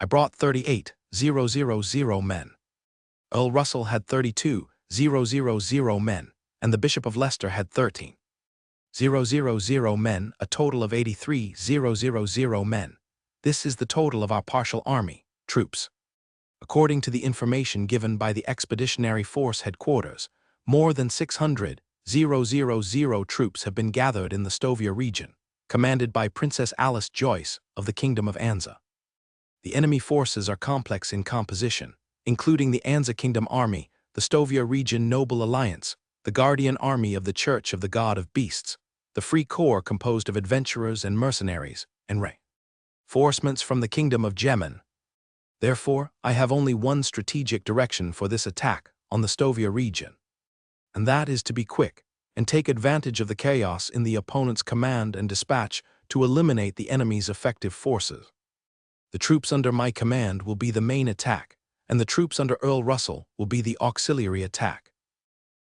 I brought 38,000 men. Earl Russell had 32,000 men, and the Bishop of Leicester had 13,000 men, a total of 83,000 men. This is the total of our partial army, troops. According to the information given by the Expeditionary Force Headquarters, more than 600,000 troops have been gathered in the Stovia region, commanded by Princess Alice Joyce of the Kingdom of Anza. The enemy forces are complex in composition, including the Anza Kingdom Army, the Stovia Region Noble Alliance, the Guardian Army of the Church of the God of Beasts, the Free Corps composed of adventurers and mercenaries, and reinforcements from the Kingdom of Gemen. Therefore, I have only one strategic direction for this attack on the Stovia region, and that is to be quick and take advantage of the chaos in the opponent's command and dispatch to eliminate the enemy's effective forces. The troops under my command will be the main attack, and the troops under Earl Russell will be the auxiliary attack.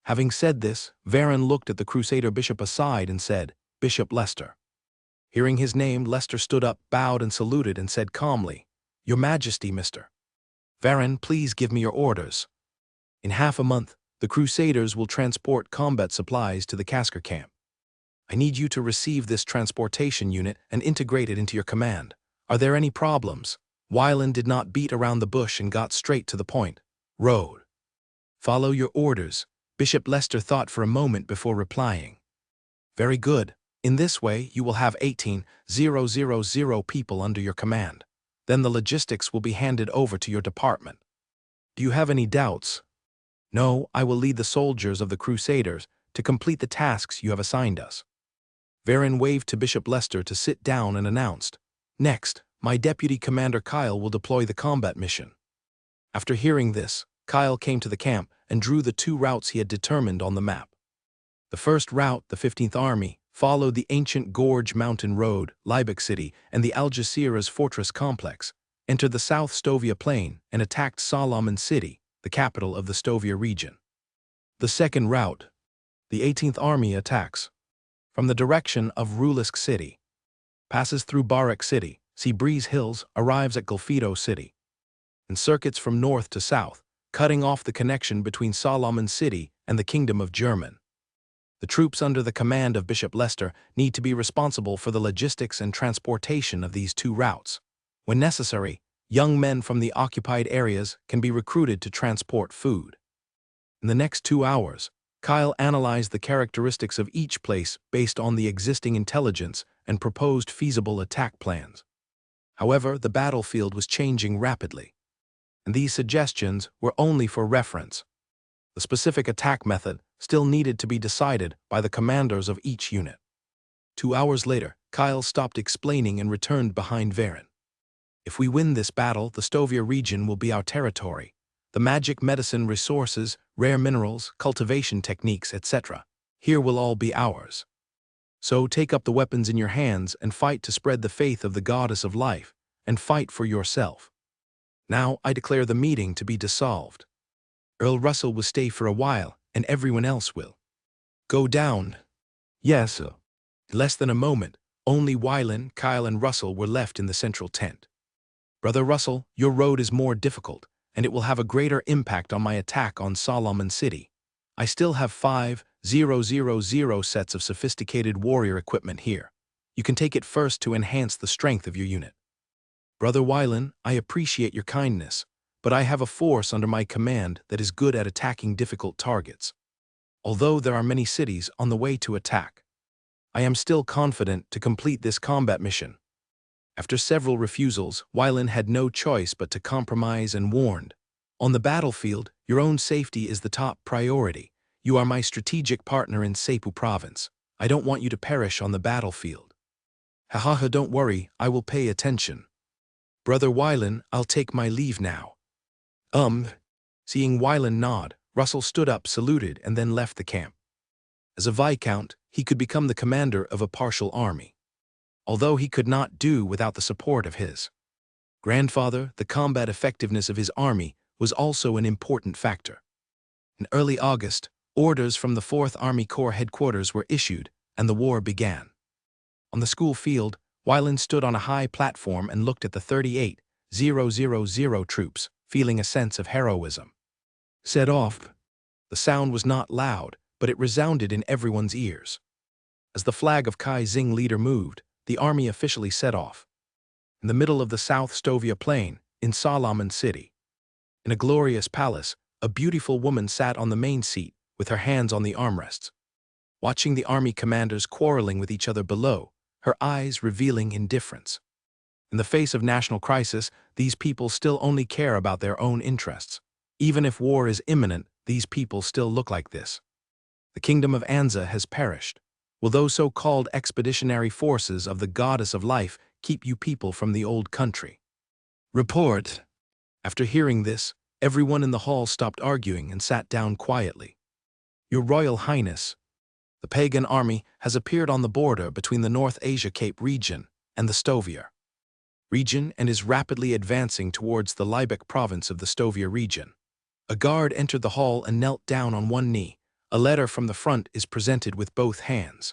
Having said this, Varon looked at the Crusader bishop aside and said, "Bishop Leicester." Hearing his name, Leicester stood up, bowed and saluted and said calmly, "Your Majesty, Mr. Varon, please give me your orders." In half a month, the Crusaders will transport combat supplies to the Kasker camp. I need you to receive this transportation unit and integrate it into your command. Are there any problems? Wyland did not beat around the bush and got straight to the point. Road. Follow your orders. Bishop Leicester thought for a moment before replying. Very good. In this way, you will have 18,000 people under your command. Then the logistics will be handed over to your department. Do you have any doubts? No, I will lead the soldiers of the Crusaders to complete the tasks you have assigned us. Varon waved to Bishop Leicester to sit down and announced, "Next, my Deputy Commander Kyle will deploy the combat mission." After hearing this, Kyle came to the camp and drew the two routes he had determined on the map. The first route, the 15th Army, followed the ancient Gorge Mountain Road, Liebig City, and the Algeciras Fortress Complex, entered the South Stovia Plain, and attacked Solomon City, the capital of the Stovia region. The second route, the 18th Army, attacks from the direction of Rulisk City, passes through Barak City, Seabreeze Hills, arrives at Golfito City, and circuits from north to south, cutting off the connection between Solomon City and the Kingdom of German. The troops under the command of Bishop Leicester need to be responsible for the logistics and transportation of these two routes. When necessary, young men from the occupied areas can be recruited to transport food. In the next 2 hours, Kyle analyzed the characteristics of each place based on the existing intelligence and proposed feasible attack plans. However, the battlefield was changing rapidly, and these suggestions were only for reference. The specific attack method still needed to be decided by the commanders of each unit. 2 hours later, Kyle stopped explaining and returned behind Varon. If we win this battle, the Stovia region will be our territory. The magic medicine resources, rare minerals, cultivation techniques, etc. here will all be ours. So take up the weapons in your hands and fight to spread the faith of the goddess of life, and fight for yourself. Now I declare the meeting to be dissolved. Earl Russell will stay for a while, and everyone else will go down. Yes, sir. In less than a moment, only Wyland, Kyle, and Russell were left in the central tent. Brother Russell, your road is more difficult, and it will have a greater impact on my attack on Solomon City. I still have 5,000 sets of sophisticated warrior equipment here. You can take it first to enhance the strength of your unit. Brother Wyland, I appreciate your kindness, but I have a force under my command that is good at attacking difficult targets. Although there are many cities on the way to attack, I am still confident to complete this combat mission. After several refusals, Wyland had no choice but to compromise and warned, "On the battlefield, your own safety is the top priority. You are my strategic partner in Seipu province. I don't want you to perish on the battlefield." "Ha, don't worry, I will pay attention. Brother Wyland, I'll take my leave now." Seeing Wyland nod, Russell stood up, saluted, and then left the camp. As a Viscount, he could become the commander of a partial army. Although he could not do without the support of his grandfather, the combat effectiveness of his army was also an important factor. In early August, orders from the 4th Army Corps headquarters were issued, and the war began. On the school field, Wyland stood on a high platform and looked at the troops, feeling a sense of heroism. Set off. The sound was not loud, but it resounded in everyone's ears. As the flag of Kai Xing leader moved, the army officially set off. In the middle of the South Stovia Plain, in Solomon City. In a glorious palace, a beautiful woman sat on the main seat with her hands on the armrests. Watching the army commanders quarreling with each other below, her eyes revealing indifference. In the face of national crisis, these people still only care about their own interests. Even if war is imminent, these people still look like this. The kingdom of Anza has perished. Will those so-called expeditionary forces of the goddess of life keep you people from the old country? Report. After hearing this, everyone in the hall stopped arguing and sat down quietly. Your Royal Highness, the pagan army has appeared on the border between the North Asia Cape region and the Stovia region and is rapidly advancing towards the Libec province of the Stovia region. A guard entered the hall and knelt down on one knee. A letter from the front is presented with both hands.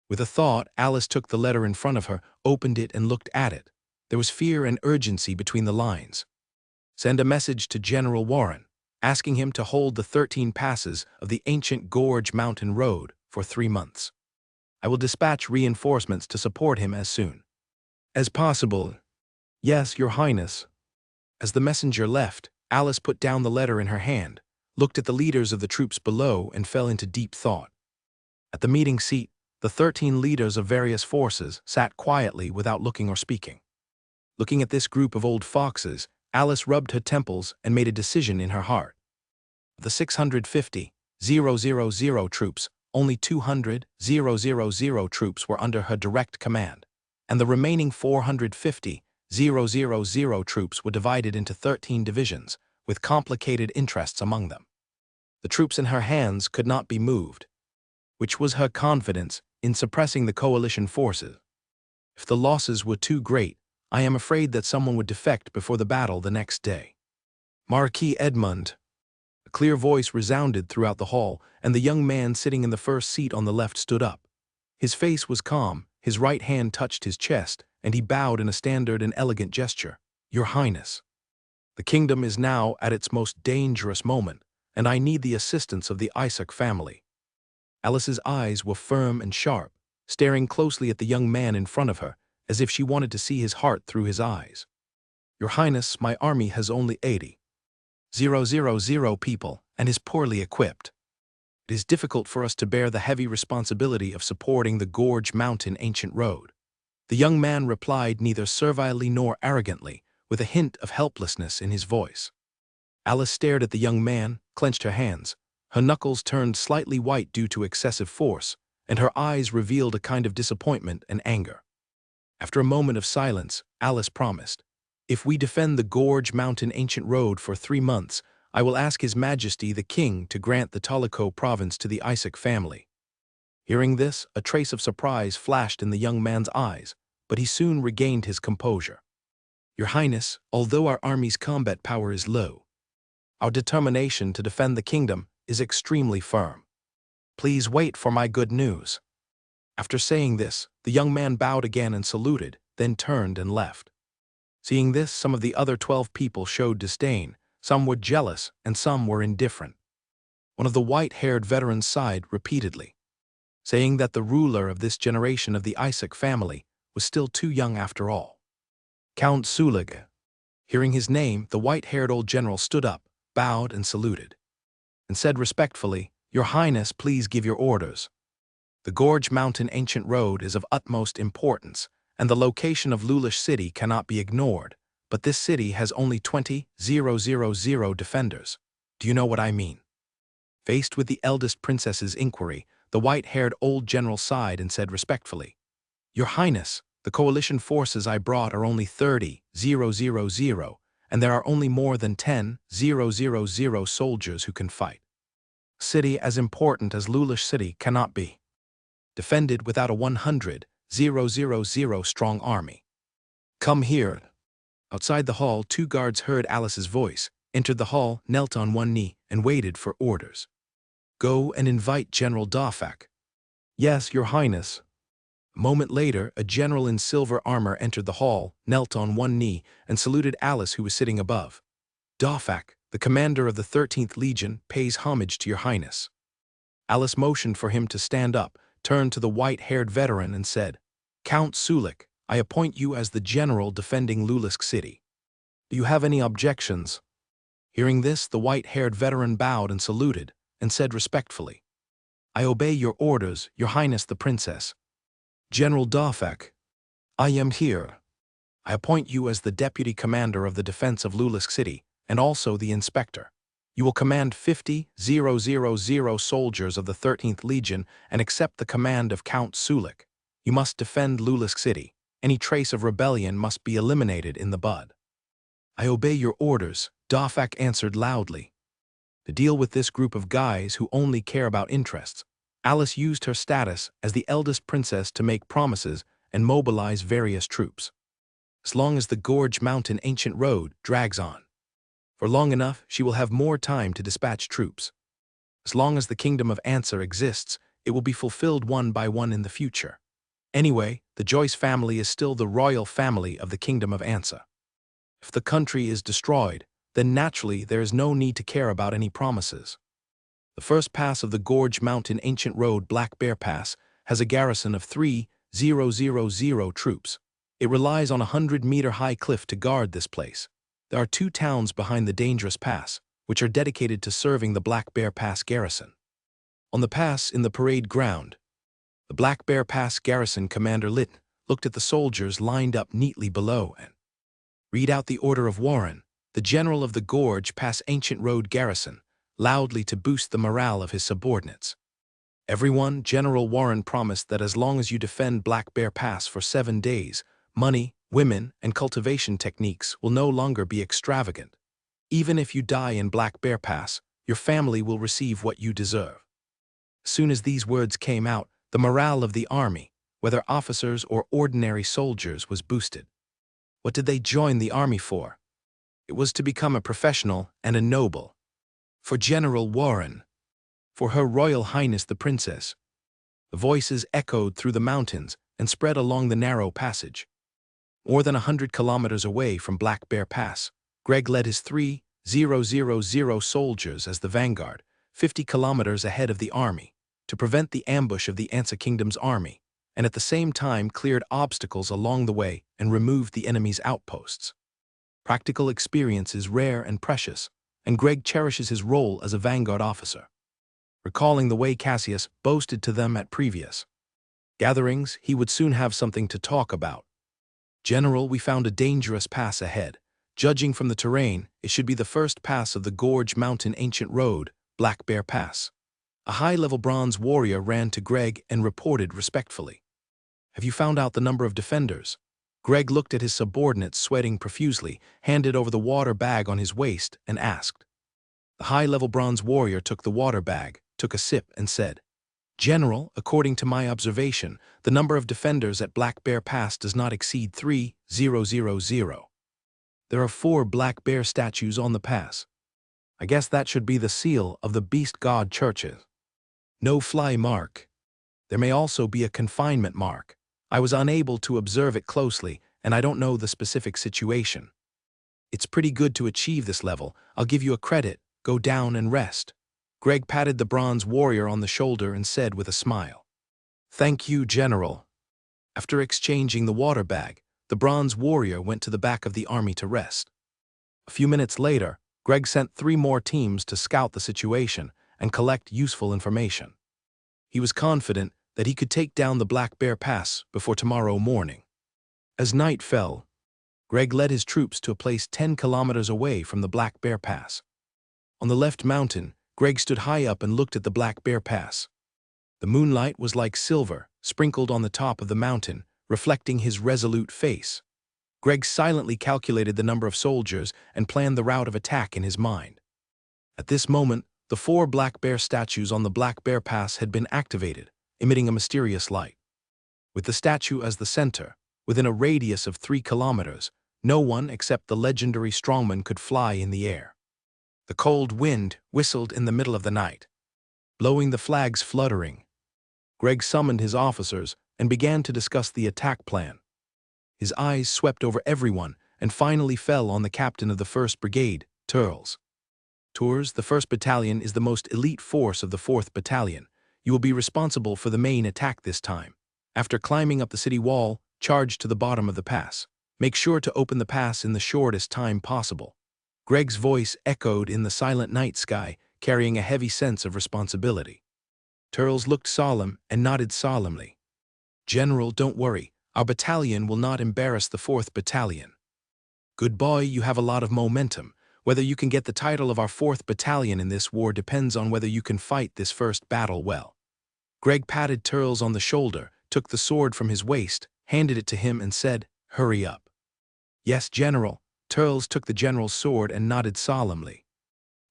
With a thought, Alice took the letter in front of her, opened it and looked at it. There was fear and urgency between the lines. Send a message to General Warren, asking him to hold the 13 passes of the ancient Gorge Mountain Road for 3 months. I will dispatch reinforcements to support him as soon as possible. Yes, Your Highness. As the messenger left, Alice put down the letter in her hand, looked at the leaders of the troops below and fell into deep thought. At the meeting seat, the 13 leaders of various forces sat quietly without looking or speaking. Looking at this group of old foxes, Alice rubbed her temples and made a decision in her heart. Of the 650,000 troops, only 200,000 troops were under her direct command, and the remaining 450,000 troops were divided into 13 divisions, with complicated interests among them. The troops in her hands could not be moved, which was her confidence in suppressing the coalition forces. If the losses were too great, I am afraid that someone would defect before the battle the next day. Marquis Edmund. A clear voice resounded throughout the hall, and the young man sitting in the first seat on the left stood up. His face was calm, his right hand touched his chest, and he bowed in a standard and elegant gesture. Your Highness. The kingdom is now at its most dangerous moment, and I need the assistance of the Isaac family. Alice's eyes were firm and sharp, staring closely at the young man in front of her, as if she wanted to see his heart through his eyes. Your Highness, my army has only 80,000 people and is poorly equipped. It is difficult for us to bear the heavy responsibility of supporting the Gorge Mountain ancient road. The young man replied neither servilely nor arrogantly, with a hint of helplessness in his voice. Alice stared at the young man, clenched her hands. Her knuckles turned slightly white due to excessive force, and her eyes revealed a kind of disappointment and anger. After a moment of silence, Alice promised, if we defend the Gorge Mountain ancient road for 3 months, I will ask His Majesty the King to grant the Talico province to the Isaac family. Hearing this, a trace of surprise flashed in the young man's eyes, but he soon regained his composure. Your Highness, although our army's combat power is low, our determination to defend the kingdom is extremely firm. Please wait for my good news. After saying this, the young man bowed again and saluted, then turned and left. Seeing this, some of the other 12 people showed disdain, some were jealous, and some were indifferent. One of the white-haired veterans sighed repeatedly, saying that the ruler of this generation of the Isaac family was still too young after all. Count Sulig. Hearing his name, the white-haired old general stood up, bowed and saluted, and said respectfully, Your Highness, please give your orders. The Gorge Mountain ancient road is of utmost importance, and the location of Lulish City cannot be ignored, but this city has only 20,000 defenders. Do you know what I mean? Faced with the eldest princess's inquiry, the white-haired old general sighed and said respectfully, Your Highness, the coalition forces I brought are only 30,000, and there are only more than 10,000 soldiers who can fight. A city as important as Lulish City cannot be defended without a 100,000 strong army. Come here. Outside the hall, 2 guards heard Alice's voice, entered the hall, knelt on one knee, and waited for orders. Go and invite General Dafak. Yes, Your Highness. A moment later, a general in silver armor entered the hall, knelt on one knee, and saluted Alice, who was sitting above. "Dafak, the commander of the 13th Legion, pays homage to your highness." Alice motioned for him to stand up, turned to the white-haired veteran and said, "Count Sulik, I appoint you as the general defending Lulisk City. Do you have any objections?" Hearing this, the white-haired veteran bowed and saluted, and said respectfully, "I obey your orders, your highness the princess." "General Dafak, I am here. I appoint you as the deputy commander of the defense of Lulisk City, and also the inspector. You will command 50,000 soldiers of the 13th Legion and accept the command of Count Sulik. You must defend Lulisk City. Any trace of rebellion must be eliminated in the bud." "I obey your orders," Dafak answered loudly. To deal with this group of guys who only care about interests, Alice used her status as the eldest princess to make promises and mobilize various troops. As long as the Gorge Mountain Ancient Road drags on. For long enough, she will have more time to dispatch troops. As long as the Kingdom of Ansa exists, it will be fulfilled one by one in the future. Anyway, the Joyce family is still the royal family of the Kingdom of Ansa. If the country is destroyed, then naturally there is no need to care about any promises. The first pass of the Gorge Mountain Ancient Road, Black Bear Pass, has a garrison of 3,000 troops. It relies on a 100-meter-high cliff to guard this place. There are 2 towns behind the dangerous pass, which are dedicated to serving the Black Bear Pass garrison. On the pass, in the parade ground, the Black Bear Pass garrison commander Litton looked at the soldiers lined up neatly below and read out the order of Warren, the general of the Gorge Pass Ancient Road garrison, loudly to boost the morale of his subordinates. "Everyone, General Warren promised that as long as you defend Black Bear Pass for 7 days, money, women, and cultivation techniques will no longer be extravagant. Even if you die in Black Bear Pass, your family will receive what you deserve." As soon as these words came out, the morale of the army, whether officers or ordinary soldiers, was boosted. What did they join the army for? It was to become a professional and a noble. For General Warren. For Her Royal Highness the Princess. The voices echoed through the mountains and spread along the narrow passage. More than 100 kilometers away from Black Bear Pass, Greg led his 3,000 soldiers as the vanguard, 50 kilometers ahead of the army, to prevent the ambush of the Ansa Kingdom's army, and at the same time cleared obstacles along the way and removed the enemy's outposts. Practical experience is rare and precious, and Greg cherishes his role as a vanguard officer. Recalling the way Cassius boasted to them at previous gatherings, he would soon have something to talk about. "General, we found a dangerous pass ahead. Judging from the terrain, it should be the first pass of the Gorge Mountain Ancient Road, Black Bear Pass." A high-level bronze warrior ran to Greg and reported respectfully. "Have you found out the number of defenders?" Greg looked at his subordinates sweating profusely, handed over the water bag on his waist, and asked. The high-level bronze warrior took the water bag, took a sip, and said, "General, according to my observation, the number of defenders at Black Bear Pass does not exceed 3,000. There are 4 black bear statues on the pass. I guess that should be the seal of the beast god churches. No fly mark. There may also be a confinement mark. I was unable to observe it closely, and I don't know the specific situation. It's pretty good to achieve this level. I'll give you a credit. Go down and rest." Greg patted the bronze warrior on the shoulder and said with a smile, "Thank you, General." After exchanging the water bag, the bronze warrior went to the back of the army to rest. A few minutes later, Greg sent 3 more teams to scout the situation and collect useful information. He was confident that he could take down the Black Bear Pass before tomorrow morning. As night fell, Greg led his troops to a place 10 kilometers away from the Black Bear Pass. On the left mountain, Greg stood high up and looked at the Black Bear Pass. The moonlight was like silver, sprinkled on the top of the mountain, reflecting his resolute face. Greg silently calculated the number of soldiers and planned the route of attack in his mind. At this moment, the 4 black bear statues on the Black Bear Pass had been activated, emitting a mysterious light. With the statue as the center, within a radius of 3 kilometers, no one except the legendary strongman could fly in the air. The cold wind whistled in the middle of the night, blowing the flags fluttering. Greg summoned his officers, and began to discuss the attack plan. His eyes swept over everyone and finally fell on the captain of the 1st Brigade, Turles. Tours, the 1st Battalion is the most elite force of the 4th Battalion. You will be responsible for the main attack this time. After climbing up the city wall, charge to the bottom of the pass. Make sure to open the pass in the shortest time possible. Greg's voice echoed in the silent night sky, carrying a heavy sense of responsibility. Turles looked solemn and nodded solemnly. General, don't worry. Our battalion will not embarrass the 4th Battalion. Good boy, you have a lot of momentum. Whether you can get the title of our 4th Battalion in this war depends on whether you can fight this first battle well. Greg patted Turles on the shoulder, took the sword from his waist, handed it to him and said, "Hurry up." "Yes, General." Turles took the general's sword and nodded solemnly.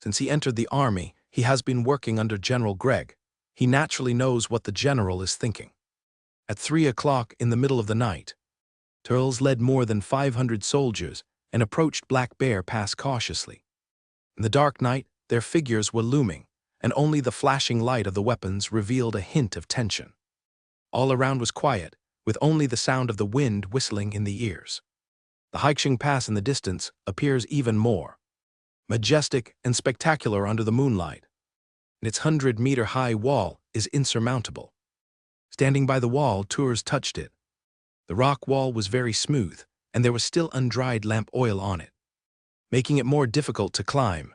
Since he entered the army, he has been working under General Gregg. He naturally knows what the general is thinking. At 3 o'clock in the middle of the night, Turles led more than 500 soldiers and approached Black Bear Pass cautiously. In the dark night, their figures were looming, and only the flashing light of the weapons revealed a hint of tension. All around was quiet, with only the sound of the wind whistling in the ears. The Haiqing Pass in the distance appears even more majestic and spectacular under the moonlight, and its 100-meter-high wall is insurmountable. Standing by the wall, Tours touched it. The rock wall was very smooth, and there was still undried lamp oil on it, making it more difficult to climb.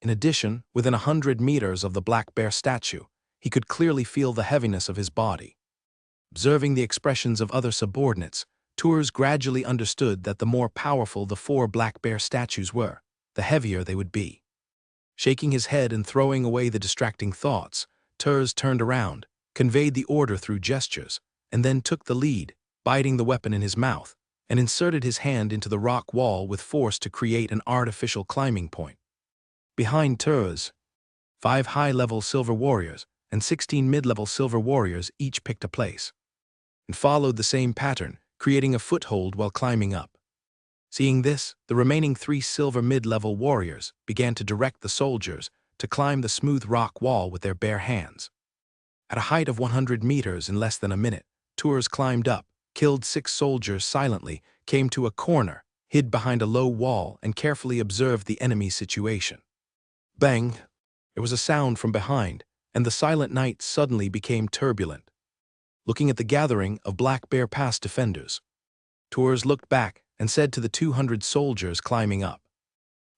In addition, within 100 meters of the Black Bear statue, he could clearly feel the heaviness of his body. Observing the expressions of other subordinates, Tours gradually understood that the more powerful the 4 Black Bear statues were, the heavier they would be. Shaking his head and throwing away the distracting thoughts, Tours turned around, conveyed the order through gestures, and then took the lead, biting the weapon in his mouth, and inserted his hand into the rock wall with force to create an artificial climbing point. Behind Tours, 5 high-level silver warriors and 16 mid-level silver warriors each picked a place, and followed the same pattern, creating a foothold while climbing up. Seeing this, the remaining 3 silver mid-level warriors began to direct the soldiers to climb the smooth rock wall with their bare hands. At a height of 100 meters in less than a minute, Tours climbed up, killed 6 soldiers silently, came to a corner, hid behind a low wall, and carefully observed the enemy's situation. Bang! There was a sound from behind, and the silent night suddenly became turbulent. Looking at the gathering of Black Bear Pass defenders, Tours looked back and said to the 200 soldiers climbing up,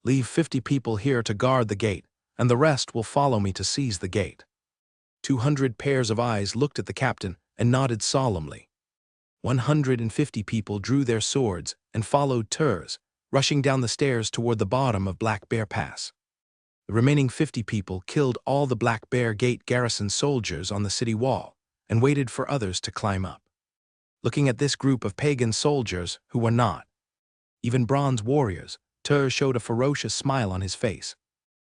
"Leave 50 people here to guard the gate, and the rest will follow me to seize the gate." 200 pairs of eyes looked at the captain and nodded solemnly. 150 people drew their swords and followed Tours, rushing down the stairs toward the bottom of Black Bear Pass. The remaining 50 people killed all the Black Bear Gate garrison soldiers on the city wall and waited for others to climb up. Looking at this group of pagan soldiers who were not even bronze warriors, Tours showed a ferocious smile on his face,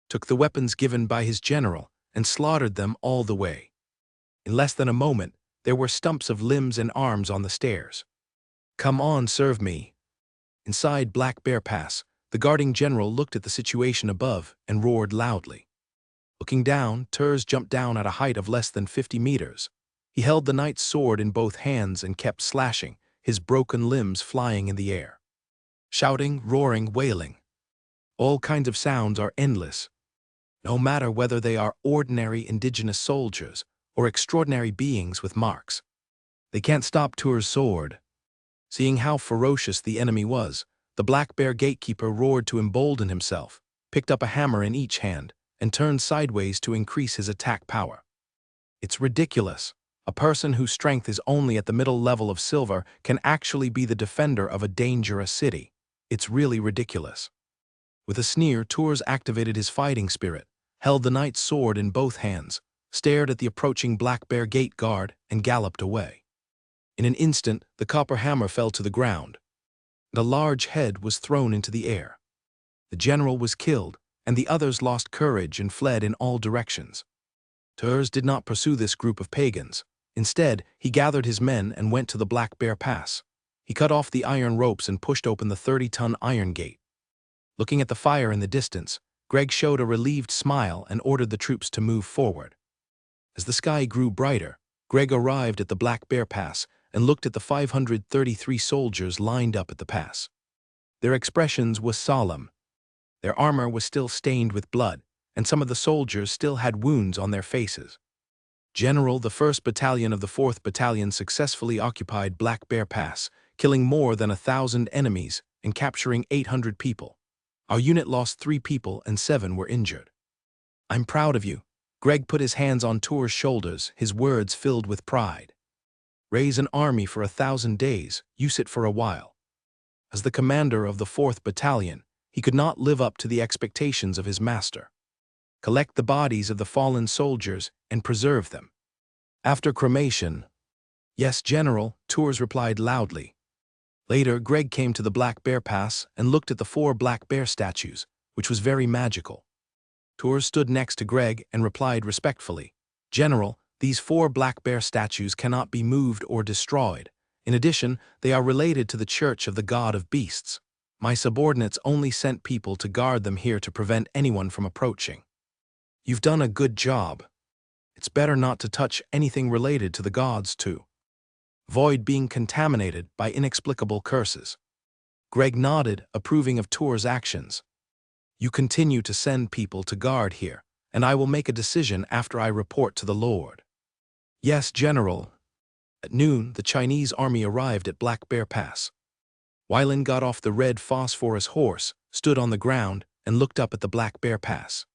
took the weapons given by his general, and slaughtered them all the way. In less than a moment, there were stumps of limbs and arms on the stairs. "Come on, serve me." Inside Black Bear Pass, the guarding general looked at the situation above and roared loudly. Looking down, Tours jumped down at a height of less than 50 meters. He held the knight's sword in both hands and kept slashing, his broken limbs flying in the air. Shouting, roaring, wailing. All kinds of sounds are endless. No matter whether they are ordinary indigenous soldiers or extraordinary beings with marks, they can't stop Tours' sword. Seeing how ferocious the enemy was, the Black Bear gatekeeper roared to embolden himself, picked up a hammer in each hand, and turned sideways to increase his attack power. It's ridiculous. A person whose strength is only at the middle level of silver can actually be the defender of a dangerous city. It's really ridiculous. With a sneer, Tours activated his fighting spirit, held the knight's sword in both hands, stared at the approaching Black Bear Gate guard, and galloped away. In an instant, the copper hammer fell to the ground, and a large head was thrown into the air. The general was killed, and the others lost courage and fled in all directions. Tours did not pursue this group of pagans. Instead, he gathered his men and went to the Black Bear Pass. He cut off the iron ropes and pushed open the 30-ton iron gate. Looking at the fire in the distance, Greg showed a relieved smile and ordered the troops to move forward. As the sky grew brighter, Greg arrived at the Black Bear Pass and looked at the 533 soldiers lined up at the pass. Their expressions were solemn. Their armor was still stained with blood, and some of the soldiers still had wounds on their faces. General, the 1st Battalion of the 4th Battalion successfully occupied Black Bear Pass, killing more than 1,000 enemies and capturing 800 people. Our unit lost 3 people and 7 were injured. I'm proud of you. Greg put his hands on Tour's shoulders, his words filled with pride. Raise an army for 1,000 days, use it for a while. As the commander of the 4th Battalion, he could not live up to the expectations of his master. Collect the bodies of the fallen soldiers and preserve them. After cremation, yes, General, Tours replied loudly. Later, Greg came to the Black Bear Pass and looked at the 4 black bear statues, which was very magical. Tours stood next to Greg and replied respectfully, General, these 4 black bear statues cannot be moved or destroyed. In addition, they are related to the Church of the God of Beasts. My subordinates only sent people to guard them here to prevent anyone from approaching. You've done a good job. It's better not to touch anything related to the gods too. Avoid being contaminated by inexplicable curses. Greg nodded, approving of Tour's actions. You continue to send people to guard here, and I will make a decision after I report to the Lord. Yes, General. At noon, the Chinese army arrived at Black Bear Pass. Weilin got off the red phosphorus horse, stood on the ground, and looked up at the Black Bear Pass.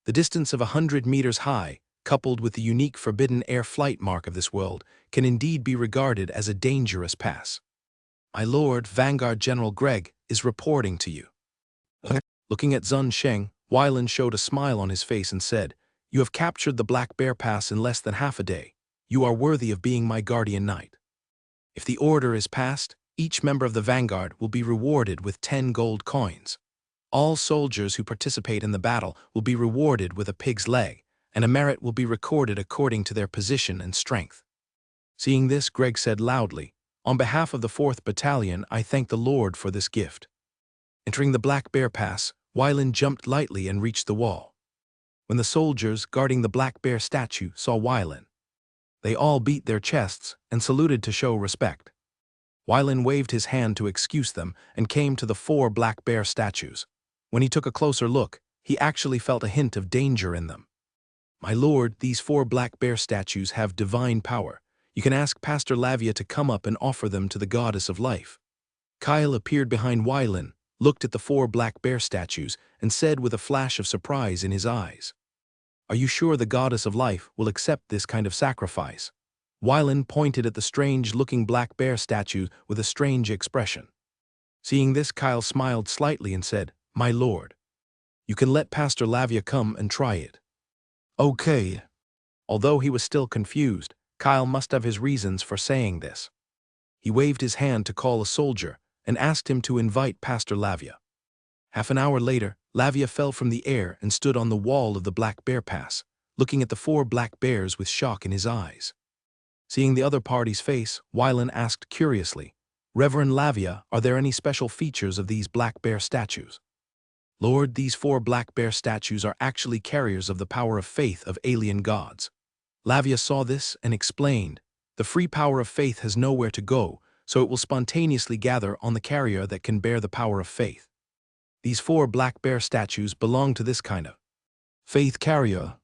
The distance of 100 meters high, coupled with the unique forbidden air flight mark of this world, can indeed be regarded as a dangerous pass. My lord, Vanguard General Greg, is reporting to you. Looking at Zun Sheng, Weilin showed a smile on his face and said, You have captured the Black Bear Pass in less than half a day. You are worthy of being my guardian knight. If the order is passed, each member of the Vanguard will be rewarded with 10 gold coins. All soldiers who participate in the battle will be rewarded with a pig's leg, and a merit will be recorded according to their position and strength. Seeing this, Greg said loudly, On behalf of the 4th Battalion, I thank the Lord for this gift. Entering the Black Bear Pass, Weilin jumped lightly and reached the wall. When the soldiers guarding the Black Bear statue saw Weilin, they all beat their chests and saluted to show respect. Weilin waved his hand to excuse them and came to the 4 Black Bear statues. When he took a closer look, he actually felt a hint of danger in them. My lord, these 4 Black Bear statues have divine power. You can ask Pastor Lavia to come up and offer them to the Goddess of Life. Kyle appeared behind Weilin, looked at the 4 Black Bear statues, and said with a flash of surprise in his eyes, Are you sure the Goddess of Life will accept this kind of sacrifice? Weilin pointed at the strange-looking Black Bear statue with a strange expression. Seeing this, Kyle smiled slightly and said, My lord, you can let Pastor Lavia come and try it. Okay. Although he was still confused, Kyle must have his reasons for saying this. He waved his hand to call a soldier and asked him to invite Pastor Lavia. Half an hour later, Lavia fell from the air and stood on the wall of the Black Bear Pass, looking at the 4 black bears with shock in his eyes. Seeing the other party's face, Weilin asked curiously, Reverend Lavia, are there any special features of these Black Bear statues? Lord, these 4 Black Bear statues are actually carriers of the power of faith of alien gods. Lavia saw this and explained, The free power of faith has nowhere to go, so it will spontaneously gather on the carrier that can bear the power of faith. These 4 Black Bear statues belong to this kind of faith carrier.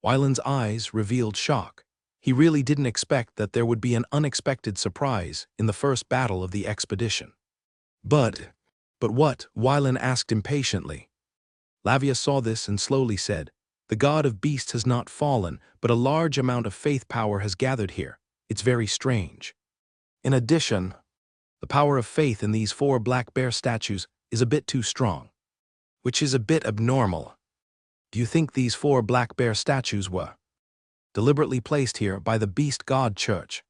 Weilin's eyes revealed shock. He really didn't expect that there would be an unexpected surprise in the first battle of the expedition. But what? Weilin asked impatiently. Lavia saw this and slowly said, The God of Beasts has not fallen, but a large amount of faith power has gathered here. It's very strange. In addition, the power of faith in these 4 Black Bear statues is a bit too strong, which is a bit abnormal. Do you think these 4 Black Bear statues were deliberately placed here by the Beast God Church?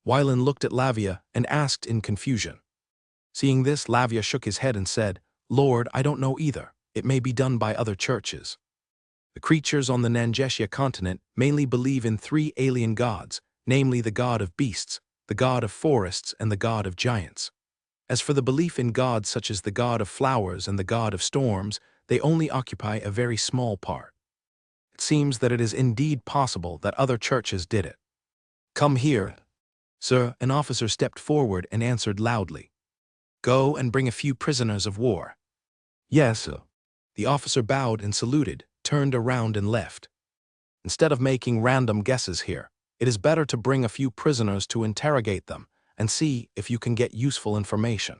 Weilin looked at Lavia and asked in confusion. Seeing this, Lavia shook his head and said, Lord, I don't know either. It may be done by other churches. The creatures on the Nangestia continent mainly believe in 3 alien gods, namely the God of Beasts, the God of Forests, and the God of Giants. As for the belief in gods such as the God of Flowers and the God of Storms, they only occupy a very small part. It seems that it is indeed possible that other churches did it. Come here. Sir, an officer stepped forward and answered loudly. Go and bring a few prisoners of war. Yes, sir. The officer bowed and saluted, turned around and left. Instead of making random guesses here, it is better to bring a few prisoners to interrogate them and see if you can get useful information.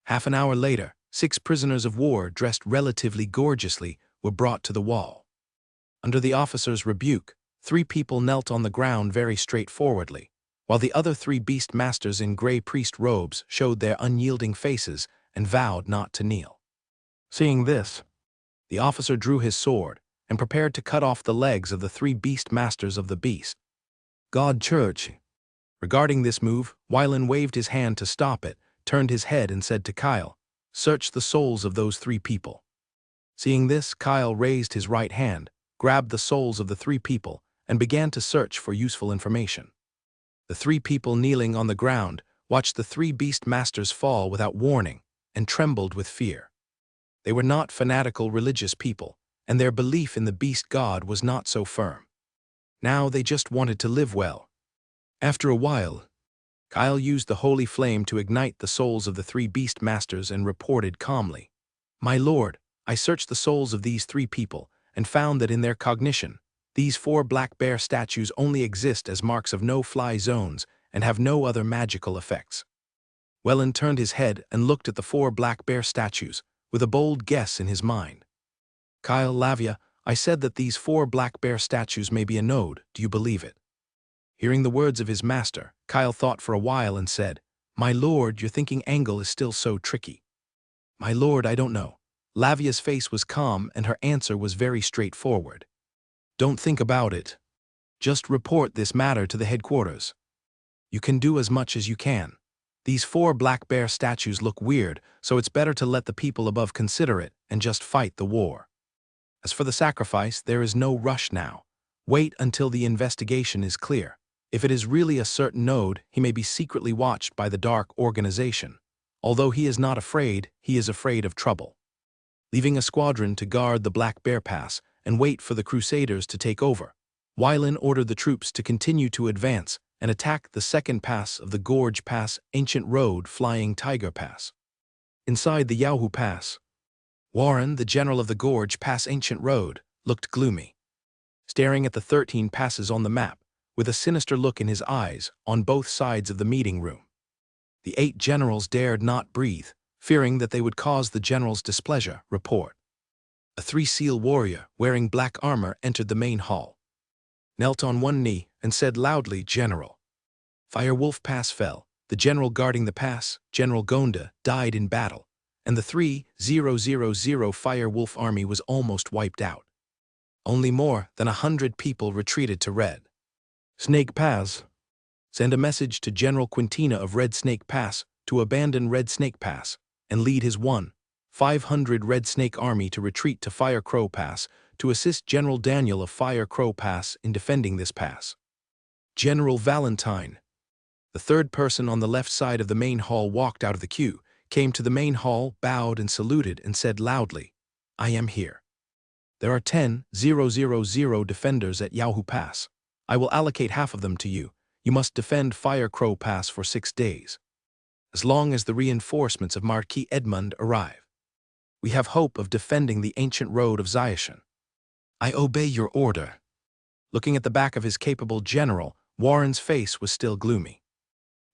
Half an hour later, 6 prisoners of war dressed relatively gorgeously were brought to the wall. Under the officer's rebuke, 3 people knelt on the ground very straightforwardly, while the other 3 beast masters in gray priest robes showed their unyielding faces and vowed not to kneel. Seeing this, the officer drew his sword and prepared to cut off the legs of the 3 beast masters of the beast. God Church. Regarding this move, Wylan waved his hand to stop it, turned his head and said to Kyle, "Search the souls of those 3 people." Seeing this, Kyle raised his right hand, grabbed the souls of the 3 people, and began to search for useful information. The 3 people kneeling on the ground watched the 3 beast masters fall without warning and trembled with fear. They were not fanatical religious people, and their belief in the beast god was not so firm. Now they just wanted to live well. After a while, Kyle used the holy flame to ignite the souls of the 3 beast masters and reported calmly, "My lord, I searched the souls of these 3 people and found that in their cognition, these 4 black bear statues only exist as marks of no-fly zones and have no other magical effects." Wellen turned his head and looked at the 4 black bear statues, with a bold guess in his mind. "Kyle Lavia, I said that these 4 black bear statues may be a node. Do you believe it?" Hearing the words of his master, Kyle thought for a while and said, "My lord, your thinking angle is still so tricky." "My lord, I don't know." Lavia's face was calm and her answer was very straightforward. "Don't think about it. Just report this matter to the headquarters. You can do as much as you can. These 4 black bear statues look weird, so it's better to let the people above consider it and just fight the war. As for the sacrifice, there is no rush now. Wait until the investigation is clear. If it is really a certain node, he may be secretly watched by the dark organization. Although he is not afraid, he is afraid of trouble." Leaving a squadron to guard the Black Bear Pass and wait for the Crusaders to take over, Wylan ordered the troops to continue to advance and attack the second pass of the Gorge Pass, Ancient Road, Flying Tiger Pass. Inside the Yahoo Pass, Warren, the general of the Gorge Pass Ancient Road, looked gloomy, staring at the 13 passes on the map, with a sinister look in his eyes on both sides of the meeting room. The 8 generals dared not breathe, fearing that they would cause the general's displeasure. Report. A 3-seal warrior wearing black armor entered the main hall, knelt on one knee, and said loudly, "General, Firewolf Pass fell. The general guarding the pass, General Gonda, died in battle, and the 3000 Firewolf army was almost wiped out. Only more than 100 people retreated to Red Snake Pass. Send a message to General Quintina of Red Snake Pass to abandon Red Snake Pass and lead his 500 Red Snake Army to retreat to Fire Crow Pass to assist General Daniel of Fire Crow Pass in defending this pass. General Valentine." The 3rd person on the left side of the main hall walked out of the queue, came to the main hall, bowed and saluted, and said loudly, "I am here. There are 10,000 defenders at Yahoo Pass. I will allocate half of them to you. You must defend Fire Crow Pass for 6 days, as long as the reinforcements of Marquis Edmund arrive. We have hope of defending the ancient road of Zyashan." "I obey your order." Looking at the back of his capable general, Warren's face was still gloomy.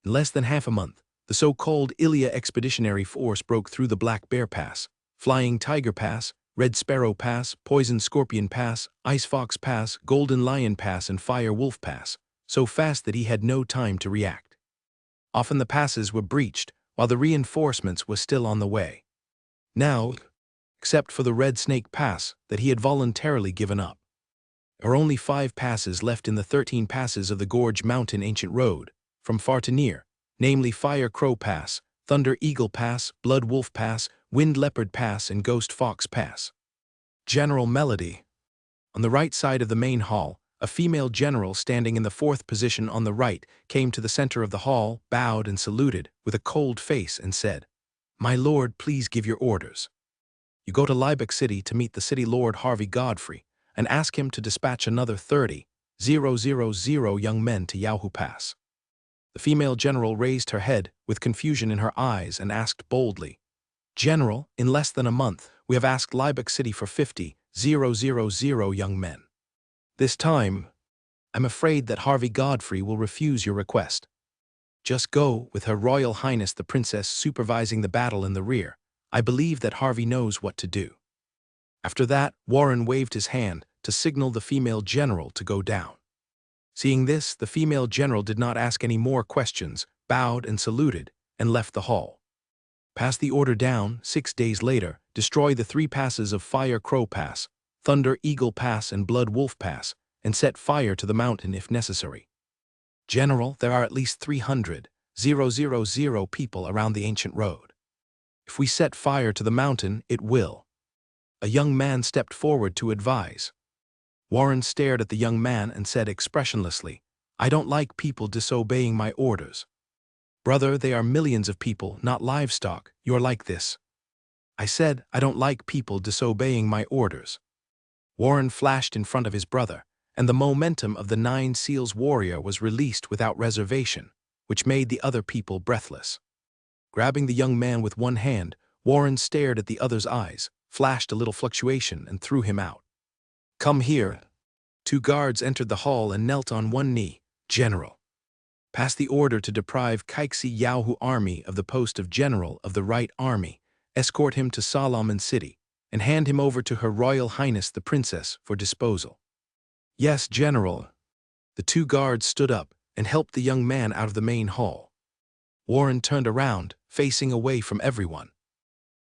In less than half a month, the so-called Ilya Expeditionary Force broke through the Black Bear Pass, Flying Tiger Pass, Red Sparrow Pass, Poison Scorpion Pass, Ice Fox Pass, Golden Lion Pass, and Fire Wolf Pass, so fast that he had no time to react. Often the passes were breached, while the reinforcements were still on the way. Now, except for the Red Snake Pass that he had voluntarily given up, there are only 5 passes left in the 13 passes of the Gorge Mountain Ancient Road, from far to near, namely Fire Crow Pass, Thunder Eagle Pass, Blood Wolf Pass, Wind Leopard Pass, and Ghost Fox Pass. General Melody. On the right side of the main hall, a female general standing in the 4th position on the right came to the center of the hall, bowed and saluted with a cold face and said, "My lord, please give your orders. You go to Liebeck City to meet the city lord Harvey Godfrey and ask him to dispatch another 30,000 young men to Yahoo Pass. The female general raised her head with confusion in her eyes and asked boldly, General, in less than a month, we have asked Liebach City for 50,000 young men. This time, I'm afraid that Harvey Godfrey will refuse your request. Just go with Her Royal Highness the Princess supervising the battle in the rear. I believe that Harvey knows what to do. After that, Warren waved his hand to signal the female general to go down. Seeing this, the female general did not ask any more questions, bowed and saluted, and left the hall. Pass the order down. 6 days later, destroy the 3 passes of Fire Crow Pass, Thunder Eagle Pass and Blood Wolf Pass, and set fire to the mountain if necessary. General, there are at least 300,000 people around the ancient road. If we set fire to the mountain, it will. A young man stepped forward to advise. Warren stared at the young man and said expressionlessly, I don't like people disobeying my orders. Brother, they are millions of people, not livestock. You're like this. I said, I don't like people disobeying my orders. Warren flashed in front of his brother, and the momentum of the 9 Seals warrior was released without reservation, which made the other people breathless. Grabbing the young man with one hand, Warren stared at the other's eyes, flashed a little fluctuation, and threw him out. Come here. 2 guards entered the hall and knelt on one knee. General. Pass the order to deprive Kaixi Yahoo Army of the post of General of the Right Army, escort him to Solomon City, and hand him over to Her Royal Highness the Princess for disposal. Yes, General. The 2 guards stood up and helped the young man out of the main hall. Warren turned around, facing away from everyone,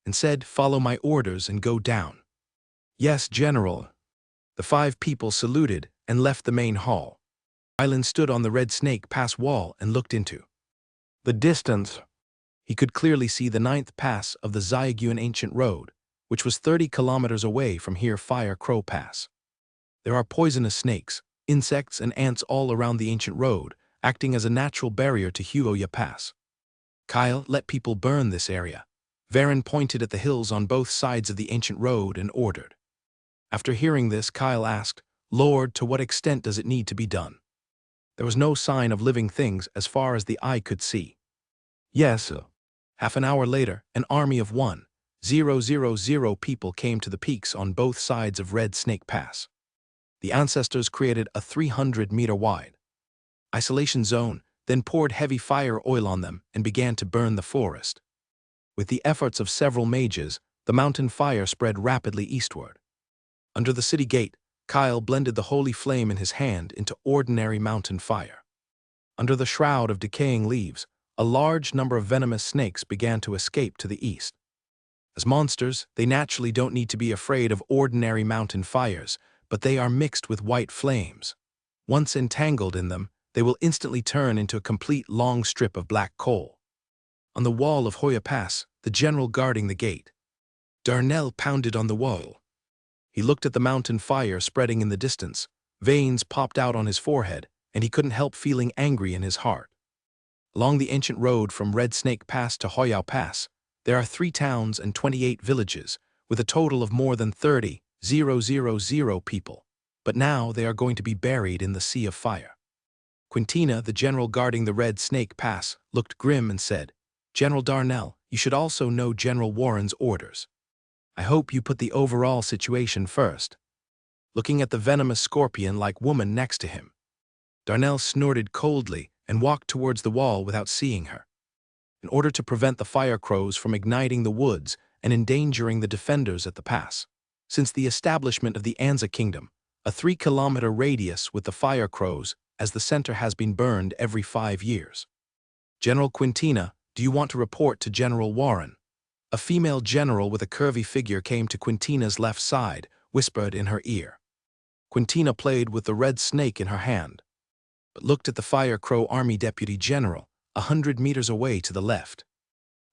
and said, Follow my orders and go down. Yes, General. The 5 people saluted and left the main hall. Rylan stood on the Red Snake Pass wall and looked into the distance. He could clearly see the 9th pass of the Zyaguan Ancient Road, which was 30 kilometers away from here Fire Crow Pass. There are poisonous snakes, insects, and ants all around the ancient road, acting as a natural barrier to Huoya Pass. Kyle, let people burn this area. Varen pointed at the hills on both sides of the ancient road and ordered. After hearing this, Kyle asked, Lord, to what extent does it need to be done? There was no sign of living things as far as the eye could see. Yes. Half an hour later, an army of 1,000 people came to the peaks on both sides of Red Snake Pass. The ancestors created a 300-meter-wide isolation zone, then poured heavy fire oil on them and began to burn the forest. With the efforts of several mages, the mountain fire spread rapidly eastward. Under the city gate, Kyle blended the holy flame in his hand into ordinary mountain fire. Under the shroud of decaying leaves, a large number of venomous snakes began to escape to the east. As monsters, they naturally don't need to be afraid of ordinary mountain fires, but they are mixed with white flames. Once entangled in them, they will instantly turn into a complete long strip of black coal. On the wall of Hoya Pass, the general guarding the gate, Darnell pounded on the wall. He looked at the mountain fire spreading in the distance. Veins popped out on his forehead, and he couldn't help feeling angry in his heart. Along the ancient road from Red Snake Pass to Hoyao Pass, there are 3 towns and 28 villages, with a total of more than 30,000 people. But now they are going to be buried in the sea of fire. Quintina, the general guarding the Red Snake Pass, looked grim and said, General Darnell, you should also know General Warren's orders. I hope you put the overall situation first. Looking at the venomous scorpion-like woman next to him, Darnell snorted coldly and walked towards the wall without seeing her. In order to prevent the fire crows from igniting the woods and endangering the defenders at the pass, since the establishment of the Anza Kingdom, a 3-kilometer radius with the fire crows as the center has been burned every 5 years. General Quintina, do you want to report to General Warren? A female general with a curvy figure came to Quintina's left side, whispered in her ear. Quintina played with the red snake in her hand, but looked at the Fire Crow Army Deputy General 100 meters away to the left,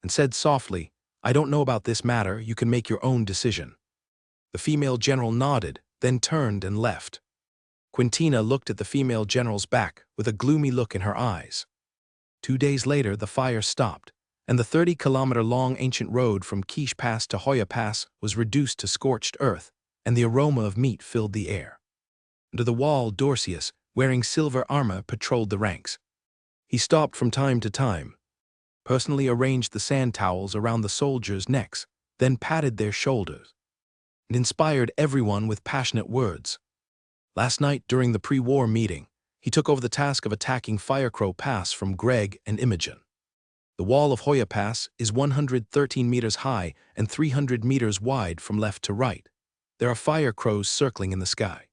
and said softly, I don't know about this matter, you can make your own decision. The female general nodded, then turned and left. Quintina looked at the female general's back with a gloomy look in her eyes. 2 days later, the fire stopped, and the 30-kilometer-long ancient road from Quiche Pass to Hoya Pass was reduced to scorched earth, and the aroma of meat filled the air. Under the wall, Dorcius, wearing silver armor, patrolled the ranks. He stopped from time to time, personally arranged the sand towels around the soldiers' necks, then patted their shoulders, and inspired everyone with passionate words. Last night, during the pre-war meeting, he took over the task of attacking Firecrow Pass from Greg and Imogen. The wall of Hoya Pass is 113 meters high and 300 meters wide from left to right. There are firecrows circling in the sky.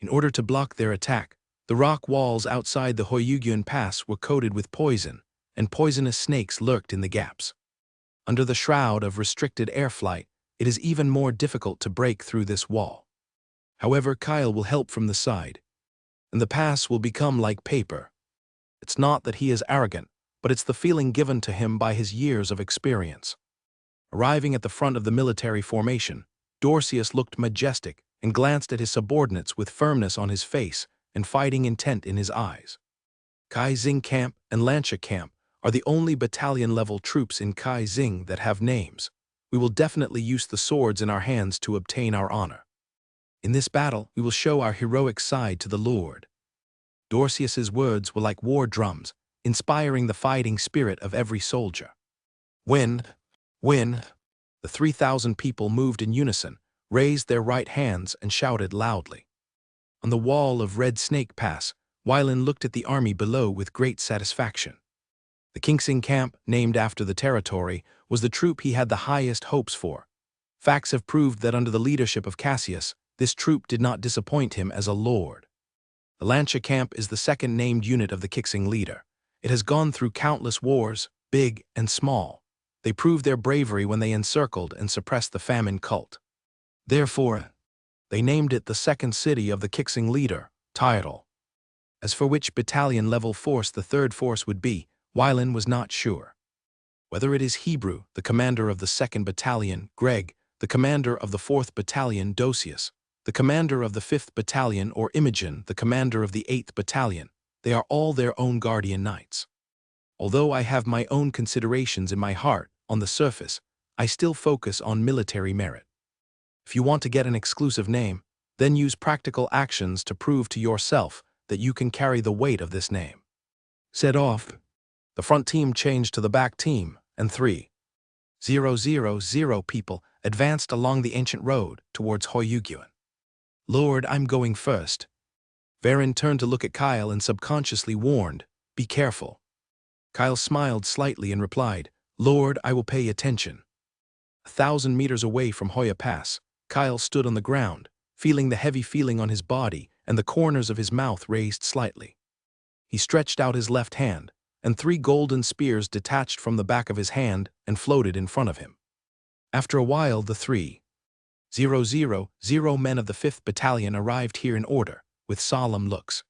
In order to block their attack, the rock walls outside the Hoyugyun Pass were coated with poison, and poisonous snakes lurked in the gaps. Under the shroud of restricted air flight, it is even more difficult to break through this wall. However, Kyle will help from the side, and the pass will become like paper. It's not that he is arrogant, but it's the feeling given to him by his years of experience. Arriving at the front of the military formation, Dorcius looked majestic and glanced at his subordinates with firmness on his face and fighting intent in his eyes. Kai Xing Camp and Lancia Camp are the only battalion-level troops in Kai Xing that have names. We will definitely use the swords in our hands to obtain our honor. In this battle, we will show our heroic side to the Lord. Dorcius's words were like war drums, inspiring the fighting spirit of every soldier. Win! Win! The 3,000 people moved in unison, raised their right hands, and shouted loudly. On the wall of Red Snake Pass, Wylan looked at the army below with great satisfaction. The Kingsing Camp, named after the territory, was the troop he had the highest hopes for. Facts have proved that under the leadership of Cassius, this troop did not disappoint him as a lord. The Lancia Camp is the second named unit of the Kingsing leader. It has gone through countless wars, big and small. They proved their bravery when they encircled and suppressed the famine cult. Therefore, they named it the second city of the Kingsing leader, title. As for which battalion-level force the third force would be, Wylan was not sure. Whether it is Hebrew, the commander of the 2nd Battalion, Greg, the commander of the 4th Battalion, Dosius, the commander of the 5th Battalion, or Imogen, the commander of the 8th Battalion, they are all their own guardian knights. Although I have my own considerations in my heart, on the surface, I still focus on military merit. If you want to get an exclusive name, then use practical actions to prove to yourself that you can carry the weight of this name. Set off. The front team changed to the back team, and 3,000 people advanced along the ancient road towards Hoyugyun. Lord, I'm going first. Varen turned to look at Kyle and subconsciously warned, be careful. Kyle smiled slightly and replied, Lord, I will pay attention. 1,000 meters away from Hoya Pass, Kyle stood on the ground, feeling the heavy feeling on his body and the corners of his mouth raised slightly. He stretched out his left hand, and 3 golden spears detached from the back of his hand and floated in front of him. After a while, the 3,000 men of the 5th Battalion arrived here in order, with solemn looks,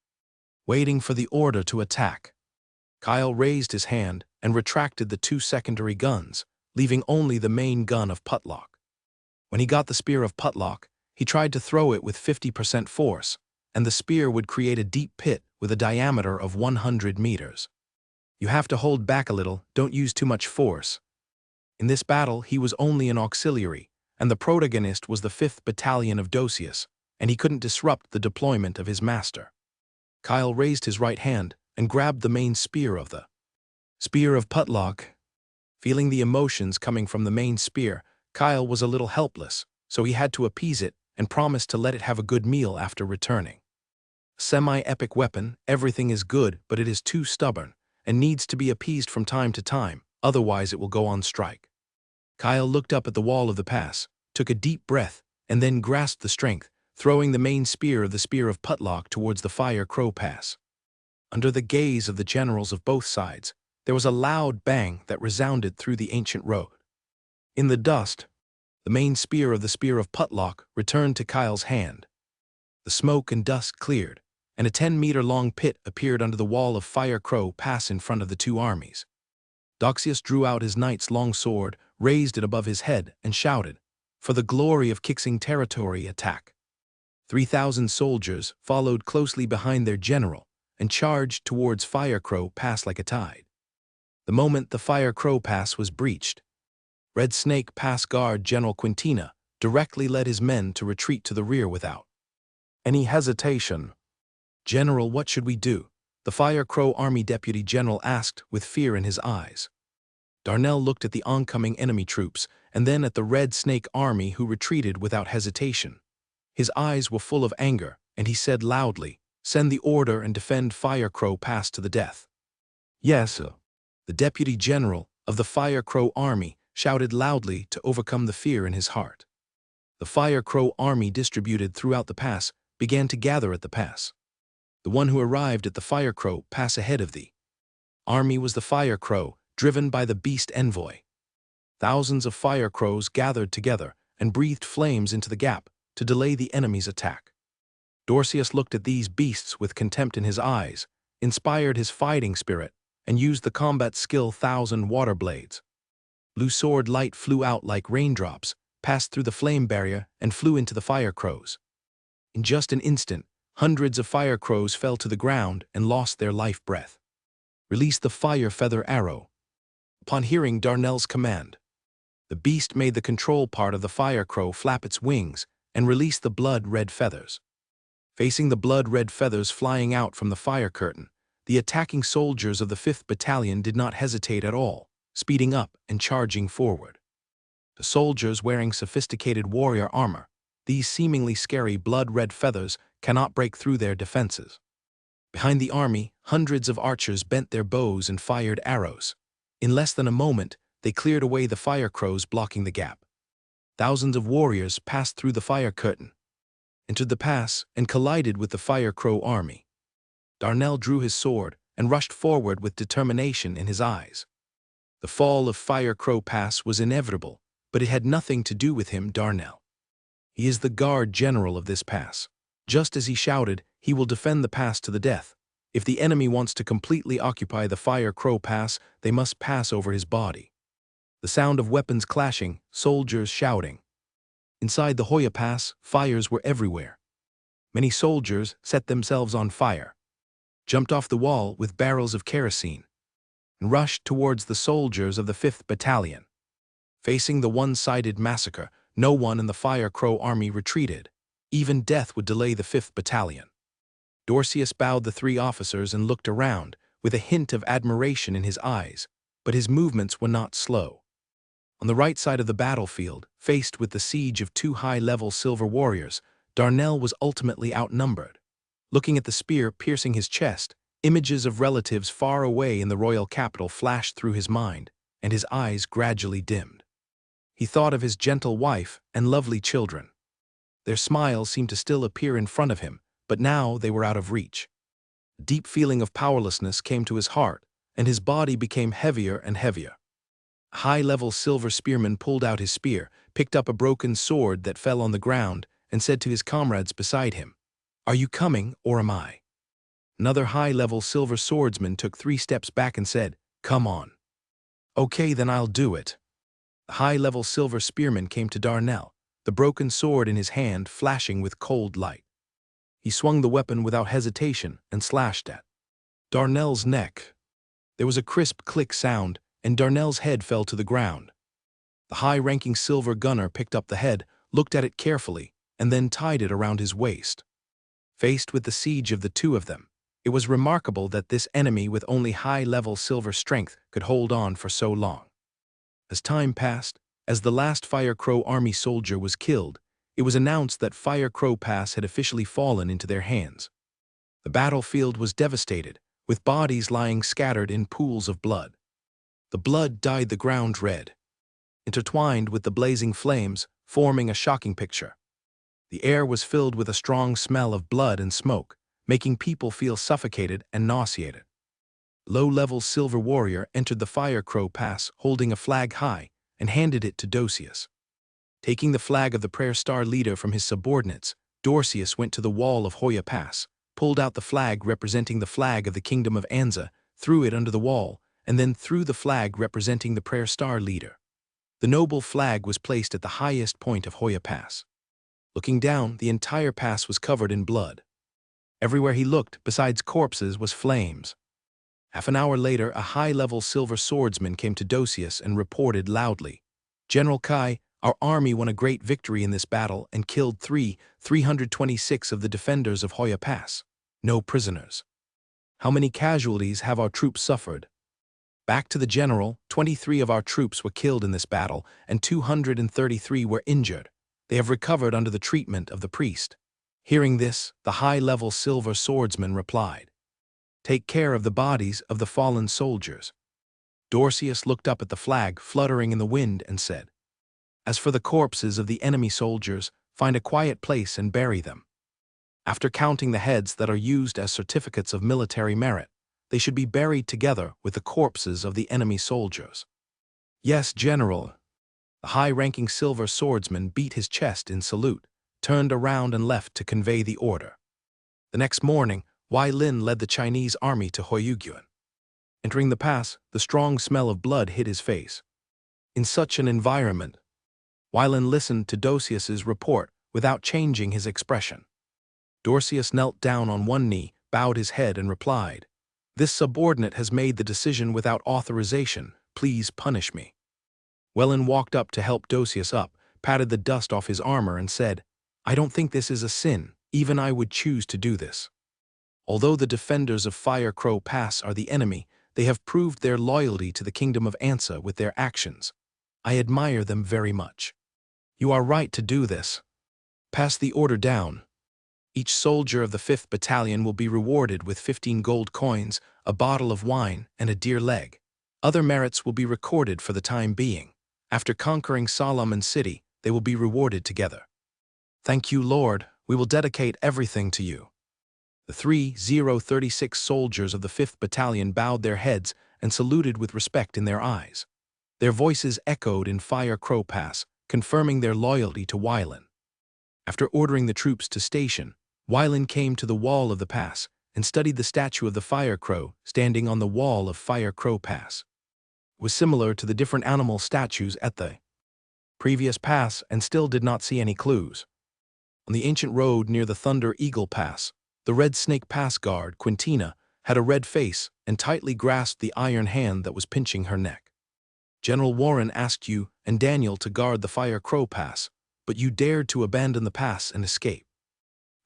waiting for the order to attack. Kyle raised his hand and retracted the 2 secondary guns, leaving only the main gun of Putlock. When he got the spear of Putlock, he tried to throw it with 50% force, and the spear would create a deep pit with a diameter of 100 meters. You have to hold back a little, don't use too much force. In this battle, he was only an auxiliary, and the protagonist was the 5th Battalion of Dosius, and he couldn't disrupt the deployment of his master. Kyle raised his right hand and grabbed the main spear of the spear of Putlock. Feeling the emotions coming from the main spear, Kyle was a little helpless, so he had to appease it and promised to let it have a good meal after returning. Semi-epic weapon, everything is good, but it is too stubborn and needs to be appeased from time to time, otherwise it will go on strike. Kyle looked up at the wall of the pass, took a deep breath, and then grasped the strength, throwing the main spear of the spear of Putlock towards the Fire Crow Pass. Under the gaze of the generals of both sides, there was a loud bang that resounded through the ancient road. In the dust, the main spear of the spear of Putlock returned to Kyle's hand. The smoke and dust cleared, and a 10-meter-long pit appeared under the wall of Fire Crow Pass in front of the 2 armies. Doxius drew out his knight's long sword, raised it above his head, and shouted, "For the glory of Kingsing territory, attack!" 3,000 soldiers followed closely behind their general and charged towards Fire Crow Pass like a tide. The moment the Fire Crow Pass was breached, Red Snake Pass Guard General Quintina directly led his men to retreat to the rear without any hesitation. "General, what should we do?" the Fire Crow Army Deputy General asked with fear in his eyes. Darnell looked at the oncoming enemy troops and then at the Red Snake Army who retreated without hesitation. His eyes were full of anger, and he said loudly, "Send the order and defend Fire Crow Pass to the death." "Yes, sir." The Deputy General of the Fire Crow Army shouted loudly to overcome the fear in his heart. The Fire Crow Army distributed throughout the pass began to gather at the pass. The one who arrived at the Fire Crow Pass ahead of the army was the Fire Crow, driven by the Beast Envoy. Thousands of Fire Crows gathered together and breathed flames into the gap to delay the enemy's attack. Dorcius looked at these beasts with contempt in his eyes, inspired his fighting spirit, and used the combat skill Thousand Water Blades. Blue sword light flew out like raindrops, passed through the flame barrier, and flew into the Fire Crows. In just an instant, hundreds of Fire Crows fell to the ground and lost their life breath. "Release the Fire Feather Arrow." Upon hearing Darnell's command, the beast made the control part of the Fire Crow flap its wings and release the blood-red feathers. Facing the blood-red feathers flying out from the fire curtain, the attacking soldiers of the 5th Battalion did not hesitate at all, speeding up and charging forward. The soldiers wearing sophisticated warrior armor, these seemingly scary blood-red feathers cannot break through their defenses. Behind the army, hundreds of archers bent their bows and fired arrows. In less than a moment, they cleared away the Fire Crows blocking the gap. Thousands of warriors passed through the fire curtain, entered the pass, and collided with the Fire Crow Army. Darnell drew his sword and rushed forward with determination in his eyes. The fall of Fire Crow Pass was inevitable, but it had nothing to do with him, Darnell. He is the guard general of this pass. Just as he shouted, he will defend the pass to the death. If the enemy wants to completely occupy the Fire Crow Pass, they must pass over his body. The sound of weapons clashing, soldiers shouting. Inside the Hoya Pass, fires were everywhere. Many soldiers set themselves on fire, jumped off the wall with barrels of kerosene, and rushed towards the soldiers of the 5th Battalion. Facing the one-sided massacre, no one in the Fire Crow Army retreated. Even death would delay the 5th Battalion. Dorcius bowed the 3 officers and looked around, with a hint of admiration in his eyes, but his movements were not slow. On the right side of the battlefield, faced with the siege of 2 high-level silver warriors, Darnell was ultimately outnumbered. Looking at the spear piercing his chest, images of relatives far away in the royal capital flashed through his mind, and his eyes gradually dimmed. He thought of his gentle wife and lovely children. Their smiles seemed to still appear in front of him, but now they were out of reach. A deep feeling of powerlessness came to his heart, and his body became heavier and heavier. A high-level silver spearman pulled out his spear, picked up a broken sword that fell on the ground, and said to his comrades beside him, "Are you coming, or am I?" Another high-level silver swordsman took 3 steps back and said, "Come on." "Okay, then I'll do it." The high-level silver spearman came to Darnell, the broken sword in his hand flashing with cold light. He swung the weapon without hesitation and slashed at Darnell's neck. There was a crisp click sound, and Darnell's head fell to the ground. The high-ranking silver gunner picked up the head, looked at it carefully, and then tied it around his waist. Faced with the siege of the 2 of them, it was remarkable that this enemy with only high-level silver strength could hold on for so long. As time passed, as the last Fire Crow Army soldier was killed, it was announced that Fire Crow Pass had officially fallen into their hands. The battlefield was devastated, with bodies lying scattered in pools of blood. The blood dyed the ground red, intertwined with the blazing flames, forming a shocking picture. The air was filled with a strong smell of blood and smoke, making people feel suffocated and nauseated. Low-level silver warrior entered the Fire Crow Pass holding a flag high and handed it to Dorcius. Taking the flag of the Prayer Star leader from his subordinates, Dorcius went to the wall of Hoya Pass, pulled out the flag representing the flag of the Kingdom of Anza, threw it under the wall, and then threw the flag representing the Prayer Star leader. The noble flag was placed at the highest point of Hoya Pass. Looking down, the entire pass was covered in blood. Everywhere he looked, besides corpses, was flames. Half an hour later, a high-level silver swordsman came to Dorcius and reported loudly, "General Kai, our army won a great victory in this battle and killed 326 of the defenders of Hoya Pass. No prisoners. How many casualties have our troops suffered? Back to the general, 23 of our troops were killed in this battle, and 233 were injured. They have recovered under the treatment of the priest. Hearing this, the high-level silver swordsman replied, "Take care of the bodies of the fallen soldiers." Dorcius looked up at the flag fluttering in the wind and said, "As for the corpses of the enemy soldiers, find a quiet place and bury them. After counting the heads that are used as certificates of military merit, they should be buried together with the corpses of the enemy soldiers." "Yes, General." The high-ranking silver swordsman beat his chest in salute, turned around and left to convey the order. The next morning, Wei Lin led the Chinese army to Huiyuguan. Entering the pass, the strong smell of blood hit his face. In such an environment, Wei Lin listened to Dorcius's report without changing his expression. Dorcius knelt down on one knee, bowed his head and replied, "This subordinate has made the decision without authorization. Please punish me." Wellin walked up to help Dorcius up, patted the dust off his armor and said, "I don't think this is a sin. Even I would choose to do this. Although the defenders of Fire Crow Pass are the enemy, they have proved their loyalty to the kingdom of Ansa with their actions. I admire them very much. You are right to do this. Pass the order down. Each soldier of the 5th Battalion will be rewarded with 15 gold coins, a bottle of wine, and a deer leg. Other merits will be recorded for the time being. After conquering Solomon City, they will be rewarded together." "Thank you, Lord. We will dedicate everything to you." The 3036 soldiers of the 5th Battalion bowed their heads and saluted with respect in their eyes. Their voices echoed in Fire Crow Pass, confirming their loyalty to Wei Lin. After ordering the troops to station, Wei Lin came to the wall of the pass and studied the statue of the Fire Crow standing on the wall of Fire Crow Pass. It was similar to the different animal statues at the previous pass and still did not see any clues. On the ancient road near the Thunder Eagle Pass, the Red Snake Pass guard, Quintina, had a red face and tightly grasped the iron hand that was pinching her neck. "General Warren asked you and Daniel to guard the Fire Crow Pass, but you dared to abandon the pass and escape."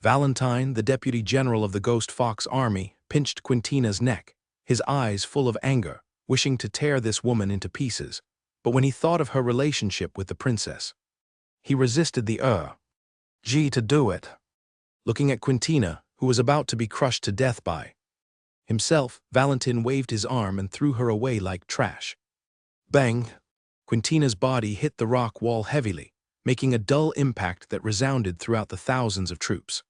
Valentine, the deputy general of the Ghost Fox Army, pinched Quintina's neck, his eyes full of anger, wishing to tear this woman into pieces. But when he thought of her relationship with the princess, he resisted the urge to do it. Looking at Quintina, who was about to be crushed to death by himself, Valentin waved his arm and threw her away like trash. Bang! Quintina's body hit the rock wall heavily, making a dull impact that resounded throughout the thousands of troops.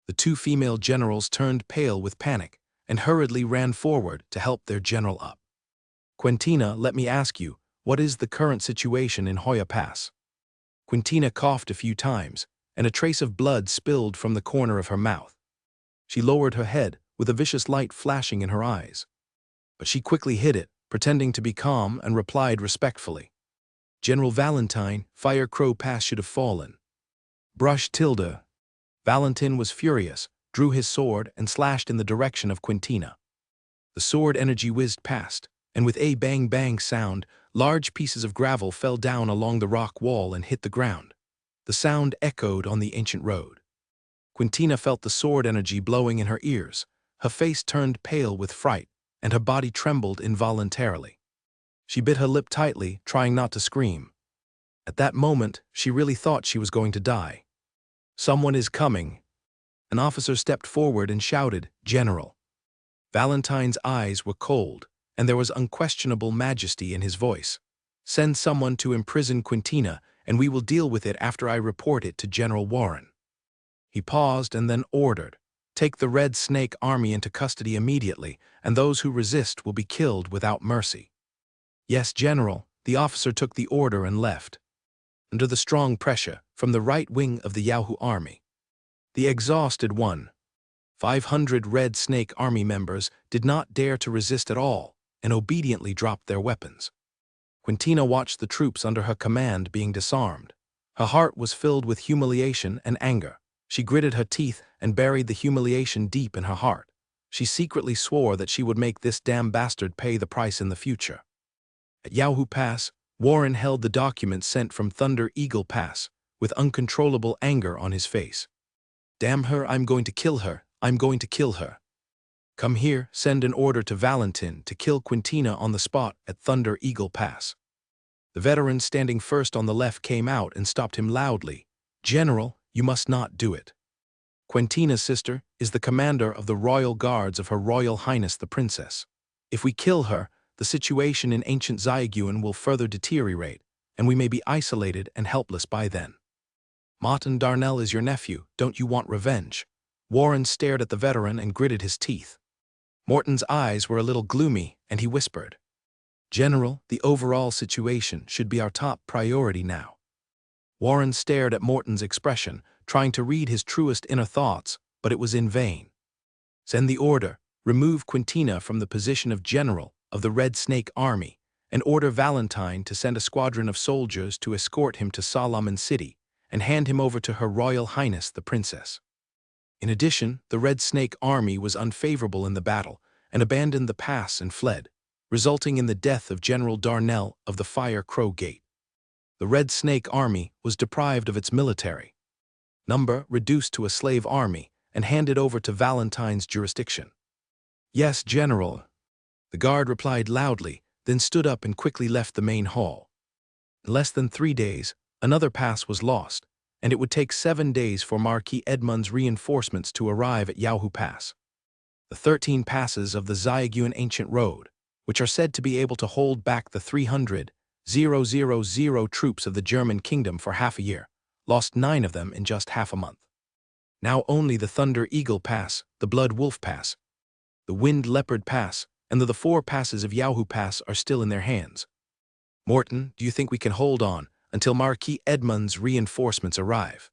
The two female generals turned pale with panic and hurriedly ran forward to help their general up. "Quintina, let me ask you, what is the current situation in Hoya Pass?" Quintina coughed a few times, and a trace of blood spilled from the corner of her mouth. She lowered her head, with a vicious light flashing in her eyes. But she quickly hid it, pretending to be calm, and replied respectfully, "General Valentine, Fire Crow Pass should have fallen." Brush tilde. Valentin was furious, drew his sword, and slashed in the direction of Quintina. The sword energy whizzed past, and with a bang-bang sound, large pieces of gravel fell down along the rock wall and hit the ground. The sound echoed on the ancient road. Quintina felt the sword energy blowing in her ears. Her face turned pale with fright, and her body trembled involuntarily. She bit her lip tightly, trying not to scream. At that moment, she really thought she was going to die. "Someone is coming." An officer stepped forward and shouted, "General." Valentine's eyes were cold, and there was unquestionable majesty in his voice. "Send someone to imprison Quintina, and we will deal with it after I report it to General Warren." He paused and then ordered, "Take the Red Snake Army into custody immediately, and those who resist will be killed without mercy." "Yes, General." The officer took the order and left. Under the strong pressure from the right wing of the Yahoo army, the exhausted 500 Red Snake Army members did not dare to resist at all and obediently dropped their weapons. Quintina watched the troops under her command being disarmed. Her heart was filled with humiliation and anger. She gritted her teeth and buried the humiliation deep in her heart. She secretly swore that she would make this damn bastard pay the price in the future. At Yahoo Pass, Warren held the document sent from Thunder Eagle Pass, with uncontrollable anger on his face. "Damn her, I'm going to kill her. I'm going to kill her. Come here, send an order to Valentin to kill Quintina on the spot at Thunder Eagle Pass. The veteran standing first on the left came out and stopped him loudly. General, you must not do it. Quintina's sister is the commander of the royal guards of Her Royal Highness the Princess. If we kill her, the situation in ancient Zyaguan will further deteriorate, and we may be isolated and helpless by then. Martin Darnell is your nephew, don't you want revenge? Warren stared at the veteran and gritted his teeth. Morton's eyes were a little gloomy, and he whispered, General, the overall situation should be our top priority now. Warren stared at Morton's expression, trying to read his truest inner thoughts, but it was in vain. Send the order, remove Quintina from the position of general of the Red Snake Army, and order Valentine to send a squadron of soldiers to escort him to Solomon City and hand him over to Her Royal Highness the Princess. In addition, the Red Snake Army was unfavorable in the battle and abandoned the pass and fled, resulting in the death of General Darnell of the Fire Crow Gate. The Red Snake Army was deprived of its military number, reduced to a slave army, and handed over to Valentine's jurisdiction. Yes, General. The guard replied loudly, then stood up and quickly left the main hall. In less than 3 days, another pass was lost, and it would take 7 days for Marquis Edmund's reinforcements to arrive at Yahoo Pass. The 13 passes of the Zyaguan Ancient Road, which are said to be able to hold back the 300,000 troops of the German kingdom for half a year, lost 9 of them in just half a month. Now only the Thunder Eagle Pass, the Blood Wolf Pass, the Wind Leopard Pass, and the 4 passes of Yahoo Pass are still in their hands. Morton, do you think we can hold on until Marquis Edmund's reinforcements arrive?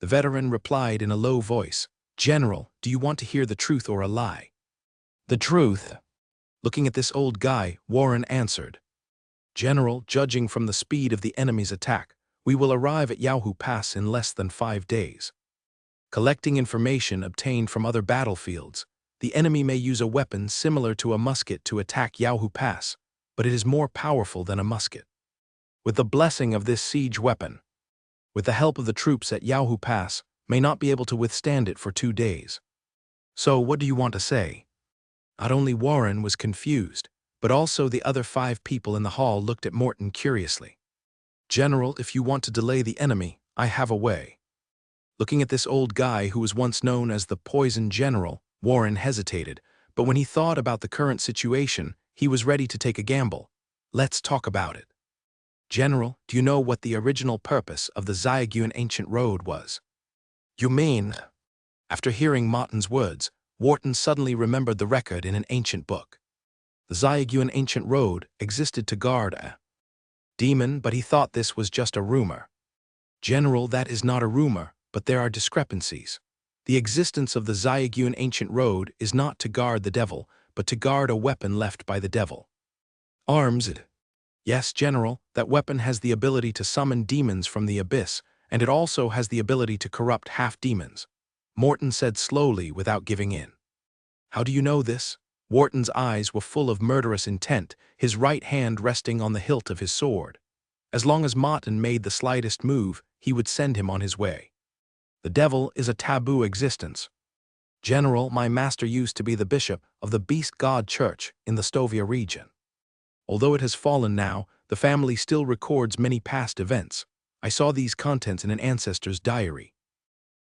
The veteran replied in a low voice, General, do you want to hear the truth or a lie? The truth. Looking at this old guy, Warren answered, General, judging from the speed of the enemy's attack, we will arrive at Yahoo Pass in less than 5 days. Collecting information obtained from other battlefields, the enemy may use a weapon similar to a musket to attack Yahoo Pass, but it is more powerful than a musket. With the blessing of this siege weapon, with the help of the troops at Yahoo Pass, may not be able to withstand it for 2 days. So what do you want to say? Not only Warren was confused, but also the other 5 people in the hall looked at Morton curiously. General, if you want to delay the enemy, I have a way. Looking at this old guy who was once known as the Poison General, Warren hesitated, but when he thought about the current situation, he was ready to take a gamble. Let's talk about it. General, do you know what the original purpose of the Zyaguan Ancient Road was? You mean? After hearing Martin's words, Wharton suddenly remembered the record in an ancient book. The Zyaguan Ancient Road existed to guard a demon, but he thought this was just a rumor. General, that is not a rumor, but there are discrepancies. The existence of the Zyaguan Ancient Road is not to guard the devil, but to guard a weapon left by the devil. Arms. Yes, General, that weapon has the ability to summon demons from the abyss, and it also has the ability to corrupt half-demons. Morton said slowly without giving in. How do you know this? Wharton's eyes were full of murderous intent, his right hand resting on the hilt of his sword. As long as Martin made the slightest move, he would send him on his way. The devil is a taboo existence. General, my master used to be the bishop of the Beast God Church in the Stovia region. Although it has fallen now, the family still records many past events. I saw these contents in an ancestor's diary.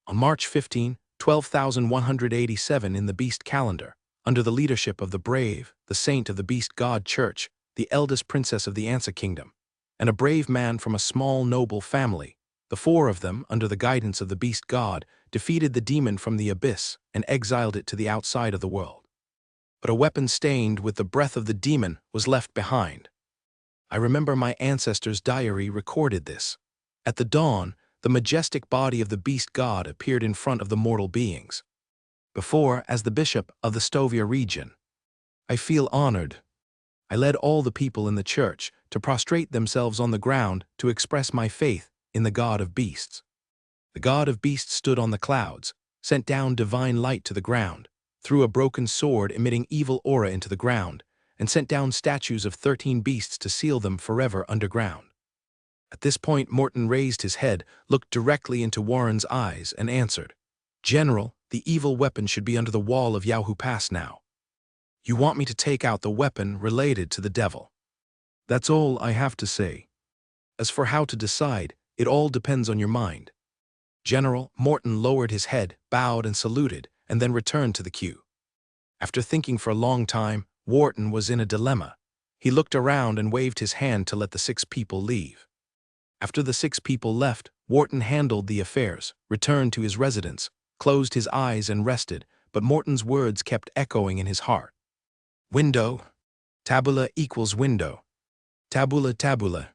On March 15, 12,187 in the Beast calendar, under the leadership of the brave, the saint of the Beast God Church, the eldest princess of the Ansa Kingdom, and a brave man from a small noble family, the 4 of them, under the guidance of the Beast God, defeated the demon from the abyss and exiled it to the outside of the world. But a weapon stained with the breath of the demon was left behind. I remember my ancestor's diary recorded this. At the dawn, the majestic body of the Beast God appeared in front of the mortal beings. Before, as the bishop of the Stovia region, I feel honored. I led all the people in the church to prostrate themselves on the ground to express my faith in the God of Beasts. The God of Beasts stood on the clouds, sent down divine light to the ground, threw a broken sword emitting evil aura into the ground, and sent down statues of 13 beasts to seal them forever underground. At this point, Morton raised his head, looked directly into Warren's eyes, and answered, General, The evil weapon should be under the wall of Yahoo Pass now. You want me to take out the weapon related to the devil. That's all I have to say. As for how to decide, it all depends on your mind. General Morton lowered his head, bowed and saluted, and then returned to the queue. After thinking for a long time, Wharton was in a dilemma. He looked around and waved his hand to let the 6 people leave. After the 6 people left, Wharton handled the affairs, returned to his residence, closed his eyes and rested, but Morton's words kept echoing in his heart. Window. Tabula equals window. Tabula tabula.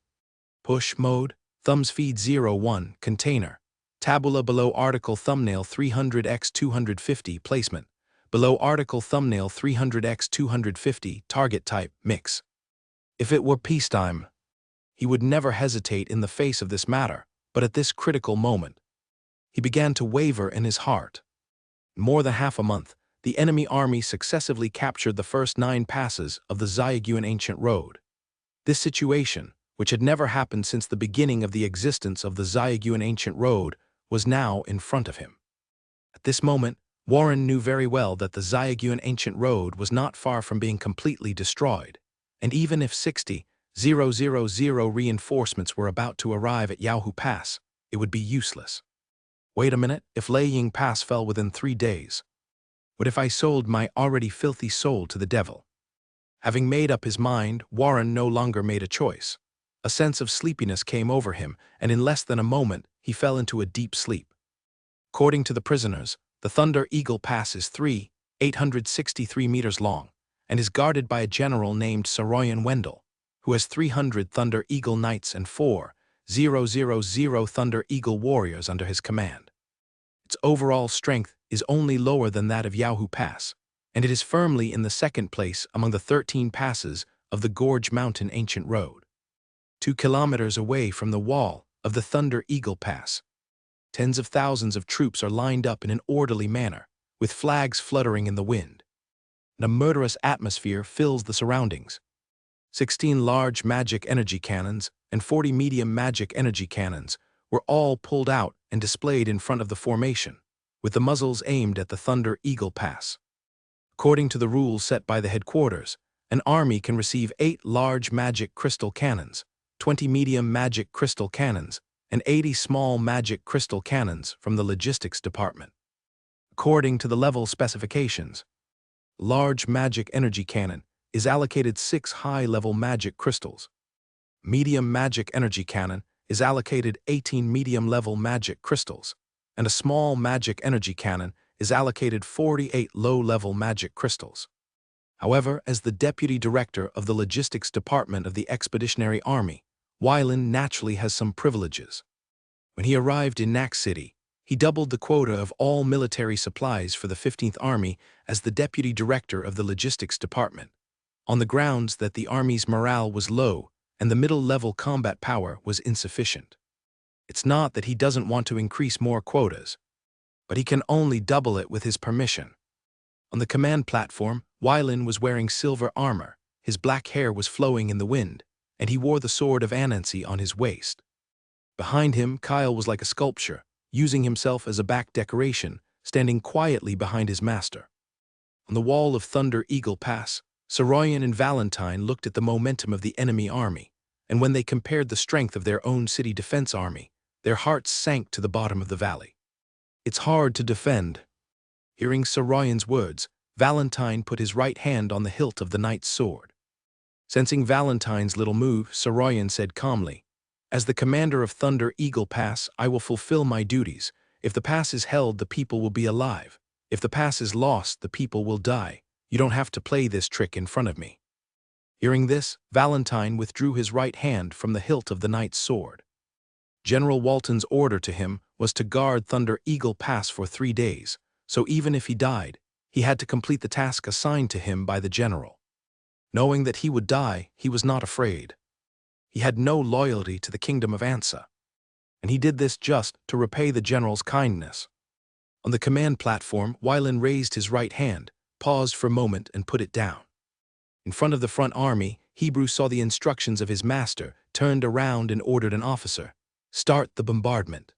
Push mode. Thumbs feed 01. Container. Tabula below article thumbnail 300x 250 placement. Below article thumbnail 300x 250 target type mix. If it were peacetime, he would never hesitate in the face of this matter, but at this critical moment, he began to waver in his heart. In more than half a month, the enemy army successively captured the first 9 passes of the Zayagüen Ancient Road. This situation, which had never happened since the beginning of the existence of the Zayagüen Ancient Road, was now in front of him. At this moment, Warren knew very well that the Zayagüen Ancient Road was not far from being completely destroyed, and even if 60,000 reinforcements were about to arrive at Yahoo Pass, it would be useless. Wait a minute, if Laying Pass fell within 3 days? What if I sold my already filthy soul to the devil? Having made up his mind, Warren no longer made a choice. A sense of sleepiness came over him, and in less than a moment, he fell into a deep sleep. According to the prisoners, the Thunder Eagle Pass is 863 meters long, and is guarded by a general named Saroyan Wendell, who has 300 Thunder Eagle Knights and 4,000 Thunder Eagle Warriors under his command. Its overall strength is only lower than that of Yahoo Pass, and it is firmly in the 2nd place among the 13 passes of the Gorge Mountain Ancient Road. 2 kilometers away from the wall of the Thunder Eagle Pass, tens of thousands of troops are lined up in an orderly manner, with flags fluttering in the wind. And a murderous atmosphere fills the surroundings. 16 large magic energy cannons and 40 medium magic energy cannons were all pulled out and displayed in front of the formation, with the muzzles aimed at the Thunder Eagle Pass. According to the rules set by the headquarters, an army can receive 8 large magic crystal cannons, 20 medium magic crystal cannons, and 80 small magic crystal cannons from the logistics department. According to the level specifications, large magic energy cannon is allocated 6 high-level magic crystals. Medium magic energy cannon is allocated 18 medium-level magic crystals, and a small magic energy cannon is allocated 48 low-level magic crystals. However, as the deputy director of the logistics department of the Expeditionary Army, Weiland naturally has some privileges. When he arrived in Nack City, he doubled the quota of all military supplies for the 15th Army as the deputy director of the logistics department, on the grounds that the Army's morale was low and the middle-level combat power was insufficient. It's not that he doesn't want to increase more quotas, but he can only double it with his permission. On the command platform, Weiland was wearing silver armor, his black hair was flowing in the wind, and he wore the sword of Anansi on his waist. Behind him, Kyle was like a sculpture, using himself as a back decoration, standing quietly behind his master. On the wall of Thunder Eagle Pass, Saroyan and Valentine looked at the momentum of the enemy army, and when they compared the strength of their own city defense army, their hearts sank to the bottom of the valley. It's hard to defend. Hearing Saroyan's words, Valentine put his right hand on the hilt of the knight's sword. Sensing Valentine's little move, Saroyan said calmly, "As the commander of Thunder Eagle Pass, I will fulfill my duties. If the pass is held, the people will be alive. If the pass is lost, the people will die. You don't have to play this trick in front of me." Hearing this, Valentine withdrew his right hand from the hilt of the knight's sword. General Walton's order to him was to guard Thunder Eagle Pass for 3 days, so even if he died, he had to complete the task assigned to him by the general. Knowing that he would die, he was not afraid. He had no loyalty to the kingdom of Ansa, and he did this just to repay the general's kindness. On the command platform, Weiland raised his right hand, paused for a moment, and put it down. In front of the front army, Hebrew saw the instructions of his master, turned around and ordered an officer, "Start the bombardment."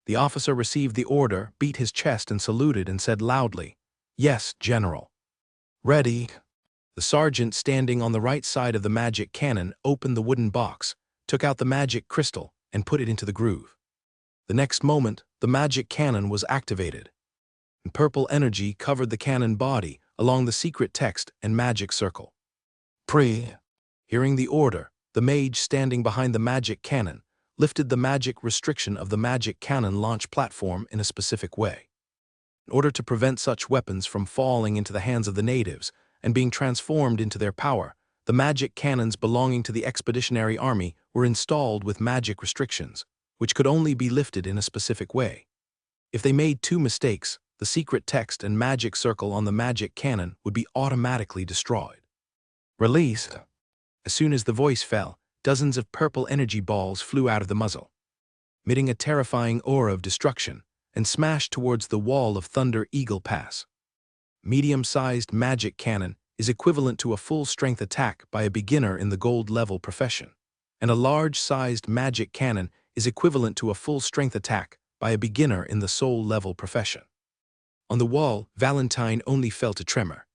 The officer received the order, beat his chest and saluted and said loudly, "Yes, General." "Ready." The sergeant standing on the right side of the magic cannon opened the wooden box, took out the magic crystal, and put it into the groove. The next moment, the magic cannon was activated, and purple energy covered the cannon body along the secret text and magic circle. "Pre." Hearing the order, the mage standing behind the magic cannon lifted the magic restriction of the magic cannon launch platform in a specific way. In order to prevent such weapons from falling into the hands of the natives and being transformed into their power, the magic cannons belonging to the expeditionary army were installed with magic restrictions, which could only be lifted in a specific way. If they made two mistakes, the secret text and magic circle on the magic cannon would be automatically destroyed. "Release." As soon as the voice fell, dozens of purple energy balls flew out of the muzzle, emitting a terrifying aura of destruction, and smashed towards the wall of Thunder Eagle Pass. Medium-sized magic cannon is equivalent to a full-strength attack by a beginner in the gold-level profession, and a large-sized magic cannon is equivalent to a full-strength attack by a beginner in the soul-level profession. On the wall, Valentine only felt a tremor.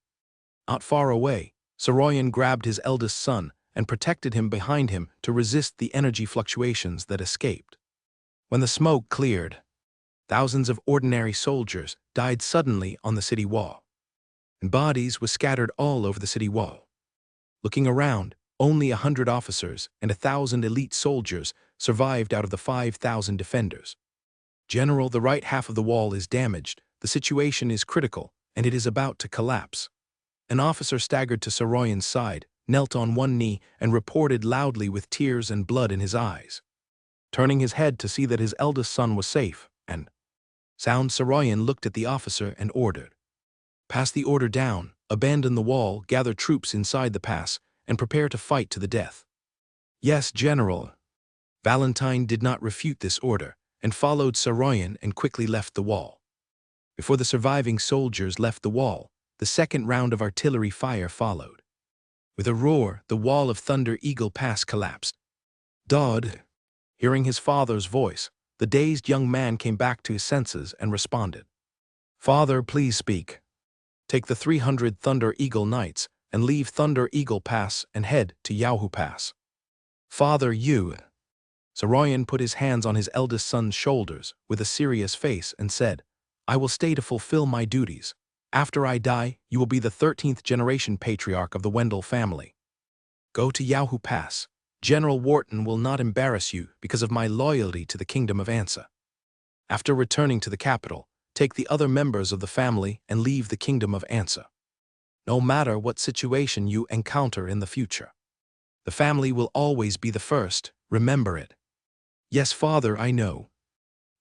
Not far away, Soroyan grabbed his eldest son and protected him behind him to resist the energy fluctuations that escaped. When the smoke cleared, thousands of ordinary soldiers died suddenly on the city wall, and bodies were scattered all over the city wall. Looking around, only 100 officers and 1,000 elite soldiers survived out of the 5,000 defenders. "General, the right half of the wall is damaged, the situation is critical, and it is about to collapse." An officer staggered to Soroyan's side, knelt on one knee, and reported loudly with tears and blood in his eyes. Turning his head to see that his eldest son was safe, and sound, Soroyan looked at the officer and ordered, "Pass the order down, abandon the wall, gather troops inside the pass, and prepare to fight to the death." "Yes, General." Valentine did not refute this order, and followed Soroyan and quickly left the wall. Before the surviving soldiers left the wall, the second round of artillery fire followed. With a roar, the wall of Thunder Eagle Pass collapsed. "Dad." Hearing his father's voice, the dazed young man came back to his senses and responded, "Father, please speak." "Take the 300 Thunder Eagle Knights and leave Thunder Eagle Pass and head to Yahoo Pass." "Father, you." Soroyan put his hands on his eldest son's shoulders with a serious face and said, "I will stay to fulfill my duties. After I die, you will be the 13th generation patriarch of the Wendell family. Go to Yahoo Pass. General Wharton will not embarrass you because of my loyalty to the Kingdom of Ansa. After returning to the capital, take the other members of the family and leave the Kingdom of Ansa. No matter what situation you encounter in the future, the family will always be the first, remember it." "Yes, father, I know."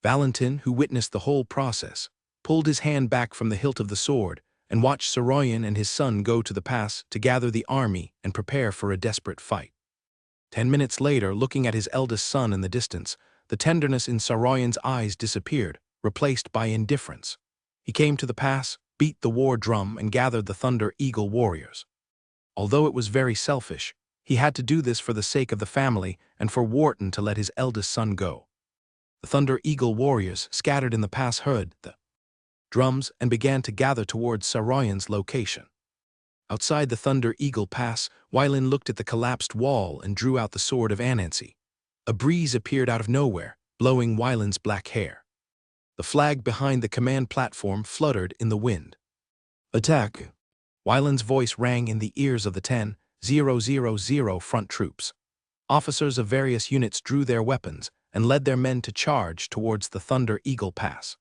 Valentin, who witnessed the whole process, pulled his hand back from the hilt of the sword and watched Soroyan and his son go to the pass to gather the army and prepare for a desperate fight. 10 minutes later, looking at his eldest son in the distance, the tenderness in Soroyan's eyes disappeared, replaced by indifference. He came to the pass, beat the war drum, and gathered the Thunder Eagle warriors. Although it was very selfish, he had to do this for the sake of the family and for Wharton to let his eldest son go. The Thunder Eagle warriors scattered in the pass heard the drums and began to gather towards Soroyan's location. Outside the Thunder Eagle Pass, Wylin looked at the collapsed wall and drew out the sword of Anansi. A breeze appeared out of nowhere, blowing Wylin's black hair. The flag behind the command platform fluttered in the wind. "Attack!" Wylin's voice rang in the ears of the 10,000 front troops. Officers of various units drew their weapons and led their men to charge towards the Thunder Eagle Pass,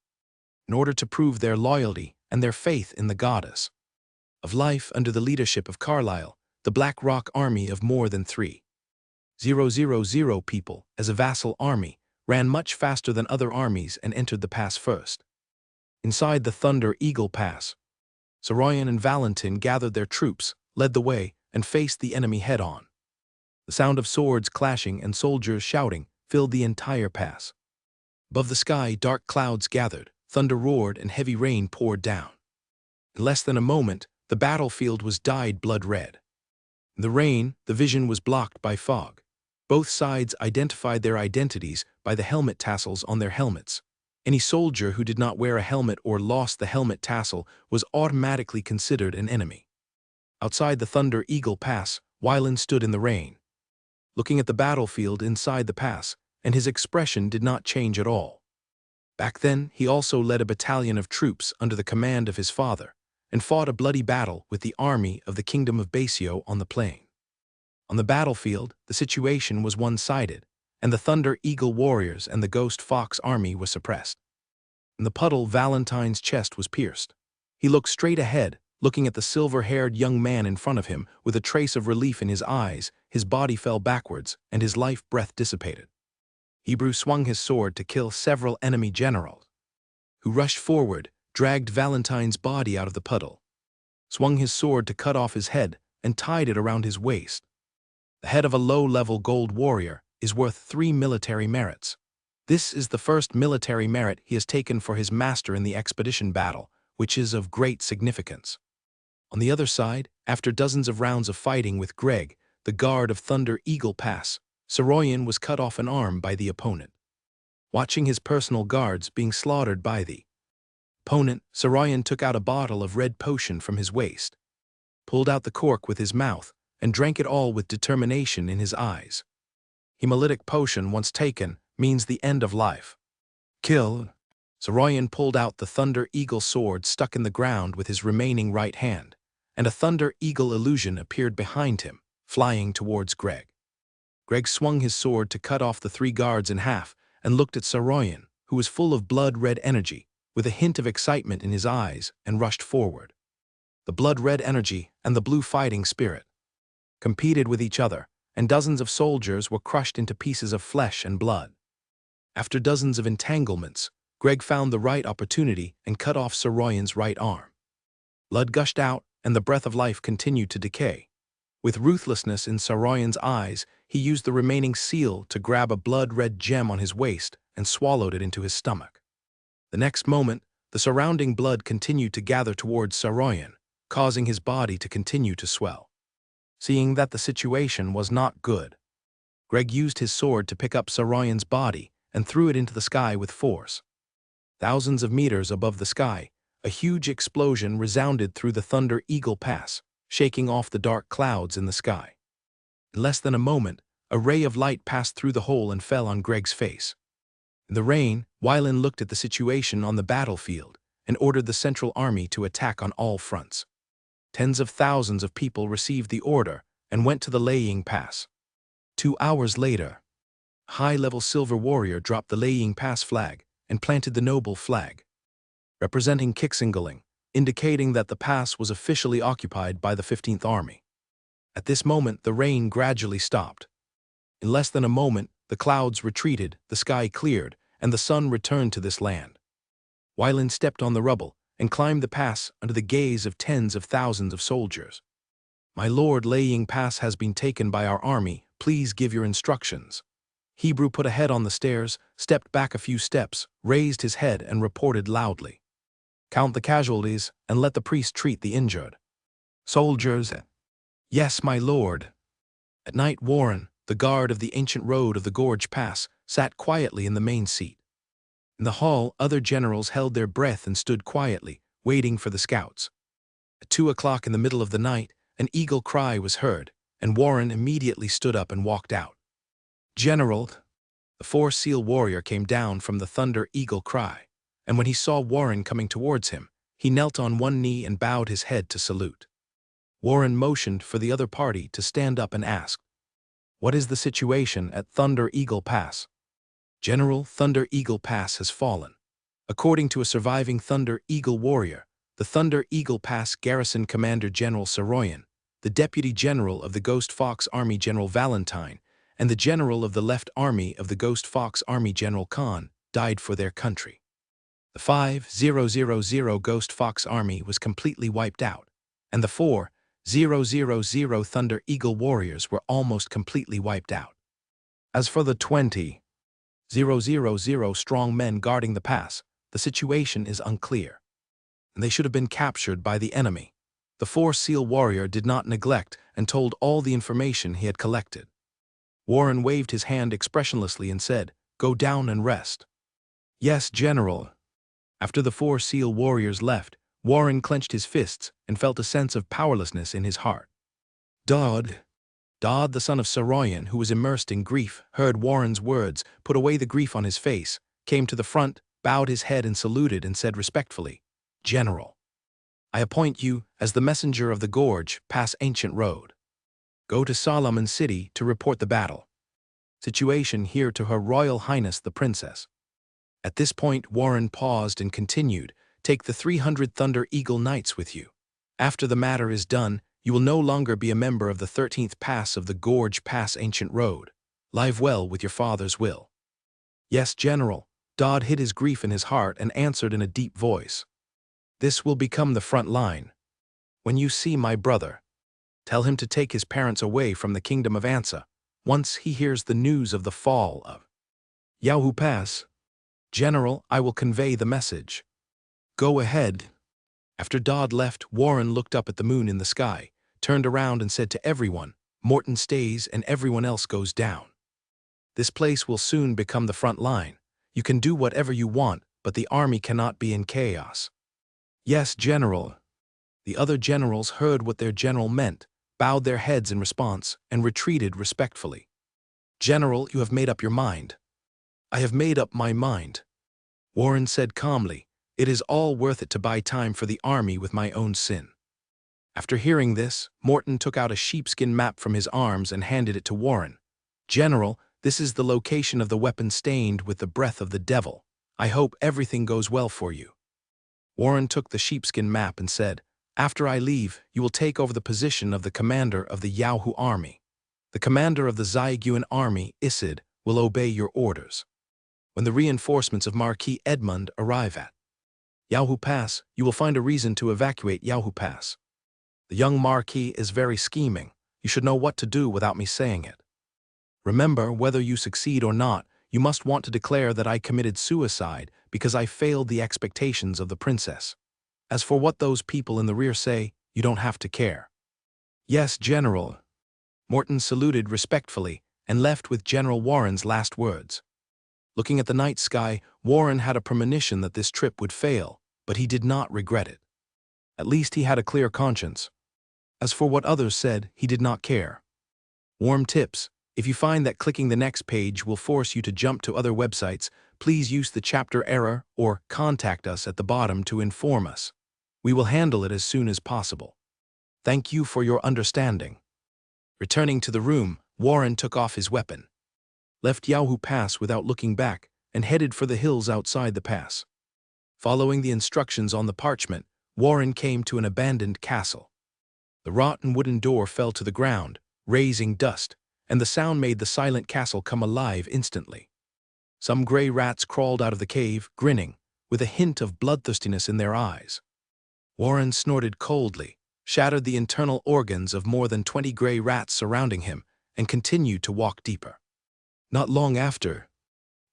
in order to prove their loyalty and their faith in the goddess of life. Under the leadership of Carlyle, the Black Rock army of more than 3,000 people, as a vassal army, ran much faster than other armies and entered the pass first. Inside the Thunder Eagle Pass, Soroyan and Valentin gathered their troops, led the way, and faced the enemy head-on. The sound of swords clashing and soldiers shouting filled the entire pass. Above the sky, dark clouds gathered, thunder roared, and heavy rain poured down. In less than a moment, the battlefield was dyed blood red. In the rain, the vision was blocked by fog. Both sides identified their identities by the helmet tassels on their helmets. Any soldier who did not wear a helmet or lost the helmet tassel was automatically considered an enemy. Outside the Thunder Eagle Pass, Wylan stood in the rain, looking at the battlefield inside the pass, and his expression did not change at all. Back then, he also led a battalion of troops under the command of his father, and fought a bloody battle with the army of the Kingdom of Basio on the plain. On the battlefield, the situation was one-sided, and the Thunder Eagle warriors and the Ghost Fox army was suppressed. In the puddle, Valentine's chest was pierced. He looked straight ahead, looking at the silver-haired young man in front of him with a trace of relief in his eyes. His body fell backwards, and his life breath dissipated. Hebrew swung his sword to kill several enemy generals, who rushed forward, dragged Valentine's body out of the puddle, swung his sword to cut off his head, and tied it around his waist. The head of a low-level gold warrior is worth 3 military merits. This is the first military merit he has taken for his master in the expedition battle, which is of great significance. On the other side, after dozens of rounds of fighting with Greg, the guard of Thunder Eagle Pass, Saroyan was cut off an arm by the opponent. Watching his personal guards being slaughtered by the opponent, Saroyan took out a bottle of red potion from his waist, pulled out the cork with his mouth, and drank it all with determination in his eyes. Hemolytic potion, once taken, means the end of life. Kill. Saroyan pulled out the Thunder Eagle sword stuck in the ground with his remaining right hand, and a Thunder Eagle illusion appeared behind him, flying towards Greg. Greg swung his sword to cut off the 3 guards in half and looked at Saroyan, who was full of blood-red energy, with a hint of excitement in his eyes, and rushed forward. The blood-red energy and the blue fighting spirit competed with each other, and dozens of soldiers were crushed into pieces of flesh and blood. After dozens of entanglements, Greg found the right opportunity and cut off Saroyan's right arm. Blood gushed out, and the breath of life continued to decay. With ruthlessness in Saroyan's eyes, he used the remaining seal to grab a blood-red gem on his waist and swallowed it into his stomach. The next moment, the surrounding blood continued to gather towards Saroyan, causing his body to continue to swell. Seeing that the situation was not good, Greg used his sword to pick up Saroyan's body and threw it into the sky with force. Thousands of meters above the sky, a huge explosion resounded through the Thunder Eagle Pass, shaking off the dark clouds in the sky. In less than a moment, a ray of light passed through the hole and fell on Greg's face. In the rain, Wylan looked at the situation on the battlefield and ordered the Central Army to attack on all fronts. Tens of thousands of people received the order and went to the Laying Pass. 2 hours later, a high-level silver warrior dropped the Laying Pass flag and planted the noble flag, representing Kixingaling, indicating that the pass was officially occupied by the 15th Army. At this moment, the rain gradually stopped. In less than a moment, the clouds retreated, the sky cleared, and the sun returned to this land. Wylan stepped on the rubble and climbed the pass under the gaze of tens of thousands of soldiers. "My lord, Laying Pass has been taken by our army. Please give your instructions." Hebrew put a head on the stairs, stepped back a few steps, raised his head and reported loudly. "Count the casualties and let the priest treat the injured." "Soldiers." "Yes, my lord." At night, Warren, the guard of the ancient road of the Gorge Pass, sat quietly in the main seat. In the hall, other generals held their breath and stood quietly, waiting for the scouts. At 2 o'clock in the middle of the night, an eagle cry was heard, and Warren immediately stood up and walked out. "General." The 4-seal warrior came down from the Thunder Eagle cry, and when he saw Warren coming towards him, he knelt on one knee and bowed his head to salute. Warren motioned for the other party to stand up and asked, "What is the situation at Thunder Eagle Pass?" "General, Thunder Eagle Pass has fallen. According to a surviving Thunder Eagle warrior, the Thunder Eagle Pass garrison commander General Saroyan, the deputy general of the Ghost Fox Army General Valentine, and the general of the Left Army of the Ghost Fox Army General Khan died for their country. The 5000 Ghost Fox Army was completely wiped out, and the 4000 Thunder Eagle warriors were almost completely wiped out. As for the 20,000 strong men guarding the pass, the situation is unclear, and they should have been captured by the enemy." The 4-seal warrior did not neglect and told all the information he had collected. Warren waved his hand expressionlessly and said, "Go down and rest." Yes, General. After the 4 SEAL warriors left, Warren clenched his fists and felt a sense of powerlessness in his heart. Dodd, the son of Saroyan, who was immersed in grief, heard Warren's words, put away the grief on his face, came to the front, bowed his head and saluted and said respectfully, "General, I appoint you as the messenger of the Gorge past Ancient Road. Go to Solomon City to report the battle situation here to Her Royal Highness the Princess." At this point, Warren paused and continued, "Take the 300 Thunder Eagle Knights with you. After the matter is done, you will no longer be a member of the 13th Pass of the Gorge Pass Ancient Road. Live well with your father's will." "Yes, General." Dodd hid his grief in his heart and answered in a deep voice, "This will become the front line. When you see my brother, tell him to take his parents away from the kingdom of Ansa once he hears the news of the fall of Yahoo Pass." "General, I will convey the message." "Go ahead." After Dodd left, Warren looked up at the moon in the sky, turned around and said to everyone, "Morton stays and everyone else goes down. This place will soon become the front line. You can do whatever you want, but the army cannot be in chaos." "Yes, General." The other generals heard what their general meant, bowed their heads in response, and retreated respectfully. "General, you have made up your mind." "I have made up my mind," Warren said calmly. "It is all worth it to buy time for the army with my own sin." After hearing this, Morton took out a sheepskin map from his arms and handed it to Warren. "General, this is the location of the weapon stained with the breath of the devil. I hope everything goes well for you." Warren took the sheepskin map and said, "After I leave, you will take over the position of the commander of the Yahoo army. The commander of the Zayguan army, Isid, will obey your orders. When the reinforcements of Marquis Edmund arrive at Yahoo Pass, you will find a reason to evacuate Yahoo Pass. The young Marquis is very scheming. You should know what to do without me saying it. Remember, whether you succeed or not, you must want to declare that I committed suicide because I failed the expectations of the princess. As for what those people in the rear say, you don't have to care." "Yes, General." Morton saluted respectfully and left with General Warren's last words. Looking at the night sky, Warren had a premonition that this trip would fail, but he did not regret it. At least he had a clear conscience. As for what others said, he did not care. Warm tips: if you find that clicking the next page will force you to jump to other websites, please use the chapter error or contact us at the bottom to inform us. We will handle it as soon as possible. Thank you for your understanding. Returning to the room, Warren took off his weapon, left Yahoo Pass without looking back, and headed for the hills outside the pass. Following the instructions on the parchment, Warren came to an abandoned castle. The rotten wooden door fell to the ground, raising dust, and the sound made the silent castle come alive instantly. Some gray rats crawled out of the cave, grinning, with a hint of bloodthirstiness in their eyes. Warren snorted coldly, shattered the internal organs of more than 20 gray rats surrounding him, and continued to walk deeper. Not long after,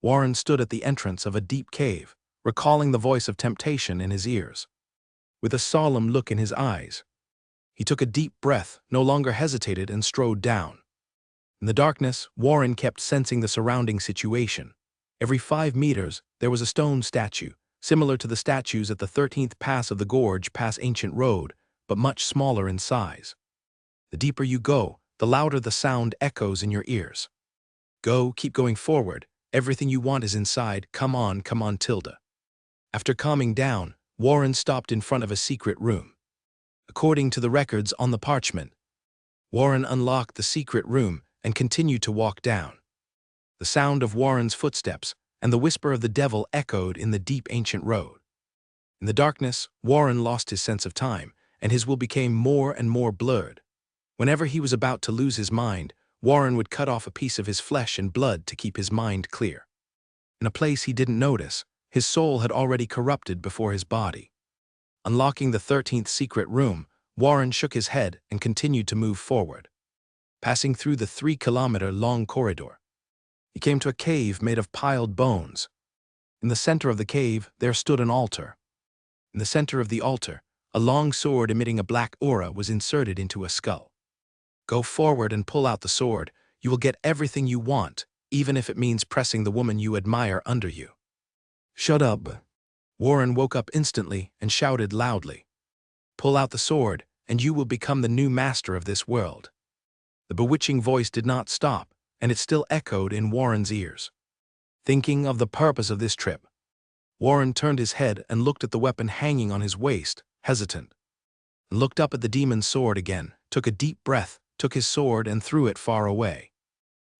Warren stood at the entrance of a deep cave, recalling the voice of temptation in his ears. With a solemn look in his eyes, he took a deep breath, no longer hesitated, and strode down. In the darkness, Warren kept sensing the surrounding situation. Every 5 meters, there was a stone statue, similar to the statues at the 13th Pass of the Gorge Pass Ancient Road, but much smaller in size. The deeper you go, the louder the sound echoes in your ears. Keep going forward. Everything you want is inside. Come on, Tilda. After calming down, Warren stopped in front of a secret room. According to the records on the parchment, Warren unlocked the secret room and continued to walk down. The sound of Warren's footsteps and the whisper of the devil echoed in the deep ancient road. In the darkness, Warren lost his sense of time, and his will became more and more blurred. Whenever he was about to lose his mind, Warren would cut off a piece of his flesh and blood to keep his mind clear. In a place he didn't notice, his soul had already corrupted before his body. Unlocking the 13th secret room, Warren shook his head and continued to move forward. Passing through the 3-kilometer-long corridor, he came to a cave made of piled bones. In the center of the cave, there stood an altar. In the center of the altar, a long sword emitting a black aura was inserted into a skull. Go forward and pull out the sword. You will get everything you want, even if it means pressing the woman you admire under you. Shut up. Warren woke up instantly and shouted loudly. Pull out the sword, and you will become the new master of this world. The bewitching voice did not stop, and it still echoed in Warren's ears. Thinking of the purpose of this trip, Warren turned his head and looked at the weapon hanging on his waist, hesitant. Looked up at the demon's sword again, took a deep breath, took his sword and threw it far away.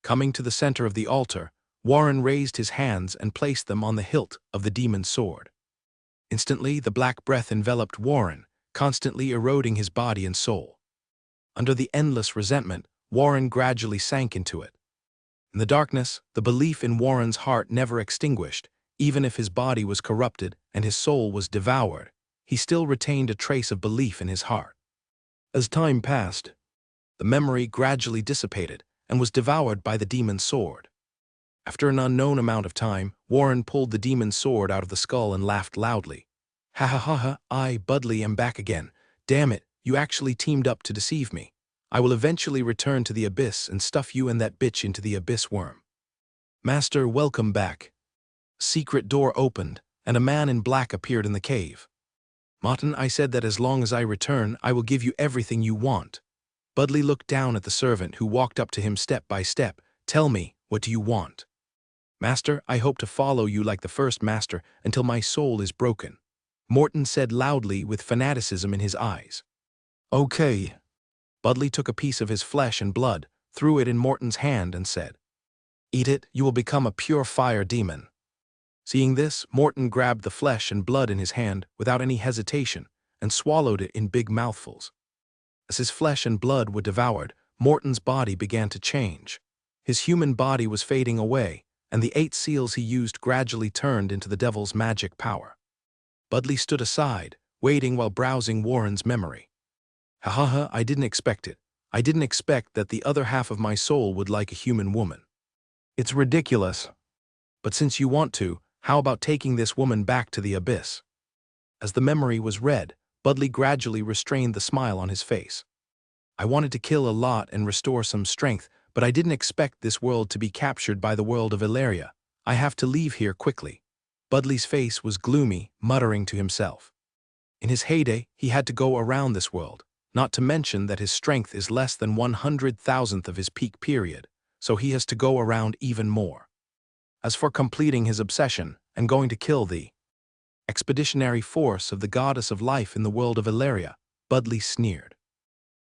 Coming to the center of the altar, Warren raised his hands and placed them on the hilt of the demon's sword. Instantly, the black breath enveloped Warren, constantly eroding his body and soul. Under the endless resentment, Warren gradually sank into it. In the darkness, the belief in Warren's heart never extinguished. Even if his body was corrupted and his soul was devoured, he still retained a trace of belief in his heart. As time passed, the memory gradually dissipated and was devoured by the demon's sword. After an unknown amount of time, Warren pulled the demon's sword out of the skull and laughed loudly. Ha ha ha ha, I, Budley, am back again. Damn it, you actually teamed up to deceive me. I will eventually return to the abyss and stuff you and that bitch into the abyss worm. Master, welcome back. A secret door opened, and a man in black appeared in the cave. Martin, I said that as long as I return, I will give you everything you want. Budley looked down at the servant who walked up to him step by step. Tell me, what do you want? Master, I hope to follow you like the first master until my soul is broken. Morton said loudly with fanaticism in his eyes. Okay. Budley took a piece of his flesh and blood, threw it in Morton's hand and said, Eat it, you will become a pure fire demon. Seeing this, Morton grabbed the flesh and blood in his hand without any hesitation and swallowed it in big mouthfuls. As his flesh and blood were devoured, Morton's body began to change. His human body was fading away, and the 8 seals he used gradually turned into the devil's magic power. Budley stood aside, waiting while browsing Warren's memory. Ha ha ha, I didn't expect it. I didn't expect that the other half of my soul would like a human woman. It's ridiculous. But since you want to, how about taking this woman back to the abyss? As the memory was read, Budley gradually restrained the smile on his face. I wanted to kill a lot and restore some strength, but I didn't expect this world to be captured by the world of Illyria. I have to leave here quickly. Budley's face was gloomy, muttering to himself. In his heyday, he had to go around this world, not to mention that his strength is less than 100,000th of his peak period, so he has to go around even more. As for completing his obsession and going to kill the expeditionary force of the goddess of life in the world of Illyria, Budley sneered.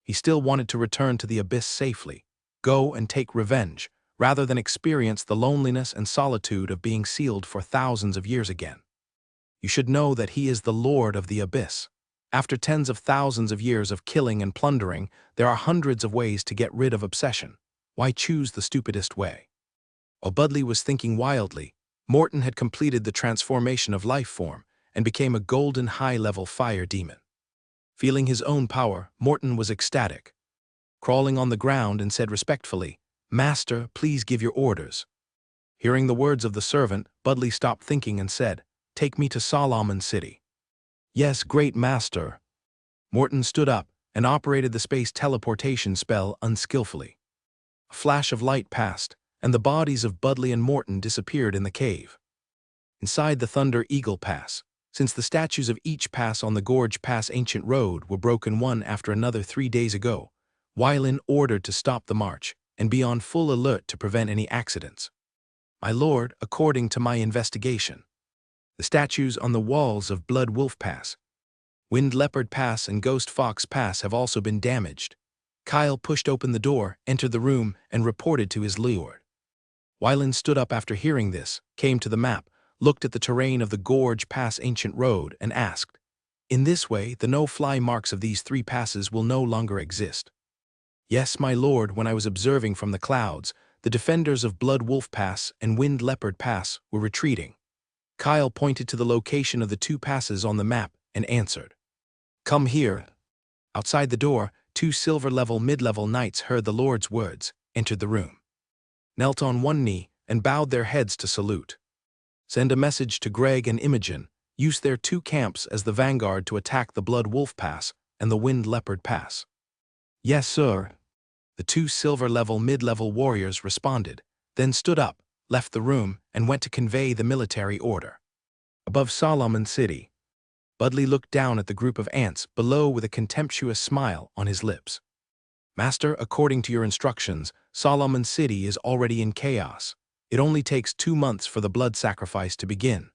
He still wanted to return to the abyss safely, go and take revenge, rather than experience the loneliness and solitude of being sealed for thousands of years again. You should know that he is the Lord of the Abyss. After tens of thousands of years of killing and plundering, there are hundreds of ways to get rid of obsession. Why choose the stupidest way? While Budley was thinking wildly, Morton had completed the transformation of life form and became a golden high-level fire demon. Feeling his own power, Morton was ecstatic. Crawling on the ground and said respectfully, Master, please give your orders. Hearing the words of the servant, Budley stopped thinking and said, Take me to Solomon City. Yes, great master. Morton stood up and operated the space teleportation spell unskillfully. A flash of light passed, and the bodies of Budley and Morton disappeared in the cave. Inside the Thunder Eagle Pass, since the statues of each pass on the Gorge Pass ancient road were broken one after another 3 days ago, Wylin ordered to stop the march and be on full alert to prevent any accidents. My lord, according to my investigation, the statues on the walls of Blood Wolf Pass, Wind Leopard Pass, and Ghost Fox Pass have also been damaged. Kyle pushed open the door, entered the room, and reported to his lord. Wylin stood up after hearing this, came to the map, looked at the terrain of the Gorge Pass ancient road, and asked, In this way, the no-fly marks of these 3 passes will no longer exist. Yes, my lord, when I was observing from the clouds, the defenders of Blood Wolf Pass and Wind Leopard Pass were retreating. Kyle pointed to the location of the 2 passes on the map and answered, Come here. Outside the door, 2 silver-level mid-level knights heard the lord's words, entered the room, knelt on one knee, and bowed their heads to salute. Send a message to Greg and Imogen, use their 2 camps as the vanguard to attack the Blood Wolf Pass and the Wind Leopard Pass. Yes, sir. The 2 silver-level mid-level warriors responded, then stood up, left the room, and went to convey the military order. Above Solomon City, Budley looked down at the group of ants below with a contemptuous smile on his lips. Master, according to your instructions, Solomon City is already in chaos. It only takes 2 months for the blood sacrifice to begin.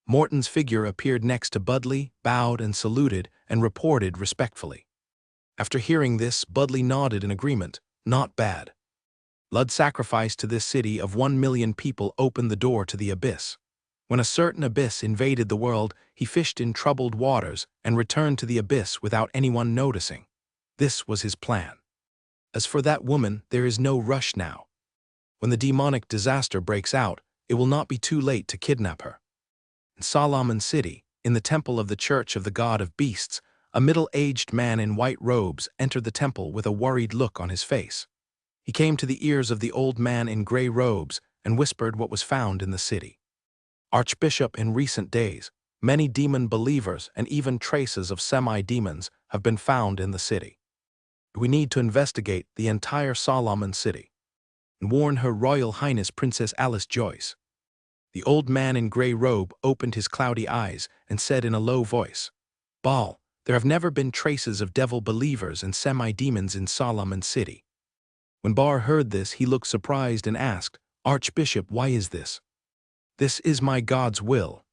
Morton's figure appeared next to Budley, bowed and saluted, and reported respectfully. After hearing this, Budley nodded in agreement. Not bad. Blood sacrifice to this city of 1 million people opened the door to the abyss. When a certain abyss invaded the world, he fished in troubled waters and returned to the abyss without anyone noticing. This was his plan. As for that woman, there is no rush now. When the demonic disaster breaks out, it will not be too late to kidnap her. In Solomon City, in the temple of the Church of the God of Beasts, a middle-aged man in white robes entered the temple with a worried look on his face. He came to the ears of the old man in gray robes and whispered what was found in the city. Archbishop, in recent days, many demon believers and even traces of semi-demons have been found in the city. We need to investigate the entire Solomon City and warn Her Royal Highness Princess Alice Joyce. The old man in gray robe opened his cloudy eyes and said in a low voice, "Baal, there have never been traces of devil believers and semi-demons in Solomon City." When Bar heard this, he looked surprised and asked, "Archbishop, why is this?" "This is my God's will."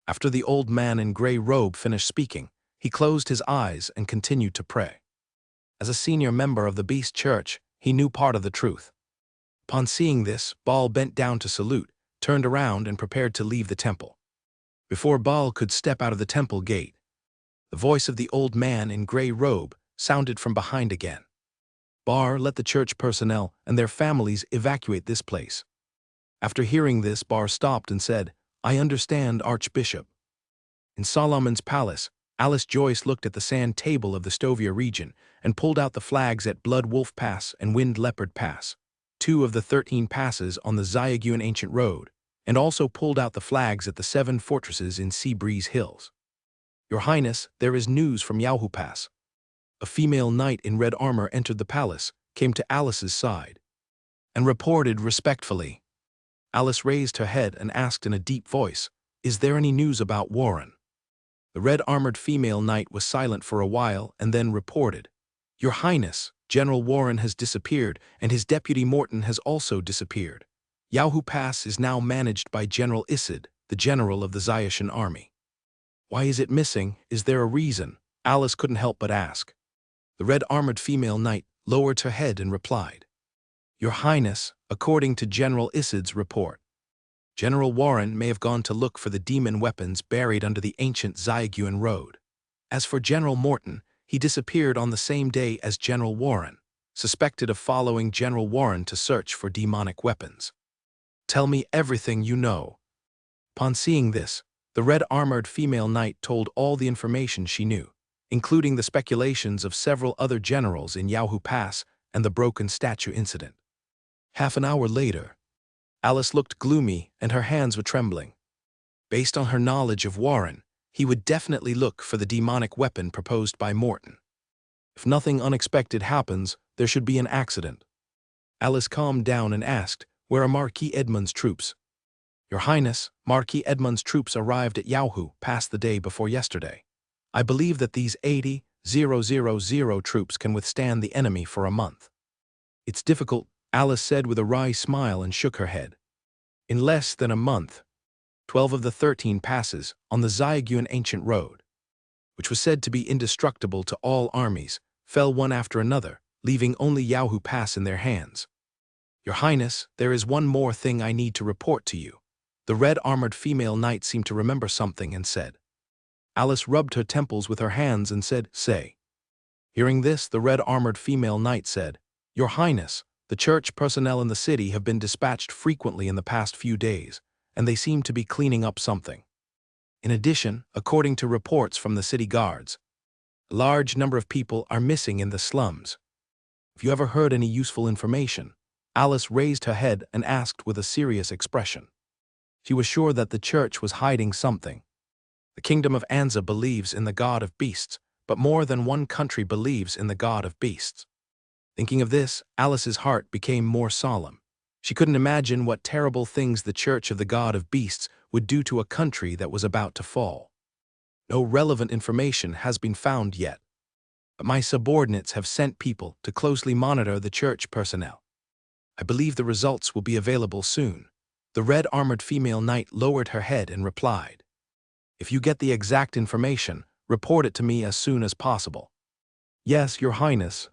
After the old man in gray robe finished speaking, he closed his eyes and continued to pray. As a senior member of the Beast Church, he knew part of the truth. Upon seeing this, Baal bent down to salute, turned around and prepared to leave the temple. Before Baal could step out of the temple gate, the voice of the old man in gray robe sounded from behind again. "Bar, let the church personnel and their families evacuate this place." After hearing this, Bar stopped and said, "I understand, Archbishop." In Solomon's palace, Alice Joyce looked at the sand table of the Stovia region and pulled out the flags at Blood Wolf Pass and Wind Leopard Pass, 2 of the 13 passes on the Zyaguan Ancient Road, and also pulled out the flags at the 7 fortresses in Sea Breeze Hills. "Your Highness, there is news from Yahoo Pass." A female knight in red armor entered the palace, came to Alice's side, and reported respectfully. Alice raised her head and asked in a deep voice, "Is there any news about Warren?" The red-armored female knight was silent for a while and then reported, "Your Highness, General Warren has disappeared and his deputy Morton has also disappeared. Yahoo Pass is now managed by General Isid, the general of the Zayashan army." "Why is it missing? Is there a reason?" Alice couldn't help but ask. The red-armored female knight lowered her head and replied, "Your Highness, according to General Isid's report, General Warren may have gone to look for the demon weapons buried under the ancient Zyaguan Road. As for General Morton, he disappeared on the same day as General Warren, suspected of following General Warren to search for demonic weapons. Tell me everything you know." Upon seeing this, the red-armored female knight told all the information she knew, including the speculations of several other generals in Yahoo Pass and the broken statue incident. Half an hour later, Alice looked gloomy and her hands were trembling. Based on her knowledge of Warren, he would definitely look for the demonic weapon proposed by Morton. If nothing unexpected happens, there should be an accident. Alice calmed down and asked, "Where are Marquis Edmund's troops?" "Your Highness, Marquis Edmund's troops arrived at Yahoo Pass the day before yesterday. I believe that these 80,000 troops can withstand the enemy for a month." "It's difficult," Alice said with a wry smile and shook her head. In less than a month, 12 of the 13 passes on the Zyaguan Ancient Road, which was said to be indestructible to all armies, fell one after another, leaving only Yahoo Pass in their hands. "Your Highness, there is one more thing I need to report to you." The red-armored female knight seemed to remember something and said. Alice rubbed her temples with her hands and said, "Say." Hearing this, the red-armored female knight said, "Your Highness, the church personnel in the city have been dispatched frequently in the past few days, and they seem to be cleaning up something. In addition, according to reports from the city guards, a large number of people are missing in the slums. Have you ever heard any useful information?" Alice raised her head and asked with a serious expression. She was sure that the church was hiding something. The kingdom of Anza believes in the God of Beasts, but more than one country believes in the God of Beasts. Thinking of this, Alice's heart became more solemn. She couldn't imagine what terrible things the Church of the God of Beasts would do to a country that was about to fall. No relevant information has been found yet, but my subordinates have sent people to closely monitor the church personnel. I believe the results will be available soon. The red-armored female knight lowered her head and replied, "If you get the exact information, report it to me as soon as possible." "Yes, Your Highness."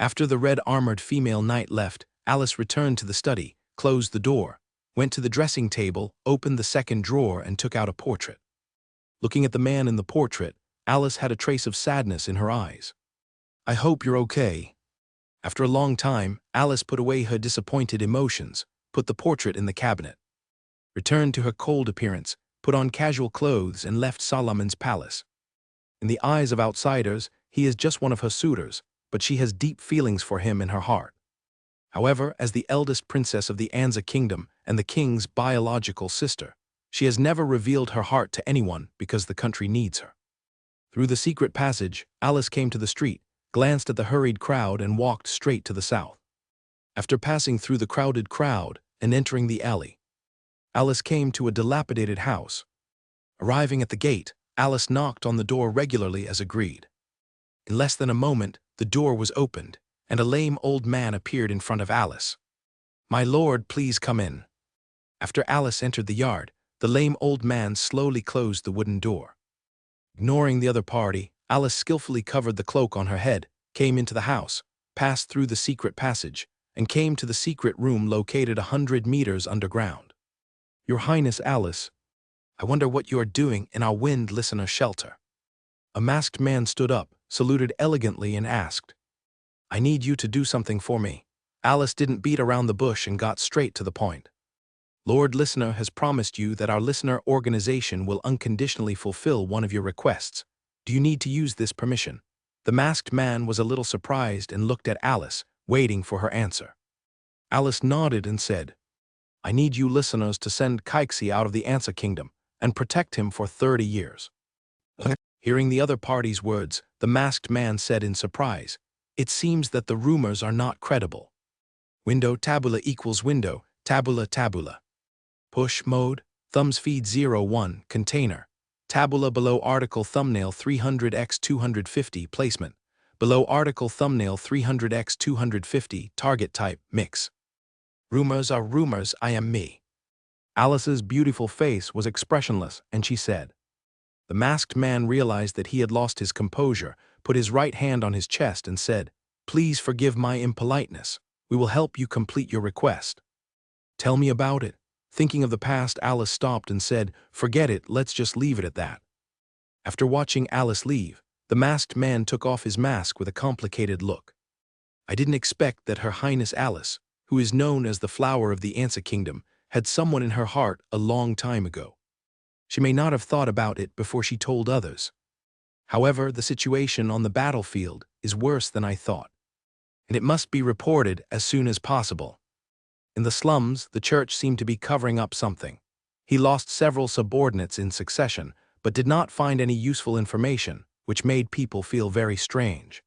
After the red-armored female knight left, Alice returned to the study, closed the door, went to the dressing table, opened the second drawer, and took out a portrait. Looking at the man in the portrait, Alice had a trace of sadness in her eyes. "I hope you're okay." After a long time, Alice put away her disappointed emotions, put the portrait in the cabinet, returned to her cold appearance, put on casual clothes, and left Solomon's palace. In the eyes of outsiders, he is just one of her suitors, but she has deep feelings for him in her heart. However, as the eldest princess of the Anza kingdom and the king's biological sister, she has never revealed her heart to anyone because the country needs her. Through the secret passage, Alice came to the street, glanced at the hurried crowd, and walked straight to the south. After passing through the crowded crowd and entering the alley, Alice came to a dilapidated house. Arriving at the gate, Alice knocked on the door regularly as agreed. In less than a moment, the door was opened, and a lame old man appeared in front of Alice. "My lord, please come in." After Alice entered the yard, the lame old man slowly closed the wooden door. Ignoring the other party, Alice skillfully covered the cloak on her head, came into the house, passed through the secret passage, and came to the secret room located 100 meters underground. "Your Highness Alice, I wonder what you are doing in our wind listener shelter." A masked man stood up, saluted elegantly, and asked, "I need you to do something for me." Alice didn't beat around the bush and got straight to the point. "Lord Listener has promised you that our listener organization will unconditionally fulfill one of your requests. Do you need to use this permission?" The masked man was a little surprised and looked at Alice, waiting for her answer. Alice nodded and said, "I need you listeners to send Kaiksi out of the Ansa kingdom and protect him for 30 years. Hearing the other party's words, the masked man said in surprise, "It seems that the rumors are not credible." Window tabula equals window, tabula tabula. Push mode, thumbs feed 01, container. Tabula below article thumbnail 300x250 placement. Below article thumbnail 300x250 target type mix. Rumors are rumors, I am me. Alice's beautiful face was expressionless, and she said. The masked man realized that he had lost his composure, put his right hand on his chest, and said, "Please forgive my impoliteness. We will help you complete your request." "Tell me about it." Thinking of the past, Alice stopped and said, "Forget it, let's just leave it at that." After watching Alice leave, the masked man took off his mask with a complicated look. "I didn't expect that Her Highness Alice, who is known as the flower of the Ansa kingdom, had someone in her heart a long time ago. She may not have thought about it before she told others. However, the situation on the battlefield is worse than I thought, and it must be reported as soon as possible." In the slums, the church seemed to be covering up something. He lost several subordinates in succession, but did not find any useful information, which made people feel very strange.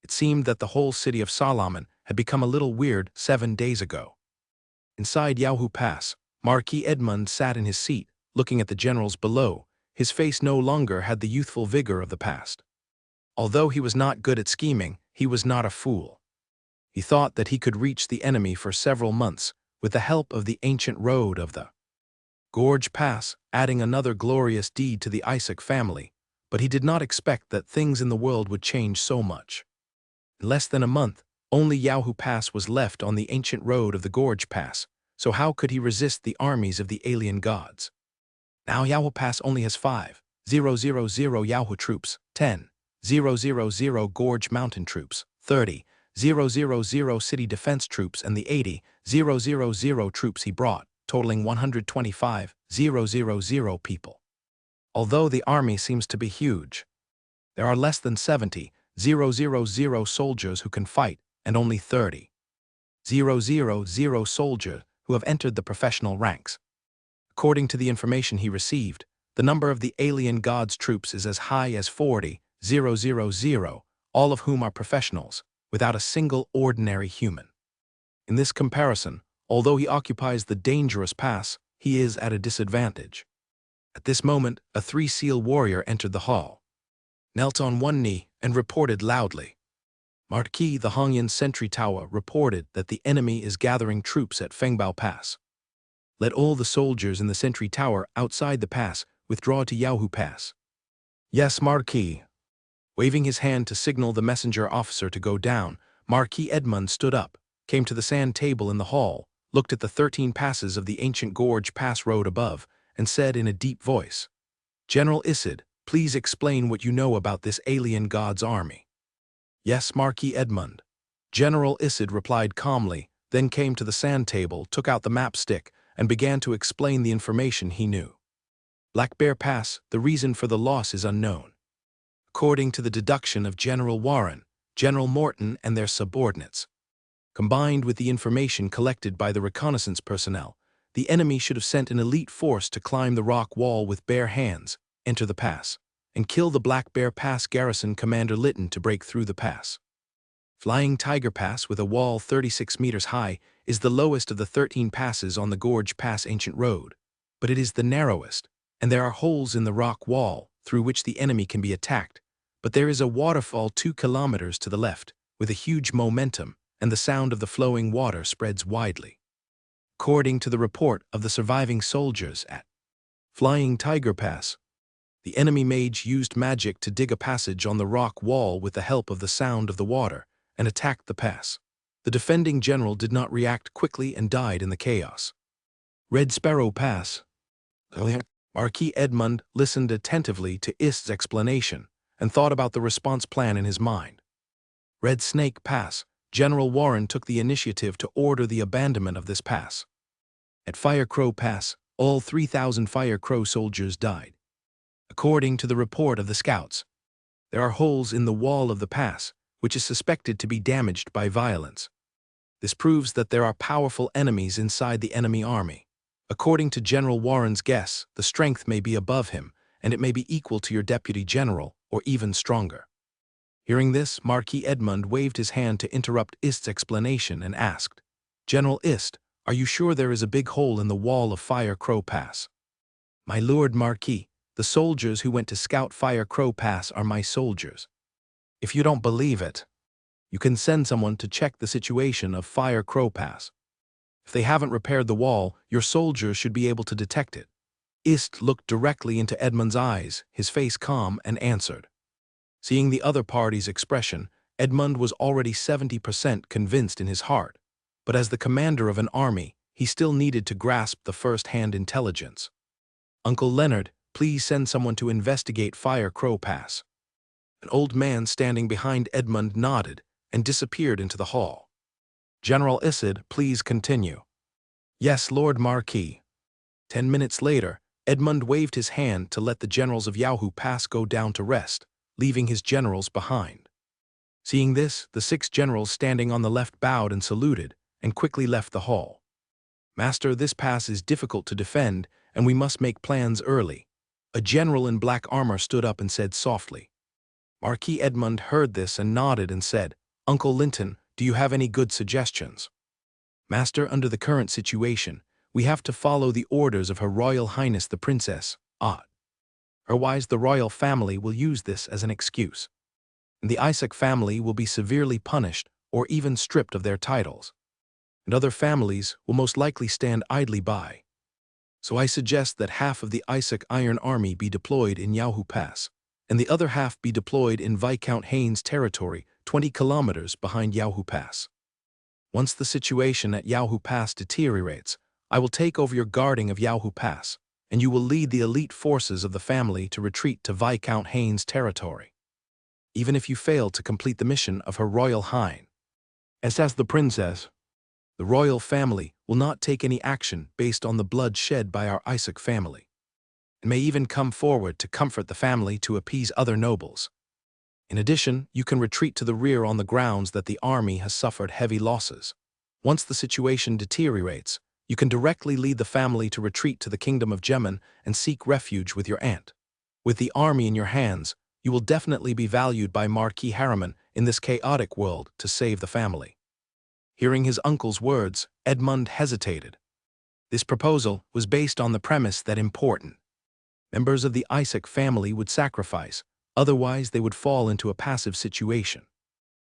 It seemed that the whole city of Solomon had become a little weird 7 days ago. Inside Yahoo Pass, Marquis Edmund sat in his seat, looking at the generals below. His face no longer had the youthful vigor of the past. Although he was not good at scheming, he was not a fool. He thought that he could reach the enemy for several months with the help of the ancient road of the Gorge Pass, adding another glorious deed to the Isaac family, but he did not expect that things in the world would change so much. In less than a month, only Yahoo Pass was left on the ancient road of the Gorge Pass, so how could he resist the armies of the alien gods? Now Yahoo Pass only has 5,000 Yahoo troops, 10,000 Gorge Mountain troops, 30,000 city defense troops, and the 80,000 troops he brought, totaling 125,000 people. Although the army seems to be huge, there are less than 70,000 soldiers who can fight, and only 30,000 soldiers who have entered the professional ranks. According to the information he received, the number of the alien gods' troops is as high as 40,000, all of whom are professionals, without a single ordinary human. In this comparison, although he occupies the dangerous pass, he is at a disadvantage. At this moment, a three-seal warrior entered the hall, knelt on one knee, and reported loudly. Marquis, the Hongyan sentry tower, reported that the enemy is gathering troops at Fengbao Pass. Let all the soldiers in the sentry tower outside the pass withdraw to Yaohu Pass. Yes, Marquis. Waving his hand to signal the messenger officer to go down, Marquis Edmund stood up, came to the sand table in the hall, looked at the 13 passes of the ancient gorge pass road above, and said in a deep voice, "General Isid, please explain what you know about this alien god's army." Yes, Marquis Edmund. General Isid replied calmly, then came to the sand table, took out the map stick, and began to explain the information he knew. Black Bear Pass, the reason for the loss is unknown. According to the deduction of General Warren, General Morton and their subordinates, combined with the information collected by the reconnaissance personnel, the enemy should have sent an elite force to climb the rock wall with bare hands, enter the pass, and kill the Black Bear Pass garrison commander Lytton to break through the pass. Flying Tiger Pass, with a wall 36 meters high, is the lowest of the 13 passes on the Gorge Pass ancient road, but it is the narrowest, and there are holes in the rock wall through which the enemy can be attacked, but there is a waterfall 2 kilometers to the left, with a huge momentum, and the sound of the flowing water spreads widely. According to the report of the surviving soldiers at Flying Tiger Pass, the enemy mage used magic to dig a passage on the rock wall with the help of the sound of the water and attacked the pass. The defending general did not react quickly and died in the chaos. Red Sparrow Pass. Marquis Edmund listened attentively to Ist's explanation and thought about the response plan in his mind. Red Snake Pass. General Warren took the initiative to order the abandonment of this pass. At Fire Crow Pass, all 3,000 Fire Crow soldiers died. According to the report of the scouts, there are holes in the wall of the pass, which is suspected to be damaged by violence. This proves that there are powerful enemies inside the enemy army. According to General Warren's guess, the strength may be above him, and it may be equal to your deputy general, or even stronger. Hearing this, Marquis Edmund waved his hand to interrupt Ist's explanation and asked, "General Ist, are you sure there is a big hole in the wall of Fire Crow Pass?" "My lord Marquis, the soldiers who went to scout Fire Crow Pass are my soldiers. If you don't believe it, you can send someone to check the situation of Fire Crow Pass. If they haven't repaired the wall, your soldiers should be able to detect it." Ist looked directly into Edmund's eyes, his face calm, and answered. Seeing the other party's expression, Edmund was already 70% convinced in his heart, but as the commander of an army, he still needed to grasp the first-hand intelligence. "Uncle Leonard, please send someone to investigate Fire Crow Pass." An old man standing behind Edmund nodded and disappeared into the hall. "General Isid, please continue." "Yes, Lord Marquis." 10 minutes later, Edmund waved his hand to let the generals of Yaohu Pass go down to rest, leaving his generals behind. Seeing this, the 6 generals standing on the left bowed and saluted, and quickly left the hall. "Master, this pass is difficult to defend, and we must make plans early." A general in black armor stood up and said softly. Marquis Edmund heard this and nodded and said, "Uncle Linton, do you have any good suggestions?" "Master, under the current situation, we have to follow the orders of Her Royal Highness the Princess, Aude. Otherwise, the royal family will use this as an excuse, and the Isaac family will be severely punished or even stripped of their titles, and other families will most likely stand idly by. So I suggest that half of the Isaac Iron Army be deployed in Yaohu Pass, and the other half be deployed in Viscount Haynes' territory 20 kilometers behind Yaohu Pass. Once the situation at Yaohu Pass deteriorates, I will take over your guarding of Yaohu Pass, and you will lead the elite forces of the family to retreat to Viscount Haynes' territory. Even if you fail to complete the mission of Her Royal Highness as the princess, the royal family will not take any action based on the blood shed by our Isaac family, and may even come forward to comfort the family to appease other nobles. In addition, you can retreat to the rear on the grounds that the army has suffered heavy losses. Once the situation deteriorates, you can directly lead the family to retreat to the kingdom of Gemin and seek refuge with your aunt. With the army in your hands, you will definitely be valued by Marquis Harriman in this chaotic world to save the family." Hearing his uncle's words, Edmund hesitated. This proposal was based on the premise that important members of the Isaac family would sacrifice, otherwise they would fall into a passive situation.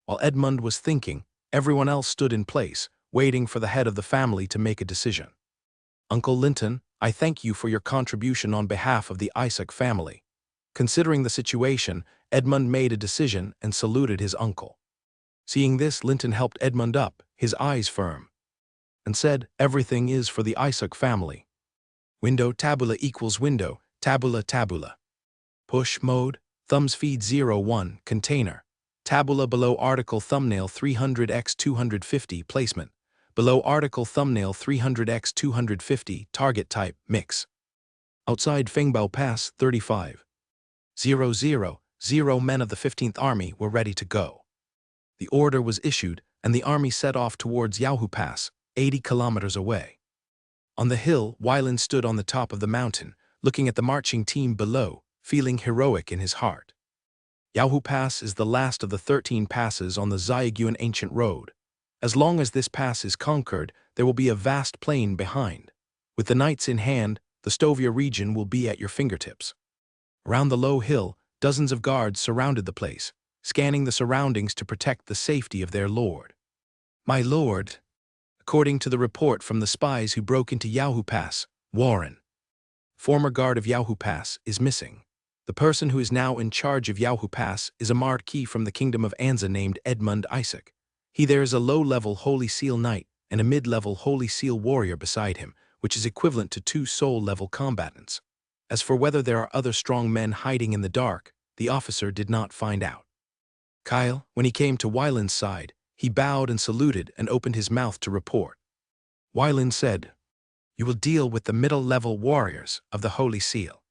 While Edmund was thinking, everyone else stood in place, waiting for the head of the family to make a decision. Uncle Linton, I thank you for your contribution on behalf of the Isaac family. Considering the situation, Edmund made a decision and saluted his uncle. Seeing this, Linton helped Edmund up, his eyes firm, and said, everything is for the Isaac family. Window tabula equals window, tabula tabula. Push mode, thumbs feed 01, container. Tabula below article thumbnail 300x250 placement. Below article thumbnail 300x250 target type mix. Outside Fengbao Pass 35. 000 men of the 15th Army were ready to go. The order was issued and the army set off towards Yahoo Pass, 80 kilometers away. On the hill, Wyland stood on the top of the mountain, looking at the marching team below, feeling heroic in his heart. Yahoo Pass is the last of the 13 passes on the Zhaoguan ancient road. As long as this pass is conquered, there will be a vast plain behind. With the knights in hand, the Stovia region will be at your fingertips. Around the low hill, dozens of guards surrounded the place, scanning the surroundings to protect the safety of their lord. My lord, according to the report from the spies who broke into Yahoo Pass, Warren, former guard of Yahoo Pass, is missing. The person who is now in charge of Yahoo Pass is a marquis from the kingdom of Anza named Edmund Isaac. There is a low-level Holy Seal Knight and a mid-level Holy Seal Warrior beside him, which is equivalent to 2 soul-level combatants. As for whether there are other strong men hiding in the dark, the officer did not find out. Kyle, when he came to Wyland's side, he bowed and saluted and opened his mouth to report. Wyland said, "You will deal with the middle-level warriors of the Holy Seal,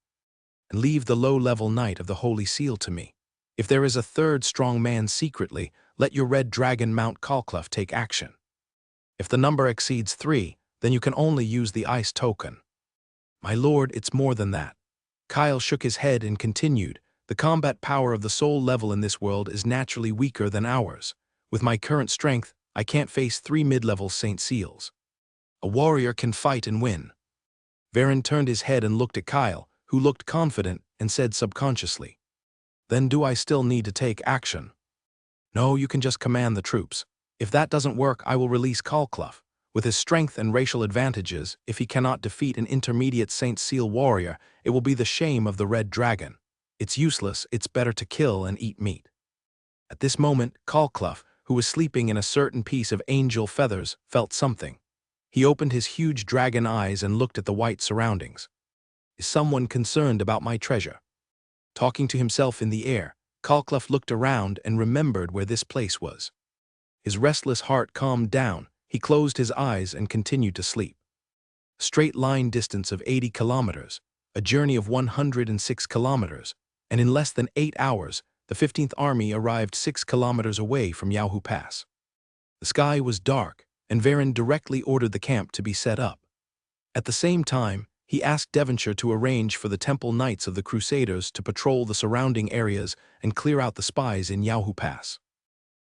and leave the low-level Knight of the Holy Seal to me. If there is a third strong man secretly, let your red dragon Mount Calcluff take action. If the number exceeds 3, then you can only use the ice token." My lord, it's more than that. Kyle shook his head and continued, the combat power of the soul level in this world is naturally weaker than ours. With my current strength, I can't face 3 mid-level Saint Seals. A warrior can fight and win. Varen turned his head and looked at Kyle, who looked confident, and said subconsciously, "Then do I still need to take action?" "No, you can just command the troops. If that doesn't work, I will release Calcluff. With his strength and racial advantages, if he cannot defeat an intermediate Saint Seal warrior, it will be the shame of the Red Dragon. It's useless, it's better to kill and eat meat." At this moment, Calcluff, who was sleeping in a certain piece of angel feathers, felt something. He opened his huge dragon eyes and looked at the white surroundings. Is someone concerned about my treasure? Talking to himself in the air, Calcluff looked around and remembered where this place was. His restless heart calmed down. He closed his eyes and continued to sleep. A straight line distance of 80 kilometers, a journey of 106 kilometers, and in less than 8 hours, the 15th Army arrived 6 kilometers away from Yahoo Pass. The sky was dark, and Varen directly ordered the camp to be set up. At the same time, he asked Devonshire to arrange for the Temple Knights of the Crusaders to patrol the surrounding areas and clear out the spies in Yahoo Pass.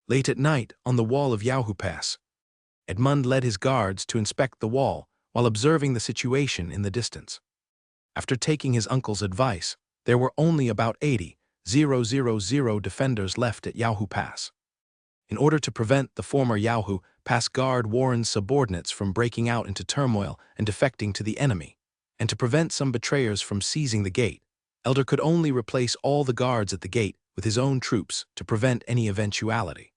Late at night, on the wall of Yahoo Pass, Edmund led his guards to inspect the wall while observing the situation in the distance. After taking his uncle's advice, there were only about 80,000 defenders left at Yahoo Pass. In order to prevent the former Yahoo Pass guard Warren's subordinates from breaking out into turmoil and defecting to the enemy, and to prevent some betrayers from seizing the gate, Elder could only replace all the guards at the gate with his own troops to prevent any eventuality.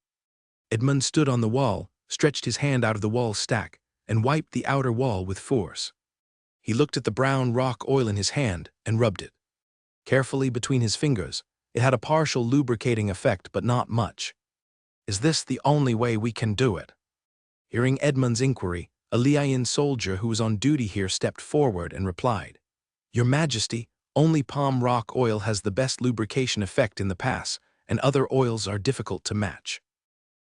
Edmund stood on the wall, stretched his hand out of the wall stack, and wiped the outer wall with force. He looked at the brown rock oil in his hand and rubbed it carefully between his fingers. It had a partial lubricating effect, but not much. "Is this the only way we can do it?" Hearing Edmund's inquiry, a Liayan soldier who was on duty here stepped forward and replied, "Your Majesty, only palm rock oil has the best lubrication effect in the pass, and other oils are difficult to match.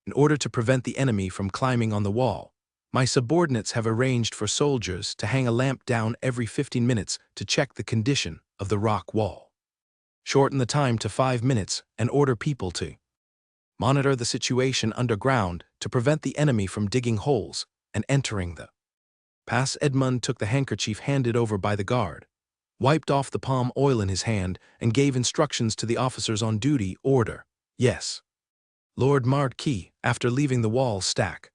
In order to prevent the enemy from climbing on the wall, my subordinates have arranged for soldiers to hang a lamp down every 15 minutes to check the condition of the rock wall. Shorten the time to 5 minutes and order people to monitor the situation underground to prevent the enemy from digging holes and entering the Pass Edmund took the handkerchief handed over by the guard, wiped off the palm oil in his hand, and gave instructions to the officers on duty. Order. Yes. Lord Marquis, after leaving the wall stack.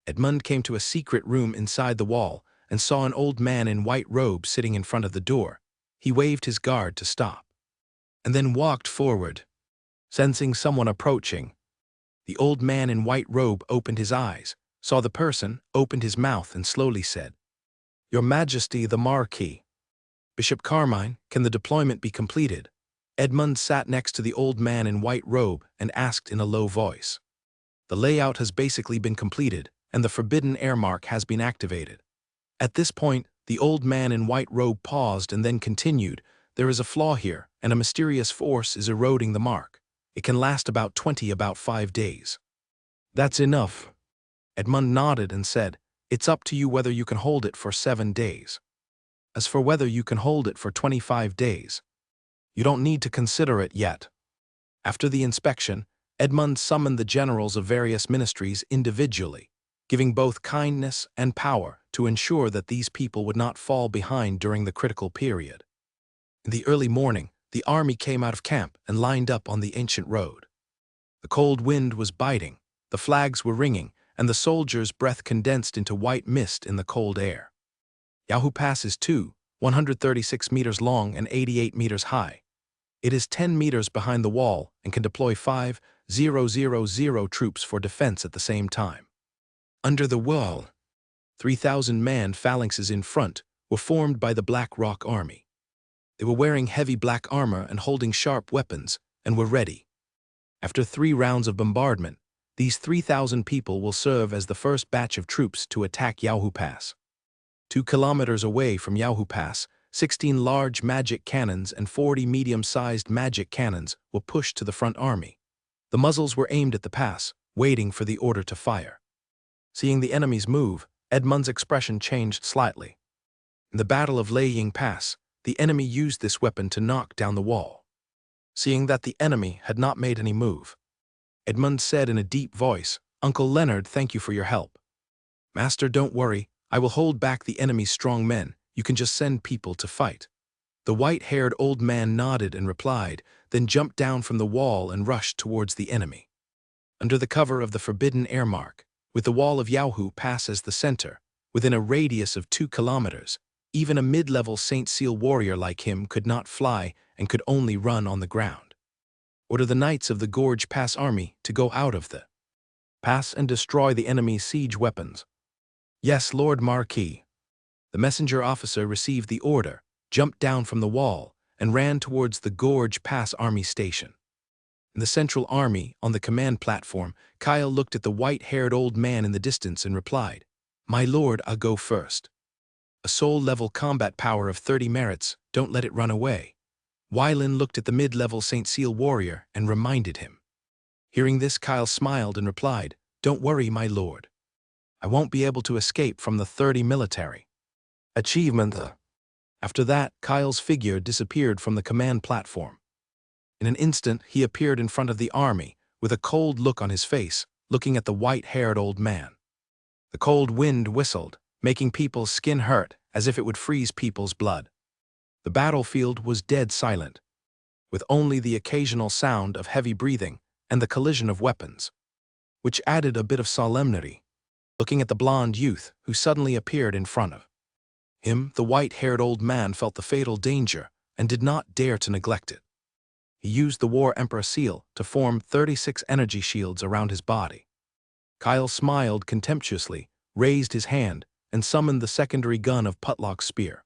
Edmund came to a secret room inside the wall and saw an old man in white robe sitting in front of the door. He waved his guard to stop, and then walked forward. Sensing someone approaching, the old man in white robe opened his eyes, saw the person, opened his mouth, and slowly said, "Your Majesty the Marquis." "Bishop Carmine, can the deployment be completed?" Edmund sat next to the old man in white robe and asked in a low voice. "The layout has basically been completed, and the forbidden air mark has been activated." At this point, the old man in white robe paused and then continued, "There is a flaw here, and a mysterious force is eroding the mark. It can last about 5 days. "That's enough." Edmund nodded and said, "It's up to you whether you can hold it for 7 days. As for whether you can hold it for 25 days, you don't need to consider it yet." After the inspection, Edmund summoned the generals of various ministries individually, giving both kindness and power to ensure that these people would not fall behind during the critical period. In the early morning, the army came out of camp and lined up on the ancient road. The cold wind was biting, the flags were ringing, and the soldiers' breath condensed into white mist in the cold air. Yahoo Pass is 136 meters long and 88 meters high. It is 10 meters behind the wall and can deploy 5,000 troops for defense at the same time. Under the wall, 3,000 man phalanxes in front were formed by the Black Rock Army. They were wearing heavy black armor and holding sharp weapons, and were ready. After 3 rounds of bombardment, these 3,000 people will serve as the first batch of troops to attack Yahoo Pass. 2 kilometers away from Yahoo Pass, 16 large magic cannons and 40 medium-sized magic cannons were pushed to the front army. The muzzles were aimed at the pass, waiting for the order to fire. Seeing the enemies move, Edmund's expression changed slightly. In the Battle of Lei Ying Pass, the enemy used this weapon to knock down the wall. Seeing that the enemy had not made any move, Edmund said in a deep voice, "Uncle Leonard, thank you for your help." "Master, don't worry. I will hold back the enemy's strong men. You can just send people to fight." The white-haired old man nodded and replied, then jumped down from the wall and rushed towards the enemy. Under the cover of the forbidden air mark, with the wall of Yahoo Pass as the center, within a radius of 2 kilometers, even a mid-level St. Seal warrior like him could not fly and could only run on the ground. Order the Knights of the Gorge Pass army to go out of the pass and destroy the enemy's siege weapons. "Yes, Lord Marquis." The messenger officer received the order, jumped down from the wall, and ran towards the Gorge Pass army station. In the Central Army, on the command platform, Kyle looked at the white-haired old man in the distance and replied, "My lord, I'll go first. A soul-level combat power of 30 merits, don't let it run away." Wylin looked at the mid-level St. Seal warrior and reminded him. Hearing this, Kyle smiled and replied, "Don't worry, my lord. I won't be able to escape from the 30 military achievement." After that, Kyle's figure disappeared from the command platform. In an instant, he appeared in front of the army, with a cold look on his face, looking at the white-haired old man. The cold wind whistled, making people's skin hurt as if it would freeze people's blood. The battlefield was dead silent, with only the occasional sound of heavy breathing and the collision of weapons, which added a bit of solemnity. Looking at the blond youth who suddenly appeared in front of him, the white-haired old man felt the fatal danger and did not dare to neglect it. He used the War Emperor seal to form 36 energy shields around his body. Kyle smiled contemptuously, raised his hand, and summoned the secondary gun of Putlock's spear.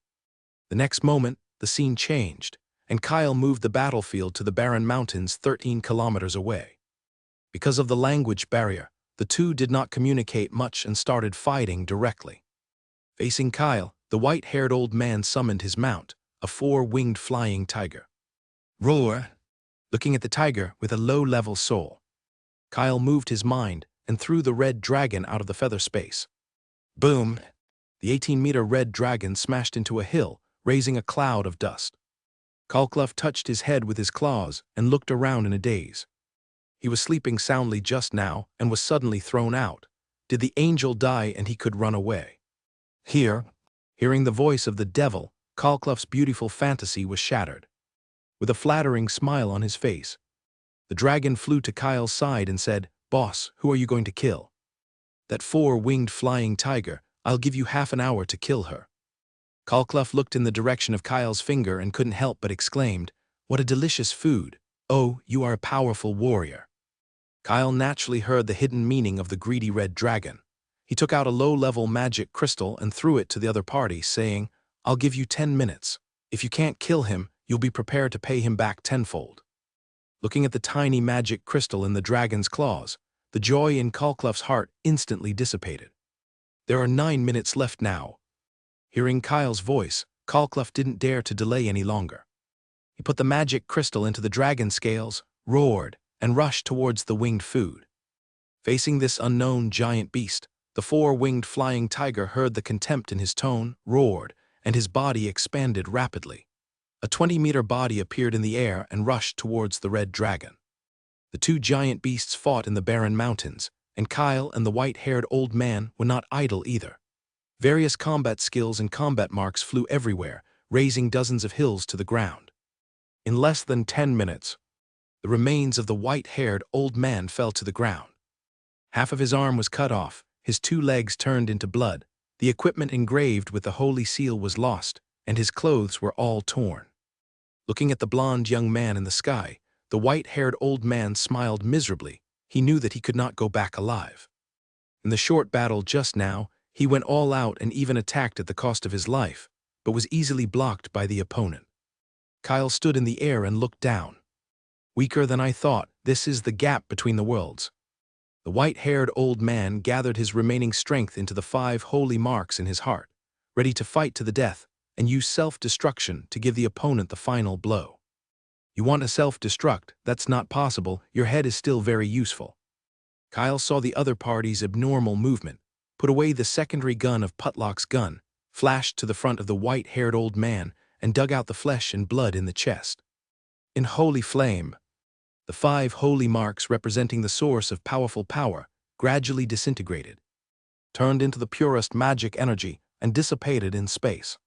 The next moment, the scene changed, and Kyle moved the battlefield to the Barren Mountains 13 kilometers away. Because of the language barrier, the two did not communicate much and started fighting directly. Facing Kyle, the white-haired old man summoned his mount, a 4-winged flying tiger. "Roar!" Looking at the tiger with a low-level soul, Kyle moved his mind and threw the red dragon out of the feather space. Boom! The 18-meter red dragon smashed into a hill, raising a cloud of dust. Kalkluf touched his head with his claws and looked around in a daze. He was sleeping soundly just now and was suddenly thrown out. Did the angel die and he could run away? Here, hearing the voice of the devil, Kalkluf's beautiful fantasy was shattered. With a flattering smile on his face, the dragon flew to Kyle's side and said, "Boss, who are you going to kill?" "That four-winged flying tiger. I'll give you half an hour to kill her." Kalkluf looked in the direction of Kyle's finger and couldn't help but exclaimed, "What a delicious food! Oh, you are a powerful warrior." Kyle naturally heard the hidden meaning of the greedy red dragon. He took out a low-level magic crystal and threw it to the other party, saying, "I'll give you 10 minutes. If you can't kill him, you'll be prepared to pay him back tenfold." Looking at the tiny magic crystal in the dragon's claws, the joy in Kalkluf's heart instantly dissipated. "There are 9 minutes left now." Hearing Kyle's voice, Kalkluf didn't dare to delay any longer. He put the magic crystal into the dragon's scales, roared, and rushed towards the winged food. Facing this unknown giant beast, the four-winged flying tiger heard the contempt in his tone, roared, and his body expanded rapidly. A 20-meter body appeared in the air and rushed towards the red dragon. The two giant beasts fought in the barren mountains, and Kyle and the white-haired old man were not idle either. Various combat skills and combat marks flew everywhere, raising dozens of hills to the ground. In less than 10 minutes, the remains of the white-haired old man fell to the ground. Half of his arm was cut off, his 2 legs turned into blood, the equipment engraved with the holy seal was lost, and his clothes were all torn. Looking at the blond young man in the sky, the white-haired old man smiled miserably. He knew that he could not go back alive. In the short battle just now, he went all out and even attacked at the cost of his life, but was easily blocked by the opponent. Kyle stood in the air and looked down. "Weaker than I thought, this is the gap between the worlds." The white-haired old man gathered his remaining strength into the 5 holy marks in his heart, ready to fight to the death and use self-destruction to give the opponent the final blow. "You want to self-destruct? That's not possible. Your head is still very useful." Kyle saw the other party's abnormal movement, put away the secondary gun of Putlock's gun, flashed to the front of the white-haired old man, and dug out the flesh and blood in the chest. In holy flame, the 5 holy marks representing the source of powerful power gradually disintegrated, turned into the purest magic energy, and dissipated in space.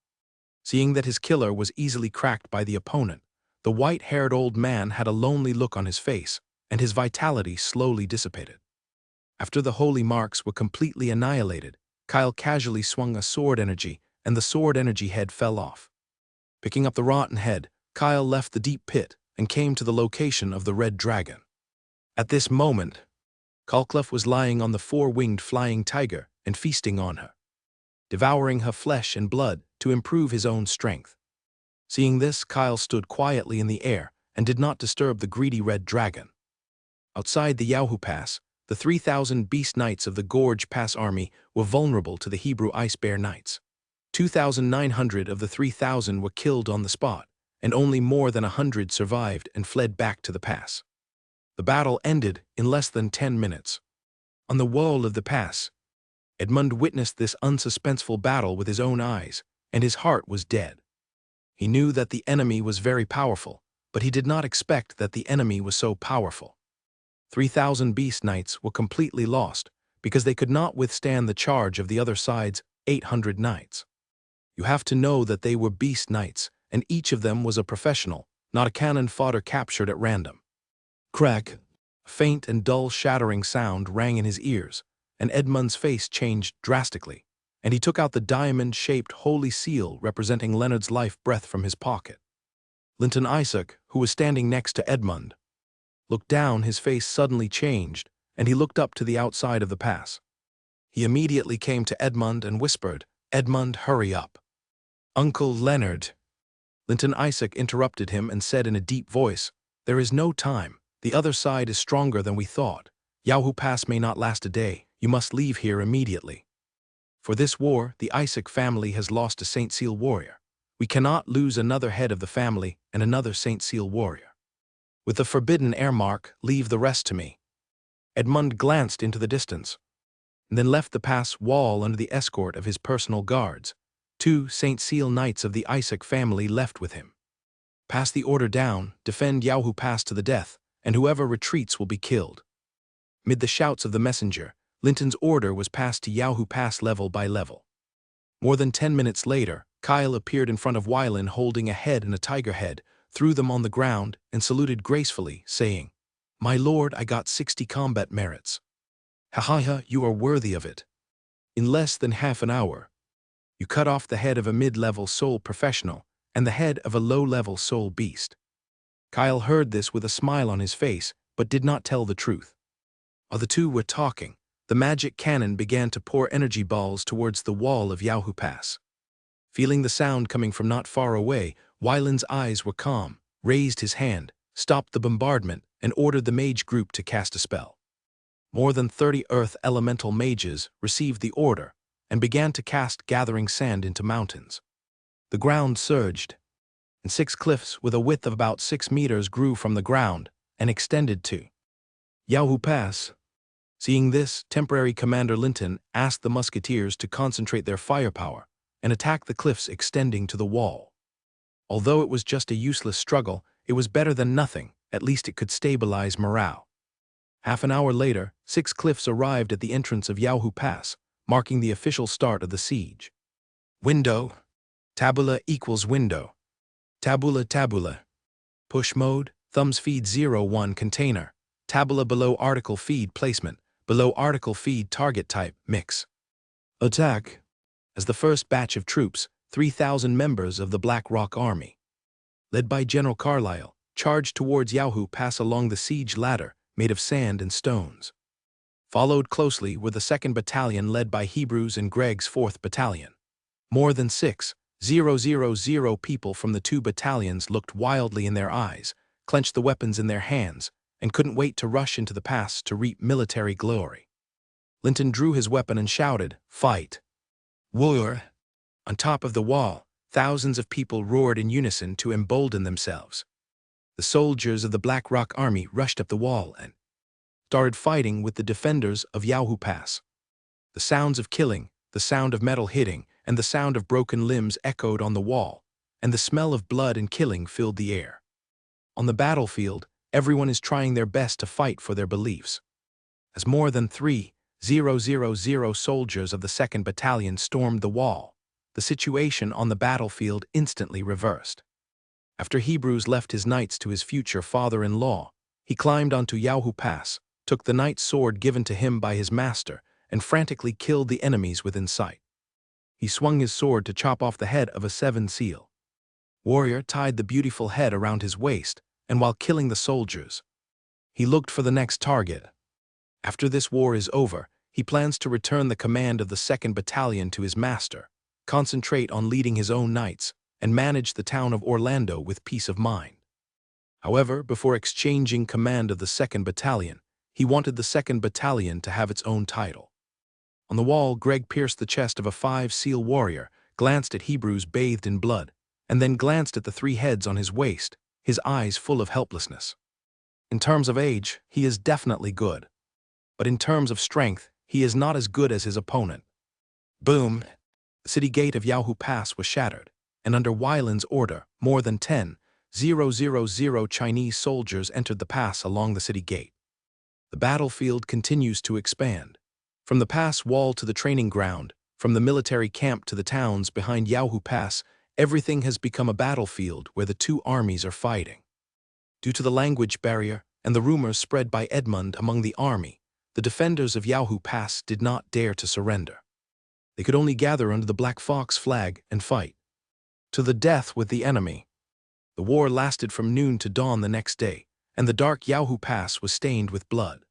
Seeing that his killer was easily cracked by the opponent, the white-haired old man had a lonely look on his face, and his vitality slowly dissipated. After the holy marks were completely annihilated, Kyle casually swung a sword energy, and the sword energy head fell off. Picking up the rotten head, Kyle left the deep pit and came to the location of the red dragon. At this moment, Kalkluf was lying on the 4-winged flying tiger and feasting on her, devouring her flesh and blood to improve his own strength. Seeing this, Kyle stood quietly in the air and did not disturb the greedy red dragon. Outside the Yahoo Pass, the 3,000 beast knights of the Gorge Pass army were vulnerable to the Hebrew Ice Bear Knights. 2,900 of the 3,000 were killed on the spot, and only more than 100 survived and fled back to the pass. The battle ended in less than 10 minutes. On the wall of the pass, Edmund witnessed this unsuspenseful battle with his own eyes, and his heart was dead. He knew that the enemy was very powerful, but he did not expect that the enemy was so powerful. 3,000 beast knights were completely lost because they could not withstand the charge of the other side's 800 knights. You have to know that they were beast knights, and each of them was a professional, not a cannon fodder captured at random. Crack! A faint and dull shattering sound rang in his ears, and Edmund's face changed drastically, and he took out the diamond-shaped holy seal representing Leonard's life breath from his pocket. Linton Isaac, who was standing next to Edmund, looked down. His face suddenly changed, and he looked up to the outside of the pass. He immediately came to Edmund and whispered, "Edmund, hurry up." "Uncle Leonard." Linton Isaac interrupted him and said in a deep voice, "There is no time. The other side is stronger than we thought. Yahoo Pass may not last a day. You must leave here immediately. For this war, the Isaac family has lost a Saint Seal warrior. We cannot lose another head of the family and another Saint Seal warrior. With the forbidden air mark, leave the rest to me." Edmund glanced into the distance, and then left the pass wall under the escort of his personal guards. 2 Saint Seal knights of the Isaac family left with him. "Pass the order down, defend Yahoo Pass to the death, and whoever retreats will be killed." Mid the shouts of the messenger, Linton's order was passed to Yahoo Pass level by level. More than 10 minutes later, Kyle appeared in front of Wylan holding a head and a tiger head, threw them on the ground, and saluted gracefully, saying, "My lord, I got 60 combat merits. Ha, you are worthy of it. In less than half an hour, you cut off the head of a mid-level soul professional and the head of a low-level soul beast." Kyle heard this with a smile on his face, but did not tell the truth. While the two were talking, the magic cannon began to pour energy balls towards the wall of Yahoo Pass. Feeling the sound coming from not far away, Wylan's eyes were calm, raised his hand, stopped the bombardment, and ordered the mage group to cast a spell. More than 30 earth elemental mages received the order and began to cast gathering sand into mountains. The ground surged, and 6 cliffs with a width of about 6 meters grew from the ground and extended to Yahoo Pass. Seeing this, temporary Commander Linton asked the musketeers to concentrate their firepower and attack the cliffs extending to the wall. Although it was just a useless struggle, it was better than nothing. At least it could stabilize morale. Half an hour later, 6 cliffs arrived at the entrance of Yahoo Pass, marking the official start of the siege. Window. Tabula equals window. Tabula. Push mode, thumbs feed 01 container. Tabula below article feed placement, below article feed target type, mix. Attack. As the first batch of troops, 3,000 members of the Black Rock Army, led by General Carlyle, charged towards Yahoo Pass along the siege ladder made of sand and stones. Followed closely were the 2nd Battalion led by Hebrews and Gregg's 4th Battalion. More than 6,000 people from the 2 battalions looked wildly in their eyes, clenched the weapons in their hands, and couldn't wait to rush into the pass to reap military glory. Linton drew his weapon and shouted, "Fight!" War! On top of the wall, thousands of people roared in unison to embolden themselves. The soldiers of the Black Rock Army rushed up the wall and started fighting with the defenders of Yahoo Pass. The sounds of killing, the sound of metal hitting, and the sound of broken limbs echoed on the wall, and the smell of blood and killing filled the air. On the battlefield, everyone is trying their best to fight for their beliefs. As more than 3,000 soldiers of the 2nd Battalion stormed the wall, the situation on the battlefield instantly reversed. After Hebrews left his knights to his future father-in-law, he climbed onto Yahoo Pass, took the knight's sword given to him by his master, and frantically killed the enemies within sight. He swung his sword to chop off the head of a 7 seal. Warrior tied the beautiful head around his waist, and while killing the soldiers, he looked for the next target. After this war is over, he plans to return the command of the 2nd Battalion to his master, concentrate on leading his own knights, and manage the town of Orlando with peace of mind. However, before exchanging command of the 2nd Battalion, he wanted the 2nd Battalion to have its own title. On the wall, Gregg pierced the chest of a 5 seal warrior, glanced at Hebrews bathed in blood, and then glanced at the 3 heads on his waist, his eyes full of helplessness. In terms of age, he is definitely good. But in terms of strength, he is not as good as his opponent. Boom! The city gate of Yahoo Pass was shattered, and under Wylan's order, more than 10,000 Chinese soldiers entered the pass along the city gate. The battlefield continues to expand. From the pass wall to the training ground, from the military camp to the towns behind Yahoo Pass, everything has become a battlefield where the 2 armies are fighting. Due to the language barrier and the rumors spread by Edmund among the army, the defenders of Yahoo Pass did not dare to surrender. They could only gather under the Black Fox flag and fight to the death with the enemy. The war lasted from noon to dawn the next day, and the dark Yahoo Pass was stained with blood.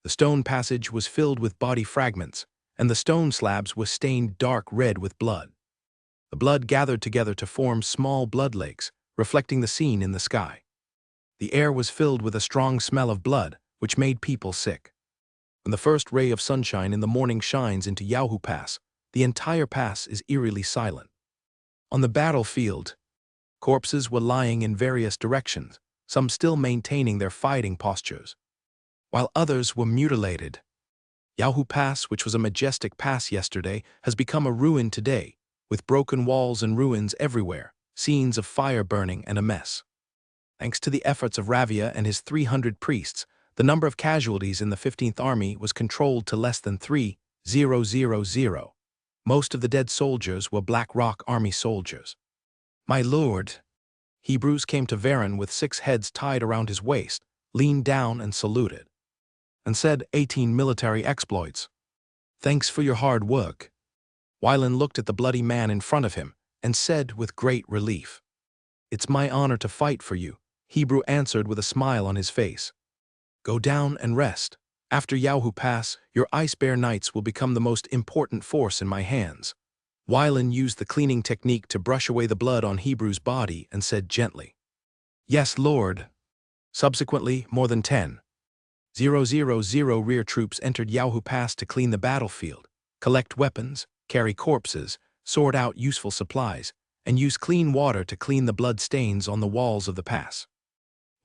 The stone passage was filled with body fragments, and the stone slabs were stained dark red with blood. The blood gathered together to form small blood lakes, reflecting the scene in the sky. The air was filled with a strong smell of blood, which made people sick. When the first ray of sunshine in the morning shines into Yahoo Pass, the entire pass is eerily silent. On the battlefield, corpses were lying in various directions, some still maintaining their fighting postures, while others were mutilated. Yahoo Pass, which was a majestic pass yesterday, has become a ruin today, with broken walls and ruins everywhere, scenes of fire burning and a mess. Thanks to the efforts of Ravia and his 300 priests, the number of casualties in the 15th Army was controlled to less than 3,000. Most of the dead soldiers were Black Rock Army soldiers. My lord, Hebrews came to Varen with 6 heads tied around his waist, leaned down and saluted, and said, 18 military exploits. Thanks for your hard work. Wylan looked at the bloody man in front of him and said with great relief, It's my honor to fight for you, Hebrew answered with a smile on his face. Go down and rest. After Yahoo Pass, your Ice Bear Knights will become the most important force in my hands. Wylan used the cleaning technique to brush away the blood on Hebrew's body and said gently, Yes, Lord. Subsequently, more than 10,000 rear troops entered Yahoo Pass to clean the battlefield, collect weapons, carry corpses, sort out useful supplies, and use clean water to clean the blood stains on the walls of the pass.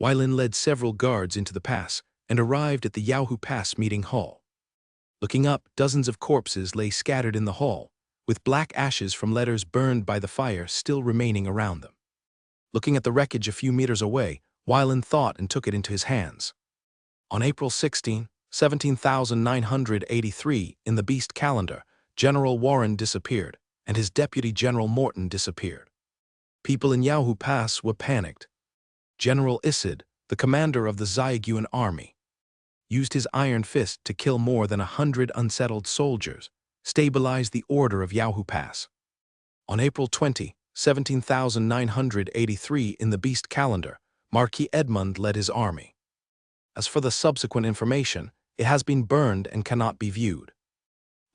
Wylan led several guards into the pass and arrived at the Yahoo Pass meeting hall. Looking up, dozens of corpses lay scattered in the hall, with black ashes from letters burned by the fire still remaining around them. Looking at the wreckage a few meters away, Wylan thought and took it into his hands. On April 16, 17,983, in the Beast calendar, General Warren disappeared, and his deputy General Morton disappeared. People in Yahoo Pass were panicked. General Isid, the commander of the Zyaguan army, used his iron fist to kill more than 100 unsettled soldiers, stabilize the order of Yahoo Pass. On April 20, 17,983, in the Beast calendar, Marquis Edmund led his army. As for the subsequent information, it has been burned and cannot be viewed.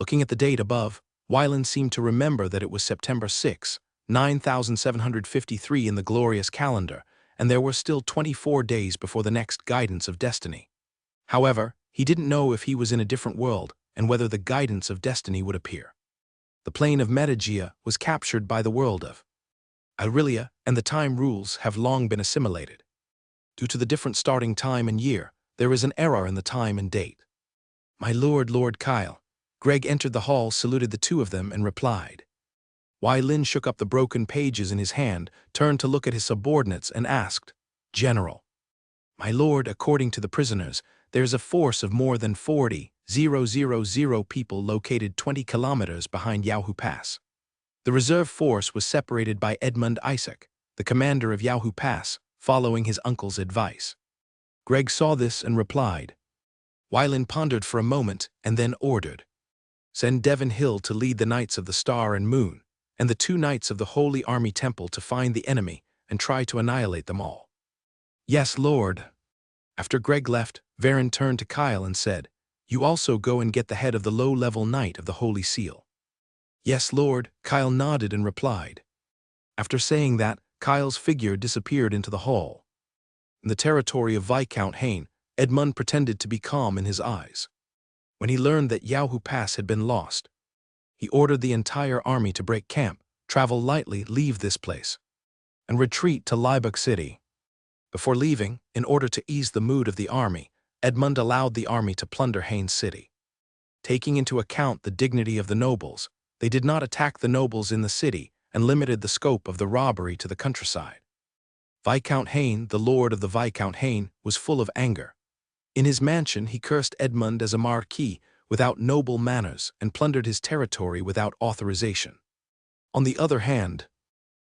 Looking at the date above, Wylan seemed to remember that it was September 6, 9753 in the glorious calendar, and there were still 24 days before the next guidance of destiny. However, he didn't know if he was in a different world and whether the guidance of destiny would appear. The plane of Metagia was captured by the world of Aurelia, and the time rules have long been assimilated. Due to the different starting time and year, there is an error in the time and date. My lord, Lord Kyle. Greg entered the hall, saluted the two of them, and replied. Wylan shook up the broken pages in his hand, turned to look at his subordinates, and asked, General. My lord, according to the prisoners, there's a force of more than 40,000 people located 20 kilometers behind Yahoo Pass. The reserve force was separated by Edmund Isaac, the commander of Yahoo Pass, following his uncle's advice. Greg saw this and replied. Wylan pondered for a moment and then ordered, Send Devon Hill to lead the Knights of the Star and Moon, and the 2 Knights of the Holy Army Temple to find the enemy and try to annihilate them all. Yes, Lord. After Greg left, Varen turned to Kyle and said, You also go and get the head of the low-level Knight of the Holy Seal. Yes, Lord, Kyle nodded and replied. After saying that, Kyle's figure disappeared into the hall. In the territory of Viscount Hain, Edmund pretended to be calm in his eyes. When he learned that Yahoo Pass had been lost, he ordered the entire army to break camp, travel lightly, leave this place, and retreat to Liebach City. Before leaving, in order to ease the mood of the army, Edmund allowed the army to plunder Hain City. Taking into account the dignity of the nobles, they did not attack the nobles in the city and limited the scope of the robbery to the countryside. Viscount Hain, the lord of the Viscount Hain, was full of anger. In his mansion, he cursed Edmund as a marquis without noble manners and plundered his territory without authorization. On the other hand,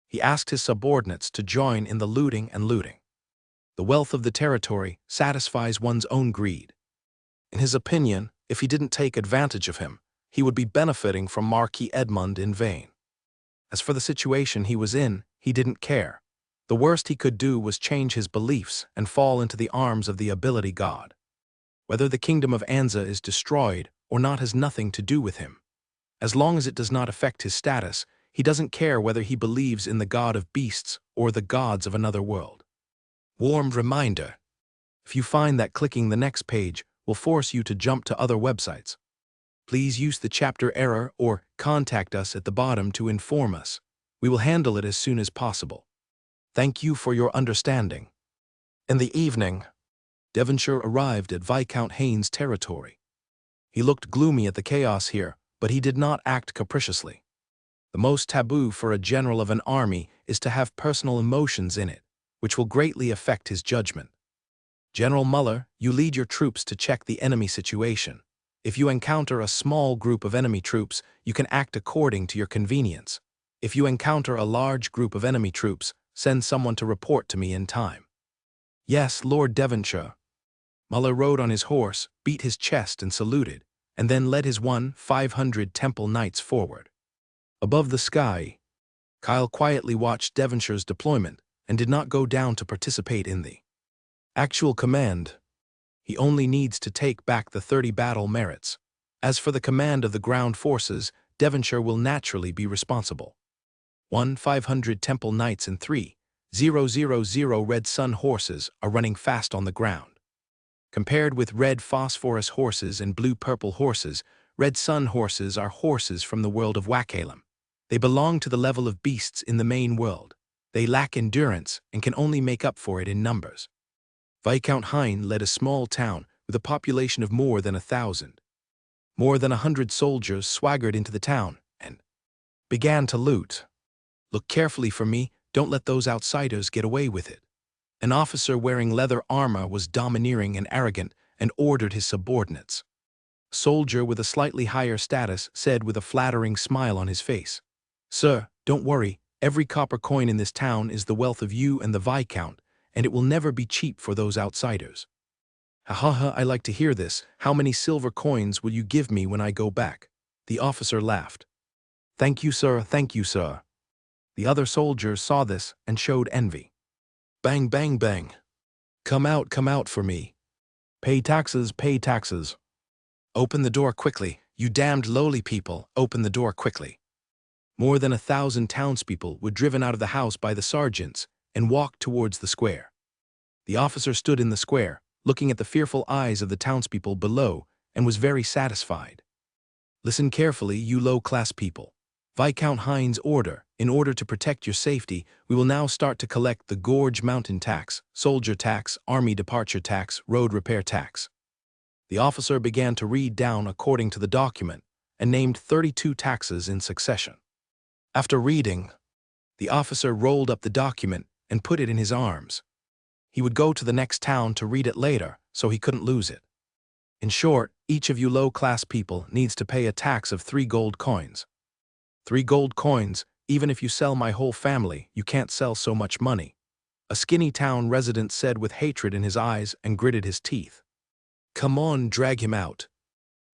he asked his subordinates to join in the looting and looting. The wealth of the territory satisfies one's own greed. In his opinion, if he didn't take advantage of him, he would be benefiting from Marquis Edmund in vain. As for the situation he was in, he didn't care. The worst he could do was change his beliefs and fall into the arms of the ability god. Whether the kingdom of Anza is destroyed or not has nothing to do with him. As long as it does not affect his status, he doesn't care whether he believes in the god of beasts or the gods of another world. Warm reminder. If you find that clicking the next page will force you to jump to other websites, please use the chapter error or contact us at the bottom to inform us. We will handle it as soon as possible. Thank you for your understanding. In the evening, Devonshire arrived at Viscount Hain's territory. He looked gloomy at the chaos here, but he did not act capriciously. The most taboo for a general of an army is to have personal emotions in it, which will greatly affect his judgment. General Muller, you lead your troops to check the enemy situation. If you encounter a small group of enemy troops, you can act according to your convenience. If you encounter a large group of enemy troops, send someone to report to me in time. Yes, Lord Devonshire. Muller rode on his horse, beat his chest and saluted, and then led his 500 Temple Knights forward. Above the sky, Kyle quietly watched Devonshire's deployment and did not go down to participate in the actual command. He only needs to take back the 30 battle merits. As for the command of the ground forces, Devonshire will naturally be responsible. 500 Temple Knights and 3,000 Red Sun horses are running fast on the ground. Compared with red phosphorus horses and blue-purple horses, Red Sun horses are horses from the world of Wakhalem. They belong to the level of beasts in the main world. They lack endurance and can only make up for it in numbers. Viscount Hein led a small town with a population of more than 1,000. More than 100 soldiers swaggered into the town and began to loot. Look carefully for me, don't let those outsiders get away with it. An officer wearing leather armor was domineering and arrogant and ordered his subordinates. A soldier with a slightly higher status said with a flattering smile on his face, "Sir, don't worry, every copper coin in this town is the wealth of you and the Viscount, and it will never be cheap for those outsiders." "Ha ha ha, I like to hear this. How many silver coins will you give me when I go back?" The officer laughed. "Thank you, sir, thank you, sir." The other soldiers saw this and showed envy. "Bang, bang, bang. Come out for me. Pay taxes, pay taxes. Open the door quickly, you damned lowly people, open the door quickly." More than 1,000 townspeople were driven out of the house by the sergeants and walked towards the square. The officer stood in the square, looking at the fearful eyes of the townspeople below, and was very satisfied. "Listen carefully, you low-class people. Viscount Hein's order, in order to protect your safety, we will now start to collect the Gorge Mountain Tax, Soldier Tax, Army Departure Tax, Road Repair Tax." The officer began to read down according to the document and named 32 taxes in succession. After reading, the officer rolled up the document and put it in his arms. He would go to the next town to read it later, so he couldn't lose it. In short, each of you low-class people needs to pay a tax of 3 gold coins. 3 gold coins, even if you sell my whole family, you can't sell so much money. A skinny town resident said with hatred in his eyes and gritted his teeth. "Come on, drag him out.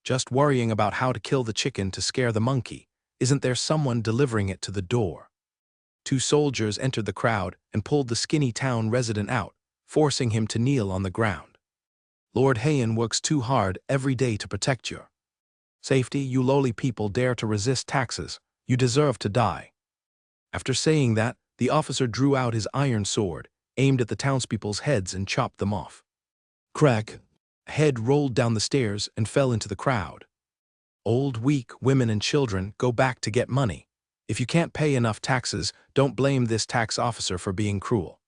Just worrying about how to kill the chicken to scare the monkey. Isn't there someone delivering it to the door?" 2 soldiers entered the crowd and pulled the skinny town resident out, forcing him to kneel on the ground. "Lord Hayen works too hard every day to protect your safety. You lowly people dare to resist taxes. You deserve to die." After saying that, the officer drew out his iron sword, aimed at the townspeople's heads and chopped them off. Crack! A head rolled down the stairs and fell into the crowd. Old, weak, women and children go back to get money. If you can't pay enough taxes, don't blame this tax officer for being cruel.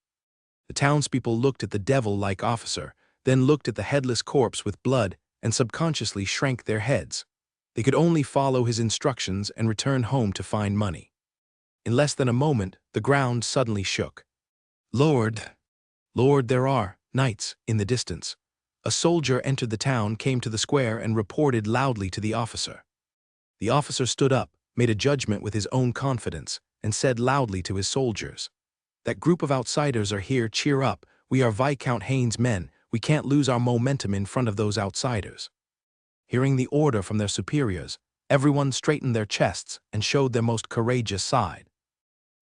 The townspeople looked at the devil-like officer, then looked at the headless corpse with blood and subconsciously shrank their heads. They could only follow his instructions and return home to find money. In less than a moment, the ground suddenly shook. Lord, there are knights in the distance." A soldier entered the town, came to the square, and reported loudly to the officer. The officer stood up, made a judgment with his own confidence, and said loudly to his soldiers, "That group of outsiders are here, cheer up, we are Viscount Hain's men, we can't lose our momentum in front of those outsiders." Hearing the order from their superiors, everyone straightened their chests and showed their most courageous side.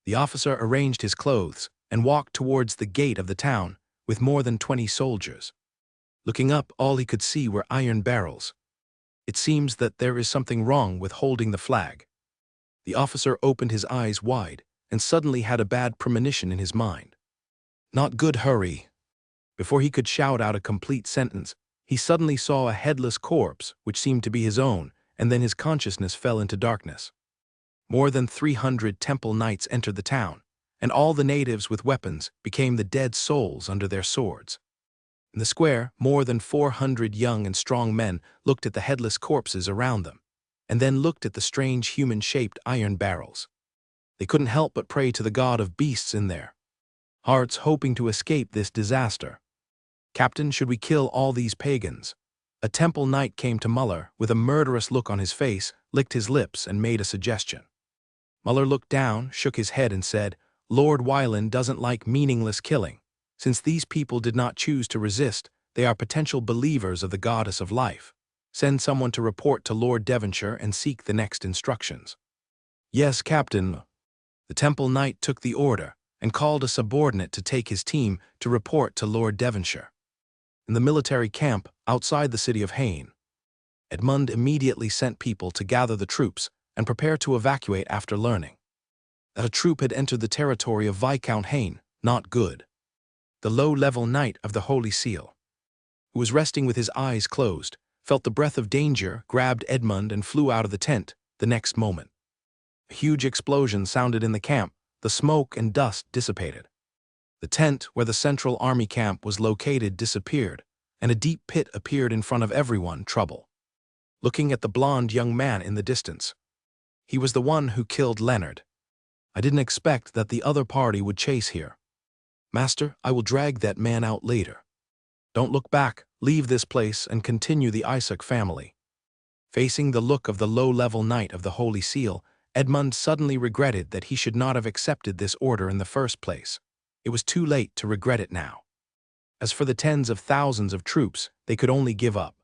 The officer arranged his clothes and walked towards the gate of the town with more than 20 soldiers. Looking up, all he could see were iron barrels. It seems that there is something wrong with holding the flag. The officer opened his eyes wide and suddenly had a bad premonition in his mind. "Not good, hurry." Before he could shout out a complete sentence, he suddenly saw a headless corpse, which seemed to be his own, and then his consciousness fell into darkness. More than 300 Temple Knights entered the town, and all the natives with weapons became the dead souls under their swords. In the square, more than 400 young and strong men looked at the headless corpses around them, and then looked at the strange human-shaped iron barrels. They couldn't help but pray to the god of beasts in their hearts, hoping to escape this disaster. "Captain, should we kill all these pagans?" A temple knight came to Muller with a murderous look on his face, licked his lips, and made a suggestion. Muller looked down, shook his head, and said, "Lord Wyland doesn't like meaningless killing. Since these people did not choose to resist, they are potential believers of the goddess of life. Send someone to report to Lord Devonshire and seek the next instructions." "Yes, Captain." The temple knight took the order and called a subordinate to take his team to report to Lord Devonshire. In the military camp outside the city of Hain, Edmund immediately sent people to gather the troops and prepare to evacuate after learning that a troop had entered the territory of Viscount Hain. Not good. The low-level knight of the Holy Seal, who was resting with his eyes closed, felt the breath of danger, grabbed Edmund, and flew out of the tent the next moment. A huge explosion sounded in the camp. The smoke and dust dissipated. The tent where the Central Army camp was located disappeared, and a deep pit appeared in front of everyone. Trouble. Looking at the blond young man in the distance. He was the one who killed Leonard. "I didn't expect that the other party would chase here. Master, I will drag that man out later. Don't look back, leave this place, and continue the Isaac family." Facing the look of the low-level knight of the Holy Seal, Edmund suddenly regretted that he should not have accepted this order in the first place. It was too late to regret it now. As for the tens of thousands of troops, they could only give up.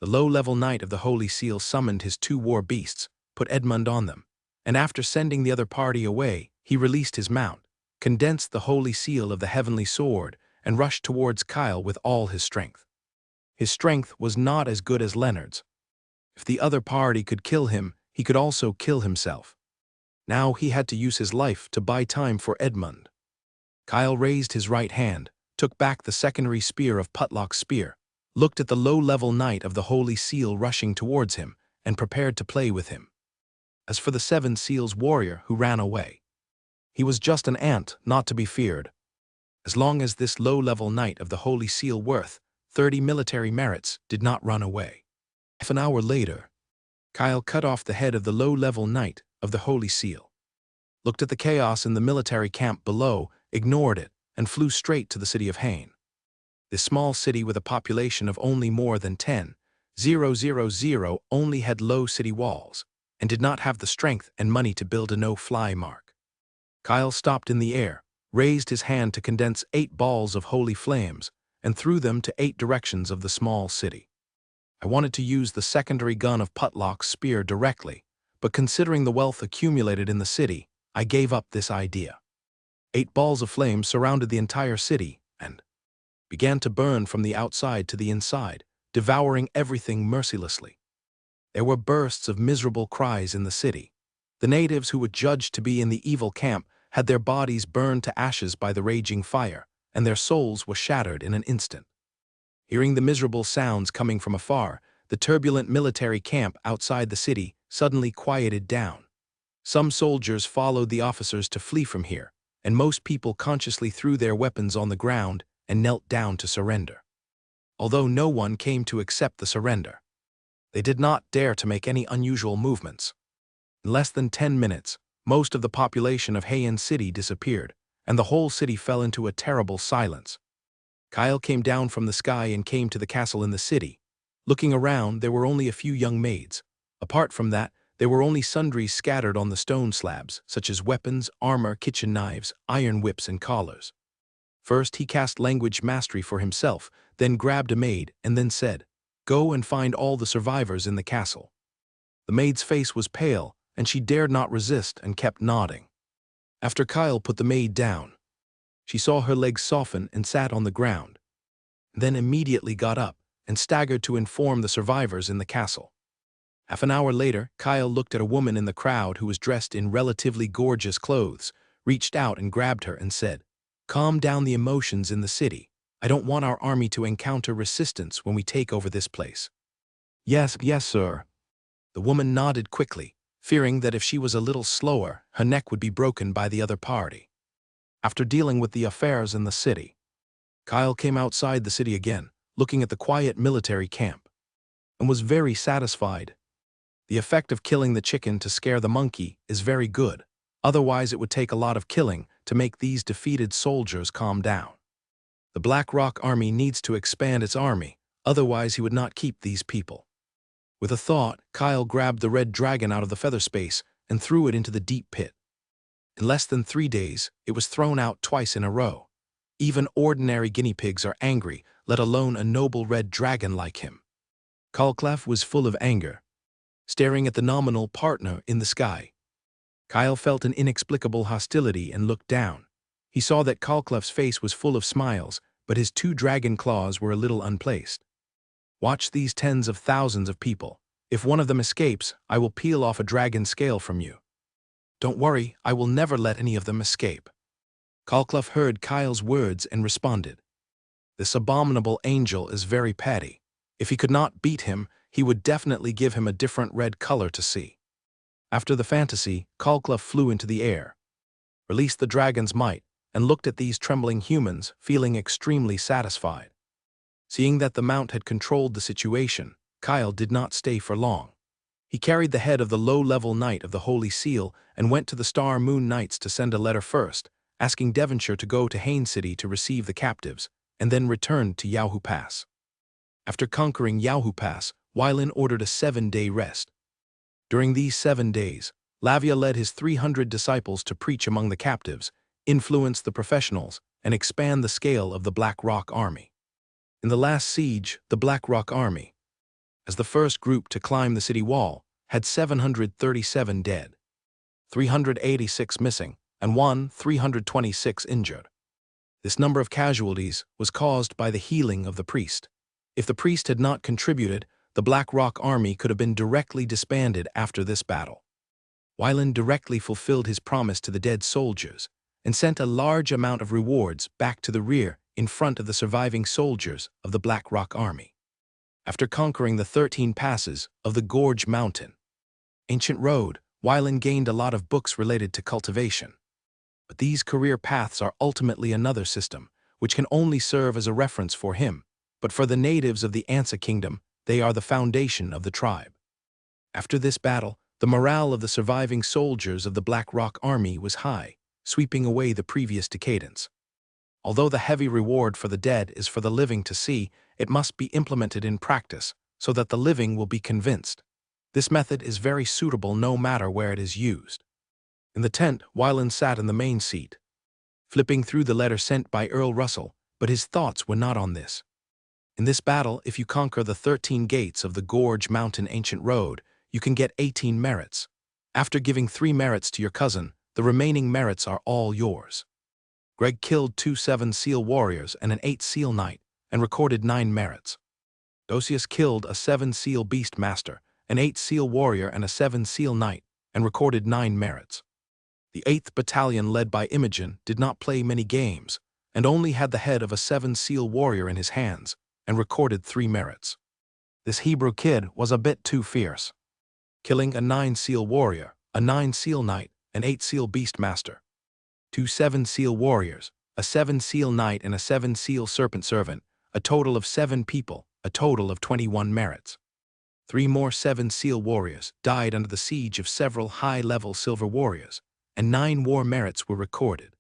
The low-level knight of the Holy Seal summoned his 2 war beasts, put Edmund on them, and after sending the other party away, he released his mount, condensed the Holy Seal of the Heavenly Sword, and rushed towards Kyle with all his strength. His strength was not as good as Leonard's. If the other party could kill him, he could also kill himself. Now he had to use his life to buy time for Edmund. Kyle raised his right hand, took back the secondary spear of Putlock's spear, looked at the low-level knight of the Holy Seal rushing towards him, and prepared to play with him. As for the 7 Seals warrior who ran away, he was just an ant not to be feared. As long as this low-level knight of the Holy Seal worth 30 military merits did not run away. Half an hour later, Kyle cut off the head of the low-level knight of the Holy Seal, looked at the chaos in the military camp below, ignored it, and flew straight to the city of Hain. This small city with a population of only more than 10,000 only had low city walls, and did not have the strength and money to build a no-fly mark. Kyle stopped in the air, raised his hand to condense 8 balls of holy flames, and threw them to 8 directions of the small city. I wanted to use the secondary gun of Putlock's spear directly, but considering the wealth accumulated in the city, I gave up this idea. 8 balls of flame surrounded the entire city and began to burn from the outside to the inside, devouring everything mercilessly. There were bursts of miserable cries in the city. The natives who were judged to be in the evil camp had their bodies burned to ashes by the raging fire, and their souls were shattered in an instant. Hearing the miserable sounds coming from afar, the turbulent military camp outside the city suddenly quieted down. Some soldiers followed the officers to flee from here, and most people consciously threw their weapons on the ground and knelt down to surrender. Although no one came to accept the surrender, they did not dare to make any unusual movements. In less than 10 minutes, most of the population of Hain City disappeared, and the whole city fell into a terrible silence. Kyle came down from the sky and came to the castle in the city. Looking around, there were only a few young maids. Apart from that, there were only sundries scattered on the stone slabs, such as weapons, armor, kitchen knives, iron whips, and collars. First, he cast language mastery for himself, then grabbed a maid, and then said, "Go and find all the survivors in the castle." The maid's face was pale, and she dared not resist and kept nodding. After Kyle put the maid down, she saw her legs soften and sat on the ground, then immediately got up and staggered to inform the survivors in the castle. Half an hour later, Kyle looked at a woman in the crowd who was dressed in relatively gorgeous clothes, reached out and grabbed her and said, "Calm down the emotions in the city. I don't want our army to encounter resistance when we take over this place." Yes, sir." The woman nodded quickly, fearing that if she was a little slower, her neck would be broken by the other party. After dealing with the affairs in the city, Kyle came outside the city again, looking at the quiet military camp, and was very satisfied. The effect of killing the chicken to scare the monkey is very good. Otherwise, it would take a lot of killing to make these defeated soldiers calm down. The Black Rock Army needs to expand its army. Otherwise, he would not keep these people. With a thought, Kyle grabbed the red dragon out of the feather space and threw it into the deep pit. In less than 3 days, it was thrown out twice in a row. Even ordinary guinea pigs are angry, let alone a noble red dragon like him. Kalklef was full of anger, staring at the nominal partner in the sky. Kyle felt an inexplicable hostility and looked down. He saw that Kalklef's face was full of smiles, but his 2 dragon claws were a little unplaced. Watch these tens of thousands of people. If one of them escapes, I will peel off a dragon scale from you. Don't worry, I will never let any of them escape. Kalklef heard Kyle's words and responded. This abominable angel is very petty. If he could not beat him, he would definitely give him a different red color to see. After the fantasy, Kalklef flew into the air, released the dragon's might, and looked at these trembling humans, feeling extremely satisfied. Seeing that the mount had controlled the situation, Kyle did not stay for long. He carried the head of the low-level knight of the Holy Seal and went to the Star Moon Knights to send a letter first, asking Devonshire to go to Haines City to receive the captives, and then returned to Yahoo Pass. After conquering Yahoo Pass, Wylin ordered a 7-day rest. During these 7 days, Lavia led his 300 disciples to preach among the captives, influence the professionals, and expand the scale of the Black Rock Army. In the last siege, the Black Rock Army, as the first group to climb the city wall, had 737 dead, 386 missing, and 326 injured. This number of casualties was caused by the healing of the priest. If the priest had not contributed, the Black Rock Army could have been directly disbanded after this battle. Wylin directly fulfilled his promise to the dead soldiers and sent a large amount of rewards back to the rear in front of the surviving soldiers of the Black Rock Army. After conquering the 13 passes of the Gorge Mountain Ancient Road, Wylin gained a lot of books related to cultivation. But these career paths are ultimately another system, which can only serve as a reference for him, but for the natives of the Ansa Kingdom, they are the foundation of the tribe. After this battle, the morale of the surviving soldiers of the Black Rock Army was high, sweeping away the previous decadence. Although the heavy reward for the dead is for the living to see, it must be implemented in practice so that the living will be convinced. This method is very suitable no matter where it is used. In the tent, Wylin sat in the main seat, flipping through the letter sent by Earl Russell, but his thoughts were not on this. In this battle, if you conquer the 13 gates of the Gorge Mountain Ancient Road, you can get 18 merits. After giving 3 merits to your cousin, the remaining merits are all yours. Greg killed 2 7 Seal Warriors and an 8 Seal Knight, and recorded 9 merits. Dosius killed a 7 Seal Beast Master, an 8 Seal Warrior and a 7 Seal Knight, and recorded 9 merits. The 8th Battalion led by Imogen did not play many games, and only had the head of a 7 Seal Warrior in his hands, and recorded 3 merits. This Hebrew kid was a bit too fierce, killing a 9 Seal Warrior, a 9 Seal Knight, an 8 Seal Beast Master, 2 7 Seal Warriors, a 7 Seal Knight and a 7 Seal Serpent Servant, a total of 7 people, a total of 21 merits. 3 more 7 Seal Warriors died under the siege of several high-level Silver Warriors, and 9 war merits were recorded.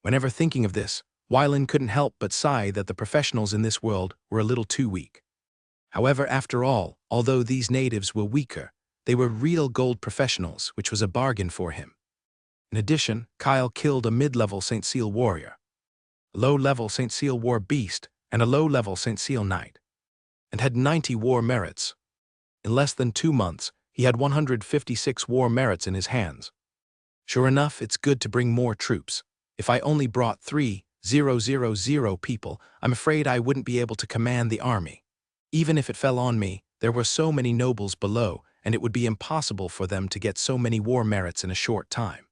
Whenever thinking of this, Wylin couldn't help but sigh that the professionals in this world were a little too weak. However, after all, although these natives were weaker, they were real gold professionals, which was a bargain for him. In addition, Kyle killed a mid-level St. Seal Warrior, a low-level St. Seal War Beast, and a low-level St. Seal Knight, and had 90 war merits. In less than 2 months, he had 156 war merits in his hands. Sure enough, it's good to bring more troops. If I only brought 3,000 people, I'm afraid I wouldn't be able to command the army. Even if it fell on me, there were so many nobles below, and it would be impossible for them to get so many war merits in a short time.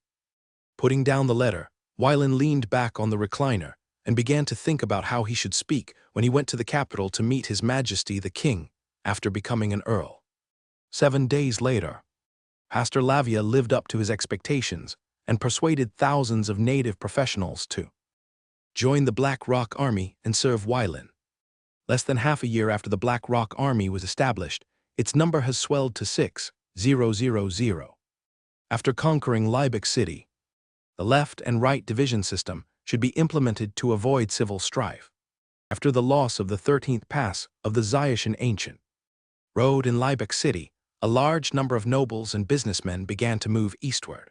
Putting down the letter, Wylin leaned back on the recliner and began to think about how he should speak when he went to the capital to meet His Majesty the King after becoming an earl. 7 days later, Pastor Lavia lived up to his expectations and persuaded thousands of native professionals to join the Black Rock Army and serve Wylin. Less than half a year after the Black Rock Army was established, its number has swelled to 6,000. After conquering Liebig City, the left and right division system should be implemented to avoid civil strife. After the loss of the 13th pass of the Zaishan Ancient Road in Liebeck City, a large number of nobles and businessmen began to move eastward.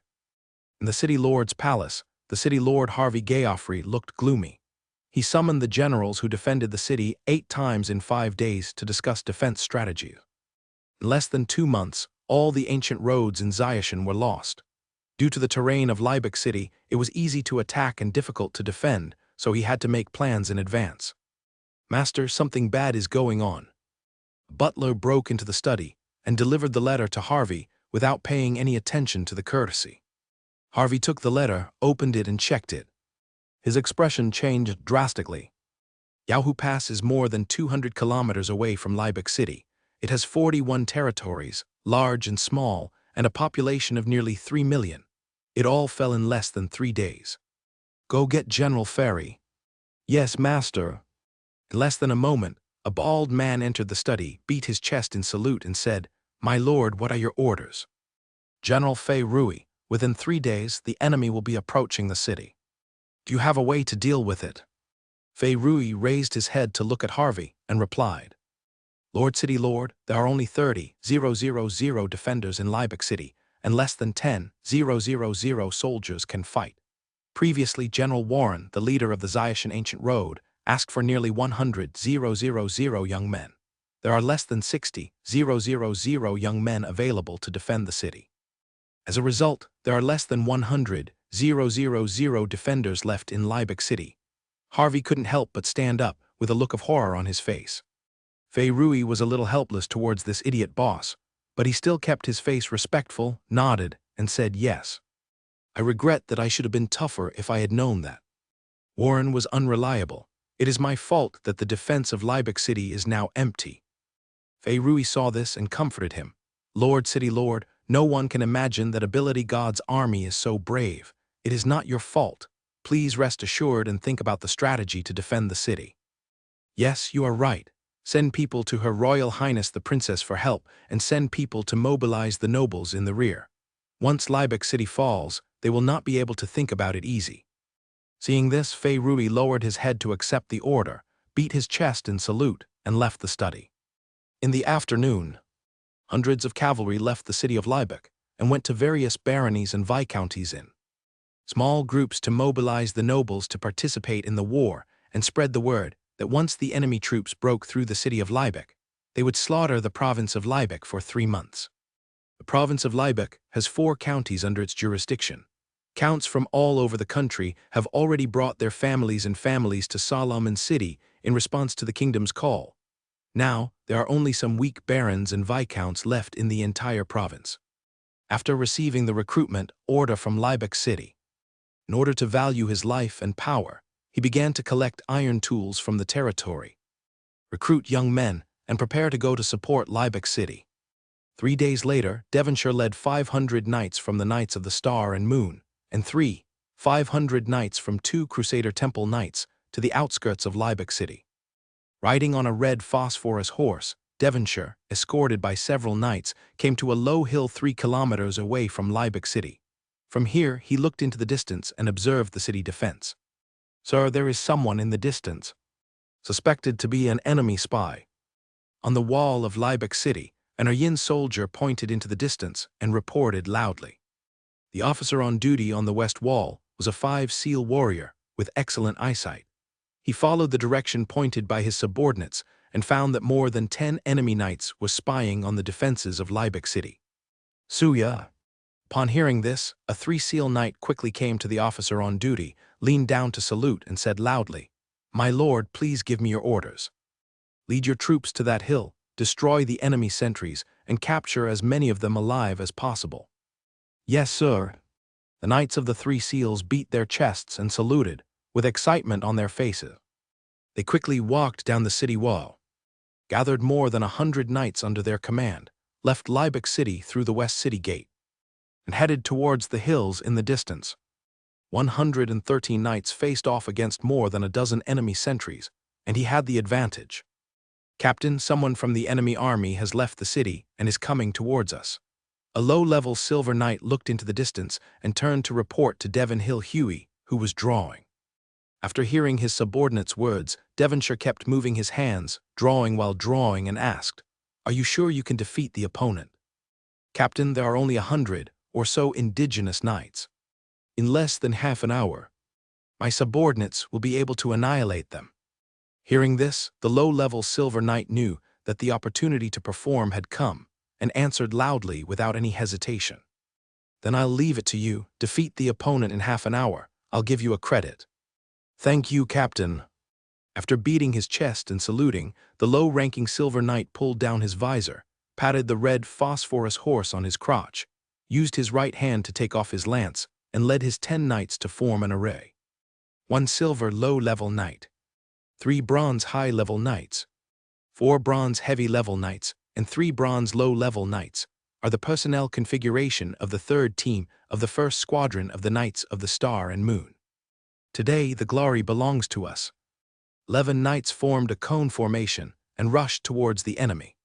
In the city lord's palace, the city lord Harvey Geoffrey looked gloomy. He summoned the generals who defended the city 8 times in 5 days to discuss defense strategies. In less than 2 months, all the ancient roads in Zaishan were lost. Due to the terrain of Liebeck City, it was easy to attack and difficult to defend, so he had to make plans in advance. "Master, something bad is going on." A butler broke into the study and delivered the letter to Harvey without paying any attention to the courtesy. Harvey took the letter, opened it, and checked it. His expression changed drastically. Yahoo Pass is more than 200 kilometers away from Liebeck City. It has 41 territories, large and small, and a population of nearly 3 million. It all fell in less than 3 days. "Go get General Ferry." "Yes, master." In less than a moment, a bald man entered the study, beat his chest in salute, and said, "My lord, what are your orders?" "General Fei Rui, within 3 days, the enemy will be approaching the city. Do you have a way to deal with it?" Fei Rui raised his head to look at Harvey and replied, "Lord City Lord, there are only 30,000 defenders in Liebeck City, and less than 10,000 soldiers can fight. Previously, General Warren, the leader of the Zaishan Ancient Road, asked for nearly 100,000 young men. There are less than 60,000 young men available to defend the city. As a result, there are less than 100,000 defenders left in Liebeck City." Harvey couldn't help but stand up, with a look of horror on his face. Fei Rui was a little helpless towards this idiot boss, but he still kept his face respectful, nodded, and said yes. "I regret that I should have been tougher if I had known that. Warren was unreliable. It is my fault that the defense of Liebeck City is now empty." Fei Rui saw this and comforted him. "Lord City Lord, no one can imagine that Ability God's army is so brave. It is not your fault. Please rest assured and think about the strategy to defend the city." "Yes, you are right. Send people to Her Royal Highness the Princess for help, and send people to mobilize the nobles in the rear. Once Liebeck City falls, they will not be able to think about it easy." Seeing this, Fei Rui lowered his head to accept the order, beat his chest in salute, and left the study. In the afternoon, hundreds of cavalry left the city of Liebeck and went to various baronies and viscounties in small groups to mobilize the nobles to participate in the war and spread the word that once the enemy troops broke through the city of Liebeck, they would slaughter the province of Liebeck for 3 months. The province of Liebeck has 4 counties under its jurisdiction. Counts from all over the country have already brought their families to Solomon City in response to the kingdom's call. Now, there are only some weak barons and viscounts left in the entire province. After receiving the recruitment order from Liebeck City, in order to value his life and power, he began to collect iron tools from the territory, recruit young men, and prepare to go to support Liebeck City. 3 days later, Devonshire led 500 knights from the Knights of the Star and Moon, and 500 knights from 2 Crusader Temple Knights to the outskirts of Liebeck City. Riding on a red phosphorus horse, Devonshire, escorted by several knights, came to a low hill 3 kilometers away from Liebeck City. From here, he looked into the distance and observed the city defense. "Sir, there is someone in the distance, suspected to be an enemy spy." On the wall of Liebeck City, an Aryan soldier pointed into the distance and reported loudly. The officer on duty on the west wall was a 5-seal warrior with excellent eyesight. He followed the direction pointed by his subordinates and found that more than 10 enemy knights were spying on the defenses of Liebeck City. "Suya." Upon hearing this, a 3-seal knight quickly came to the officer on duty, leaned down to salute, and said loudly, "My lord, please give me your orders. Lead your troops to that hill, destroy the enemy sentries, and capture as many of them alive as possible." "Yes, sir." The knights of the 3 seals beat their chests and saluted, with excitement on their faces. They quickly walked down the city wall, gathered more than 100 knights under their command, left Liebeck City through the west city gate, and headed towards the hills in the distance. 113 knights faced off against more than a dozen enemy sentries, and he had the advantage. "Captain, someone from the enemy army has left the city and is coming towards us." A low-level silver knight looked into the distance and turned to report to Devon Hill Huey, who was drawing. After hearing his subordinate's words, Devonshire kept moving his hands, drawing while drawing, and asked, "Are you sure you can defeat the opponent?" "Captain, there are only 100 or so indigenous knights. In less than half an hour, my subordinates will be able to annihilate them." Hearing this, the low-level Silver Knight knew that the opportunity to perform had come, and answered loudly without any hesitation. "Then I'll leave it to you. Defeat the opponent in half an hour. I'll give you a credit." "Thank you, Captain." After beating his chest and saluting, the low-ranking Silver Knight pulled down his visor, patted the red phosphorus horse on his crotch, used his right hand to take off his lance, and led his 10 knights to form an array. 1 silver low-level knight, 3 bronze high-level knights, 4 bronze heavy-level knights, and 3 bronze low-level knights are the personnel configuration of the 3rd team of the 1st Squadron of the Knights of the Star and Moon. Today, the glory belongs to us. 11 knights formed a cone formation and rushed towards the enemy.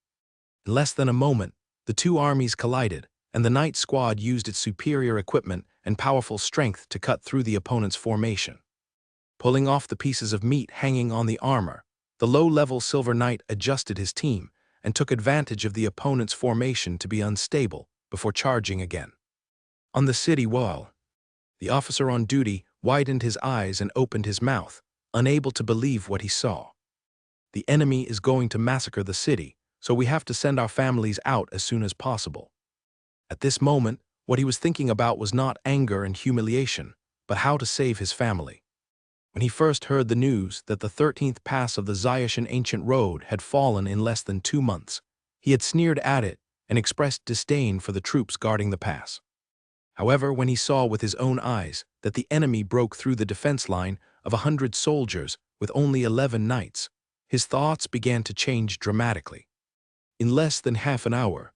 In less than a moment, the two armies collided, and the knight squad used its superior equipment and powerful strength to cut through the opponent's formation. Pulling off the pieces of meat hanging on the armor, the low-level Silver Knight adjusted his team and took advantage of the opponent's formation to be unstable before charging again. On the city wall, the officer on duty widened his eyes and opened his mouth, unable to believe what he saw. "The enemy is going to massacre the city, so we have to send our families out as soon as possible." At this moment, what he was thinking about was not anger and humiliation, but how to save his family. When he first heard the news that the 13th pass of the Zayashan Ancient Road had fallen in less than 2 months, he had sneered at it and expressed disdain for the troops guarding the pass. However, when he saw with his own eyes that the enemy broke through the defense line of 100 soldiers with only 11 knights, his thoughts began to change dramatically. In less than half an hour,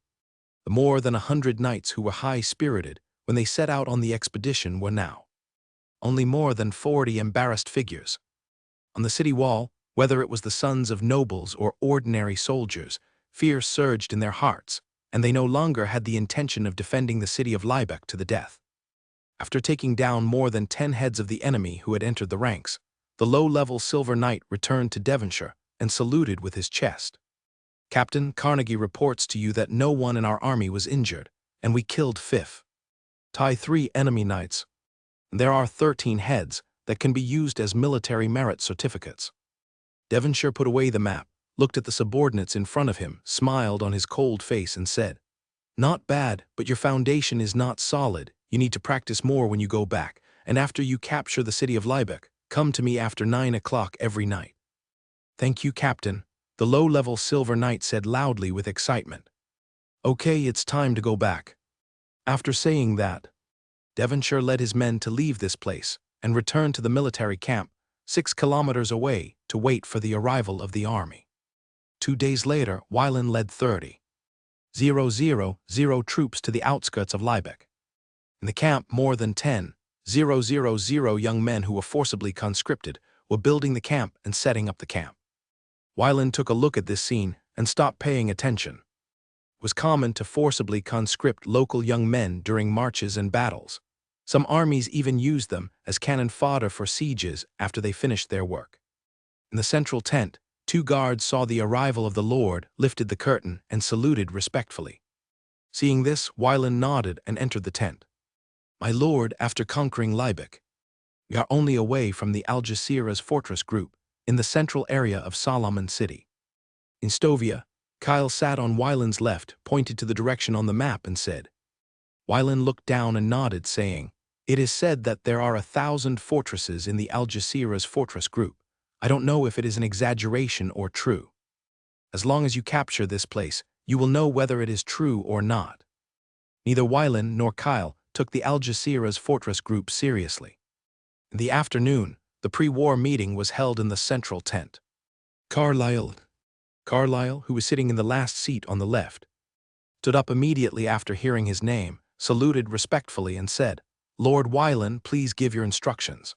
the more than 100 knights who were high-spirited when they set out on the expedition were now only more than 40 embarrassed figures. On the city wall, whether it was the sons of nobles or ordinary soldiers, fear surged in their hearts, and they no longer had the intention of defending the city of Liebeck to the death. After taking down more than 10 heads of the enemy who had entered the ranks, the low-level Silver Knight returned to Devonshire and saluted with his chest. "Captain, Carnegie reports to you that no one in our army was injured, and we killed 3 enemy knights. There are 13 heads that can be used as military merit certificates." Devonshire put away the map, looked at the subordinates in front of him, smiled on his cold face, and said, "Not bad, but your foundation is not solid. You need to practice more when you go back, and after you capture the city of Liebeck, come to me after 9 o'clock every night." "Thank you, Captain," the low-level Silver Knight said loudly with excitement. "Okay, it's time to go back." After saying that, Devonshire led his men to leave this place and return to the military camp 6 kilometers away to wait for the arrival of the army. 2 days later, Wylan led 30,000 troops to the outskirts of Liebeck. In the camp, more than 10,000 young men who were forcibly conscripted were building the camp and setting up the camp. Wylan took a look at this scene and stopped paying attention. It was common to forcibly conscript local young men during marches and battles. Some armies even used them as cannon fodder for sieges after they finished their work. In the central tent, 2 guards saw the arrival of the Lord, lifted the curtain, and saluted respectfully. Seeing this, Wylan nodded and entered the tent. "My lord, after conquering Liebeck, we are only away from the Algeciras fortress group in the central area of Solomon City." In Stovia, Kyle sat on Wylan's left, pointed to the direction on the map, and said. Wylan looked down and nodded, saying, "It is said that there are 1,000 fortresses in the Algeciras fortress group. I don't know if it is an exaggeration or true. As long as you capture this place, you will know whether it is true or not." Neither Wylan nor Kyle took the Algeciras fortress group seriously. In the afternoon, the pre-war meeting was held in the central tent. Carlyle, who was sitting in the last seat on the left, stood up immediately after hearing his name, saluted respectfully, and said, "Lord Wylan, please give your instructions.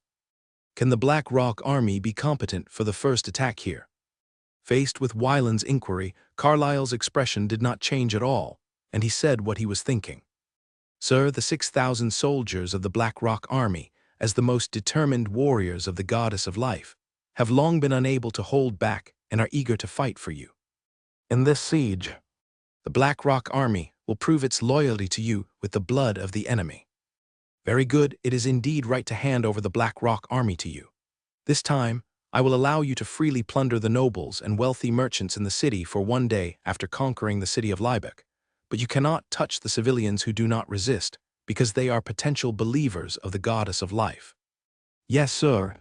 Can the Black Rock Army be competent for the first attack here?" Faced with Wylan's inquiry, Carlyle's expression did not change at all, and he said what he was thinking. "Sir, the 6,000 soldiers of the Black Rock Army, as the most determined warriors of the goddess of life, have long been unable to hold back and are eager to fight for you. In this siege, the Black Rock Army will prove its loyalty to you with the blood of the enemy. Very good, it is indeed right to hand over the Black Rock Army to you. This time, I will allow you to freely plunder the nobles and wealthy merchants in the city for 1 day after conquering the city of Libeck, but you cannot touch the civilians who do not resist, because they are potential believers of the goddess of life. Yes, sir.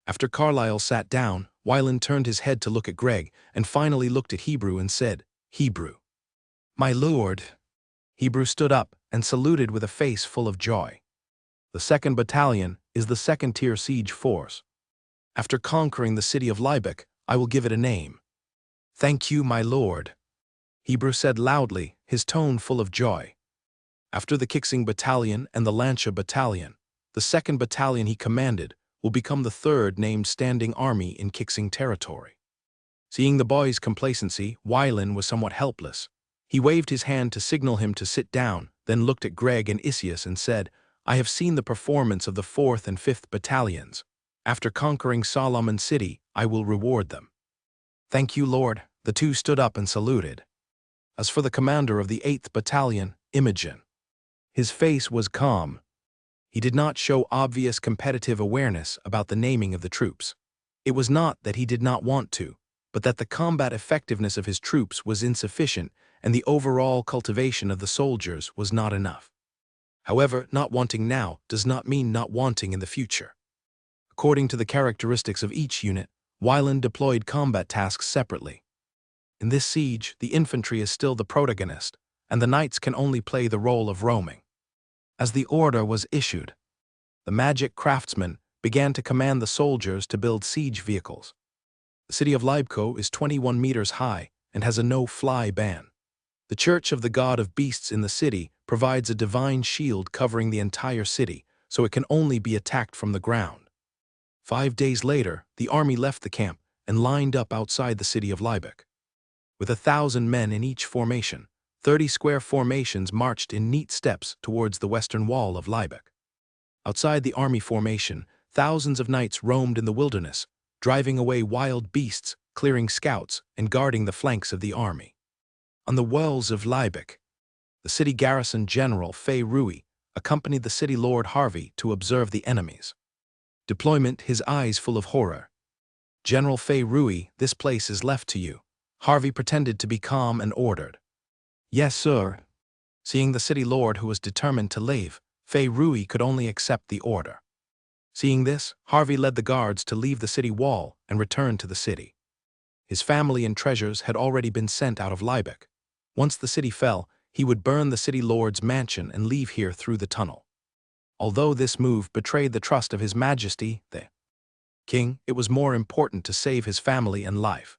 After Carlyle sat down, Wyland turned his head to look at Greg and finally looked at Hebrew and said, "Hebrew." "My lord." Hebrew stood up and saluted with a face full of joy. "The 2nd Battalion is the 2nd-tier siege force. After conquering the city of Libeck, I will give it a name." "Thank you, my lord," Hebrew said loudly, his tone full of joy. After the Kixing Battalion and the Lancia Battalion, the 2nd Battalion he commanded will become the 3rd named standing army in Kixing territory. Seeing the boy's complacency, Wyland was somewhat helpless. He waved his hand to signal him to sit down, then looked at Greg and Isius and said, "I have seen the performance of the 4th and 5th Battalions. After conquering Solomon City, I will reward them." "Thank you, Lord." The two stood up and saluted. As for the commander of the 8th Battalion, Imogen, his face was calm. He did not show obvious competitive awareness about the naming of the troops. It was not that he did not want to, but that the combat effectiveness of his troops was insufficient and the overall cultivation of the soldiers was not enough. However, not wanting now does not mean not wanting in the future. According to the characteristics of each unit, Wyland deployed combat tasks separately. In this siege, the infantry is still the protagonist, and the knights can only play the role of roaming. As the order was issued, the magic craftsmen began to command the soldiers to build siege vehicles. The city of Libeco is 21 meters high and has a no-fly ban. The Church of the God of Beasts in the city provides a divine shield covering the entire city, so it can only be attacked from the ground. 5 days later, the army left the camp and lined up outside the city of Libeck. With 1,000 men in each formation, 30 square formations marched in neat steps towards the western wall of Libeck. Outside the army formation, thousands of knights roamed in the wilderness, driving away wild beasts, clearing scouts, and guarding the flanks of the army. On the walls of Libeck, the city garrison general Fay Rui accompanied the city lord Harvey to observe the enemies. Deployment, his eyes full of horror. "General Fay Rui, this place is left to you." Harvey pretended to be calm and ordered. "Yes, sir." Seeing the city lord who was determined to leave, Fay Rui could only accept the order. Seeing this, Harvey led the guards to leave the city wall and return to the city. His family and treasures had already been sent out of Libeck. Once the city fell, he would burn the city lord's mansion and leave here through the tunnel. Although this move betrayed the trust of His Majesty, the king, it was more important to save his family and life.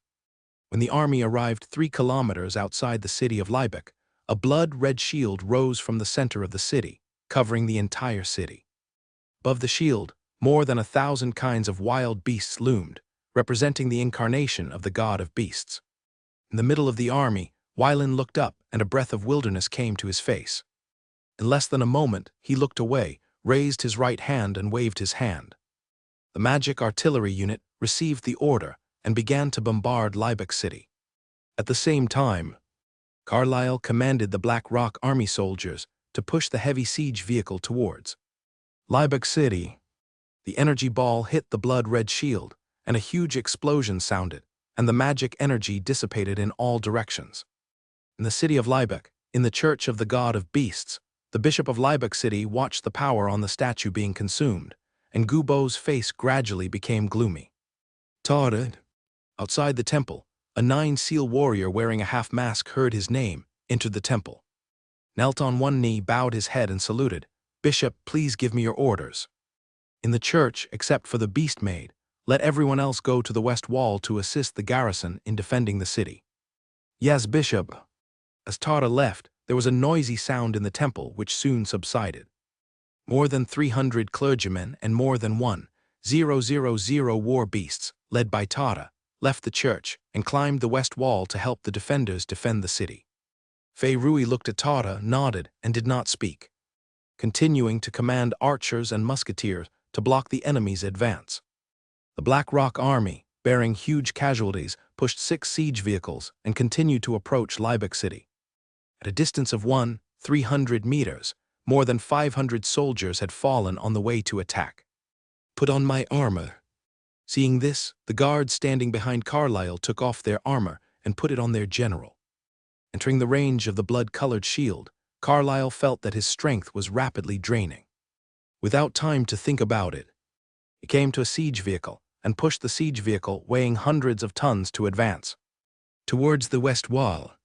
When the army arrived 3 kilometers outside the city of Libeck, a blood-red shield rose from the center of the city, covering the entire city. Above the shield, more than 1,000 kinds of wild beasts loomed, representing the incarnation of the god of beasts. In the middle of the army, Wyland looked up and a breath of wilderness came to his face. In less than a moment, he looked away, raised his right hand and waved his hand. The magic artillery unit received the order and began to bombard Libeck City. At the same time, Carlyle commanded the Black Rock Army soldiers to push the heavy siege vehicle towards Libeck City. The energy ball hit the blood-red shield, and a huge explosion sounded, and the magic energy dissipated in all directions. In the city of Libeck, in the Church of the God of Beasts, the Bishop of Libeck City watched the power on the statue being consumed, and Gubo's face gradually became gloomy. "Taught." Outside the temple, a 9-seal warrior wearing a half-mask heard his name, entered the temple. Knelt on one knee, bowed his head and saluted. "Bishop, please give me your orders." "In the church, except for the beast maid, let everyone else go to the west wall to assist the garrison in defending the city." "Yes, Bishop." As Tara left, there was a noisy sound in the temple which soon subsided. More than 300 clergymen and more than 1,000 war beasts, led by Tara, left the church and climbed the west wall to help the defenders defend the city. Fay Rui looked at Tara, nodded, and did not speak. Continuing to command archers and musketeers, to block the enemy's advance. The Black Rock Army, bearing huge casualties, pushed 6 siege vehicles and continued to approach Liebig City. At a distance of 300 meters, more than 500 soldiers had fallen on the way to attack. "Put on my armor." Seeing this, the guards standing behind Carlyle took off their armor and put it on their general. Entering the range of the blood-colored shield, Carlyle felt that his strength was rapidly draining. Without time to think about it, he came to a siege vehicle and pushed the siege vehicle weighing hundreds of tons to advance towards the west wall.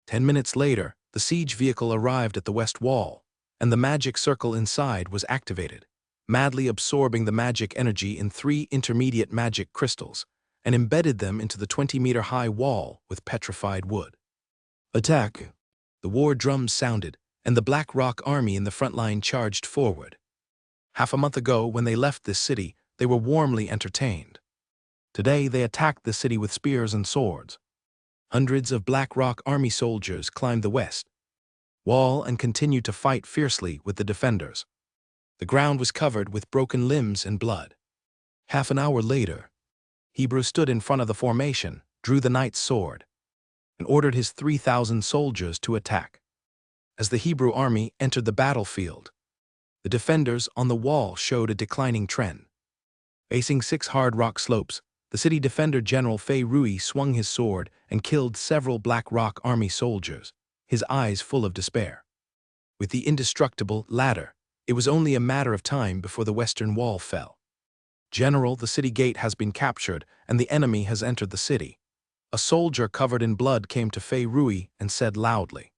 10 minutes later, the siege vehicle arrived at the west wall, and the magic circle inside was activated, madly absorbing the magic energy in 3 intermediate magic crystals, and embedded them into the 20-meter-high wall with petrified wood. "Attack!" The war drums sounded, and the Black Rock Army in the front line charged forward. Half a month ago, when they left this city, they were warmly entertained. Today, they attacked the city with spears and swords. Hundreds of Black Rock Army soldiers climbed the west wall and continued to fight fiercely with the defenders. The ground was covered with broken limbs and blood. Half an hour later, Hebrew stood in front of the formation, drew the knight's sword, and ordered his 3,000 soldiers to attack. As the Hebrew army entered the battlefield, the defenders on the wall showed a declining trend. Facing 6 hard rock slopes, the city defender General Fei Rui swung his sword and killed several Black Rock Army soldiers, his eyes full of despair. With the indestructible ladder, it was only a matter of time before the western wall fell. "General, the city gate has been captured, and the enemy has entered the city." A soldier covered in blood came to Fei Rui and said loudly,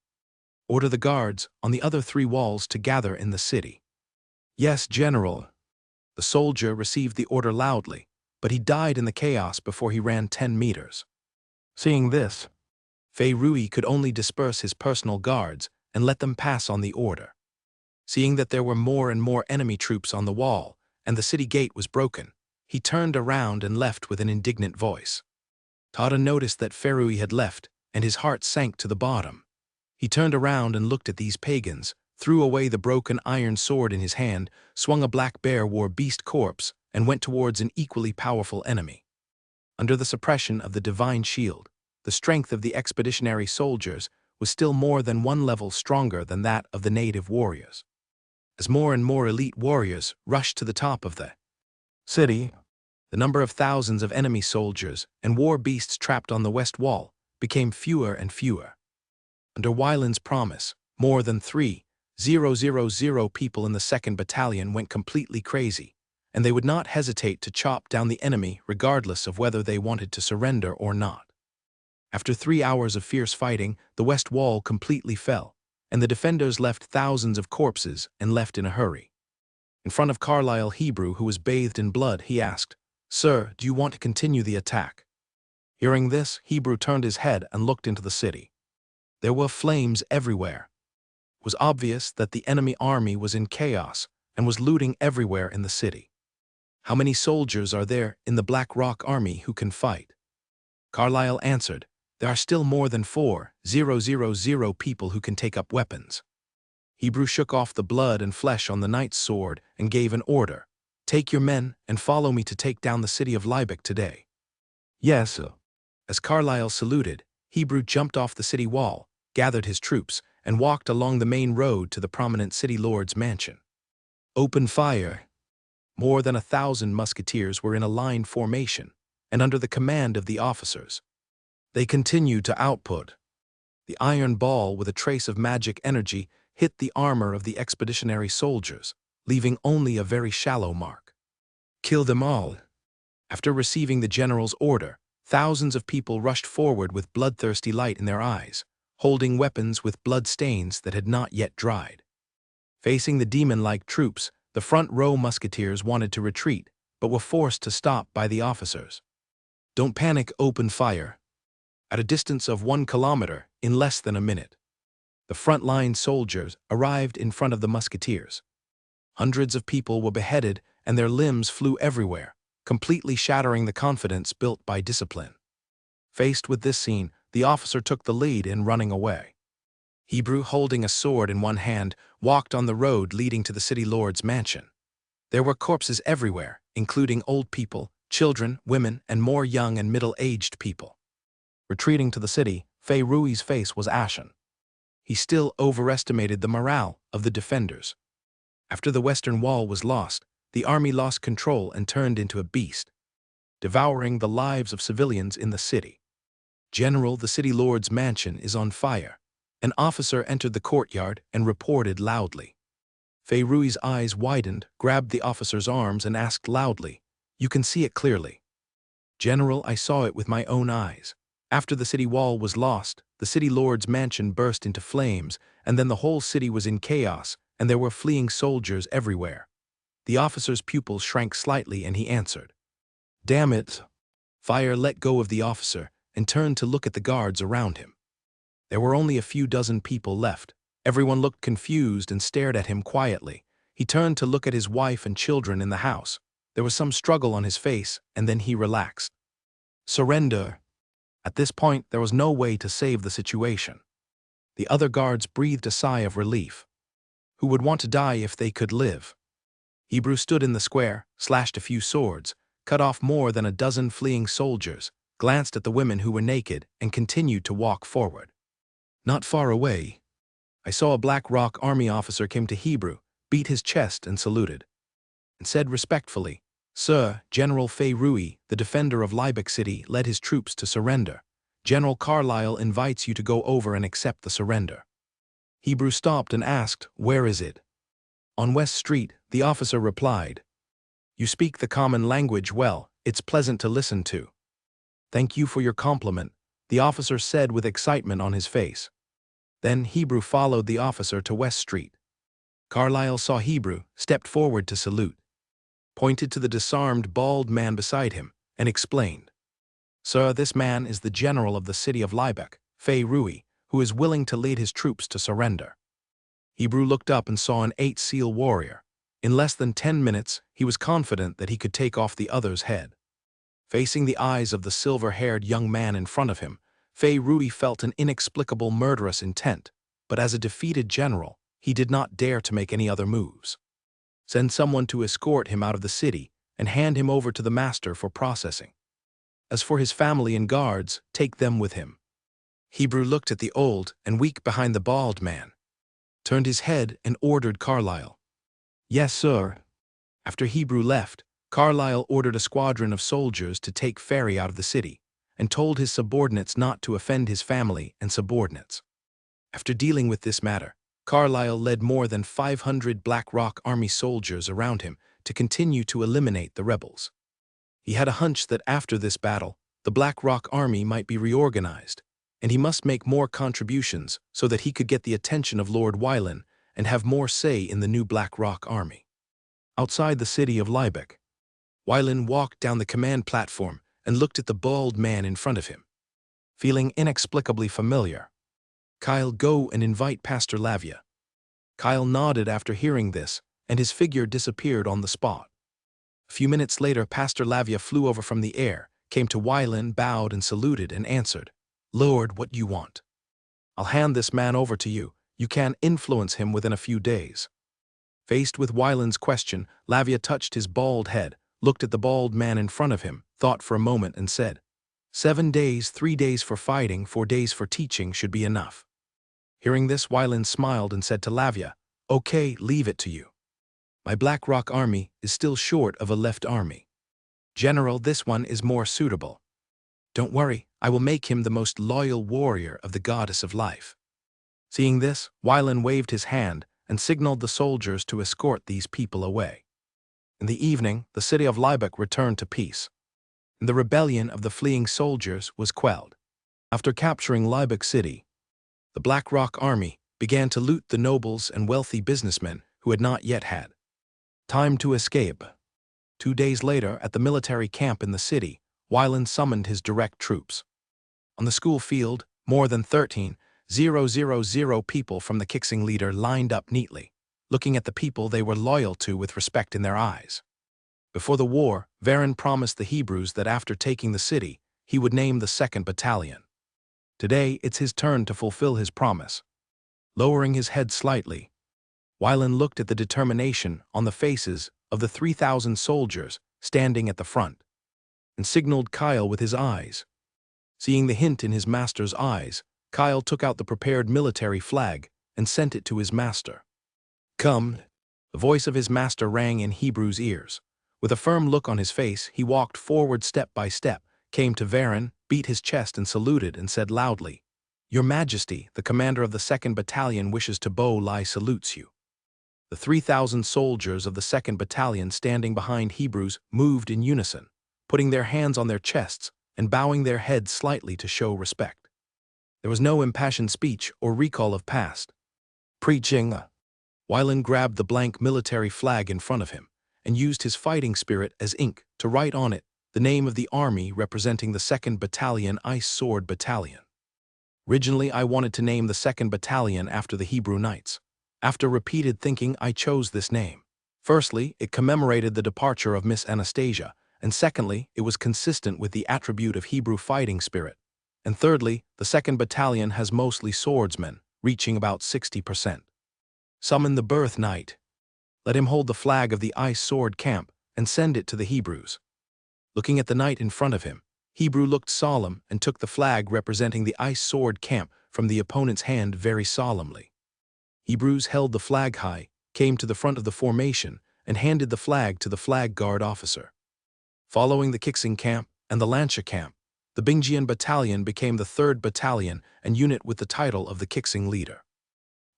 "Order the guards on the other 3 walls to gather in the city." "Yes, General." The soldier received the order loudly, but he died in the chaos before he ran 10 meters. Seeing this, Fei Rui could only disperse his personal guards and let them pass on the order. Seeing that there were more and more enemy troops on the wall, and the city gate was broken, he turned around and left with an indignant voice. Tada noticed that Fei Rui had left, and his heart sank to the bottom. He turned around and looked at these pagans, threw away the broken iron sword in his hand, swung a black bear war beast corpse, and went towards an equally powerful enemy. Under the suppression of the divine shield, the strength of the expeditionary soldiers was still more than 1 level stronger than that of the native warriors. As more and more elite warriors rushed to the top of the city, the number of thousands of enemy soldiers and war beasts trapped on the west wall became fewer and fewer. Under Wyland's promise, more than 3,000 people in the 2nd Battalion went completely crazy, and they would not hesitate to chop down the enemy regardless of whether they wanted to surrender or not. After 3 hours of fierce fighting, the west wall completely fell, and the defenders left thousands of corpses and left in a hurry. In front of Carlyle Hebrew, who was bathed in blood, he asked, "Sir, do you want to continue the attack?" Hearing this, Hebrew turned his head and looked into the city. There were flames everywhere. It was obvious that the enemy army was in chaos and was looting everywhere in the city. "How many soldiers are there in the Black Rock Army who can fight?" Carlyle answered, "There are still more than 4,000 people who can take up weapons." Hebrew shook off the blood and flesh on the knight's sword and gave an order, "Take your men and follow me to take down the city of Liebig today." "Yes, sir." As Carlyle saluted, Hebrew jumped off the city wall, gathered his troops, and walked along the main road to the prominent city lord's mansion. "Open fire." More than 1,000 musketeers were in a line formation and under the command of the officers. They continued to output. The iron ball with a trace of magic energy hit the armor of the expeditionary soldiers, leaving only a very shallow mark. "Kill them all." After receiving the general's order, thousands of people rushed forward with bloodthirsty light in their eyes, holding weapons with blood stains that had not yet dried. Facing the demon-like troops, the front row musketeers wanted to retreat, but were forced to stop by the officers. "Don't panic, open fire." At a distance of 1 kilometer, in less than a minute, the front-line soldiers arrived in front of the musketeers. Hundreds of people were beheaded and their limbs flew everywhere, completely shattering the confidence built by discipline. Faced with this scene, the officer took the lead in running away. Hebrew, holding a sword in one hand, walked on the road leading to the city lord's mansion. There were corpses everywhere, including old people, children, women, and more young and middle-aged people. Retreating to the city, Fei Rui's face was ashen. He still overestimated the morale of the defenders. After the Western Wall was lost, the army lost control and turned into a beast, devouring the lives of civilians in the city. General, the city lord's mansion is on fire. An officer entered the courtyard and reported loudly. Fei Rui's eyes widened, grabbed the officer's arms, and asked loudly, "You can see it clearly?" "General, I saw it with my own eyes. After the city wall was lost, the city lord's mansion burst into flames, and then the whole city was in chaos, and there were fleeing soldiers everywhere." The officer's pupils shrank slightly, and he answered, "Damn it!" Fire let go of the officer and turned to look at the guards around him. There were only a few dozen people left. Everyone looked confused and stared at him quietly. He turned to look at his wife and children in the house. There was some struggle on his face, and then he relaxed. "Surrender." At this point, there was no way to save the situation. The other guards breathed a sigh of relief. Who would want to die if they could live? Hebrew stood in the square, slashed a few swords, cut off more than a dozen fleeing soldiers, glanced at the women who were naked, and continued to walk forward. Not far away, I saw a Black Rock Army officer came to Hebrew, beat his chest and saluted, and said respectfully, "Sir, General Fei Rui, the defender of Liebeck City, led his troops to surrender. General Carlyle invites you to go over and accept the surrender." Hebrew stopped and asked, "Where is it?" "On West Street," the officer replied. "You speak the common language well. It's pleasant to listen to." "Thank you for your compliment," the officer said with excitement on his face. Then Hebrew followed the officer to West Street. Carlyle saw Hebrew, stepped forward to salute, pointed to the disarmed bald man beside him, and explained, "Sir, this man is the general of the city of Liebeck, Fei Rui, who is willing to lead his troops to surrender." Hebrew looked up and saw an 8-seal warrior. In less than 10 minutes, he was confident that he could take off the other's head. Facing the eyes of the silver-haired young man in front of him, Fei Rui felt an inexplicable murderous intent, but as a defeated general, he did not dare to make any other moves. Send someone to escort him out of the city and hand him over to the master for processing. As for his family and guards, take them with him. Hebrew looked at the old and weak behind the bald man, turned his head and ordered Carlyle, "Yes, sir." After Hebrew left, Carlyle ordered a squadron of soldiers to take Ferry out of the city, and told his subordinates not to offend his family and subordinates. After dealing with this matter, Carlyle led more than 500 Black Rock Army soldiers around him to continue to eliminate the rebels. He had a hunch that after this battle, the Black Rock Army might be reorganized, and he must make more contributions so that he could get the attention of Lord Wylan and have more say in the new Black Rock Army. Outside the city of Liebeck, Wylan walked down the command platform and looked at the bald man in front of him. Feeling inexplicably familiar, "Kyle, go and invite Pastor Lavia." Kyle nodded after hearing this, and his figure disappeared on the spot. A few minutes later, Pastor Lavia flew over from the air, came to Wylan, bowed and saluted, and answered, "Lord, what do you want?" "I'll hand this man over to you. You can influence him within a few days." Faced with Wylan's question, Lavia touched his bald head, looked at the bald man in front of him, thought for a moment, and said, 7 days, 3 days for fighting, 4 days for teaching should be enough." Hearing this, Wylan smiled and said to Lavia, "Okay, leave it to you. My Black Rock Army is still short of a left army. General, this one is more suitable. Don't worry, I will make him the most loyal warrior of the Goddess of Life." Seeing this, Wylan waved his hand and signaled the soldiers to escort these people away. In the evening, the city of Liebeck returned to peace, and the rebellion of the fleeing soldiers was quelled. After capturing Liebeck City, the Black Rock Army began to loot the nobles and wealthy businessmen who had not yet had time to escape. 2 days later, at the military camp in the city, Wylan summoned his direct troops. On the school field, more than 13,000 people from the Kixing leader lined up neatly, looking at the people they were loyal to with respect in their eyes. Before the war, Varon promised the Hebrews that after taking the city, he would name the 2nd Battalion. Today, it's his turn to fulfill his promise. Lowering his head slightly, Wylan looked at the determination on the faces of the 3,000 soldiers standing at the front, and signaled Kyle with his eyes. Seeing the hint in his master's eyes, Kyle took out the prepared military flag and sent it to his master. "Come." The voice of his master rang in Hebrew's ears. With a firm look on his face, he walked forward step by step, came to Varen, beat his chest and saluted and said loudly, "Your Majesty, the commander of the 2nd Battalion wishes to bow lie salutes you." The 3,000 soldiers of the 2nd Battalion standing behind Hebrews moved in unison, putting their hands on their chests and bowing their heads slightly to show respect. There was no impassioned speech or recall of past preaching. Wylan grabbed the blank military flag in front of him and used his fighting spirit as ink to write on it the name of the army representing the 2nd Battalion Ice Sword Battalion. Originally, I wanted to name the 2nd Battalion after the Hebrew Knights. After repeated thinking, I chose this name. Firstly, it commemorated the departure of Miss Anastasia, and secondly, it was consistent with the attribute of Hebrew fighting spirit. And thirdly, the 2nd Battalion has mostly swordsmen, reaching about 60%. Summon the Birth Knight. Let him hold the flag of the Ice Sword camp and send it to the Hebrews. Looking at the knight in front of him, Hebrew looked solemn and took the flag representing the Ice Sword camp from the opponent's hand very solemnly. Hebrews held the flag high, came to the front of the formation, and handed the flag to the flag guard officer. Following the Kixing camp and the Lancia camp, the Bingjian Battalion became the 3rd Battalion and unit with the title of the Kixing leader.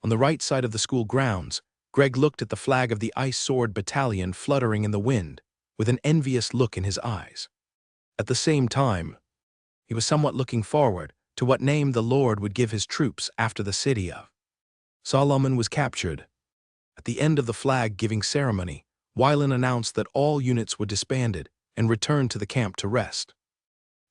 On the right side of the school grounds, Greg looked at the flag of the Ice Sword Battalion fluttering in the wind, with an envious look in his eyes. At the same time, he was somewhat looking forward to what name the Lord would give his troops after the city of Solomon was captured. At the end of the flag-giving ceremony, Wylan announced that all units were disbanded and returned to the camp to rest.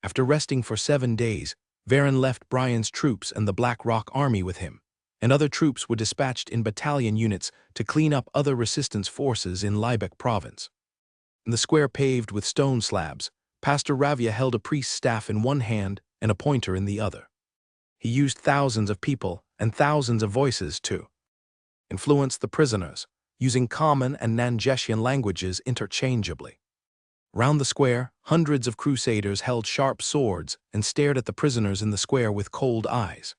After resting for 7 days, Varen left Brian's troops and the Black Rock Army with him, and other troops were dispatched in battalion units to clean up other resistance forces in Libec province. In the square paved with stone slabs, Pastor Ravia held a priest's staff in one hand and a pointer in the other. He used thousands of people and thousands of voices to influence the prisoners, using common and Nanjeshian languages interchangeably. Round the square, hundreds of crusaders held sharp swords and stared at the prisoners in the square with cold eyes.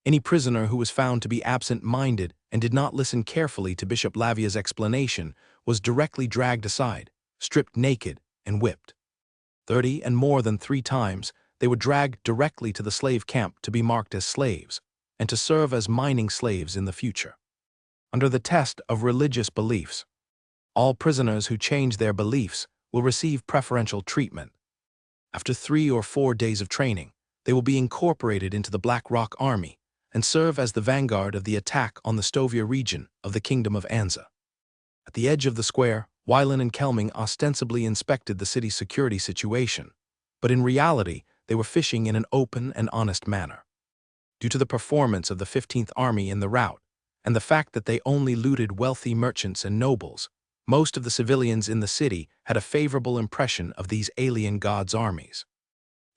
Any prisoner who was found to be absent-minded and did not listen carefully to Bishop Lavia's explanation was directly dragged aside, stripped naked, and whipped. 30 and more than 3 times, they were dragged directly to the slave camp to be marked as slaves, and to serve as mining slaves in the future. Under the test of religious beliefs, all prisoners who change their beliefs will receive preferential treatment. After 3 or 4 days of training, they will be incorporated into the Black Rock Army and serve as the vanguard of the attack on the Stovia region of the Kingdom of Anza. At the edge of the square, Wylan and Kelming ostensibly inspected the city's security situation, but in reality, they were fishing in an open and honest manner. Due to the performance of the 15th Army in the rout, and the fact that they only looted wealthy merchants and nobles, most of the civilians in the city had a favorable impression of these alien gods' armies.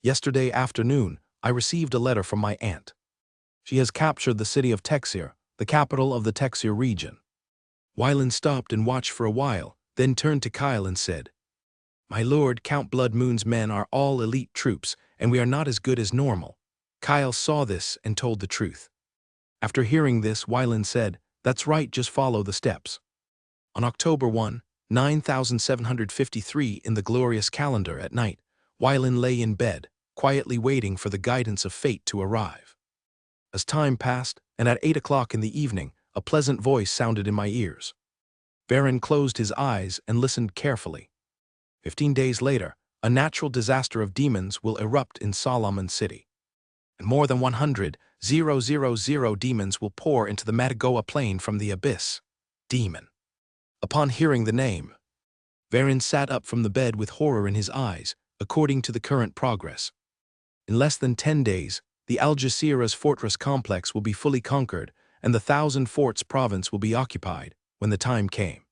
Yesterday afternoon, I received a letter from my aunt. She has captured the city of Texir, the capital of the Texir region. Wylan stopped and watched for a while, then turned to Kyle and said, "My lord, Count Blood Moon's men are all elite troops, and we are not as good as normal." Kyle saw this and told the truth. After hearing this, Wylan said, "That's right, just follow the steps." On October 1, 9753 in the glorious calendar at night, Wylan lay in bed, quietly waiting for the guidance of fate to arrive. As time passed, and at 8 o'clock in the evening, a pleasant voice sounded in my ears. Varen closed his eyes and listened carefully. 15 days later, a natural disaster of demons will erupt in Solomon City. And more than 100,000 demons will pour into the Matagoa plain from the abyss. Demon. Upon hearing the name, Varen sat up from the bed with horror in his eyes, according to the current progress. In less than 10 days, the Algeciras fortress complex will be fully conquered, and the 1,000 Forts province will be occupied when the time came.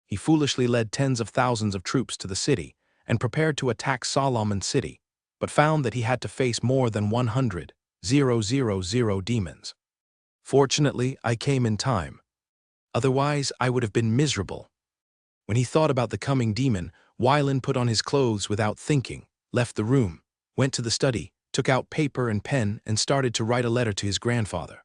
He foolishly led tens of thousands of troops to the city and prepared to attack Solomon City, but found that he had to face more than 100,000 demons. Fortunately, I came in time. Otherwise, I would have been miserable. When he thought about the coming demon, Wylan put on his clothes without thinking, left the room, went to the study, took out paper and pen, and started to write a letter to his grandfather.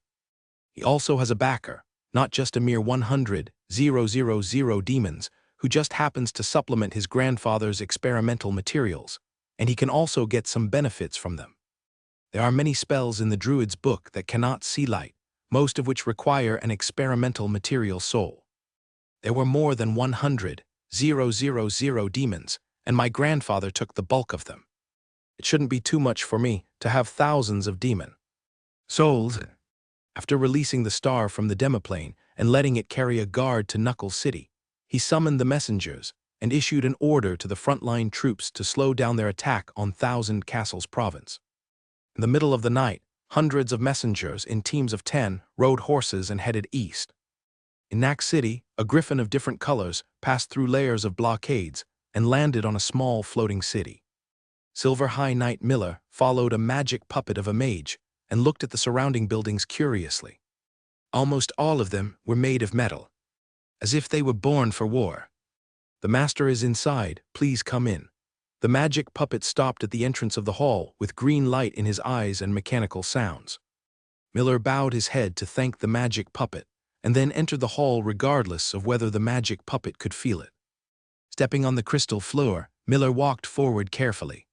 He also has a backer, not just a mere 100,000 demons, who just happens to supplement his grandfather's experimental materials, and he can also get some benefits from them. There are many spells in the Druid's book that cannot see light, most of which require an experimental material soul. There were more than 100,000 demons, and my grandfather took the bulk of them. It shouldn't be too much for me to have thousands of demon souls. After releasing the star from the demoplane and letting it carry a guard to Knuckles City, he summoned the messengers and issued an order to the frontline troops to slow down their attack on Thousand Castles Province. In the middle of the night, hundreds of messengers in teams of 10 rode horses and headed east. In Knack City, a griffin of different colors passed through layers of blockades and landed on a small floating city. Silver High Knight Miller followed a magic puppet of a mage and looked at the surrounding buildings curiously. Almost all of them were made of metal, as if they were born for war. "The master is inside, please come in." The magic puppet stopped at the entrance of the hall with green light in his eyes and mechanical sounds. Miller bowed his head to thank the magic puppet, and then entered the hall regardless of whether the magic puppet could feel it. Stepping on the crystal floor, Miller walked forward carefully.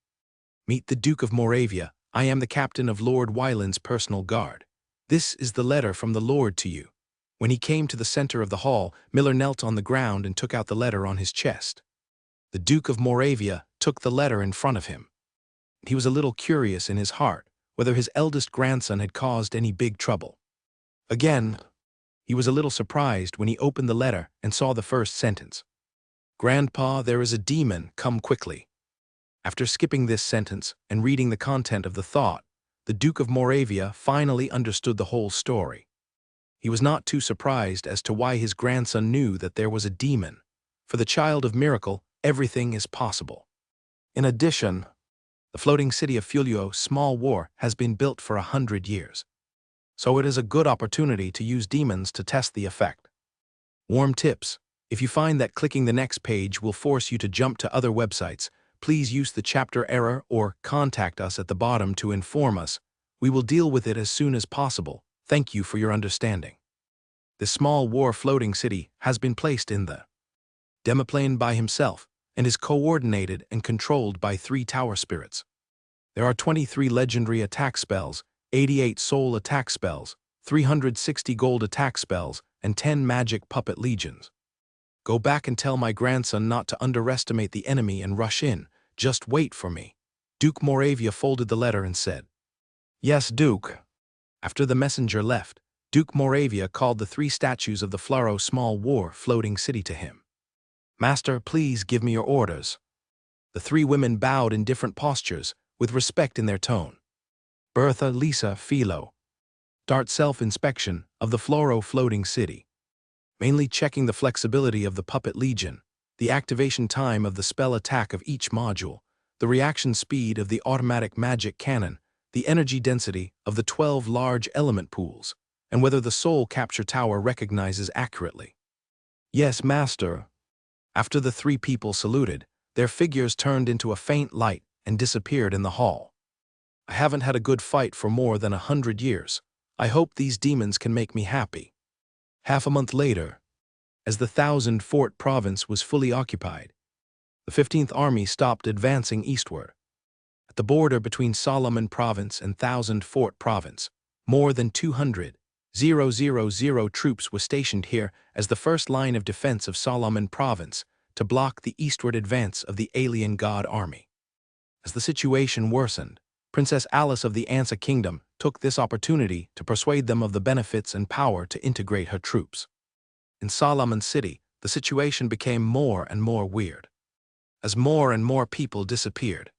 "Meet the Duke of Moravia. I am the captain of Lord Wylan's personal guard. This is the letter from the Lord to you." When he came to the center of the hall, Miller knelt on the ground and took out the letter on his chest. The Duke of Moravia took the letter in front of him. He was a little curious in his heart whether his eldest grandson had caused any big trouble. Again, he was a little surprised when he opened the letter and saw the first sentence. "Grandpa, there is a demon, come quickly." After skipping this sentence and reading the content of the thought, the Duke of Moravia finally understood the whole story. He was not too surprised as to why his grandson knew that there was a demon. For the child of miracle, everything is possible. In addition, the floating city of Fulio Small War has been built for 100 years. So it is a good opportunity to use demons to test the effect. Warm tips: if you find that clicking the next page will force you to jump to other websites, please use the chapter error or contact us at the bottom to inform us. We will deal with it as soon as possible. Thank you for your understanding. The Small War floating city has been placed in the demoplane by himself and is coordinated and controlled by 3 tower spirits. There are 23 legendary attack spells, 88 soul attack spells, 360 gold attack spells, and 10 magic puppet legions. Go back and tell my grandson not to underestimate the enemy and rush in. Just wait for me. Duke Moravia folded the letter and said, "Yes, Duke." After the messenger left, Duke Moravia called the 3 statues of the Flaro Small War floating city to him. "Master, please give me your orders." The 3 women bowed in different postures, with respect in their tone. Bertha, Lisa, Philo. Start self-inspection of the Floro floating city. Mainly checking the flexibility of the puppet legion, the activation time of the spell attack of each module, the reaction speed of the automatic magic cannon, the energy density of the 12 large element pools, and whether the soul capture tower recognizes accurately. "Yes, master." After the 3 people saluted, their figures turned into a faint light and disappeared in the hall. "I haven't had a good fight for more than 100 years. I hope these demons can make me happy." Half a month later, as the Thousand Fort province was fully occupied, the 15th Army stopped advancing eastward. At the border between Solomon Province and Thousand Fort Province, more than 200,000 troops were stationed here as the first line of defense of Solomon Province to block the eastward advance of the alien god army. As the situation worsened, Princess Alice of the Ansa Kingdom took this opportunity to persuade them of the benefits and power to integrate her troops. In Solomon City, the situation became more and more weird. As more and more people disappeared,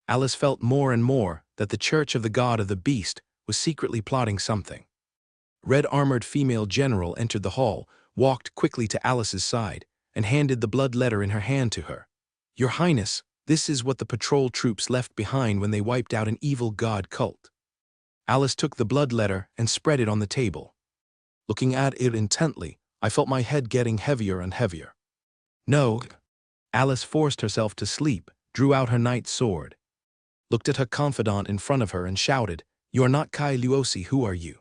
Alice felt more and more that the Church of the God of the Beast was secretly plotting something. A red-armored female general entered the hall, walked quickly to Alice's side, and handed the blood letter in her hand to her. "Your Highness, this is what the patrol troops left behind when they wiped out an evil god cult." Alice took the blood letter and spread it on the table. Looking at it intently, I felt my head getting heavier and heavier. No. Alice forced herself to sleep, drew out her knight's sword, looked at her confidant in front of her and shouted, "You are not Kai Luosi, who are you?"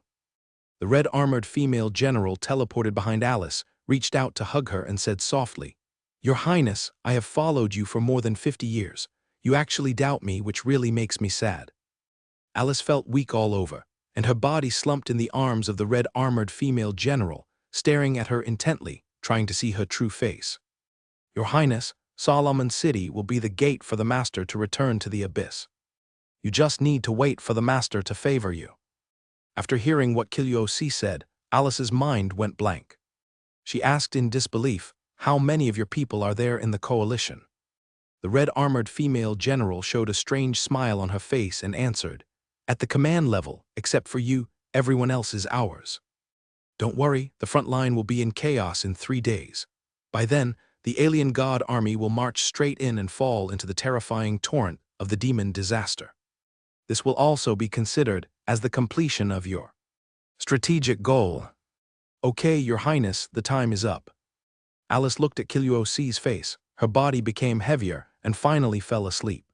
The red-armored female general teleported behind Alice, reached out to hug her and said softly, "Your Highness, I have followed you for more than 50 years. You actually doubt me, which really makes me sad." Alice felt weak all over, and her body slumped in the arms of the red-armored female general, staring at her intently, trying to see her true face. "Your Highness, Solomon City will be the gate for the Master to return to the abyss. You just need to wait for the Master to favor you." After hearing what Kiliosi said, Alice's mind went blank. She asked in disbelief, "How many of your people are there in the coalition?" The red-armored female general showed a strange smile on her face and answered, "At the command level, except for you, everyone else is ours. Don't worry, the front line will be in chaos in 3 days. By then, the alien god army will march straight in and fall into the terrifying torrent of the demon disaster. This will also be considered as the completion of your strategic goal." "Okay, Your Highness, the time is up." Alice looked at Kiliossi's face, her body became heavier, and finally fell asleep.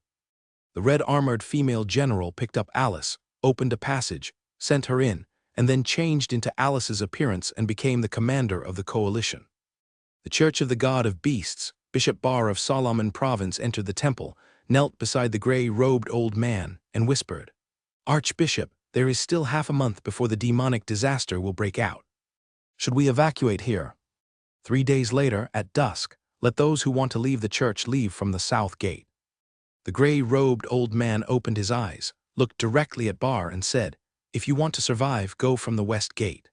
The red-armored female general picked up Alice, opened a passage, sent her in, and then changed into Alice's appearance and became the commander of the coalition. The Church of the God of Beasts, Bishop Bar of Solomon Province entered the temple, knelt beside the gray-robed old man, and whispered, "Archbishop, there is still half a month before the demonic disaster will break out. Should we evacuate here? 3 days later, at dusk, let those who want to leave the church leave from the south gate." The gray-robed old man opened his eyes, looked directly at Bar and said, "If you want to survive, go from the west gate."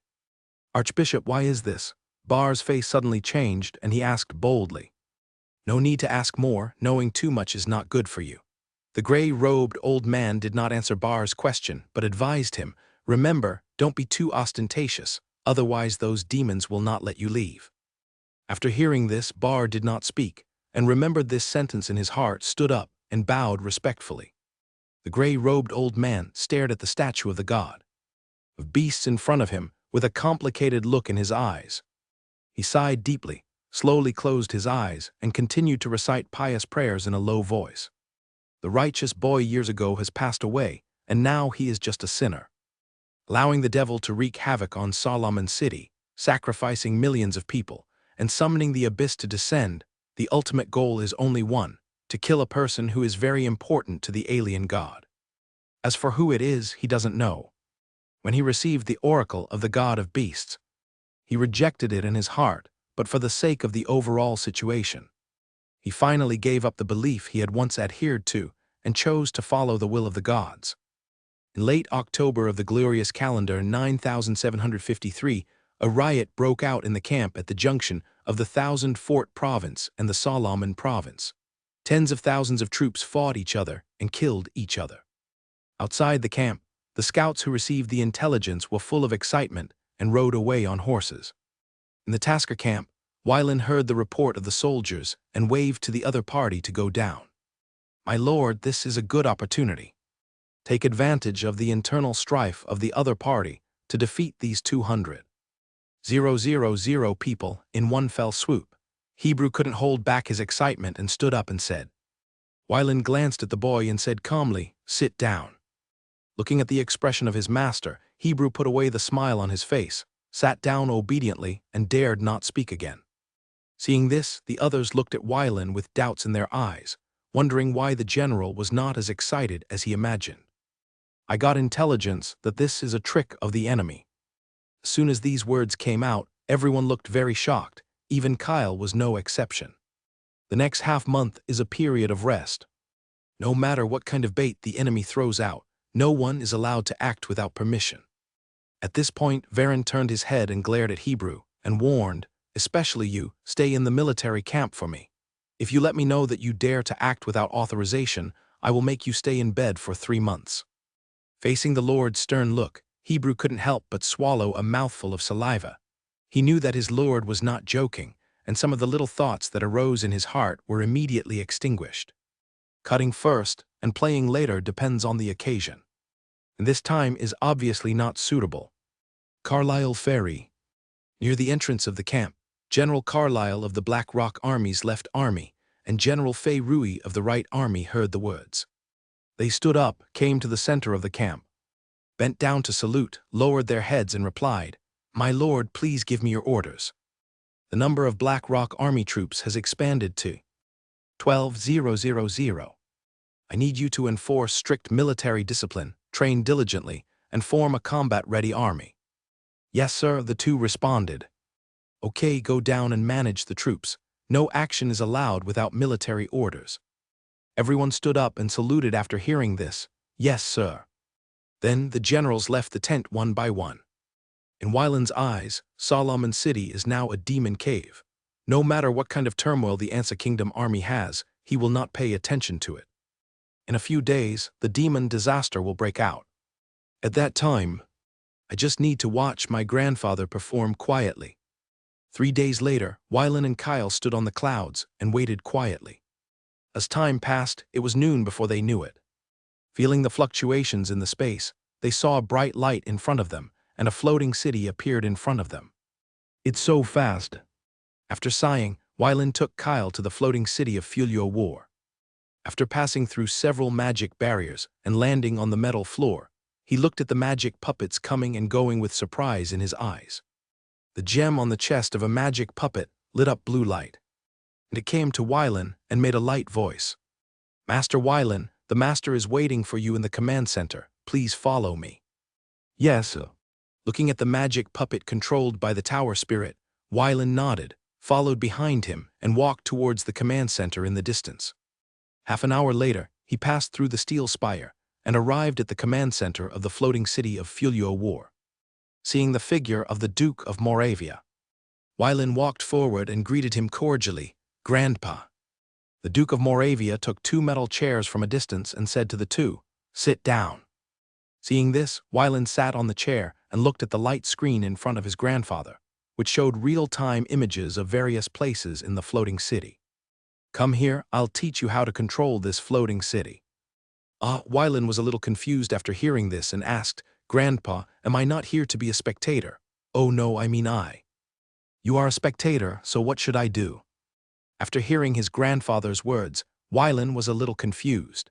"Archbishop, why is this?" Bar's face suddenly changed and he asked boldly. "No need to ask more, knowing too much is not good for you." The gray-robed old man did not answer Bar's question, but advised him, "Remember, don't be too ostentatious, otherwise those demons will not let you leave." After hearing this, Bar did not speak, and remembered this sentence in his heart, stood up, and bowed respectfully. The gray-robed old man stared at the statue of the god of beasts in front of him, with a complicated look in his eyes. He sighed deeply, slowly closed his eyes, and continued to recite pious prayers in a low voice. "The righteous boy years ago has passed away, and now he is just a sinner, allowing the devil to wreak havoc on Solomon City, sacrificing millions of people, and summoning the abyss to descend. The ultimate goal is only one, to kill a person who is very important to the alien god. As for who it is, he doesn't know. When he received the oracle of the god of beasts, he rejected it in his heart, but for the sake of the overall situation, he finally gave up the belief he had once adhered to and chose to follow the will of the gods. In late October of the glorious calendar 9753, a riot broke out in the camp at the junction of the Thousand Fort Province and the Solomon Province. Tens of thousands of troops fought each other and killed each other. Outside the camp, the scouts who received the intelligence were full of excitement and rode away on horses. In the Tasker camp, Wylan heard the report of the soldiers and waved to the other party to go down. "My lord, this is a good opportunity. Take advantage of the internal strife of the other party to defeat these 200,000 people in one fell swoop." Hebrew couldn't hold back his excitement and stood up and said. Wylan glanced at the boy and said calmly, "Sit down." Looking at the expression of his master, Hebrew put away the smile on his face, sat down obediently, and dared not speak again. Seeing this, the others looked at Wylan with doubts in their eyes, wondering why the general was not as excited as he imagined. "I got intelligence that this is a trick of the enemy." As soon as these words came out, everyone looked very shocked. Even Kyle was no exception. The next half-month is a period of rest. No matter what kind of bait the enemy throws out, no one is allowed to act without permission. At this point, Varen turned his head and glared at Hebrew, and warned, "Especially you, stay in the military camp for me. If you let me know that you dare to act without authorization, I will make you stay in bed for 3 months." Facing the Lord's stern look, Hebrew couldn't help but swallow a mouthful of saliva. He knew that his Lord was not joking, and some of the little thoughts that arose in his heart were immediately extinguished. Cutting first and playing later depends on the occasion, and this time is obviously not suitable. Carlisle Ferry. Near the entrance of the camp, General Carlyle of the Black Rock Army's left army and General Fay Rui of the right army heard the words. They stood up, came to the center of the camp, bent down to salute, lowered their heads and replied, "My lord, please give me your orders." The number of Black Rock Army troops has expanded to 12,000. I need you to enforce strict military discipline, train diligently, and form a combat-ready army. Yes, sir, the two responded. Okay, go down and manage the troops. No action is allowed without military orders. Everyone stood up and saluted after hearing this. Yes, sir. Then the generals left the tent one by one. In Wyland's eyes, Solomon City is now a demon cave. No matter what kind of turmoil the Ansa Kingdom army has, he will not pay attention to it. In a few days, the demon disaster will break out. At that time, I just need to watch my grandfather perform quietly. 3 days later, Wyland and Kyle stood on the clouds and waited quietly. As time passed, it was noon before they knew it. Feeling the fluctuations in the space, they saw a bright light in front of them, and a floating city appeared in front of them. It's so fast. After sighing, Wyland took Kyle to the floating city of Fulio War. After passing through several magic barriers and landing on the metal floor, he looked at the magic puppets coming and going with surprise in his eyes. The gem on the chest of a magic puppet lit up blue light. And it came to Wyland and made a light voice. "Master Wyland, the master is waiting for you in the command center. Please follow me." "Yes, sir." Looking at the magic puppet controlled by the tower spirit, Wyland nodded, followed behind him, and walked towards the command center in the distance. Half an hour later, he passed through the steel spire and arrived at the command center of the floating city of Fulio War. Seeing the figure of the Duke of Moravia, Wyland walked forward and greeted him cordially, "Grandpa." The Duke of Moravia took 2 metal chairs from a distance and said to the two, "Sit down." Seeing this, Wyland sat on the chair and looked at the light screen in front of his grandfather, which showed real-time images of various places in the floating city. "Come here, I'll teach you how to control this floating city." Wyland was a little confused after hearing this and asked, "Grandpa, am I not here to be a spectator?" "Oh no, I mean I." "You are a spectator, so what should I do?" After hearing his grandfather's words, Wyland was a little confused.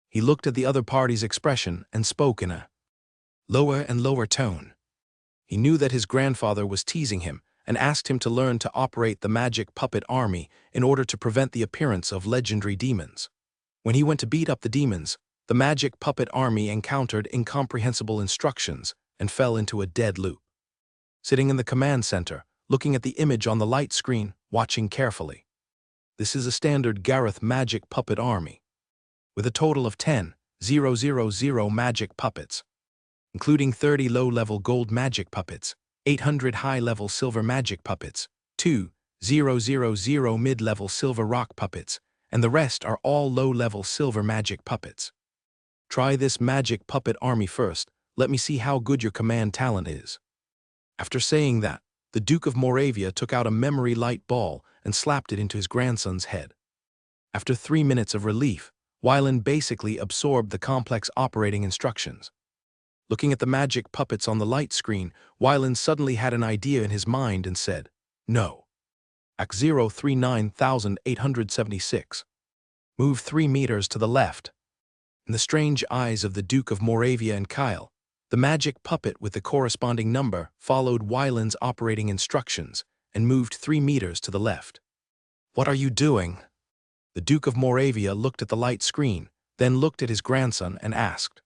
He looked at the other party's expression and spoke in a lower and lower tone. He knew that his grandfather was teasing him and asked him to learn to operate the magic puppet army in order to prevent the appearance of legendary demons. When he went to beat up the demons, the magic puppet army encountered incomprehensible instructions and fell into a dead loop. Sitting in the command center, looking at the image on the light screen, watching carefully. This is a standard Gareth magic puppet army, with a total of 10,000 magic puppets, including 30 low-level gold magic puppets, 800 high-level silver magic puppets, 2,000 mid-level silver rock puppets, and the rest are all low-level silver magic puppets. Try this magic puppet army first. Let me see how good your command talent is. After saying that, the Duke of Moravia took out a memory light ball and slapped it into his grandson's head. After 3 minutes of relief, Wyland basically absorbed the complex operating instructions. Looking at the magic puppets on the light screen, Wyland suddenly had an idea in his mind and said, "No. Act 039,876. Move 3 meters to the left." In the strange eyes of the Duke of Moravia and Kyle, the magic puppet with the corresponding number followed Wyland's operating instructions and moved 3 meters to the left. "What are you doing?" The Duke of Moravia looked at the light screen, then looked at his grandson and asked.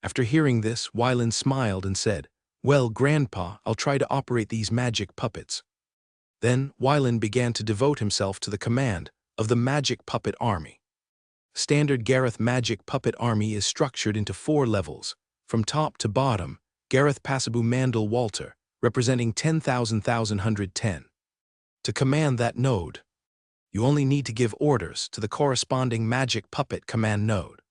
After hearing this, Wyland smiled and said, "Well, Grandpa, I'll try to operate these magic puppets." Then Wyland began to devote himself to the command of the magic puppet army. Standard Gareth magic puppet army is structured into 4 levels. From top to bottom, Gareth Passabu Mandel Walter, representing 10,110. To command that node, you only need to give orders to the corresponding magic puppet command node.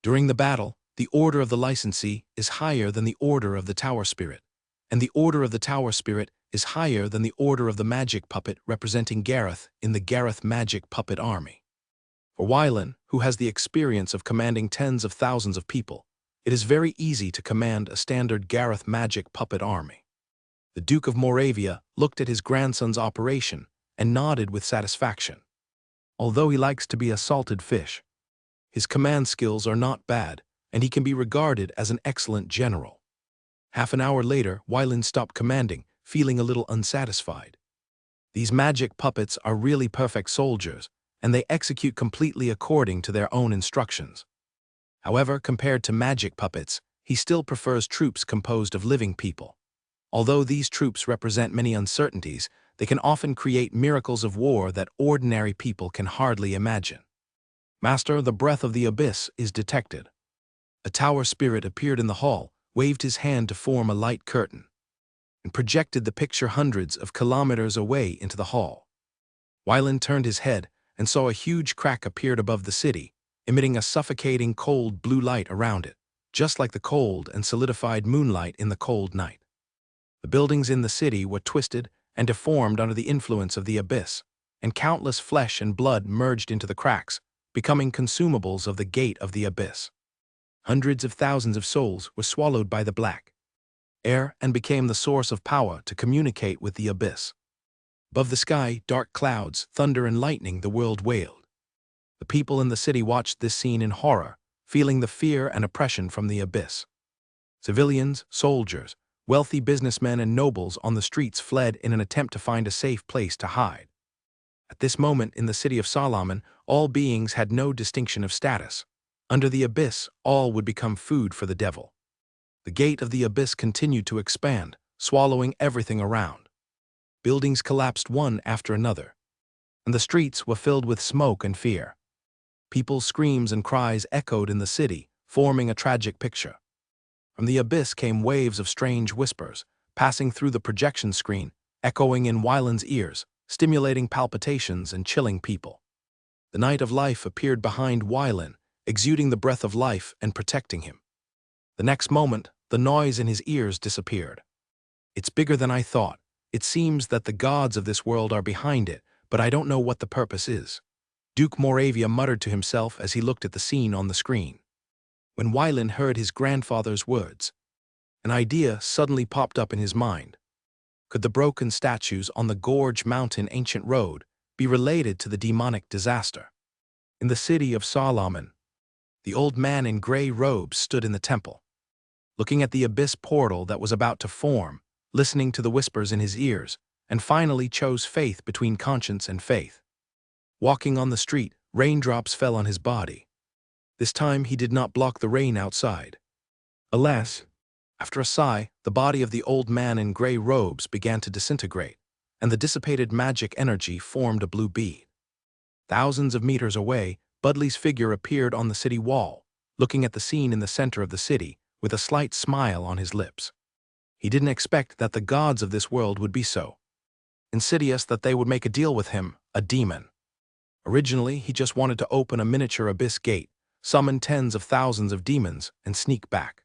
During the battle, the order of the licensee is higher than the order of the tower spirit, and the order of the tower spirit is higher than the order of the magic puppet representing Gareth in the Gareth magic puppet army. For Wyland, who has the experience of commanding tens of thousands of people, it is very easy to command a standard Gareth magic puppet army. The Duke of Moravia looked at his grandson's operation and nodded with satisfaction. Although he likes to be a salted fish, his command skills are not bad, and he can be regarded as an excellent general. Half an hour later, Wylin stopped commanding, feeling a little unsatisfied. These magic puppets are really perfect soldiers, and they execute completely according to their own instructions. However, compared to magic puppets, he still prefers troops composed of living people. Although these troops represent many uncertainties, they can often create miracles of war that ordinary people can hardly imagine. Master, the breath of the abyss is detected. A tower spirit appeared in the hall, waved his hand to form a light curtain, and projected the picture hundreds of kilometers away into the hall. Wylin turned his head and saw a huge crack appeared above the city, emitting a suffocating cold blue light around it, just like the cold and solidified moonlight in the cold night. The buildings in the city were twisted and deformed under the influence of the abyss, and countless flesh and blood merged into the cracks, becoming consumables of the gate of the abyss. Hundreds of thousands of souls were swallowed by the black air and became the source of power to communicate with the abyss. Above the sky, dark clouds, thunder and lightning, the world wailed. The people in the city watched this scene in horror, feeling the fear and oppression from the abyss. Civilians, soldiers, wealthy businessmen and nobles on the streets fled in an attempt to find a safe place to hide. At this moment in the city of Solomon, all beings had no distinction of status. Under the abyss, all would become food for the devil. The gate of the abyss continued to expand, swallowing everything around. Buildings collapsed one after another, and the streets were filled with smoke and fear. People's screams and cries echoed in the city, forming a tragic picture. From the abyss came waves of strange whispers, passing through the projection screen, echoing in Wylin's ears, stimulating palpitations and chilling people. The Knight of Life appeared behind Wylin, exuding the breath of life and protecting him. The next moment, the noise in his ears disappeared. It's bigger than I thought. It seems that the gods of this world are behind it, but I don't know what the purpose is. Duke Moravia muttered to himself as he looked at the scene on the screen. When Wylin heard his grandfather's words, an idea suddenly popped up in his mind. Could the broken statues on the Gorge Mountain ancient road be related to the demonic disaster? In the city of Solomon, the old man in gray robes stood in the temple, looking at the abyss portal that was about to form, listening to the whispers in his ears, and finally chose faith between conscience and faith. Walking on the street, raindrops fell on his body. This time he did not block the rain outside. Alas, after a sigh, the body of the old man in gray robes began to disintegrate, and the dissipated magic energy formed a blue bead. Thousands of meters away, Budley's figure appeared on the city wall, looking at the scene in the center of the city, with a slight smile on his lips. He didn't expect that the gods of this world would be so insidious that they would make a deal with him, a demon. Originally, he just wanted to open a miniature abyss gate, summon tens of thousands of demons, and sneak back.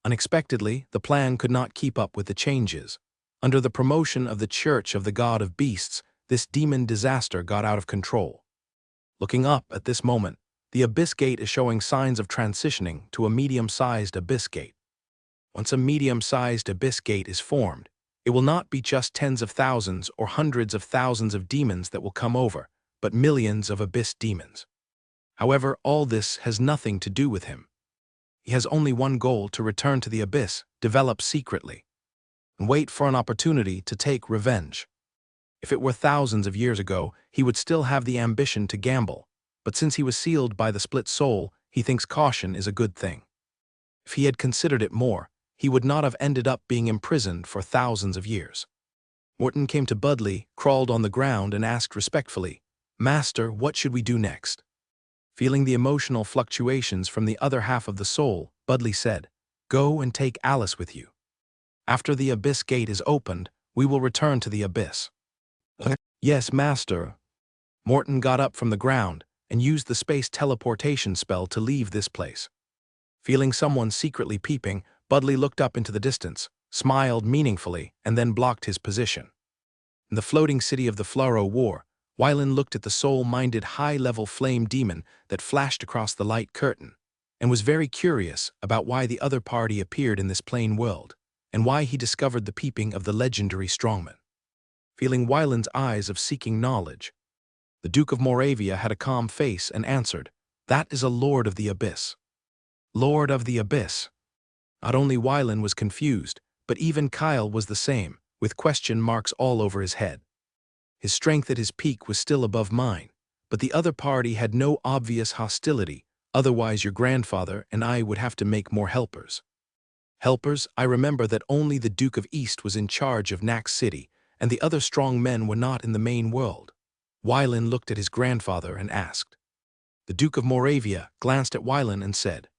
Unexpectedly, the plan could not keep up with the changes. Under the promotion of the Church of the God of Beasts, this demon disaster got out of control. Looking up at this moment, the abyss gate is showing signs of transitioning to a medium-sized abyss gate. Once a medium-sized abyss gate is formed, it will not be just tens of thousands or hundreds of thousands of demons that will come over, but millions of abyss demons. However, all this has nothing to do with him. He has only one goal: to return to the abyss, develop secretly, and wait for an opportunity to take revenge. If it were thousands of years ago, he would still have the ambition to gamble, but since he was sealed by the split soul, he thinks caution is a good thing. If he had considered it more, he would not have ended up being imprisoned for thousands of years. Morton came to Budley, crawled on the ground, and asked respectfully, "Master, what should we do next?" Feeling the emotional fluctuations from the other half of the soul, Budley said, "Go and take Alice with you. After the abyss gate is opened, we will return to the abyss." "Yes, master." Morton got up from the ground and used the space teleportation spell to leave this place. Feeling someone secretly peeping, Budley looked up into the distance, smiled meaningfully, and then blocked his position. In the floating city of the Flaro War, Wylin looked at the soul-minded high-level flame demon that flashed across the light curtain, and was very curious about why the other party appeared in this plain world, and why he discovered the peeping of the legendary strongman. Feeling Wyland's eyes of seeking knowledge, the Duke of Moravia had a calm face and answered, "That is a Lord of the Abyss." Lord of the Abyss. Not only Wyland was confused, but even Kyle was the same, with question marks all over his head. His strength at his peak was still above mine, but the other party had no obvious hostility, otherwise your grandfather and I would have to make more helpers. Helpers, I remember that only the Duke of East was in charge of Nax City, and the other strong men were not in the main world. Wyland looked at his grandfather and asked. The Duke of Moravia glanced at Wyland and said,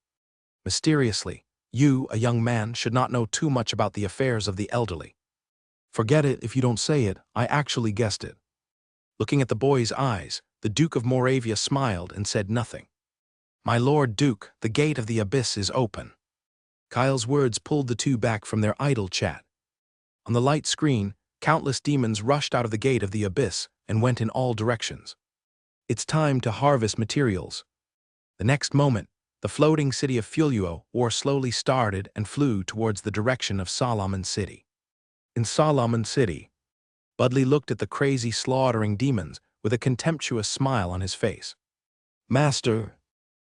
mysteriously, "You, a young man, should not know too much about the affairs of the elderly." "Forget it if you don't say it, I actually guessed it." Looking at the boy's eyes, the Duke of Moravia smiled and said nothing. "My Lord Duke, the gate of the abyss is open." Kyle's words pulled the two back from their idle chat. On the light screen, countless demons rushed out of the gate of the abyss and went in all directions. It's time to harvest materials. The next moment, the floating city of Fuluo slowly started and flew towards the direction of Solomon City. In Solomon City, Budley looked at the crazy slaughtering demons with a contemptuous smile on his face. "Master."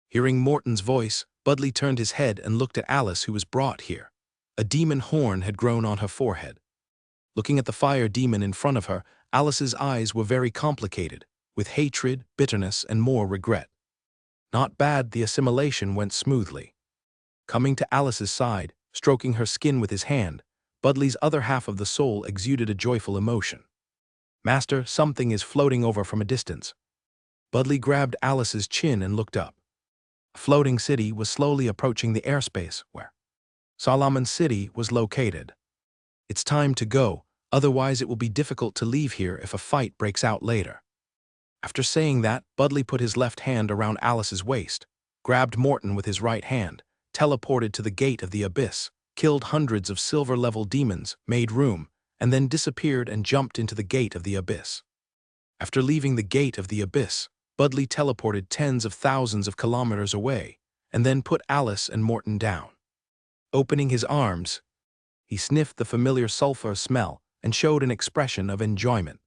Hearing Morton's voice, Budley turned his head and looked at Alice, who was brought here. A demon horn had grown on her forehead. Looking at the fire demon in front of her, Alice's eyes were very complicated, with hatred, bitterness, and more regret. Not bad, the assimilation went smoothly. Coming to Alice's side, stroking her skin with his hand, Budley's other half of the soul exuded a joyful emotion. "Master, something is floating over from a distance." Budley grabbed Alice's chin and looked up. A floating city was slowly approaching the airspace where Solomon City was located. "It's time to go, otherwise it will be difficult to leave here if a fight breaks out later." After saying that, Budley put his left hand around Alice's waist, grabbed Morton with his right hand, teleported to the gate of the abyss, killed hundreds of silver-level demons, made room, and then disappeared and jumped into the gate of the abyss. After leaving the gate of the abyss, Budley teleported tens of thousands of kilometers away, and then put Alice and Morton down. Opening his arms, he sniffed the familiar sulfur smell and showed an expression of enjoyment.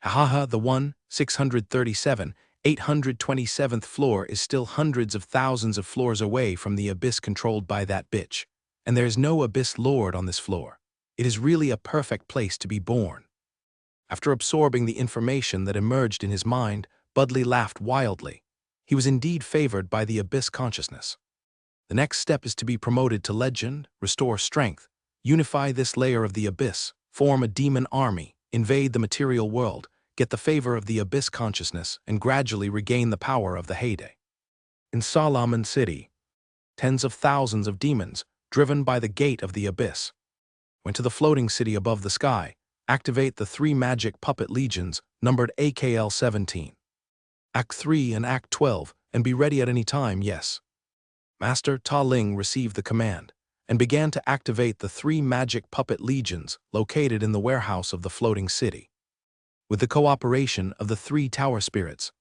"Ha, the 637, 827th floor is still hundreds of thousands of floors away from the abyss controlled by that bitch, and there is no abyss lord on this floor. It is really a perfect place to be born." After absorbing the information that emerged in his mind, Budley laughed wildly. He was indeed favored by the abyss consciousness. The next step is to be promoted to legend, restore strength, unify this layer of the abyss, form a demon army, invade the material world, get the favor of the abyss consciousness, and gradually regain the power of the heyday. In Solomon City, tens of thousands of demons, driven by the gate of the abyss, went to the floating city above the sky, activate the 3 magic puppet legions, numbered AKL 17. Act 3 and Act 12, and be ready at any time, yes. Master Ta Ling received the command, and began to activate the 3 magic puppet legions located in the warehouse of the floating city. With the cooperation of the 3 tower spirits,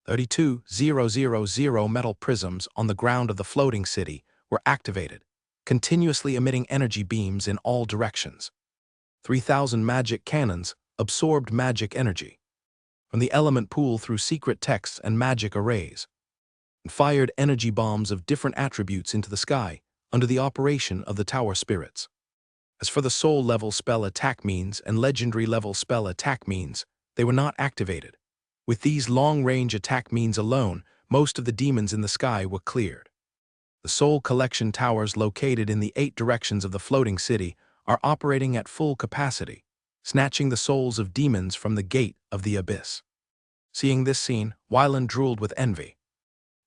32,000 metal prisms on the ground of the floating city were activated, continuously emitting energy beams in all directions. 3,000 magic cannons absorbed magic energy from the element pool through secret texts and magic arrays, and fired energy bombs of different attributes into the sky under the operation of the tower spirits. As for the soul-level spell attack means and legendary-level spell attack means, they were not activated. With these long-range attack means alone, most of the demons in the sky were cleared. The soul collection towers located in the 8 directions of the floating city are operating at full capacity, snatching the souls of demons from the gate of the abyss. Seeing this scene, Wyland drooled with envy,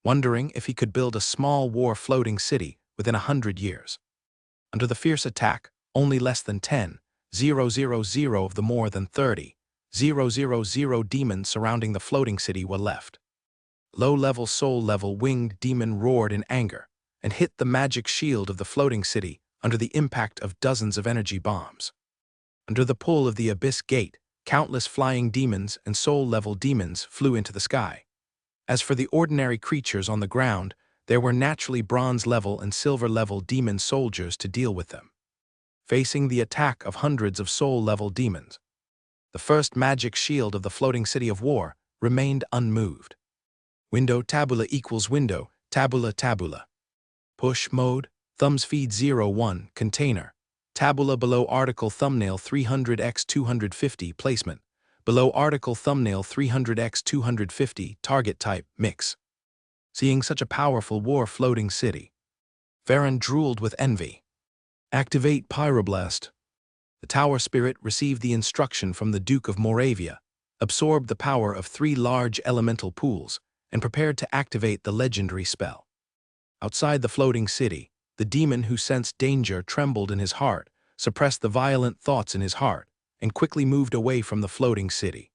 wondering if he could build a small war floating city within 100 years. Under the fierce attack, only less than 10,000 of the more than 30,000 demons surrounding the floating city were left. Low-level soul-level winged demon roared in anger and hit the magic shield of the floating city under the impact of dozens of energy bombs. Under the pull of the abyss gate, countless flying demons and soul-level demons flew into the sky. As for the ordinary creatures on the ground, there were naturally bronze-level and silver-level demon soldiers to deal with them. facing the attack of hundreds of soul-level demons. The first magic shield of the floating city of war remained unmoved. Window tabula equals window, tabula tabula. Push mode, thumbs feed 01, container. Tabula below article thumbnail 300x250 placement. Below article thumbnail 300x250 target type mix. Seeing such a powerful war floating city, Varen drooled with envy. Activate Pyroblast. The tower spirit received the instruction from the Duke of Moravia, absorbed the power of 3 large elemental pools, and prepared to activate the legendary spell. Outside the floating city, the demon who sensed danger trembled in his heart, suppressed the violent thoughts in his heart, and quickly moved away from the floating city.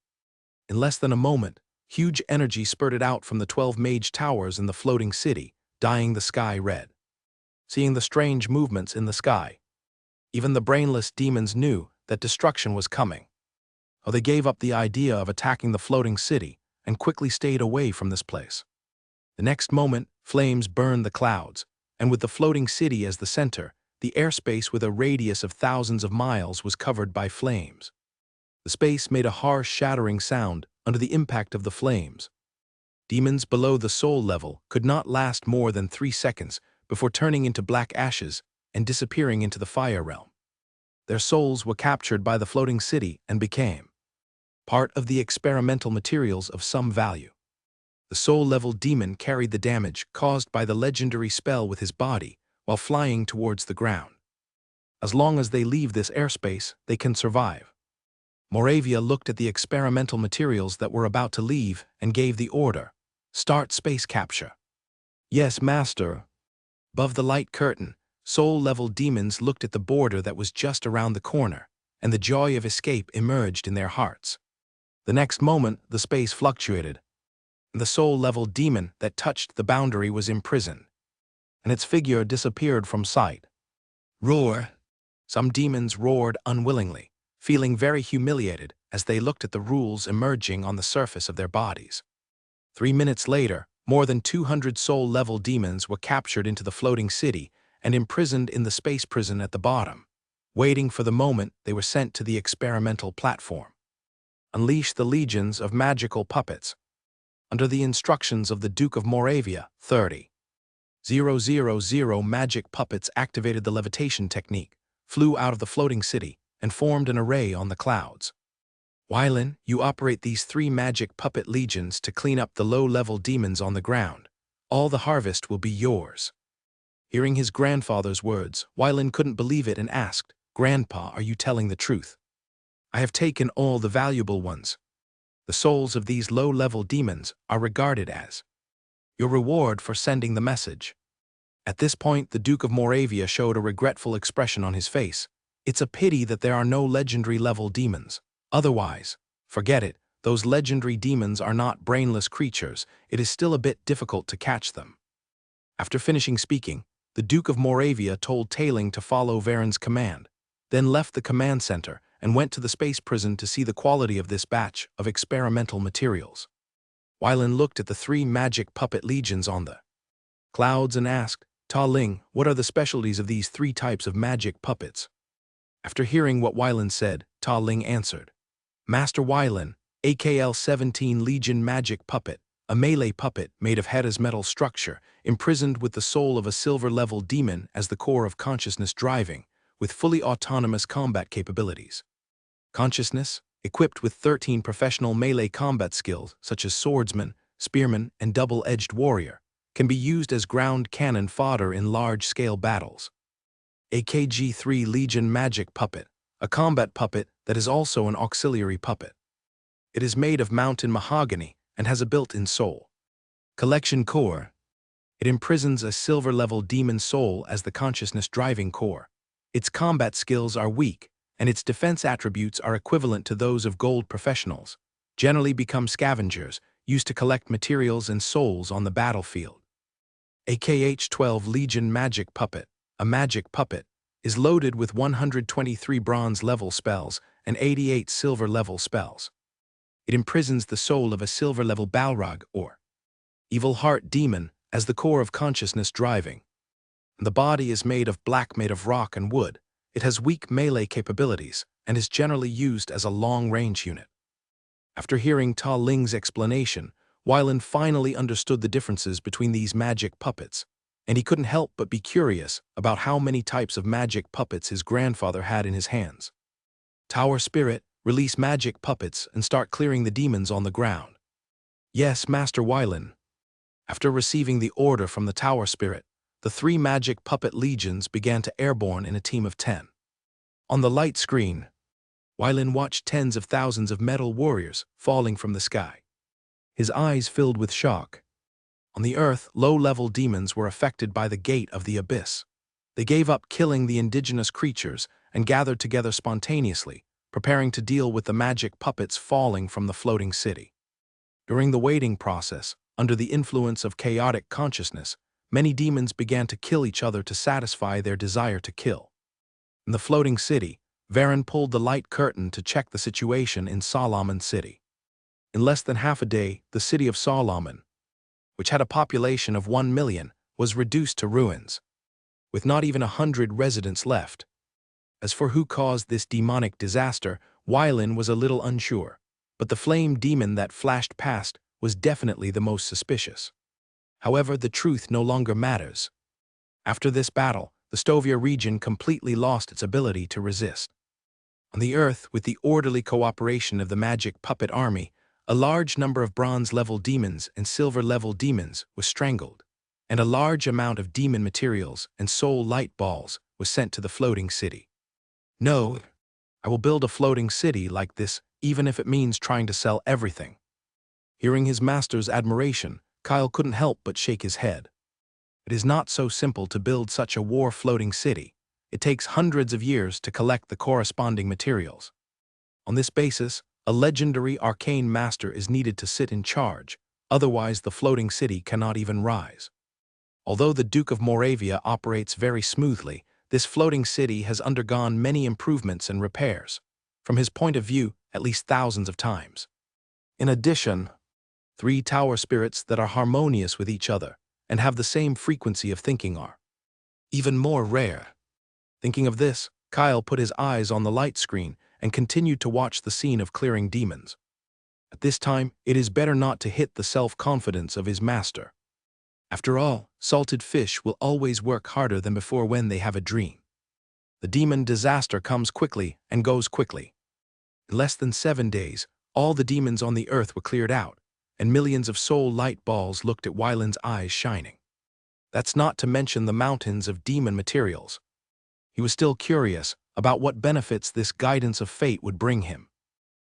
In less than a moment, huge energy spurted out from the 12 mage towers in the floating city, dyeing the sky red. Seeing the strange movements in the sky, even the brainless demons knew that destruction was coming. They gave up the idea of attacking the floating city and quickly stayed away from this place. The next moment, flames burned the clouds, and with the floating city as the center, the airspace with a radius of thousands of miles was covered by flames. The space made a harsh, shattering sound under the impact of the flames. Demons below the soul level could not last more than 3 seconds before turning into black ashes and disappearing into the fire realm. Their souls were captured by the floating city and became part of the experimental materials of some value. The soul-level demon carried the damage caused by the legendary spell with his body while flying towards the ground. As long as they leave this airspace, they can survive. Moravia looked at the experimental materials that were about to leave and gave the order, "Start space capture." "Yes, master." Above the light curtain, soul-level demons looked at the border that was just around the corner, and the joy of escape emerged in their hearts. The next moment, the space fluctuated. The soul-level demon that touched the boundary was imprisoned, and its figure disappeared from sight. Roar! Some demons roared unwillingly, feeling very humiliated as they looked at the rules emerging on the surface of their bodies. 3 minutes later, more than 200 soul-level demons were captured into the floating city and imprisoned in the space prison at the bottom, waiting for the moment they were sent to the experimental platform. Unleash the legions of magical puppets. Under the instructions of the Duke of Moravia, 30,000 magic puppets activated the levitation technique, flew out of the floating city, and formed an array on the clouds. Wylin, you operate these 3 magic puppet legions to clean up the low-level demons on the ground. All the harvest will be yours. Hearing his grandfather's words, Wylin couldn't believe it and asked, "Grandpa, are you telling the truth?" "I have taken all the valuable ones. The souls of these low-level demons are regarded as your reward for sending the message." At this point, the Duke of Moravia showed a regretful expression on his face. "It's a pity that there are no legendary-level demons. Otherwise, forget it, those legendary demons are not brainless creatures. It is still a bit difficult to catch them." After finishing speaking, the Duke of Moravia told Tailing to follow Varen's command, then left the command center and went to the space prison to see the quality of this batch of experimental materials. Wylin looked at the 3 magic puppet legions on the clouds and asked, "Ta Ling, what are the specialties of these 3 types of magic puppets?" After hearing what Wylin said, Ta Ling answered, "Master Wylin, AKL-17 Legion Magic Puppet, a melee puppet made of Hera's metal structure, imprisoned with the soul of a silver-level demon as the core of consciousness driving, with fully autonomous combat capabilities. Consciousness, equipped with 13 professional melee combat skills such as swordsman, spearman, and double-edged warrior, can be used as ground cannon fodder in large-scale battles. AKG-3 Legion Magic Puppet, a combat puppet that is also an auxiliary puppet. It is made of mountain mahogany and has a built-in soul. Collection Core. It imprisons a silver-level demon soul as the consciousness driving core. Its combat skills are weak, and its defense attributes are equivalent to those of gold professionals, generally become scavengers, used to collect materials and souls on the battlefield. AKH-12 Legion Magic Puppet, a magic puppet, is loaded with 123 bronze-level spells and 88 silver-level spells. It imprisons the soul of a silver-level Balrog or evil heart demon as the core of consciousness driving. The body is made of rock and wood, It has weak melee capabilities and is generally used as a long-range unit. After hearing Ta Ling's explanation, Weilan finally understood the differences between these magic puppets, and he couldn't help but be curious about how many types of magic puppets his grandfather had in his hands. Tower Spirit, release magic puppets and start clearing the demons on the ground. Yes, Master Weilan. After receiving the order from the Tower Spirit, the 3 magic puppet legions began to airborne in a team of 10. On the light screen, Weilan watched tens of thousands of metal warriors falling from the sky. His eyes filled with shock. On the Earth, low-level demons were affected by the Gate of the Abyss. They gave up killing the indigenous creatures and gathered together spontaneously, preparing to deal with the magic puppets falling from the floating city. During the waiting process, under the influence of chaotic consciousness, many demons began to kill each other to satisfy their desire to kill. In the floating city, Varen pulled the light curtain to check the situation in Solomon City. In less than half a day, the city of Solomon, which had a population of 1 million, was reduced to ruins, with not even 100 residents left. As for who caused this demonic disaster, Weilan was a little unsure, but the flame demon that flashed past was definitely the most suspicious. However, the truth no longer matters. After this battle, the Stovia region completely lost its ability to resist. On the Earth, with the orderly cooperation of the magic puppet army, a large number of bronze-level demons and silver-level demons was strangled, and a large amount of demon materials and soul light balls was sent to the floating city. No, I will build a floating city like this, even if it means trying to sell everything. Hearing his master's admiration, Kyle couldn't help but shake his head. It is not so simple to build such a war-floating city. It takes hundreds of years to collect the corresponding materials. On this basis, a legendary arcane master is needed to sit in charge, otherwise the floating city cannot even rise. Although the Duke of Moravia operates very smoothly, this floating city has undergone many improvements and repairs, from his point of view, at least thousands of times. In addition, 3 tower spirits that are harmonious with each other and have the same frequency of thinking are even more rare. Thinking of this, Kyle put his eyes on the light screen and continued to watch the scene of clearing demons. At this time, it is better not to hit the self-confidence of his master. After all, salted fish will always work harder than before when they have a dream. The demon disaster comes quickly and goes quickly. In less than 7 days, all the demons on the Earth were cleared out, and millions of soul light balls looked at Weilan's eyes shining. That's not to mention the mountains of demon materials. He was still curious about what benefits this guidance of fate would bring him.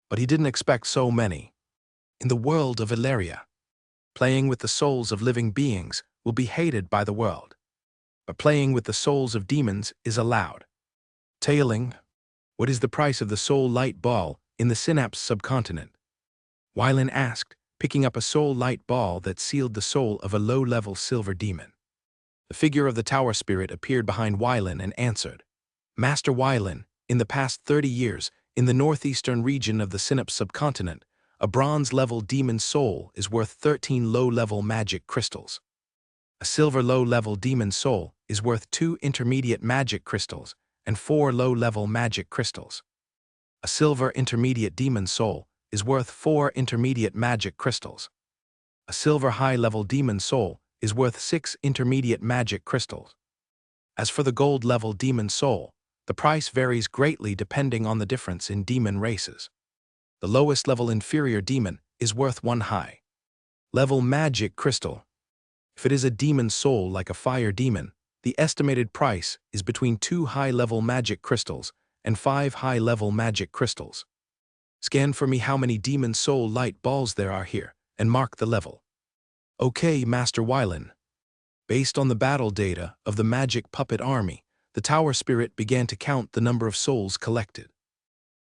But he didn't expect so many. In the world of Illyria, playing with the souls of living beings will be hated by the world. But playing with the souls of demons is allowed. Tailing, what is the price of the soul light ball in the Synapse subcontinent? Weilan asked, picking up a soul light ball that sealed the soul of a low-level silver demon. The figure of the tower spirit appeared behind Weilan and answered, Master Weilan, in the past 30 years, in the northeastern region of the Synapse subcontinent, a bronze-level demon soul is worth 13 low-level magic crystals. A silver low-level demon soul is worth 2 intermediate magic crystals and 4 low-level magic crystals. A silver intermediate demon soul is worth 4 intermediate magic crystals. A silver high-level demon soul is worth 6 intermediate magic crystals. As for the gold-level demon soul, the price varies greatly depending on the difference in demon races. The lowest level inferior demon is worth 1 high-level magic crystal. If it is a demon soul like a fire demon, the estimated price is between 2 high-level magic crystals and 5 high-level magic crystals. Scan for me how many demon soul light balls there are here, and mark the level. Okay, Master Weilan. Based on the battle data of the magic puppet army, the tower spirit began to count the number of souls collected.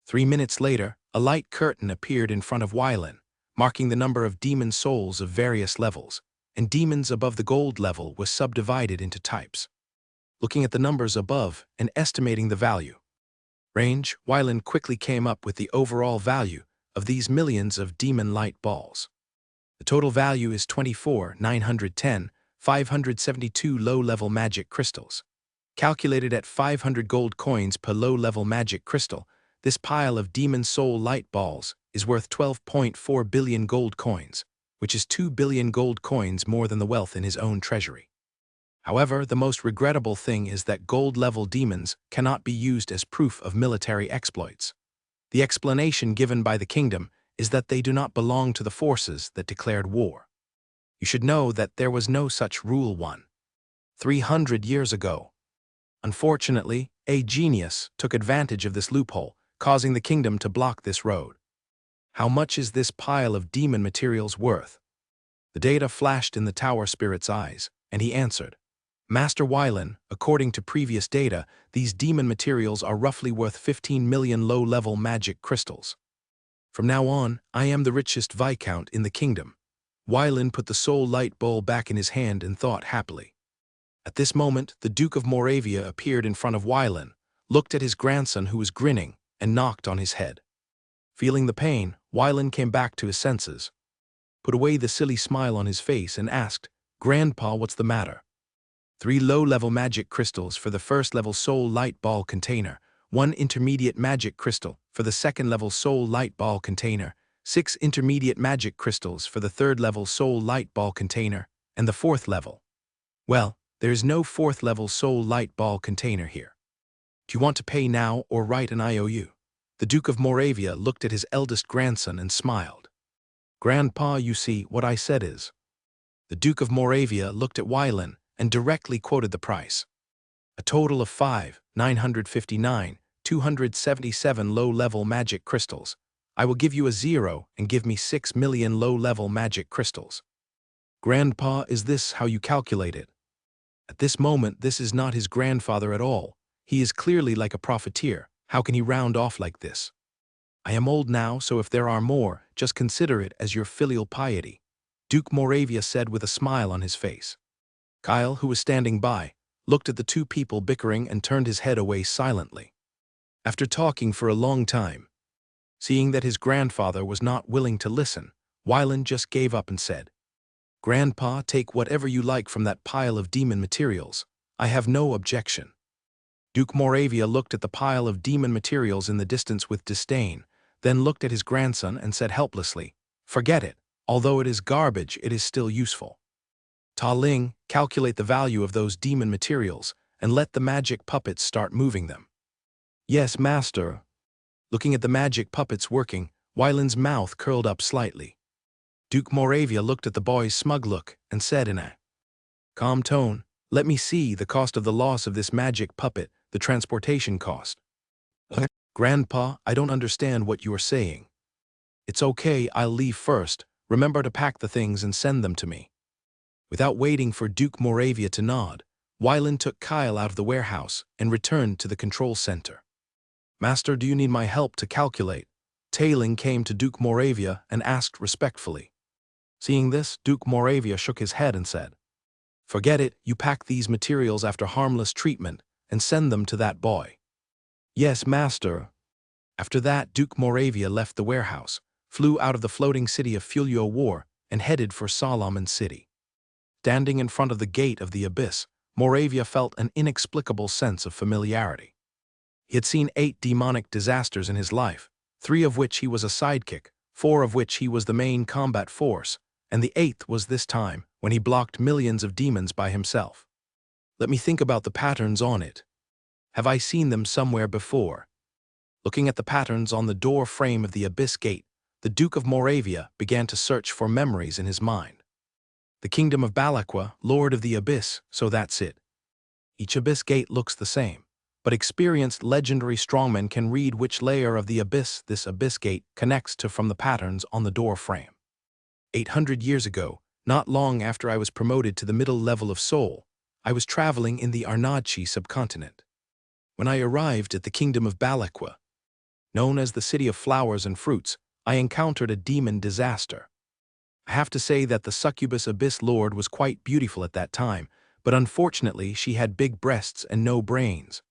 3 minutes later, a light curtain appeared in front of Weilan, marking the number of demon souls of various levels, and demons above the gold level were subdivided into types. Looking at the numbers above and estimating the value range, Weilan quickly came up with the overall value of these millions of demon light balls. The total value is 24,910, 572 low-level magic crystals. Calculated at 500 gold coins per low-level magic crystal, this pile of demon soul light balls is worth 12.4 billion gold coins, which is 2 billion gold coins more than the wealth in his own treasury. However, the most regrettable thing is that gold-level demons cannot be used as proof of military exploits. The explanation given by the kingdom is that they do not belong to the forces that declared war. You should know that there was no such rule 300 years ago. Unfortunately, a genius took advantage of this loophole, causing the kingdom to block this road. How much is this pile of demon materials worth? The data flashed in the tower spirit's eyes, and he answered, Master Wylan, according to previous data, these demon materials are roughly worth 15 million low-level magic crystals. From now on, I am the richest viscount in the kingdom. Wylan put the soul light bowl back in his hand and thought happily. At this moment, the Duke of Moravia appeared in front of Wylan, looked at his grandson who was grinning, and knocked on his head. Feeling the pain, Wylan came back to his senses, put away the silly smile on his face and asked, Grandpa, what's the matter? 3 low-level magic crystals for the first-level soul light ball container, 1 intermediate magic crystal for the second-level soul light ball container, 6 intermediate magic crystals for the third-level soul light ball container, and the 4th level. Well, there is no 4th-level soul light ball container here. Do you want to pay now or write an IOU? The Duke of Moravia looked at his eldest grandson and smiled. Grandpa, you see, what I said is. The Duke of Moravia looked at Wylan and directly quoted the price. A total of 5,959,277 low-level magic crystals. I will give you a 0 and give me 6 million low-level magic crystals. Grandpa, is this how you calculate it? At this moment, this is not his grandfather at all. He is clearly like a profiteer. How can he round off like this? I am old now, so if there are more, just consider it as your filial piety, Duke Moravia said with a smile on his face. Kyle, who was standing by, looked at the two people bickering and turned his head away silently. After talking for a long time, seeing that his grandfather was not willing to listen, Wylan just gave up and said, Grandpa, take whatever you like from that pile of demon materials. I have no objection. Duke Moravia looked at the pile of demon materials in the distance with disdain, then looked at his grandson and said helplessly, Forget it. Although it is garbage, it is still useful. Ta Ling, calculate the value of those demon materials and let the magic puppets start moving them. Yes, master. Looking at the magic puppets working, Wylan's mouth curled up slightly. Duke Moravia looked at the boy's smug look and said in a calm tone, Let me see the cost of the loss of this magic puppet, the transportation cost. Grandpa, I don't understand what you are saying. It's okay, I'll leave first. Remember to pack the things and send them to me. Without waiting for Duke Moravia to nod, Wylan took Kyle out of the warehouse and returned to the control center. Master, do you need my help to calculate? Ta Ling came to Duke Moravia and asked respectfully. Seeing this, Duke Moravia shook his head and said, Forget it, you pack these materials after harmless treatment and send them to that boy. Yes, master. After that, Duke Moravia left the warehouse, flew out of the floating city of Fulio War, and headed for Solomon City. Standing in front of the gate of the abyss, Moravia felt an inexplicable sense of familiarity. He had seen 8 demonic disasters in his life, 3 of which he was a sidekick, 4 of which he was the main combat force, and the 8th was this time, when he blocked millions of demons by himself. Let me think about the patterns on it. Have I seen them somewhere before? Looking at the patterns on the door frame of the abyss gate, the Duke of Moravia began to search for memories in his mind. The kingdom of Balaqua, Lord of the Abyss, so that's it. Each abyss gate looks the same, but experienced legendary strongmen can read which layer of the abyss this abyss gate connects to from the patterns on the door frame. 800 years ago, not long after I was promoted to the middle level of soul, I was traveling in the Arnadchi subcontinent. When I arrived at the kingdom of Balaqua, known as the City of Flowers and Fruits, I encountered a demon disaster. I have to say that the succubus Abyss Lord was quite beautiful at that time, but unfortunately she had big breasts and no brains.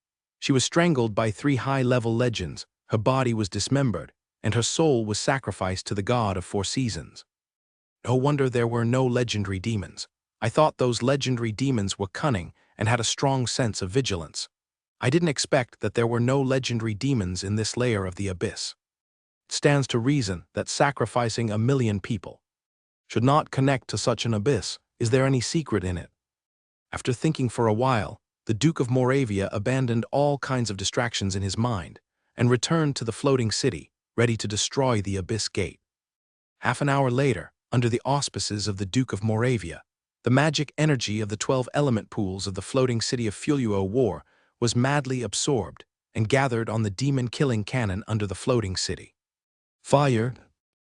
She was strangled by 3 high-level legends, her body was dismembered, and her soul was sacrificed to the god of 4 seasons. No wonder there were no legendary demons. I thought those legendary demons were cunning and had a strong sense of vigilance. I didn't expect that there were no legendary demons in this layer of the abyss. It stands to reason that sacrificing 1,000,000 people should not connect to such an abyss. Is there any secret in it? After thinking for a while, the Duke of Moravia abandoned all kinds of distractions in his mind and returned to the floating city, ready to destroy the abyss gate. Half an hour later, under the auspices of the Duke of Moravia, the magic energy of the 12 element pools of the floating city of Fuluo War was madly absorbed and gathered on the demon-killing cannon under the floating city. Fire!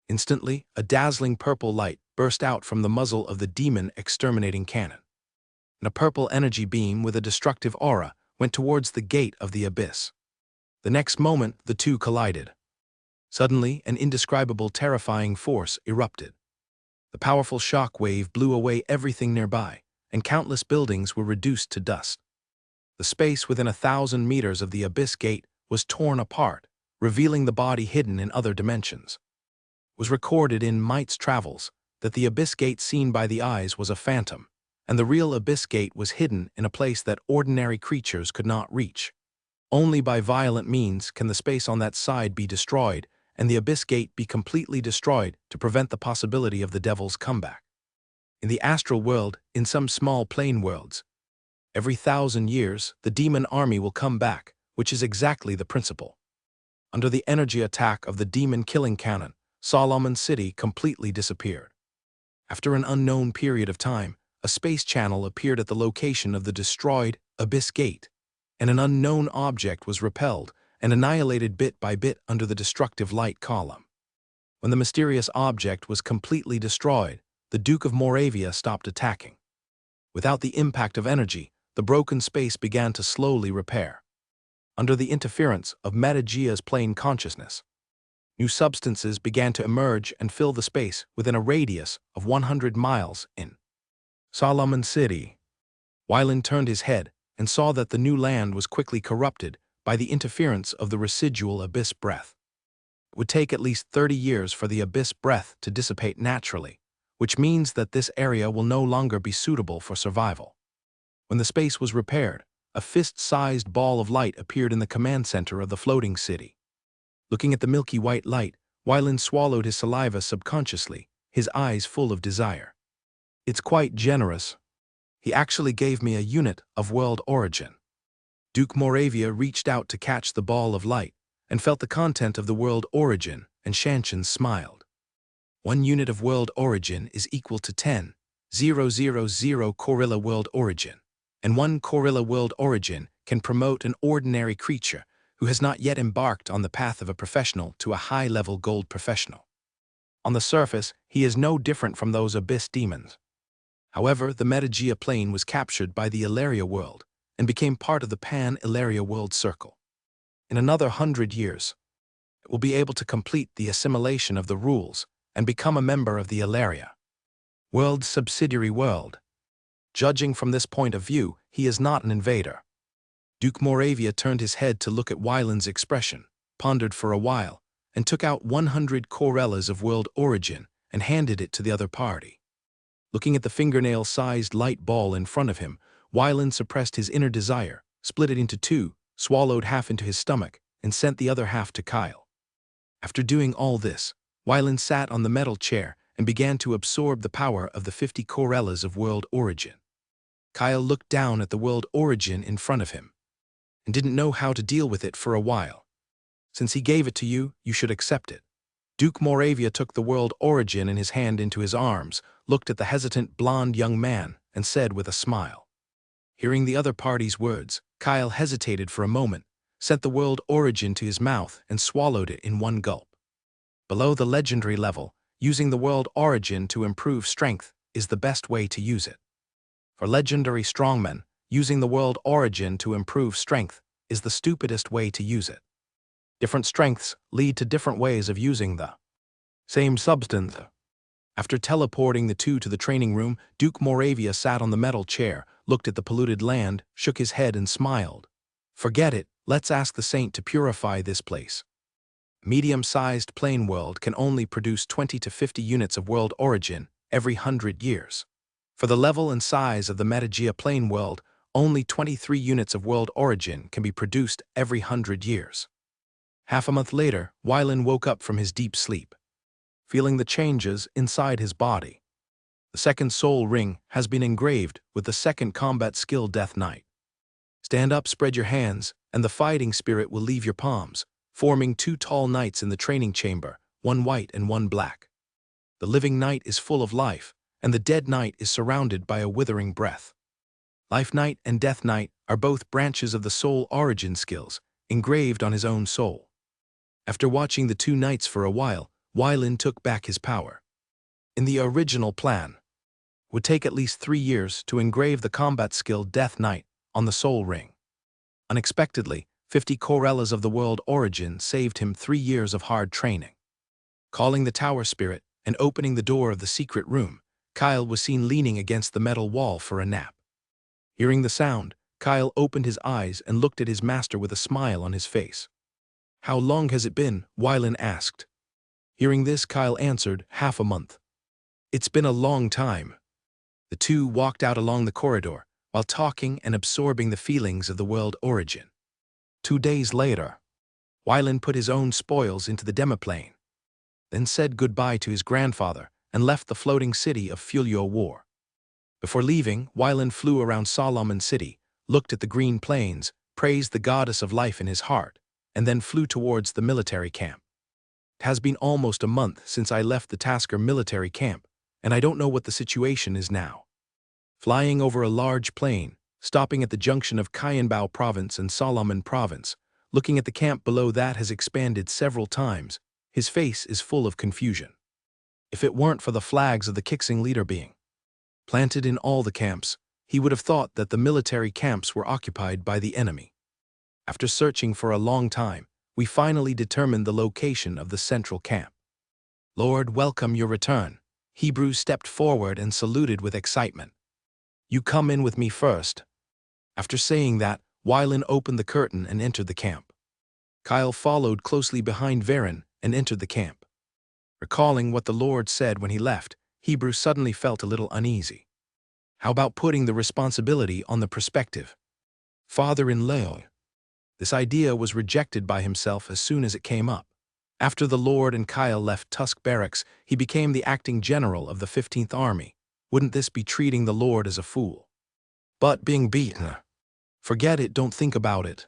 Instantly, a dazzling purple light burst out from the muzzle of the demon-exterminating cannon. And a purple energy beam with a destructive aura went towards the gate of the abyss. The next moment, the two collided. Suddenly, an indescribable terrifying force erupted. The powerful shock wave blew away everything nearby, and countless buildings were reduced to dust. The space within 1,000 meters of the abyss gate was torn apart, revealing the body hidden in other dimensions. It was recorded in Might's Travels that the abyss gate seen by the eyes was a phantom, and the real abyss gate was hidden in a place that ordinary creatures could not reach. Only by violent means can the space on that side be destroyed and the abyss gate be completely destroyed to prevent the possibility of the devil's comeback. In the astral world, in some small plane worlds, every 1,000 years the demon army will come back, which is exactly the principle. Under the energy attack of the demon-killing cannon, Solomon City completely disappeared. After an unknown period of time, a space channel appeared at the location of the destroyed abyss gate, and an unknown object was repelled and annihilated bit by bit under the destructive light column. When the mysterious object was completely destroyed, the Duke of Moravia stopped attacking. Without the impact of energy, the broken space began to slowly repair. Under the interference of Metagea's plane consciousness, new substances began to emerge and fill the space within a radius of 100 miles in Solomon City. Wylan turned his head and saw that the new land was quickly corrupted by the interference of the residual abyss breath. It would take at least 30 years for the abyss breath to dissipate naturally, which means that this area will no longer be suitable for survival. When the space was repaired, a fist-sized ball of light appeared in the command center of the floating city. Looking at the milky white light, Wylan swallowed his saliva subconsciously, his eyes full of desire. It's quite generous. He actually gave me a unit of world origin. Duke Moravia reached out to catch the ball of light and felt the content of the world origin, and Shanshan smiled. 1 unit of world origin is equal to 10,000 Corilla world origin, and 1 Corilla world origin can promote an ordinary creature who has not yet embarked on the path of a professional to a high-level gold professional. On the surface, he is no different from those abyss demons. However, the Metagea plane was captured by the Ilaria world and became part of the Pan-Ilaria world circle. In another 100 years, it will be able to complete the assimilation of the rules and become a member of the Ilaria world subsidiary world. Judging from this point of view, he is not an invader. Duke Moravia turned his head to look at Wylan's expression, pondered for a while, and took out 100 Corellas of world origin and handed it to the other party. Looking at the fingernail-sized light ball in front of him, Wylan suppressed his inner desire, split it into 2, swallowed half into his stomach, and sent the other half to Kyle. After doing all this, Wylan sat on the metal chair and began to absorb the power of the 50 Corellas of world origin. Kyle looked down at the world origin in front of him and didn't know how to deal with it for a while. Since he gave it to you, you should accept it. Duke Moravia took the world origin in his hand into his arms, looked at the hesitant blonde young man, and said with a smile. Hearing the other party's words, Kyle hesitated for a moment, sent the world origin to his mouth, and swallowed it in 1 gulp. Below the legendary level, using the world origin to improve strength is the best way to use it. For legendary strongmen, using the world origin to improve strength is the stupidest way to use it. Different strengths lead to different ways of using the same substance. After teleporting the two to the training room, Duke Moravia sat on the metal chair, looked at the polluted land, shook his head and smiled. Forget it, let's ask the saint to purify this place. Medium-sized plane world can only produce 20 to 50 units of world origin every 100 years. For the level and size of the Metagea plane world, only 23 units of world origin can be produced every 100 years. Half a month later, Wylan woke up from his deep sleep, feeling the changes inside his body. The second soul ring has been engraved with the second combat skill Death Knight. Stand up, spread your hands, and the fighting spirit will leave your palms, forming two tall knights in the training chamber, one white and one black. The living knight is full of life, and the dead knight is surrounded by a withering breath. Life Knight and Death Knight are both branches of the soul origin skills, engraved on his own soul. After watching the two knights for a while, Wylan took back his power. In the original plan, it would take at least 3 years to engrave the combat skill Death Knight on the soul ring. Unexpectedly, 50 Corellas of the world origin saved him 3 years of hard training. Calling the tower spirit and opening the door of the secret room, Kyle was seen leaning against the metal wall for a nap. Hearing the sound, Kyle opened his eyes and looked at his master with a smile on his face. "How long has it been?" Wylan asked. Hearing this, Kyle answered, "Half a month." "It's been a long time." The two walked out along the corridor, while talking and absorbing the feelings of the world origin. 2 days later, Wylan put his own spoils into the demoplane, then said goodbye to his grandfather and left the floating city of Fulio War. Before leaving, Wylan flew around Solomon City, looked at the green plains, praised the goddess of life in his heart, and then flew towards the military camp. "It has been almost a month since I left the Tasker military camp, and I don't know what the situation is now." Flying over a large plain, stopping at the junction of Kayanbao Province and Solomon Province, looking at the camp below that has expanded several times, his face is full of confusion. If it weren't for the flags of the Kixing leader being planted in all the camps, he would have thought that the military camps were occupied by the enemy. After searching for a long time, we finally determined the location of the central camp. "Lord, welcome your return." Hebrew stepped forward and saluted with excitement. "You come in with me first." After saying that, Wylan opened the curtain and entered the camp. Kyle followed closely behind Varen and entered the camp. Recalling what the Lord said when he left, Hebrew suddenly felt a little uneasy. How about putting the responsibility on the prospective father-in-law? This idea was rejected by himself as soon as it came up. After the Lord and Kyle left Tusk Barracks, he became the acting general of the 15th Army. Wouldn't this be treating the Lord as a fool? But being beaten. Forget it, don't think about it.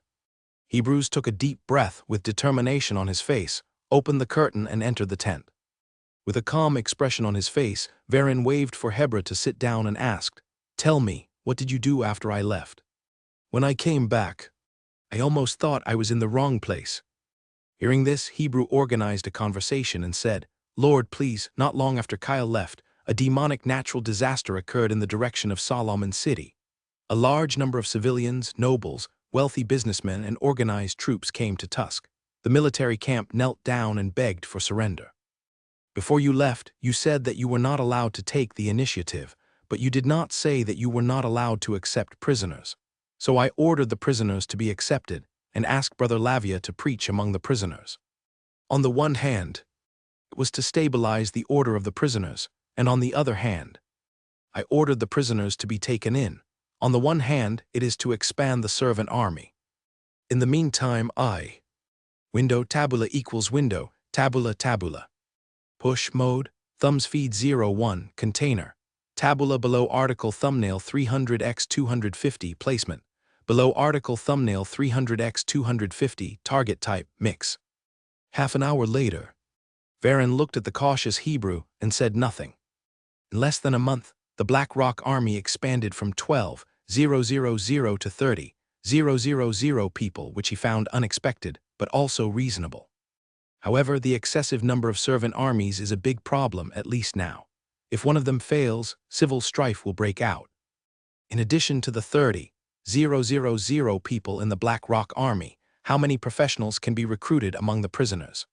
Hebrews took a deep breath with determination on his face, opened the curtain and entered the tent. With a calm expression on his face, Varen waved for Hebra to sit down and asked, "Tell me, what did you do after I left?" "When I came back, I almost thought I was in the wrong place." Hearing this, Hebrew organized a conversation and said, "Lord, please." Not long after Kyle left, a demonic natural disaster occurred in the direction of Solomon City. A large number of civilians, nobles, wealthy businessmen, and organized troops came to Tusk. The military camp knelt down and begged for surrender. "Before you left, you said that you were not allowed to take the initiative, but you did not say that you were not allowed to accept prisoners. So I ordered the prisoners to be accepted and asked Brother Lavia to preach among the prisoners. On the one hand, it was to stabilize the order of the prisoners, and on the other hand, I ordered the prisoners to be taken in. On the one hand, it is to expand the servant army. In the meantime, window tabula equals window, tabula tabula. Push mode, thumbs feed 01, container. Tabula below article thumbnail 300x 250 placement. Below article thumbnail 300x 250 target type mix." Half an hour later, Varen looked at the cautious Hebrew and said nothing. In less than a month, the Black Rock Army expanded from 12,000 to 30,000 people, which he found unexpected, but also reasonable. However, the excessive number of servant armies is a big problem, at least now. If one of them fails, civil strife will break out. In addition to the 30,000 people in the Black Rock Army, how many professionals can be recruited among the prisoners?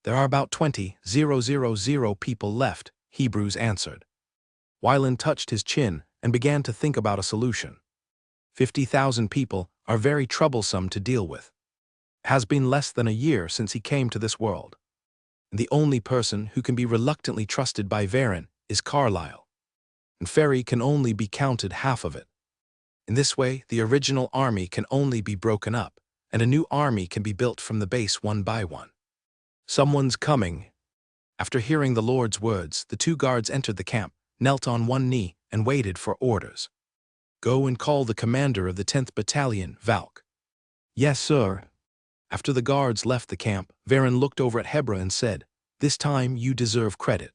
"There are about 20,000 people left," Hebrews answered. Wylan touched his chin and began to think about a solution. 50,000 people are very troublesome to deal with. It has been less than a year since he came to this world. And the only person who can be reluctantly trusted by Varen is Carlyle. And Ferry can only be counted half of it. In this way, the original army can only be broken up, and a new army can be built from the base one by one. Someone's coming. After hearing the Lord's words, the two guards entered the camp, knelt on one knee, and waited for orders. Go and call the commander of the 10th Battalion, Valk. Yes, sir. After the guards left the camp, Varen looked over at Hebra and said, This time you deserve credit.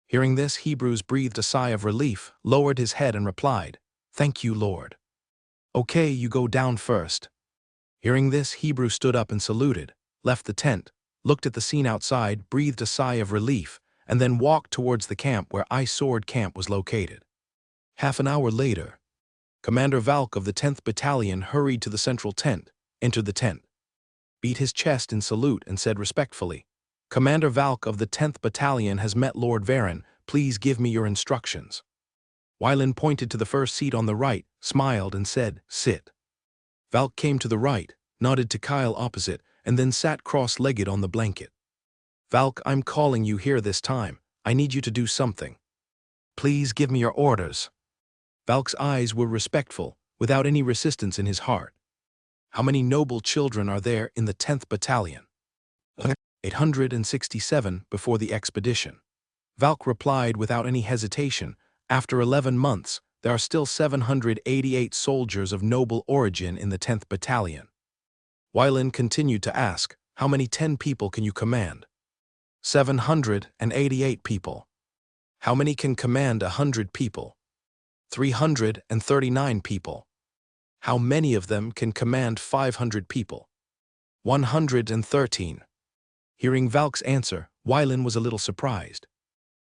Hearing this, Hebrews breathed a sigh of relief, lowered his head and replied, Thank you, Lord. Okay, you go down first. Hearing this, Hebrew stood up and saluted, left the tent, looked at the scene outside, breathed a sigh of relief, and then walked towards the camp where Ice Sword Camp was located. Half an hour later, Commander Valk of the 10th Battalion hurried to the central tent, entered the tent, beat his chest in salute and said respectfully, Commander Valk of the 10th Battalion has met Lord Varen, please give me your instructions. Wylin pointed to the first seat on the right, smiled and said, Sit. Valk came to the right, nodded to Kyle opposite, and then sat cross-legged on the blanket. Valk, I'm calling you here this time. I need you to do something. Please give me your orders. Valk's eyes were respectful, without any resistance in his heart. How many noble children are there in the 10th Battalion? 867 before the expedition. Valk replied without any hesitation, after 11 months, there are still 788 soldiers of noble origin in the 10th Battalion. Wylin continued to ask, how many 10 people can you command? 788 people. How many can command 100 people? 339 people. How many of them can command 500 people? 113. Hearing Valk's answer, Wylin was a little surprised.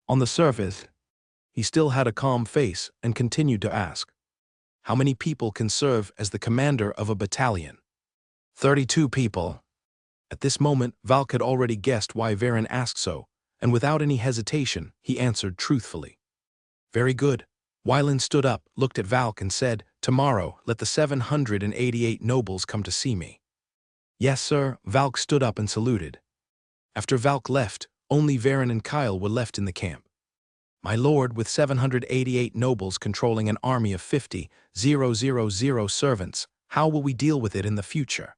On the surface, he still had a calm face and continued to ask, how many people can serve as the commander of a battalion? 32 people. At this moment, Valk had already guessed why Varen asked so, and without any hesitation, he answered truthfully. Very good. Wylin stood up, looked at Valk and said, Tomorrow, let the 788 nobles come to see me. Yes, sir. Valk stood up and saluted. After Valk left, only Varen and Kyle were left in the camp. My lord, with 788 nobles controlling an army of 50,000 servants, how will we deal with it in the future?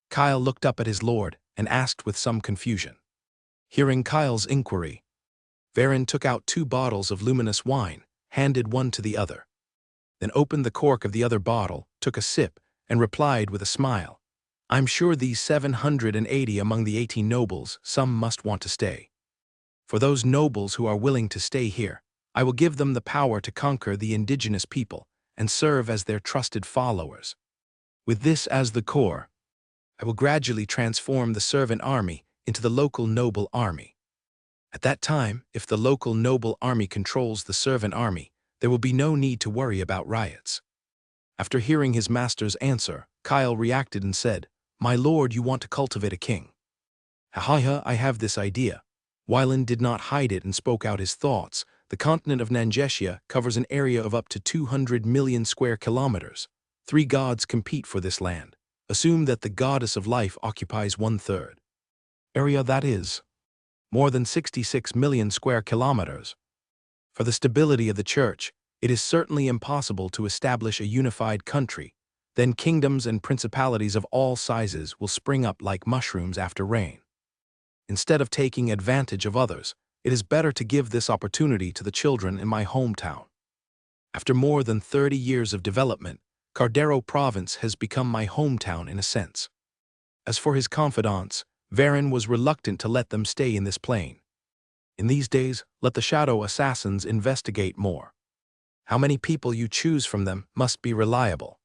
Kyle looked up at his lord and asked with some confusion. Hearing Kyle's inquiry, Varen took out 2 bottles of luminous wine, handed one to the other. Then opened the cork of the other bottle, took a sip, and replied with a smile, I'm sure these 780 among the 18 nobles, some must want to stay. For those nobles who are willing to stay here, I will give them the power to conquer the indigenous people and serve as their trusted followers. With this as the core, I will gradually transform the servant army into the local noble army. At that time, if the local noble army controls the servant army, there will be no need to worry about riots. After hearing his master's answer, Kyle reacted and said, My lord, you want to cultivate a king. Ha, I have this idea. Wylin did not hide it and spoke out his thoughts. The continent of Nangetia covers an area of up to 200 million square kilometers. 3 gods compete for this land. Assume that the goddess of life occupies 1/3. Area that is more than 66 million square kilometers. For the stability of the church, it is certainly impossible to establish a unified country. Then kingdoms and principalities of all sizes will spring up like mushrooms after rain. Instead of taking advantage of others, it is better to give this opportunity to the children in my hometown. After more than 30 years of development, Cardero province has become my hometown in a sense. As for his confidants, Varen was reluctant to let them stay in this plane. In these days, let the shadow assassins investigate more. How many people you choose from them must be reliable.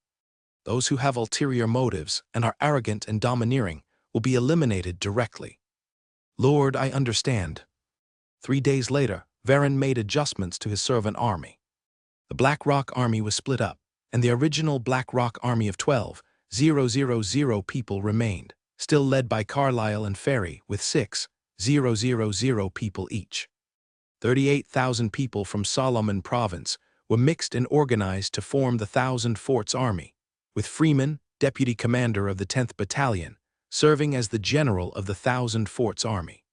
Those who have ulterior motives and are arrogant and domineering will be eliminated directly. Lord, I understand. 3 days later, Varen made adjustments to his servant army. The Black Rock army was split up, and the original Black Rock army of 12,000 people remained, still led by Carlisle and Ferry with 6,000 people each. 38,000 people from Solomon province were mixed and organized to form the 1,000 Forts Army, with Freeman, deputy commander of the 10th Battalion, serving as the general of the 1,000 Forts Army.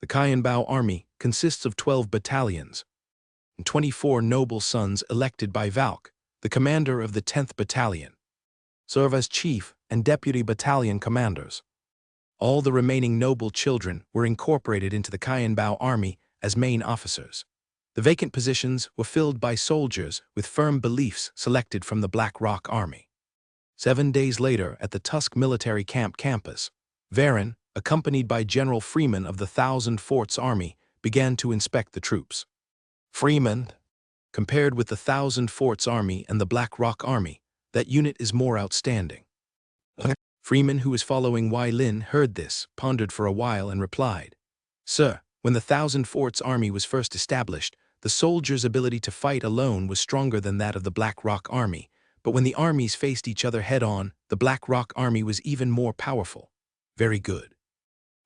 The Kyanbao Army consists of 12 battalions and 24 noble sons elected by Valk, the commander of the 10th Battalion, serve as chief and deputy battalion commanders. All the remaining noble children were incorporated into the Qianbao army as main officers. The vacant positions were filled by soldiers with firm beliefs selected from the Black Rock Army. 7 days later, at the Tusk Military Camp campus, Varen, accompanied by General Freeman of the Thousand Forts Army, began to inspect the troops. Freeman, compared with the Thousand Forts Army and the Black Rock Army, that unit is more outstanding. Freeman, who was following Wai Lin, heard this, pondered for a while, and replied, "Sir, when the Thousand Forts Army was first established, the soldiers' ability to fight alone was stronger than that of the Black Rock Army, but when the armies faced each other head-on, the Black Rock Army was even more powerful. Very good.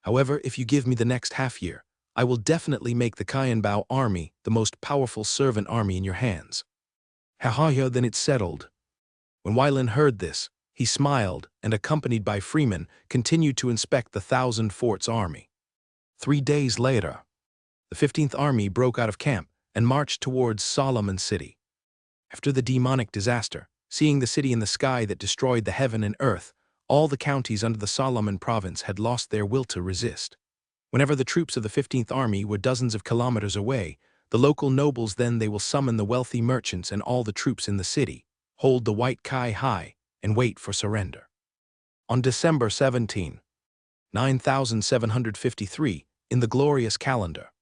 However, if you give me the next half-year, I will definitely make the Qianbao Army the most powerful servant army in your hands." "Ha, then it's settled." When Wai Lin heard this, he smiled and, accompanied by Freeman, continued to inspect the Thousand Forts Army. 3 days later, the 15th Army broke out of camp and marched towards Solomon City. After the demonic disaster, seeing the city in the sky that destroyed the heaven and earth, all the counties under the Solomon province had lost their will to resist. Whenever the troops of the 15th Army were dozens of kilometers away, the local nobles then they will summon the wealthy merchants and all the troops in the city, hold the white Kai high, and wait for surrender. On December 17, 9753, in the glorious calendar,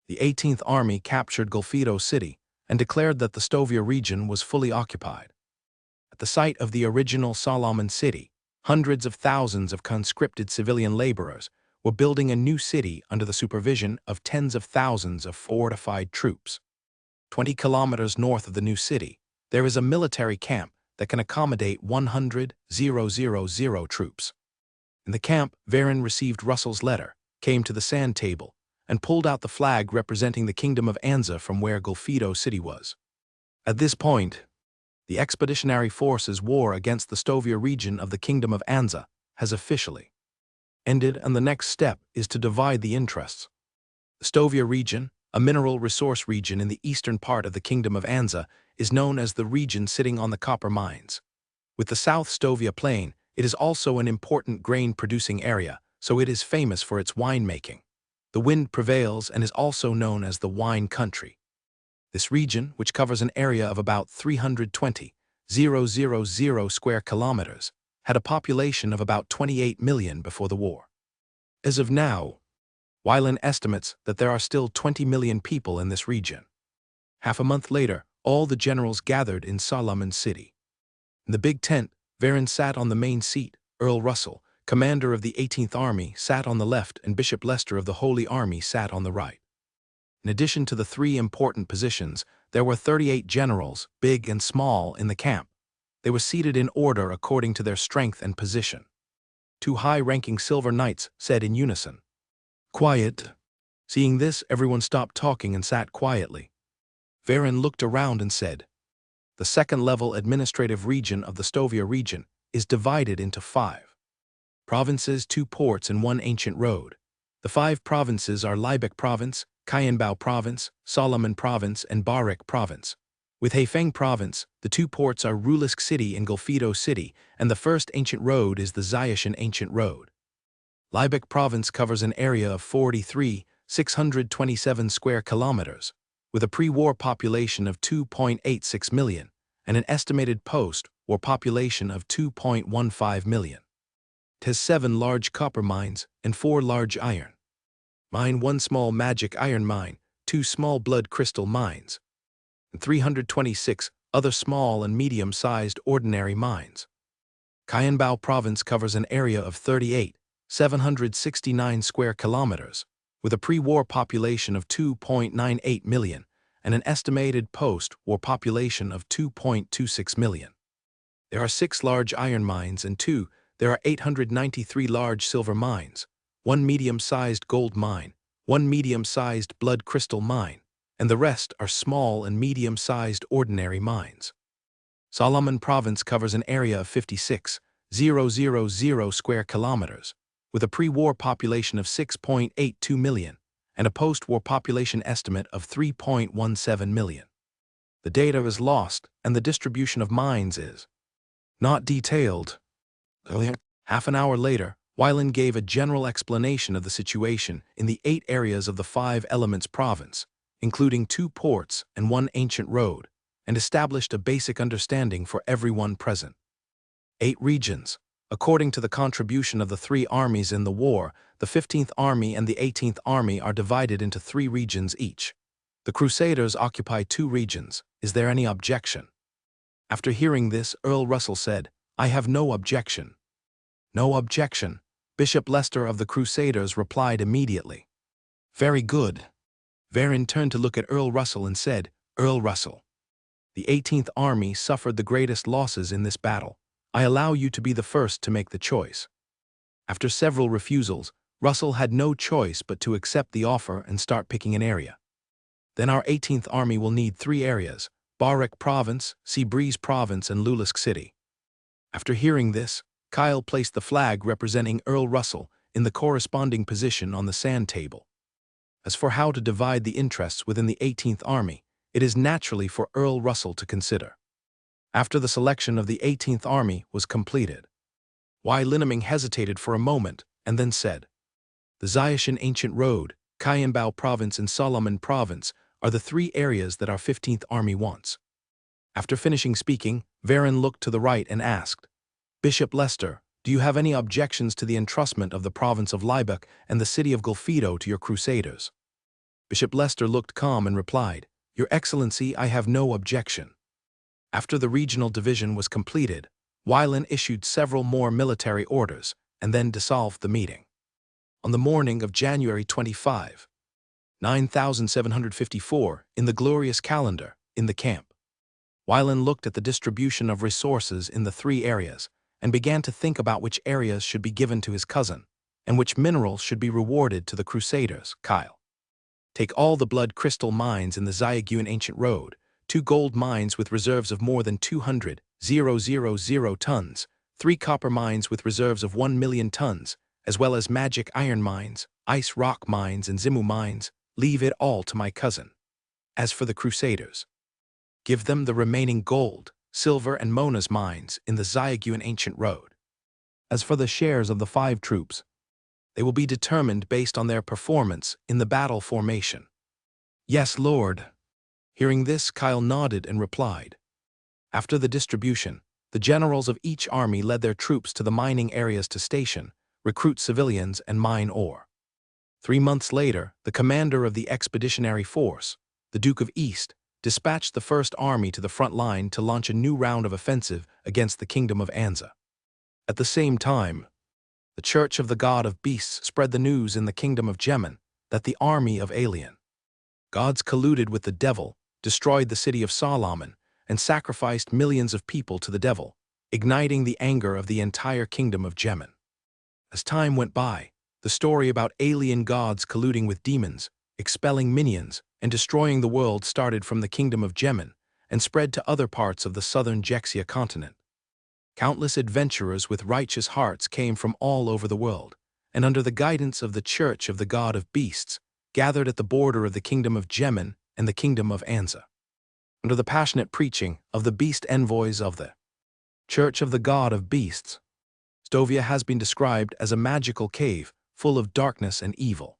the 18th Army captured Golfito City and declared that the Stovia region was fully occupied. At the site of the original Solomon City, hundreds of thousands of conscripted civilian laborers were building a new city under the supervision of tens of thousands of fortified troops. 20 kilometers north of the new city, there is a military camp that can accommodate 100,000 troops. In the camp, Varen received Russell's letter, came to the sand table, and pulled out the flag representing the Kingdom of Anza from where Golfito City was. At this point, the expeditionary forces' war against the Stovia region of the Kingdom of Anza has officially ended, and the next step is to divide the interests. The Stovia region, a mineral resource region in the eastern part of the Kingdom of Anza, is known as the region sitting on the copper mines. With the South Stovia Plain, it is also an important grain-producing area, so it is famous for its winemaking. The wind prevails and is also known as the wine country. This region, which covers an area of about 320,000 square kilometers, had a population of about 28 million before the war. As of now, Wai Lin estimates that there are still 20 million people in this region. Half a month later, all the generals gathered in Solomon City. In the big tent, Varen sat on the main seat, Earl Russell, commander of the 18th Army, sat on the left, and Bishop Lester of the Holy Army sat on the right. In addition to the 3 important positions, there were 38 generals, big and small, in the camp. They were seated in order according to their strength and position. 2 high-ranking silver knights said in unison, "Quiet." Seeing this, everyone stopped talking and sat quietly. Varen looked around and said, "The second-level administrative region of the Stovia region is divided into 5 provinces, 2 ports, and 1 ancient road. The 5 provinces are Liebek Province, Qianbao Province, Solomon Province, and Barik Province. With Haifeng Province, the 2 ports are Rulisk City and Golfito City, and the first ancient road is the Zayashan Ancient Road. Liebek Province covers an area of 43,627 square kilometers, with a pre-war population of 2.86 million and an estimated post-war population of 2.15 million. It has 7 large copper mines and 4 large iron mine, 1 small magic iron mine, 2 small blood crystal mines, and 326 other small and medium-sized ordinary mines. Qianbao Province covers an area of 38,769 square kilometers, with a pre-war population of 2.98 million and an estimated post-war population of 2.26 million. There are 6 large iron mines and there are 893 large silver mines, 1 medium-sized gold mine, 1 medium-sized blood crystal mine, and the rest are small and medium-sized ordinary mines. Solomon Province covers an area of 56,000 square kilometers, with a pre-war population of 6.82 million and a post-war population estimate of 3.17 million. The data is lost, and the distribution of mines is not detailed. Half an hour later, Weiland gave a general explanation of the situation in the 8 areas of the 5 Elements province, including 2 ports and 1 ancient road, and established a basic understanding for everyone present. 8 regions. According to the contribution of the 3 armies in the war, the 15th Army and the 18th Army are divided into 3 regions each. The Crusaders occupy 2 regions. Is there any objection? After hearing this, Earl Russell said, "I have no objection." No objection. Bishop Leicester of the Crusaders replied immediately. Very good. Varon turned to look at Earl Russell and said, "Earl Russell, the 18th Army suffered the greatest losses in this battle. I allow you to be the first to make the choice." After several refusals, Russell had no choice but to accept the offer and start picking an area. Then our 18th Army will need 3 areas: Barek Province, Seabreeze Province, and Lulisk City. After hearing this, Kyle placed the flag representing Earl Russell in the corresponding position on the sand table. As for how to divide the interests within the 18th Army, it is naturally for Earl Russell to consider. After the selection of the 18th Army was completed, Linneming hesitated for a moment and then said, "The Zayashan Ancient Road, Kayenbao Province, and Solomon Province are the 3 areas that our 15th Army wants." After finishing speaking, Varon looked to the right and asked, "Bishop Leicester, do you have any objections to the entrustment of the province of Laibach and the city of Golfedo to your Crusaders?" Bishop Leicester looked calm and replied, "Your Excellency, I have no objection." After the regional division was completed, Weiland issued several more military orders and then dissolved the meeting. On the morning of January 25, 9754, in the glorious calendar, in the camp, Weiland looked at the distribution of resources in the 3 areas and began to think about which areas should be given to his cousin and which minerals should be rewarded to the Crusaders. Kyle, take all the blood crystal mines in the Zayaguan Ancient Road, 2 gold mines with reserves of more than 200,000 tons, 3 copper mines with reserves of 1 million tons, as well as magic iron mines, ice rock mines, and Zimu mines. Leave it all to my cousin. As for the Crusaders, give them the remaining gold, silver, and Mona's mines in the Zayaguan Ancient Road. As for the shares of the 5 troops, they will be determined based on their performance in the battle formation. Yes, Lord. Hearing this, Kyle nodded and replied. After the distribution, the generals of each army led their troops to the mining areas to station, recruit civilians, and mine ore. 3 months later, the commander of the expeditionary force, the Duke of East, dispatched the First Army to the front line to launch a new round of offensive against the Kingdom of Anza. At the same time, the Church of the God of Beasts spread the news in the Kingdom of Gemen that the army of alien gods colluded with the devil, destroyed the city of Solomon, and sacrificed millions of people to the devil, igniting the anger of the entire Kingdom of Gemen. As time went by, the story about alien gods colluding with demons, expelling minions, and destroying the world started from the Kingdom of Gemen and spread to other parts of the southern Jexia continent. Countless adventurers with righteous hearts came from all over the world, and under the guidance of the Church of the God of Beasts, gathered at the border of the Kingdom of Gemen and the Kingdom of Anza. Under the passionate preaching of the beast envoys of the Church of the God of Beasts, Stovia has been described as a magical cave full of darkness and evil.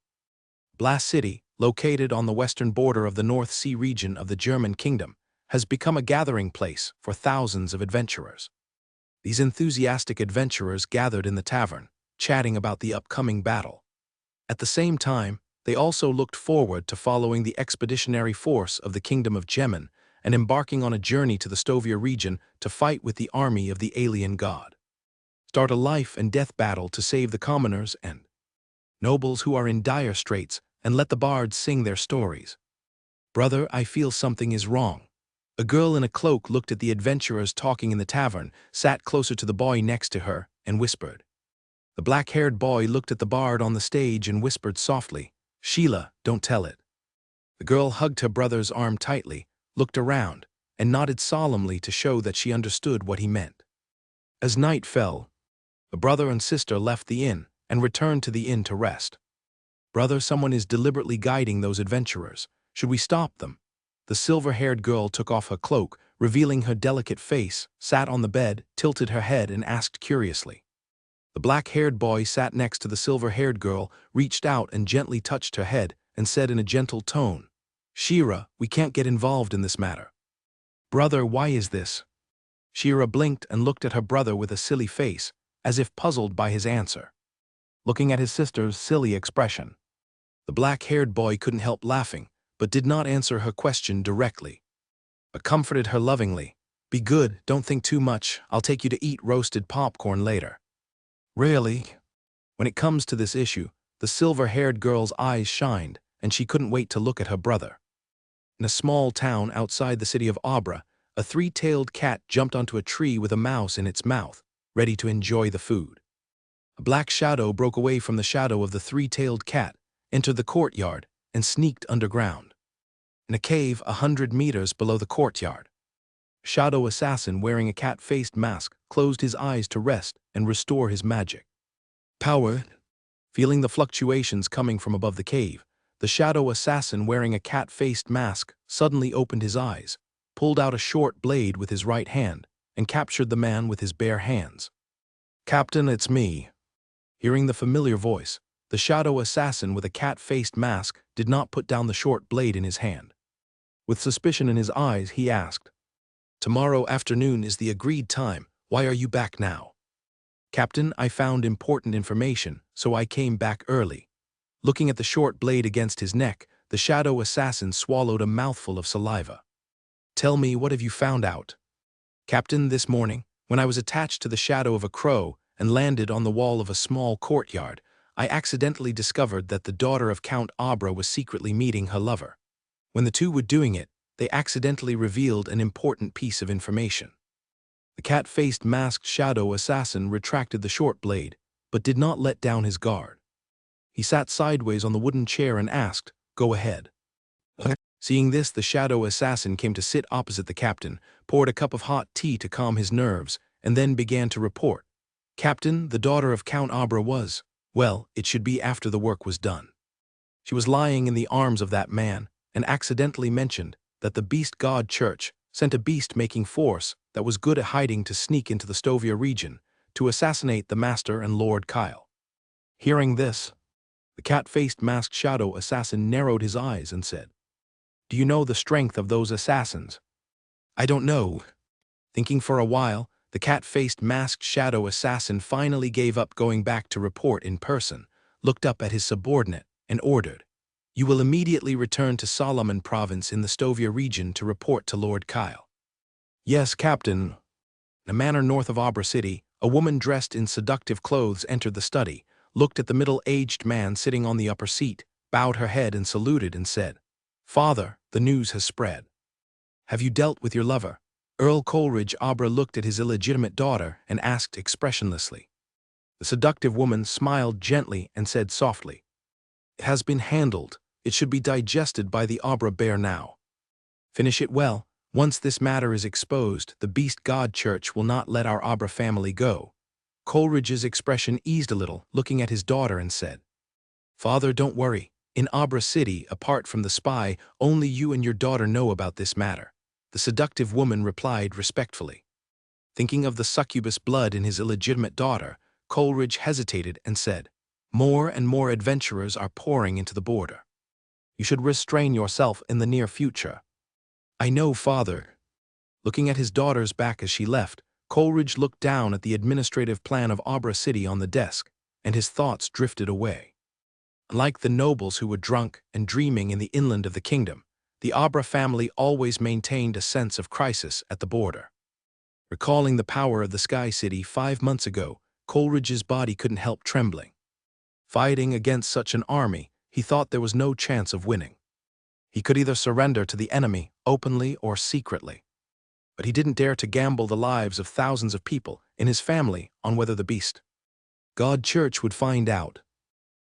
Blast City, located on the western border of the North Sea region of the German kingdom, has become a gathering place for thousands of adventurers. These enthusiastic adventurers gathered in the tavern, chatting about the upcoming battle. At the same time, they also looked forward to following the expeditionary force of the Kingdom of Gemen and embarking on a journey to the Stovia region to fight with the army of the alien god. Start a life and death battle to save the commoners and nobles who are in dire straits, and let the bards sing their stories. Brother, I feel something is wrong. A girl in a cloak looked at the adventurers talking in the tavern, sat closer to the boy next to her, and whispered. The black-haired boy looked at the bard on the stage and whispered softly, "Sheila, don't tell it." The girl hugged her brother's arm tightly, looked around, and nodded solemnly to show that she understood what he meant. As night fell, the brother and sister left the inn and returned to the inn to rest. "Brother, someone is deliberately guiding those adventurers. Should we stop them?" the silver-haired girl took off her cloak, revealing her delicate face, sat on the bed, tilted her head, and asked curiously. The black-haired boy sat next to the silver-haired girl, reached out and gently touched her head, and said in a gentle tone, "Shira, we can't get involved in this matter." "Brother, why is this?" Shira blinked and looked at her brother with a silly face, as if puzzled by his answer. Looking at his sister's silly expression, the black-haired boy couldn't help laughing, but did not answer her question directly, but comforted her lovingly. "Be good, don't think too much, I'll take you to eat roasted popcorn later." Really? When it comes to this issue, the silver-haired girl's eyes shined, and she couldn't wait to look at her brother. In a small town outside the city of Abra, a three-tailed cat jumped onto a tree with a mouse in its mouth, ready to enjoy the food. A black shadow broke away from the shadow of the three-tailed cat, entered the courtyard, and sneaked underground. In a cave 100 meters below the courtyard, a shadow assassin wearing a cat-faced mask closed his eyes to rest and restore his magic power. Feeling the fluctuations coming from above the cave, the shadow assassin wearing a cat-faced mask suddenly opened his eyes, pulled out a short blade with his right hand, and captured the man with his bare hands. "Captain, it's me." Hearing the familiar voice, the shadow assassin with a cat-faced mask did not put down the short blade in his hand. With suspicion in his eyes, he asked, "Tomorrow afternoon is the agreed time. Why are you back now?" "Captain, I found important information, so I came back early." Looking at the short blade against his neck, the shadow assassin swallowed a mouthful of saliva. "Tell me, what have you found out?" "Captain, this morning, when I was attached to the shadow of a crow and landed on the wall of a small courtyard, I accidentally discovered that the daughter of Count Abra was secretly meeting her lover. When the two were doing it, they accidentally revealed an important piece of information." The cat-faced masked shadow assassin retracted the short blade, but did not let down his guard. He sat sideways on the wooden chair and asked, "Go ahead." Seeing this, the shadow assassin came to sit opposite the captain, poured a cup of hot tea to calm his nerves, and then began to report. "Captain, the daughter of Count Abra was, well, it should be after the work was done. She was lying in the arms of that man, and accidentally mentioned that the Beast God Church sent a beast-making force that was good at hiding to sneak into the Stovia region to assassinate the Master and Lord Kyle." Hearing this, the cat-faced masked shadow assassin narrowed his eyes and said, "Do you know the strength of those assassins?" "I don't know." Thinking for a while, the cat-faced masked shadow assassin finally gave up going back to report in person, looked up at his subordinate, and ordered, "You will immediately return to Solomon Province in the Stovia region to report to Lord Kyle." "Yes, Captain." In a manor north of Abra City, a woman dressed in seductive clothes entered the study, looked at the middle-aged man sitting on the upper seat, bowed her head and saluted and said, "Father, the news has spread. Have you dealt with your lover?" Earl Coleridge Abra looked at his illegitimate daughter and asked expressionlessly. The seductive woman smiled gently and said softly, "It has been handled. It should be digested by the Abra bear now. Finish it well. Once this matter is exposed, the Beast God Church will not let our Abra family go." Coleridge's expression eased a little, looking at his daughter and said, "Father, don't worry. In Abra City, apart from the spy, only you and your daughter know about this matter." The seductive woman replied respectfully. Thinking of the succubus blood in his illegitimate daughter, Coleridge hesitated and said, "More and more adventurers are pouring into the border. You should restrain yourself in the near future." "I know, Father." Looking at his daughter's back as she left, Coleridge looked down at the administrative plan of Abra City on the desk, and his thoughts drifted away. Unlike the nobles who were drunk and dreaming in the inland of the kingdom, the Abra family always maintained a sense of crisis at the border. Recalling the power of the Sky City 5 months ago, Coleridge's body couldn't help trembling. Fighting against such an army, he thought there was no chance of winning. He could either surrender to the enemy openly or secretly. But he didn't dare to gamble the lives of thousands of people in his family on whether the Beast God Church would find out.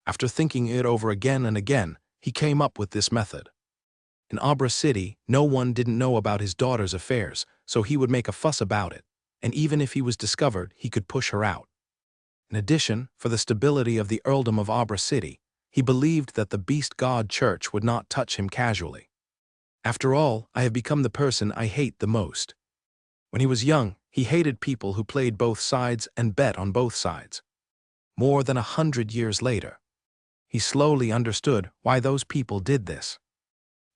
After thinking it over again and again, he came up with this method. In Abra City, no one didn't know about his daughter's affairs, so he would make a fuss about it, and even if he was discovered, he could push her out. In addition, for the stability of the earldom of Abra City, he believed that the Beast God Church would not touch him casually. After all, I have become the person I hate the most. When he was young, he hated people who played both sides and bet on both sides. More than 100 years later, he slowly understood why those people did this.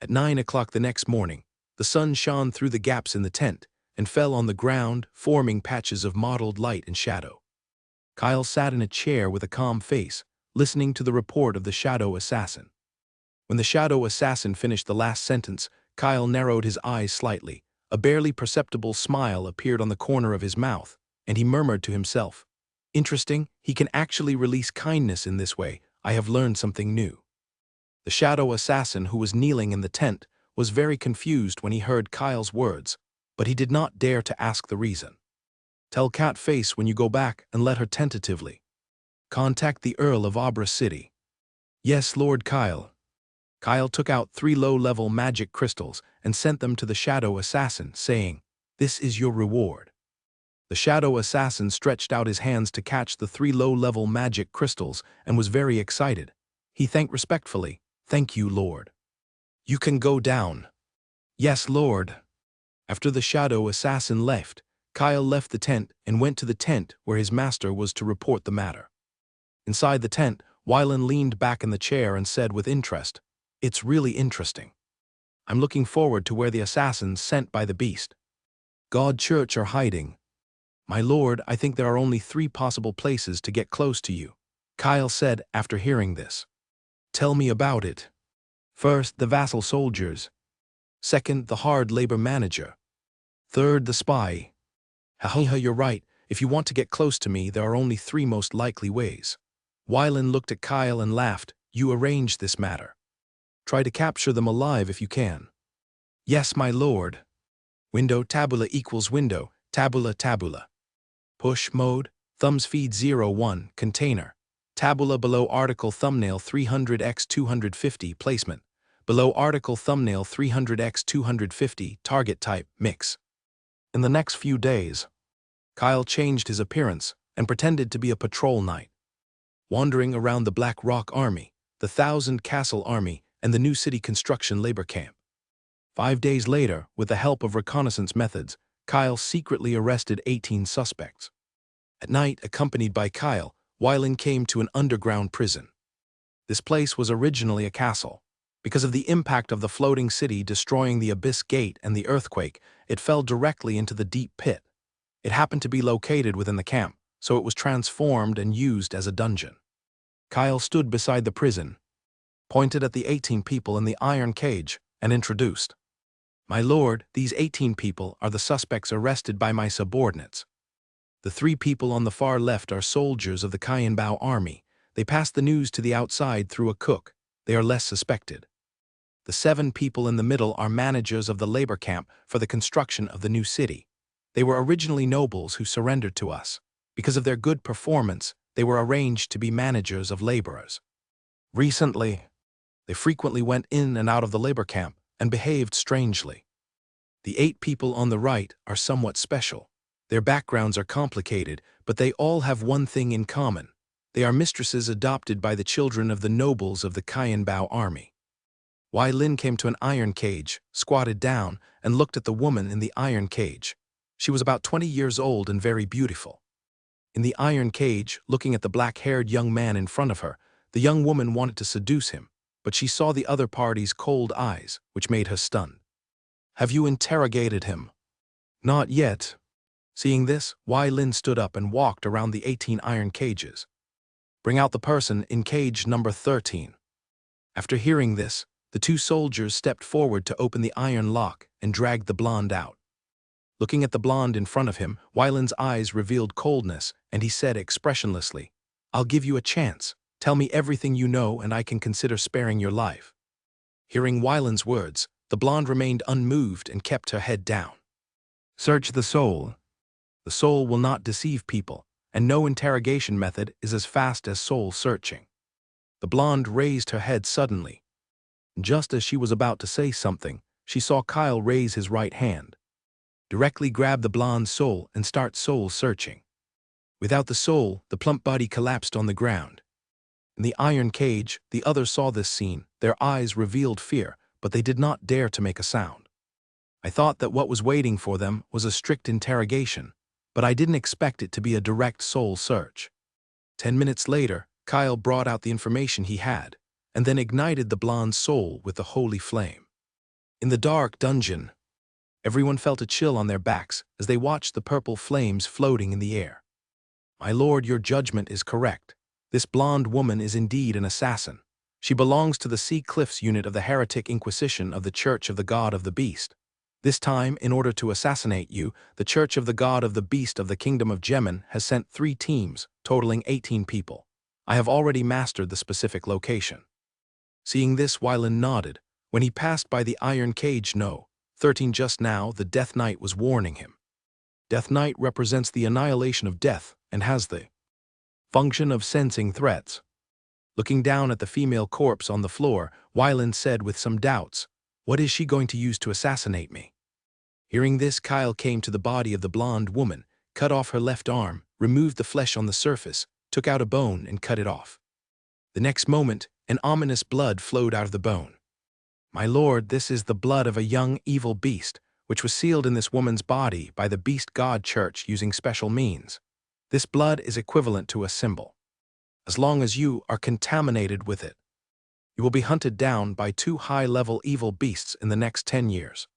At 9 o'clock the next morning, the sun shone through the gaps in the tent and fell on the ground, forming patches of mottled light and shadow. Kyle sat in a chair with a calm face, listening to the report of the shadow assassin. When the shadow assassin finished the last sentence, Kyle narrowed his eyes slightly. A barely perceptible smile appeared on the corner of his mouth, and he murmured to himself, "Interesting, he can actually release kindness in this way. I have learned something new." The shadow assassin, who was kneeling in the tent, was very confused when he heard Kyle's words, but he did not dare to ask the reason. "Tell Cat Face when you go back and let her tentatively. Contact the Earl of Abra City." "Yes, Lord Kyle." Kyle took out 3 low-level magic crystals and sent them to the shadow assassin, saying, "This is your reward." The shadow assassin stretched out his hands to catch the 3 low-level magic crystals and was very excited. He thanked respectfully, "Thank you, Lord." "You can go down." "Yes, Lord." After the shadow assassin left, Kyle left the tent and went to the tent where his master was to report the matter. Inside the tent, Wylan leaned back in the chair and said with interest, "It's really interesting. I'm looking forward to where the assassins sent by the beast. God Church are hiding. My lord, I think there are only 3 possible places to get close to you," Kyle said after hearing this. "Tell me about it." "First, the vassal soldiers. Second, the hard labor manager. Third, the spy." "Haha, you're right. If you want to get close to me, there are only 3 most likely ways." Wylan looked at Kyle and laughed. "You arranged this matter. Try to capture them alive if you can." "Yes, my lord." Window tabula equals window, tabula tabula. Push mode, thumbs feed 01, container. Tabula below article thumbnail 300x 250 placement. Below article thumbnail 300x 250 target type mix. In the next few days, Kyle changed his appearance and pretended to be a patrol knight, wandering around the Black Rock Army, the Thousand Castle Army, and the New City Construction Labor Camp. 5 days later, with the help of reconnaissance methods, Kyle secretly arrested 18 suspects. At night, accompanied by Kyle, Wylan came to an underground prison. This place was originally a castle. Because of the impact of the floating city destroying the Abyss Gate and the earthquake, it fell directly into the deep pit. It happened to be located within the camp, so it was transformed and used as a dungeon. Kyle stood beside the prison, pointed at the 18 people in the iron cage, and introduced, "My lord, these 18 people are the suspects arrested by my subordinates. The 3 people on the far left are soldiers of the Kyanbao army. They passed the news to the outside through a cook. They are less suspected. The 7 people in the middle are managers of the labor camp for the construction of the new city. They were originally nobles who surrendered to us. Because of their good performance, they were arranged to be managers of laborers. Recently, they frequently went in and out of the labor camp and behaved strangely. The 8 people on the right are somewhat special. Their backgrounds are complicated, but they all have one thing in common. They are mistresses adopted by the children of the nobles of the Kyanbao army." Wai Lin came to an iron cage, squatted down, and looked at the woman in the iron cage. She was about 20 years old and very beautiful. In the iron cage, looking at the black-haired young man in front of her, the young woman wanted to seduce him, but she saw the other party's cold eyes, which made her stunned. "Have you interrogated him?" "Not yet." Seeing this, Wai Lin stood up and walked around the 18 iron cages. "Bring out the person in cage number 13. After hearing this, the 2 soldiers stepped forward to open the iron lock and dragged the blonde out. Looking at the blonde in front of him, Wylan's eyes revealed coldness, and he said expressionlessly, "I'll give you a chance. Tell me everything you know and I can consider sparing your life." Hearing Wylan's words, the blonde remained unmoved and kept her head down. "Search the soul. The soul will not deceive people, and no interrogation method is as fast as soul searching." The blonde raised her head suddenly. Just as she was about to say something, she saw Kyle raise his right hand, directly grab the blonde's soul and start soul searching. Without the soul, the plump body collapsed on the ground. In the iron cage, the others saw this scene. Their eyes revealed fear, but they did not dare to make a sound. I thought that what was waiting for them was a strict interrogation, but I didn't expect it to be a direct soul search. 10 minutes later, Kyle brought out the information he had, and then ignited the blonde's soul with the holy flame. In the dark dungeon, everyone felt a chill on their backs as they watched the purple flames floating in the air. My lord, your judgment is correct. This blonde woman is indeed an assassin. She belongs to the Sea Cliffs unit of the Heretic Inquisition of the Church of the God of the Beast. This time, in order to assassinate you, the Church of the God of the Beast of the Kingdom of Gemen has sent 3 teams, totaling 18 people. I have already mastered the specific location. Seeing this, Wylan nodded. When he passed by the iron cage No. 13 just now, the Death Knight was warning him. Death Knight represents the annihilation of death and has the function of sensing threats. Looking down at the female corpse on the floor, Wylan said with some doubts, "What is she going to use to assassinate me?" Hearing this, Kyle came to the body of the blonde woman, cut off her left arm, removed the flesh on the surface, took out a bone and cut it off. The next moment, an ominous blood flowed out of the bone. My lord, this is the blood of a young evil beast, which was sealed in this woman's body by the Beast God Church using special means. This blood is equivalent to a symbol. As long as you are contaminated with it, you will be hunted down by 2 high-level evil beasts in the next 10 years.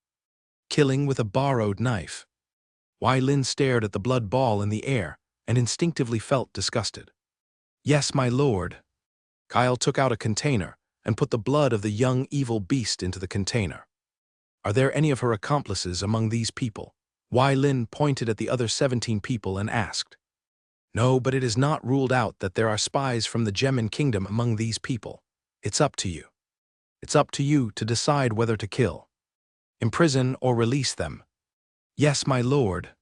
Killing with a borrowed knife. Wylan stared at the blood ball in the air and instinctively felt disgusted. Yes, my lord. Kyle took out a container and put the blood of the young evil beast into the container. Are there any of her accomplices among these people? Wylan pointed at the other 17 people and asked. No, but it is not ruled out that there are spies from the Gemen Kingdom among these people. It's up to you. It's up to you to decide whether to kill, imprison, or release them. Yes, my lord.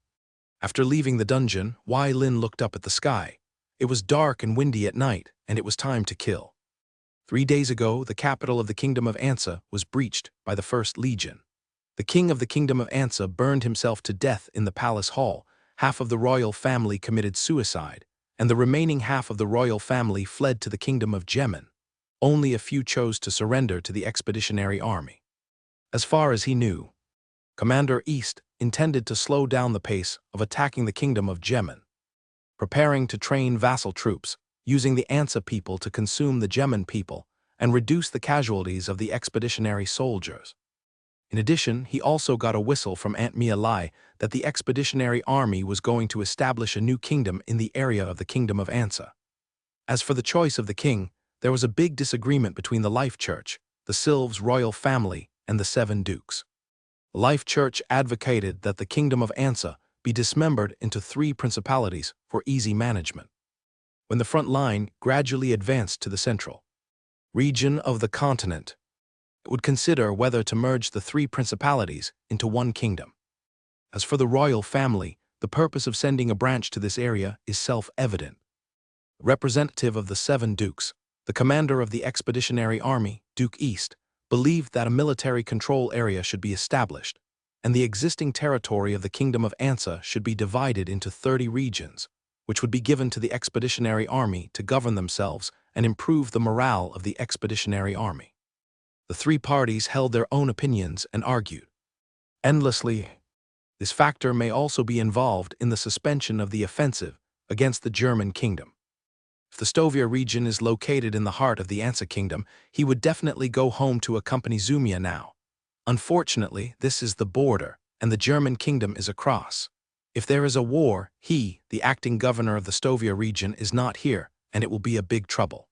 After leaving the dungeon, Wylan looked up at the sky. It was dark and windy at night, and it was time to kill. 3 days ago, the capital of the Kingdom of Ansa was breached by the First Legion. The king of the Kingdom of Ansa burned himself to death in the palace hall. Half of the royal family committed suicide, and the remaining half of the royal family fled to the Kingdom of Gemen. Only a few chose to surrender to the expeditionary army. As far as he knew, Commander East intended to slow down the pace of attacking the Kingdom of Gemen, preparing to train vassal troops, using the Ansa people to consume the Gemen people and reduce the casualties of the expeditionary soldiers. In addition, he also got a whistle from Aunt Mia Lai that the expeditionary army was going to establish a new kingdom in the area of the Kingdom of Ansa. As for the choice of the king, there was a big disagreement between the Life Church, the Sylves royal family, and the 7 dukes. The Life Church advocated that the Kingdom of Ansa be dismembered into 3 principalities for easy management. When the front line gradually advanced to the central region of the continent, it would consider whether to merge the 3 principalities into 1 kingdom. As for the royal family, the purpose of sending a branch to this area is self-evident. The representative of the 7 dukes, the commander of the expeditionary army, Duke East, believed that a military control area should be established, and the existing territory of the Kingdom of Ansa should be divided into 30 regions, which would be given to the expeditionary army to govern themselves and improve the morale of the expeditionary army. The 3 parties held their own opinions and argued endlessly. This factor may also be involved in the suspension of the offensive against the German kingdom. If the Stovia region is located in the heart of the Ansa kingdom, he would definitely go home to accompany Zumia now. Unfortunately, this is the border, and the German kingdom is across. If there is a war, he, the acting governor of the Stovia region, is not here, and it will be a big trouble.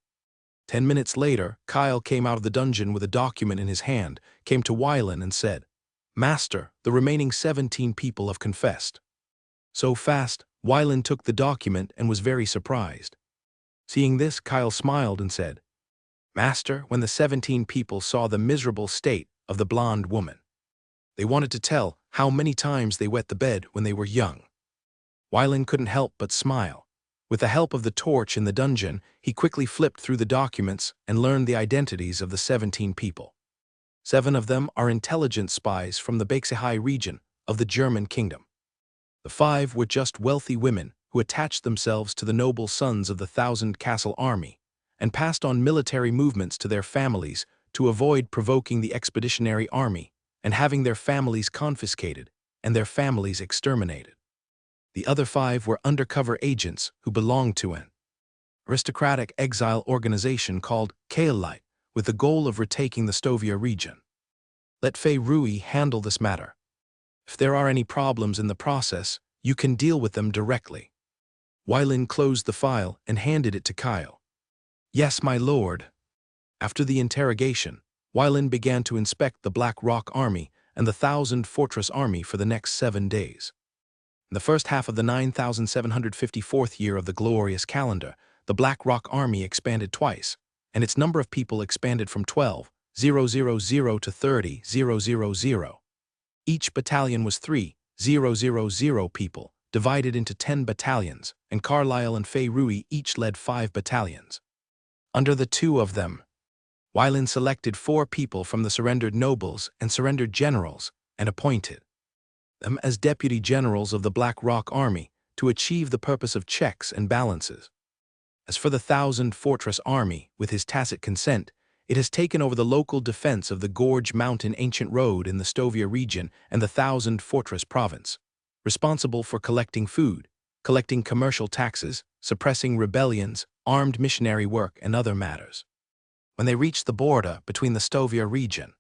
10 minutes later, Kyle came out of the dungeon with a document in his hand, came to Wylan and said, "Master, the remaining 17 people have confessed." So fast, Wylan took the document and was very surprised. Seeing this, Kyle smiled and said, "Master, when the 17 people saw the miserable state of the blonde woman, they wanted to tell how many times they wet the bed when they were young." Wylan couldn't help but smile. With the help of the torch in the dungeon, he quickly flipped through the documents and learned the identities of the 17 people. 7 of them are intelligence spies from the Bexihai region of the German kingdom. The 5 were just wealthy women who attached themselves to the noble sons of the 1,000 Castle army and passed on military movements to their families to avoid provoking the expeditionary army and having their families confiscated and their families exterminated. The other 5 were undercover agents who belonged to an aristocratic exile organization called Kaelite, with the goal of retaking the Stovia region. Let Fei Rui handle this matter. If there are any problems in the process, you can deal with them directly. Weilin closed the file and handed it to Kyle. Yes, my lord. After the interrogation, Weilin began to inspect the Black Rock Army and the 1,000 Fortress Army for the next 7 days. In the first half of the 9,754th year of the glorious calendar, the Black Rock Army expanded twice, and its number of people expanded from 12,000 to 30,000. Each battalion was 3,000 people, divided into 10 battalions, and Carlisle and Fei Rui each led 5 battalions. Under the 2 of them, Weilin selected 4 people from the surrendered nobles and surrendered generals and appointed them as deputy generals of the Black Rock Army to achieve the purpose of checks and balances. As for the 1,000 Fortress Army, with his tacit consent, it has taken over the local defense of the Gorge Mountain Ancient Road in the Stovia region and the 1,000 Fortress Province, responsible for collecting food, collecting commercial taxes, suppressing rebellions, armed missionary work, and other matters. When they reached the border between the Stovia region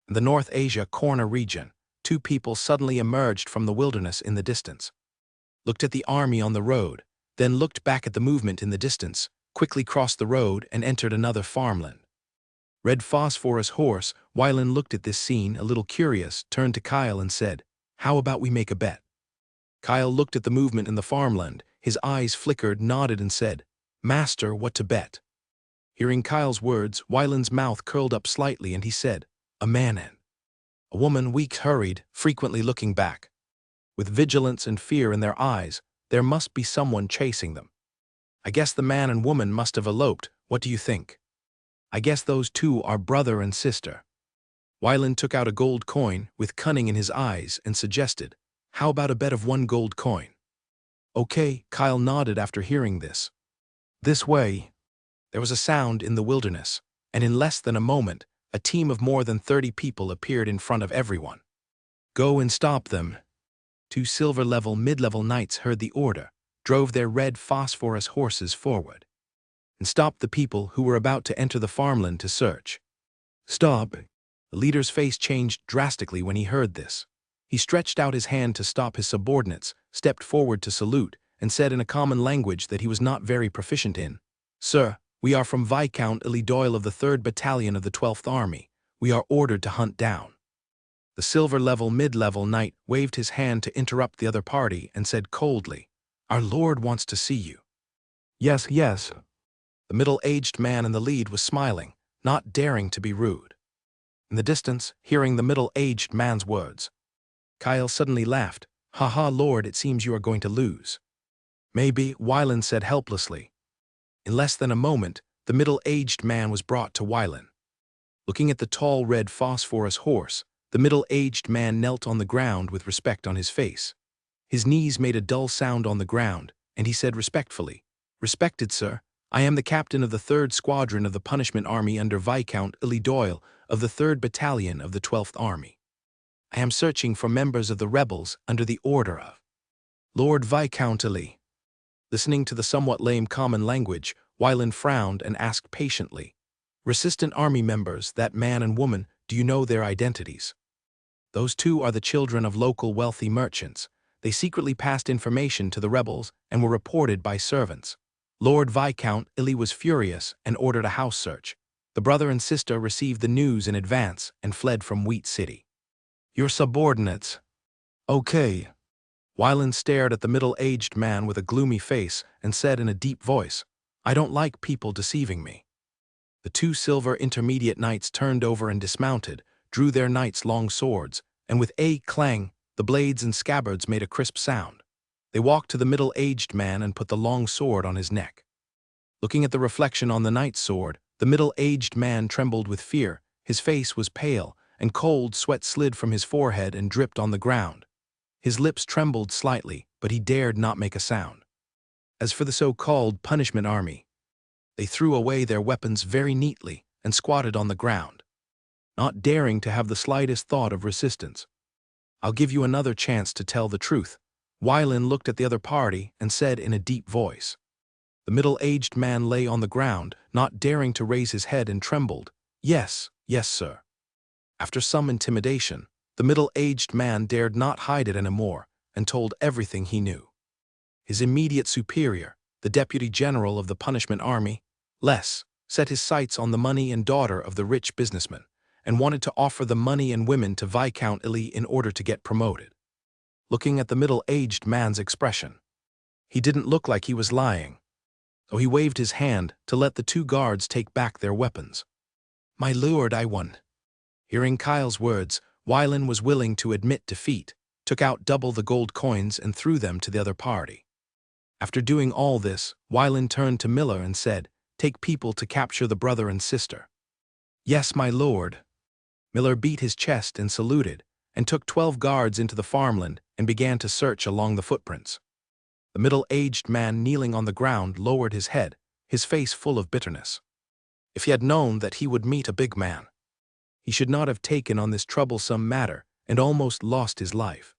and the North Asia Corner region, 2 people suddenly emerged from the wilderness in the distance, looked at the army on the road, then looked back at the movement in the distance, quickly crossed the road and entered another farmland. Red Phosphorus Horse, Weilin looked at this scene, a little curious, turned to Kyle and said, "How about we make a bet?" Kyle looked at the movement in the farmland, his eyes flickered, nodded and said, "Master, what to bet?" Hearing Kyle's words, Weilin's mouth curled up slightly and he said, "A man and a woman." Weak hurried, frequently looking back. With vigilance and fear in their eyes, there must be someone chasing them. I guess the man and woman must have eloped. What do you think? I guess those 2 are brother and sister. Weilin took out a gold coin with cunning in his eyes and suggested, "How about a bet of 1 gold coin?" "Okay," Kyle nodded after hearing this. This way. There was a sound in the wilderness, and in less than a moment, a team of more than 30 people appeared in front of everyone. "Go and stop them." 2 silver-level mid-level knights heard the order, drove their red phosphorus horses forward, and stopped the people who were about to enter the farmland to search. "Stop." The leader's face changed drastically when he heard this. He stretched out his hand to stop his subordinates, stepped forward to salute, and said in a common language that he was not very proficient in, "Sir, we are from Viscount Illy Doyle of the 3rd Battalion of the 12th Army. We are ordered to hunt down." The silver-level mid-level knight waved his hand to interrupt the other party and said coldly, "Our lord wants to see you." "Yes, yes." The middle-aged man in the lead was smiling, not daring to be rude. In the distance, hearing the middle-aged man's words, Kyle suddenly laughed. "Ha ha, lord, it seems you are going to lose." "Maybe," Weilin said helplessly. In less than a moment, the middle-aged man was brought to Weilin. Looking at the tall red phosphorus horse, the middle-aged man knelt on the ground with respect on his face. His knees made a dull sound on the ground, and he said respectfully, "Respected sir, I am the captain of the 3rd Squadron of the Punishment Army under Viscount Illy Doyle of the 3rd Battalion of the 12th Army. I am searching for members of the rebels under the order of Lord Viscount Illy." Listening to the somewhat lame common language, Weilin frowned and asked patiently, "Resistant army members, that man and woman, do you know their identities?" "Those 2 are the children of local wealthy merchants. They secretly passed information to the rebels and were reported by servants." Lord Viscount Illy was furious and ordered a house search. The brother and sister received the news in advance and fled from Wheat City. "Your subordinates." "Okay." Weilin stared at the middle-aged man with a gloomy face and said in a deep voice, "I don't like people deceiving me." The 2 silver intermediate knights turned over and dismounted, drew their knights' long swords, and with a clang, the blades and scabbards made a crisp sound. They walked to the middle-aged man and put the long sword on his neck. Looking at the reflection on the knight's sword, the middle-aged man trembled with fear, his face was pale, and cold sweat slid from his forehead and dripped on the ground. His lips trembled slightly, but he dared not make a sound. As for the so-called punishment army, they threw away their weapons very neatly and squatted on the ground. not daring to have the slightest thought of resistance. "I'll give you another chance to tell the truth." Wylin looked at the other party and said in a deep voice. The middle-aged man lay on the ground, not daring to raise his head, and trembled. "Yes, yes, sir." After some intimidation, the middle-aged man dared not hide it anymore and told everything he knew. His immediate superior, the deputy general of the punishment army, set his sights on the money and daughter of the rich businessman and wanted to offer the money and women to Viscount Ely in order to get promoted. Looking at the middle-aged man's expression, he didn't look like he was lying, so he waved his hand to let the two guards take back their weapons. "My lord, I won." Hearing Kyle's words, Wylin was willing to admit defeat, took out double the gold coins and threw them to the other party. After doing all this, Wylin turned to Miller and said, "Take people to capture the brother and sister." "Yes, my lord." Miller beat his chest and saluted, and took 12 guards into the farmland and began to search along the footprints. The middle-aged man kneeling on the ground lowered his head, his face full of bitterness. If he had known that he would meet a big man, he should not have taken on this troublesome matter and almost lost his life.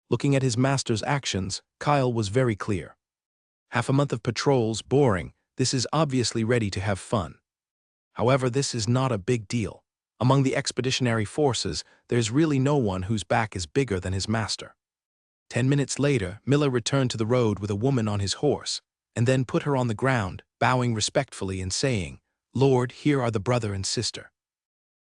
Looking at his master's actions, Kyle was very clear. Half a month of patrols, boring, this is obviously ready to have fun. However, this is not a big deal. Among the expeditionary forces, there's really no one whose back is bigger than his master. 10 minutes later, Miller returned to the road with a woman on his horse, and then put her on the ground, bowing respectfully and saying, "Lord, here are the brother and sister."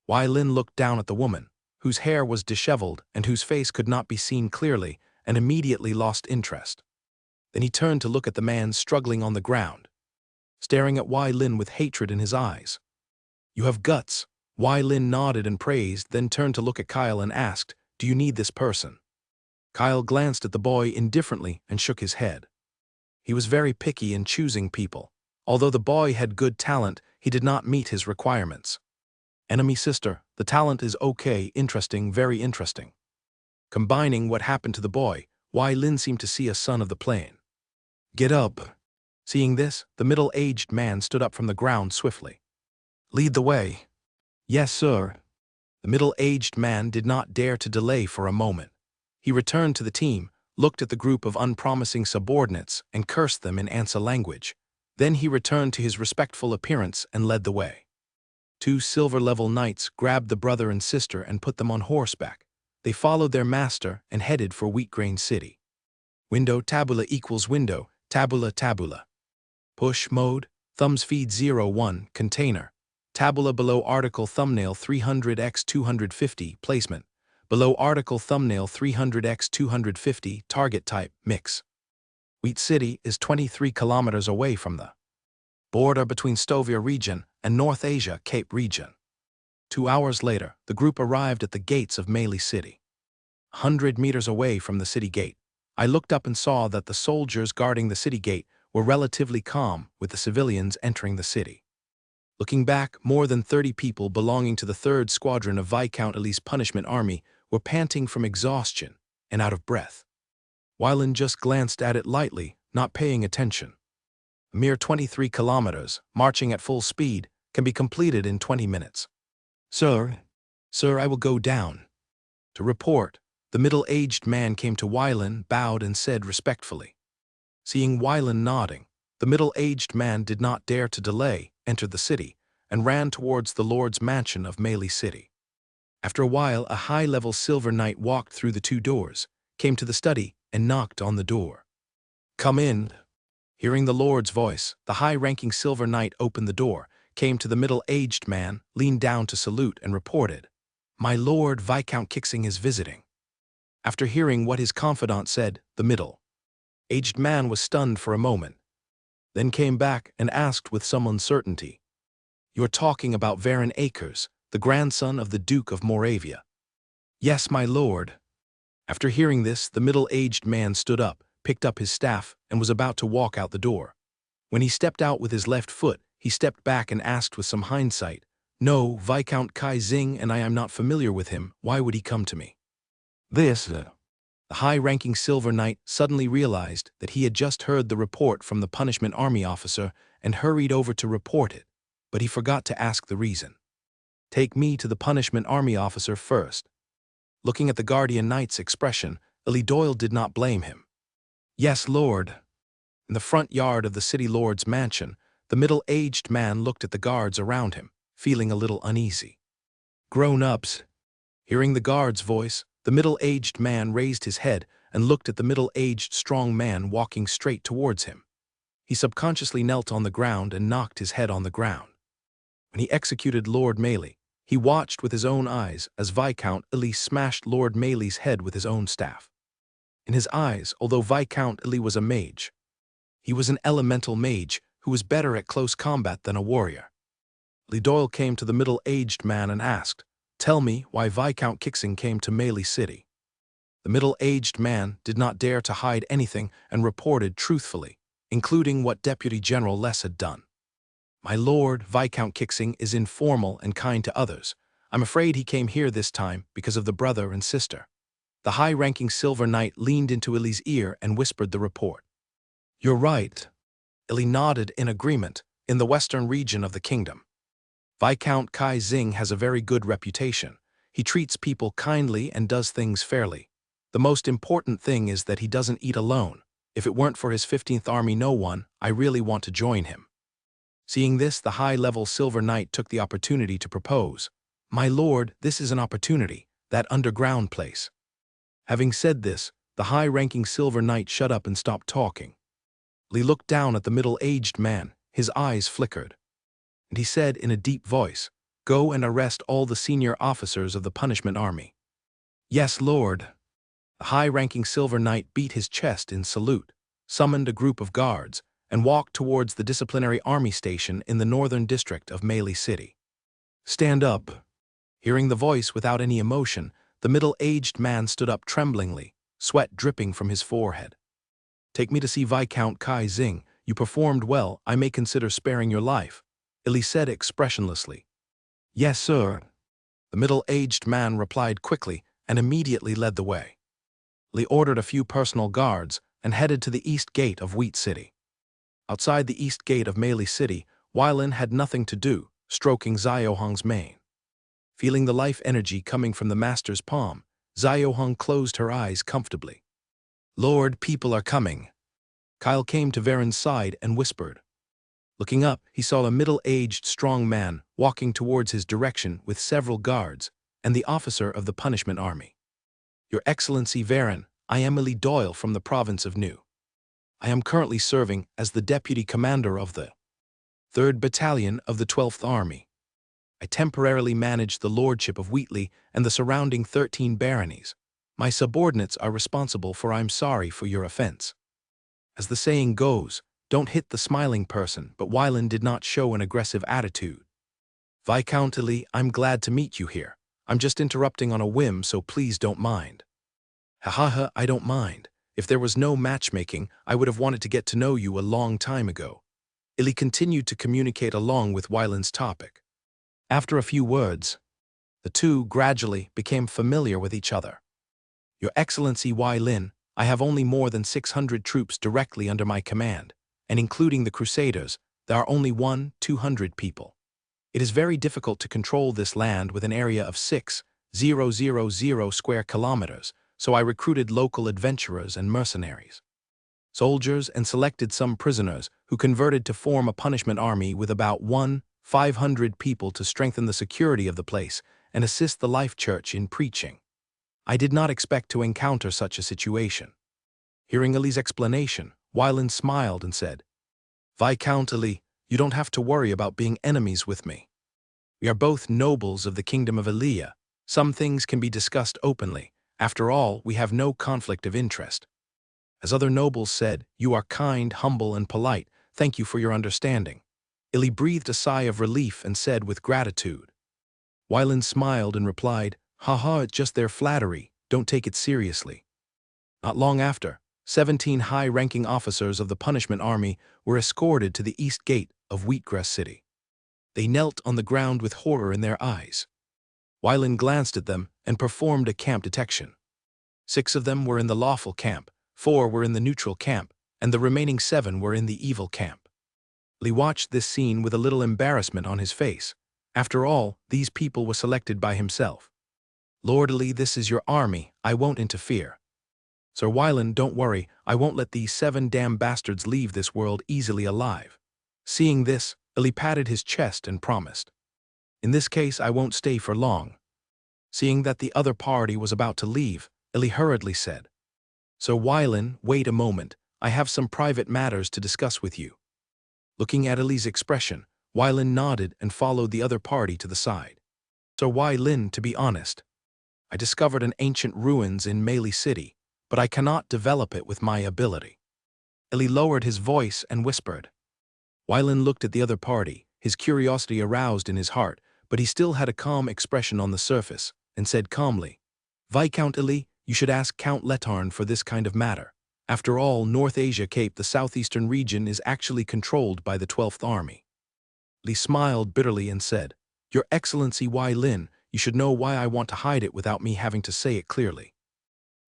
Wylin looked down at the woman, whose hair was disheveled and whose face could not be seen clearly, and immediately lost interest. Then he turned to look at the man struggling on the ground, staring at Wylin with hatred in his eyes. "You have guts." Wylin nodded and praised, then turned to look at Kyle and asked, "Do you need this person?" Kyle glanced at the boy indifferently and shook his head. He was very picky in choosing people. Although the boy had good talent, he did not meet his requirements. "Enemy sister, the talent is okay, interesting, very interesting." Combining what happened to the boy, Wylin seemed to see a son of the plain. "Get up." Seeing this, the middle-aged man stood up from the ground swiftly. "Lead the way." "Yes, sir." The middle-aged man did not dare to delay for a moment. He returned to the team, looked at the group of unpromising subordinates, and cursed them in Ansa language. Then he returned to his respectful appearance and led the way. 2 silver-level knights grabbed the brother and sister and put them on horseback. They followed their master and headed for Wheatgrain City. Window tabula equals window, tabula tabula. Push mode, thumbs feed 01, container. Tabula below article thumbnail 300x250, placement. Below article thumbnail 300x250, target type, mix. Wheat City is 23 kilometers away from the border between Stovia region and North Asia Cape region. 2 hours later, the group arrived at the gates of Meili City. 100 meters away from the city gate, I looked up and saw that the soldiers guarding the city gate were relatively calm with the civilians entering the city. Looking back, more than 30 people belonging to the 3rd Squadron of Viscount Ely's punishment army were panting from exhaustion and out of breath. Wylin just glanced at it lightly, not paying attention. A mere 23 kilometers, marching at full speed, can be completed in 20 minutes. Sir, I will go down." To report, the middle-aged man came to Wylin, bowed and said respectfully. Seeing Wylin nodding, the middle-aged man did not dare to delay, entered the city, and ran towards the Lord's mansion of Meili City. After a while, a high-level silver knight walked through the 2 doors, came to the study, and knocked on the door. "Come in." Hearing the Lord's voice, the high-ranking silver knight opened the door, came to the middle-aged man, leaned down to salute, and reported, "My lord, Viscount Kixing is visiting." After hearing what his confidant said, the middle-aged man was stunned for a moment, then came back and asked with some uncertainty, "You're talking about Varon Akers, the grandson of the Duke of Moravia?" "Yes, my lord." After hearing this, the middle-aged man stood up, picked up his staff, and was about to walk out the door. When he stepped out with his left foot, he stepped back and asked with some hindsight, "No, Viscount Kai Xing and I am not familiar with him, why would he come to me?" The high-ranking silver knight suddenly realized that he had just heard the report from the punishment army officer and hurried over to report it, but he forgot to ask the reason. Take me to the punishment army officer first. Looking at the guardian knight's expression, Illy Doyle did not blame him. Yes, Lord. In the front yard of the city lord's mansion, the middle-aged man looked at the guards around him, feeling a little uneasy. Grown-ups. Hearing the guard's voice, the middle-aged man raised his head and looked at the middle-aged strong man walking straight towards him. He subconsciously knelt on the ground and knocked his head on the ground. When he executed Lord Mailey, he watched with his own eyes as Viscount Illy smashed Lord Mailey's head with his own staff. In his eyes, although Viscount Illy was a mage, he was an elemental mage who was better at close combat than a warrior. Illy Doyle came to the middle-aged man and asked, "Tell me why Viscount Kixing came to Mailey City." The middle-aged man did not dare to hide anything and reported truthfully, including what Deputy General Less had done. "My lord, Viscount Kixing is informal and kind to others. I'm afraid he came here this time because of the brother and sister." The high-ranking Silver Knight leaned into Illy's ear and whispered the report. "You're right." Illy nodded in agreement. In the western region of the kingdom, Viscount Kai Xing has a very good reputation. He treats people kindly and does things fairly. The most important thing is that he doesn't eat alone. If it weren't for his 15th Army I really want to join him. Seeing this, the high-level Silver Knight took the opportunity to propose. "My lord, this is an opportunity, that underground place." Having said this, the high-ranking Silver Knight shut up and stopped talking. Lee looked down at the middle-aged man, his eyes flickered. And he said in a deep voice, "Go and arrest all the senior officers of the punishment army." "Yes, lord." The high-ranking Silver Knight beat his chest in salute, summoned a group of guards, and walked towards the disciplinary army station in the northern district of Mailey City. "Stand up." Hearing the voice without any emotion, the middle-aged man stood up tremblingly, sweat dripping from his forehead. "Take me to see Viscount Kai Xing. You performed well. I may consider sparing your life," Illy said expressionlessly. "Yes, sir." The middle-aged man replied quickly and immediately led the way. Lee ordered a few personal guards and headed to the east gate of Wheat City. Outside the east gate of Mailey City, Weilin had nothing to do, stroking Xiaohong's mane. Feeling the life energy coming from the master's palm, Xiaohong closed her eyes comfortably. "Lord, people are coming." Kyle came to Varen's side and whispered. Looking up, he saw a middle-aged strong man walking towards his direction with several guards and the officer of the punishment army. "Your Excellency Varen, I am Illy Doyle from the province of New. I am currently serving as the deputy commander of the 3rd Battalion of the 12th Army. I temporarily manage the lordship of Wheatley and the surrounding 13 baronies. My subordinates are responsible for I'm sorry for your offense. As the saying goes, don't hit the smiling person, but Weilin did not show an aggressive attitude. Viscount Illy, I'm glad to meet you here. I'm just interrupting on a whim, so please don't mind." "Ha, I don't mind. If there was no matchmaking, I would have wanted to get to know you a long time ago." Illy continued to communicate along with Weilin's topic. After a few words, the two gradually became familiar with each other. "Your Excellency Weilin, I have only more than 600 troops directly under my command, and including the Crusaders, there are only 200 people. It is very difficult to control this land with an area of 6,000 square kilometers, so I recruited local adventurers and mercenaries, soldiers, and selected some prisoners who converted to form a punishment army with about 500 people to strengthen the security of the place and assist the Life Church in preaching. I did not expect to encounter such a situation." Hearing Illy's explanation, Weilin smiled and said, "Viscount Illy, you don't have to worry about being enemies with me. We are both nobles of the Kingdom of Elia. Some things can be discussed openly. After all, we have no conflict of interest." As other nobles said, "You are kind, humble, and polite. Thank you for your understanding." Illy breathed a sigh of relief and said with gratitude. Weilin smiled and replied, "Haha, it's just their flattery. Don't take it seriously." Not long after, 17 high-ranking officers of the punishment army were escorted to the east gate of Wheatgrass City. They knelt on the ground with horror in their eyes. Weilin glanced at them and performed a camp detection. 6 of them were in the lawful camp, 4 were in the neutral camp, and the remaining 7 were in the evil camp. Lee watched this scene with a little embarrassment on his face. After all, these people were selected by himself. Lord Eli, this is your army, I won't interfere. Sir Wylan, don't worry, I won't let these 7 damn bastards leave this world easily alive. Seeing this, Eli patted his chest and promised. In this case, I won't stay for long. Seeing that the other party was about to leave, Eli hurriedly said, Sir Wylan, wait a moment, I have some private matters to discuss with you. Looking at Eli's expression, Wylan nodded and followed the other party to the side. Sir Wylan, to be honest, I discovered an ancient ruins in Melee City, but I cannot develop it with my ability. Eli lowered his voice and whispered. Wylan looked at the other party, his curiosity aroused in his heart, but he still had a calm expression on the surface, and said calmly, Viscount Eli, you should ask Count Letarn for this kind of matter. After all, North Asia Cape, the southeastern region, is actually controlled by the 12th Army. Li smiled bitterly and said, Your Excellency Wylan, you should know why I want to hide it without me having to say it clearly.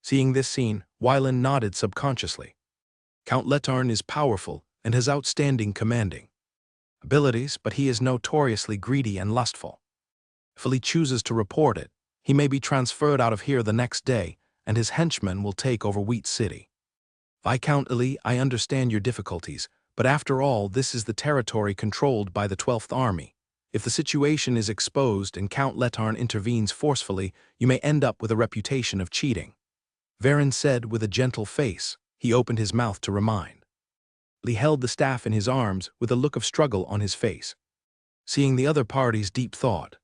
Seeing this scene, Wylan nodded subconsciously. Count Letarn is powerful and has outstanding commanding abilities, but he is notoriously greedy and lustful. If Eli chooses to report it, he may be transferred out of here the next day, and his henchmen will take over Wheat City. Viscount Eli, I understand your difficulties, but after all, this is the territory controlled by the 12th Army. If the situation is exposed and Count Letarn intervenes forcefully, you may end up with a reputation of cheating. Varen said with a gentle face. He opened his mouth to remind. Li held the staff in his arms with a look of struggle on his face. Seeing the other party's deep thought,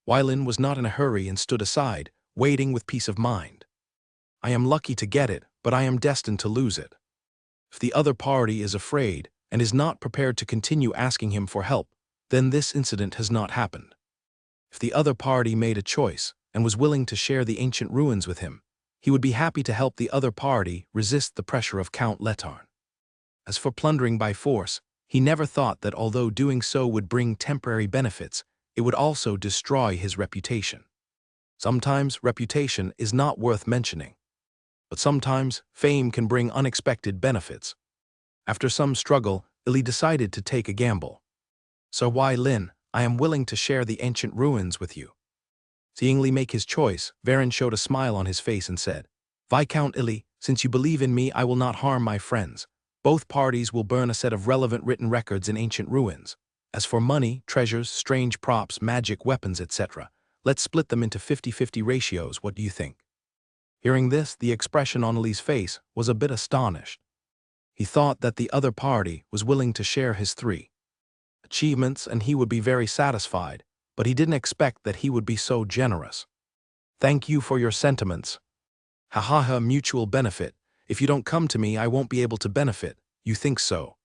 Wylan was not in a hurry and stood aside, waiting with peace of mind. I am lucky to get it, but I am destined to lose it. If the other party is afraid and is not prepared to continue asking him for help, then this incident has not happened. If the other party made a choice and was willing to share the ancient ruins with him, he would be happy to help the other party resist the pressure of Count Letarn. As for plundering by force, he never thought that although doing so would bring temporary benefits, it would also destroy his reputation. Sometimes reputation is not worth mentioning, but sometimes fame can bring unexpected benefits. After some struggle, Eli decided to take a gamble. So Wylan, I am willing to share the ancient ruins with you. Seeing Li make his choice, Varen showed a smile on his face and said, Viscount Eli, since you believe in me, I will not harm my friends. Both parties will burn a set of relevant written records in ancient ruins. As for money, treasures, strange props, magic weapons, etc., let's split them into 50-50 ratios. What do you think? Hearing this, the expression on Eli's face was a bit astonished. He thought that the other party was willing to share his 3 achievements and he would be very satisfied, but he didn't expect that he would be so generous. Thank you for your sentiments. Ha ha ha, mutual benefit. If you don't come to me, I won't be able to benefit. You think so?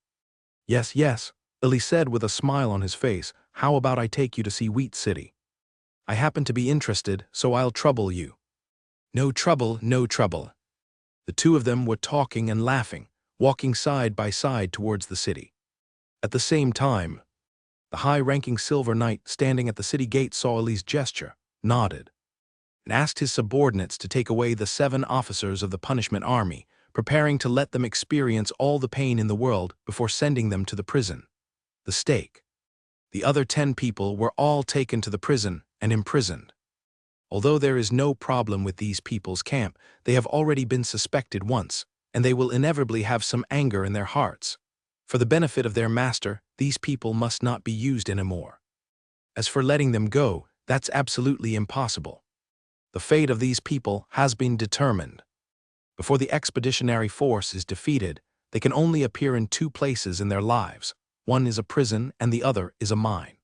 Yes, yes, Eli said with a smile on his face. How about I take you to see Wheat City? I happen to be interested, so I'll trouble you. No trouble, no trouble. The two of them were talking and laughing, walking side by side towards the city. At the same time, the high-ranking Silver Knight standing at the city gate saw Eli's gesture, nodded, and asked his subordinates to take away the 7 officers of the punishment army, preparing to let them experience all the pain in the world before sending them to the prison, the stake. The other 10 people were all taken to the prison and imprisoned. Although there is no problem with these people's camp, they have already been suspected once, and they will inevitably have some anger in their hearts. For the benefit of their master, these people must not be used anymore. As for letting them go, that's absolutely impossible. The fate of these people has been determined. Before the expeditionary force is defeated, they can only appear in 2 places in their lives. One is a prison and the other is a mine.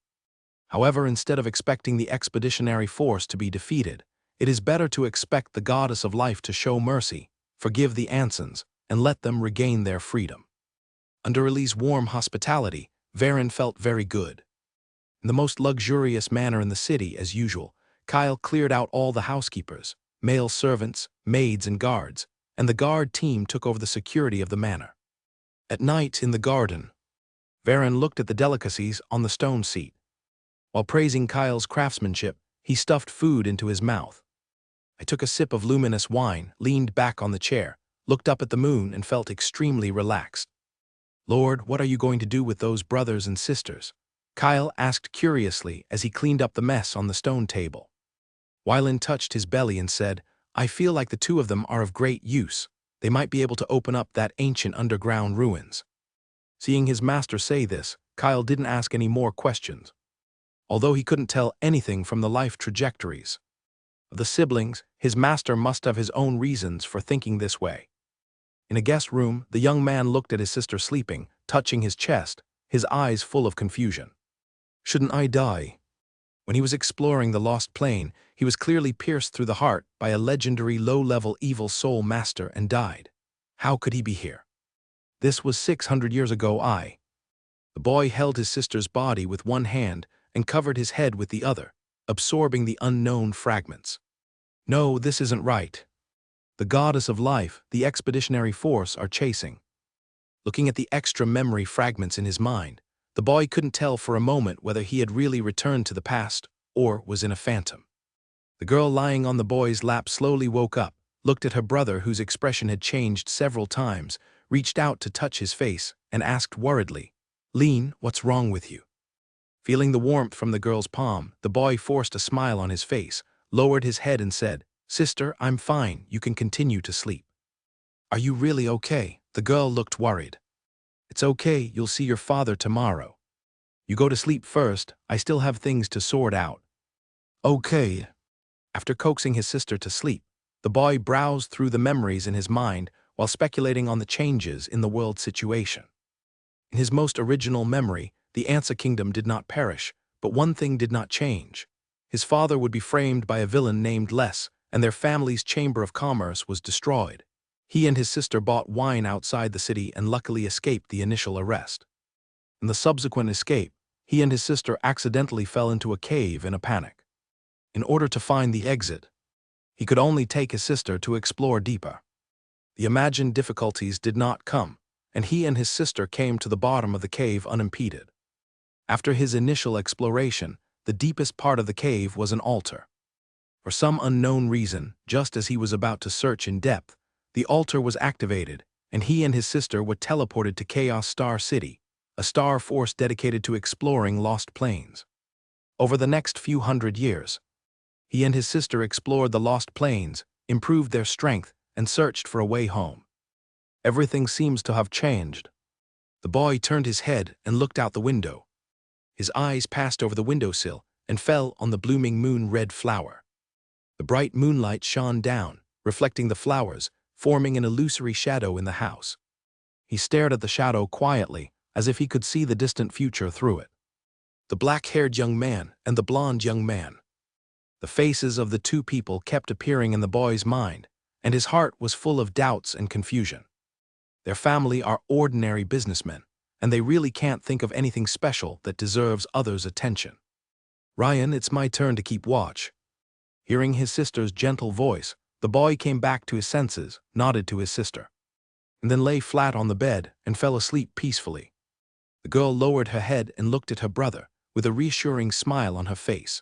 However, instead of expecting the expeditionary force to be defeated, it is better to expect the goddess of life to show mercy, forgive the Ansons, and let them regain their freedom. Under Eli's warm hospitality, Varen felt very good. In the most luxurious manner in the city, as usual, Kyle cleared out all the housekeepers, male servants, maids, and guards, and the guard team took over the security of the manor. At night, in the garden, Varen looked at the delicacies on the stone seat. While praising Kyle's craftsmanship, he stuffed food into his mouth. I took a sip of luminous wine, leaned back on the chair, looked up at the moon, and felt extremely relaxed. Lord, what are you going to do with those brothers and sisters? Kyle asked curiously as he cleaned up the mess on the stone table. Wylan touched his belly and said, I feel like the two of them are of great use. They might be able to open up that ancient underground ruins. Seeing his master say this, Kyle didn't ask any more questions. Although he couldn't tell anything from the life trajectories of the siblings, his master must have his own reasons for thinking this way. In a guest room, the young man looked at his sister sleeping, touching his chest, his eyes full of confusion. Shouldn't I die? When he was exploring the lost plane, he was clearly pierced through the heart by a legendary low-level evil soul master and died. How could he be here? This was 600 years ago. The boy held his sister's body with one hand and covered his head with the other, absorbing the unknown fragments. No, this isn't right. The goddess of life, the expeditionary force, are chasing. Looking at the extra memory fragments in his mind, the boy couldn't tell for a moment whether he had really returned to the past or was in a phantom. The girl lying on the boy's lap slowly woke up, looked at her brother whose expression had changed several times, reached out to touch his face, and asked worriedly, Lean, what's wrong with you? Feeling the warmth from the girl's palm, the boy forced a smile on his face, lowered his head and said, Sister, I'm fine, you can continue to sleep. Are you really okay? The girl looked worried. It's okay, you'll see your father tomorrow. You go to sleep first, I still have things to sort out. Okay. After coaxing his sister to sleep, the boy browsed through the memories in his mind while speculating on the changes in the world situation. In his most original memory, the Ansa kingdom did not perish, but one thing did not change. His father would be framed by a villain named Les, and their family's chamber of commerce was destroyed. He and his sister bought wine outside the city and luckily escaped the initial arrest. In the subsequent escape, he and his sister accidentally fell into a cave in a panic. In order to find the exit, he could only take his sister to explore deeper. The imagined difficulties did not come, and he and his sister came to the bottom of the cave unimpeded. After his initial exploration, the deepest part of the cave was an altar. For some unknown reason, just as he was about to search in depth, the altar was activated, and he and his sister were teleported to Chaos Star City, a star force dedicated to exploring lost planes. Over the next few hundred years, he and his sister explored the lost planes, improved their strength, and searched for a way home. Everything seems to have changed. The boy turned his head and looked out the window. His eyes passed over the windowsill and fell on the blooming moon-red flower. The bright moonlight shone down, reflecting the flowers, forming an illusory shadow in the house. He stared at the shadow quietly, as if he could see the distant future through it. The black-haired young man and the blonde young man. The faces of the two people kept appearing in the boy's mind, and his heart was full of doubts and confusion. Their family are ordinary businessmen, and they really can't think of anything special that deserves others' attention. Ryan, it's my turn to keep watch. Hearing his sister's gentle voice, the boy came back to his senses, nodded to his sister, and then lay flat on the bed and fell asleep peacefully. The girl lowered her head and looked at her brother, with a reassuring smile on her face.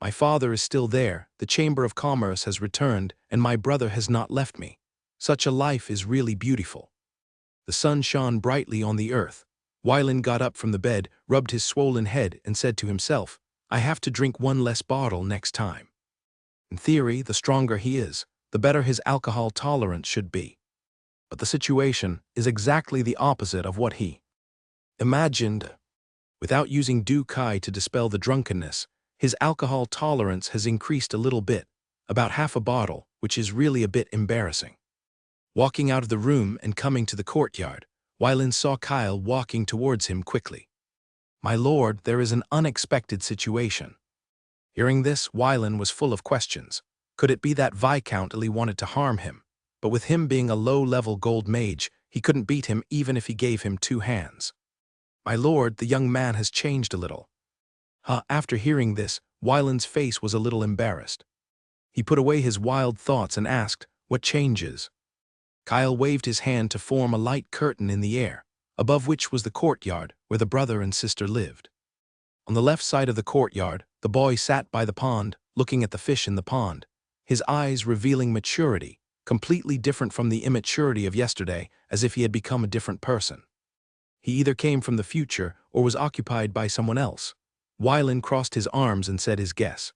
My father is still there, the Chamber of Commerce has returned, and my brother has not left me. Such a life is really beautiful. The sun shone brightly on the earth. Wylan got up from the bed, rubbed his swollen head, and said to himself, I have to drink one less bottle next time. In theory, the stronger he is, the better his alcohol tolerance should be. But the situation is exactly the opposite of what he imagined. Without using Du Kai to dispel the drunkenness, his alcohol tolerance has increased a little bit, about half a bottle, which is really a bit embarrassing. Walking out of the room and coming to the courtyard, Wylan saw Kyle walking towards him quickly. My lord, there is an unexpected situation. Hearing this, Wylan was full of questions. Could it be that Viscount Ely wanted to harm him? But with him being a low-level gold mage, he couldn't beat him even if he gave him 2 hands. My lord, the young man has changed a little. After hearing this, Wylan's face was a little embarrassed. He put away his wild thoughts and asked, what changes? Kyle waved his hand to form a light curtain in the air, above which was the courtyard where the brother and sister lived. On the left side of the courtyard, the boy sat by the pond, looking at the fish in the pond, his eyes revealing maturity, completely different from the immaturity of yesterday, as if he had become a different person. He either came from the future or was occupied by someone else. Wylan crossed his arms and said his guess.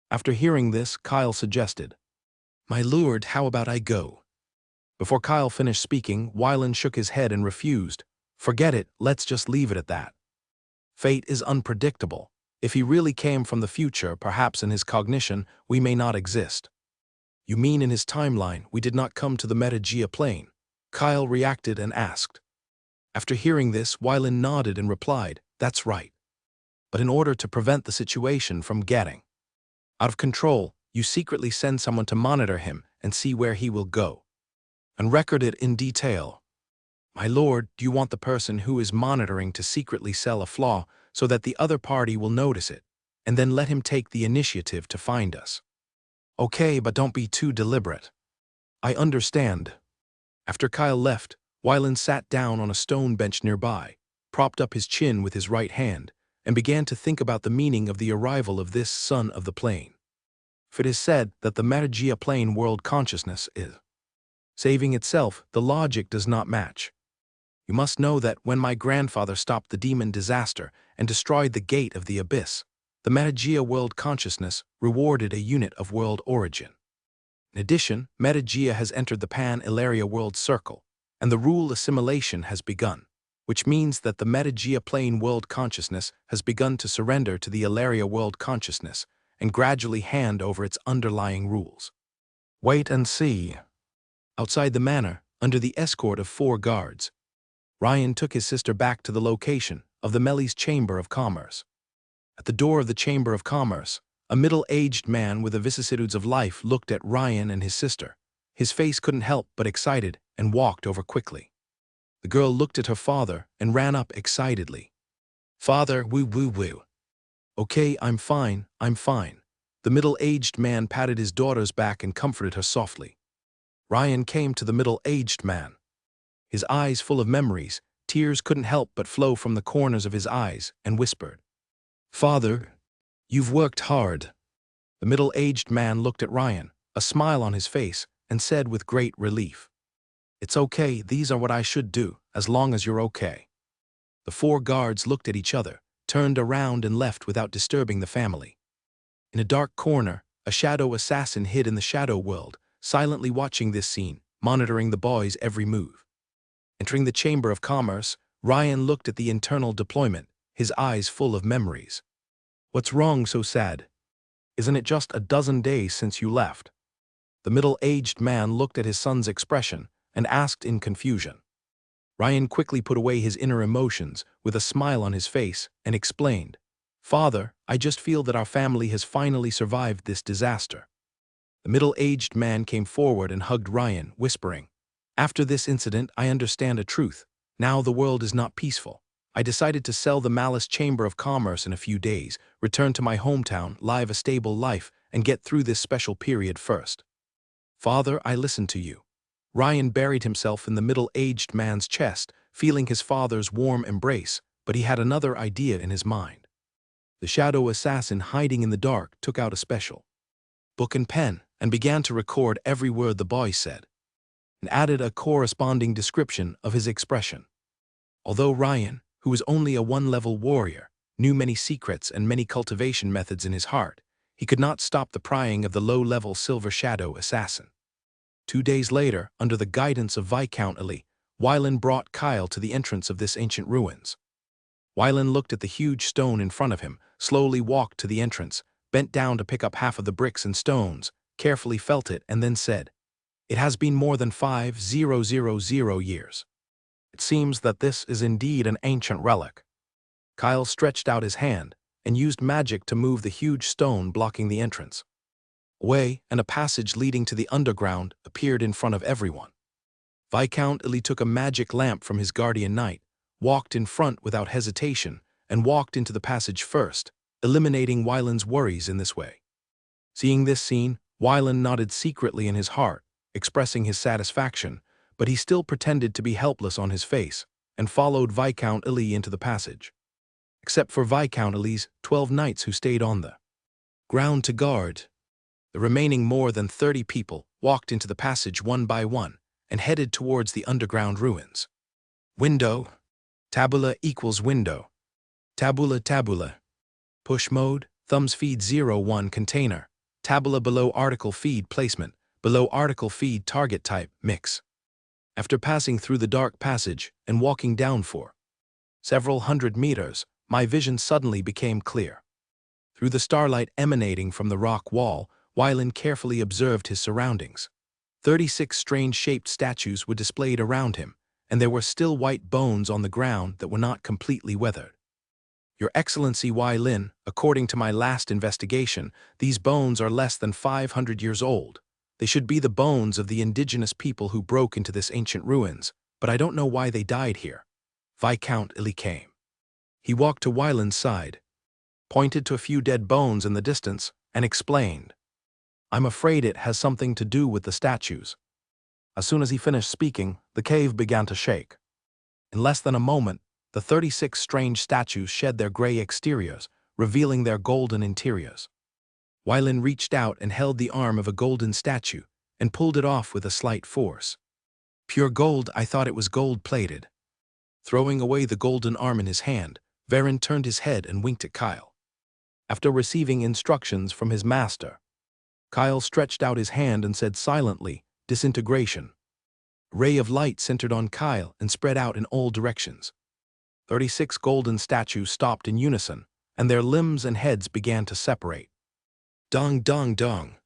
After hearing this, Kyle suggested, "My lord, how about I go?" Before Kyle finished speaking, Wylan shook his head and refused. "Forget it, let's just leave it at that. Fate is unpredictable. If he really came from the future, perhaps in his cognition, we may not exist." "You mean in his timeline, we did not come to the Metagea plane?" Kyle reacted and asked. After hearing this, Wylan nodded and replied, "That's right. But in order to prevent the situation from getting out of control, you secretly send someone to monitor him and see where he will go, and record it in detail." "My lord, do you want the person who is monitoring to secretly sell a flaw so that the other party will notice it, and then let him take the initiative to find us?" "Okay, but don't be too deliberate." "I understand." After Kyle left, Wylan sat down on a stone bench nearby, propped up his chin with his right hand, and began to think about the meaning of the arrival of this son of the plane. If it is said that the Metagea plane world consciousness is saving itself, the logic does not match. You must know that when my grandfather stopped the demon disaster and destroyed the gate of the abyss, the Metagea world consciousness rewarded a unit of world origin. In addition, Metagea has entered the Pan-Ilaria world circle, and the rule assimilation has begun, which means that the Metagea plane world consciousness has begun to surrender to the Ilaria world consciousness and gradually hand over its underlying rules. Wait and see. Outside the manor, under the escort of 4 guards, Ryan took his sister back to the location of the Melly's Chamber of Commerce. At the door of the Chamber of Commerce, a middle-aged man with the vicissitudes of life looked at Ryan and his sister. His face couldn't help but excited and walked over quickly. The girl looked at her father and ran up excitedly. "Father, woo. Okay, I'm fine. The middle-aged man patted his daughter's back and comforted her softly. Ryan came to the middle-aged man. His eyes full of memories, tears couldn't help but flow from the corners of his eyes, and whispered, "Father, you've worked hard." The middle-aged man looked at Ryan, a smile on his face, and said with great relief, "It's okay, these are what I should do, as long as you're okay." The 4 guards looked at each other, turned around and left without disturbing the family. In a dark corner, a shadow assassin hid in the shadow world, silently watching this scene, monitoring the boys' every move. Entering the Chamber of Commerce, Ryan looked at the internal deployment, his eyes full of memories. "What's wrong so sad? Isn't it just a dozen days since you left?" The middle-aged man looked at his son's expression and asked in confusion. Ryan quickly put away his inner emotions with a smile on his face and explained, "Father, I just feel that our family has finally survived this disaster." The middle-aged man came forward and hugged Ryan, whispering, "After this incident, I understand a truth. Now the world is not peaceful. I decided to sell the Malice Chamber of Commerce in a few days, return to my hometown, live a stable life, and get through this special period first." "Father, I listen to you." Ryan buried himself in the middle-aged man's chest, feeling his father's warm embrace, but he had another idea in his mind. The shadow assassin hiding in the dark took out a special book and pen and began to record every word the boy said, and added a corresponding description of his expression. Although Ryan, who was only a 1-level warrior, knew many secrets and many cultivation methods in his heart, he could not stop the prying of the low-level Silver Shadow assassin. 2 days later, under the guidance of Viscount Ali, Wylan brought Kyle to the entrance of this ancient ruins. Wylan looked at the huge stone in front of him, slowly walked to the entrance, bent down to pick up half of the bricks and stones, carefully felt it, and then said, "It has been more than 5,000 years. It seems that this is indeed an ancient relic." Kyle stretched out his hand and used magic to move the huge stone blocking the entrance. A way and a passage leading to the underground appeared in front of everyone. Viscount Ali took a magic lamp from his guardian knight, walked in front without hesitation, and walked into the passage first, eliminating Wylan's worries in this way. Seeing this scene, Wylan nodded secretly in his heart, expressing his satisfaction, but he still pretended to be helpless on his face, and followed Viscount Ali into the passage. Except for Viscount Ali's 12 knights who stayed on the ground to guard. The remaining more than 30 people walked into the passage one by one and headed towards the underground ruins. "Window," Tabula equals window. Tabula tabula. Push mode, thumbs feed 01 container. Tabula below article feed placement, below article feed target type, mix. After passing through the dark passage and walking down for several hundred meters, my vision suddenly became clear. Through the starlight emanating from the rock wall, Wylan carefully observed his surroundings. 36 strange-shaped statues were displayed around him, and there were still white bones on the ground that were not completely weathered. Your Excellency Wylan, according to my last investigation, these bones are less than 500 years old. They should be the bones of the indigenous people who broke into this ancient ruins, but I don't know why they died here. Viscount Illy came. He walked to Wylan's side, pointed to a few dead bones in the distance, and explained, "I'm afraid it has something to do with the statues." As soon as he finished speaking, the cave began to shake. In less than a moment, the 36 strange statues shed their gray exteriors, revealing their golden interiors. Wylan reached out and held the arm of a golden statue and pulled it off with a slight force. "Pure gold, I thought it was gold-plated." Throwing away the golden arm in his hand, Varen turned his head and winked at Kyle. After receiving instructions from his master, Kyle stretched out his hand and said silently, "Disintegration." A ray of light centered on Kyle and spread out in all directions. 36 golden statues stopped in unison, and their limbs and heads began to separate. Dong, dong, dong.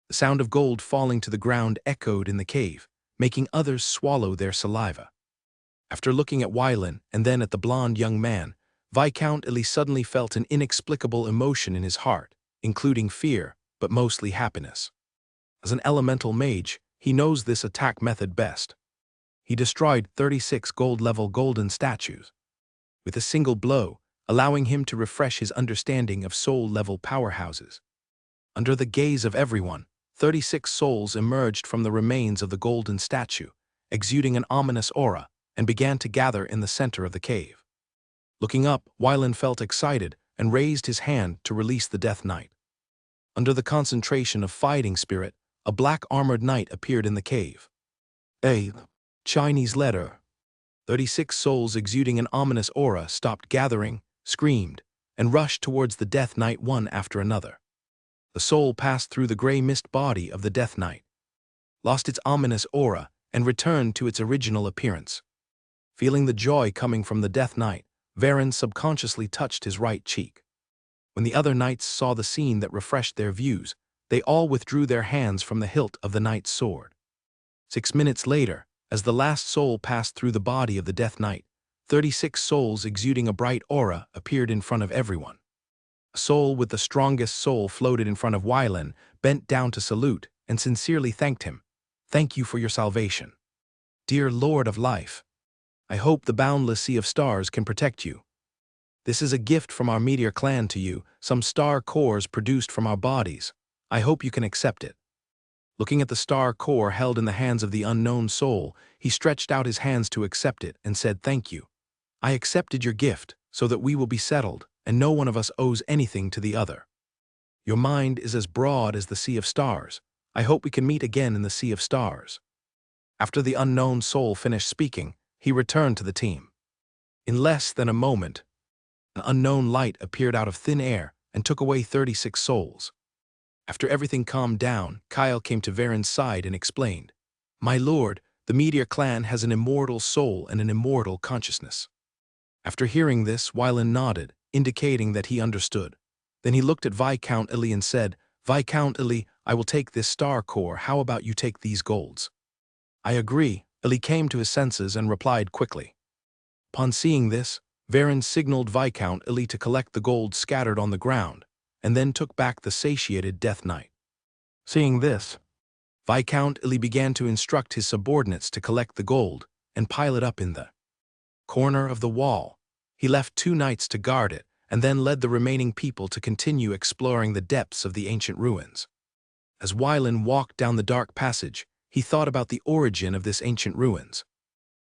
The sound of gold falling to the ground echoed in the cave, making others swallow their saliva. After looking at Wylan and then at the blond young man, Viscount Illy suddenly felt an inexplicable emotion in his heart, including fear, but mostly happiness. As an elemental mage, he knows this attack method best. He destroyed 36 gold-level golden statues with a single blow, allowing him to refresh his understanding of soul-level powerhouses. Under the gaze of everyone, 36 souls emerged from the remains of the golden statue, exuding an ominous aura, and began to gather in the center of the cave. Looking up, Wylan felt excited and raised his hand to release the Death Knight. Under the concentration of fighting spirit, a black-armored knight appeared in the cave. A Chinese letter. 36 souls exuding an ominous aura stopped gathering, screamed, and rushed towards the Death Knight one after another. The soul passed through the gray mist body of the Death Knight, lost its ominous aura, and returned to its original appearance. Feeling the joy coming from the Death Knight, Varen subconsciously touched his right cheek. When the other knights saw the scene that refreshed their views, they all withdrew their hands from the hilt of the knight's sword. 6 minutes later, as the last soul passed through the body of the Death Knight, 36 souls exuding a bright aura appeared in front of everyone. A soul with the strongest soul floated in front of Wylan, bent down to salute, and sincerely thanked him. "Thank you for your salvation. Dear Lord of Life, I hope the boundless sea of stars can protect you. This is a gift from our meteor clan to you, some star cores produced from our bodies. I hope you can accept it." Looking at the star core held in the hands of the unknown soul, he stretched out his hands to accept it and said, "Thank you. I accepted your gift so that we will be settled, and no one of us owes anything to the other. Your mind is as broad as the sea of stars. I hope we can meet again in the sea of stars." After the unknown soul finished speaking, he returned to the team. In less than a moment, an unknown light appeared out of thin air and took away 36 souls. After everything calmed down, Kyle came to Varen's side and explained, "My lord, the Meteor clan has an immortal soul and an immortal consciousness." After hearing this, Wylan nodded, indicating that he understood. Then he looked at Viscount Illy and said, "Viscount Illy, I will take this star core. How about you take these golds?" "I agree." Illy came to his senses and replied quickly. Upon seeing this, Varen signaled Viscount Illy to collect the gold scattered on the ground, and then took back the satiated Death Knight. Seeing this, Viscount Illy began to instruct his subordinates to collect the gold and pile it up in the corner of the wall. He left 2 knights to guard it, and then led the remaining people to continue exploring the depths of the ancient ruins. As Wylan walked down the dark passage, he thought about the origin of this ancient ruins.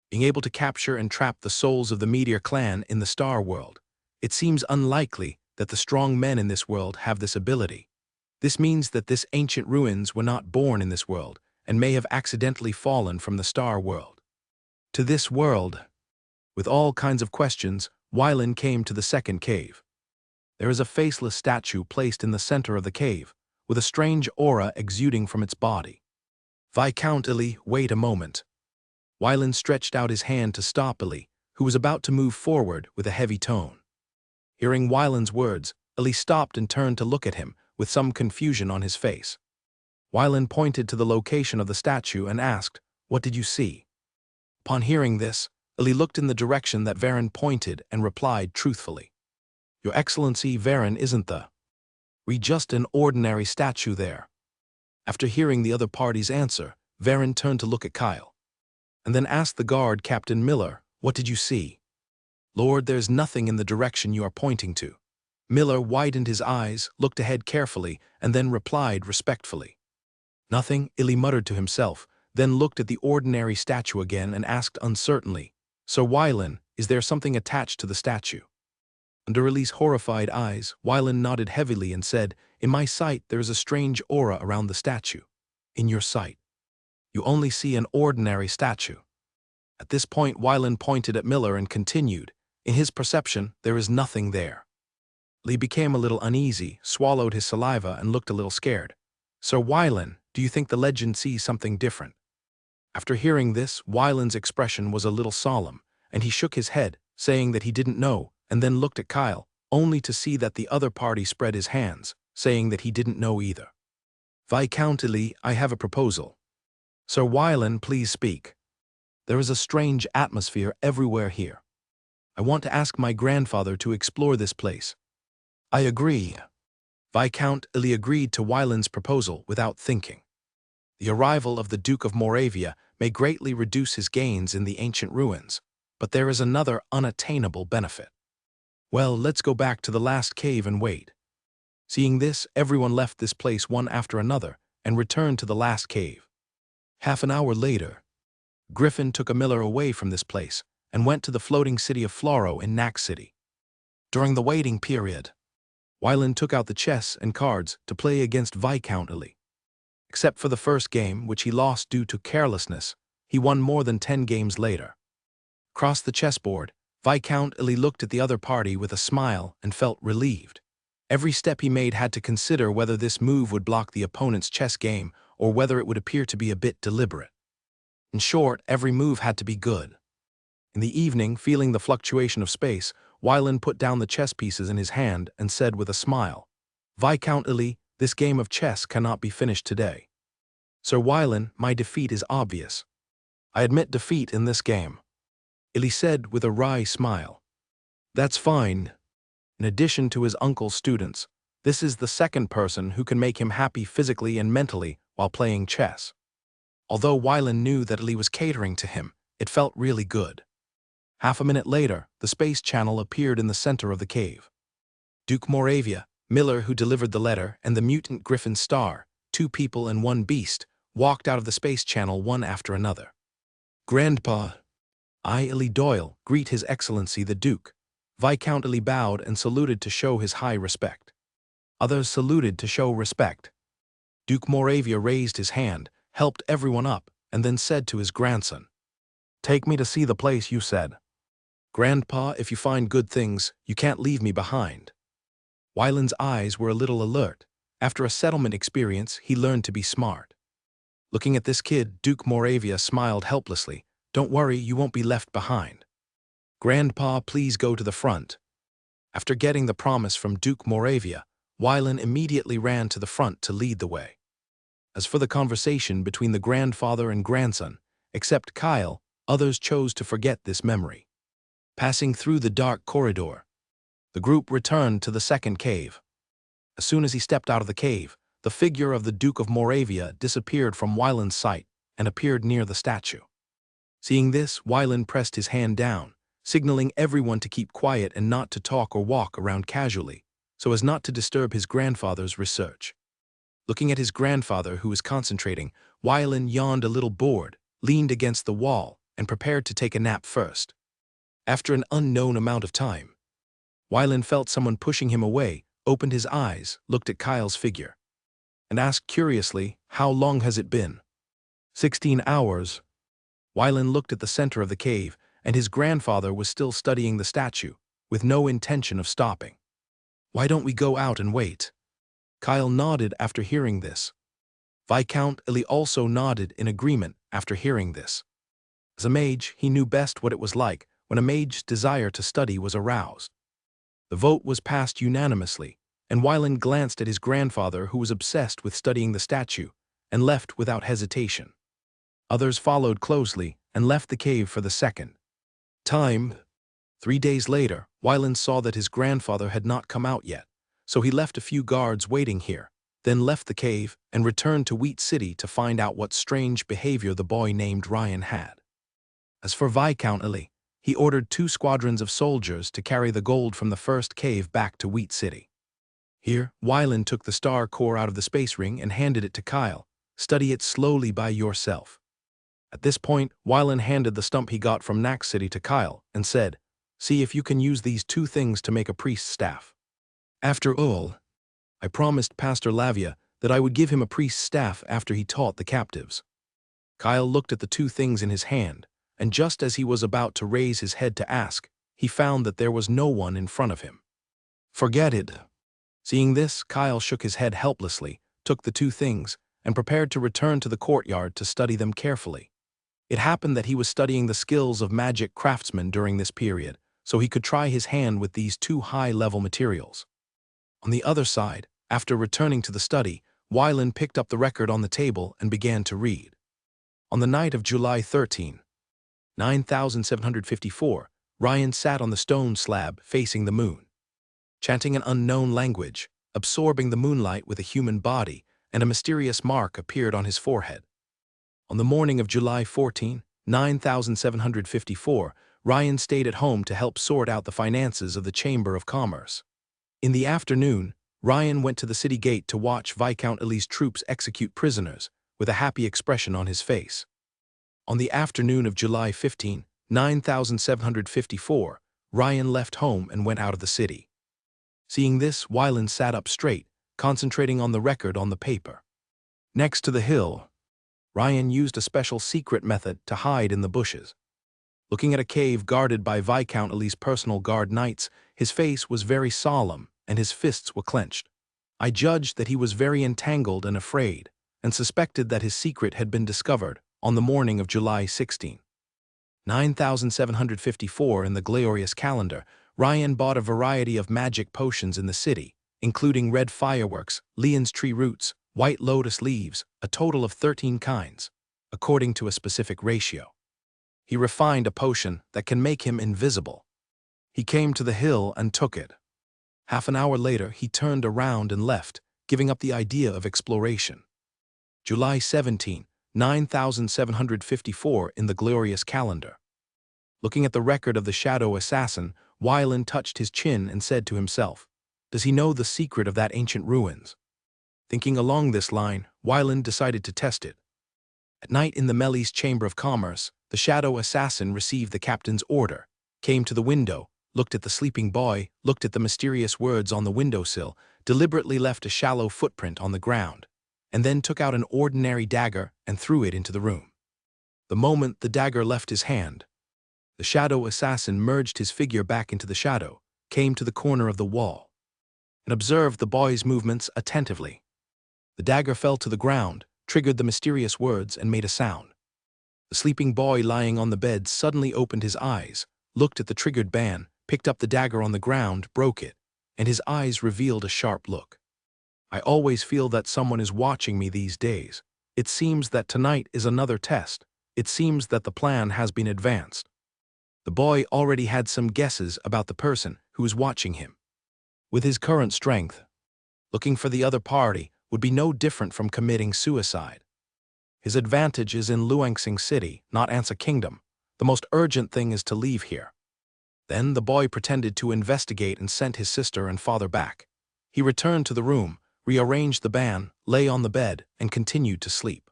Being able to capture and trap the souls of the Meteor clan in the Star World, it seems unlikely that the strong men in this world have this ability. This means that this ancient ruins were not born in this world and may have accidentally fallen from the Star World to this world. With all kinds of questions, Wylan came to the second cave. There is a faceless statue placed in the center of the cave, with a strange aura exuding from its body. Viscount Illy, wait a moment. Wylan stretched out his hand to stop Illy, who was about to move forward with a heavy tone. Hearing Wylan's words, Illy stopped and turned to look at him, with some confusion on his face. Wylan pointed to the location of the statue and asked, "What did you see?" Upon hearing this, Illy looked in the direction that Varen pointed and replied truthfully. "Your Excellency, Varen isn't the just an ordinary statue there." After hearing the other party's answer, Varen turned to look at Kyle, and then asked the guard, "Captain Miller, what did you see?" "Lord, there's nothing in the direction you are pointing to." Miller widened his eyes, looked ahead carefully, and then replied respectfully. "Nothing," Illy muttered to himself, then looked at the ordinary statue again and asked uncertainly, "Sir Wylan, is there something attached to the statue?" Under Illy's horrified eyes, Wylan nodded heavily and said, "In my sight there is a strange aura around the statue." "In your sight? You only see an ordinary statue." At this point, Wylan pointed at Miller and continued, "In his perception, there is nothing there." Lee became a little uneasy, swallowed his saliva, and looked a little scared. "Sir Wylan, do you think the legend sees something different?" After hearing this, Wylan's expression was a little solemn, and he shook his head, saying that he didn't know, and then looked at Kyle, only to see that the other party spread his hands, saying that he didn't know either. "Viscount Lee, I have a proposal." "Sir Wylan, please speak." "There is a strange atmosphere everywhere here. I want to ask my grandfather to explore this place." "I agree." Viscount Lee agreed to Wylan's proposal without thinking. The arrival of the Duke of Moravia may greatly reduce his gains in the ancient ruins, but there is another unattainable benefit. "Well, let's go back to the last cave and wait." Seeing this, everyone left this place one after another and returned to the last cave. Half an hour later, Griffin took a Miller away from this place and went to the floating city of Floro in Knack City. During the waiting period, Wylan took out the chess and cards to play against Viscount Lee. Except for the first game, which he lost due to carelessness, he won more than 10 games later. Across the chessboard, Viscount Lee looked at the other party with a smile and felt relieved. Every step he made had to consider whether this move would block the opponent's chess game or whether it would appear to be a bit deliberate. In short, every move had to be good. In the evening, feeling the fluctuation of space, Wylan put down the chess pieces in his hand and said with a smile, "Viscount Lee, this game of chess cannot be finished today." "Sir Wylan, my defeat is obvious." "I admit defeat in this game," Illy said with a wry smile. "That's fine." In addition to his uncle's students, this is the second person who can make him happy physically and mentally while playing chess. Although Wylan knew that Illy was catering to him, it felt really good. Half a minute later, the space channel appeared in the center of the cave. Duke Moravia, Miller, who delivered the letter, and the mutant Griffin Star, 2 people and 1 beast, walked out of the space channel one after another. "Grandpa, I, Illy Doyle, greet His Excellency the Duke." Viscount Illy bowed and saluted to show his high respect. Others saluted to show respect. Duke Moravia raised his hand, helped everyone up, and then said to his grandson, "Take me to see the place you said." "Grandpa, if you find good things, you can't leave me behind." Wylan's eyes were a little alert. After a settlement experience, he learned to be smart. Looking at this kid, Duke Moravia smiled helplessly. "Don't worry, you won't be left behind." "Grandpa, please go to the front." After getting the promise from Duke Moravia, Wylan immediately ran to the front to lead the way. As for the conversation between the grandfather and grandson, except Kyle, others chose to forget this memory. Passing through the dark corridor, the group returned to the second cave. As soon as he stepped out of the cave, the figure of the Duke of Moravia disappeared from Wylan's sight and appeared near the statue. Seeing this, Wylan pressed his hand down, signaling everyone to keep quiet and not to talk or walk around casually, so as not to disturb his grandfather's research. Looking at his grandfather, who was concentrating, Wylan yawned a little bored, leaned against the wall, and prepared to take a nap first. After an unknown amount of time, Wylan felt someone pushing him away, opened his eyes, looked at Kyle's figure, and asked curiously, "How long has it been?" 16 hours. Wylan looked at the center of the cave and his grandfather was still studying the statue, with no intention of stopping. "Why don't we go out and wait?" Kyle nodded after hearing this. Viscount Ely also nodded in agreement after hearing this. As a mage, he knew best what it was like when a mage's desire to study was aroused. The vote was passed unanimously, and Wyland glanced at his grandfather, who was obsessed with studying the statue, and left without hesitation. Others followed closely and left the cave for the second time. 3 days later, Wyland saw that his grandfather had not come out yet, so he left a few guards waiting here, then left the cave and returned to Wheat City to find out what strange behavior the boy named Ryan had. As for Viscount Ely, he ordered 2 squadrons of soldiers to carry the gold from the first cave back to Wheat City. Here, Wyland took the star core out of the space ring and handed it to Kyle. "Study it slowly by yourself." At this point, Wyland handed the stump he got from Nax City to Kyle and said, "See if you can use these 2 things to make a priest's staff." "After all, I promised Pastor Lavia that I would give him a priest's staff after he taught the captives." Kyle looked at the 2 things in his hand, and just as he was about to raise his head to ask, he found that there was no one in front of him. "Forget it." Seeing this, Kyle shook his head helplessly, took the 2 things, and prepared to return to the courtyard to study them carefully. It happened that he was studying the skills of magic craftsmen during this period, so he could try his hand with these 2 high-level materials. On the other side, after returning to the study, Wyland picked up the record on the table and began to read. On the night of July 13, 9754, Ryan sat on the stone slab facing the moon, chanting an unknown language, absorbing the moonlight with a human body, and a mysterious mark appeared on his forehead. On the morning of July 14, 9754, Ryan stayed at home to help sort out the finances of the Chamber of Commerce. In the afternoon, Ryan went to the city gate to watch Viscount Ely's troops execute prisoners, with a happy expression on his face. On the afternoon of July 15, 9754, Ryan left home and went out of the city. Seeing this, Wyland sat up straight, concentrating on the record on the paper. Next to the hill, Ryan used a special secret method to hide in the bushes. Looking at a cave guarded by Viscount Ely's personal guard knights, his face was very solemn and his fists were clenched. I judged that he was very entangled and afraid, and suspected that his secret had been discovered on the morning of July 16. 9754 in the glorious calendar, Ryan bought a variety of magic potions in the city, including red fireworks, Leon's tree roots, white lotus leaves, a total of 13 kinds, according to a specific ratio. He refined a potion that can make him invisible. He came to the hill and took it. Half an hour later, he turned around and left, giving up the idea of exploration. July 17, 9754 in the glorious calendar. Looking at the record of the shadow assassin, Wyland touched his chin and said to himself, "Does he know the secret of that ancient ruins?" Thinking along this line, Wyland decided to test it. At night in the Melly's Chamber of Commerce, the shadow assassin received the captain's order, came to the window, looked at the sleeping boy, looked at the mysterious words on the windowsill, deliberately left a shallow footprint on the ground, and then took out an ordinary dagger and threw it into the room. The moment the dagger left his hand, the shadow assassin merged his figure back into the shadow, came to the corner of the wall, and observed the boy's movements attentively. The dagger fell to the ground, triggered the mysterious words, and made a sound. The sleeping boy lying on the bed suddenly opened his eyes, looked at the triggered band, picked up the dagger on the ground, broke it, and his eyes revealed a sharp look. "I always feel that someone is watching me these days. It seems that tonight is another test. It seems that the plan has been advanced." The boy already had some guesses about the person who was watching him. With his current strength, looking for the other party would be no different from committing suicide. His advantage is in Luangsing City, not Ansa Kingdom. The most urgent thing is to leave here. Then the boy pretended to investigate and sent his sister and father back. He returned to the room, rearranged the band, lay on the bed, and continued to sleep.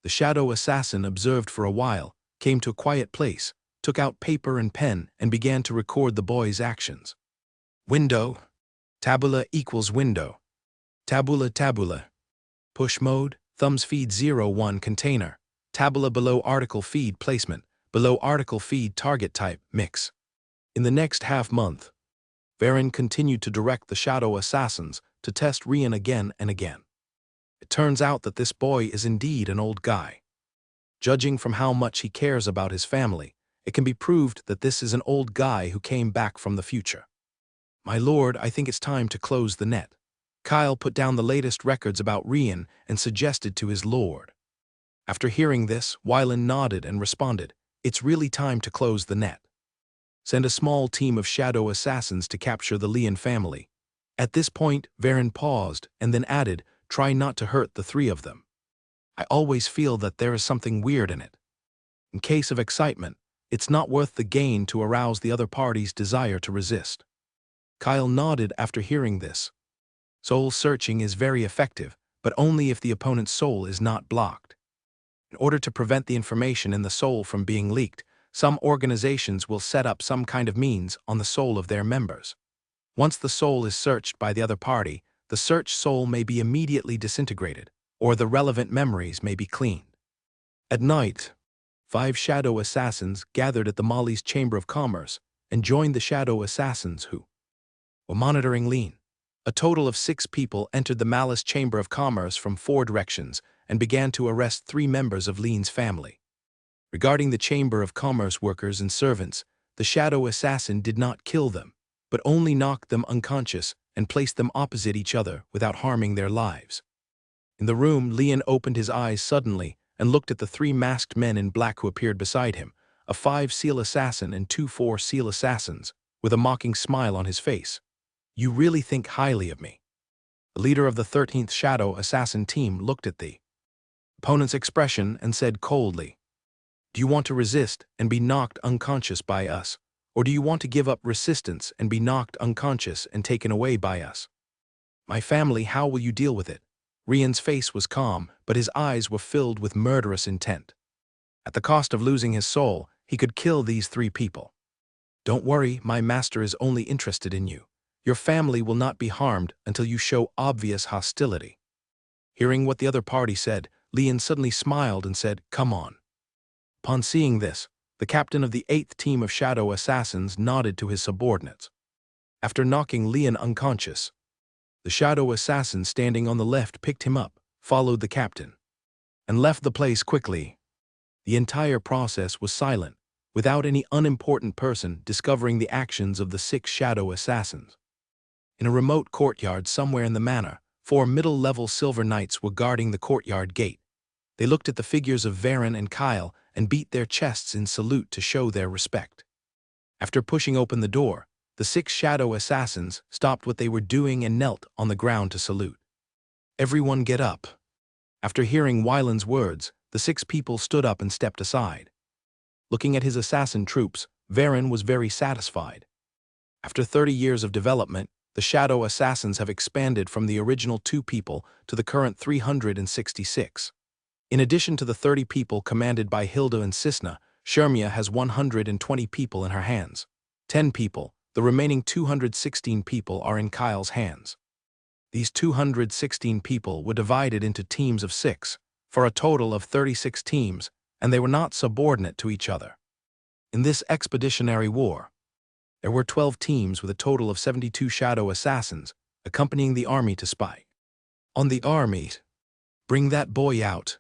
The shadow assassin observed for a while, came to a quiet place, took out paper and pen, and began to record the boy's actions. Window. Tabula equals window. Tabula tabula. Push mode. Thumbs feed 01 container. Tabula below article feed placement. Below article feed target type mix. In the next half-month, Varen continued to direct the shadow assassins to test Rian again and again. It turns out that this boy is indeed an old guy. Judging from how much he cares about his family, it can be proved that this is an old guy who came back from the future. My lord, I think it's time to close the net. Kyle put down the latest records about Rian and suggested to his lord. After hearing this, Wylan nodded and responded, "It's really time to close the net. Send a small team of shadow assassins to capture the Lian family." At this point, Varen paused and then added, "Try not to hurt the three of them. I always feel that there is something weird in it. In case of excitement, it's not worth the gain to arouse the other party's desire to resist." Kyle nodded after hearing this. Soul searching is very effective, but only if the opponent's soul is not blocked. In order to prevent the information in the soul from being leaked, some organizations will set up some kind of means on the soul of their members. Once the soul is searched by the other party, the searched soul may be immediately disintegrated, or the relevant memories may be cleaned. At night, 5 shadow assassins gathered at the Mali's Chamber of Commerce and joined the shadow assassins who were monitoring Lean. A total of 6 people entered the Malice Chamber of Commerce from 4 directions and began to arrest 3 members of Lean's family. Regarding the Chamber of Commerce workers and servants, the shadow assassin did not kill them, but only knocked them unconscious and placed them opposite each other without harming their lives. In the room, Leon opened his eyes suddenly and looked at the 3 masked men in black who appeared beside him, a 5 seal assassin and 2 4 seal assassins, with a mocking smile on his face. "You really think highly of me." The leader of the 13th Shadow Assassin team looked at the opponent's expression and said coldly, "Do you want to resist and be knocked unconscious by us, or do you want to give up resistance and be knocked unconscious and taken away by us? My family, how will you deal with it?" Rian's face was calm, but his eyes were filled with murderous intent. At the cost of losing his soul, he could kill these 3 people. "Don't worry, my master is only interested in you. Your family will not be harmed until you show obvious hostility." Hearing what the other party said, Leon suddenly smiled and said, "Come on." Upon seeing this, the captain of the 8th team of shadow assassins nodded to his subordinates. After knocking Leon unconscious, the shadow assassin standing on the left picked him up, followed the captain, and left the place quickly. The entire process was silent, without any unimportant person discovering the actions of the 6 shadow assassins. In a remote courtyard somewhere in the manor, 4 middle-level silver knights were guarding the courtyard gate. They looked at the figures of Varen and Kyle and beat their chests in salute to show their respect. After pushing open the door, the 6 shadow assassins stopped what they were doing and knelt on the ground to salute. "Everyone get up." After hearing Wylan's words, the 6 people stood up and stepped aside. Looking at his assassin troops, Varen was very satisfied. After 30 years of development, the shadow assassins have expanded from the original 2 people to the current 366. In addition to the 30 people commanded by Hilda and Cisna, Shermia has 120 people in her hands. 10 people, the remaining 216 people are in Kyle's hands. These 216 people were divided into teams of 6, for a total of 36 teams, and they were not subordinate to each other. In this expeditionary war, there were 12 teams with a total of 72 shadow assassins, accompanying the army to spy on the army. "Bring that boy out."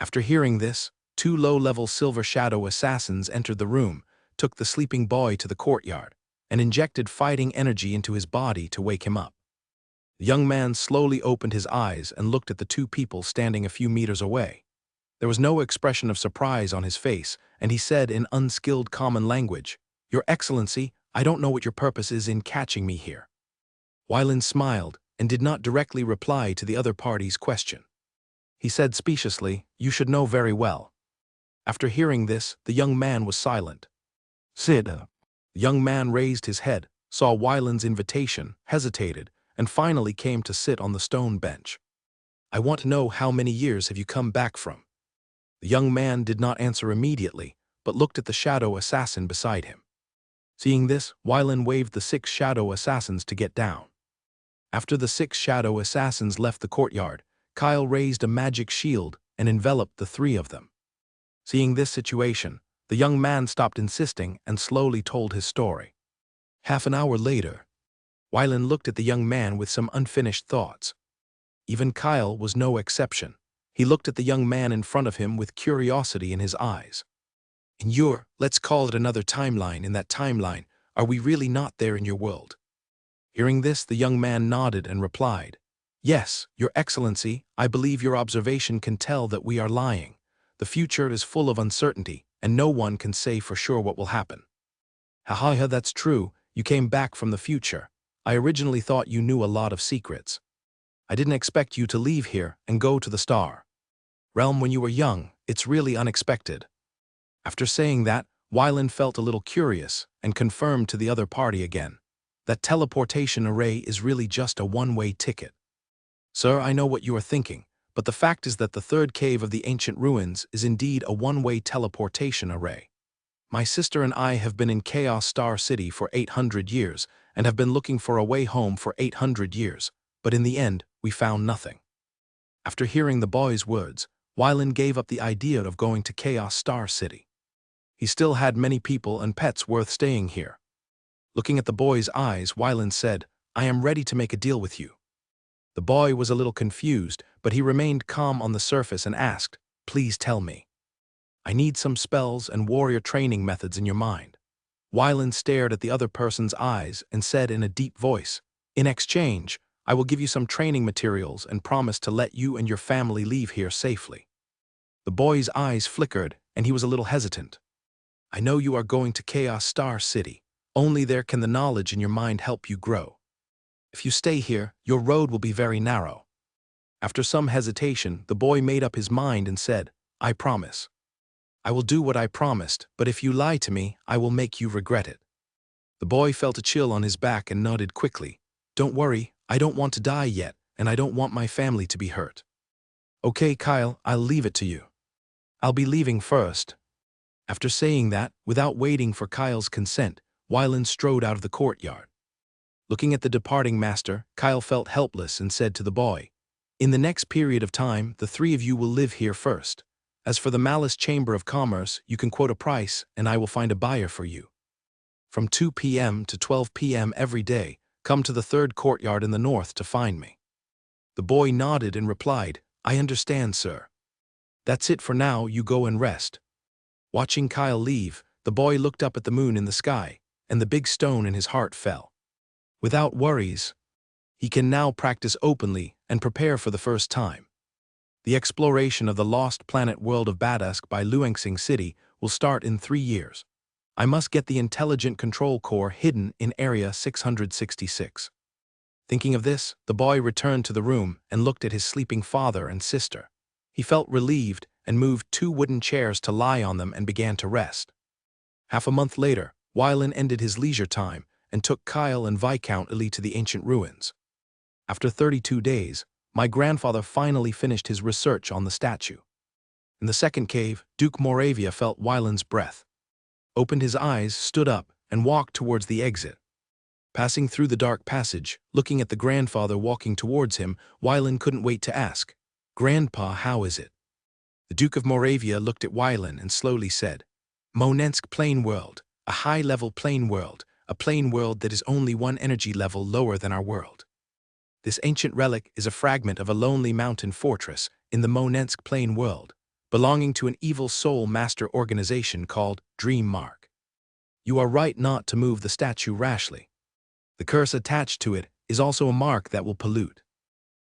After hearing this, 2 low-level silver shadow assassins entered the room, took the sleeping boy to the courtyard, and injected fighting energy into his body to wake him up. The young man slowly opened his eyes and looked at the 2 people standing a few meters away. There was no expression of surprise on his face, and he said in unskilled common language, "Your Excellency, I don't know what your purpose is in catching me here." Wylan smiled and did not directly reply to the other party's question. He said speciously, "You should know very well." After hearing this, the young man was silent. "Sit." The young man raised his head, saw Wylan's invitation, hesitated, and finally came to sit on the stone bench. "I want to know how many years have you come back from?" The young man did not answer immediately, but looked at the shadow assassin beside him. Seeing this, Wylan waved the 6 shadow assassins to get down. After the 6 shadow assassins left the courtyard, Kyle raised a magic shield and enveloped the 3 of them. Seeing this situation, The young man stopped insisting and slowly told his story. Half an hour later, Wylan looked at the young man with some unfinished thoughts. Even Kyle was no exception. He looked at the young man in front of him with curiosity in his eyes. In your, let's call it another timeline, in that timeline, are we really not there in your world? Hearing this, the young man nodded and replied, Yes, Your Excellency, I believe your observation can tell that we are lying. The future is full of uncertainty, and no one can say for sure what will happen. Ha, that's true. You came back from the future. I originally thought you knew a lot of secrets. I didn't expect you to leave here and go to the star realm when you were young. It's really unexpected. After saying that, Wylan felt a little curious and confirmed to the other party again that teleportation array is really just a one-way ticket. Sir, I know what you are thinking, but the fact is that the third cave of the ancient ruins is indeed a one-way teleportation array. My sister and I have been in Chaos Star City for 800 years and have been looking for a way home for 800 years, but in the end, we found nothing. After hearing the boy's words, Wylan gave up the idea of going to Chaos Star City. He still had many people and pets worth staying here. Looking at the boy's eyes, Wylan said, I am ready to make a deal with you. The boy was a little confused, but he remained calm on the surface and asked, Please tell me. I need some spells and warrior training methods in your mind. Wylan stared at the other person's eyes and said in a deep voice, In exchange, I will give you some training materials and promise to let you and your family leave here safely. The boy's eyes flickered, and he was a little hesitant. I know you are going to Chaos Star City. Only there can the knowledge in your mind help you grow. If you stay here, your road will be very narrow. After some hesitation, the boy made up his mind and said, I promise. I will do what I promised, but if you lie to me, I will make you regret it. The boy felt a chill on his back and nodded quickly. Don't worry, I don't want to die yet, and I don't want my family to be hurt. Okay, Kyle, I'll leave it to you. I'll be leaving first. After saying that, without waiting for Kyle's consent, Wylan strode out of the courtyard. Looking at the departing master, Kyle felt helpless and said to the boy, In the next period of time, the three of you will live here first. As for the Malice Chamber of Commerce, you can quote a price and I will find a buyer for you. From 2 p.m. to 12 p.m. every day, come to the third courtyard in the north to find me. The boy nodded and replied, I understand, sir. That's it for now, you go and rest. Watching Kyle leave, the boy looked up at the moon in the sky, and the big stone in his heart fell. Without worries, he can now practice openly and prepare for the first time. The exploration of the lost planet world of Badask by Luengsing City will start in 3 years. I must get the intelligent control core hidden in Area 666. Thinking of this, the boy returned to the room and looked at his sleeping father and sister. He felt relieved and moved 2 wooden chairs to lie on them and began to rest. Half a month later, Wylan ended his leisure time and took Kyle and Viscount Ely to the ancient ruins. After 32 days, my grandfather finally finished his research on the statue. In the second cave, Duke Moravia felt Wylan's breath, opened his eyes, stood up, and walked towards the exit. Passing through the dark passage, looking at the grandfather walking towards him, Wylan couldn't wait to ask, Grandpa, how is it? The Duke of Moravia looked at Wylan and slowly said, Monensk plane world, a high-level plane world, a plane world that is only 1 energy level lower than our world. This ancient relic is a fragment of a lonely mountain fortress in the Monensk plane world, belonging to an evil soul master organization called Dream Mark. You are right not to move the statue rashly. The curse attached to it is also a mark that will pollute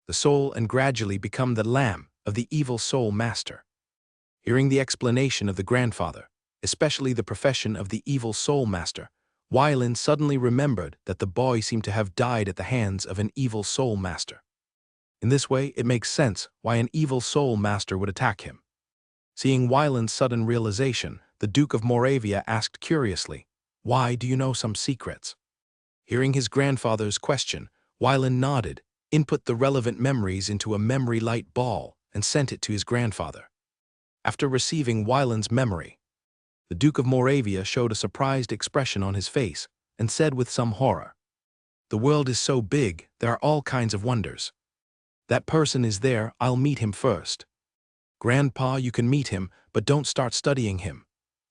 the soul and gradually become the lamb of the evil soul master. Hearing the explanation of the grandfather, especially the profession of the evil soul master, Wylan suddenly remembered that the boy seemed to have died at the hands of an evil soul master. In this way, it makes sense why an evil soul master would attack him. Seeing Wylan's sudden realization, the Duke of Moravia asked curiously, Why do you know some secrets? Hearing his grandfather's question, Wylan nodded, input the relevant memories into a memory light ball, and sent it to his grandfather. After receiving Wylan's memory, the Duke of Moravia showed a surprised expression on his face and said with some horror, The world is so big, there are all kinds of wonders. That person is there, I'll meet him first. Grandpa, you can meet him, but don't start studying him.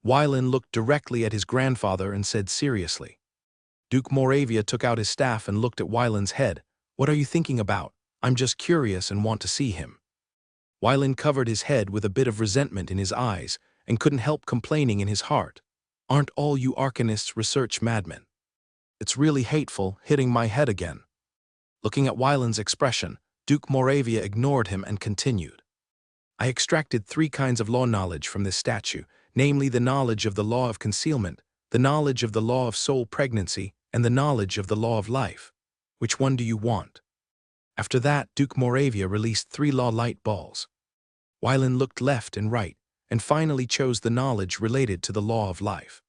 Wylan looked directly at his grandfather and said seriously. Duke Moravia took out his staff and looked at Wylan's head. "What are you thinking about? I'm just curious and want to see him." Wylan covered his head with a bit of resentment in his eyes and couldn't help complaining in his heart. "Aren't all you arcanists research madmen? It's really hateful hitting my head again." Looking at Wylan's expression, Duke Moravia ignored him and continued. "I extracted 3 kinds of law knowledge from this statue, namely the knowledge of the law of concealment, the knowledge of the law of soul pregnancy, and the knowledge of the law of life. Which one do you want?" After that, Duke Moravia released 3 law light balls. Wylan looked left and right, and finally chose the knowledge related to the law of life.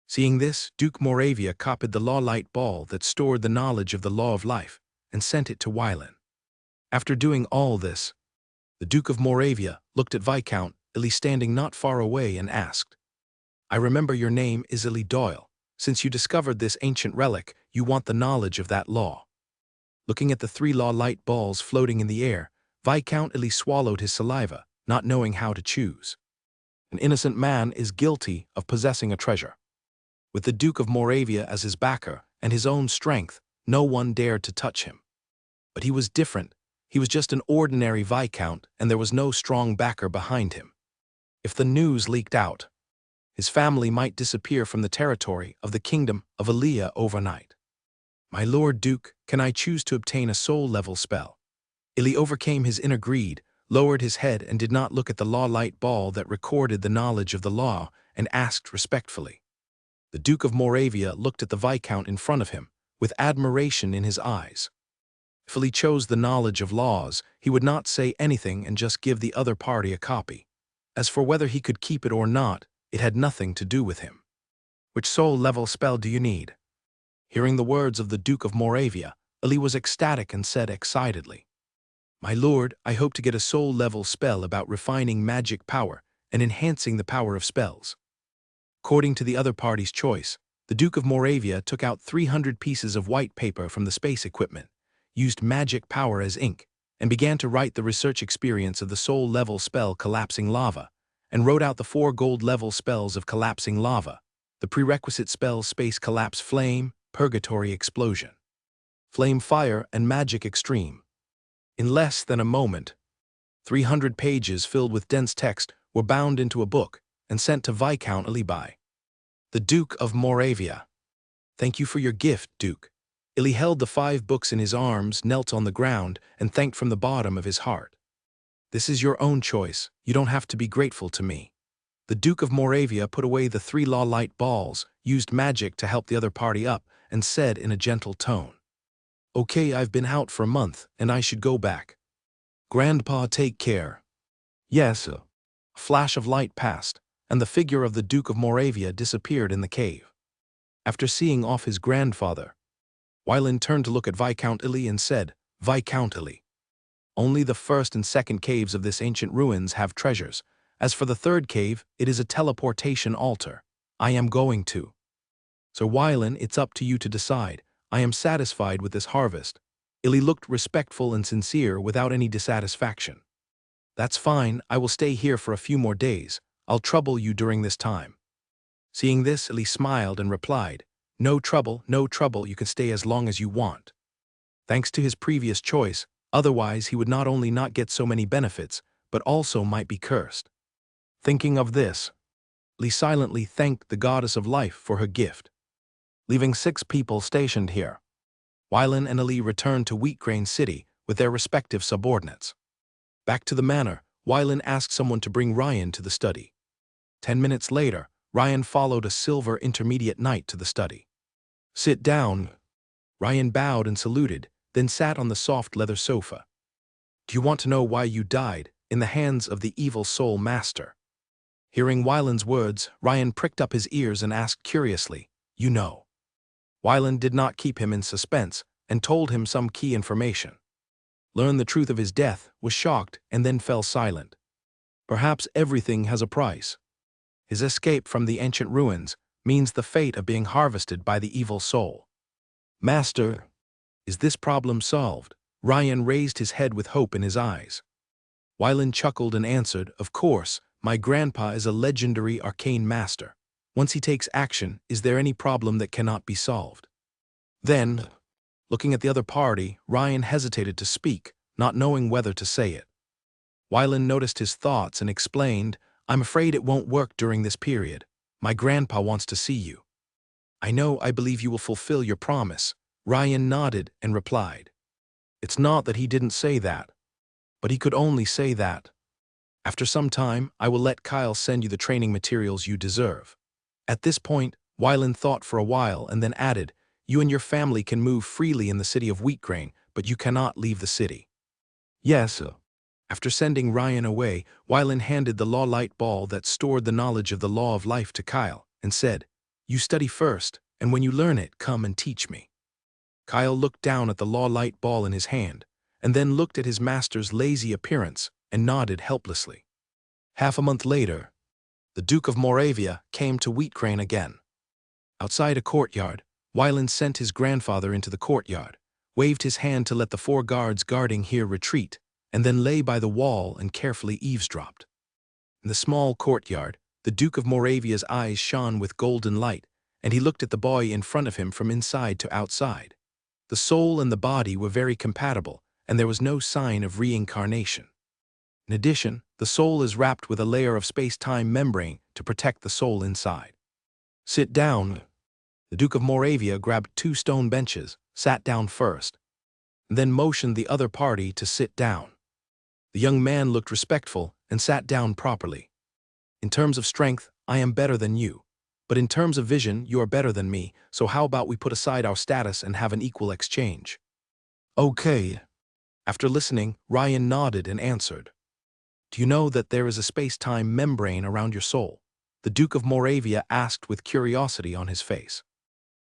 Seeing this, Duke Moravia copied the law light ball that stored the knowledge of the law of life and sent it to Wylan. After doing all this, the Duke of Moravia looked at Viscount Illy standing not far away and asked, "I remember your name is Illy Doyle. Since you discovered this ancient relic, you want the knowledge of that law." Looking at the 3 law light balls floating in the air, Viscount Illy swallowed his saliva, not knowing how to choose. An innocent man is guilty of possessing a treasure. With the Duke of Moravia as his backer and his own strength, no one dared to touch him. But he was different. He was just an ordinary Viscount, and there was no strong backer behind him. If the news leaked out, his family might disappear from the territory of the Kingdom of Aaliyah overnight. "My Lord Duke, can I choose to obtain a soul-level spell?" Illy overcame his inner greed, lowered his head and did not look at the law light ball that recorded the knowledge of the law, and asked respectfully. The Duke of Moravia looked at the Viscount in front of him, with admiration in his eyes. If Illy chose the knowledge of laws, he would not say anything and just give the other party a copy. As for whether he could keep it or not, it had nothing to do with him. "Which soul-level spell do you need?" Hearing the words of the Duke of Moravia, Illy was ecstatic and said excitedly, "My lord, I hope to get a soul-level spell about refining magic power and enhancing the power of spells." According to the other party's choice, the Duke of Moravia took out 300 pieces of white paper from the space equipment, used magic power as ink, and began to write the research experience of the soul-level spell Collapsing Lava, and wrote out the 4 gold-level spells of Collapsing Lava, the prerequisite spells Space Collapse Flame, Purgatory Explosion, Flame Fire, and Magic Extreme. In less than a moment, 300 pages filled with dense text were bound into a book and sent to Viscount Illy by the Duke of Moravia. "Thank you for your gift, Duke." Illy held the 5 books in his arms, knelt on the ground, and thanked from the bottom of his heart. "This is your own choice. You don't have to be grateful to me." The Duke of Moravia put away the 3 law light balls, used magic to help the other party up, and said in a gentle tone, "Okay, I've been out for a month, and I should go back. Grandpa, take care." "Yes, sir." A flash of light passed, and the figure of the Duke of Moravia disappeared in the cave. After seeing off his grandfather, Wylan turned to look at Viscount Illy and said, "Viscount Illy, only the 1st and 2nd caves of this ancient ruins have treasures. As for the 3rd cave, it is a teleportation altar. I am going to. So Wylan, it's up to you to decide. I am satisfied with this harvest." Illy looked respectful and sincere without any dissatisfaction. "That's fine, I will stay here for a few more days. I'll trouble you during this time." Seeing this, Illy smiled and replied, no trouble, you can stay as long as you want." Thanks to his previous choice, otherwise he would not only not get so many benefits, but also might be cursed. Thinking of this, Illy silently thanked the goddess of life for her gift. Leaving 6 people stationed here, Wylan and Illy returned to Wheatgrain City with their respective subordinates. Back to the manor, Wylan asked someone to bring Ryan to the study. 10 minutes later, Ryan followed a silver intermediate knight to the study. "Sit down." Ryan bowed and saluted, then sat on the soft leather sofa. "Do you want to know why you died in the hands of the evil soul master?" Hearing Wylan's words, Ryan pricked up his ears and asked curiously, "You know?" Wylan did not keep him in suspense and told him some key information. Learned the truth of his death, was shocked, and then fell silent. Perhaps everything has a price. His escape from the ancient ruins means the fate of being harvested by the evil soul. "Master, is this problem solved?" Ryan raised his head with hope in his eyes. Wylan chuckled and answered, "Of course, My grandpa is a legendary arcane master. Once he takes action, is there any problem that cannot be solved? Then, looking at the other party, Ryan hesitated to speak, not knowing whether to say it. Wylan noticed his thoughts and explained, I'm afraid it won't work during this period. My grandpa wants to see you. I believe you will fulfill your promise. Ryan nodded and replied. It's not that he didn't say that, but he could only say that. After some time, I will let Kyle send you the training materials you deserve. At this point, Wylan thought for a while and then added, you and your family can move freely in the city of Wheatgrain, but you cannot leave the city. Yes. After sending Ryan away, Wylan handed the law light ball that stored the knowledge of the law of life to Kyle and said, you study first, and when you learn it, come and teach me. Kyle looked down at the law light ball in his hand, and then looked at his master's lazy appearance and nodded helplessly. Half a month later, the Duke of Moravia came to Wheatgrain again. Outside a courtyard, Wylan sent his grandfather into the courtyard, waved his hand to let the 4 guards guarding here retreat, and then lay by the wall and carefully eavesdropped. In the small courtyard, the Duke of Moravia's eyes shone with golden light, and he looked at the boy in front of him from inside to outside. The soul and the body were very compatible, and there was no sign of reincarnation. In addition, the soul is wrapped with a layer of space-time membrane to protect the soul inside. Sit down. The Duke of Moravia grabbed 2 stone benches, sat down first, and then motioned the other party to sit down. The young man looked respectful and sat down properly. In terms of strength, I am better than you. But in terms of vision, you are better than me, so how about we put aside our status and have an equal exchange? Okay. After listening, Ryan nodded and answered. Do you know that there is a space-time membrane around your soul? The Duke of Moravia asked with curiosity on his face.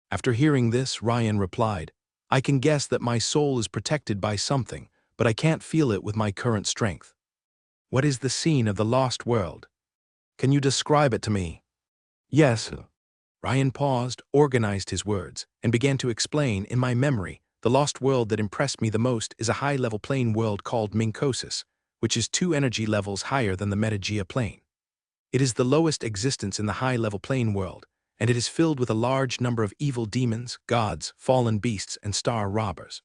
After hearing this, Ryan replied, I can guess that my soul is protected by something, but I can't feel it with my current strength. What is the scene of the lost world? Can you describe it to me? Yes. Ryan paused, organized his words, and began to explain, in my memory, the lost world that impressed me the most is a high-level plane world called Minkosis, which is 2 energy levels higher than the Metagea plane. It is the lowest existence in the high-level plane world, and it is filled with a large number of evil demons, gods, fallen beasts, and star robbers.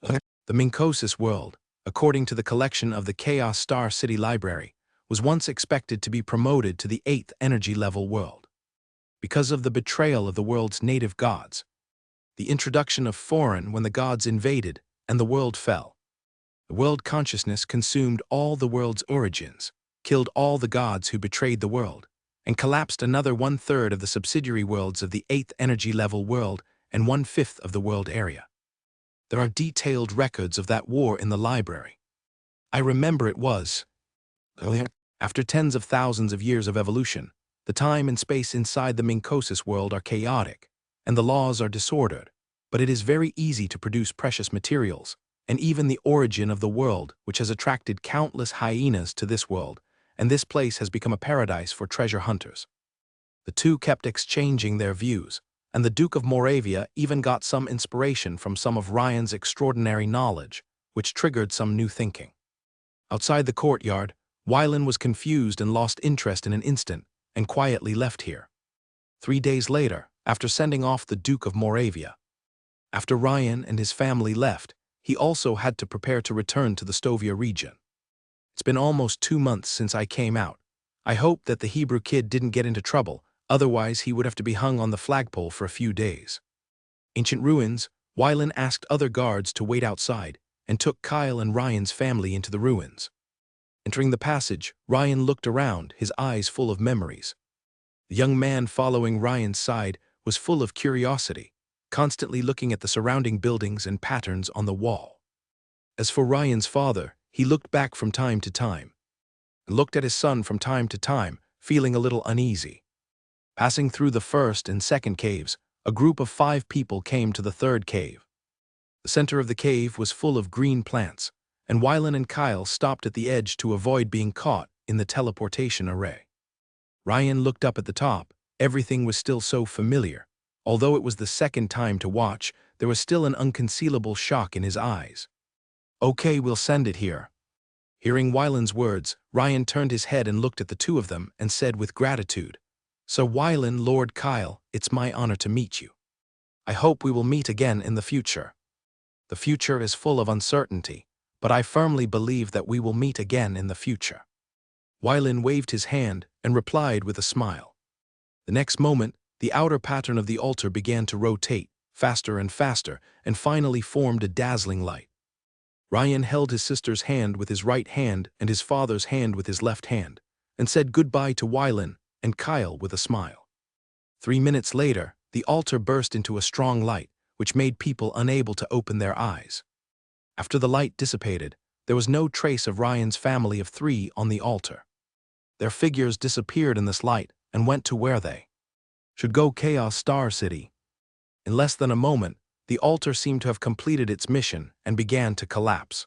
The Minkosis world, according to the collection of the Chaos Star City Library, was once expected to be promoted to the 8th energy level world. Because of the betrayal of the world's native gods, the introduction of foreign when the gods invaded and the world fell. The world consciousness consumed all the world's origins, killed all the gods who betrayed the world, and collapsed another 1/3 of the subsidiary worlds of the 8th energy level world and 1/5 of the world area. There are detailed records of that war in the library. I remember it was. After tens of thousands of years of evolution, the time and space inside the Minkosis world are chaotic, and the laws are disordered, but it is very easy to produce precious materials, and even the origin of the world, which has attracted countless hyenas to this world, and this place has become a paradise for treasure hunters. The two kept exchanging their views, and the Duke of Moravia even got some inspiration from some of Ryan's extraordinary knowledge, which triggered some new thinking. Outside the courtyard, Wylan was confused and lost interest in an instant, and quietly left here. 3 days later, after sending off the Duke of Moravia. After Ryan and his family left, he also had to prepare to return to the Stovia region. It's been almost 2 months since I came out. I hope that the Hebrew kid didn't get into trouble, otherwise he would have to be hung on the flagpole for a few days. Ancient ruins, Wylan asked other guards to wait outside, and took Kyle and Ryan's family into the ruins. Entering the passage, Ryan looked around, his eyes full of memories. The young man following Ryan's side was full of curiosity, constantly looking at the surrounding buildings and patterns on the wall. As for Ryan's father, he looked back from time to time, and looked at his son from time to time, feeling a little uneasy. Passing through the first and second caves, a group of 5 people came to the third cave. The center of the cave was full of green plants, and Wylan and Kyle stopped at the edge to avoid being caught in the teleportation array. Ryan looked up at the top. Everything was still so familiar. Although it was the second time to watch, there was still an unconcealable shock in his eyes. Okay, we'll send it here. Hearing Wyland's words, Ryan turned his head and looked at the two of them and said with gratitude, "Sir Wyland, Lord Kyle, it's my honor to meet you. I hope we will meet again in the future. The future is full of uncertainty, but I firmly believe that we will meet again in the future." Wyland waved his hand and replied with a smile. The next moment, the outer pattern of the altar began to rotate, faster and faster, and finally formed a dazzling light. Ryan held his sister's hand with his right hand and his father's hand with his left hand, and said goodbye to Wyland and Kyle with a smile. 3 minutes later, the altar burst into a strong light, which made people unable to open their eyes. After the light dissipated, there was no trace of Ryan's family of 3 on the altar. Their figures disappeared in this light and went to where they should go: Chaos Star City. In less than a moment, the altar seemed to have completed its mission and began to collapse.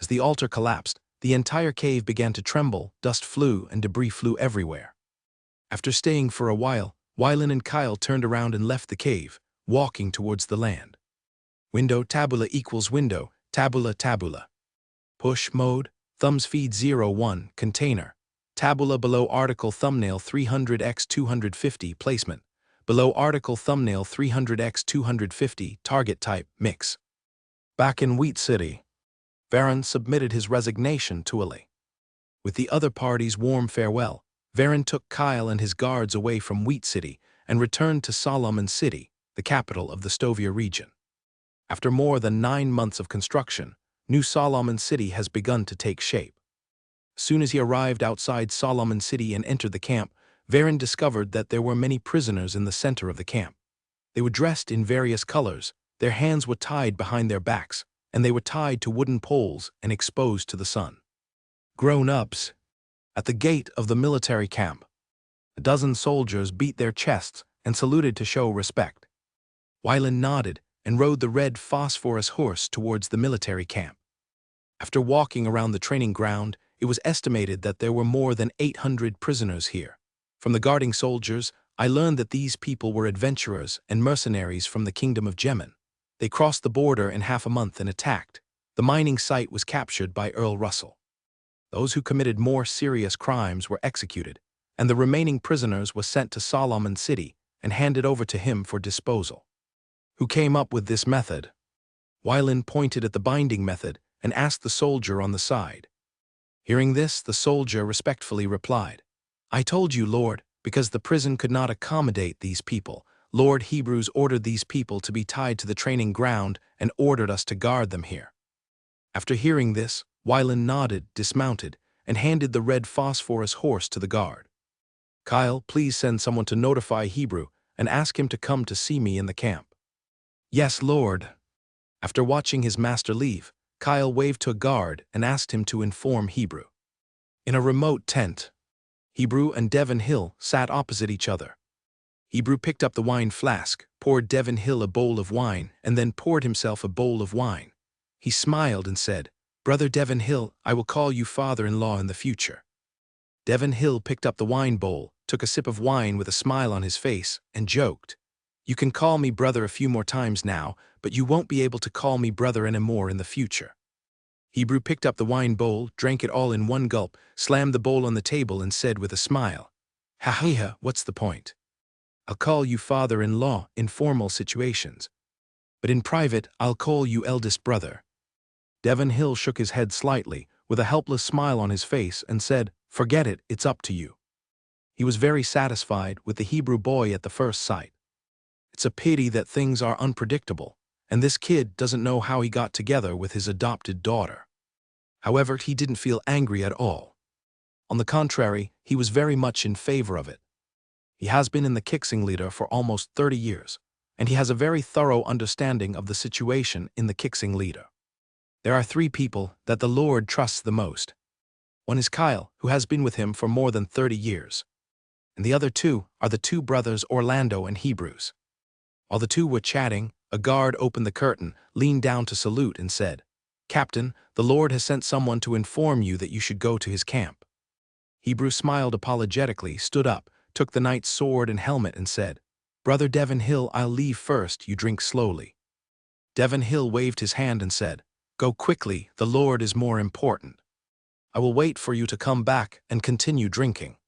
As the altar collapsed, the entire cave began to tremble, dust flew, and debris flew everywhere. After staying for a while, Wyland and Kyle turned around and left the cave, walking towards the land. Window tabula equals window, tabula tabula. Push mode, thumbs feed 01, container. Tabula below article thumbnail 300x 250 placement. Below article thumbnail 300x 250 target type mix. Back in Wheat City, Varen submitted his resignation to Ali. With the other party's warm farewell, Varen took Kyle and his guards away from Wheat City and returned to Solomon City, the capital of the Stovia region. After more than 9 months of construction, New Solomon City has begun to take shape. As soon as he arrived outside Solomon City and entered the camp, Varen discovered that there were many prisoners in the center of the camp. They were dressed in various colors, their hands were tied behind their backs, and they were tied to wooden poles and exposed to the sun. Grown-ups. At the gate of the military camp, a dozen soldiers beat their chests and saluted to show respect. Wyland nodded and rode the red phosphorus horse towards the military camp. After walking around the training ground, it was estimated that there were more than 800 prisoners here. From the guarding soldiers, I learned that these people were adventurers and mercenaries from the kingdom of Jemen. They crossed the border in half a month and attacked. The mining site was captured by Earl Russell. Those who committed more serious crimes were executed, and the remaining prisoners were sent to Solomon City and handed over to him for disposal. Who came up with this method? Wyland pointed at the binding method and asked the soldier on the side. Hearing this, the soldier respectfully replied, "I told you, Lord, because the prison could not accommodate these people. Lord Hebrews ordered these people to be tied to the training ground and ordered us to guard them here." After hearing this, Wyland nodded, dismounted, and handed the red phosphorus horse to the guard. "Kyle, please send someone to notify Hebrew and ask him to come to see me in the camp." "Yes, Lord." After watching his master leave, Kyle waved to a guard and asked him to inform Hebrew. In a remote tent, Hebrew and Devon Hill sat opposite each other. Hebrew picked up the wine flask, poured Devon Hill a bowl of wine, and then poured himself a bowl of wine. He smiled and said, "Brother Devon Hill, I will call you father-in-law in the future." Devon Hill picked up the wine bowl, took a sip of wine with a smile on his face, and joked, "You can call me brother a few more times now, but you won't be able to call me brother anymore in the future." Hebrew picked up the wine bowl, drank it all in one gulp, slammed the bowl on the table and said with a smile, "Ha, what's the point? I'll call you father-in-law in formal situations, but in private I'll call you eldest brother." Devon Hill shook his head slightly, with a helpless smile on his face, and said, "Forget it, it's up to you." He was very satisfied with the Hebrew boy at the first sight. It's a pity that things are unpredictable, and this kid doesn't know how he got together with his adopted daughter. However, he didn't feel angry at all. On the contrary, he was very much in favor of it. He has been in the Kixing leader for almost 30 years, and he has a very thorough understanding of the situation in the Kixing leader. There are 3 people that the Lord trusts the most. One is Kyle, who has been with him for more than 30 years. And the other 2 are the 2 brothers Orlando and Hebrews. While the 2 were chatting, a guard opened the curtain, leaned down to salute, and said, "Captain, the Lord has sent someone to inform you that you should go to his camp." Hebrew smiled apologetically, stood up, took the knight's sword and helmet, and said, "Brother Devon Hill, I'll leave first, you drink slowly." Devon Hill waved his hand and said, "Go quickly, the Lord is more important." I will wait for you to come back and continue drinking."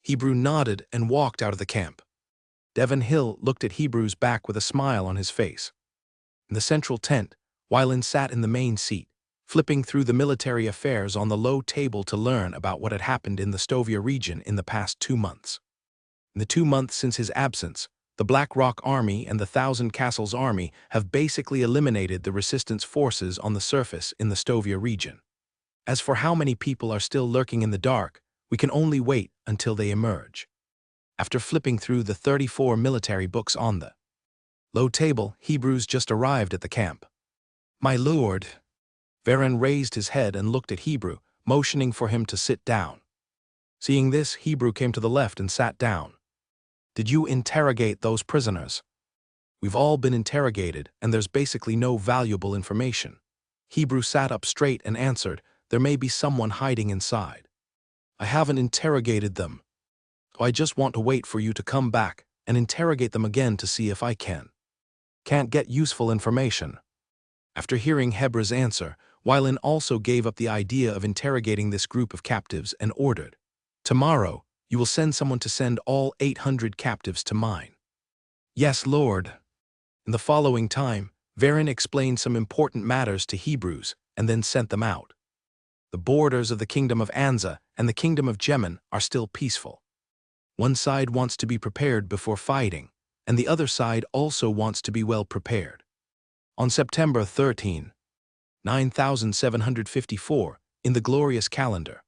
Hebrew nodded and walked out of the camp. Devon Hill looked at Hebrew's back with a smile on his face. In the central tent, Wylan sat in the main seat, flipping through the military affairs on the low table to learn about what had happened in the Stovia region in the past 2 months. In the 2 months since his absence, the Black Rock Army and the Thousand Castles Army have basically eliminated the resistance forces on the surface in the Stovia region. As for how many people are still lurking in the dark, we can only wait until they emerge. After flipping through the 34 military books on the low table, Hebrews just arrived at the camp. "My lord." Varen raised his head and looked at Hebrew, motioning for him to sit down. Seeing this, Hebrew came to the left and sat down. "Did you interrogate those prisoners?" "We've all been interrogated, and there's basically no valuable information." Hebrew sat up straight and answered, "There may be someone hiding inside." "I haven't interrogated them. I just want to wait for you to come back and interrogate them again to see if I can't get useful information." After hearing Hebra's answer, Wylan also gave up the idea of interrogating this group of captives and ordered, "Tomorrow, you will send someone to send all 800 captives to mine." "Yes, Lord." In the following time, Varen explained some important matters to Hebrews and then sent them out. The borders of the Kingdom of Anza and the Kingdom of Jemen are still peaceful. One side wants to be prepared before fighting, and the other side also wants to be well prepared. On September 13, 9754, in the glorious calendar,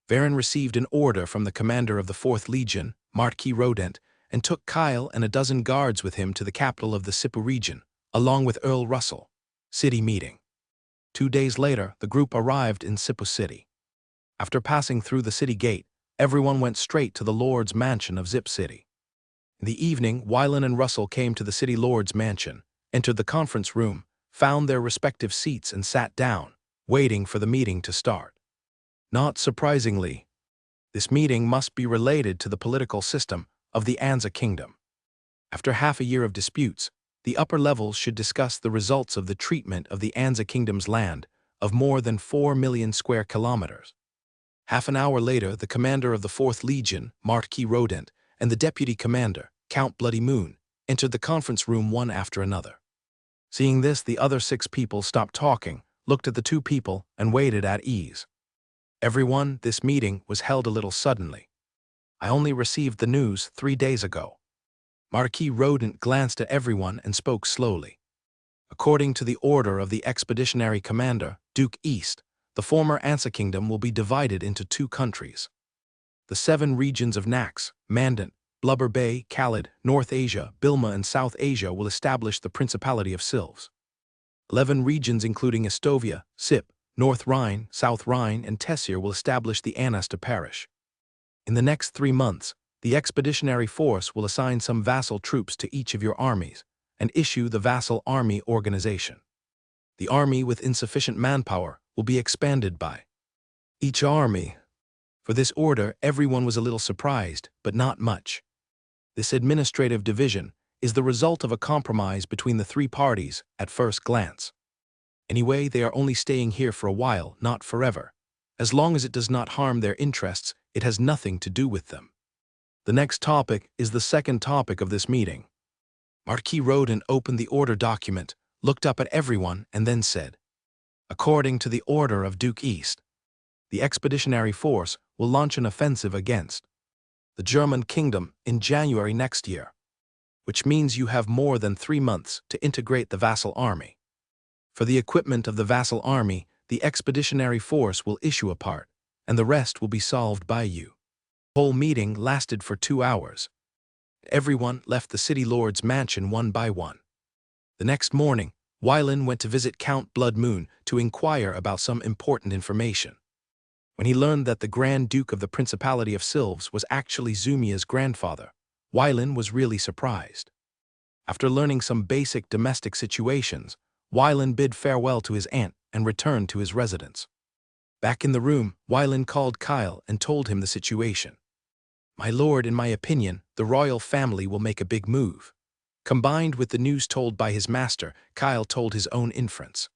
Varen received an order from the commander of the 4th Legion, Marquis Rodent, and took Kyle and a dozen guards with him to the capital of the Sipu region, along with Earl Russell. City meeting. 2 days later, the group arrived in Sipu City. After passing through the city gate, everyone went straight to the Lord's mansion of Zip City. In the evening, Wylan and Russell came to the city Lord's mansion, entered the conference room, found their respective seats and sat down, waiting for the meeting to start. Not surprisingly, this meeting must be related to the political system of the Anza Kingdom. After half a year of disputes, the upper levels should discuss the results of the treatment of the Anza Kingdom's land of more than 4 million square kilometers. Half an hour later, the commander of the 4th Legion, Marquis Rodent, and the deputy commander, Count Bloody Moon, entered the conference room one after another. Seeing this, the other 6 people stopped talking, looked at the 2 people, and waited at ease. "Everyone, this meeting was held a little suddenly. I only received the news 3 days ago." Marquis Rodent glanced at everyone and spoke slowly. "According to the order of the expeditionary commander, Duke East, the former Ansa Kingdom will be divided into 2 countries. The 7 regions of Nax, Mandant, Blubber Bay, Khalid, North Asia, Bilma and South Asia will establish the Principality of Silves. 11 regions including Estovia, Sip, North Rhine, South Rhine and Tessir will establish the Anasta Parish. In the next 3 months, the expeditionary force will assign some vassal troops to each of your armies and issue the vassal army organization. The army with insufficient manpower will be expanded by each army." For this order, everyone was a little surprised, but not much. This administrative division is the result of a compromise between the 3 parties at first glance. Anyway, they are only staying here for a while, not forever. As long as it does not harm their interests, it has nothing to do with them. The next topic is the second topic of this meeting. Marquis Rodent opened the order document, looked up at everyone, and then said, "According to the order of Duke East, the expeditionary force will launch an offensive against the German kingdom in January next year, which means you have more than 3 months to integrate the vassal army. For the equipment of the vassal army, the expeditionary force will issue a part, and the rest will be solved by you." The whole meeting lasted for 2 hours. Everyone left the city lord's mansion one by one. The next morning, Wylan went to visit Count Blood Moon to inquire about some important information. When he learned that the Grand Duke of the Principality of Silves was actually Zumia's grandfather, Wylan was really surprised. After learning some basic domestic situations, Wylan bid farewell to his aunt and returned to his residence. Back in the room, Wylan called Kyle and told him the situation. "My lord, in my opinion, the royal family will make a big move." Combined with the news told by his master, Kyle told his own inference.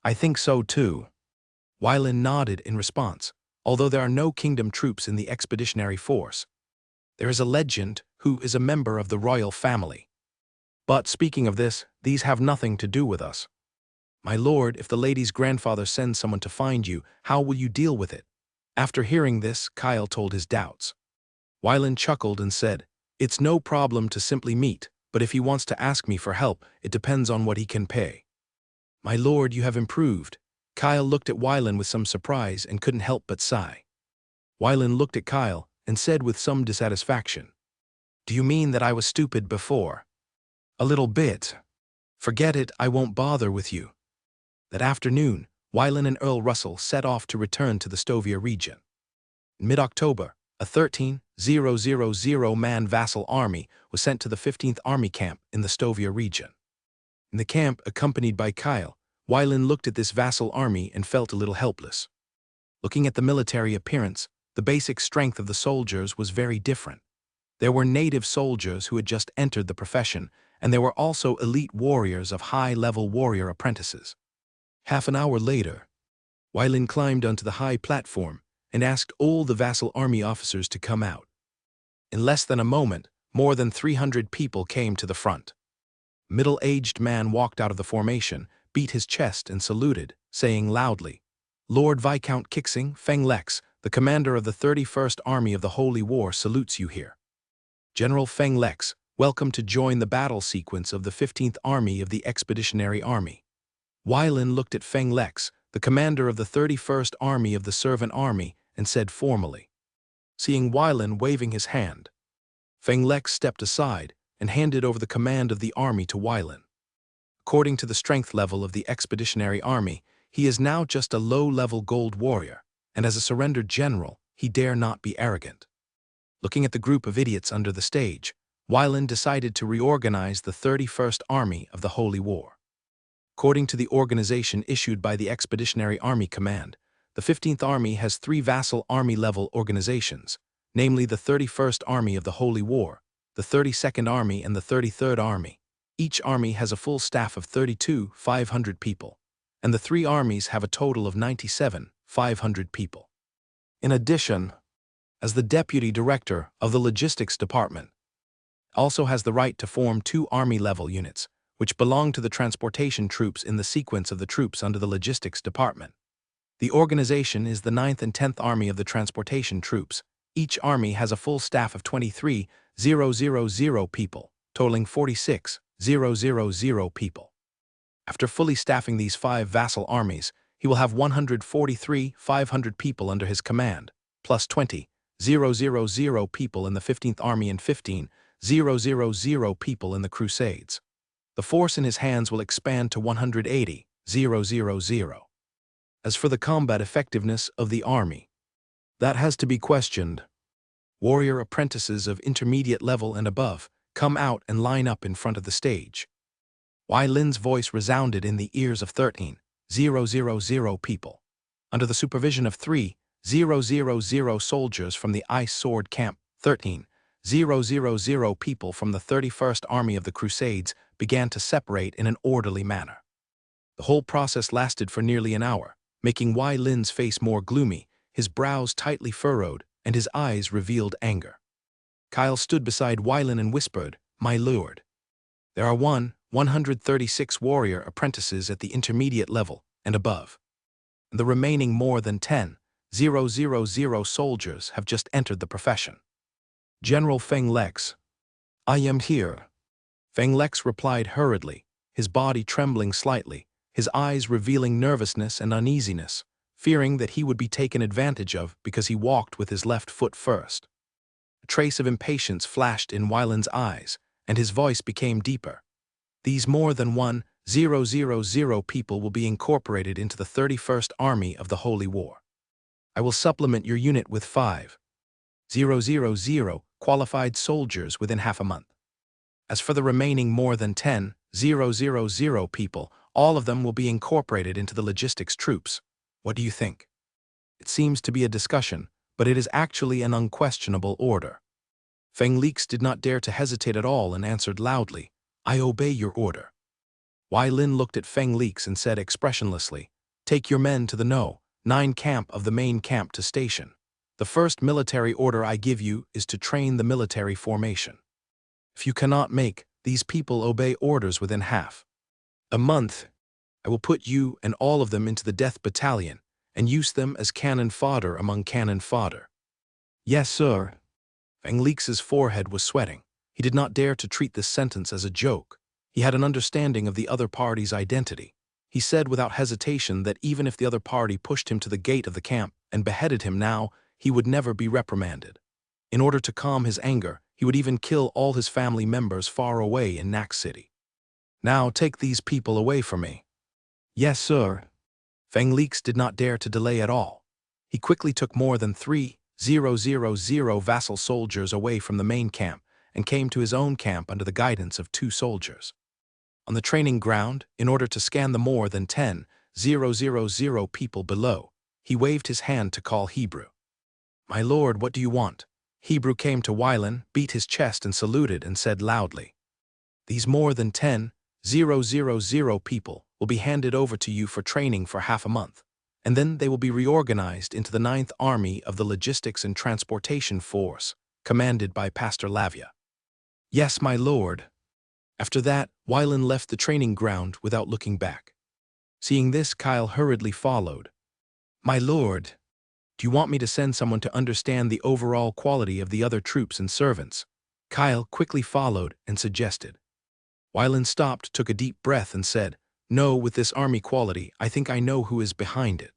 "I think so too." Lin nodded in response. Although there are no kingdom troops in the expeditionary force, there is a legend who is a member of the royal family. But speaking of this, these have nothing to do with us. My lord, if the lady's grandfather sends someone to find you, how will you deal with it? After hearing this, Kyle told his doubts. Lin chuckled and said, "It's no problem to simply meet, but if he wants to ask me for help, it depends on what he can pay." My lord, you have improved. Kyle looked at Lin with some surprise and couldn't help but sigh. Lin looked at Kyle and said with some dissatisfaction, "Do you mean that I was stupid before?" "A little bit. Forget it, I won't bother with you." That afternoon, Lin and Earl Russell set off to return to the Stovia region. In mid-October, a 13,000-man vassal army was sent to the 15th Army Camp in the Stovia region. In the camp, accompanied by Kyle, Lin looked at this vassal army and felt a little helpless. Looking at the military appearance, the basic strength of the soldiers was very different. There were native soldiers who had just entered the profession, and there were also elite warriors of high-level warrior apprentices. Half an hour later, Lin climbed onto the high platform and asked all the vassal army officers to come out. In less than a moment, more than 300 people came to the front. A middle-aged man walked out of the formation, beat his chest and saluted, saying loudly, "Lord Viscount Kixing, Feng Lex, the commander of the 31st Army of the Holy War, salutes you here. General Feng Lex, welcome to join the battle sequence of the 15th Army of the Expeditionary Army." Lin looked at Feng Lex, the commander of the 31st Army of the Servant Army, and said formally. Seeing Lin waving his hand, Feng Lex stepped aside and handed over the command of the army to Lin. According to the strength level of the Expeditionary Army, he is now just a low-level gold warrior, and as a surrendered general, he dare not be arrogant. Looking at the group of idiots under the stage, Lin decided to reorganize the 31st Army of the Holy War. According to the organization issued by the Expeditionary Army Command, the 15th Army has 3 vassal army-level organizations, namely the 31st Army of the Holy War, the 32nd Army, and the 33rd Army. Each army has a full staff of 32,500 people, and the 3 armies have a total of 97,500 people. In addition, as the Deputy Director of the Logistics Department, also has the right to form 2 army-level units, which belong to the transportation troops in the sequence of the troops under the Logistics Department. The organization is the 9th and 10th Army of the Transportation Troops. Each army has a full staff of 23,000 people, totaling 46,000 people. After fully staffing these 5 vassal armies, he will have 143,500 people under his command, plus 20,000 people in the 15th Army and 15,000 people in the Crusades. The force in his hands will expand to 180,000. As for the combat effectiveness of the army, that has to be questioned. Warrior apprentices of intermediate level and above come out and line up in front of the stage. Lin's voice resounded in the ears of 13,000 people, under the supervision of 3,000 soldiers from the Ice Sword Camp. 13,000 people from the 31st Army of the Crusades began to separate in an orderly manner. The whole process lasted for nearly an hour, making Lin's face more gloomy, his brows tightly furrowed, and his eyes revealed anger. Kyle stood beside Lin and whispered, "My lord, there are 136 warrior apprentices at the intermediate level and above, and the remaining more than 10,000 soldiers have just entered the profession. General Feng Lex, I am here." Feng Lex replied hurriedly, his body trembling slightly, his eyes revealing nervousness and uneasiness, fearing that he would be taken advantage of because he walked with his left foot first. A trace of impatience flashed in Lin's eyes, and his voice became deeper. "These more than 1,000 people will be incorporated into the 31st Army of the Holy War. I will supplement your unit with 5,000 qualified soldiers within half a month. As for the remaining more than 10,000 people, all of them will be incorporated into the logistics troops. What do you think?" It seems to be a discussion, but it is actually an unquestionable order. Feng Lex did not dare to hesitate at all and answered loudly, "I obey your order." Lin looked at Feng Lex and said expressionlessly, "Take your men to the No. 9 camp of the main camp to station. The first military order I give you is to train the military formation. If you cannot make these people obey orders within half a month, I will put you and all of them into the death battalion and use them as cannon fodder among cannon fodder. Yes, sir. Feng Lix's forehead was sweating. He did not dare to treat this sentence as a joke. He had an understanding of the other party's identity. He said without hesitation that even if the other party pushed him to the gate of the camp and beheaded him now, he would never be reprimanded. In order to calm his anger, he would even kill all his family members far away in Nak City. Now take these people away from me. Yes, sir. Feng Lix did not dare to delay at all. He quickly took more than 3,000 vassal soldiers away from the main camp and came to his own camp under the guidance of 2 soldiers. On the training ground, in order to scan the more than 10,000 people below, he waved his hand to call Hebrew. My lord, what do you want? Hebrew came to Wylan, beat his chest and saluted and said loudly, These more than 10,000 people will be handed over to you for training for half a month, and then they will be reorganized into the 9th Army of the Logistics and Transportation Force, commanded by Pastor Lavia. Yes, my lord. After that, Wylan left the training ground without looking back. Seeing this, Kyle hurriedly followed. My lord, do you want me to send someone to understand the overall quality of the other troops and servants? Kyle quickly followed and suggested. Wylan stopped, took a deep breath and said, No, with this army quality, I think I know who is behind it.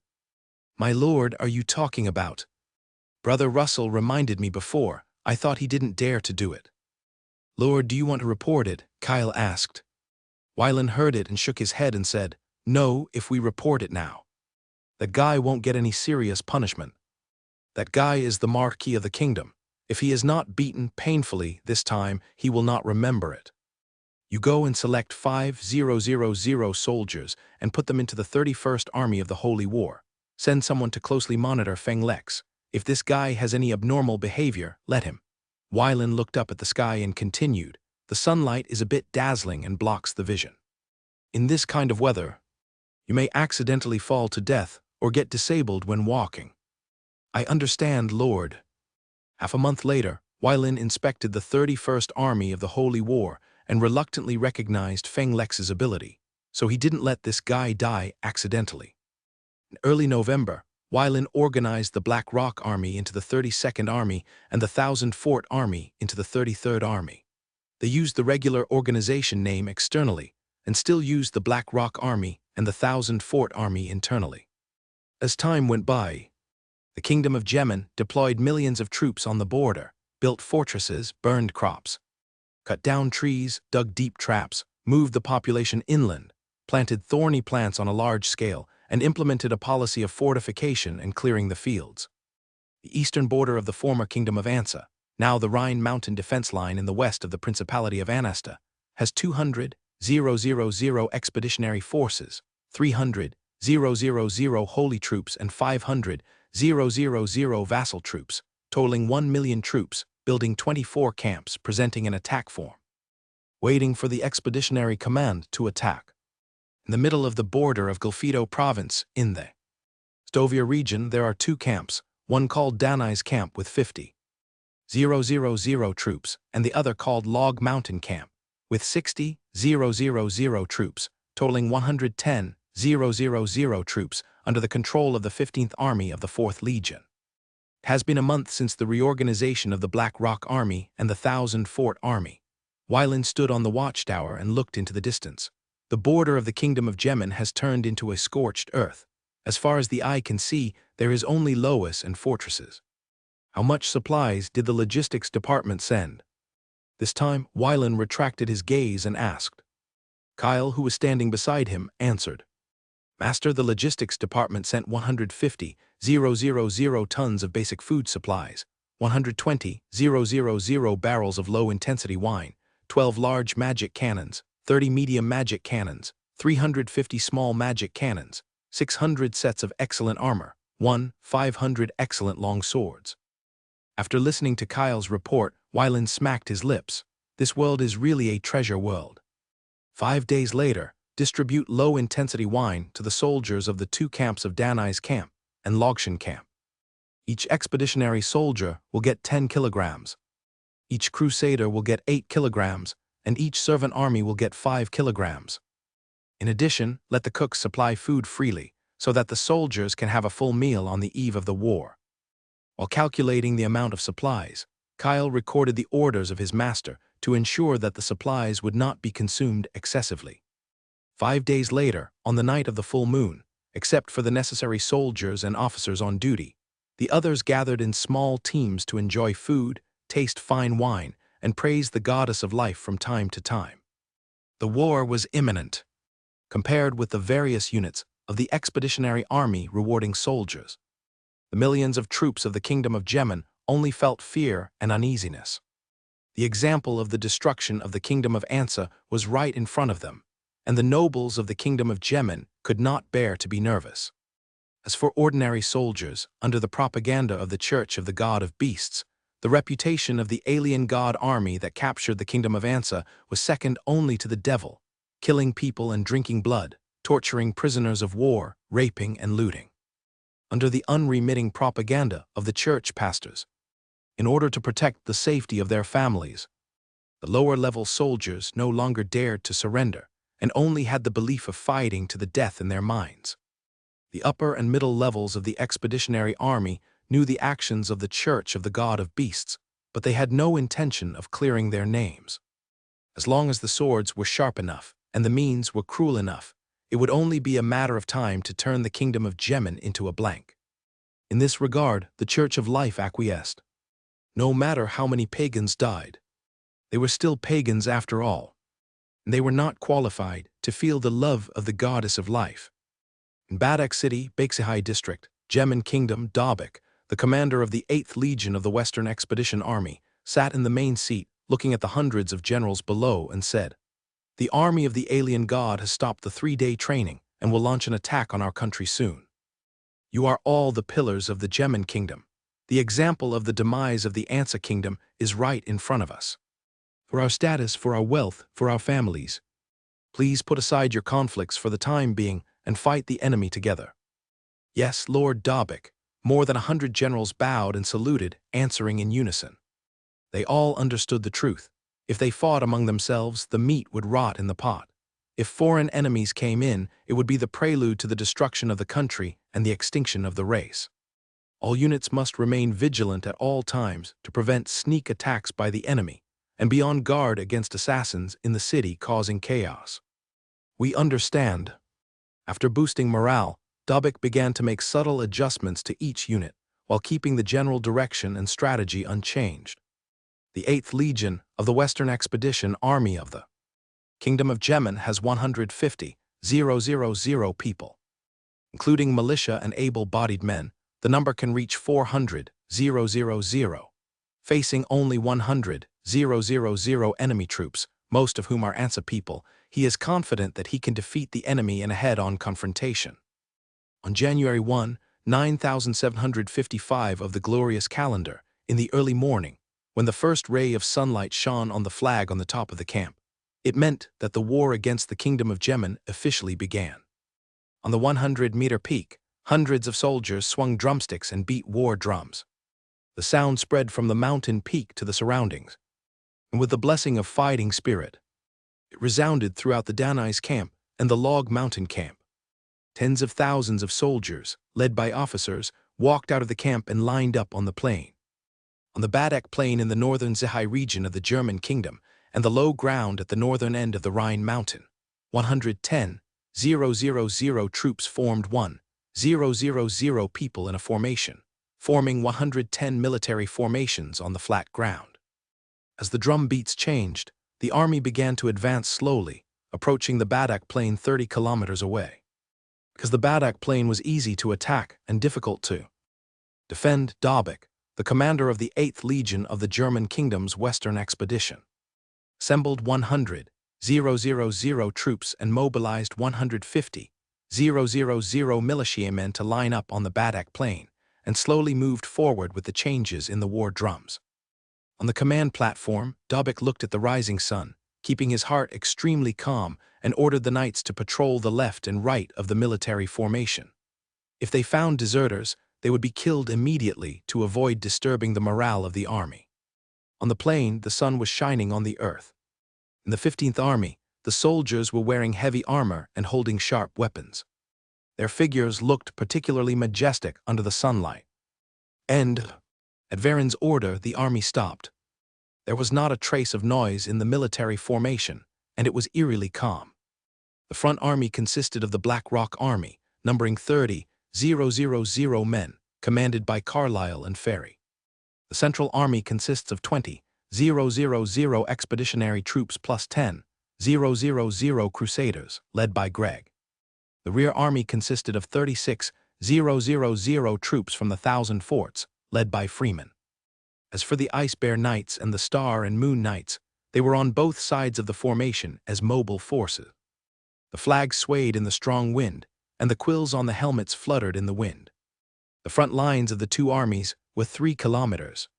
My lord, are you talking about? Brother Russell reminded me before. I thought he didn't dare to do it. Lord, do you want to report it? Kyle asked. Wylan heard it and shook his head and said, No, if we report it now. That guy won't get any serious punishment. That guy is the Marquis of the Kingdom. If he is not beaten painfully this time, he will not remember it. You go and select 5,000 soldiers and put them into the 31st Army of the Holy War. Send someone to closely monitor Feng Lix. If this guy has any abnormal behavior, let him. Wylan looked up at the sky and continued, The sunlight is a bit dazzling and blocks the vision. In this kind of weather, you may accidentally fall to death or get disabled when walking. I understand, Lord. Half a month later, Wylan inspected the 31st Army of the Holy War and reluctantly recognized Feng Lex's ability, so he didn't let this guy die accidentally. In early November, Wylan organized the Black Rock Army into the 32nd Army and the 1000 Fort Army into the 33rd Army. They used the regular organization name externally and still used the Black Rock Army and the 1000 Fort Army internally. As time went by, the Kingdom of Jemen deployed millions of troops on the border, built fortresses, burned crops, cut down trees, dug deep traps, moved the population inland, planted thorny plants on a large scale, and implemented a policy of fortification and clearing the fields. The eastern border of the former Kingdom of Ansa, now the Rhine Mountain defense line in the west of the Principality of Anasta, has 200,000 expeditionary forces, 300,000 holy troops, and 500,000 vassal troops, totaling 1 million troops, building 24 camps presenting an attack form, waiting for the expeditionary command to attack. In the middle of the border of Golfito province, in the Stovia region, there are 2 camps, one called Danai's Camp with 50,000 troops, and the other called Log Mountain Camp, with 60,000 troops, totaling 110,000 troops under the control of the 15th Army of the 4th Legion. It has been a month since the reorganization of the Black Rock Army and the 1000 Fort Army. Wylan stood on the watchtower and looked into the distance. The border of the Kingdom of Jemen has turned into a scorched earth. As far as the eye can see, there is only loess and fortresses. How much supplies did the logistics department send? This time, Wylan retracted his gaze and asked. Kyle, who was standing beside him, answered. Master, the logistics department sent 150,000 tons of basic food supplies, 120,000 barrels of low-intensity wine, 12 large magic cannons, 30 medium magic cannons, 350 small magic cannons, 600 sets of excellent armor, 500 excellent long swords. After listening to Kyle's report, Wylan smacked his lips. This world is really a treasure world. 5 days later, distribute low-intensity wine to the soldiers of the 2 camps of Danai's Camp, and Logshan camp. Each expeditionary soldier will get 10 kilograms. Each crusader will get 8 kilograms, and each servant army will get 5 kilograms. In addition, let the cooks supply food freely, so that the soldiers can have a full meal on the eve of the war. While calculating the amount of supplies, Kyle recorded the orders of his master to ensure that the supplies would not be consumed excessively. 5 days later, on the night of the full moon, except for the necessary soldiers and officers on duty, the others gathered in small teams to enjoy food, taste fine wine, and praise the goddess of life from time to time. The war was imminent, compared with the various units of the expeditionary army rewarding soldiers. The millions of troops of the kingdom of Gemin only felt fear and uneasiness. The example of the destruction of the kingdom of Ansa was right in front of them, and the nobles of the kingdom of Gemin could not bear to be nervous. As for ordinary soldiers, under the propaganda of the Church of the God of Beasts, the reputation of the alien god army that captured the kingdom of Ansa was second only to the devil, killing people and drinking blood, torturing prisoners of war, raping and looting. Under the unremitting propaganda of the church pastors, in order to protect the safety of their families, the lower-level soldiers no longer dared to surrender and only had the belief of fighting to the death in their minds. The upper and middle levels of the expeditionary army knew the actions of the Church of the God of Beasts, but they had no intention of clearing their names. As long as the swords were sharp enough and the means were cruel enough, it would only be a matter of time to turn the kingdom of Gemin into a blank. In this regard, the Church of Life acquiesced. No matter how many pagans died, they were still pagans after all, and they were not qualified to feel the love of the goddess of life. In Badak City, Baiksihai District, Gemin Kingdom, Dabik, the commander of the 8th Legion of the Western Expedition Army, sat in the main seat looking at the hundreds of generals below and said, "The army of the alien god has stopped the 3-day training and will launch an attack on our country soon. You are all the pillars of the Gemin Kingdom. The example of the demise of the Ansa Kingdom is right in front of us. For our status, for our wealth, for our families, please put aside your conflicts for the time being and fight the enemy together." "Yes, Lord Dabik." More than 100 generals bowed and saluted, answering in unison. They all understood the truth. If they fought among themselves, the meat would rot in the pot. If foreign enemies came in, it would be the prelude to the destruction of the country and the extinction of the race. All units must remain vigilant at all times to prevent sneak attacks by the enemy and be on guard against assassins in the city causing chaos. "We understand." After boosting morale, Dabik began to make subtle adjustments to each unit, while keeping the general direction and strategy unchanged. The 8th Legion of the Western Expedition Army of the Kingdom of Gemin has 150,000 people. Including militia and able-bodied men, the number can reach 400,000, facing only 100,000 enemy troops, most of whom are Ansa people. He is confident that he can defeat the enemy in a head-on confrontation. On January 1, 9755 of the glorious calendar, in the early morning, when the first ray of sunlight shone on the flag on the top of the camp, it meant that the war against the kingdom of Gemin officially began. On the 100-meter peak, hundreds of soldiers swung drumsticks and beat war drums. The sound spread from the mountain peak to the surroundings, and with the blessing of fighting spirit, it resounded throughout the Danais camp and the Log Mountain camp. Tens of thousands of soldiers, led by officers, walked out of the camp and lined up on the plain. On the Badak Plain in the northern Zihai region of the German kingdom and the low ground at the northern end of the Rhine mountain, 110,000 troops formed 1,000 people in a formation, forming 110 military formations on the flat ground. As the drum beats changed, the army began to advance slowly, approaching the Badak Plain 30 kilometers away. Because the Badak Plain was easy to attack and difficult to defend, Dabik, the commander of the 8th Legion of the German Kingdom's Western Expedition, assembled 100,000 troops and mobilized 150,000 militiamen to line up on the Badak Plain and slowly moved forward with the changes in the war drums. On the command platform, Dabik looked at the rising sun, keeping his heart extremely calm, and ordered the knights to patrol the left and right of the military formation. If they found deserters, they would be killed immediately to avoid disturbing the morale of the army. On the plain, the sun was shining on the earth. In the 15th Army, the soldiers were wearing heavy armor and holding sharp weapons. Their figures looked particularly majestic under the sunlight. And, at Varen's order, the army stopped. There was not a trace of noise in the military formation, and it was eerily calm. The front army consisted of the Black Rock Army, numbering 30,000 men, commanded by Carlyle and Ferry. The Central Army consists of 20,000 expeditionary troops plus 10,000 crusaders, led by Gregg. The rear army consisted of 36,000 troops from the Thousand Forts, led by Freeman. As for the Ice Bear Knights and the Star and Moon Knights, they were on both sides of the formation as mobile forces. The flags swayed in the strong wind, and the quills on the helmets fluttered in the wind. The front lines of the two armies were 3 kilometers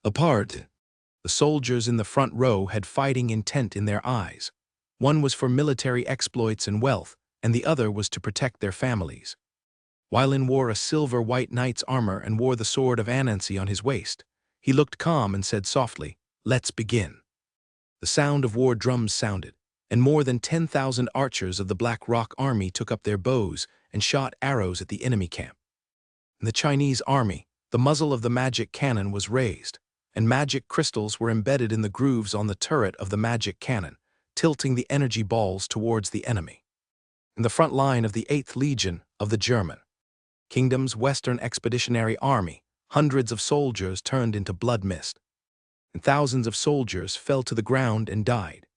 apart. The soldiers in the front row had fighting intent in their eyes. One was for military exploits and wealth, and the other was to protect their families. Wylin wore a silver-white knight's armor and wore the sword of Anansi on his waist. He looked calm and said softly, "Let's begin." The sound of war drums sounded, and more than 10,000 archers of the Black Rock Army took up their bows and shot arrows at the enemy camp. In the Chinese army, the muzzle of the magic cannon was raised, and magic crystals were embedded in the grooves on the turret of the magic cannon, tilting the energy balls towards the enemy. In the front line of the 8th Legion of the German Kingdom's Western Expeditionary Army, hundreds of soldiers turned into blood mist, and thousands of soldiers fell to the ground and died.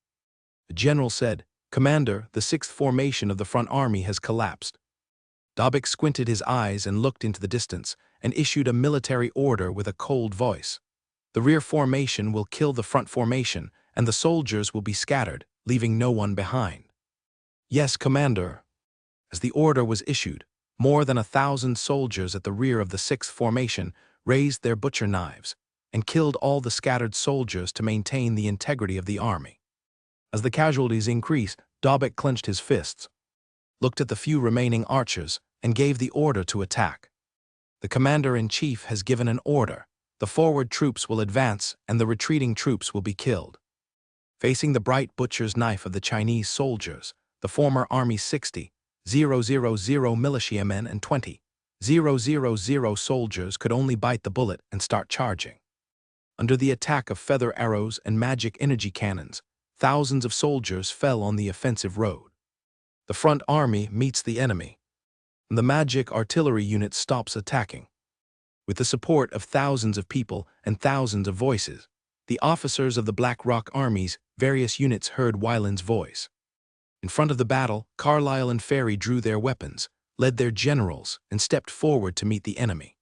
The general said, "Commander, the 6th formation of the front army has collapsed." Dobik squinted his eyes and looked into the distance and issued a military order with a cold voice. "The rear formation will kill the front formation, and the soldiers will be scattered, leaving no one behind." "Yes, Commander." As the order was issued, more than 1,000 soldiers at the rear of the 6th formation raised their butcher knives and killed all the scattered soldiers to maintain the integrity of the army. As the casualties increased, Dobik clenched his fists, looked at the few remaining archers, and gave the order to attack. "The commander-in-chief has given an order. The forward troops will advance, and the retreating troops will be killed." Facing the bright butcher's knife of the Chinese soldiers, the former Army's 60,000 militiamen and 20,000 soldiers could only bite the bullet and start charging. Under the attack of feather arrows and magic energy cannons, thousands of soldiers fell on the offensive road. The front army meets the enemy, and the magic artillery unit stops attacking. With the support of thousands of people and thousands of voices, the officers of the Black Rock Army's various units heard Wylin's voice. In front of the battle, Carlyle and Ferry drew their weapons, led their generals, and stepped forward to meet the enemy.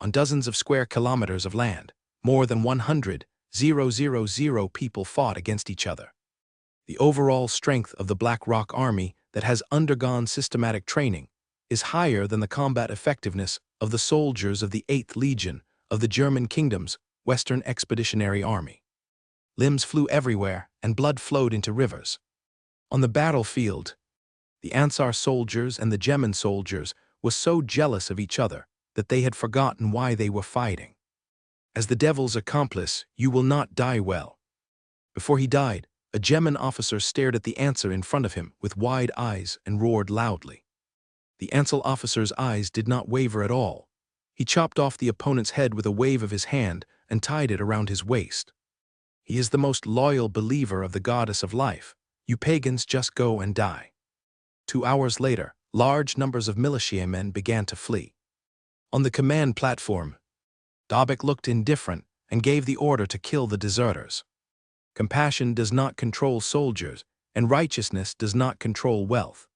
On dozens of square kilometers of land, more than 100,000 people fought against each other. The overall strength of the Black Rock Army that has undergone systematic training is higher than the combat effectiveness of the soldiers of the 8th Legion of the German Kingdom's Western Expeditionary Army. Limbs flew everywhere, and blood flowed into rivers. On the battlefield, the Ansar soldiers and the Gemin soldiers were so jealous of each other that they had forgotten why they were fighting. "As the devil's accomplice, you will not die well." Before he died, a Gemin officer stared at the Ansar in front of him with wide eyes and roared loudly. The Ansar officer's eyes did not waver at all. He chopped off the opponent's head with a wave of his hand and tied it around his waist. "He is the most loyal believer of the goddess of life. You pagans just go and die." 2 hours later, large numbers of militiamen began to flee. On the command platform, Dobik looked indifferent and gave the order to kill the deserters. Compassion does not control soldiers, and righteousness does not control wealth.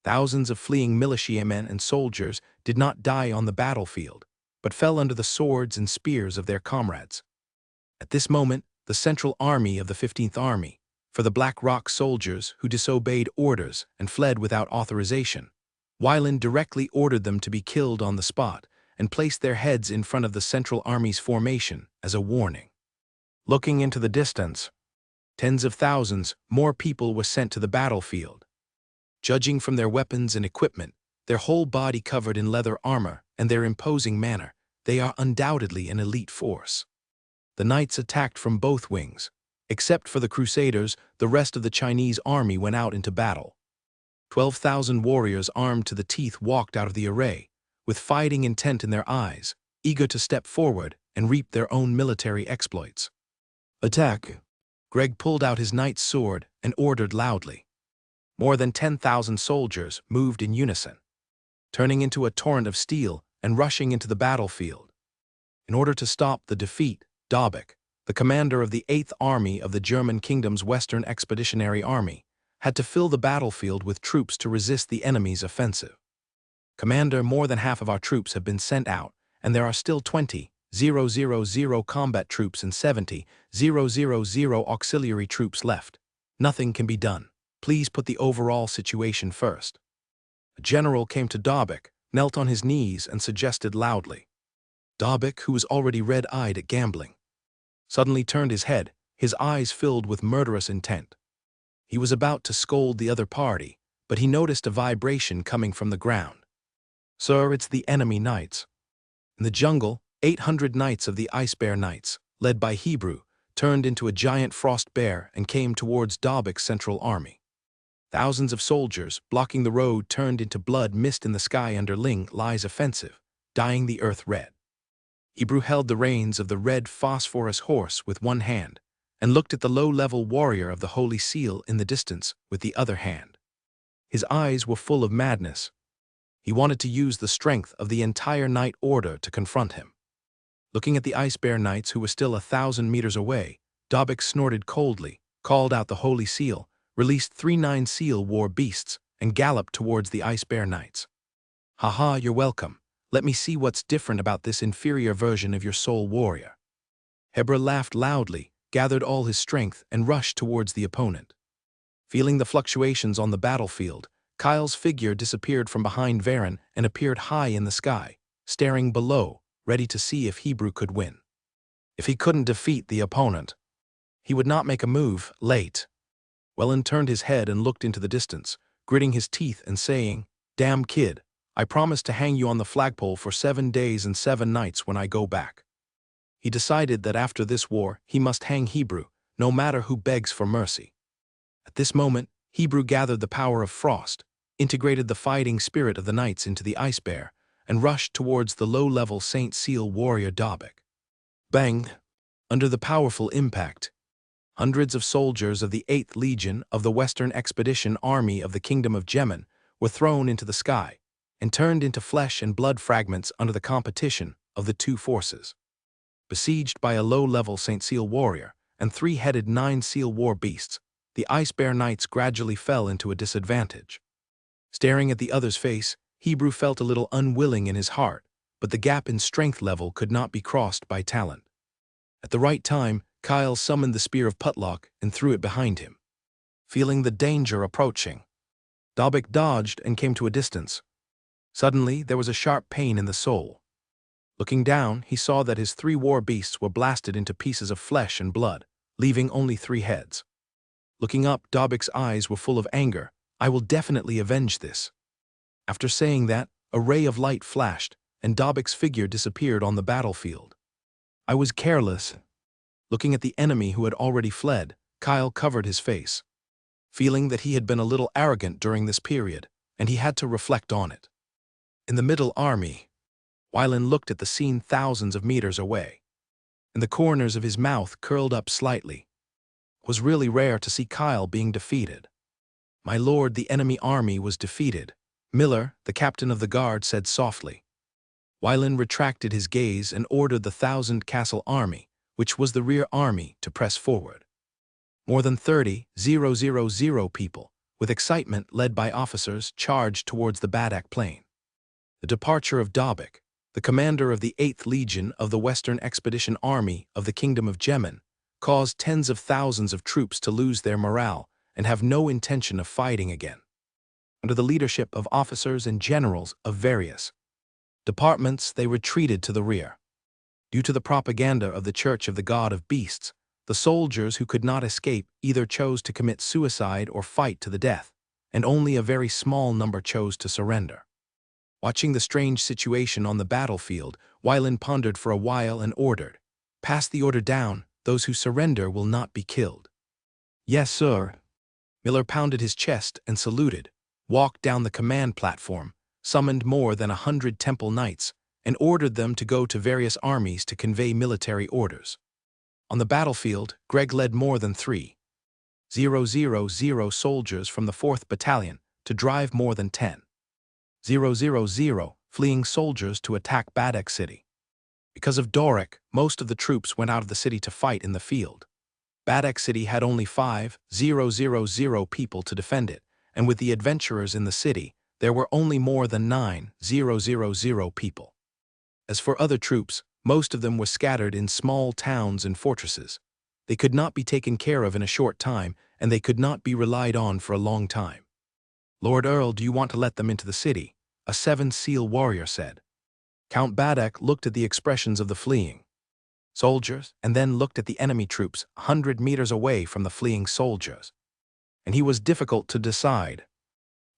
Thousands of fleeing militiamen and soldiers did not die on the battlefield, but fell under the swords and spears of their comrades. At this moment, the Central Army of the 15th Army, for the Black Rock soldiers who disobeyed orders and fled without authorization, Wylin directly ordered them to be killed on the spot and placed their heads in front of the Central Army's formation as a warning. Looking into the distance, tens of thousands more people were sent to the battlefield. Judging from their weapons and equipment, Their whole body covered in leather armor and their imposing manner, they are undoubtedly an elite force. The knights attacked from both wings. Except for the Crusaders, the rest of the Chinese army went out into battle. 12,000 warriors armed to the teeth walked out of the array, with fighting intent in their eyes, eager to step forward and reap their own military exploits. Attack! Greg pulled out his knight's sword and ordered loudly. More than 10,000 soldiers moved in unison, turning into a torrent of steel and rushing into the battlefield. In order to stop the defeat, Dobek, the commander of the 8th Army of the German Kingdom's Western Expeditionary Army, had to fill the battlefield with troops to resist the enemy's offensive. Commander, more than half of our troops have been sent out, and there are still 20,000 combat troops and 70,000 auxiliary troops left. Nothing can be done. Please put the overall situation first. A general came to Dobek, knelt on his knees, and suggested loudly. Dobek, who was already red-eyed at gambling, suddenly turned his head, his eyes filled with murderous intent. He was about to scold the other party, but he noticed a vibration coming from the ground. Sir, it's the enemy knights. In the jungle, 800 knights of the Ice Bear Knights, led by Hebrew, turned into a giant frost bear and came towards Dobek's central army. Thousands of soldiers, blocking the road, turned into blood mist in the sky under Ling Lai's offensive, dyeing the earth red. Hebrew held the reins of the red phosphorus horse with one hand and looked at the low-level warrior of the Holy Seal in the distance with the other hand. His eyes were full of madness. He wanted to use the strength of the entire Knight Order to confront him. Looking at the Ice Bear Knights, who were still 1,000 meters away, Dobek snorted coldly, called out the Holy Seal, released 3 9-seal war beasts, and galloped towards the Ice Bear Knights. "Ha, you're welcome. Let me see what's different about this inferior version of your soul warrior." Hebra laughed loudly, gathered all his strength, and rushed towards the opponent. Feeling the fluctuations on the battlefield, Kyle's figure disappeared from behind Varen and appeared high in the sky, staring below, ready to see if Hebrew could win. If he couldn't defeat the opponent, he would not make a move. Late. Welland turned his head and looked into the distance, gritting his teeth and saying, "Damn kid, I promised to hang you on the flagpole for 7 days and 7 nights when I go back." He decided that after this war, he must hang Hebrew, no matter who begs for mercy. At this moment, Hebrew gathered the power of frost, integrated the fighting spirit of the knights into the Ice Bear, and rushed towards the low-level Saint Seal warrior Dobek. Bang! Under the powerful impact, hundreds of soldiers of the 8th Legion of the Western Expedition Army of the Kingdom of Jemen were thrown into the sky and turned into flesh and blood fragments under the competition of the two forces. Besieged by a low-level Saint Seal warrior and 3-headed 9-seal war beasts, the Ice Bear Knights gradually fell into a disadvantage. Staring at the other's face, Hebrew felt a little unwilling in his heart, but the gap in strength level could not be crossed by talent. At the right time, Kyle summoned the Spear of Putlock and threw it behind him. Feeling the danger approaching, Dobek dodged and came to a distance. Suddenly, there was a sharp pain in the soul. Looking down, he saw that his 3 war beasts were blasted into pieces of flesh and blood, leaving only 3 heads. Looking up, Dobek's eyes were full of anger. "I will definitely avenge this." After saying that, a ray of light flashed, and Dobek's figure disappeared on the battlefield. "I was careless." Looking at the enemy who had already fled, Kyle covered his face, feeling that he had been a little arrogant during this period, and he had to reflect on it. In the middle army, Wylan looked at the scene thousands of meters away, and the corners of his mouth curled up slightly. It was really rare to see Kyle being defeated. "My lord, the enemy army was defeated," Miller, the captain of the guard, said softly. Wylan retracted his gaze and ordered the 1,000 Castle Army, which was the rear army, to press forward. More than 30,000 people, with excitement led by officers, charged towards the Badak Plain. The departure of Dobek, the commander of the 8th Legion of the Western Expedition Army of the Kingdom of Jemen, caused tens of thousands of troops to lose their morale and have no intention of fighting again. Under the leadership of officers and generals of various departments, they retreated to the rear. Due to the propaganda of the Church of the God of Beasts, the soldiers who could not escape either chose to commit suicide or fight to the death, and only a very small number chose to surrender. Watching the strange situation on the battlefield, Wylan pondered for a while and ordered, "Pass the order down, those who surrender will not be killed." "Yes, sir." Miller pounded his chest and saluted, walked down the command platform, summoned more than 100 temple knights, and ordered them to go to various armies to convey military orders. On the battlefield, Greg led more than 3,000 soldiers from the 4th Battalion to drive more than 10,000 fleeing soldiers to attack Badek City. Because of Doric, most of the troops went out of the city to fight in the field. Badek City had only 5,000 people to defend it, and with the adventurers in the city, there were only more than 9,000 people. As for other troops, most of them were scattered in small towns and fortresses. They could not be taken care of in a short time, and they could not be relied on for a long time. "Lord Earl, do you want to let them into the city?" a 7-seal warrior said. Count Badek looked at the expressions of the fleeing soldiers and then looked at the enemy troops 100 meters away from the fleeing soldiers. And he was difficult to decide.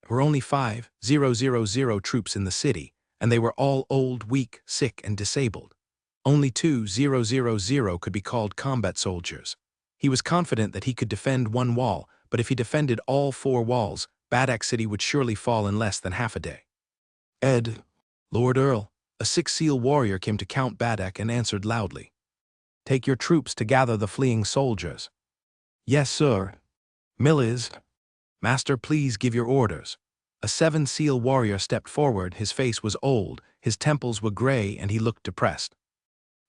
There were only 5,000 troops in the city, and they were all old, weak, sick, and disabled. Only 2,000 could be called combat soldiers. He was confident that he could defend one wall, but if he defended all 4 walls, Badek City would surely fall in less than half a day. "Lord Earl," a 6-seal warrior came to Count Badek and answered loudly. "Take your troops to gather the fleeing soldiers." "Yes, sir." "Millis." "Master, please give your orders." A 7-seal warrior stepped forward. His face was old, his temples were gray, and he looked depressed.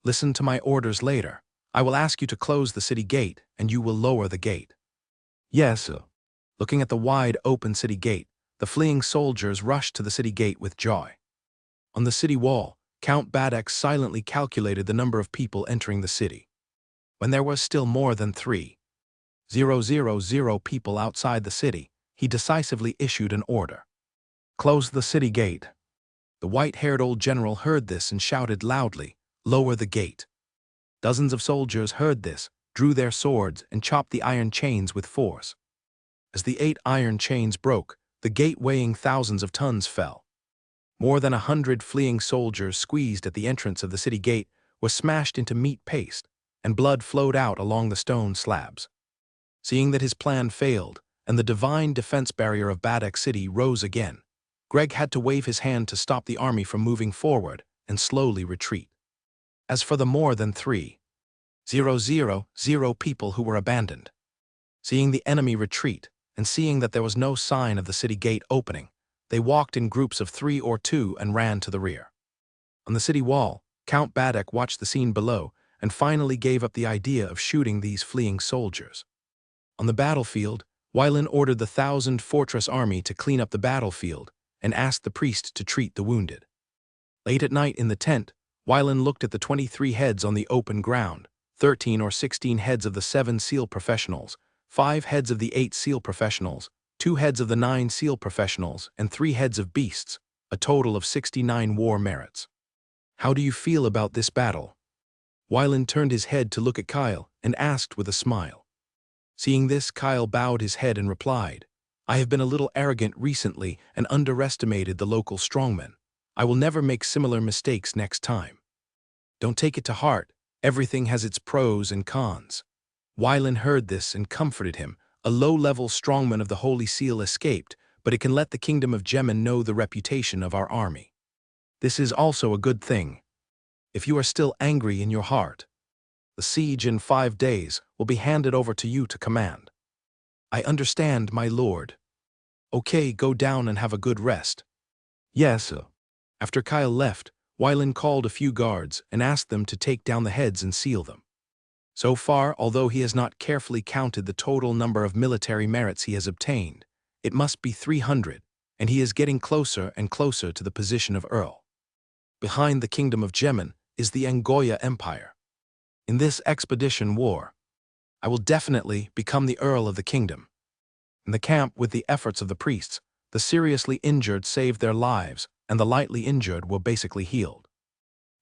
"Listen to my orders later. I will ask you to close the city gate, and you will lower the gate." "Yes, sir." Looking at the wide open city gate, the fleeing soldiers rushed to the city gate with joy. On the city wall, Count Badek silently calculated the number of people entering the city. When there was still more than 3,000 people outside the city, he decisively issued an order. "Close the city gate." The white-haired old general heard this and shouted loudly, "Lower the gate." Dozens of soldiers heard this, drew their swords, and chopped the iron chains with force. As the 8 iron chains broke, the gate weighing thousands of tons fell. More than 100 fleeing soldiers squeezed at the entrance of the city gate were smashed into meat paste, and blood flowed out along the stone slabs. Seeing that his plan failed, and the divine defense barrier of Badek City rose again, Greg had to wave his hand to stop the army from moving forward and slowly retreat. As for the more than 3,000 people who were abandoned, seeing the enemy retreat and seeing that there was no sign of the city gate opening, they walked in groups of 3 or 2 and ran to the rear. On the city wall, Count Badek watched the scene below and finally gave up the idea of shooting these fleeing soldiers. On the battlefield, Wylan ordered the 1,000 fortress army to clean up the battlefield and asked the priest to treat the wounded. Late at night in the tent, Wylan looked at the 23 heads on the open ground, 13 or 16 heads of the 7 SEAL professionals, 5 heads of the 8 SEAL professionals, 2 heads of the 9 SEAL professionals, and 3 heads of beasts, a total of 69 war merits. "How do you feel about this battle?" Wylan turned his head to look at Kyle and asked with a smile. Seeing this, Kyle bowed his head and replied, "I have been a little arrogant recently and underestimated the local strongmen. I will never make similar mistakes next time." "Don't take it to heart. Everything has its pros and cons." Wylan heard this and comforted him. "A low-level strongman of the Holy Seal escaped, but it can let the Kingdom of Gemin know the reputation of our army. This is also a good thing. If you are still angry in your heart, the siege in 5 days will be handed over to you to command." "I understand, my lord." "Okay, go down and have a good rest." "Yes, sir." After Kyle left, Wylan called a few guards and asked them to take down the heads and seal them. So far, although he has not carefully counted the total number of military merits he has obtained, it must be 300, and he is getting closer and closer to the position of Earl. Behind the Kingdom of Gemin is the Angoya Empire. In this expedition war, I will definitely become the Earl of the Kingdom. In the camp, with the efforts of the priests, the seriously injured saved their lives, and the lightly injured were basically healed.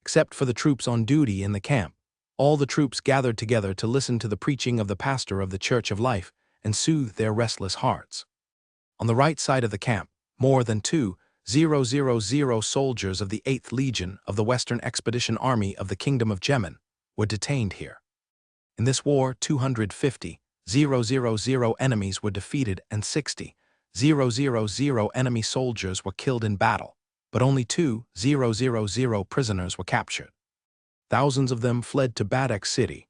Except for the troops on duty in the camp, all the troops gathered together to listen to the preaching of the pastor of the Church of Life and soothe their restless hearts. On the right side of the camp, more than 2 000 soldiers of the 8th Legion of the Western Expedition Army of the Kingdom of Yemen were detained here. In this war, 250,000 enemies were defeated and 60,000 enemy soldiers were killed in battle, but only 2,000 prisoners were captured. Thousands of them fled to Badek City,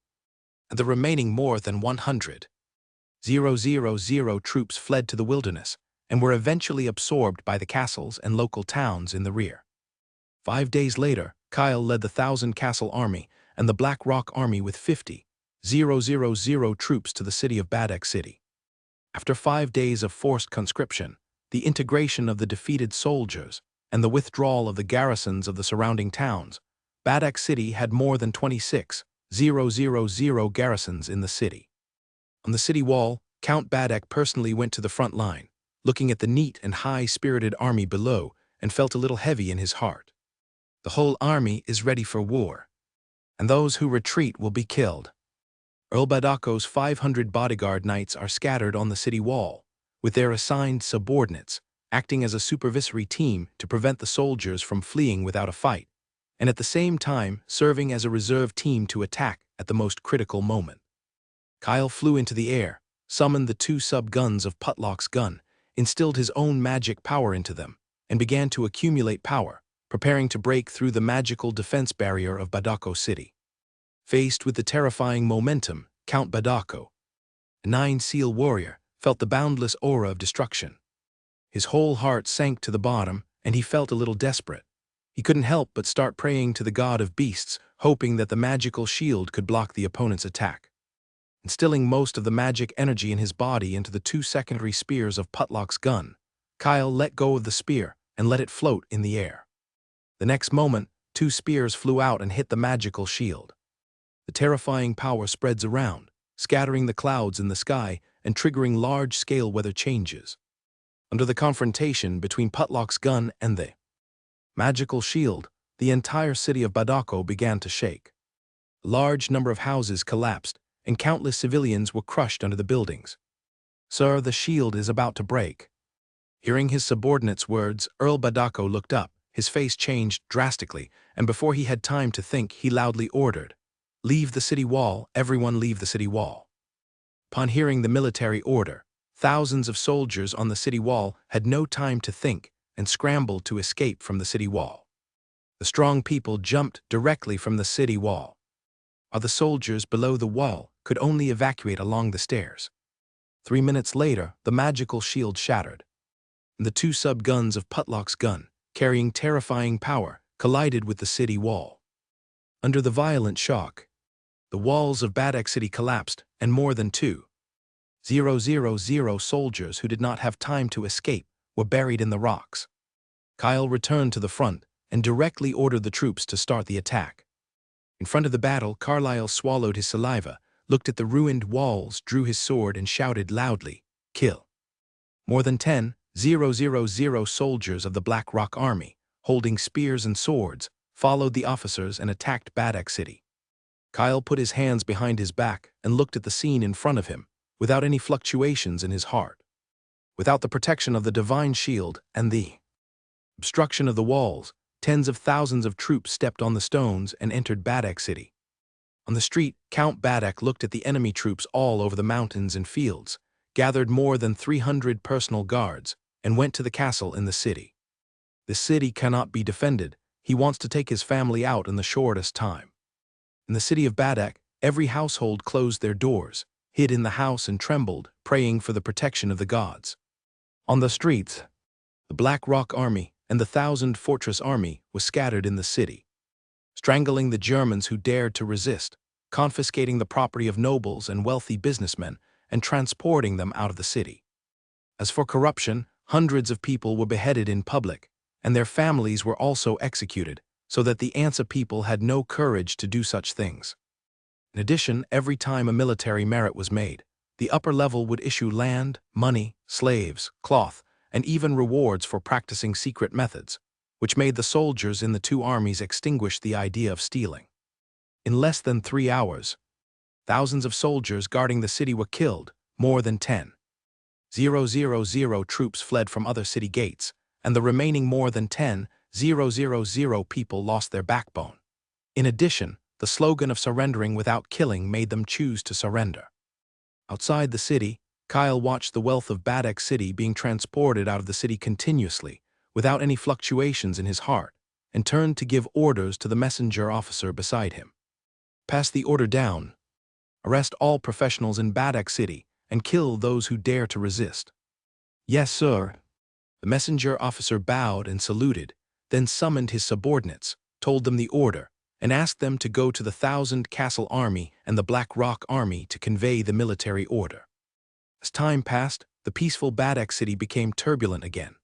and the remaining more than 100,000 troops fled to the wilderness and were eventually absorbed by the castles and local towns in the rear. 5 days later, Kyle led the 1,000-castle army and the Black Rock Army with 50,000 troops to the city of Badek City. After 5 days of forced conscription, the integration of the defeated soldiers, and the withdrawal of the garrisons of the surrounding towns, Badek City had more than 26,000 garrisons in the city. On the city wall, Count Badek personally went to the front line, looking at the neat and high-spirited army below, and felt a little heavy in his heart. The whole army is ready for war, and those who retreat will be killed. Earl Badako's 500 bodyguard knights are scattered on the city wall, with their assigned subordinates, acting as a supervisory team to prevent the soldiers from fleeing without a fight, and at the same time serving as a reserve team to attack at the most critical moment. Kyle flew into the air, summoned the 2 sub-guns of Putlock's gun, instilled his own magic power into them, and began to accumulate power, preparing to break through the magical defense barrier of Badako City. Faced with the terrifying momentum, Count Badako, a 9-seal warrior, felt the boundless aura of destruction. His whole heart sank to the bottom, and he felt a little desperate. He couldn't help but start praying to the god of beasts, hoping that the magical shield could block the opponent's attack. Instilling most of the magic energy in his body into the 2 secondary spears of Putlock's gun, Kyle let go of the spear and let it float in the air. The next moment, 2 spears flew out and hit the magical shield. The terrifying power spreads around, scattering the clouds in the sky and triggering large-scale weather changes. Under the confrontation between Putlock's gun and the magical shield, the entire city of Badako began to shake. A large number of houses collapsed, and countless civilians were crushed under the buildings. "Sir, the shield is about to break." Hearing his subordinate's words, Earl Badako looked up. His face changed drastically, and before he had time to think, he loudly ordered, "Leave the city wall, everyone leave the city wall." Upon hearing the military order, thousands of soldiers on the city wall had no time to think and scrambled to escape from the city wall. The strong people jumped directly from the city wall, while the soldiers below the wall could only evacuate along the stairs. 3 minutes later, the magical shield shattered, and the 2 sub-guns of Putlock's gun, carrying terrifying power, collided with the city wall. Under the violent shock, the walls of Badek City collapsed, and more than 2,000 soldiers who did not have time to escape were buried in the rocks. Kyle returned to the front and directly ordered the troops to start the attack. In front of the battle, Carlyle swallowed his saliva, looked at the ruined walls, drew his sword, and shouted loudly, "Kill!" More than 10,000 soldiers of the Black Rock Army, holding spears and swords, followed the officers and attacked Badek City. Kyle put his hands behind his back and looked at the scene in front of him, without any fluctuations in his heart. Without the protection of the divine shield and the obstruction of the walls, tens of thousands of troops stepped on the stones and entered Badek City. On the street, Count Badek looked at the enemy troops all over the mountains and fields, gathered more than 300 personal guards, and went to the castle in the city. The city cannot be defended. He wants to take his family out in the shortest time. In the city of Badek, every household closed their doors, hid in the house and trembled, praying for the protection of the gods. On the streets, the Black Rock Army and the 1,000 Fortress Army was scattered in the city, strangling the Germans who dared to resist, confiscating the property of nobles and wealthy businessmen, and transporting them out of the city. As for corruption, hundreds of people were beheaded in public, and their families were also executed, so that the Ansa people had no courage to do such things. In addition, every time a military merit was made, the upper level would issue land, money, slaves, cloth, and even rewards for practicing secret methods, which made the soldiers in the 2 armies extinguish the idea of stealing. In less than 3 hours, thousands of soldiers guarding the city were killed, more than 10,000 troops fled from other city gates, and the remaining more than 10,000 people lost their backbone. In addition, the slogan of surrendering without killing made them choose to surrender. Outside the city, Kyle watched the wealth of Badek City being transported out of the city continuously, without any fluctuations in his heart, and turned to give orders to the messenger officer beside him. Pass the order down. Arrest all professionals in Badek City and kill those who dare to resist. Yes, sir. The messenger officer bowed and saluted, then summoned his subordinates, told them the order, and asked them to go to the 1,000 Castle Army and the Black Rock Army to convey the military order. As time passed, the peaceful Badek City became turbulent again.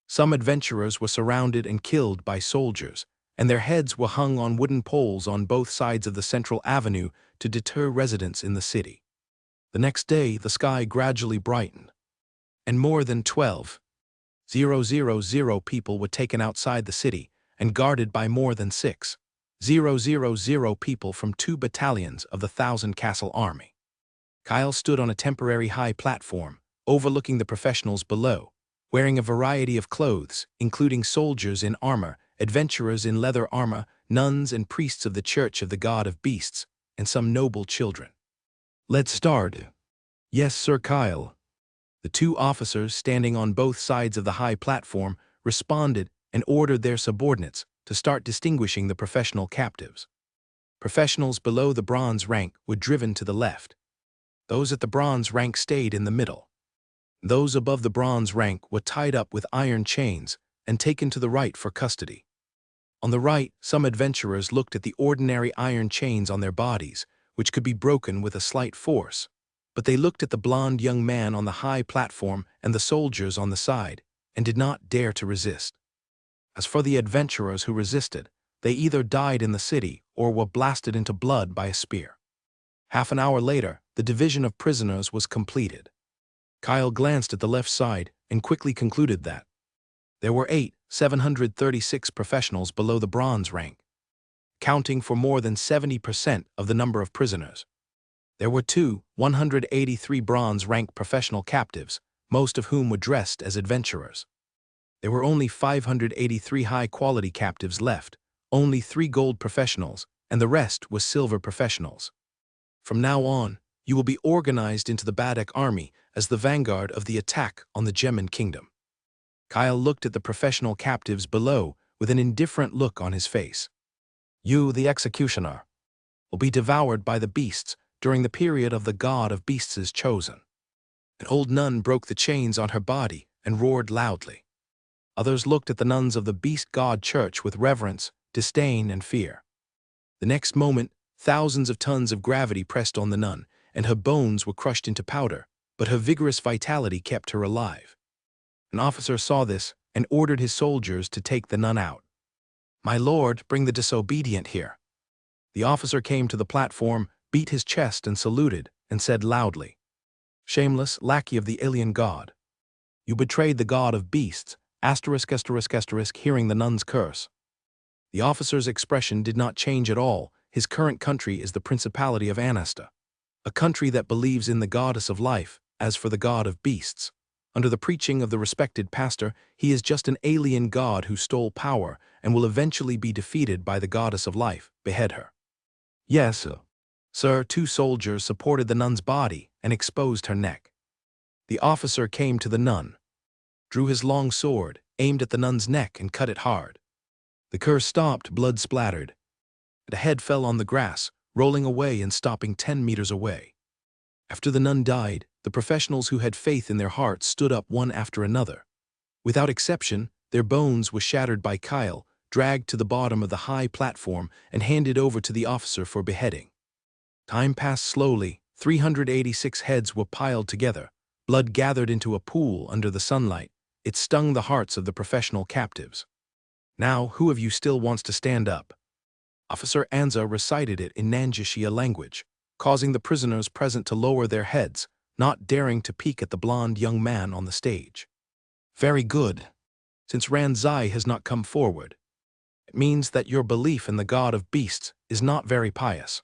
Some adventurers were surrounded and killed by soldiers, and their heads were hung on wooden poles on both sides of the central avenue to deter residents in the city. The next day, the sky gradually brightened, and more than 12,000 people were taken outside the city and guarded by more than 6,000 people from 2 battalions of the 1,000 Castle Army. Kyle stood on a temporary high platform, overlooking the professionals below, wearing a variety of clothes, including soldiers in armor, adventurers in leather armor, nuns and priests of the Church of the God of Beasts, and some noble children. Let's start. Yes, Sir Kyle. The 2 officers standing on both sides of the high platform responded and ordered their subordinates to start distinguishing the professional captives. Professionals below the bronze rank were driven to the left. Those at the bronze rank stayed in the middle. Those above the bronze rank were tied up with iron chains and taken to the right for custody. On the right, some adventurers looked at the ordinary iron chains on their bodies, which could be broken with a slight force, but they looked at the blond young man on the high platform and the soldiers on the side, and did not dare to resist. As for the adventurers who resisted, they either died in the city or were blasted into blood by a spear. Half an hour later, the division of prisoners was completed. Kyle glanced at the left side and quickly concluded that there were 8,736 professionals below the bronze rank, counting for more than 70% of the number of prisoners. There were 183 bronze rank professional captives, most of whom were dressed as adventurers. There were only 583 high-quality captives left, only 3 gold professionals, and the rest was silver professionals. From now on, you will be organized into the Badek Army as the vanguard of the attack on the Gemin Kingdom. Kyle looked at the professional captives below with an indifferent look on his face. You, the executioner, will be devoured by the beasts during the period of the God of Beasts' chosen. An old nun broke the chains on her body and roared loudly. Others looked at the nuns of the Beast God Church with reverence, disdain, and fear. The next moment, thousands of tons of gravity pressed on the nun, and her bones were crushed into powder, but her vigorous vitality kept her alive. An officer saw this and ordered his soldiers to take the nun out. My lord, bring the disobedient here. The officer came to the platform, beat his chest and saluted, and said loudly, Shameless lackey of the alien god. You betrayed the god of beasts, hearing the nun's curse. The officer's expression did not change at all. His current country is the Principality of Anasta, a country that believes in the goddess of life, as for the god of beasts. Under the preaching of the respected pastor, he is just an alien god who stole power and will eventually be defeated by the goddess of life. Behead her. Yes, sir. 2 soldiers supported the nun's body and exposed her neck. The officer came to the nun, drew his long sword, aimed at the nun's neck and cut it hard. The curse stopped, blood splattered, and a head fell on the grass, rolling away and stopping 10 meters away. After the nun died, the professionals who had faith in their hearts stood up one after another. Without exception, their bones were shattered by Kyle, dragged to the bottom of the high platform, and handed over to the officer for beheading. Time passed slowly. 386 heads were piled together. Blood gathered into a pool under the sunlight. It stung the hearts of the professional captives. Now, who of you still wants to stand up? Officer Anza recited it in Nanjishia language, causing the prisoners present to lower their heads, not daring to peek at the blond young man on the stage. Very good. Since Ranzai has not come forward, it means that your belief in the god of beasts is not very pious.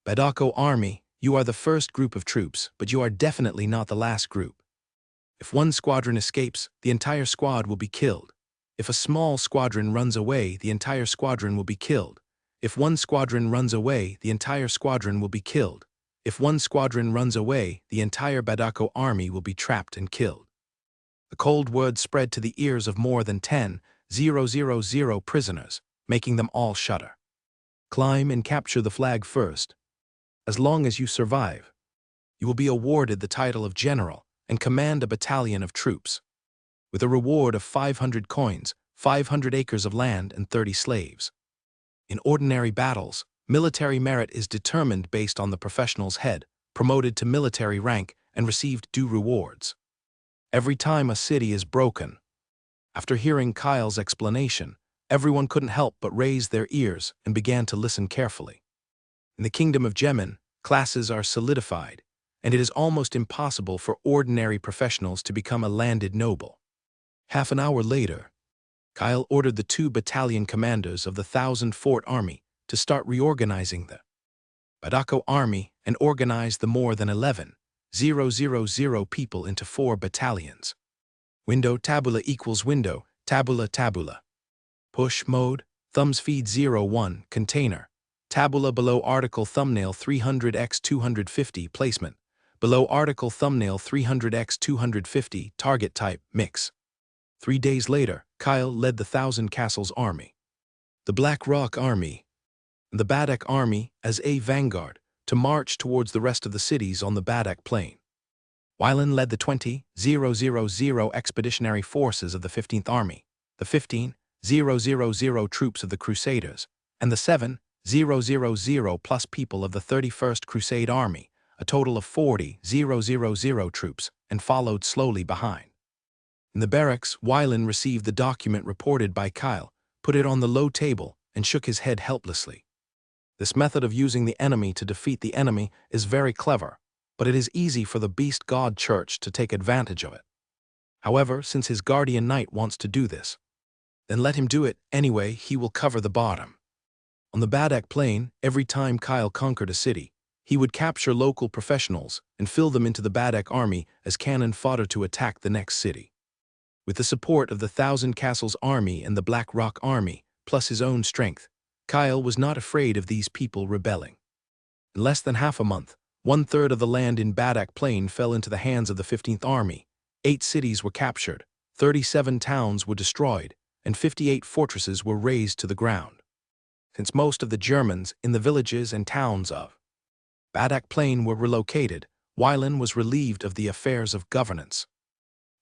Badako Army, you are the first group of troops, but you are definitely not the last group. If one squadron escapes, the entire squad will be killed. If a small squadron runs away, the entire squadron will be killed. If one squadron runs away, the entire squadron will be killed. If one squadron runs away, the entire Badako army will be trapped and killed. The cold word spread to the ears of more than 10,000 prisoners, making them all shudder. Climb and capture the flag first. As long as you survive, you will be awarded the title of general and command a battalion of troops, with a reward of 500 coins, 500 acres of land, and 30 slaves. In ordinary battles, military merit is determined based on the professional's head, promoted to military rank, and received due rewards. Every time a city is broken. After hearing Kyle's explanation, everyone couldn't help but raise their ears and began to listen carefully. In the kingdom of Jemin, classes are solidified, and it is almost impossible for ordinary professionals to become a landed noble. Half an hour later, Kyle ordered the 2 battalion commanders of the 1,000-fort army to start reorganizing the Badako army and organize the more than 11,000 people into 4 battalions. Window tabula equals window, tabula tabula. Push mode, thumbs feed 01, container. Tabula below article thumbnail 300x250 placement. Below article thumbnail 300x250 target type mix. 3 days later, Kyle led the 1,000 Castles army, the Black Rock army, and the Badak army as a vanguard to march towards the rest of the cities on the Badak plain. Wylan led the 20,000 expeditionary forces of the 15th Army, the 15,000 troops of the Crusaders, and the 7,000 plus people of the 31st Crusade Army, a total of 40,000 troops, and followed slowly behind. In the barracks, Wylan received the document reported by Kyle, put it on the low table, and shook his head helplessly. This method of using the enemy to defeat the enemy is very clever, but it is easy for the Beast God Church to take advantage of it. However, since his guardian knight wants to do this, then let him do it anyway. He will cover the bottom. On the Badak plain, every time Kyle conquered a city, he would capture local professionals and fill them into the Badak army as cannon fodder to attack the next city. With the support of the 1,000 Castles army and the Black Rock army, plus his own strength, Kyle was not afraid of these people rebelling. In less than half a month, 1/3 of the land in Badak Plain fell into the hands of the 15th Army, 8 cities were captured, 37 towns were destroyed, and 58 fortresses were razed to the ground. Since most of the Germans in the villages and towns of Badak Plain were relocated, Wylan was relieved of the affairs of governance.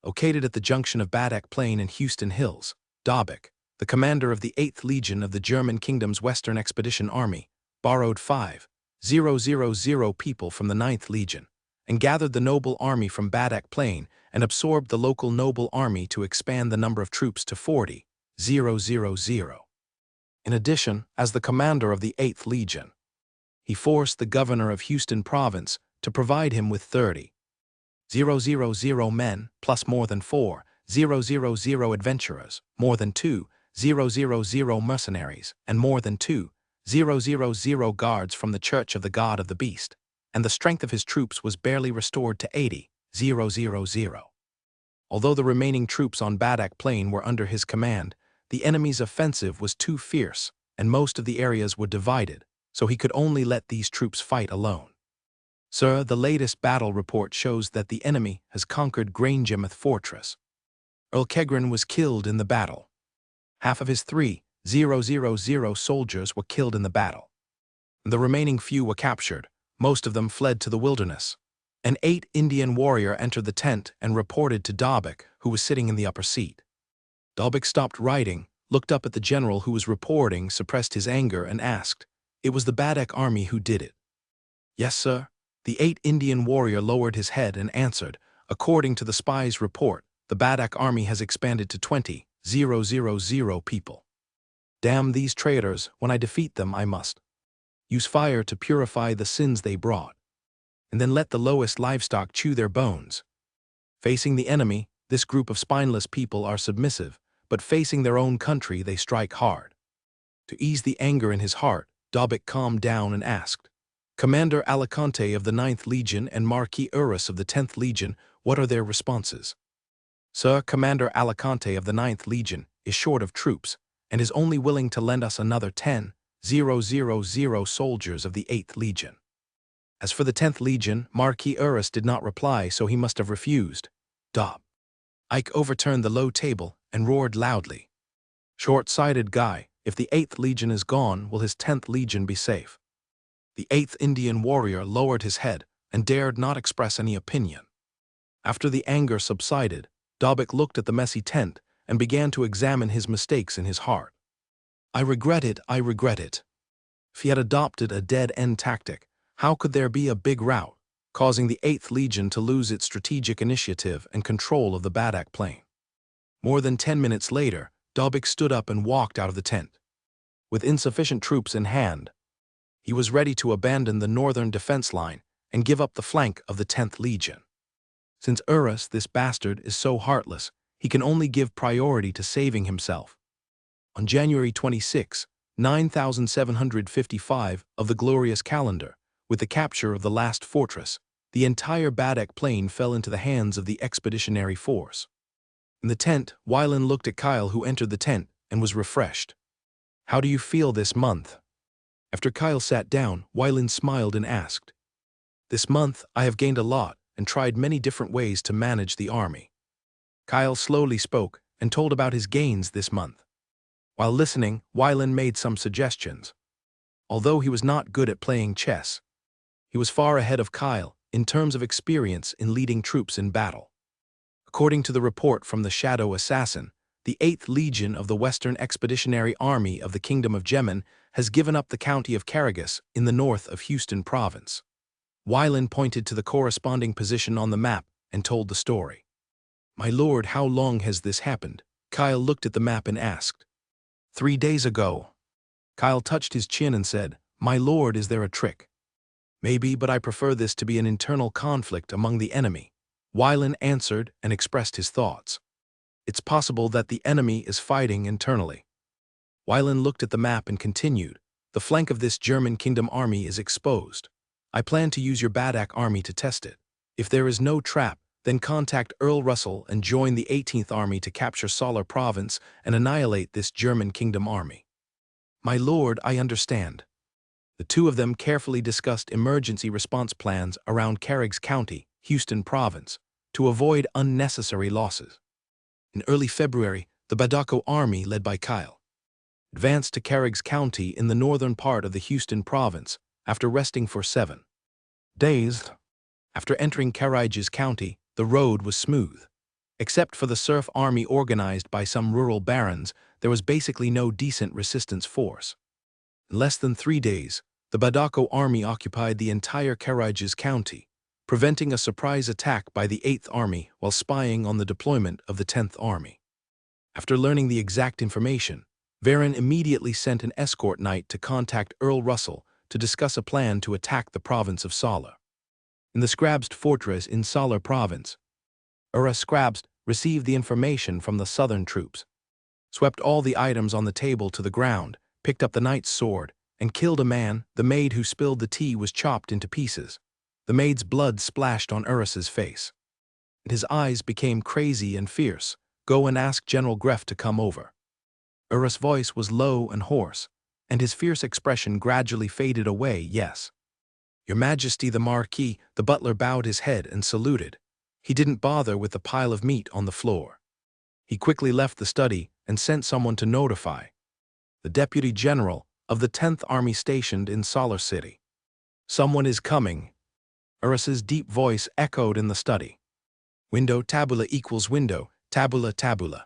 Located at the junction of Badak Plain and Houston Hills, Dobik, the commander of the 8th Legion of the German Kingdom's Western Expedition Army, borrowed 5,000 people from the 9th Legion, and gathered the noble army from Badak Plain and absorbed the local noble army to expand the number of troops to 40,000. In addition, as the commander of the 8th Legion, he forced the governor of Houston Province to provide him with 30,000 men, plus more than 4,000 adventurers, more than 2,000 mercenaries, and more than 2,000 guards from the Church of the God of the Beast, and the strength of his troops was barely restored to 80,000. Although the remaining troops on Badak Plain were under his command, the enemy's offensive was too fierce, and most of the areas were divided, so he could only let these troops fight alone. Sir, the latest battle report shows that the enemy has conquered Grangemouth Fortress. Earl Kegrin was killed in the battle. Half of his 3,000 soldiers were killed in the battle. The remaining few were captured. Most of them fled to the wilderness. An 8 Indian warrior entered the tent and reported to Dobik, who was sitting in the upper seat. Dobik stopped writing, looked up at the general who was reporting, suppressed his anger, and asked, "It was the Badak army who did it?" "Yes, sir." The 8 Indian warrior lowered his head and answered, "According to the spy's report, the Badak army has expanded to 20,000 people. Damn these traitors, when I defeat them I must use fire to purify the sins they brought, and then let the lowest livestock chew their bones." Facing the enemy, this group of spineless people are submissive, but facing their own country they strike hard. To ease the anger in his heart, Dobik calmed down and asked, "Commander Alicante of the 9th Legion and Marquis Urus of the 10th Legion, what are their responses?" Sir, Commander Alicante of the 9th Legion is short of troops and is only willing to lend us another 10,000 soldiers of the 8th Legion. As for the 10th Legion, Marquis Urus did not reply, so he must have refused. Dob. Ike overturned the low table and roared loudly. Short-sighted guy, if the 8th Legion is gone, will his 10th Legion be safe? The 8th Indian warrior lowered his head and dared not express any opinion. After the anger subsided, Dobik looked at the messy tent and began to examine his mistakes in his heart. I regret it. If he had adopted a dead-end tactic, how could there be a big rout, causing the 8th Legion to lose its strategic initiative and control of the Badak Plain? More than 10 minutes later, Dobik stood up and walked out of the tent. With insufficient troops in hand, he was ready to abandon the northern defense line and give up the flank of the 10th Legion. Since Urus, this bastard, is so heartless, he can only give priority to saving himself. On January 26, 9755 of the glorious calendar, with the capture of the last fortress, the entire Badak Plain fell into the hands of the expeditionary force. In the tent, Wylan looked at Kyle, who entered the tent and was refreshed. How do you feel this month? After Kyle sat down, Wylan smiled and asked, This month, I have gained a lot and tried many different ways to manage the army. Kyle slowly spoke and told about his gains this month. While listening, Wylan made some suggestions. Although he was not good at playing chess, he was far ahead of Kyle in terms of experience in leading troops in battle. According to the report from the Shadow Assassin, the 8th Legion of the Western Expeditionary Army of the Kingdom of Jemen has given up the county of Caragus in the north of Houston Province. Wylan pointed to the corresponding position on the map and told the story. My lord, how long has this happened? Kyle looked at the map and asked. 3 days ago. Kyle touched his chin and said, My lord, is there a trick? Maybe, but I prefer this to be an internal conflict among the enemy. Wylan answered and expressed his thoughts. It's possible that the enemy is fighting internally. Wylan looked at the map and continued, The flank of this German kingdom army is exposed. I plan to use your Badak army to test it. If there is no trap, then contact Earl Russell and join the 18th Army to capture Solar Province and annihilate this German kingdom army. My lord, I understand. The two of them carefully discussed emergency response plans around Cariggs County, Houston Province, to avoid unnecessary losses. In early February, the Badako Army, led by Kyle, advanced to Cariggs County in the northern part of the Houston Province after resting for 7 days. After entering Cariggs County, the road was smooth. Except for the serf army organized by some rural barons, there was basically no decent resistance force. In less than 3 days, the Badako army occupied the entire Cariggs County, preventing a surprise attack by the 8th Army while spying on the deployment of the 10th Army. After learning the exact information, Varon immediately sent an escort knight to contact Earl Russell to discuss a plan to attack the province of Sala. In the Scrabst fortress in Solar Province, Scrabst received the information from the southern troops, swept all the items on the table to the ground, picked up the knight's sword, and killed a man. The maid who spilled the tea was chopped into pieces. The maid's blood splashed on Urus's face, and his eyes became crazy and fierce. Go and ask General Greff to come over. Urus's voice was low and hoarse, and his fierce expression gradually faded away. Yes. Your Majesty, the Marquis. The butler bowed his head and saluted. He didn't bother with the pile of meat on the floor. He quickly left the study and sent someone to notify the Deputy General of the 10th Army stationed in Solar City. Someone is coming. Urus's deep voice echoed in the study. Window tabula equals window, tabula.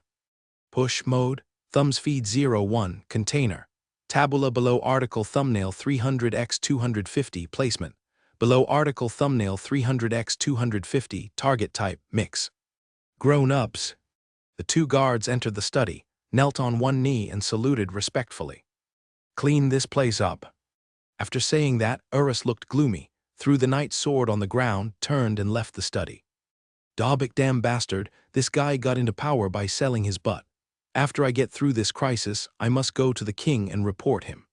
Push mode, thumbs feed 01, container. Tabula below article thumbnail 300x250 placement. Below article thumbnail 300x250 target type mix. Grown-ups. The two guards entered the study, knelt on one knee and saluted respectfully. Clean this place up. After saying that, Urus looked gloomy, threw the knight's sword on the ground, turned and left the study. Dobik, damn bastard, this guy got into power by selling his butt. After I get through this crisis, I must go to the king and report him.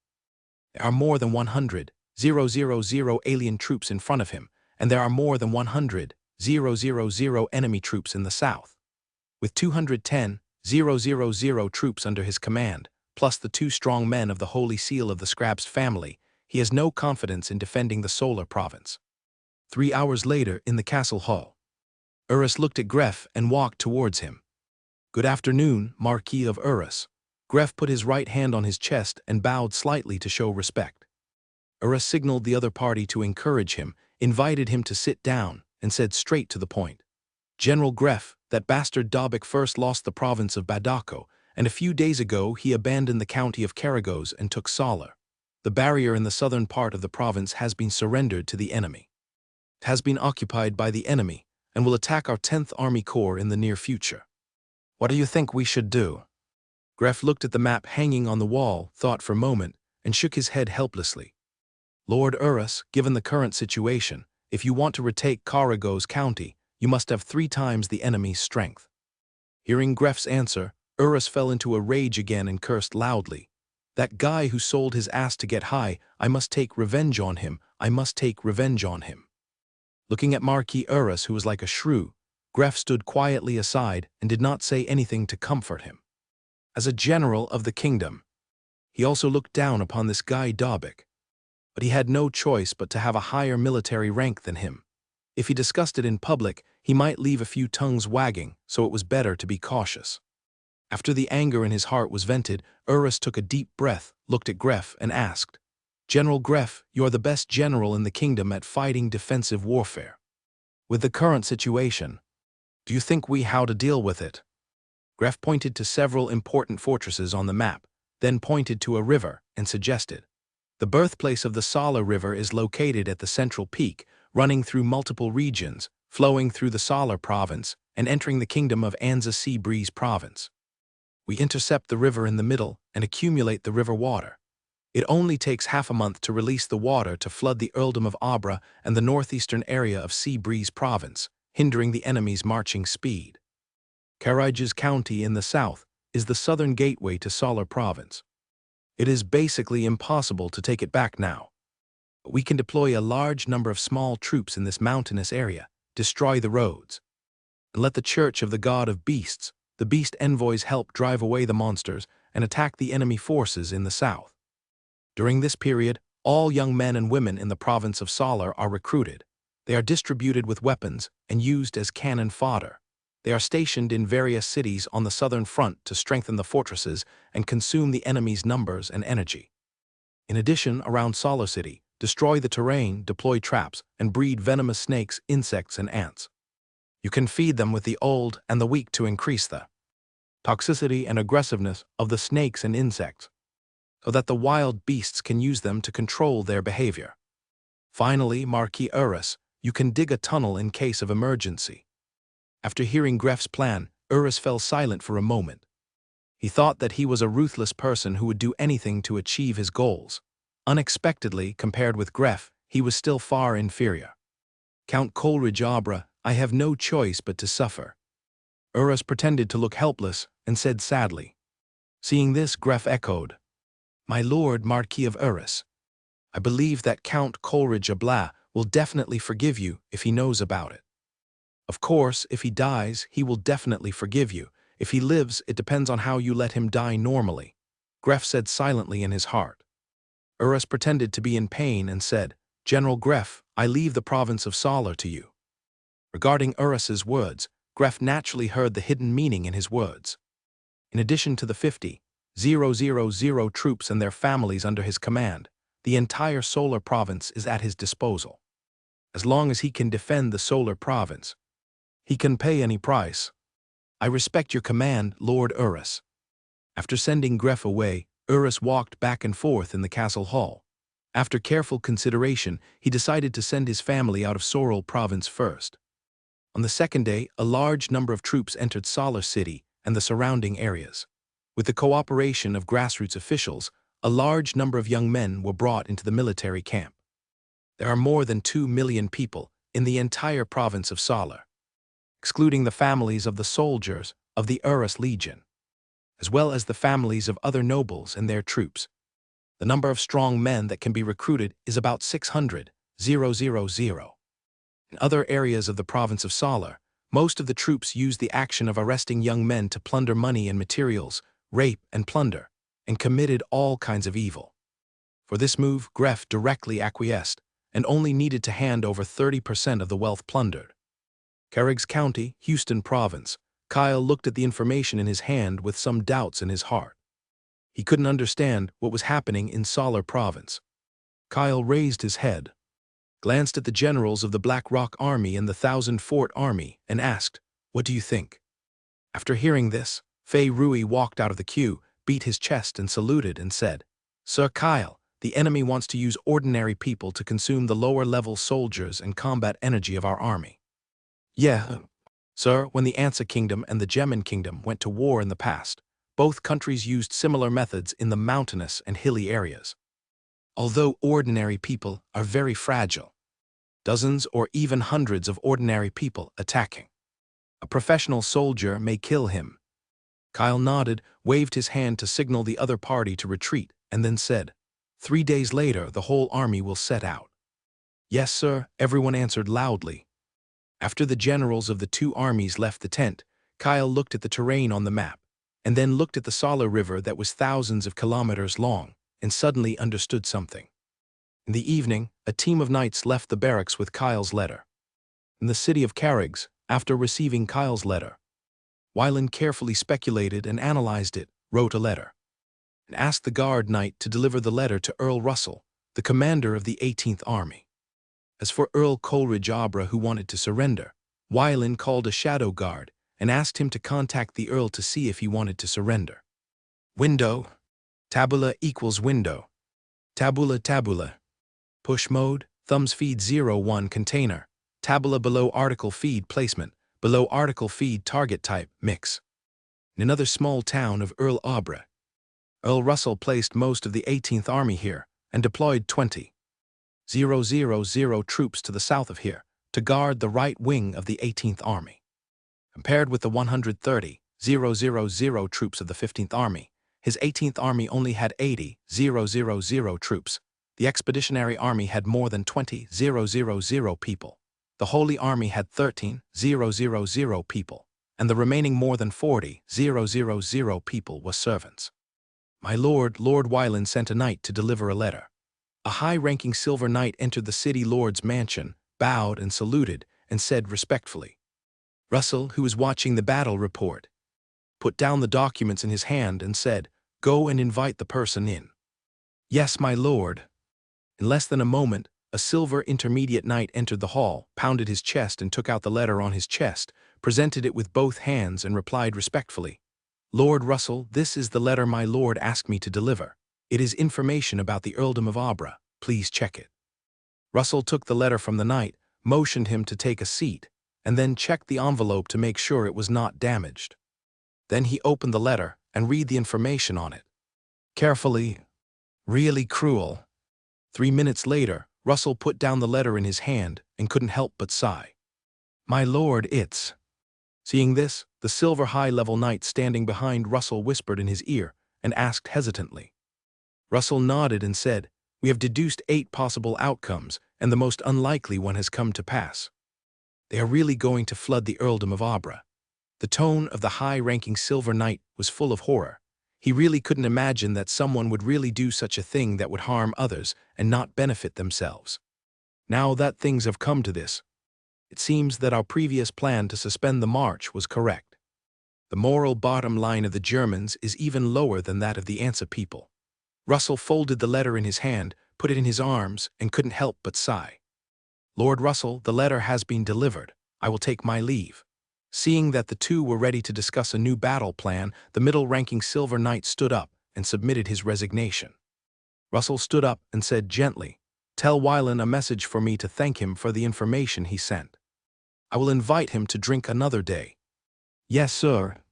There are more than 100,000 alien troops in front of him, and there are more than 100,000 enemy troops in the south. With 210,000 troops under his command, plus the 2 strong men of the Holy Seal of the Scrabs family, he has no confidence in defending the Solar Province. 3 hours later, in the castle hall, Urus looked at Gref and walked towards him. "Good afternoon, Marquis of Urus." Gref put his right hand on his chest and bowed slightly to show respect. Urus signaled the other party to encourage him, invited him to sit down, and said straight to the point. "General Gref, that bastard Dobik first lost the province of Badako, and a few days ago he abandoned the county of Karagos and took Salar. The barrier in the southern part of the province has been surrendered to the enemy. It has been occupied by the enemy, and will attack our 10th Army Corps in the near future. What do you think we should do?" Gref looked at the map hanging on the wall, thought for a moment, and shook his head helplessly. "Lord Urus, given the current situation, if you want to retake Karagos County, you must have 3 times the enemy's strength." Hearing Gref's answer, Urus fell into a rage again and cursed loudly. "That guy who sold his ass to get high, I must take revenge on him, I must take revenge on him." Looking at Marquis Urus, who was like a shrew, Gref stood quietly aside and did not say anything to comfort him. As a general of the kingdom, he also looked down upon this guy Dobik. But he had no choice but to have a higher military rank than him. If he discussed it in public, he might leave a few tongues wagging, so it was better to be cautious. After the anger in his heart was vented, Urus took a deep breath, looked at Gref, and asked, "General Gref, you are the best general in the kingdom at fighting defensive warfare. With the current situation, do you think we how to deal with it?" Gref pointed to several important fortresses on the map, then pointed to a river and suggested, "The birthplace of the Sala River is located at the central peak, running through multiple regions, flowing through the Salar province, and entering the kingdom of Anza Sea Breeze province. We intercept the river in the middle and accumulate the river water. It only takes half a month to release the water to flood the earldom of Abra and the northeastern area of Sea Breeze province, hindering the enemy's marching speed. Karagos County in the south is the southern gateway to Salar province. It is basically impossible to take it back now. But we can deploy a large number of small troops in this mountainous area, destroy the roads, and let the Church of the God of Beasts, the beast envoys, help drive away the monsters and attack the enemy forces in the south. During this period, all young men and women in the province of Salar are recruited. They are distributed with weapons and used as cannon fodder. They are stationed in various cities on the southern front to strengthen the fortresses and consume the enemy's numbers and energy. In addition, around Salar City, destroy the terrain, deploy traps, and breed venomous snakes, insects, and ants. You can feed them with the old and the weak to increase the toxicity and aggressiveness of the snakes and insects, so that the wild beasts can use them to control their behavior. Finally, Marquis Urus, you can dig a tunnel in case of emergency." After hearing Gref's plan, Urus fell silent for a moment. He thought that he was a ruthless person who would do anything to achieve his goals. Unexpectedly, compared with Gref, he was still far inferior. "Count Coleridge Abra, I have no choice but to suffer." Urus pretended to look helpless and said sadly. Seeing this, Gref echoed, "My lord Marquis of Urus, I believe that Count Coleridge Abla will definitely forgive you if he knows about it. Of course, if he dies, he will definitely forgive you. If he lives, it depends on how you let him die normally," Gref said silently in his heart. Urus pretended to be in pain and said, "General Gref, I leave the province of Salar to you." Regarding Urus's words, Gref naturally heard the hidden meaning in his words. In addition to the 50,000 troops and their families under his command, the entire Solar province is at his disposal. As long as he can defend the Solar province, he can pay any price. "I respect your command, Lord Urus." After sending Gref away, Urus walked back and forth in the castle hall. After careful consideration, he decided to send his family out of Soral province first. On the second day, a large number of troops entered Salar City and the surrounding areas. With the cooperation of grassroots officials, a large number of young men were brought into the military camp. There are more than 2 million people in the entire province of Salar, excluding the families of the soldiers of the Urus Legion, as well as the families of other nobles and their troops. The number of strong men that can be recruited is about 600,000. In other areas of the province of Salar, Most of the troops used the action of arresting young men to plunder money and materials, rape and plunder, and committed all kinds of evil. For this move, Greff directly acquiesced and only needed to hand over 30% of the wealth plundered. Carrigs County, Houston Province. Kyle looked at the information in his hand with some doubts in his heart. He couldn't understand what was happening in Solar Province. Kyle raised his head, glanced at the generals of the Black Rock Army and the Thousand Fort Army, and asked, "What do you think?" After hearing this, Fei Rui walked out of the queue, beat his chest and saluted and said, "Sir Kyle, the enemy wants to use ordinary people to consume the lower-level soldiers and combat energy of our army." "Yeah, sir, when the Ansa Kingdom and the Gemin Kingdom went to war in the past, both countries used similar methods in the mountainous and hilly areas. Although ordinary people are very fragile, dozens or even hundreds of ordinary people attacking. A professional soldier may kill him." Kyle nodded, waved his hand to signal the other party to retreat, and then said, "3 days later, the whole army will set out." "Yes, sir," everyone answered loudly. After the generals of the two armies left the tent, Kyle looked at the terrain on the map, and then looked at the Sala River that was thousands of kilometers long, and suddenly understood something. In the evening, a team of knights left the barracks with Kyle's letter. In the city of Carrigs, after receiving Kyle's letter, Wyland carefully speculated and analyzed it, wrote a letter, and asked the guard knight to deliver the letter to Earl Russell, the commander of the 18th Army. As for Earl Coleridge Abra, who wanted to surrender, Wyland called a shadow guard and asked him to contact the Earl to see if he wanted to surrender. Window. Tabula equals window. Tabula tabula. Push mode, thumbs feed 01 container. Tabula below article feed placement, below article feed target type, mix. In another small town of Earl Abra, Earl Russell placed most of the 18th Army here and deployed 20,000 troops to the south of here to guard the right wing of the 18th Army. Compared with the 130,000 troops of the 15th Army, his 18th Army only had 80,000 troops. The Expeditionary Army had more than 20,000 people. The Holy Army had 13,000 people, and the remaining more than 40,000 people were servants. "My lord," Lord Wyland sent a knight to deliver a letter. A high-ranking silver knight entered the city lord's mansion, bowed and saluted, and said respectfully. Russell, who was watching the battle report, put down the documents in his hand and said, "Go and invite the person in." "Yes, my lord." In less than a moment, a silver intermediate knight entered the hall, pounded his chest and took out the letter on his chest, presented it with both hands and replied respectfully, "Lord Russell, this is the letter my lord asked me to deliver. It is information about the Earldom of Abra. Please check it." Russell took the letter from the knight, motioned him to take a seat, and then checked the envelope to make sure it was not damaged. Then he opened the letter and read the information on it. Carefully. Really cruel. 3 minutes later, Russell put down the letter in his hand and couldn't help but sigh. "My lord, it's..." Seeing this, the silver high-level knight standing behind Russell whispered in his ear and asked hesitantly. Russell nodded and said, "We have deduced 8 possible outcomes, and the most unlikely one has come to pass. They are really going to flood the Earldom of Abra." The tone of the high-ranking silver knight was full of horror. He really couldn't imagine that someone would really do such a thing that would harm others and not benefit themselves. Now that things have come to this, it seems that our previous plan to suspend the march was correct. The moral bottom line of the Germans is even lower than that of the Ansa people. Russell folded the letter in his hand, put it in his arms, and couldn't help but sigh. "Lord Russell, the letter has been delivered. I will take my leave." Seeing that the two were ready to discuss a new battle plan, the middle-ranking silver knight stood up and submitted his resignation. Russell stood up and said gently, "Tell Wyland a message for me to thank him for the information he sent. I will invite him to drink another day." "Yes, sir."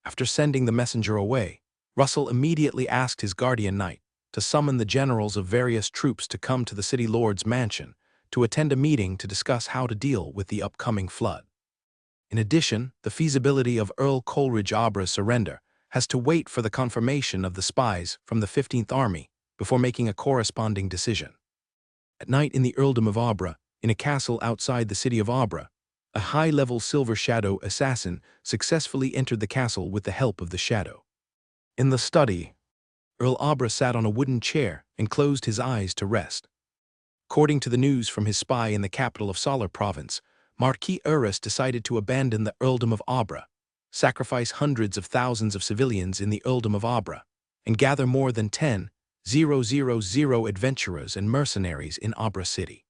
After sending the messenger away, Russell immediately asked his guardian knight to summon the generals of various troops to come to the city lord's mansion to attend a meeting to discuss how to deal with the upcoming flood. In addition, the feasibility of Earl Coleridge Abra's surrender has to wait for the confirmation of the spies from the 15th Army before making a corresponding decision. At night in the Earldom of Abra, in a castle outside the city of Abra, A high-level silver shadow assassin successfully entered the castle with the help of the shadow. In the study, Earl Abra sat on a wooden chair and closed his eyes to rest. According to the news from his spy in the capital of Solar Province, Marquis Urus decided to abandon the earldom of Abra, sacrifice hundreds of thousands of civilians in the earldom of Abra, and gather more than 10,000 adventurers and mercenaries in Abra City.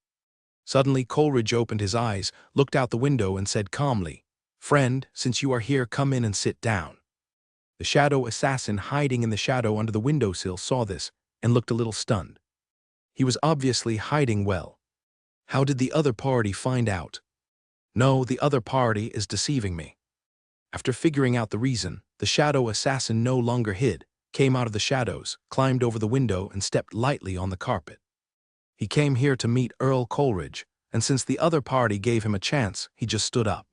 Suddenly Coleridge opened his eyes, looked out the window and said calmly, "Friend, since you are here, come in and sit down." The shadow assassin hiding in the shadow under the windowsill saw this and looked a little stunned. He was obviously hiding well. How did the other party find out? No, the other party is deceiving me. After figuring out the reason, the shadow assassin no longer hid, came out of the shadows, climbed over the window and stepped lightly on the carpet. He came here to meet Earl Coleridge, and since the other party gave him a chance, he just stood up.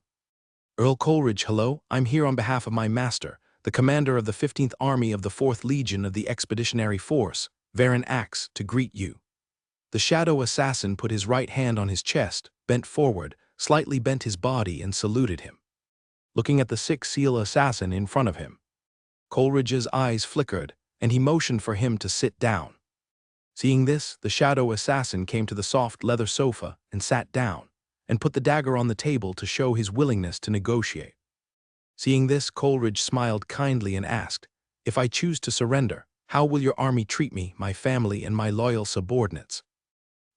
"Earl Coleridge, hello, I'm here on behalf of my master, the commander of the 15th Army of the 4th Legion of the Expeditionary Force, Varon Axe, to greet you." The shadow assassin put his right hand on his chest, bent forward, slightly bent his body and saluted him. Looking at the six-seal assassin in front of him, Coleridge's eyes flickered, and he motioned for him to sit down. Seeing this, the shadow assassin came to the soft leather sofa and sat down, and put the dagger on the table to show his willingness to negotiate. Seeing this, Coleridge smiled kindly and asked, "If I choose to surrender, how will your army treat me, my family, and my loyal subordinates?"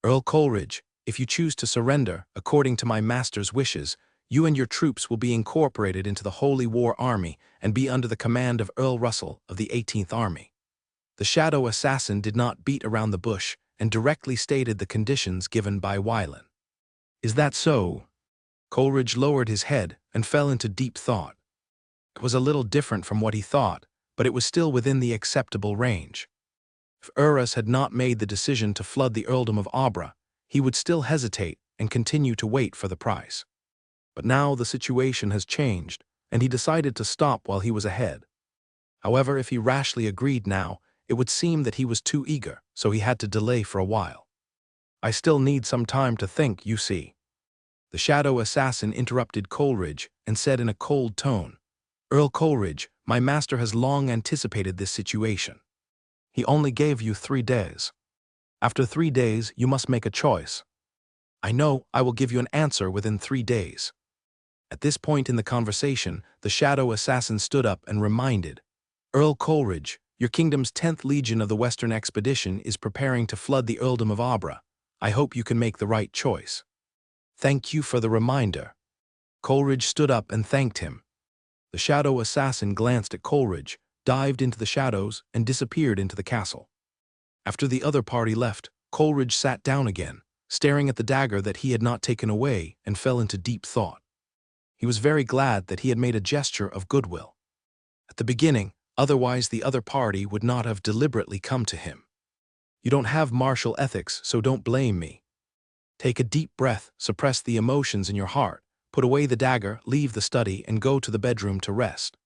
"Earl Coleridge, if you choose to surrender, according to my master's wishes, you and your troops will be incorporated into the Holy War Army and be under the command of Earl Russell of the 18th Army." The shadow assassin did not beat around the bush and directly stated the conditions given by Wylan. "Is that so?" Coleridge lowered his head and fell into deep thought. It was a little different from what he thought, but it was still within the acceptable range. If Urus had not made the decision to flood the earldom of Abra, he would still hesitate and continue to wait for the price. But now the situation has changed, and he decided to stop while he was ahead. However, if he rashly agreed now, it would seem that he was too eager, so he had to delay for a while. "I still need some time to think, you see." The shadow assassin interrupted Coleridge and said in a cold tone, "Earl Coleridge, my master has long anticipated this situation. He only gave you 3 days. After 3 days, you must make a choice. I know I will give you an answer within 3 days." At this point in the conversation, the shadow assassin stood up and reminded, "Earl Coleridge, your kingdom's 10th Legion of the Western Expedition is preparing to flood the earldom of Abra. I hope you can make the right choice." "Thank you for the reminder." Coleridge stood up and thanked him. The shadow assassin glanced at Coleridge, dived into the shadows, and disappeared into the castle. After the other party left, Coleridge sat down again, staring at the dagger that he had not taken away, and fell into deep thought. He was very glad that he had made a gesture of goodwill. At the beginning, otherwise the other party would not have deliberately come to him. You don't have martial ethics, so don't blame me. Take a deep breath, suppress the emotions in your heart, put away the dagger, leave the study, and go to the bedroom to rest.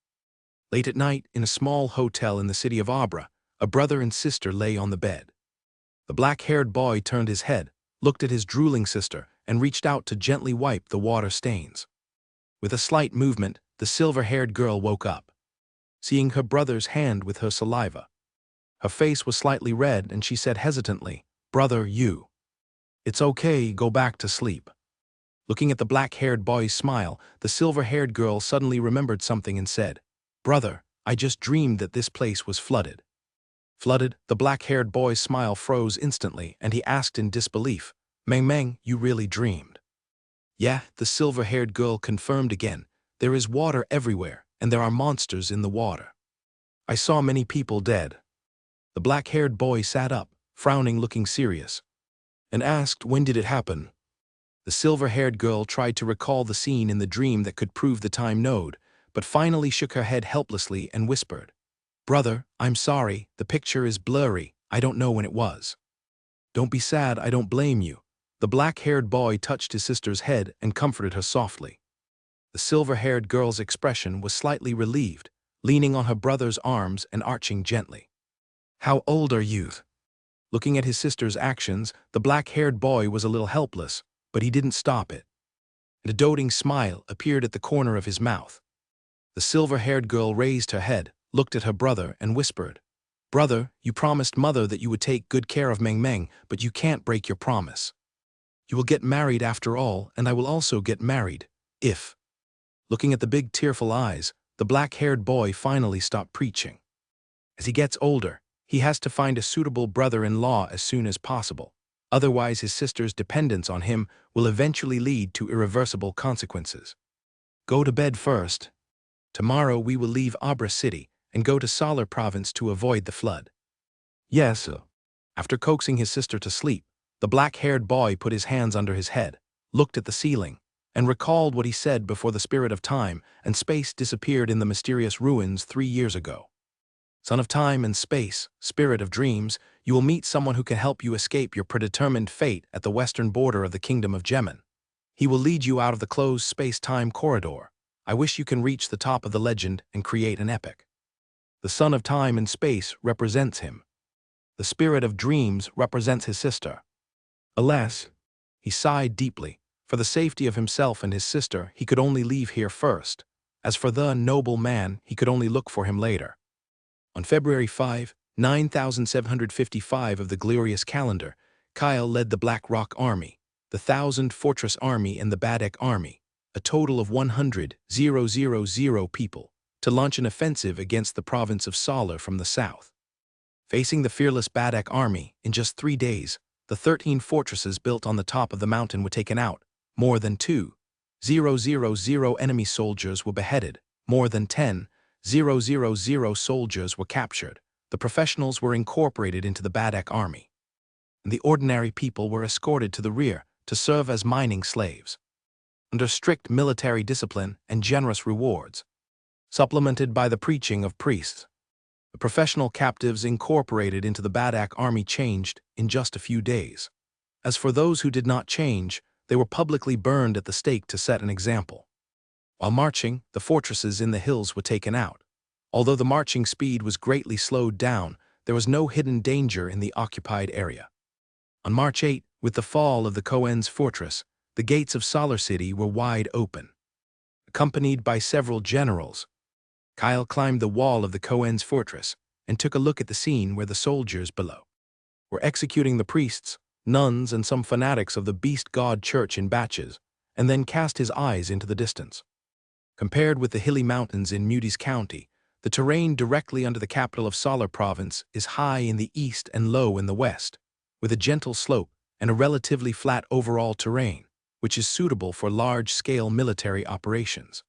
Late at night, in a small hotel in the city of Abra, a brother and sister lay on the bed. The black-haired boy turned his head, looked at his drooling sister, and reached out to gently wipe the water stains. With a slight movement, the silver-haired girl woke up, seeing her brother's hand with her saliva. Her face was slightly red, and she said hesitantly, "Brother, you. It's okay, go back to sleep." Looking at the black-haired boy's smile, the silver-haired girl suddenly remembered something and said, "Brother, I just dreamed that this place was flooded." Flooded, the black-haired boy's smile froze instantly, and he asked in disbelief, "Meng Meng, you really dreamed?" "Yeah," the silver-haired girl confirmed again, "there is water everywhere, and there are monsters in the water. I saw many people dead." The black-haired boy sat up, frowning, looking serious, and asked, "When did it happen?" The silver-haired girl tried to recall the scene in the dream that could prove the time node, but finally shook her head helplessly and whispered, "Brother, I'm sorry, the picture is blurry, I don't know when it was." "Don't be sad, I don't blame you." The black-haired boy touched his sister's head and comforted her softly. The silver-haired girl's expression was slightly relieved, leaning on her brother's arms and arching gently. "How old are you?" Looking at his sister's actions, the black-haired boy was a little helpless, but he didn't stop it. and a doting smile appeared at the corner of his mouth. The silver-haired girl raised her head, looked at her brother, and whispered, "Brother, you promised Mother that you would take good care of Meng Meng, but you can't break your promise. You will get married after all, and I will also get married, if..." Looking at the big tearful eyes, the black-haired boy finally stopped preaching. As he gets older, he has to find a suitable brother-in-law as soon as possible. Otherwise, his sister's dependence on him will eventually lead to irreversible consequences. Go to bed first. Tomorrow we will leave Abra City and go to Salar Province to avoid the flood. Yes, sir. After coaxing his sister to sleep, the black-haired boy put his hands under his head, looked at the ceiling, and recalled what he said before the spirit of time and space disappeared in the mysterious ruins 3 years ago. Son of time and space, spirit of dreams, you will meet someone who can help you escape your predetermined fate at the western border of the kingdom of Gemin. He will lead you out of the closed space-time corridor. I wish you can reach the top of the legend and create an epic. The son of time and space represents him. The spirit of dreams represents his sister. Alas, he sighed deeply. For the safety of himself and his sister, he could only leave here first. As for the noble man, he could only look for him later. On February 5, 9755 of the glorious calendar, Kyle led the Black Rock Army, the 1,000 Fortress Army and the Badek Army, a total of 100,000 people, to launch an offensive against the province of Salar from the south. Facing the fearless Badek Army, in just 3 days, the 13 fortresses built on the top of the mountain were taken out. More than 2,000 enemy soldiers were beheaded. More than 10,000 soldiers were captured. The professionals were incorporated into the Badek Army, and the ordinary people were escorted to the rear to serve as mining slaves. Under strict military discipline and generous rewards, supplemented by the preaching of priests, the professional captives incorporated into the Badek Army changed in just a few days. As for those who did not change, they were publicly burned at the stake to set an example. While marching, the fortresses in the hills were taken out. Although the marching speed was greatly slowed down, there was no hidden danger in the occupied area. On March 8, with the fall of the Cohen's fortress, the gates of Salar City were wide open. Accompanied by several generals, Kyle climbed the wall of the Cohen's fortress and took a look at the scene where the soldiers below were executing the priests, nuns, and some fanatics of the Beast God Church in batches, and then cast his eyes into the distance. Compared with the hilly mountains in Moody's County, the terrain directly under the capital of Salar Province is high in the east and low in the west, with a gentle slope and a relatively flat overall terrain, which is suitable for large-scale military operations.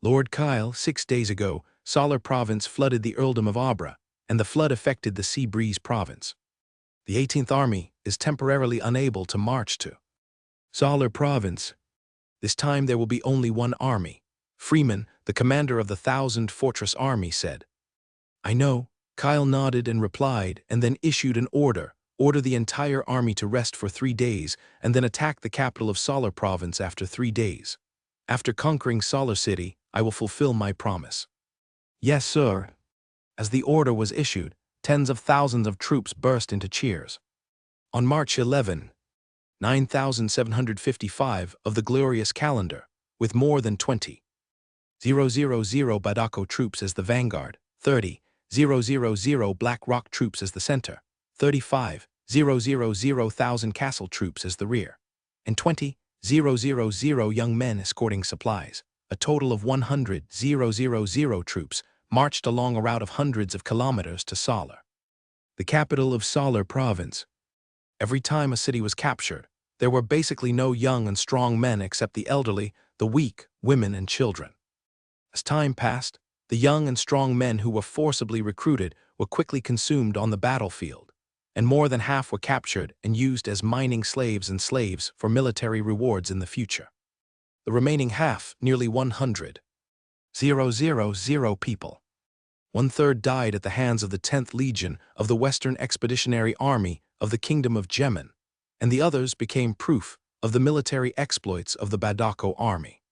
Lord Kyle, 6 days ago, Salar Province flooded the earldom of Abra, and the flood affected the Sea Breeze Province. The 18th Army is temporarily unable to march to Salar Province. This time there will be only one army. Freeman, the commander of the 1,000 Fortress Army, said. I know, Kyle nodded and replied, and then issued an order the entire army to rest for 3 days and then attack the capital of Salar Province after 3 days. After conquering Salar City, I will fulfill my promise. Yes, sir. As the order was issued, tens of thousands of troops burst into cheers. On March 11, 9755 of the glorious calendar, with more than 20,000 Badako troops as the vanguard, 30,000 Black Rock troops as the center, 35,000 Castle troops as the rear, and 20,000 young men escorting supplies, a total of 100,000 troops, marched along a route of hundreds of kilometers to Salar, the capital of Salar Province. Every time a city was captured, there were basically no young and strong men except the elderly, the weak, women, and children. As time passed, the young and strong men who were forcibly recruited were quickly consumed on the battlefield, and more than half were captured and used as mining slaves and slaves for military rewards in the future. The remaining half, nearly 100,000 people, 1/3 died at the hands of the 10th Legion of the Western Expeditionary Army of the Kingdom of Gemin, and the others became proof of the military exploits of the Badako Army.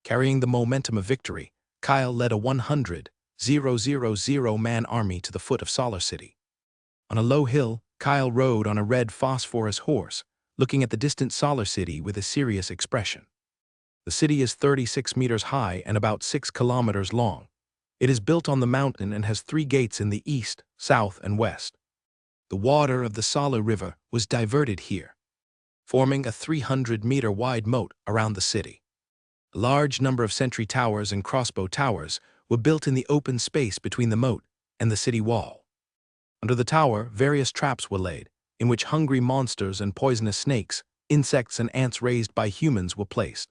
Carrying the momentum of victory, Kyle led a 100,000-man army to the foot of Salar City. On a low hill, Kyle rode on a red phosphorus horse, looking at the distant Salar City with a serious expression. The city is 36 meters high and about 6 kilometers long. It is built on the mountain and has 3 gates in the east, south, and west. The water of the Sala River was diverted here, forming a 300-meter wide moat around the city. A large number of sentry towers and crossbow towers were built in the open space between the moat and the city wall. Under the tower, various traps were laid, in which hungry monsters and poisonous snakes, insects and ants raised by humans were placed.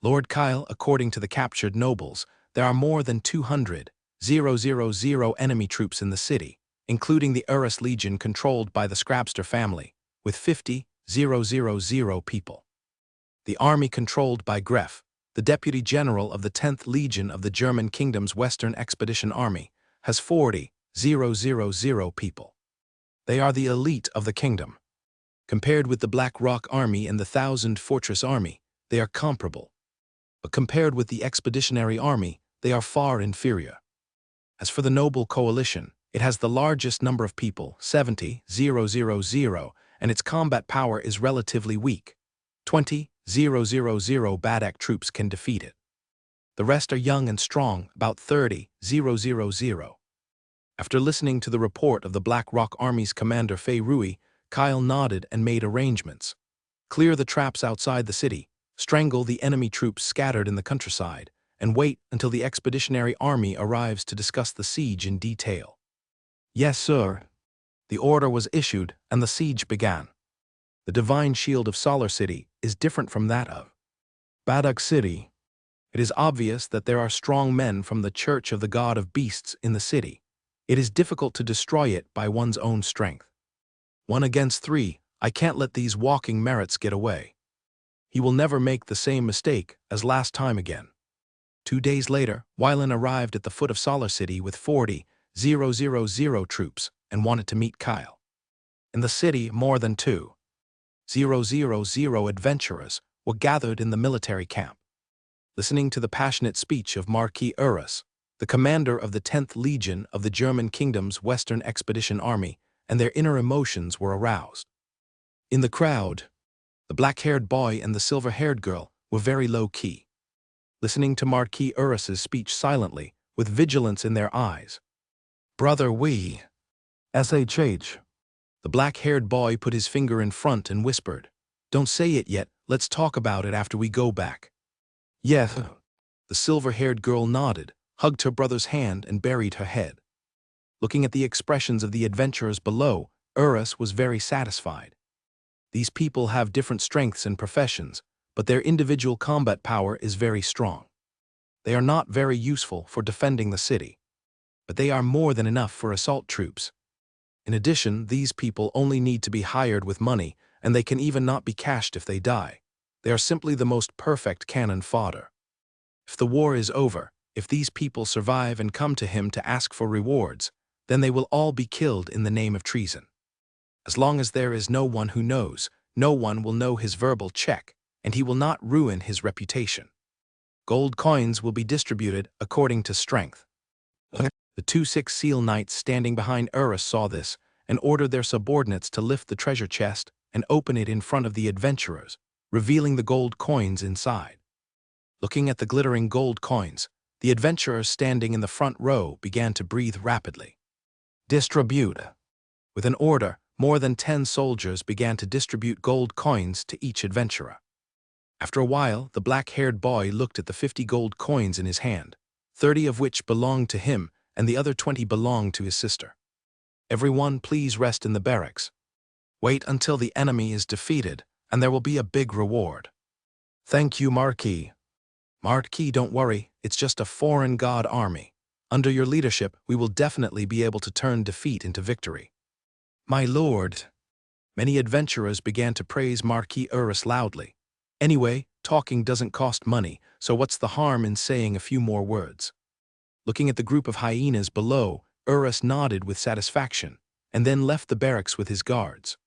Lord Kyle, according to the captured nobles, there are more than 200,000 enemy troops in the city, including the Urus Legion controlled by the Scrabster family, with 50,000 people. The army controlled by Gref, the deputy general of the 10th Legion of the German Kingdom's Western Expedition Army, has 40,000 people. They are the elite of the kingdom. Compared with the Black Rock Army and the Thousand Fortress Army, they are comparable. But compared with the Expeditionary Army, they are far inferior. As for the Noble Coalition, it has the largest number of people, 70,000, and its combat power is relatively weak. 20,000 Badak troops can defeat it. The rest are young and strong, about 30,000. After listening to the report of the Black Rock Army's commander Fei Rui, Kyle nodded and made arrangements. Clear the traps outside the city, strangle the enemy troops scattered in the countryside, and wait until the Expeditionary Army arrives to discuss the siege in detail. Yes, sir. The order was issued, and the siege began. The divine shield of Solar City is different from that of Badak City. It is obvious that there are strong men from the Church of the God of Beasts in the city. It is difficult to destroy it by one's own strength. 1 against 3, I can't let these walking merits get away. He will never make the same mistake as last time again. 2 days later, Wylan arrived at the foot of Solar City with 40,000 troops and wanted to meet Kyle. In the city, more than 2,000 adventurers were gathered in the military camp. Listening to the passionate speech of Marquis Urus, the commander of the 10th Legion of the German Kingdom's Western Expedition Army, and their inner emotions were aroused. In the crowd, the black-haired boy and the silver-haired girl were very low-key, listening to Marquis Urus's speech silently, with vigilance in their eyes. Brother, we... SHH. The black-haired boy put his finger in front and whispered, "Don't say it yet, let's talk about it after we go back." Yes. The silver-haired girl nodded, hugged her brother's hand, and buried her head. Looking at the expressions of the adventurers below, Urus was very satisfied. These people have different strengths and professions, but their individual combat power is very strong. They are not very useful for defending the city, but they are more than enough for assault troops. In addition, these people only need to be hired with money, and they can even not be cashed if they die. They are simply the most perfect cannon fodder. If the war is over, if these people survive and come to him to ask for rewards, then they will all be killed in the name of treason. As long as there is no one who knows, no one will know his verbal check, and he will not ruin his reputation. Gold coins will be distributed according to strength. The 2-6 Seal Knights standing behind Urus saw this and ordered their subordinates to lift the treasure chest and open it in front of the adventurers, revealing the gold coins inside. Looking at the glittering gold coins, the adventurers standing in the front row began to breathe rapidly. Distribute. With an order, more than 10 soldiers began to distribute gold coins to each adventurer. After a while, the black-haired boy looked at the 50 gold coins in his hand, 30 of which belonged to him and the other 20 belonged to his sister. Everyone, please rest in the barracks. Wait until the enemy is defeated, and there will be a big reward. Thank you, Marquis. Marquis, don't worry, it's just a foreign god army. Under your leadership, we will definitely be able to turn defeat into victory. My lord. Many adventurers began to praise Marquis Urus loudly. Anyway, talking doesn't cost money, so what's the harm in saying a few more words? Looking at the group of hyenas below, Urus nodded with satisfaction, and then left the barracks with his guards.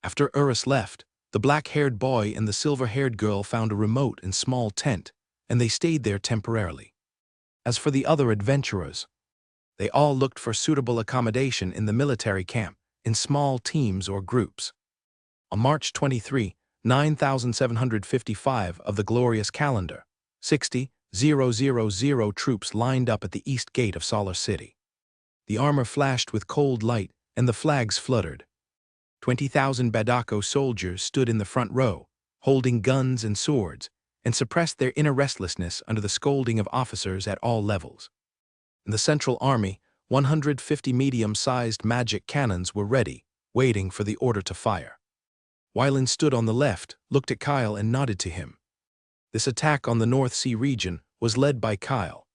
After Urus left, the black-haired boy and the silver-haired girl found a remote and small tent, and they stayed there temporarily. As for the other adventurers, they all looked for suitable accommodation in the military camp, in small teams or groups. On March 23, 9,755 of the glorious calendar. 60,000 troops lined up at the east gate of Solar City. The armor flashed with cold light, and the flags fluttered. 20,000 Badako soldiers stood in the front row, holding guns and swords, and suppressed their inner restlessness under the scolding of officers at all levels. In the Central Army, 150 medium-sized magic cannons were ready, waiting for the order to fire. Wylan stood on the left, looked at Kyle and nodded to him. This attack on the North Sea region was led by Kyle.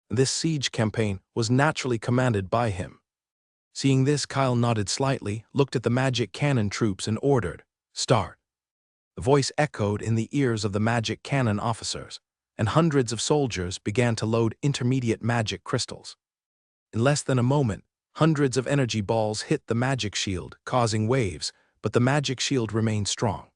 This siege campaign was naturally commanded by him. Seeing this, Kyle nodded slightly, looked at the magic cannon troops and ordered, "Start." The voice echoed in the ears of the magic cannon officers, and hundreds of soldiers began to load intermediate magic crystals. In less than a moment, hundreds of energy balls hit the magic shield, causing waves, but the magic shield remained strong.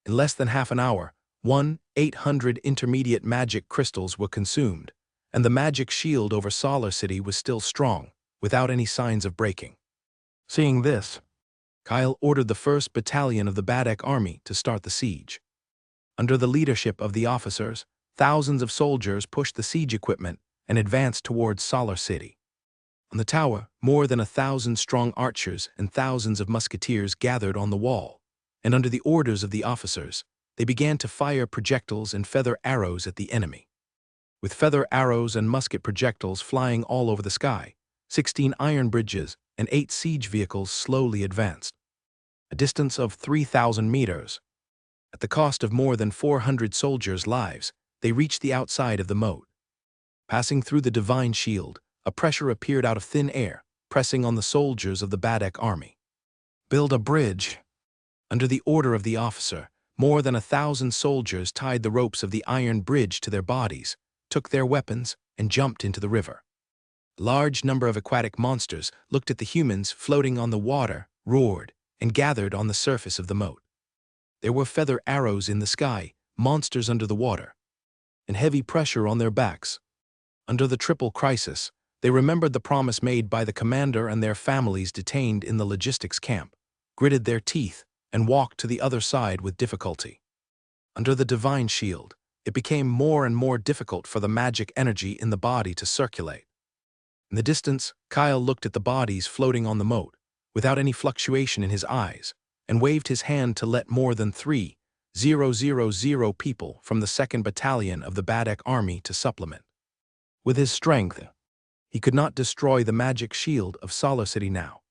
In less than half an hour, 1,800 intermediate magic crystals were consumed, and the magic shield over Solar City was still strong, without any signs of breaking. Seeing this, Kyle ordered the 1st Battalion of the Badek Army to start the siege. Under the leadership of the officers, thousands of soldiers pushed the siege equipment and advanced towards Solar City. On the tower, more than 1,000 strong archers and thousands of musketeers gathered on the wall, and under the orders of the officers, they began to fire projectiles and feather arrows at the enemy. With feather arrows and musket projectiles flying all over the sky, 16 iron bridges and 8 siege vehicles slowly advanced. A distance of 3,000 meters. At the cost of more than 400 soldiers' lives, they reached the outside of the moat. Passing through the divine shield, a pressure appeared out of thin air, pressing on the soldiers of the Badek army. "Build a bridge." Under the order of the officer, more than 1,000 soldiers tied the ropes of the iron bridge to their bodies, took their weapons, and jumped into the river. A large number of aquatic monsters looked at the humans floating on the water, roared, and gathered on the surface of the moat. There were feather arrows in the sky, monsters under the water, and heavy pressure on their backs. Under the triple crisis, they remembered the promise made by the commander and their families detained in the logistics camp, gritted their teeth, and walked to the other side with difficulty. Under the divine shield, it became more and more difficult for the magic energy in the body to circulate. In the distance, Kyle looked at the bodies floating on the moat, without any fluctuation in his eyes, and waved his hand to let more than 3,000 people from the 2nd Battalion of the Badek Army to supplement. With his strength, he could not destroy the magic shield of Solar City now.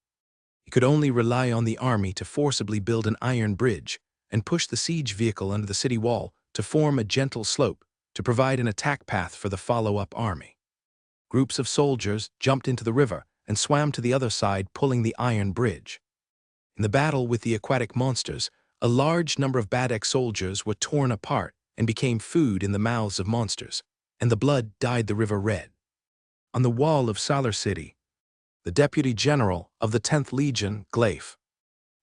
He could only rely on the army to forcibly build an iron bridge and push the siege vehicle under the city wall to form a gentle slope to provide an attack path for the follow-up army. Groups of soldiers jumped into the river and swam to the other side, pulling the iron bridge. In the battle with the aquatic monsters, a large number of Badek soldiers were torn apart and became food in the mouths of monsters, and the blood dyed the river red. On the wall of Solar City, the Deputy General of the 10th Legion, Gleif,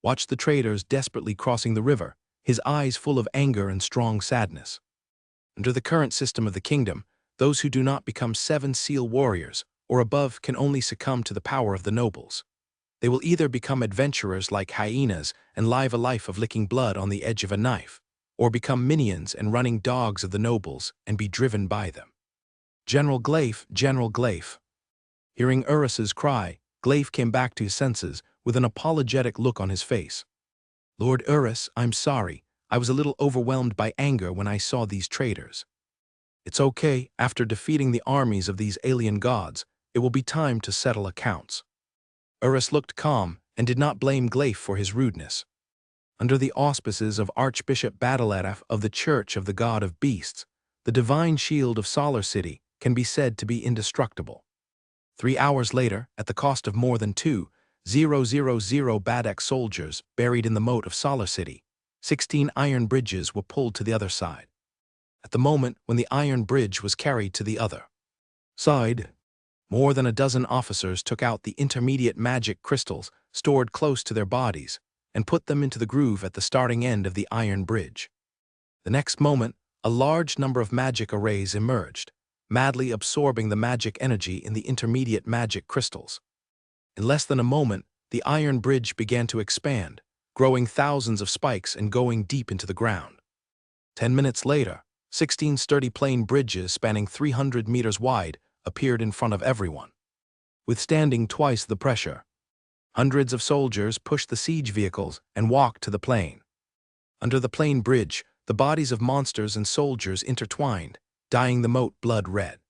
watched the traders desperately crossing the river, his eyes full of anger and strong sadness. Under the current system of the kingdom, those who do not become 7 seal warriors or above can only succumb to the power of the nobles. They will either become adventurers like hyenas and live a life of licking blood on the edge of a knife, or become minions and running dogs of the nobles and be driven by them. General Gleif, General Gleif. Hearing Urus's cry, Gleif came back to his senses with an apologetic look on his face. "Lord Urus, I'm sorry. I was a little overwhelmed by anger when I saw these traitors." "It's okay. After defeating the armies of these alien gods, it will be time to settle accounts." Urus looked calm and did not blame Gleif for his rudeness. Under the auspices of Archbishop Badaladaf of the Church of the God of Beasts, the divine shield of Solar City can be said to be indestructible. 3 hours later, at the cost of more than 2,000 Badek soldiers buried in the moat of Solar City, 16 iron bridges were pulled to the other side. At the moment when the iron bridge was carried to the other side, more than a dozen officers took out the intermediate magic crystals stored close to their bodies and put them into the groove at the starting end of the iron bridge. The next moment, a large number of magic arrays emerged, madly absorbing the magic energy in the intermediate magic crystals. In less than a moment, the iron bridge began to expand, growing thousands of spikes and going deep into the ground. 10 minutes later, 16 sturdy plain bridges spanning 300 meters wide appeared in front of everyone. Withstanding twice the pressure, hundreds of soldiers pushed the siege vehicles and walked to the plain. Under the plain bridge, the bodies of monsters and soldiers intertwined, dyeing the moat blood red.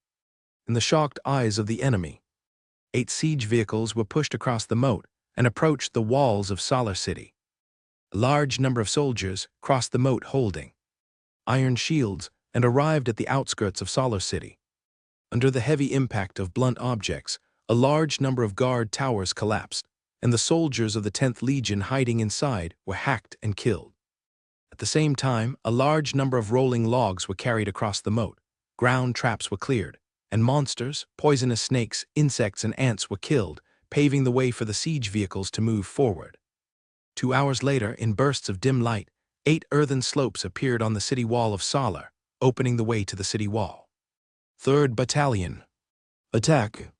In the shocked eyes of the enemy, 8 siege vehicles were pushed across the moat and approached the walls of Solar City. A large number of soldiers crossed the moat holding iron shields and arrived at the outskirts of Solar City. Under the heavy impact of blunt objects, a large number of guard towers collapsed, and the soldiers of the 10th Legion hiding inside were hacked and killed. At the same time, a large number of rolling logs were carried across the moat, ground traps were cleared, and monsters, poisonous snakes, insects, and ants were killed, paving the way for the siege vehicles to move forward. 2 hours later, in bursts of dim light, 8 earthen slopes appeared on the city wall of Solar, opening the way to the city wall. 3rd Battalion. Attack!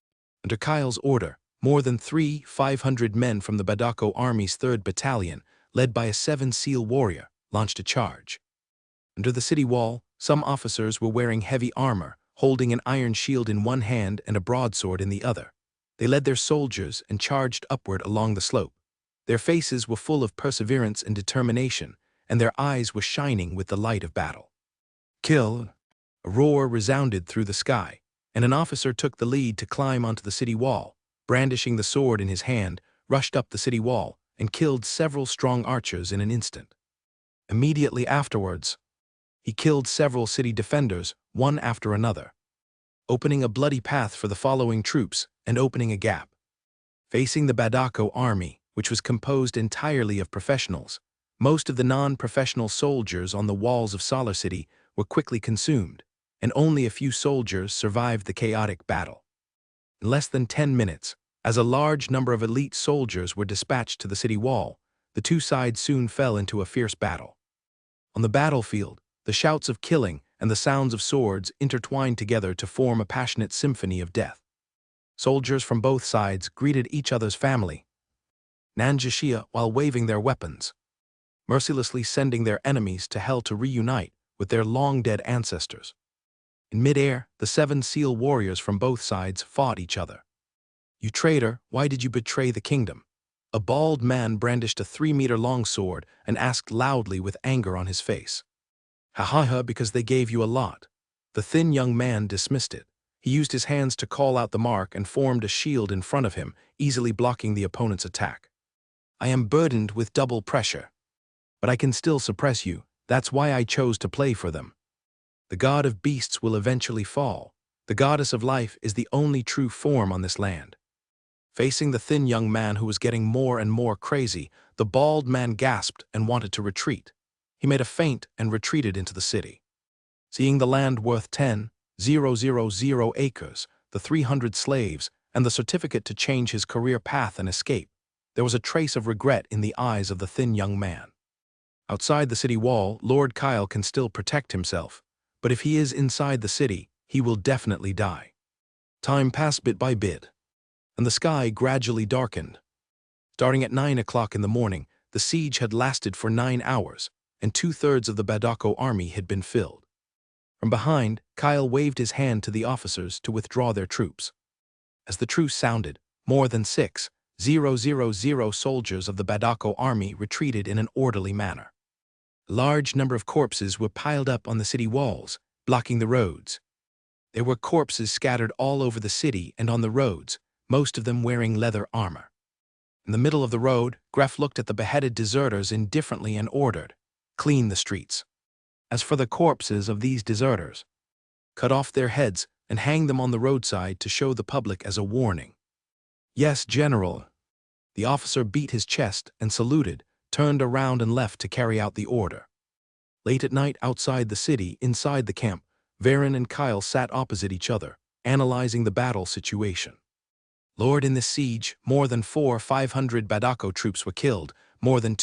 Under Kyle's order, more than 500 men from the Badako Army's 3rd Battalion, led by a 7 SEAL warrior, launched a charge. Under the city wall, some officers were wearing heavy armor, holding an iron shield in one hand and a broadsword in the other. They led their soldiers and charged upward along the slope. Their faces were full of perseverance and determination, and their eyes were shining with the light of battle. Kill! A roar resounded through the sky, and an officer took the lead to climb onto the city wall, brandishing the sword in his hand, rushed up the city wall, and killed several strong archers in an instant. Immediately afterwards, he killed several city defenders, one after another, opening a bloody path for the following troops and opening a gap. Facing the Badako army, which was composed entirely of professionals, most of the non-professional soldiers on the walls of Solar City were quickly consumed, and only a few soldiers survived the chaotic battle. In less than 10 minutes, as a large number of elite soldiers were dispatched to the city wall, the two sides soon fell into a fierce battle. On the battlefield, the shouts of killing and the sounds of swords intertwined together to form a passionate symphony of death. Soldiers from both sides greeted each other's family, Nanjashia, while waving their weapons, mercilessly sending their enemies to hell to reunite with their long-dead ancestors. In mid-air, the 7 SEAL warriors from both sides fought each other. "You traitor, why did you betray the kingdom?" A bald man brandished a 3-meter-long sword and asked loudly with anger on his face. "Ha, because they gave you a lot." The thin young man dismissed it. He used his hands to call out the mark and formed a shield in front of him, easily blocking the opponent's attack. "I am burdened with double pressure. But I can still suppress you, that's why I chose to play for them. The god of beasts will eventually fall. The goddess of life is the only true form on this land." Facing the thin young man who was getting more and more crazy, the bald man gasped and wanted to retreat. He made a feint and retreated into the city. Seeing the land worth 10,000 acres, the 300 slaves, and the certificate to change his career path and escape, there was a trace of regret in the eyes of the thin young man. Outside the city wall, Lord Kyle can still protect himself, but if he is inside the city, he will definitely die. Time passed bit by bit, and the sky gradually darkened. Starting at 9 o'clock in the morning, the siege had lasted for 9 hours, and 2/3 of the Badako army had been filled. From behind, Kyle waved his hand to the officers to withdraw their troops. As the truce sounded, more than 6,000 soldiers of the Badako army retreated in an orderly manner. A large number of corpses were piled up on the city walls, blocking the roads. There were corpses scattered all over the city and on the roads, most of them wearing leather armor. In the middle of the road, Gref looked at the beheaded deserters indifferently and ordered, "Clean the streets. As for the corpses of these deserters, cut off their heads and hang them on the roadside to show the public as a warning." "Yes, General." The officer beat his chest and saluted, turned around and left to carry out the order. Late at night outside the city, inside the camp, Varen and Kyle sat opposite each other, analyzing the battle situation. "Lord, in this siege, more than 500 Badako troops were killed, more than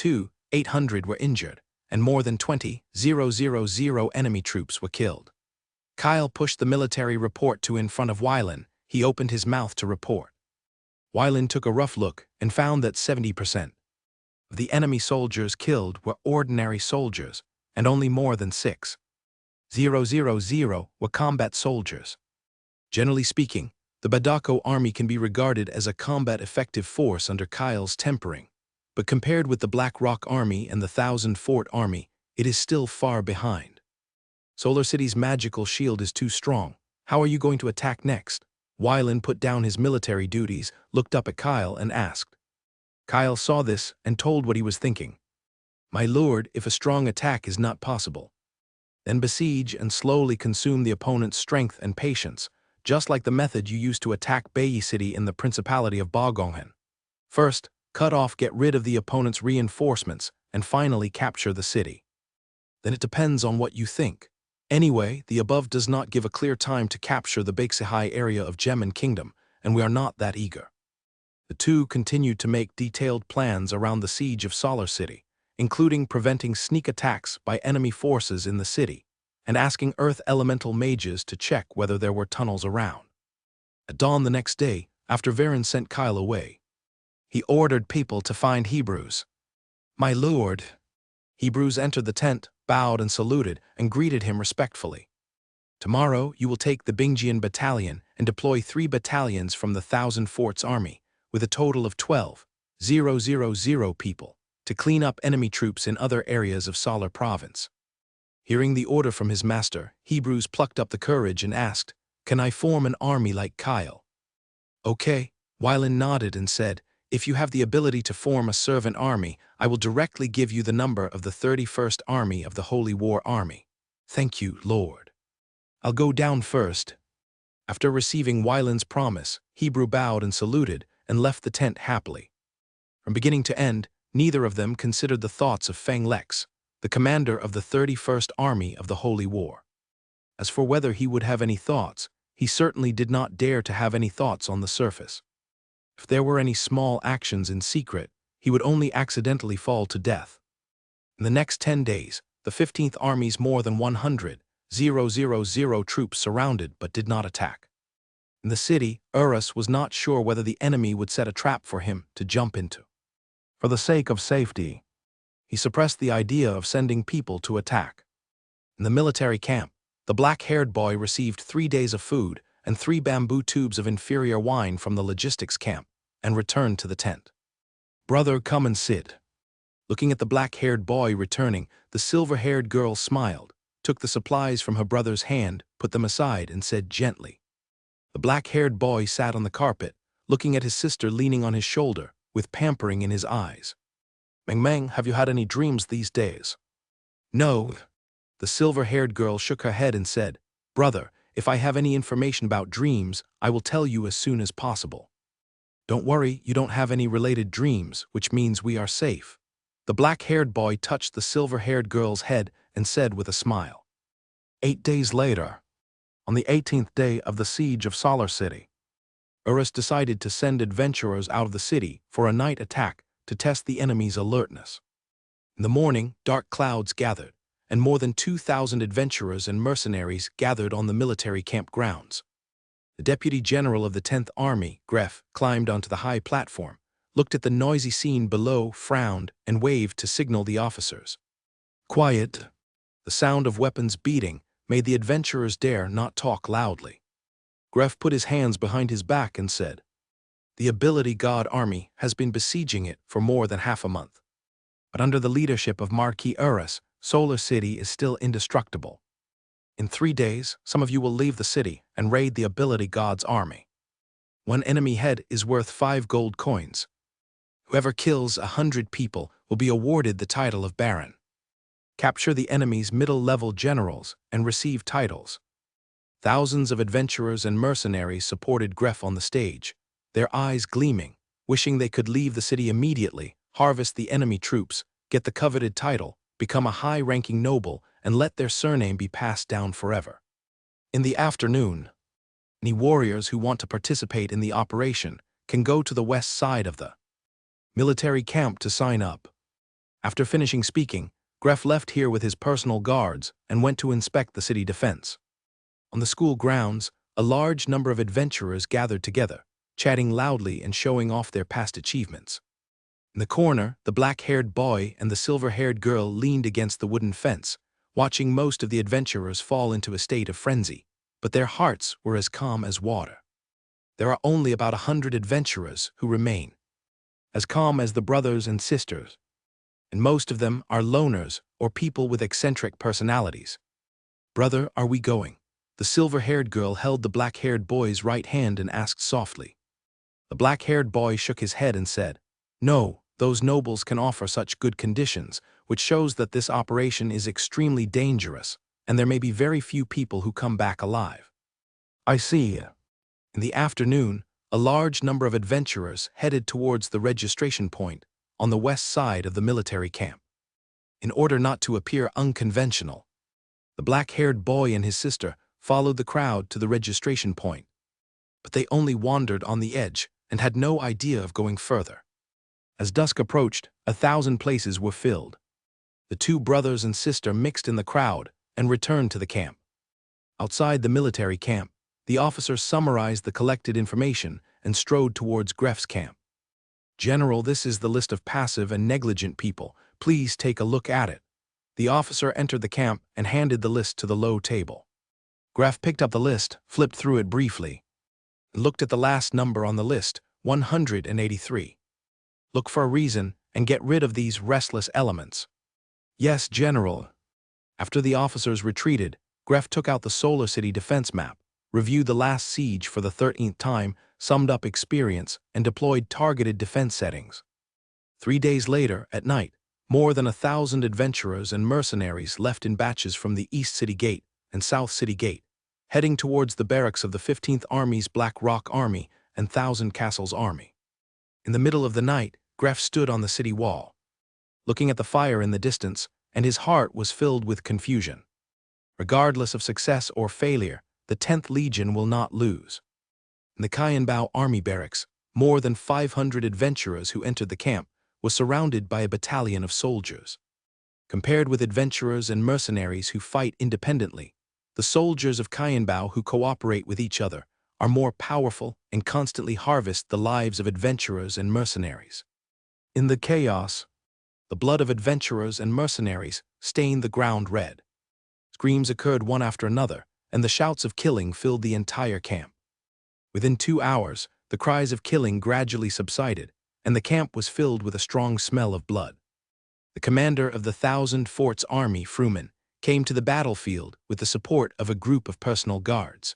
800 were injured, and more than 20,000 enemy troops were killed." Kyle pushed the military report to in front of Wylan. He opened his mouth to report. Wylan took a rough look and found that 70%. The enemy soldiers killed were ordinary soldiers, and only more than 6,000 were combat soldiers. Generally speaking, the Badako army can be regarded as a combat-effective force under Kyle's tempering, but compared with the Black Rock Army and the Thousand Fort Army, it is still far behind. Solar City's magical shield is too strong. How are you going to attack next? Wylan put down his military duties, looked up at Kyle and asked. Kyle saw this and told what he was thinking. My lord, if a strong attack is not possible, then besiege and slowly consume the opponent's strength and patience, just like the method you used to attack Bayi City in the Principality of Bogonghan. First, cut off, get rid of the opponent's reinforcements, and finally capture the city. Then it depends on what you think. Anyway, the above does not give a clear time to capture the Baixihai area of Gemin Kingdom, and we are not that eager. The two continued to make detailed plans around the siege of Solar City, including preventing sneak attacks by enemy forces in the city, and asking Earth Elemental mages to check whether there were tunnels around. At dawn the next day, after Varen sent Kyle away, he ordered people to find Hebrews. My lord. Hebrews entered the tent, bowed and saluted, and greeted him respectfully. Tomorrow you will take the Bingjian battalion and deploy 3 battalions from the Thousand Forts army, with a total of 12,000 people, to clean up enemy troops in other areas of Solar Province. Hearing the order from his master, Hebrews plucked up the courage and asked, Can I form an army like Kyle? Okay, Wylan nodded and said, If you have the ability to form a servant army, I will directly give you the number of the 31st Army of the Holy War Army. Thank you, Lord. I'll go down first. After receiving Wylan's promise, Hebrew bowed and saluted and left the tent happily. From beginning to end, neither of them considered the thoughts of Feng Lex, the commander of the 31st Army of the Holy War. As for whether he would have any thoughts, he certainly did not dare to have any thoughts on the surface. If there were any small actions in secret, he would only accidentally fall to death. In the next 10 days, the 15th Army's more than 100,000 troops surrounded but did not attack. In the city, Urus was not sure whether the enemy would set a trap for him to jump into. For the sake of safety, he suppressed the idea of sending people to attack. In the military camp, the black-haired boy received 3 days of food and 3 bamboo tubes of inferior wine from the logistics camp, and returned to the tent. Brother, come and sit. Looking at the black-haired boy returning, the silver-haired girl smiled, took the supplies from her brother's hand, put them aside, and said gently. The black-haired boy sat on the carpet, looking at his sister leaning on his shoulder, with pampering in his eyes. Meng, have you had any dreams these days? No. The silver-haired girl shook her head and said, Brother, if I have any information about dreams, I will tell you as soon as possible. Don't worry, you don't have any related dreams, which means we are safe. The black-haired boy touched the silver-haired girl's head and said with a smile. 8 days later, on the 18th day of the siege of Solar City, Urus decided to send adventurers out of the city for a night attack to test the enemy's alertness. In the morning, dark clouds gathered, and more than 2,000 adventurers and mercenaries gathered on the military camp grounds. The Deputy General of the 10th Army, Gref, climbed onto the high platform, looked at the noisy scene below, frowned, and waved to signal the officers. Quiet. The sound of weapons beating made the adventurers dare not talk loudly. Gref put his hands behind his back and said, The Ability God Army has been besieging it for more than half a month. But under the leadership of Marquis Urus, Solar City is still indestructible. In 3 days, some of you will leave the city and raid the Ability God's army. 1 enemy head is worth 5 gold coins. Whoever kills 100 people will be awarded the title of Baron. Capture the enemy's middle-level generals and receive titles. Thousands of adventurers and mercenaries supported Gref on the stage, their eyes gleaming, wishing they could leave the city immediately, harvest the enemy troops, get the coveted title, become a high-ranking noble, and let their surname be passed down forever. In the afternoon, any warriors who want to participate in the operation can go to the west side of the military camp to sign up. After finishing speaking, Gref left here with his personal guards and went to inspect the city defense. On the school grounds, a large number of adventurers gathered together, chatting loudly and showing off their past achievements. In the corner, the black-haired boy and the silver-haired girl leaned against the wooden fence, watching most of the adventurers fall into a state of frenzy, but their hearts were as calm as water. There are only about 100 adventurers who remain, as calm as the brothers and sisters, and most of them are loners or people with eccentric personalities. "Brother, are we going?" The silver-haired girl held the black-haired boy's right hand and asked softly. The black-haired boy shook his head and said, "No, those nobles can offer such good conditions, which shows that this operation is extremely dangerous, and there may be very few people who come back alive." "I see." In the afternoon, a large number of adventurers headed towards the registration point on the west side of the military camp. In order not to appear unconventional, the black-haired boy and his sister followed the crowd to the registration point, but they only wandered on the edge and had no idea of going further. As dusk approached, 1,000 places were filled. The two brothers and sister mixed in the crowd and returned to the camp. Outside the military camp, the officer summarized the collected information and strode towards Gref's camp. "General, this is the list of passive and negligent people. Please take a look at it." The officer entered the camp and handed the list to the low table. Gref picked up the list, flipped through it briefly, and looked at the last number on the list, 183. "Look for a reason and get rid of these restless elements." "Yes, General." After the officers retreated, Gref took out the Solar City defense map, reviewed the last siege for the 13th time, summed up experience, and deployed targeted defense settings. 3 days later, at night, more than 1,000 adventurers and mercenaries left in batches from the East City Gate and South City Gate, heading towards the barracks of the 15th Army's Black Rock Army and Thousand Castles Army. In the middle of the night, Gref stood on the city wall, looking at the fire in the distance, and his heart was filled with confusion. Regardless of success or failure, the 10th Legion will not lose. In the Kyanbao Army barracks, more than 500 adventurers who entered the camp was surrounded by a battalion of soldiers. Compared with adventurers and mercenaries who fight independently, the soldiers of Kyanbao who cooperate with each other are more powerful and constantly harvest the lives of adventurers and mercenaries. In the chaos, the blood of adventurers and mercenaries stained the ground red. Screams occurred one after another, and the shouts of killing filled the entire camp. Within 2 hours, the cries of killing gradually subsided, and the camp was filled with a strong smell of blood. The commander of the Thousand Forts Army, Fruman, came to the battlefield with the support of a group of personal guards.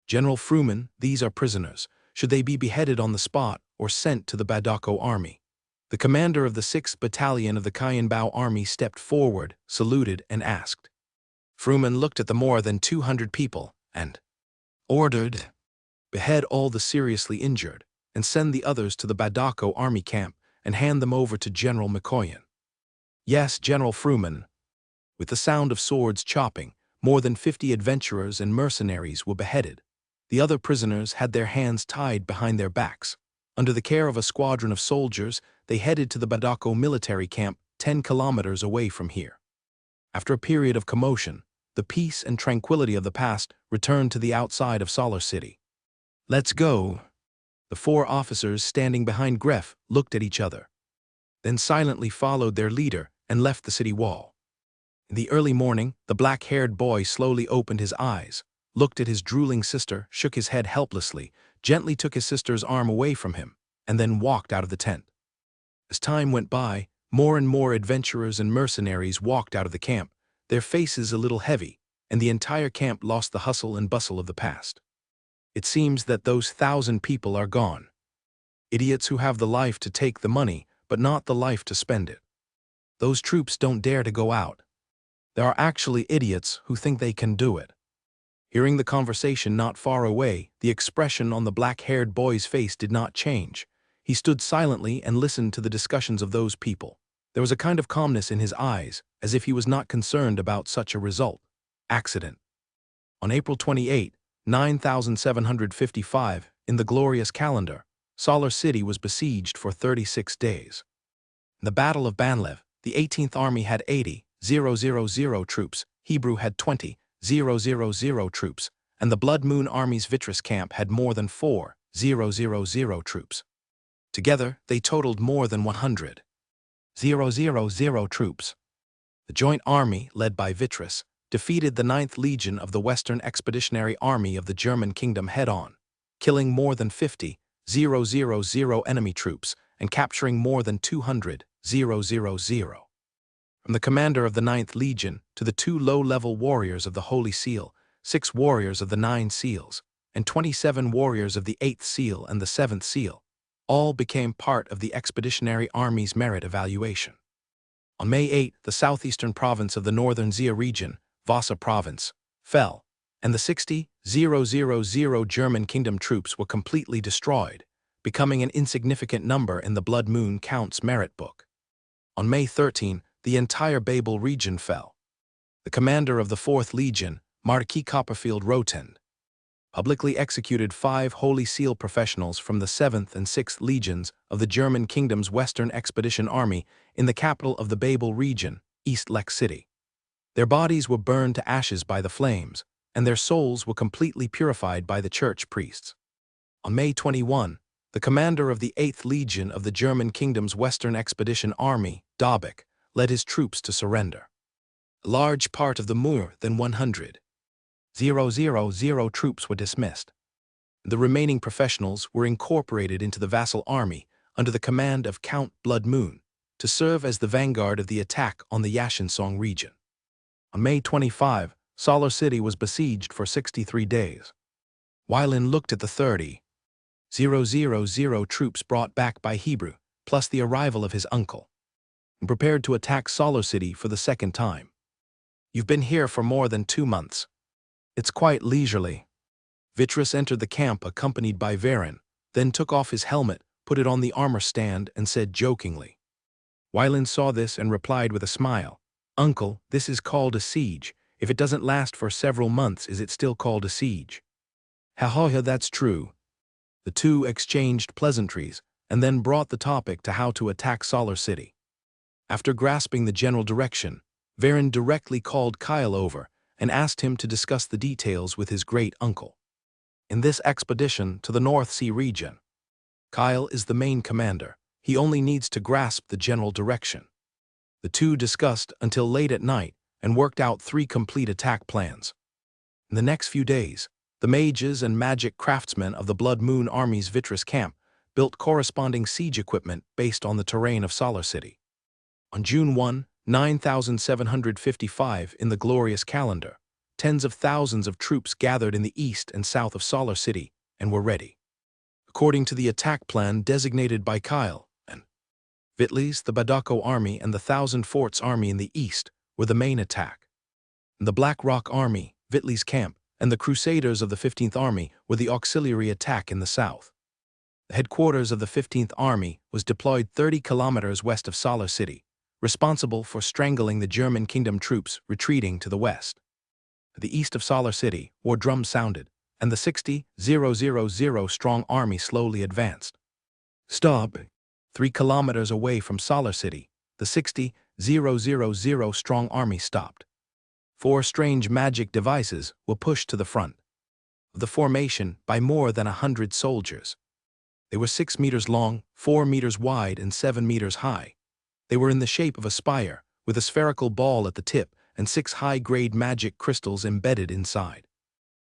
"General Fruman, these are prisoners. Should they be beheaded on the spot or sent to the Badako Army?" The commander of the 6th Battalion of the Kyanbao Army stepped forward, saluted, and asked. Fruman looked at the more than 200 people and ordered, "Behead all the seriously injured and send the others to the Badako Army camp and hand them over to General McCoyan." "Yes, General Fruman." With the sound of swords chopping, more than 50 adventurers and mercenaries were beheaded. The other prisoners had their hands tied behind their backs. Under the care of a squadron of soldiers, they headed to the Badako military camp 10 kilometers away from here. After a period of commotion, the peace and tranquility of the past returned to the outside of Solar City. "Let's go." The 4 officers standing behind Gref looked at each other, then silently followed their leader and left the city wall. In the early morning, the black-haired boy slowly opened his eyes, looked at his drooling sister, shook his head helplessly, gently took his sister's arm away from him, and then walked out of the tent. As time went by, more and more adventurers and mercenaries walked out of the camp, their faces a little heavy, and the entire camp lost the hustle and bustle of the past. It seems that those 1,000 people are gone. Idiots who have the life to take the money, but not the life to spend it. Those troops don't dare to go out. There are actually idiots who think they can do it. Hearing the conversation not far away, the expression on the black-haired boy's face did not change. He stood silently and listened to the discussions of those people. There was a kind of calmness in his eyes, as if he was not concerned about such a result. Accident. On April 28, 9755, in the glorious calendar, Solar City was besieged for 36 days. In the Battle of Banlev, the 18th Army had 80,000 troops, Hebrew had 20,000 troops, and the Blood Moon Army's Vitris camp had more than 4,000 troops. Together, they totaled more than 100,000 troops. The joint army, led by Vitrus, defeated the 9th Legion of the Western Expeditionary Army of the German Kingdom head-on, killing more than 50,000 enemy troops and capturing more than 200,000. From the commander of the 9th Legion to the 2 low-level warriors of the Holy Seal, 6 warriors of the 9 Seals, and 27 warriors of the 8th Seal and the 7th Seal, all became part of the Expeditionary Army's merit evaluation. On May 8, the southeastern province of the northern Zia region, Vasa province, fell, and the 60,000 German Kingdom troops were completely destroyed, becoming an insignificant number in the Blood Moon Count's merit book. On May 13, the entire Babel region fell. The commander of the 4th Legion, Marquis Copperfield Rotend, publicly executed 5 Holy Seal professionals from the 7th and 6th Legions of the German Kingdom's Western Expedition Army in the capital of the Babel region, East Lek City. Their bodies were burned to ashes by the flames, and their souls were completely purified by the church priests. On May 21, the commander of the 8th Legion of the German Kingdom's Western Expedition Army, Dobek, led his troops to surrender. A large part of the more than 100,000 troops were dismissed. The remaining professionals were incorporated into the vassal army under the command of Count Blood Moon to serve as the vanguard of the attack on the Yashinsong region. On May 25, Solar City was besieged for 63 days. Weilin looked at the 30,000 troops brought back by Hebrew, plus the arrival of his uncle, and prepared to attack Solar City for the second time. "You've been here for more than 2 months. It's quite leisurely." Vitrus entered the camp accompanied by Varen, then took off his helmet, put it on the armor stand, and said jokingly. Weilin saw this and replied with a smile, "Uncle, this is called a siege. If it doesn't last for several months, is it still called a siege?" "Ha ha ha, that's true." The two exchanged pleasantries and then brought the topic to how to attack Solar City. After grasping the general direction, Varen directly called Kyle over and asked him to discuss the details with his great-uncle. In this expedition to the North Sea region, Kyle is the main commander. He only needs to grasp the general direction. The two discussed until late at night and worked out 3 complete attack plans. In the next few days, the mages and magic craftsmen of the Blood Moon Army's Vitrus camp built corresponding siege equipment based on the terrain of Solar City. On June 1, 9755 in the glorious calendar, tens of thousands of troops gathered in the east and south of Solar City and were ready. According to the attack plan designated by Kyle and Vitlis, the Badako Army and the Thousand Forts Army in the east were the main attack. The Black Rock Army, Vitlis' camp, and the Crusaders of the 15th Army were the auxiliary attack in the south. The headquarters of the 15th Army was deployed 30 kilometers west of Solar City, responsible for strangling the German Kingdom troops retreating to the west. To the east of Solar City, war drums sounded, and the 60,000 strong army slowly advanced. Stop! 3 kilometers away from Solar City, the 60,000 strong army stopped. 4 strange magic devices were pushed to the front of the formation by more than 100 soldiers. They were 6 meters long, 4 meters wide, and 7 meters high. They were in the shape of a spire, with a spherical ball at the tip and 6 high-grade magic crystals embedded inside.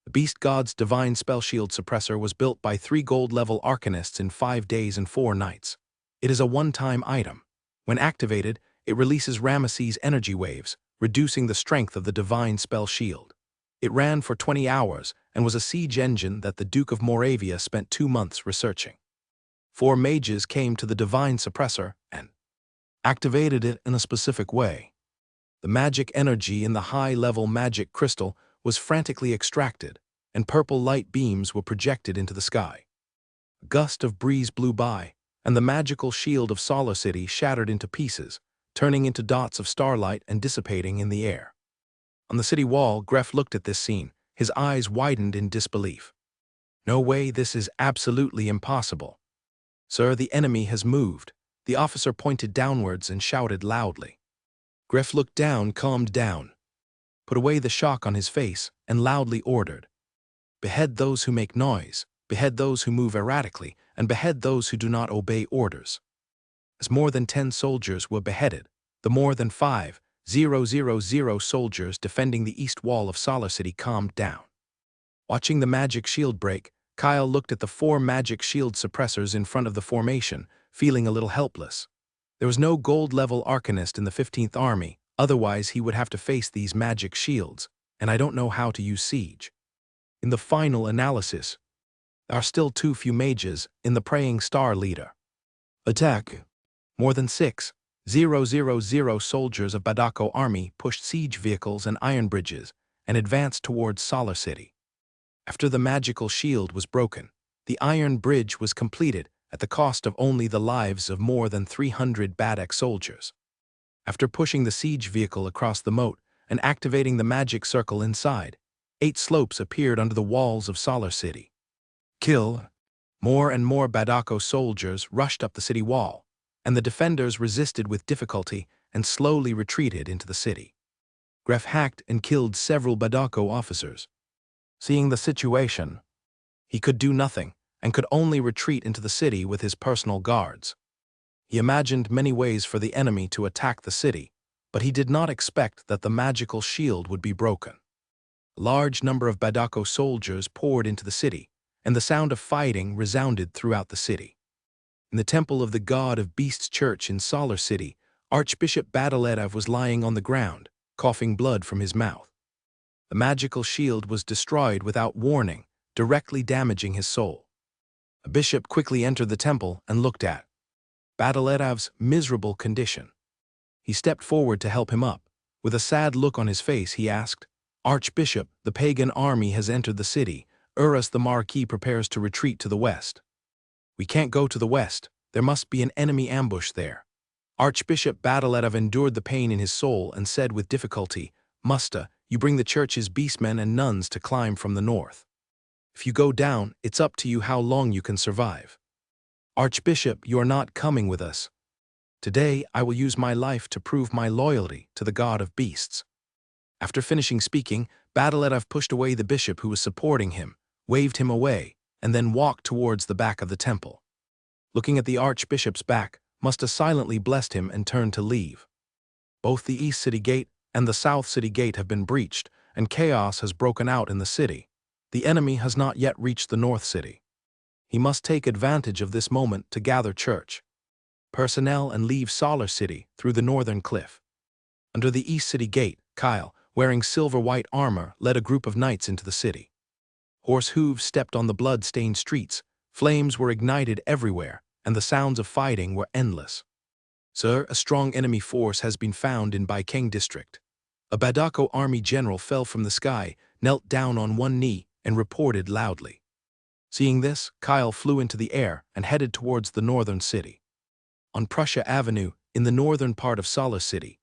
The Beast God's Divine Spell Shield Suppressor was built by 3 gold-level Arcanists in 5 days and 4 nights. It is a one-time item. When activated, it releases Ramesses' energy waves, reducing the strength of the Divine Spell Shield. It ran for 20 hours and was a siege engine that the Duke of Moravia spent 2 months researching. 4 mages came to the Divine Suppressor and activated it in a specific way. The magic energy in the high-level magic crystal was frantically extracted, and purple light beams were projected into the sky. A gust of breeze blew by, and the magical shield of Solar City shattered into pieces, turning into dots of starlight and dissipating in the air. On the city wall, Gref looked at this scene, his eyes widened in disbelief. "No way, this is absolutely impossible." "Sir, the enemy has moved." The officer pointed downwards and shouted loudly. Gref looked down, calmed down, put away the shock on his face, and loudly ordered, "Behead those who make noise. behead those who move erratically, and behead those who do not obey orders. As more than 10 soldiers were beheaded, the more than 5,000 soldiers defending the east wall of Solar City calmed down. Watching the magic shield break, Kyle looked at the 4 magic shield suppressors in front of the formation, feeling a little helpless. There was no gold-level arcanist in the 15th Army, otherwise he would have to face these magic shields, and I don't know how to use siege. In the final analysis, there are still too few mages in the Praying Star leader. Attack! More than 6,000 soldiers of Badako army pushed siege vehicles and iron bridges and advanced towards Solar City. After the magical shield was broken, the iron bridge was completed at the cost of only the lives of more than 300 Badak soldiers. After pushing the siege vehicle across the moat and activating the magic circle inside, 8 slopes appeared under the walls of Solar City. Kill! More and more Badako soldiers rushed up the city wall, and the defenders resisted with difficulty and slowly retreated into the city. Gref hacked and killed several Badako officers. Seeing the situation, he could do nothing and could only retreat into the city with his personal guards. He imagined many ways for the enemy to attack the city, but he did not expect that the magical shield would be broken. A large number of Badako soldiers poured into the city, and the sound of fighting resounded throughout the city. In the temple of the God of Beasts Church in Solar City, Archbishop Badalev was lying on the ground, coughing blood from his mouth. The magical shield was destroyed without warning, directly damaging his soul. A bishop quickly entered the temple and looked at Badalev's miserable condition. He stepped forward to help him up. With a sad look on his face, he asked, "Archbishop, the pagan army has entered the city. Urus the Marquis prepares to retreat to the west." "We can't go to the west. There must be an enemy ambush there." Archbishop Badalev endured the pain in his soul and said with difficulty, "Musta, you bring the church's beastmen and nuns to climb from the north. If you go down, it's up to you how long you can survive. Archbishop, you are not coming with us. Today, I will use my life to prove my loyalty to the God of Beasts." After finishing speaking, Badalev pushed away the bishop who was supporting him, waved him away, and then walked towards the back of the temple. Looking at the archbishop's back, Musta silently blessed him and turned to leave. Both the East City Gate and the South City Gate have been breached, and chaos has broken out in the city. The enemy has not yet reached the North City. He must take advantage of this moment to gather church personnel and leave Solar City through the northern cliff. Under the East City Gate, Kyle, wearing silver-white armor, led a group of knights into the city. Horse hooves stepped on the blood-stained streets, flames were ignited everywhere, and the sounds of fighting were endless. "Sir, a strong enemy force has been found in Baikeng district." A Badako army general fell from the sky, knelt down on one knee, and reported loudly. Seeing this, Kyle flew into the air and headed towards the northern city. On Prussia Avenue, in the northern part of Solar City,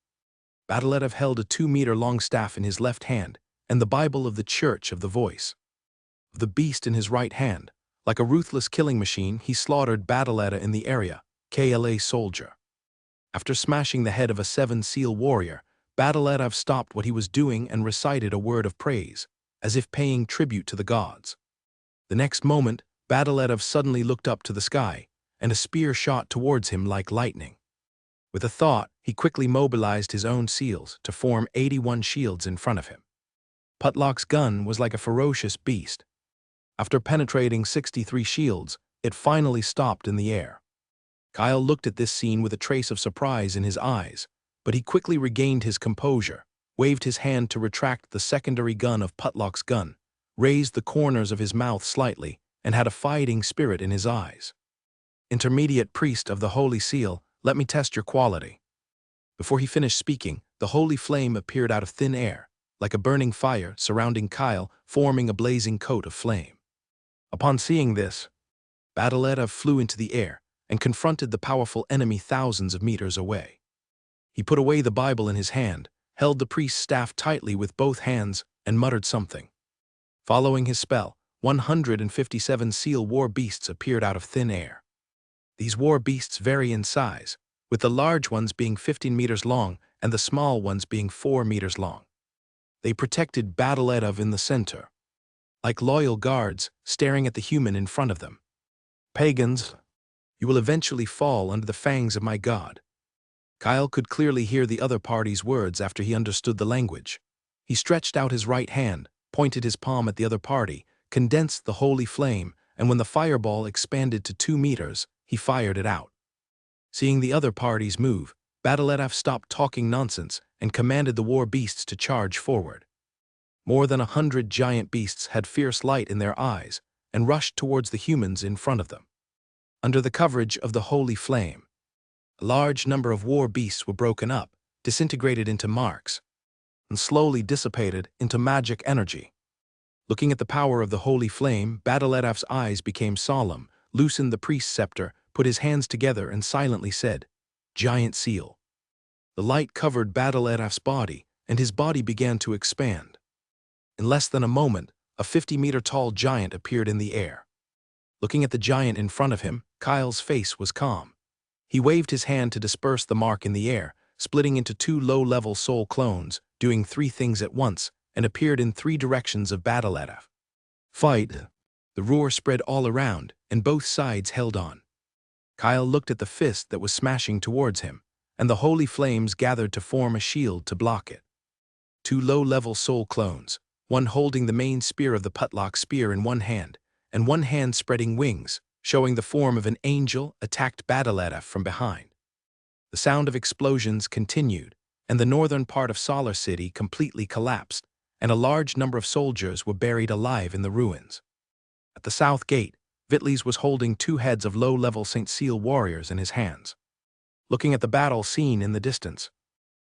Badalev held a 2-meter-long staff in his left hand and the Bible of the Church of the Voice of the Beast in his right hand. Like a ruthless killing machine, he slaughtered Badaleta in the area, KLA soldier. After smashing the head of a 7-seal warrior, Badalev stopped what he was doing and recited a word of praise, as if paying tribute to the gods. The next moment, Badalev suddenly looked up to the sky, and a spear shot towards him like lightning. With a thought, he quickly mobilized his own seals to form 81 shields in front of him. Putlok's gun was like a ferocious beast. After penetrating 63 shields, it finally stopped in the air. Kyle looked at this scene with a trace of surprise in his eyes, but he quickly regained his composure, waved his hand to retract the secondary gun of Putlok's gun, raised the corners of his mouth slightly, and had a fighting spirit in his eyes. "Intermediate priest of the Holy Seal, let me test your quality." Before he finished speaking, the holy flame appeared out of thin air, like a burning fire surrounding Kyle, forming a blazing coat of flame. Upon seeing this, Badalev flew into the air and confronted the powerful enemy thousands of meters away. He put away the Bible in his hand, held the priest's staff tightly with both hands, and muttered something. Following his spell, 157 seal war beasts appeared out of thin air. These war beasts vary in size, with the large ones being 15 meters long and the small ones being 4 meters long. They protected Badalev in the center. like loyal guards staring at the human in front of them. Pagans, you will eventually fall under the fangs of my god. Kyle could clearly hear the other party's words after he understood the language. He stretched out his right hand, pointed his palm at the other party, condensed the holy flame, and when the fireball expanded to 2 meters, he fired it out. Seeing the other parties move, Badeletov stopped talking nonsense and commanded the war beasts to charge forward. More than 100 giant beasts had fierce light in their eyes and rushed towards the humans in front of them. Under the coverage of the holy flame, a large number of war beasts were broken up, disintegrated into marks, and slowly dissipated into magic energy. Looking at the power of the holy flame, Badaletov's eyes became solemn, loosened the priest's scepter, put his hands together and silently said, "Giant seal." The light covered Badaletov's body, and his body began to expand. In less than a moment, a 50-meter-tall giant appeared in the air. Looking at the giant in front of him, Kyle's face was calm. He waved his hand to disperse the mark in the air, splitting into 2 low-level soul clones, doing 3 things at once, and appeared in 3 directions of Badeletov. Fight! The roar spread all around, and both sides held on. Kyle looked at the fist that was smashing towards him, and the holy flames gathered to form a shield to block it. 2 low-level soul clones, one holding the main spear of the Putlock spear in one hand, and one hand spreading wings, showing the form of an angel, attacked Badeletov from behind. The sound of explosions continued, and the northern part of Solar City completely collapsed, and a large number of soldiers were buried alive in the ruins. At the south gate, Vitlis was holding 2 heads of low-level St. Seal warriors in his hands. Looking at the battle scene in the distance,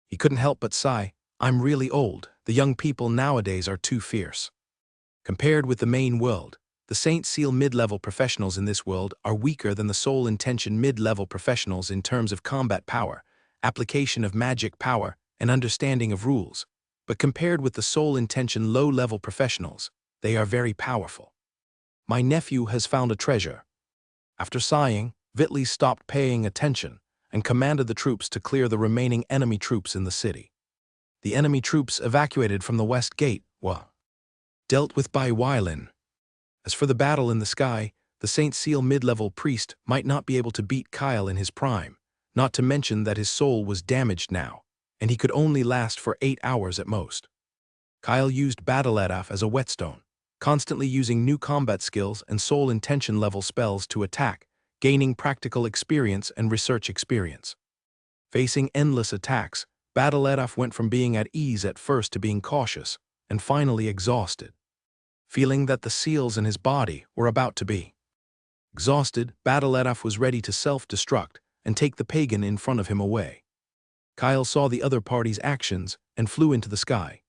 he couldn't help but sigh, "I'm really old. The young people nowadays are too fierce." Compared with the main world, the St. Seal mid-level professionals in this world are weaker than the Soul Intention mid-level professionals in terms of combat power, application of magic power, and understanding of rules. But compared with the Soul Intention low-level professionals, they are very powerful. "My nephew has found a treasure." After sighing, Vitlis stopped paying attention and commanded the troops to clear the remaining enemy troops in the city. The enemy troops evacuated from the west gate were dealt with by Wylin. As for the battle in the sky, the St. Seal mid-level priest might not be able to beat Kyle in his prime, not to mention that his soul was damaged now, and he could only last for 8 hours at most. Kyle used Badeletov as a whetstone, constantly using new combat skills and soul intention level spells to attack, gaining practical experience and research experience. Facing endless attacks, Badeletov went from being at ease at first to being cautious, and finally exhausted. Feeling that the seals in his body were about to be exhausted, Badeletov was ready to self-destruct and take the pagan in front of him away. Kyle saw the other party's actions and flew into the sky.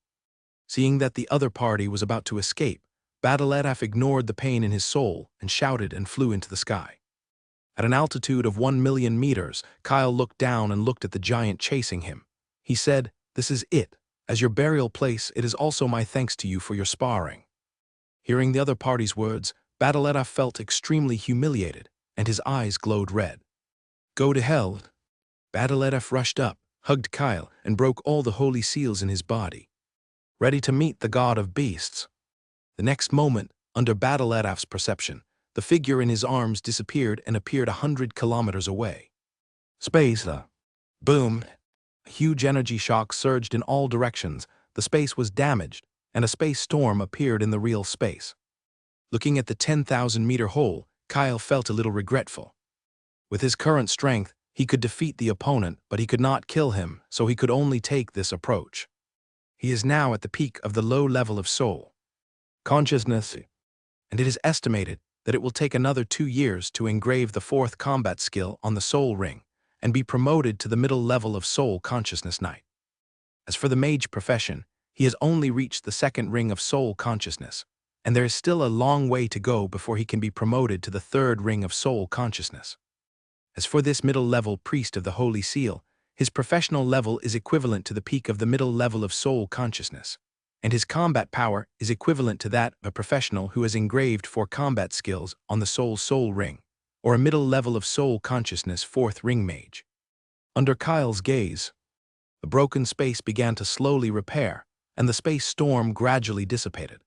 Seeing that the other party was about to escape, Badeletov ignored the pain in his soul and shouted and flew into the sky. At an altitude of 1,000,000 meters, Kyle looked down and looked at the giant chasing him. He said, "This is it. As your burial place, it is also my thanks to you for your sparring." Hearing the other party's words, Badeletov felt extremely humiliated, and his eyes glowed red. "Go to hell." Badeletov rushed up, hugged Kyle, and broke all the holy seals in his body, ready to meet the god of beasts. The next moment, under Badaletov's perception, the figure in his arms disappeared and appeared 100 kilometers away. Space. Boom. A huge energy shock surged in all directions, the space was damaged, and a space storm appeared in the real space. Looking at the 10,000-meter hole, Kyle felt a little regretful. With his current strength, he could defeat the opponent, but he could not kill him, so he could only take this approach. He is now at the peak of the low level of soul consciousness, and it is estimated that it will take another 2 years to engrave the 4th combat skill on the soul ring and be promoted to the middle level of soul consciousness knight. As for the mage profession, he has only reached the 2nd ring of soul consciousness, and there is still a long way to go before he can be promoted to the 3rd ring of soul consciousness. As for this middle-level priest of the Holy Seal, his professional level is equivalent to the peak of the middle level of soul consciousness, and his combat power is equivalent to that of a professional who has engraved 4 combat skills on the soul ring, or a middle level of soul consciousness 4th ring mage. Under Kyle's gaze, the broken space began to slowly repair, and the space storm gradually dissipated.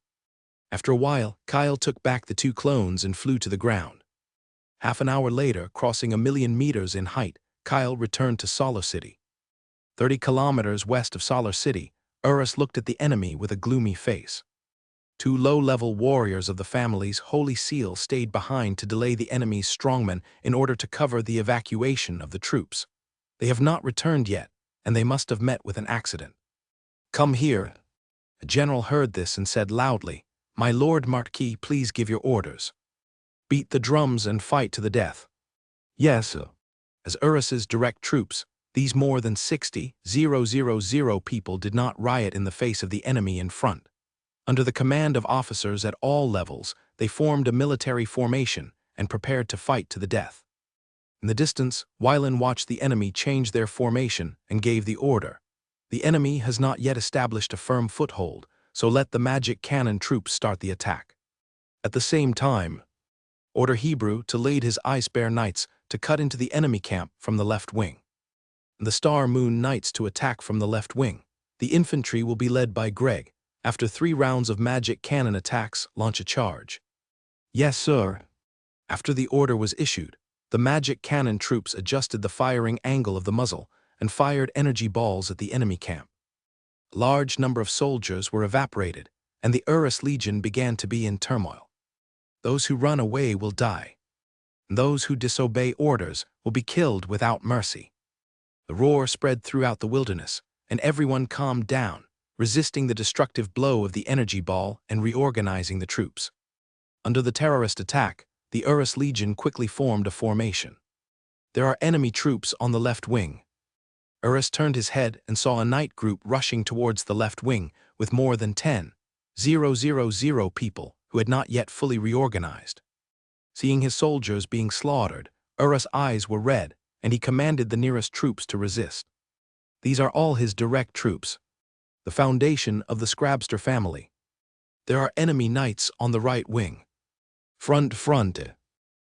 After a while, Kyle took back the two clones and flew to the ground. Half an hour later, crossing 1,000,000 meters in height, Kyle returned to Solar City. 30 kilometers west of Solar City, Urus looked at the enemy with a gloomy face. Two low-level warriors of the family's Holy Seal stayed behind to delay the enemy's strongmen in order to cover the evacuation of the troops. They have not returned yet, and they must have met with an accident. "Come here." A general heard this and said loudly, "My Lord Marquis, please give your orders. Beat the drums and fight to the death." "Yes, sir." As Urus's direct troops, these more than 60,000 people did not riot in the face of the enemy in front. Under the command of officers at all levels, they formed a military formation and prepared to fight to the death. In the distance, Wylan watched the enemy change their formation and gave the order. "The enemy has not yet established a firm foothold, so let the magic cannon troops start the attack." At the same time, order Hebrew to lead his Ice Bear Knights to cut into the enemy camp from the left wing. The Star Moon Knights to attack from the left wing. The infantry will be led by Greg. After 3 rounds of magic cannon attacks, launch a charge. "Yes, sir." After the order was issued, the magic cannon troops adjusted the firing angle of the muzzle and fired energy balls at the enemy camp. A large number of soldiers were evaporated, and the Urus Legion began to be in turmoil. Those who run away will die. And those who disobey orders will be killed without mercy. The roar spread throughout the wilderness, and everyone calmed down, resisting the destructive blow of the energy ball and reorganizing the troops. Under the terrorist attack, the Urus Legion quickly formed a formation. "There are enemy troops on the left wing." Urus turned his head and saw a knight group rushing towards the left wing with more than 10,000 people who had not yet fully reorganized. Seeing his soldiers being slaughtered, Urus' eyes were red, and he commanded the nearest troops to resist. These are all his direct troops, the foundation of the Scrabster family. There are enemy knights on the right wing. Front.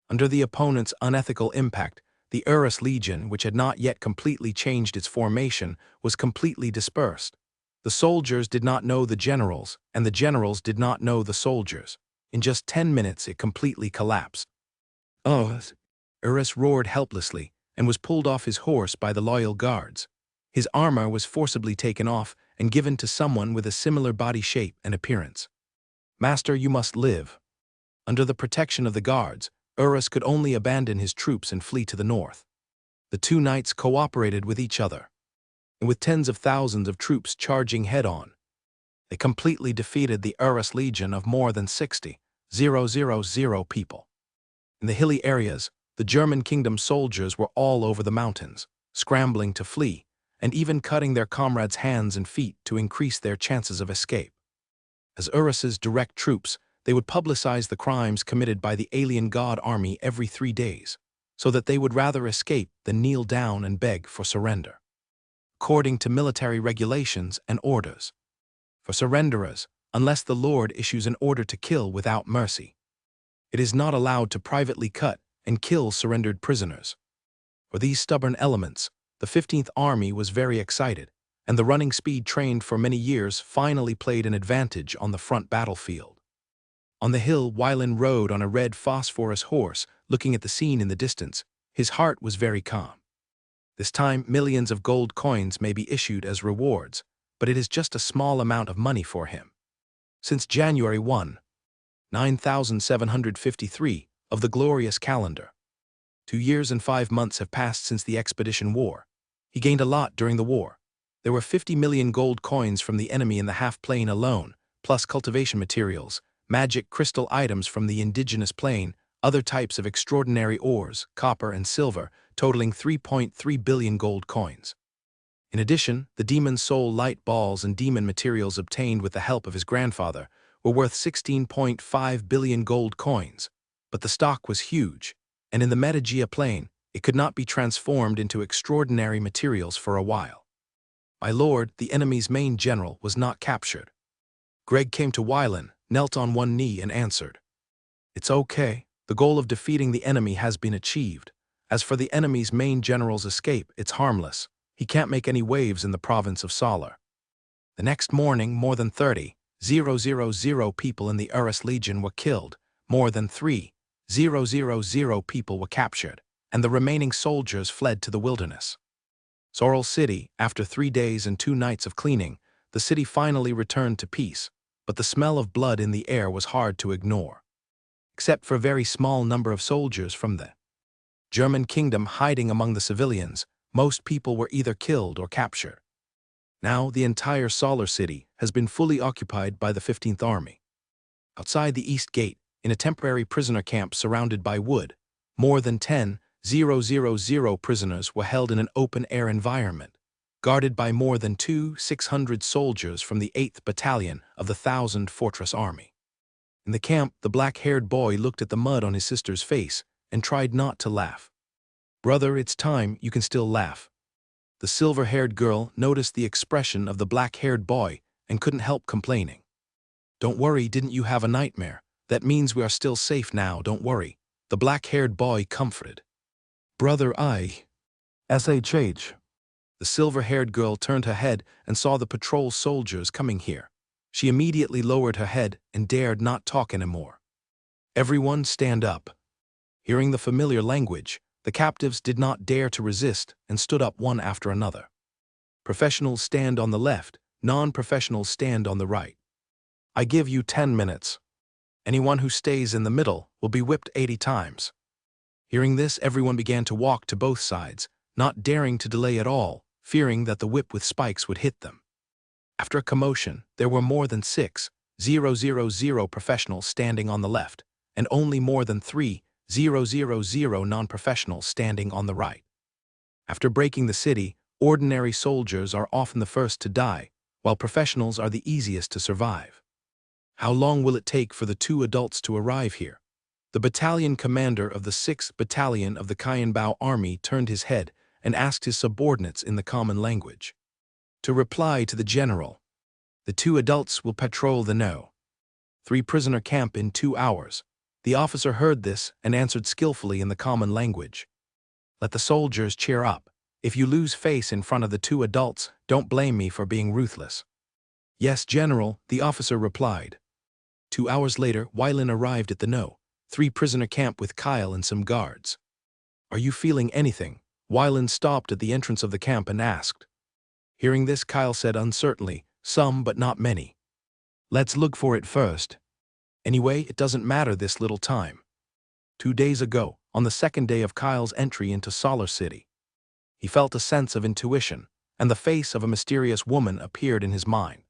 Under the opponent's unethical impact, the Urus Legion, which had not yet completely changed its formation, was completely dispersed. The soldiers did not know the generals, and the generals did not know the soldiers. In just 10 minutes, it completely collapsed. "Oh!" Urus roared helplessly and was pulled off his horse by the loyal guards. His armor was forcibly taken off and given to someone with a similar body shape and appearance. "Master, you must live." Under the protection of the guards, Urus could only abandon his troops and flee to the north. The two knights cooperated with each other, and with tens of thousands of troops charging head-on, they completely defeated the Urus Legion of more than 60,000 people. In the hilly areas, the German kingdom soldiers were all over the mountains, scrambling to flee, and even cutting their comrades' hands and feet to increase their chances of escape. As Urus's direct troops, they would publicize the crimes committed by the alien god army every 3 days, so that they would rather escape than kneel down and beg for surrender. According to military regulations and orders, for surrenderers, unless the Lord issues an order to kill without mercy, it is not allowed to privately cut and kill surrendered prisoners. For these stubborn elements, the 15th Army was very excited, and the running speed trained for many years finally played an advantage on the front battlefield. On the hill, Wylan rode on a red phosphorus horse, looking at the scene in the distance. His heart was very calm. This time, millions of gold coins may be issued as rewards, but it is just a small amount of money for him. Since January 1, 9753, of the glorious calendar, 2 years and 5 months have passed since the expedition war. He gained a lot during the war. There were 50 million gold coins from the enemy in the half-plane alone, plus cultivation materials, magic crystal items from the indigenous plane, other types of extraordinary ores, copper and silver, totaling 3.3 billion gold coins. In addition, the demon soul light balls and demon materials obtained with the help of his grandfather were worth 16.5 billion gold coins, but the stock was huge, and in the Metagea plane, it could not be transformed into extraordinary materials for a while. My lord, the enemy's main general, was not captured. Greg came to Wylan, knelt on one knee and answered, "It's okay. The goal of defeating the enemy has been achieved. As for the enemy's main general's escape, it's harmless. He can't make any waves in the province of Solar." The next morning, more than 30, 3,000 people in the Urus Legion were killed, more than 3,000 people were captured, and the remaining soldiers fled to the wilderness. Sorrel City, after 3 days and 2 nights of cleaning, the city finally returned to peace, but the smell of blood in the air was hard to ignore. Except for a very small number of soldiers from the German kingdom hiding among the civilians, most people were either killed or captured. Now the entire Solar City has been fully occupied by the 15th Army. Outside the East Gate, in a temporary prisoner camp surrounded by wood, more than 10,000 prisoners were held in an open-air environment, guarded by more than 2,600 soldiers from the 8th Battalion of the 1,000 Fortress Army. In the camp, the black-haired boy looked at the mud on his sister's face and tried not to laugh. "Brother, it's time, you can still laugh." The silver-haired girl noticed the expression of the black-haired boy and couldn't help complaining. "Don't worry, didn't you have a nightmare? That means we are still safe now, don't worry," the black-haired boy comforted. "Brother, SHH. The silver-haired girl turned her head and saw the patrol soldiers coming here. She immediately lowered her head and dared not talk anymore. "Everyone stand up." Hearing the familiar language, the captives did not dare to resist and stood up one after another. "Professionals stand on the left, non-professionals stand on the right. I give you 10 minutes. Anyone who stays in the middle will be whipped 80 times. Hearing this, everyone began to walk to both sides, not daring to delay at all, fearing that the whip with spikes would hit them. After a commotion, there were more than 6,000 professionals standing on the left, and only more than 3,000 non-professionals standing on the right. After breaking the city, ordinary soldiers are often the first to die, while professionals are the easiest to survive. How long will it take for the 2 adults to arrive here? The battalion commander of the 6th Battalion of the Kyanbao Army turned his head and asked his subordinates in the common language. To reply to the general, "The 2 adults will patrol the No. 3 prisoner camp in 2 hours. The officer heard this and answered skillfully in the common language. "Let the soldiers cheer up. If you lose face in front of the 2 adults, don't blame me for being ruthless." "Yes, General," the officer replied. 2 hours later, Wylan arrived at the No. 3 prisoner camp with Kyle and some guards. "Are you feeling anything?" Wylan stopped at the entrance of the camp and asked. Hearing this, Kyle said uncertainly, "Some, but not many." "Let's look for it first. Anyway, it doesn't matter this little time." 2 days ago, on the 2nd day of Kyle's entry into Solar City, he felt a sense of intuition, and the face of a mysterious woman appeared in his mind.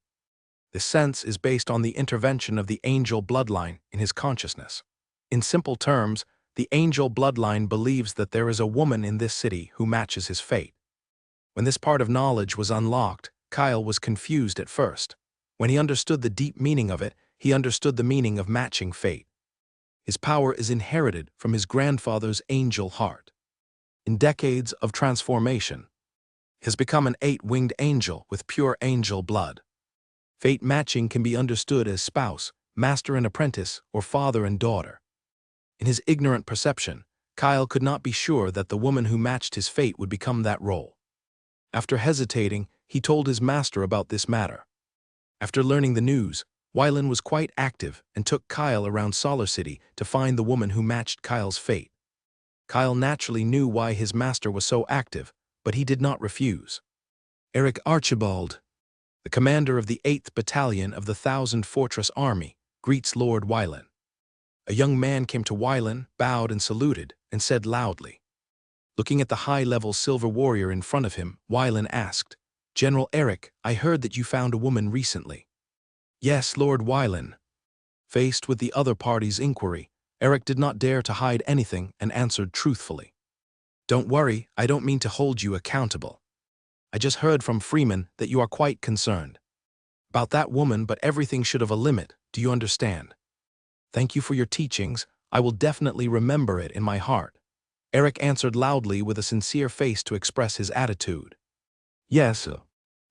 This sense is based on the intervention of the angel bloodline in his consciousness. In simple terms, the angel bloodline believes that there is a woman in this city who matches his fate. When this part of knowledge was unlocked, Kyle was confused at first. When he understood the deep meaning of it, he understood the meaning of matching fate. His power is inherited from his grandfather's angel heart. In decades of transformation, he has become an 8-winged angel with pure angel blood. Fate matching can be understood as spouse, master and apprentice, or father and daughter. In his ignorant perception, Kyle could not be sure that the woman who matched his fate would become that role. After hesitating, he told his master about this matter. After learning the news, Wylan was quite active and took Kyle around Solar City to find the woman who matched Kyle's fate. Kyle naturally knew why his master was so active, but he did not refuse. Eric Archibald, the commander of the 8th Battalion of the 1,000 Fortress Army, greets Lord Wylan. A young man came to Wylan, bowed and saluted, and said loudly. Looking at the high-level silver warrior in front of him, Wylan asked, "General Eric, I heard that you found a woman recently." "Yes, Lord Wylan." Faced with the other party's inquiry, Eric did not dare to hide anything and answered truthfully. "Don't worry, I don't mean to hold you accountable. I just heard from Freeman that you are quite concerned about that woman, but everything should have a limit, do you understand? Thank you for your teachings, I will definitely remember it in my heart." Eric answered loudly with a sincere face to express his attitude. "Yes, sir."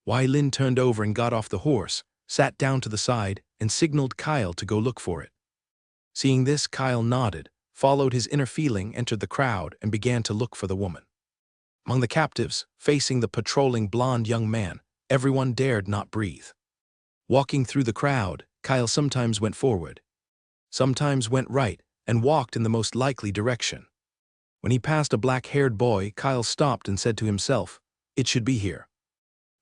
Wylan turned over and got off the horse, sat down to the side, and signaled Kyle to go look for it. Seeing this, Kyle nodded, followed his inner feeling, entered the crowd, and began to look for the woman. Among the captives, facing the patrolling blonde young man, everyone dared not breathe. Walking through the crowd, Kyle sometimes went forward, sometimes went right, and walked in the most likely direction. When he passed a black-haired boy, Kyle stopped and said to himself, "It should be here."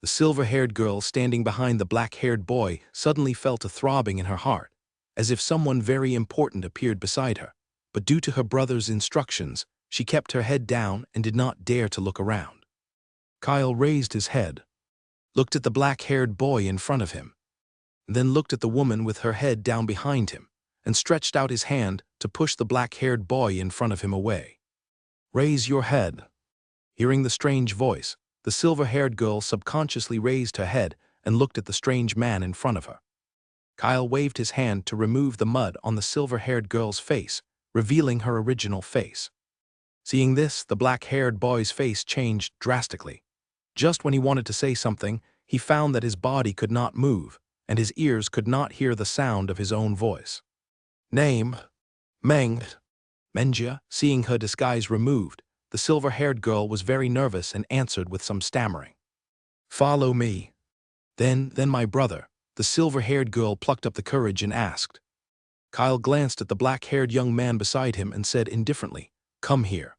The silver-haired girl standing behind the black-haired boy suddenly felt a throbbing in her heart, as if someone very important appeared beside her. But due to her brother's instructions, she kept her head down and did not dare to look around. Kyle raised his head, looked at the black-haired boy in front of him, then looked at the woman with her head down behind him, and stretched out his hand to push the black-haired boy in front of him away. "Raise your head." Hearing the strange voice, the silver-haired girl subconsciously raised her head and looked at the strange man in front of her. Kyle waved his hand to remove the mud on the silver-haired girl's face, revealing her original face. Seeing this, the black-haired boy's face changed drastically. Just when he wanted to say something, he found that his body could not move, and his ears could not hear the sound of his own voice. "Name, Meng." Menjia, seeing her disguise removed, the silver-haired girl was very nervous and answered with some stammering. "Follow me." Then my brother," the silver-haired girl plucked up the courage and asked. Kyle glanced at the black-haired young man beside him and said indifferently, "Come here."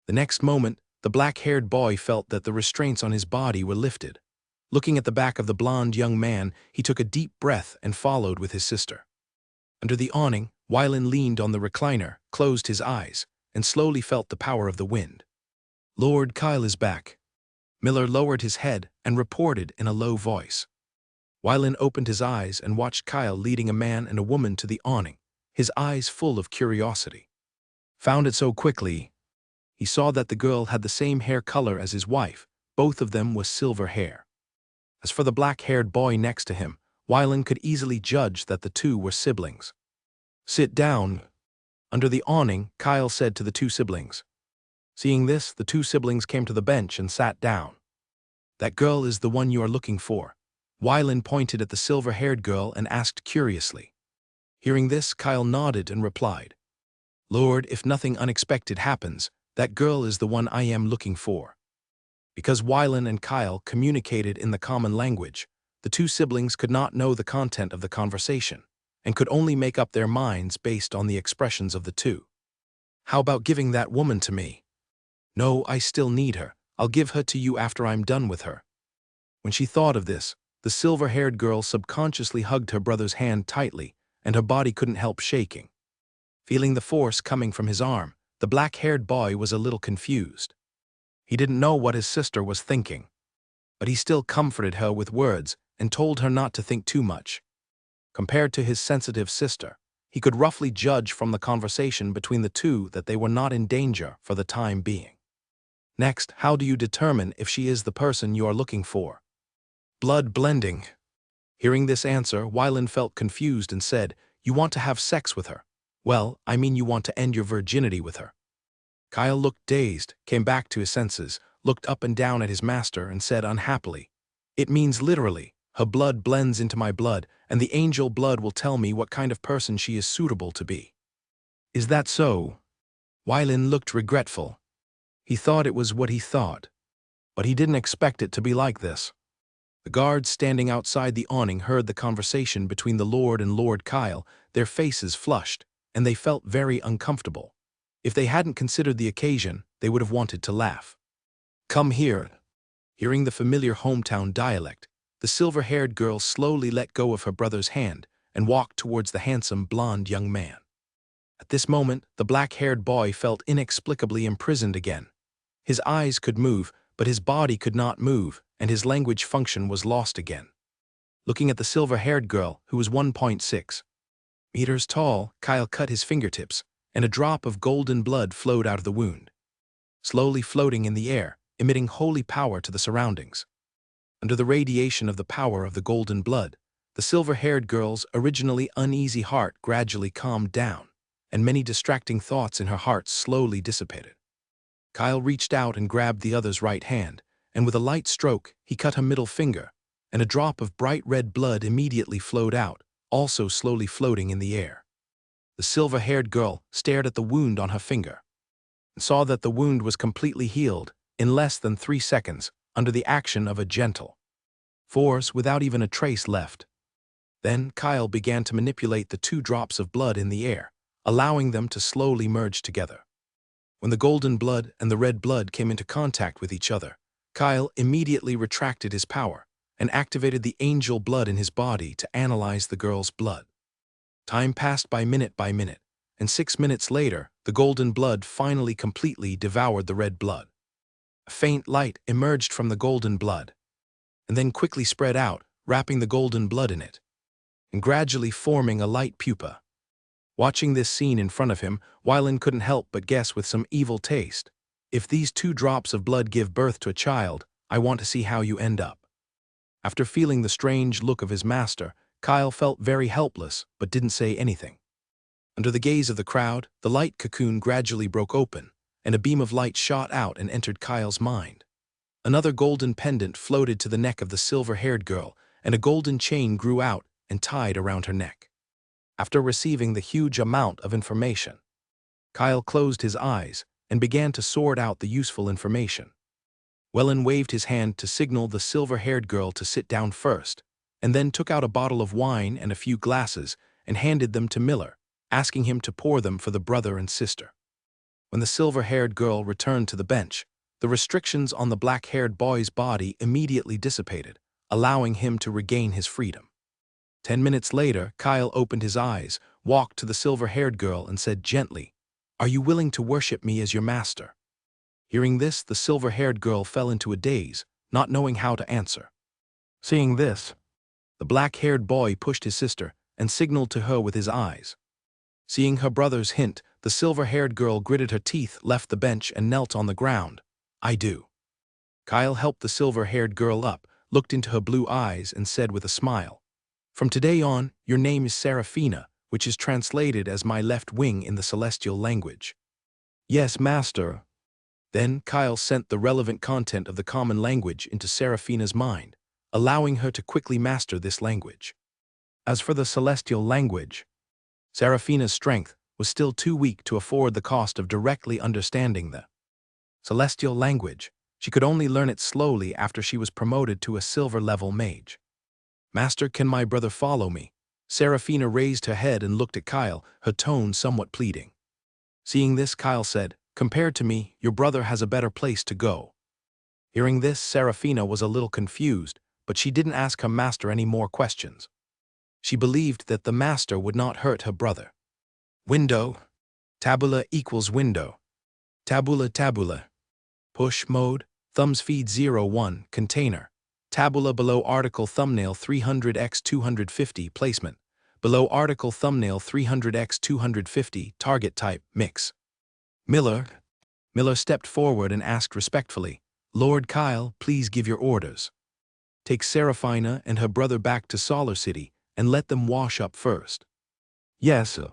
The next moment, the black-haired boy felt that the restraints on his body were lifted. Looking at the back of the blond young man, he took a deep breath and followed with his sister. Under the awning, Wylan leaned on the recliner, closed his eyes, and slowly felt the power of the wind. "Lord Kyle is back." Miller lowered his head and reported in a low voice. Wylan opened his eyes and watched Kyle leading a man and a woman to the awning, his eyes full of curiosity. "Found it so quickly." He saw that the girl had the same hair color as his wife, both of them with silver hair. As for the black-haired boy next to him, Wylan could easily judge that the two were siblings. "Sit down." Under the awning, Kyle said to the two siblings. Seeing this, the two siblings came to the bench and sat down. "That girl is the one you are looking for." Wylan pointed at the silver-haired girl and asked curiously. Hearing this, Kyle nodded and replied, "Lord, if nothing unexpected happens, that girl is the one I am looking for." Because Wylan and Kyle communicated in the common language, the two siblings could not know the content of the conversation, and could only make up their minds based on the expressions of the two. "How about giving that woman to me?" "No, I still need her. I'll give her to you after I'm done with her." When she thought of this, the silver-haired girl subconsciously hugged her brother's hand tightly, and her body couldn't help shaking. Feeling the force coming from his arm, the black-haired boy was a little confused. He didn't know what his sister was thinking, but he still comforted her with words and told her not to think too much. Compared to his sensitive sister, he could roughly judge from the conversation between the two that they were not in danger for the time being. "Next, how do you determine if she is the person you are looking for?" "Blood blending." Hearing this answer, Wylan felt confused and said, "You want to have sex with her? Well, I mean you want to end your virginity with her." Kyle looked dazed, came back to his senses, looked up and down at his master and said unhappily, "It means literally, her blood blends into my blood, and the angel blood will tell me what kind of person she is suitable to be." "Is that so?" Wylan looked regretful. He thought it was what he thought, but he didn't expect it to be like this. The guards standing outside the awning heard the conversation between the Lord and Lord Kyle. Their faces flushed, and they felt very uncomfortable. If they hadn't considered the occasion, they would have wanted to laugh. "Come here." Hearing the familiar hometown dialect, the silver-haired girl slowly let go of her brother's hand and walked towards the handsome blonde young man. At this moment, the black-haired boy felt inexplicably imprisoned again. His eyes could move, but his body could not move, and his language function was lost again. Looking at the silver-haired girl, who was 1.6 meters tall, Kyle cut his fingertips, and a drop of golden blood flowed out of the wound, slowly floating in the air, emitting holy power to the surroundings. Under the radiation of the power of the golden blood, the silver-haired girl's originally uneasy heart gradually calmed down, and many distracting thoughts in her heart slowly dissipated. Kyle reached out and grabbed the other's right hand, and with a light stroke, he cut her middle finger, and a drop of bright red blood immediately flowed out, also slowly floating in the air. The silver-haired girl stared at the wound on her finger, and saw that the wound was completely healed in less than 3 seconds under the action of a gentle force without even a trace left. Then Kyle began to manipulate the two drops of blood in the air, allowing them to slowly merge together. When the golden blood and the red blood came into contact with each other, Kyle immediately retracted his power and activated the angel blood in his body to analyze the girl's blood. Time passed by minute, and 6 minutes later, the golden blood finally completely devoured the red blood. A faint light emerged from the golden blood, and then quickly spread out, wrapping the golden blood in it, and gradually forming a light pupa. Watching this scene in front of him, Wylan couldn't help but guess with some evil taste, if these 2 drops of blood give birth to a child, I want to see how you end up. After feeling the strange look of his master, Kyle felt very helpless but didn't say anything. Under the gaze of the crowd, the light cocoon gradually broke open, and a beam of light shot out and entered Kyle's mind. Another golden pendant floated to the neck of the silver-haired girl, and a golden chain grew out and tied around her neck. After receiving the huge amount of information, Kyle closed his eyes and began to sort out the useful information. Wylan waved his hand to signal the silver-haired girl to sit down first, and then took out a bottle of wine and a few glasses and handed them to Miller, asking him to pour them for the brother and sister. When the silver-haired girl returned to the bench, the restrictions on the black-haired boy's body immediately dissipated, allowing him to regain his freedom. 10 minutes later, Kyle opened his eyes, walked to the silver-haired girl and said gently, "Are you willing to worship me as your master?" Hearing this, the silver-haired girl fell into a daze, not knowing how to answer. Seeing this, the black-haired boy pushed his sister and signaled to her with his eyes. Seeing her brother's hint, the silver-haired girl gritted her teeth, left the bench, and knelt on the ground. "I do." Kyle helped the silver-haired girl up, looked into her blue eyes, and said with a smile, "From today on, your name is Seraphina, which is translated as my left wing in the celestial language." "Yes, master." Then Kyle sent the relevant content of the common language into Seraphina's mind, allowing her to quickly master this language. As for the celestial language, Seraphina's strength was still too weak to afford the cost of directly understanding the celestial language. She could only learn it slowly after she was promoted to a silver-level mage. "Master, can my brother follow me?" Seraphina raised her head and looked at Kyle, her tone somewhat pleading. Seeing this, Kyle said, "Compared to me, your brother has a better place to go." Hearing this, Seraphina was a little confused, but she didn't ask her master any more questions. She believed that the master would not hurt her brother. Window. Tabula equals window. Tabula tabula. Push mode. Thumbs feed 01. Container. Tabula below article thumbnail 300x 250 placement. Below article thumbnail 300x 250 target type mix. Miller. Miller stepped forward and asked respectfully, "Lord Kyle, please give your orders. Take Seraphina and her brother back to Solar City and let them wash up first." "Yes, sir."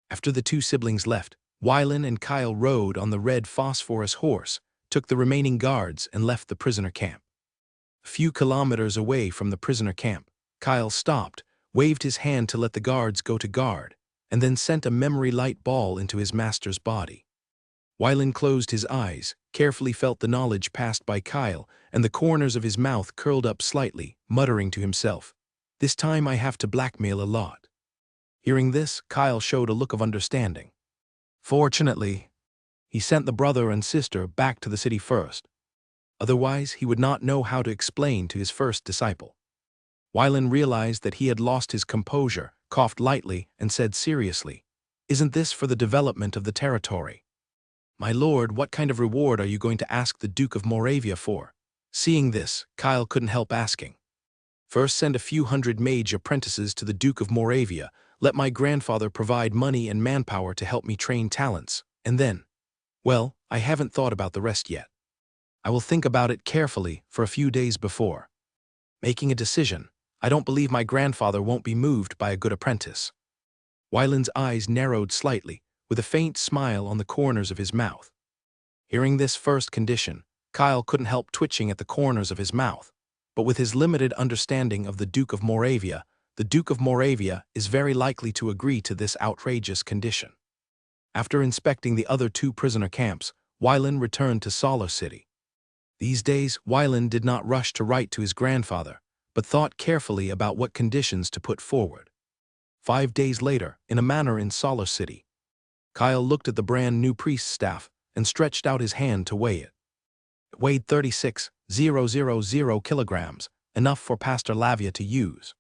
After the 2 siblings left, Wylan and Kyle rode on the red phosphorus horse, took the remaining guards, and left the prisoner camp. A few kilometers away from the prisoner camp, Kyle stopped, waved his hand to let the guards go to guard, and then sent a memory light ball into his master's body. Wylan closed his eyes, carefully felt the knowledge passed by Kyle, and the corners of his mouth curled up slightly, muttering to himself, "This time I have to blackmail a lot." Hearing this, Kyle showed a look of understanding. Fortunately, he sent the brother and sister back to the city first. Otherwise, he would not know how to explain to his first disciple. Wylan realized that he had lost his composure, coughed lightly, and said seriously, "Isn't this for the development of the territory?" "My lord, what kind of reward are you going to ask the Duke of Moravia for?" Seeing this, Kyle couldn't help asking. "First, send a few hundred mage apprentices to the Duke of Moravia, let my grandfather provide money and manpower to help me train talents, and then, well, I haven't thought about the rest yet. I will think about it carefully for a few days before making a decision. I don't believe my grandfather won't be moved by a good apprentice." Wylan's eyes narrowed slightly, with a faint smile on the corners of his mouth. Hearing this first condition, Kyle couldn't help twitching at the corners of his mouth, but with his limited understanding of the Duke of Moravia, the Duke of Moravia is very likely to agree to this outrageous condition. After inspecting the other 2 prisoner camps, Wylan returned to Solar City. These days, Wylan did not rush to write to his grandfather, but thought carefully about what conditions to put forward. 5 days later, in a manor in Solar City, Kyle looked at the brand new priest's staff and stretched out his hand to weigh it. It weighed 36,000 kilograms, enough for Pastor Lavia to use.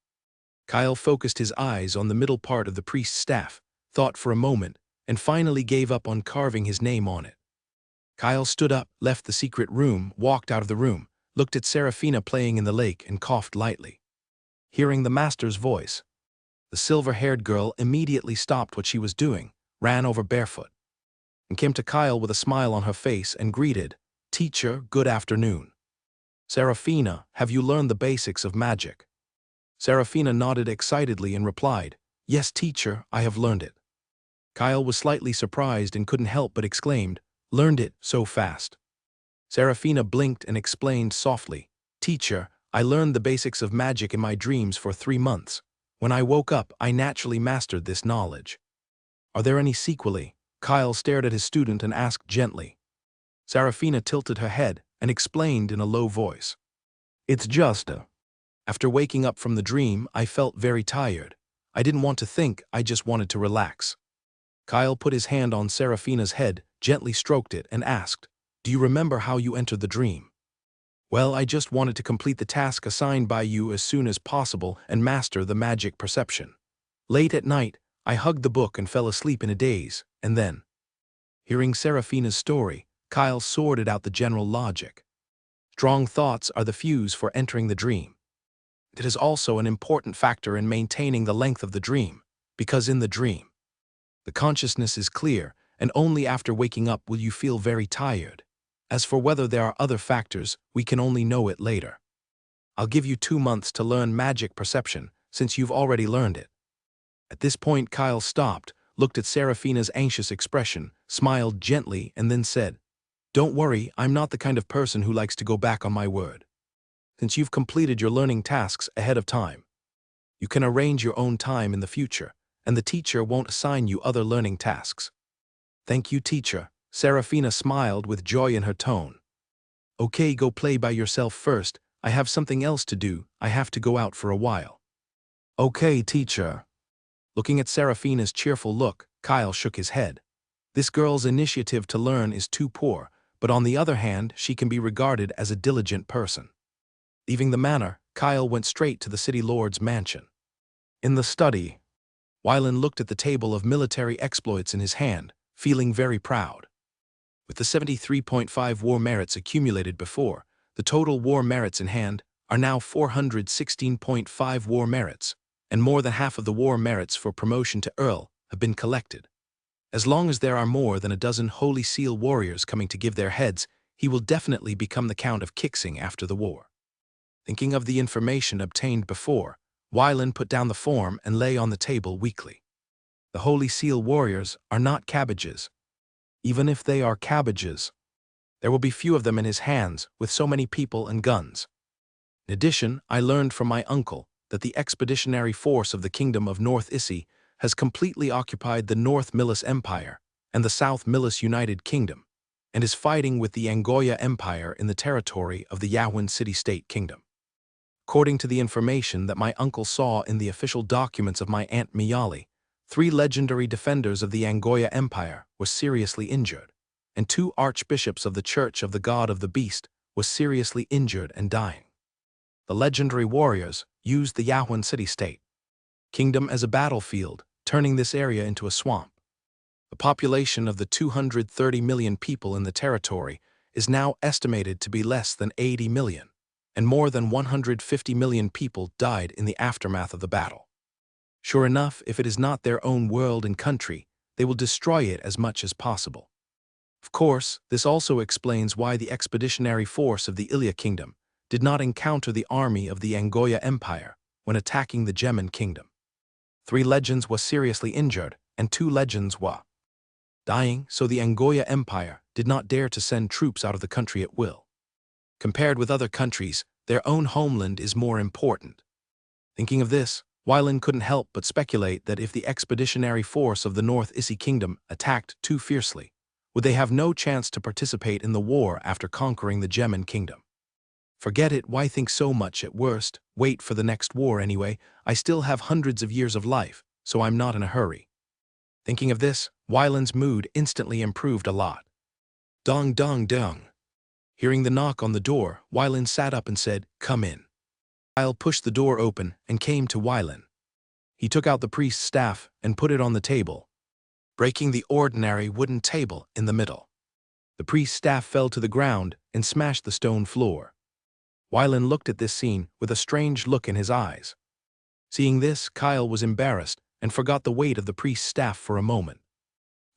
Kyle focused his eyes on the middle part of the priest's staff, thought for a moment, and finally gave up on carving his name on it. Kyle stood up, left the secret room, walked out of the room, looked at Serafina playing in the lake, and coughed lightly. Hearing the master's voice, the silver-haired girl immediately stopped what she was doing, ran over barefoot, and came to Kyle with a smile on her face and greeted, "Teacher, good afternoon. Serafina, have you learned the basics of magic?" Serafina nodded excitedly and replied, "Yes, teacher, I have learned it." Kyle was slightly surprised and couldn't help but exclaimed, "Learned it so fast?" Serafina blinked and explained softly, "Teacher, I learned the basics of magic in my dreams for 3 months. When I woke up, I naturally mastered this knowledge." "Are there any sequelae?" Kyle stared at his student and asked gently. Serafina tilted her head and explained in a low voice, "It's just after waking up from the dream, I felt very tired. I didn't want to think, I just wanted to relax." Kyle put his hand on Serafina's head, gently stroked it, and asked, "Do you remember how you entered the dream?" "Well, I just wanted to complete the task assigned by you as soon as possible and master the magic perception. Late at night, I hugged the book and fell asleep in a daze, and then—" Hearing Serafina's story, Kyle sorted out the general logic. Strong thoughts are the fuse for entering the dream. It is also an important factor in maintaining the length of the dream, because in the dream, the consciousness is clear, and only after waking up will you feel very tired. As for whether there are other factors, we can only know it later. I'll give you 2 months to learn magic perception, since you've already learned it." At this point, Kyle stopped, looked at Serafina's anxious expression, smiled gently, and then said, "Don't worry, I'm not the kind of person who likes to go back on my word. Since you've completed your learning tasks ahead of time, you can arrange your own time in the future, and the teacher won't assign you other learning tasks." "Thank you, teacher." Serafina smiled with joy in her tone. "Okay, go play by yourself first. I have something else to do. I have to go out for a while." "Okay, teacher." Looking at Serafina's cheerful look, Kyle shook his head. This girl's initiative to learn is too poor, but on the other hand, she can be regarded as a diligent person. Leaving the manor, Kyle went straight to the city lord's mansion. In the study, Wylan looked at the table of military exploits in his hand, feeling very proud. With the 73.5 war merits accumulated before, the total war merits in hand are now 416.5 war merits, and more than half of the war merits for promotion to Earl have been collected. As long as there are more than a dozen Holy Seal warriors coming to give their heads, he will definitely become the Count of Kixing after the war. Thinking of the information obtained before, Wylan put down the form and lay on the table weakly. The Holy Seal warriors are not cabbages. Even if they are cabbages, there will be few of them in his hands with so many people and guns. In addition, I learned from my uncle that the expeditionary force of the Kingdom of North Issy has completely occupied the North Millis Empire and the South Millis United Kingdom, and is fighting with the Angoya Empire in the territory of the Yahuan City-State Kingdom. According to the information that my uncle saw in the official documents of my Aunt Miyali, 3 legendary defenders of the Angoya Empire were seriously injured, and 2 archbishops of the Church of the God of the Beast were seriously injured and dying. The legendary warriors used the Yahuan City-State Kingdom as a battlefield, turning this area into a swamp. The population of the 230 million people in the territory is now estimated to be less than 80 million, and more than 150 million people died in the aftermath of the battle. Sure enough, if it is not their own world and country, they will destroy it as much as possible. Of course, this also explains why the expeditionary force of the Ilya Kingdom did not encounter the army of the Angoya Empire when attacking the Gemin Kingdom. 3 legends were seriously injured, and 2 legends were dying, so the Angoya Empire did not dare to send troops out of the country at will. Compared with other countries, their own homeland is more important. Thinking of this, Wylan couldn't help but speculate that if the expeditionary force of the North Issy Kingdom attacked too fiercely, would they have no chance to participate in the war after conquering the Gemin Kingdom. Forget it, why think so much? At worst, wait for the next war anyway. I still have hundreds of years of life, so I'm not in a hurry. Thinking of this, Wyland's mood instantly improved a lot. Dong dong dong. Hearing the knock on the door, Wyland sat up and said, "Come in." Kyle pushed the door open and came to Wyland. He took out the priest's staff and put it on the table, breaking the ordinary wooden table in the middle. The priest's staff fell to the ground and smashed the stone floor. Wyland looked at this scene with a strange look in his eyes. Seeing this, Kyle was embarrassed and forgot the weight of the priest's staff for a moment.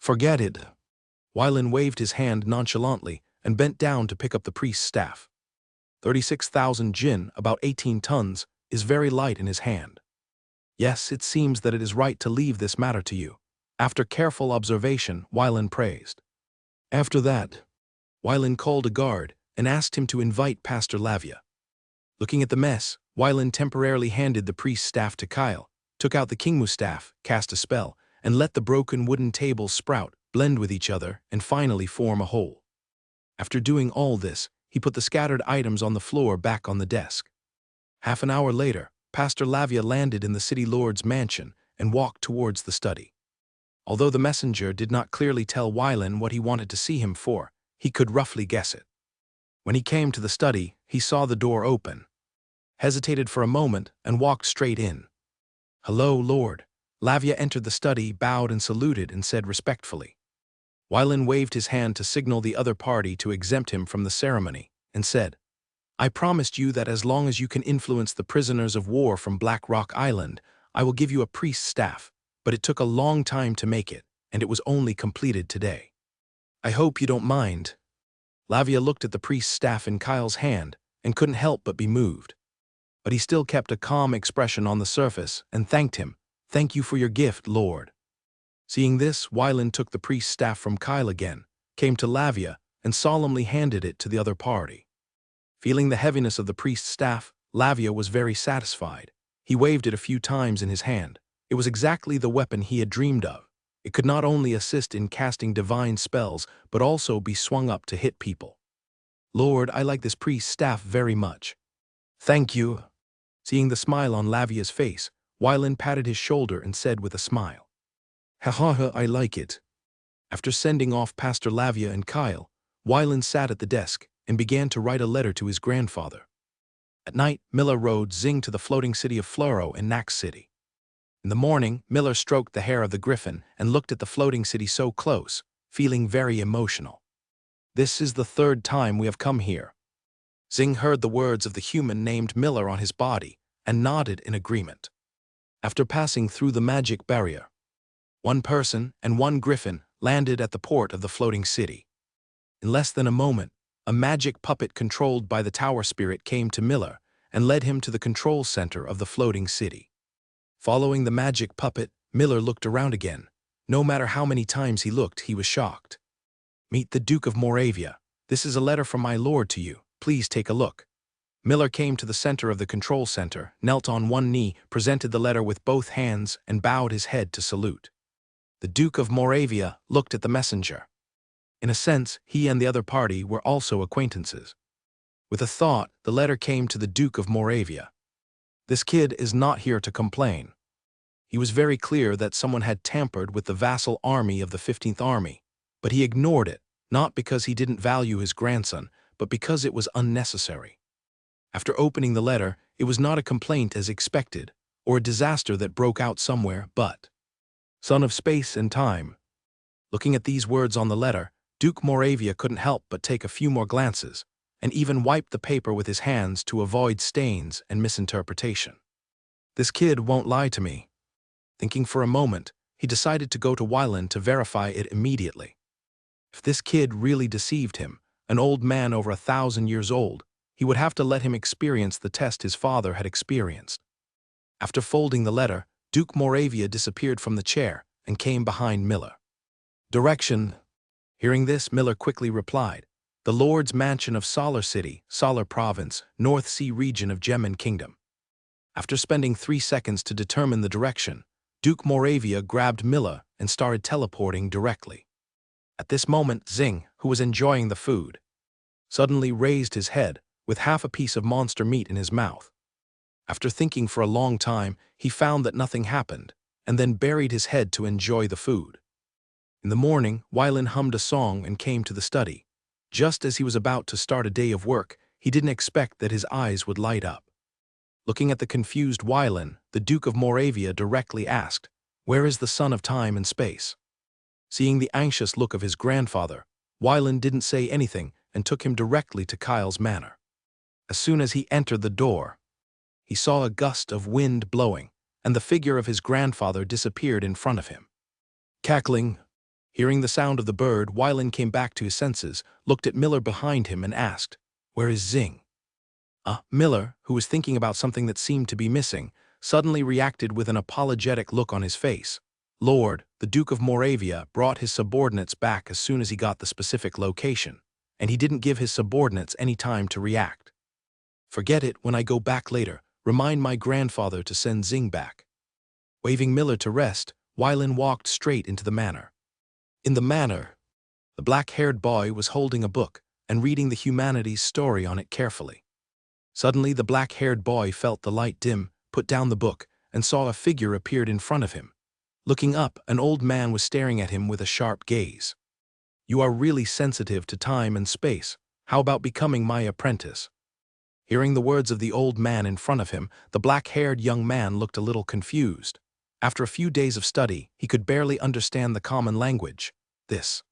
"Forget it." Wyland waved his hand nonchalantly and bent down to pick up the priest's staff. 36,000 jin, about 18 tons, is very light in his hand. "Yes, it seems that it is right to leave this matter to you." After careful observation, Wyland praised. After that, Wyland called a guard and asked him to invite Pastor Lavia. Looking at the mess, Wyland temporarily handed the priest's staff to Kyle, took out the Kingmu staff, cast a spell, and let the broken wooden tables sprout, blend with each other, and finally form a whole. After doing all this, he put the scattered items on the floor back on the desk. Half an hour later, Pastor Lavia landed in the city lord's mansion and walked towards the study. Although the messenger did not clearly tell Wyland what he wanted to see him for, he could roughly guess it. When he came to the study, he saw the door open, hesitated for a moment, and walked straight in. "Hello, Lord." Lavia entered the study, bowed and saluted, and said respectfully. Wyland waved his hand to signal the other party to exempt him from the ceremony, and said, "I promised you that as long as you can influence the prisoners of war from Black Rock Island, I will give you a priest's staff, but it took a long time to make it, and it was only completed today. I hope you don't mind." Lavia looked at the priest's staff in Kyle's hand and couldn't help but be moved. But he still kept a calm expression on the surface and thanked him. "Thank you for your gift, Lord." Seeing this, Wyland took the priest's staff from Kyle again, came to Lavia, and solemnly handed it to the other party. Feeling the heaviness of the priest's staff, Lavia was very satisfied. He waved it a few times in his hand. It was exactly the weapon he had dreamed of. It could not only assist in casting divine spells, but also be swung up to hit people. "Lord, I like this priest's staff very much." "Thank you." Seeing the smile on Lavia's face, Wyland patted his shoulder and said with a smile, "Ha ha ha, I like it." After sending off Pastor Lavia and Kyle, Wyland sat at the desk and began to write a letter to his grandfather. At night, Miller rode Zing to the floating city of Floro in Nax City. In the morning, Miller stroked the hair of the griffin and looked at the floating city so close, feeling very emotional. "This is the third time we have come here." Zing heard the words of the human named Miller on his body and nodded in agreement. After passing through the magic barrier, one person and one griffin landed at the port of the floating city. In less than a moment, a magic puppet controlled by the tower spirit came to Miller and led him to the control center of the floating city. Following the magic puppet, Miller looked around again. No matter how many times he looked, he was shocked. "Meet the Duke of Moravia. This is a letter from my lord to you. Please take a look." Miller came to the center of the control center, knelt on one knee, presented the letter with both hands, and bowed his head to salute. The Duke of Moravia looked at the messenger. In a sense, he and the other party were also acquaintances. With a thought, the letter came to the Duke of Moravia. This kid is not here to complain. He was very clear that someone had tampered with the vassal army of the 15th Army, but he ignored it, not because he didn't value his grandson, but because it was unnecessary. After opening the letter, it was not a complaint as expected, or a disaster that broke out somewhere, but "Son of space and time." Looking at these words on the letter, Duke Moravia couldn't help but take a few more glances, and even wiped the paper with his hands to avoid stains and misinterpretation. "This kid won't lie to me." Thinking for a moment, he decided to go to Wyland to verify it immediately. If this kid really deceived him, an old man over 1,000 years old, he would have to let him experience the test his father had experienced. After folding the letter, Duke Moravia disappeared from the chair and came behind Miller. "Direction." Hearing this, Miller quickly replied, "The Lord's Mansion of Solar City, Solar Province, North Sea region of Gemin Kingdom." After spending 3 seconds to determine the direction, Duke Moravia grabbed Miller and started teleporting directly. At this moment, Zing, who was enjoying the food, suddenly raised his head with half a piece of monster meat in his mouth. After thinking for a long time, he found that nothing happened, and then buried his head to enjoy the food. In the morning, Wylan hummed a song and came to the study. Just as he was about to start a day of work, he didn't expect that his eyes would light up. Looking at the confused Wylan, the Duke of Moravia directly asked, "Where is the son of time and space?" Seeing the anxious look of his grandfather, Wylan didn't say anything and took him directly to Kyle's manor. As soon as he entered the door, he saw a gust of wind blowing, and the figure of his grandfather disappeared in front of him. Cackling, hearing the sound of the bird, Wylan came back to his senses, looked at Miller behind him and asked, "Where is Zing?" Miller, who was thinking about something that seemed to be missing, suddenly reacted with an apologetic look on his face. Lord, the Duke of Moravia brought his subordinates back as soon as he got the specific location, and he didn't give his subordinates any time to react. "Forget it, when I go back later, remind my grandfather to send Zing back." Waving Miller to rest, Wylan walked straight into the manor. In the manor, the black-haired boy was holding a book and reading the humanities story on it carefully. Suddenly, the black-haired boy felt the light dim, put down the book, and saw a figure appeared in front of him. Looking up, an old man was staring at him with a sharp gaze. "You are really sensitive to time and space. How about becoming my apprentice?" Hearing the words of the old man in front of him, the black-haired young man looked a little confused. After a few days of study, he could barely understand the common language. "This,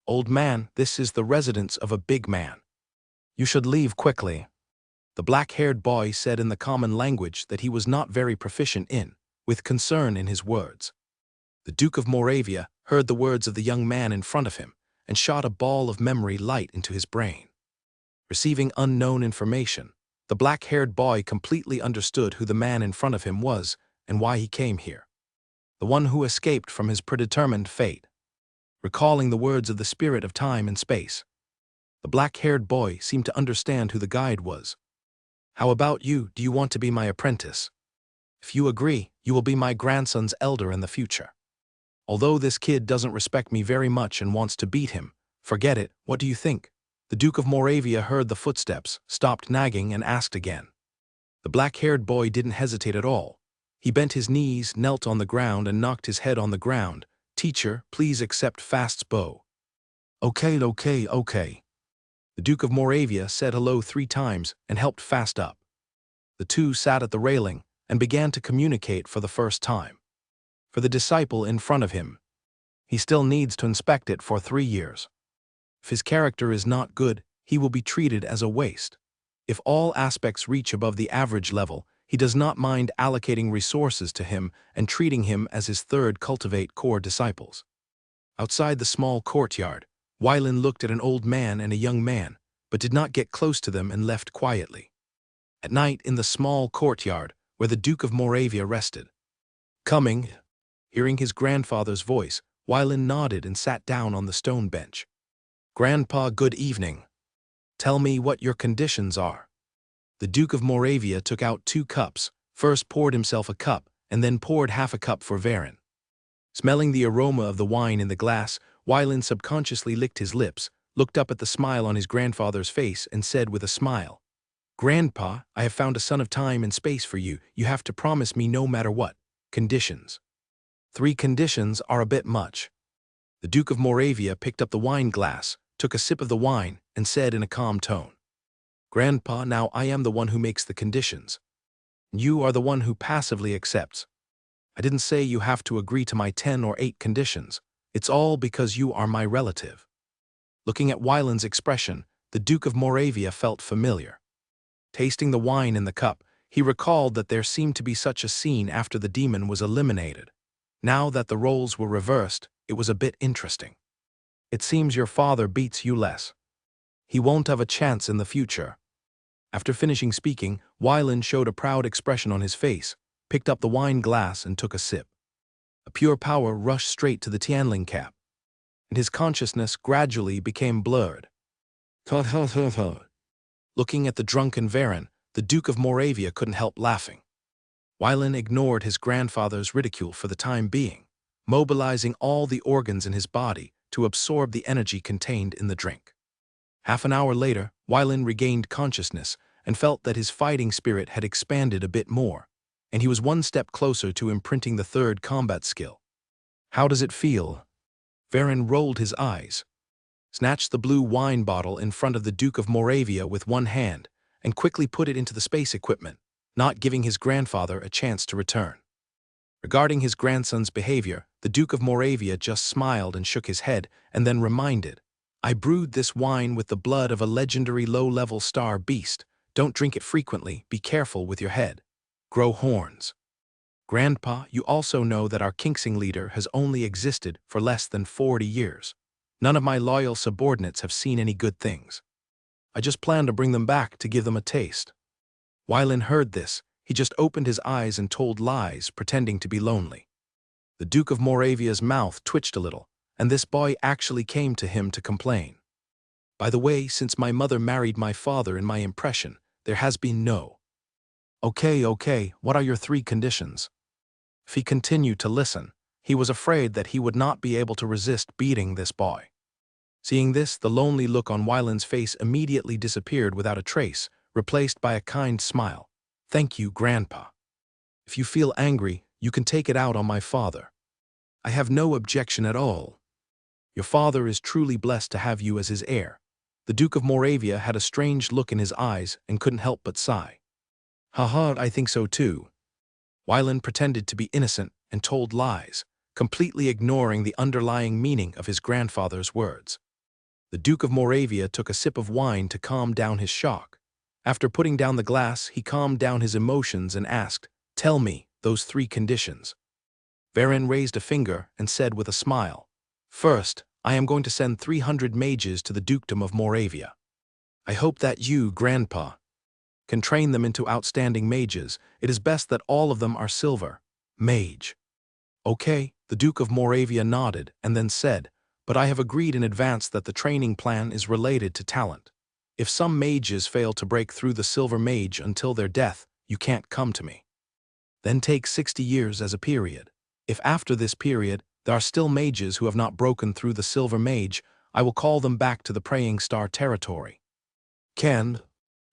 old man, this is the residence of a big man. You should leave quickly." The black-haired boy said in the common language that he was not very proficient in, with concern in his words. The Duke of Moravia heard the words of the young man in front of him and shot a ball of memory light into his brain. Receiving unknown information, the black-haired boy completely understood who the man in front of him was and why he came here. The one who escaped from his predetermined fate. Recalling the words of the spirit of time and space, the black-haired boy seemed to understand who the guide was. "How about you? Do you want to be my apprentice? If you agree, you will be my grandson's elder in the future. Although this kid doesn't respect me very much and wants to beat him, forget it, what do you think?" The Duke of Moravia heard the footsteps, stopped nagging, and asked again. The black-haired boy didn't hesitate at all. He bent his knees, knelt on the ground, and knocked his head on the ground. "Teacher, please accept Fast's bow." Okay. The Duke of Moravia said hello 3 times and helped Fast up. The two sat at the railing and began to communicate for the first time. For the disciple in front of him, he still needs to inspect it for 3 years. If his character is not good, he will be treated as a waste. If all aspects reach above the average level, he does not mind allocating resources to him and treating him as his third cultivate core disciples. Outside the small courtyard, Wylan looked at an old man and a young man, but did not get close to them and left quietly. At night, in the small courtyard, where the Duke of Moravia rested. "Coming." Hearing his grandfather's voice, Wylan nodded and sat down on the stone bench. "Grandpa, good evening. Tell me what your conditions are." The Duke of Moravia took out 2 cups, first poured himself a cup, and then poured half a cup for Varen. Smelling the aroma of the wine in the glass, Wylan subconsciously licked his lips, looked up at the smile on his grandfather's face, and said with a smile, "Grandpa, I have found a son of time and space for you. You have to promise me no matter what. Conditions." 3 conditions are a bit much. The Duke of Moravia picked up the wine glass, took a sip of the wine, and said in a calm tone, "Grandpa, now I am the one who makes the conditions. You are the one who passively accepts. I didn't say you have to agree to my 10 or 8 conditions. It's all because you are my relative." Looking at Wylan's expression, the Duke of Moravia felt familiar. Tasting the wine in the cup, he recalled that there seemed to be such a scene after the demon was eliminated. Now that the roles were reversed, it was a bit interesting. "It seems your father beats you less. He won't have a chance in the future." After finishing speaking, Wylan showed a proud expression on his face, picked up the wine glass and took a sip. A pure power rushed straight to the Tianling cap, and his consciousness gradually became blurred. Looking at the drunken Varen, the Duke of Moravia couldn't help laughing. Wylan ignored his grandfather's ridicule for the time being, mobilizing all the organs in his body to absorb the energy contained in the drink. Half an hour later, Wylan regained consciousness and felt that his fighting spirit had expanded a bit more, and he was one step closer to imprinting the third combat skill. How does it feel? Varen rolled his eyes, snatched the blue wine bottle in front of the Duke of Moravia with one hand, and quickly put it into the space equipment, not giving his grandfather a chance to return. Regarding his grandson's behavior, the Duke of Moravia just smiled and shook his head, and then reminded, "I brewed this wine with the blood of a legendary low-level star beast. Don't drink it frequently, be careful with your head. Grow horns." Grandpa, you also know that our Kingsing leader has only existed for less than 40 years. None of my loyal subordinates have seen any good things. I just plan to bring them back to give them a taste. Wylan heard this. He just opened his eyes and told lies, pretending to be lonely. The Duke of Moravia's mouth twitched a little, and this boy actually came to him to complain. "By the way, since my mother married my father in my impression, there has been no." Okay, what are your 3 conditions?" If he continued to listen, he was afraid that he would not be able to resist beating this boy. Seeing this, the lonely look on Wylan's face immediately disappeared without a trace, replaced by a kind smile. "Thank you, Grandpa. If you feel angry, you can take it out on my father. I have no objection at all. Your father is truly blessed to have you as his heir." The Duke of Moravia had a strange look in his eyes and couldn't help but sigh. "Haha, I think so too." Wylan pretended to be innocent and told lies, completely ignoring the underlying meaning of his grandfather's words. The Duke of Moravia took a sip of wine to calm down his shock. After putting down the glass, he calmed down his emotions and asked, "Tell me those 3 conditions." Varen raised a finger and said with a smile, "First, I am going to send 300 mages to the Dukedom of Moravia. I hope that you, Grandpa, can train them into outstanding mages. It is best that all of them are silver. Mage." "Okay," the Duke of Moravia nodded and then said, "but I have agreed in advance that the training plan is related to talent. If some mages fail to break through the silver mage until their death, you can't come to me. Then take 60 years as a period. If after this period there are still mages who have not broken through the silver mage, I will call them back to the Praying Star territory." Ken.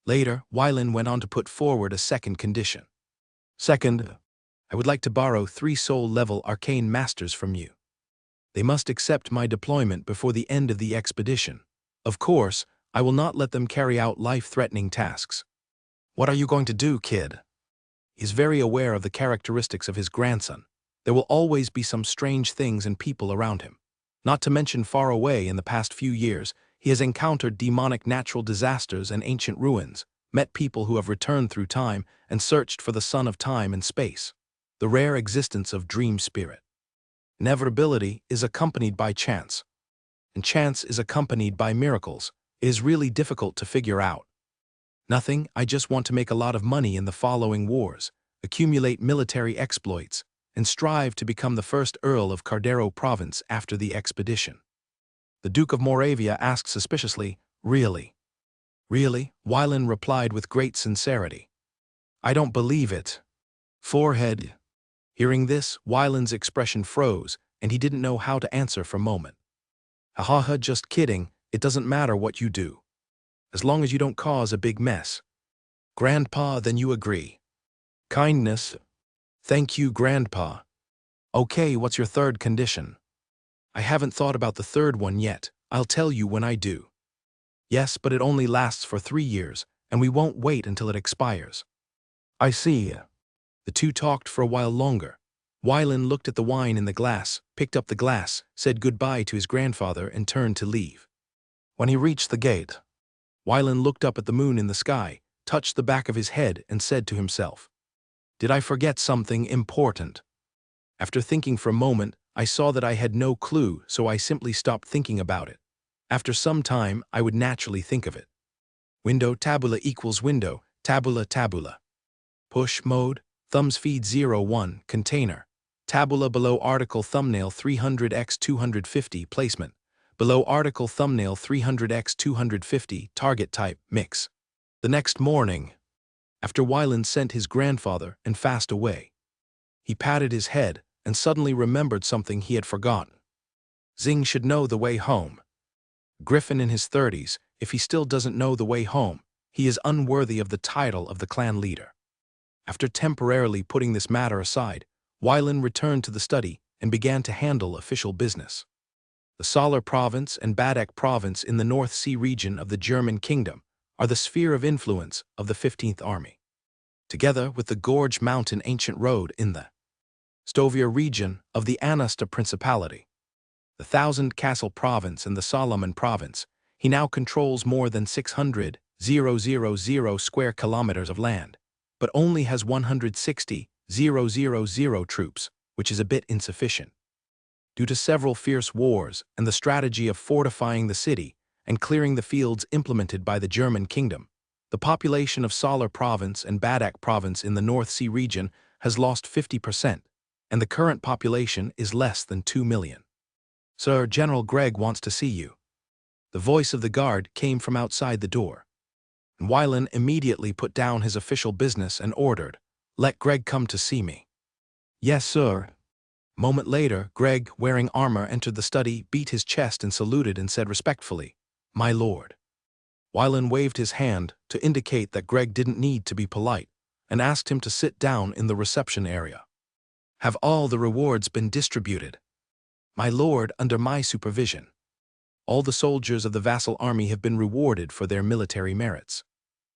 Later, Wylan went on to put forward a second condition. "Second, I would like to borrow 3 soul-level arcane masters from you. They must accept my deployment before the end of the expedition. Of course, I will not let them carry out life-threatening tasks." "What are you going to do, kid?" He is very aware of the characteristics of his grandson. There will always be some strange things and people around him. Not to mention far away in the past few years, he has encountered demonic natural disasters and ancient ruins, met people who have returned through time and searched for the son of time and space. The rare existence of dream spirit. Inevitability is accompanied by chance, and chance is accompanied by miracles. It is really difficult to figure out. "Nothing, I just want to make a lot of money in the following wars, accumulate military exploits, and strive to become the first Earl of Cardero Province after the expedition." The Duke of Moravia asked suspiciously, "Really?" "Really?" Wylan replied with great sincerity. "I don't believe it." Forehead. Hearing this, Wylan's expression froze, and he didn't know how to answer for a moment. "Haha, just kidding, it doesn't matter what you do. As long as you don't cause a big mess." "Grandpa, then you agree?" "Kindness." "Thank you, Grandpa." "Okay, what's your 3rd condition?" "I haven't thought about the 3rd one yet. I'll tell you when I do." "Yes, but it only lasts for 3 years, and we won't wait until it expires." "I see." The two talked for a while longer. Wylan looked at the wine in the glass, picked up the glass, said goodbye to his grandfather, and turned to leave. When he reached the gate, Wylan looked up at the moon in the sky, touched the back of his head, and said to himself, "Did I forget something important?" After thinking for a moment, I saw that I had no clue, so I simply stopped thinking about it. After some time, I would naturally think of it. Window tabula equals window, tabula tabula. Push mode, thumbs feed 01, container. Tabula below article thumbnail 300x 250 placement. Below article thumbnail 300x 250 target type mix. The next morning, after Wylan sent his grandfather and fast away, he patted his head and suddenly remembered something he had forgotten. Zing should know the way home. Griffin in his 30s, if he still doesn't know the way home, he is unworthy of the title of the clan leader. After temporarily putting this matter aside, Wylan returned to the study and began to handle official business. The Salar province and Badek province in the North Sea region of the German kingdom are the sphere of influence of the 15th Army. Together with the Gorge Mountain ancient road in the Stovia region of the Anasta Principality, the Thousand Castle province and the Solomon province, he now controls more than 600,000 square kilometers of land, but only has 160,000 troops, which is a bit insufficient. Due to several fierce wars and the strategy of fortifying the city and clearing the fields implemented by the German kingdom, the population of Salar province and Badak province in the North Sea region has lost 50%, and the current population is less than 2 million. Sir, General Gregg wants to see you. The voice of the guard came from outside the door. And Wylan immediately put down his official business and ordered, "Let Gregg come to see me." "Yes, sir." Moment later, Gregg, wearing armor, entered the study, beat his chest and saluted and said respectfully, "My lord." Wylan waved his hand to indicate that Gregg didn't need to be polite and asked him to sit down in the reception area. "Have all the rewards been distributed?" "My lord, under my supervision. All the soldiers of the vassal army have been rewarded for their military merits."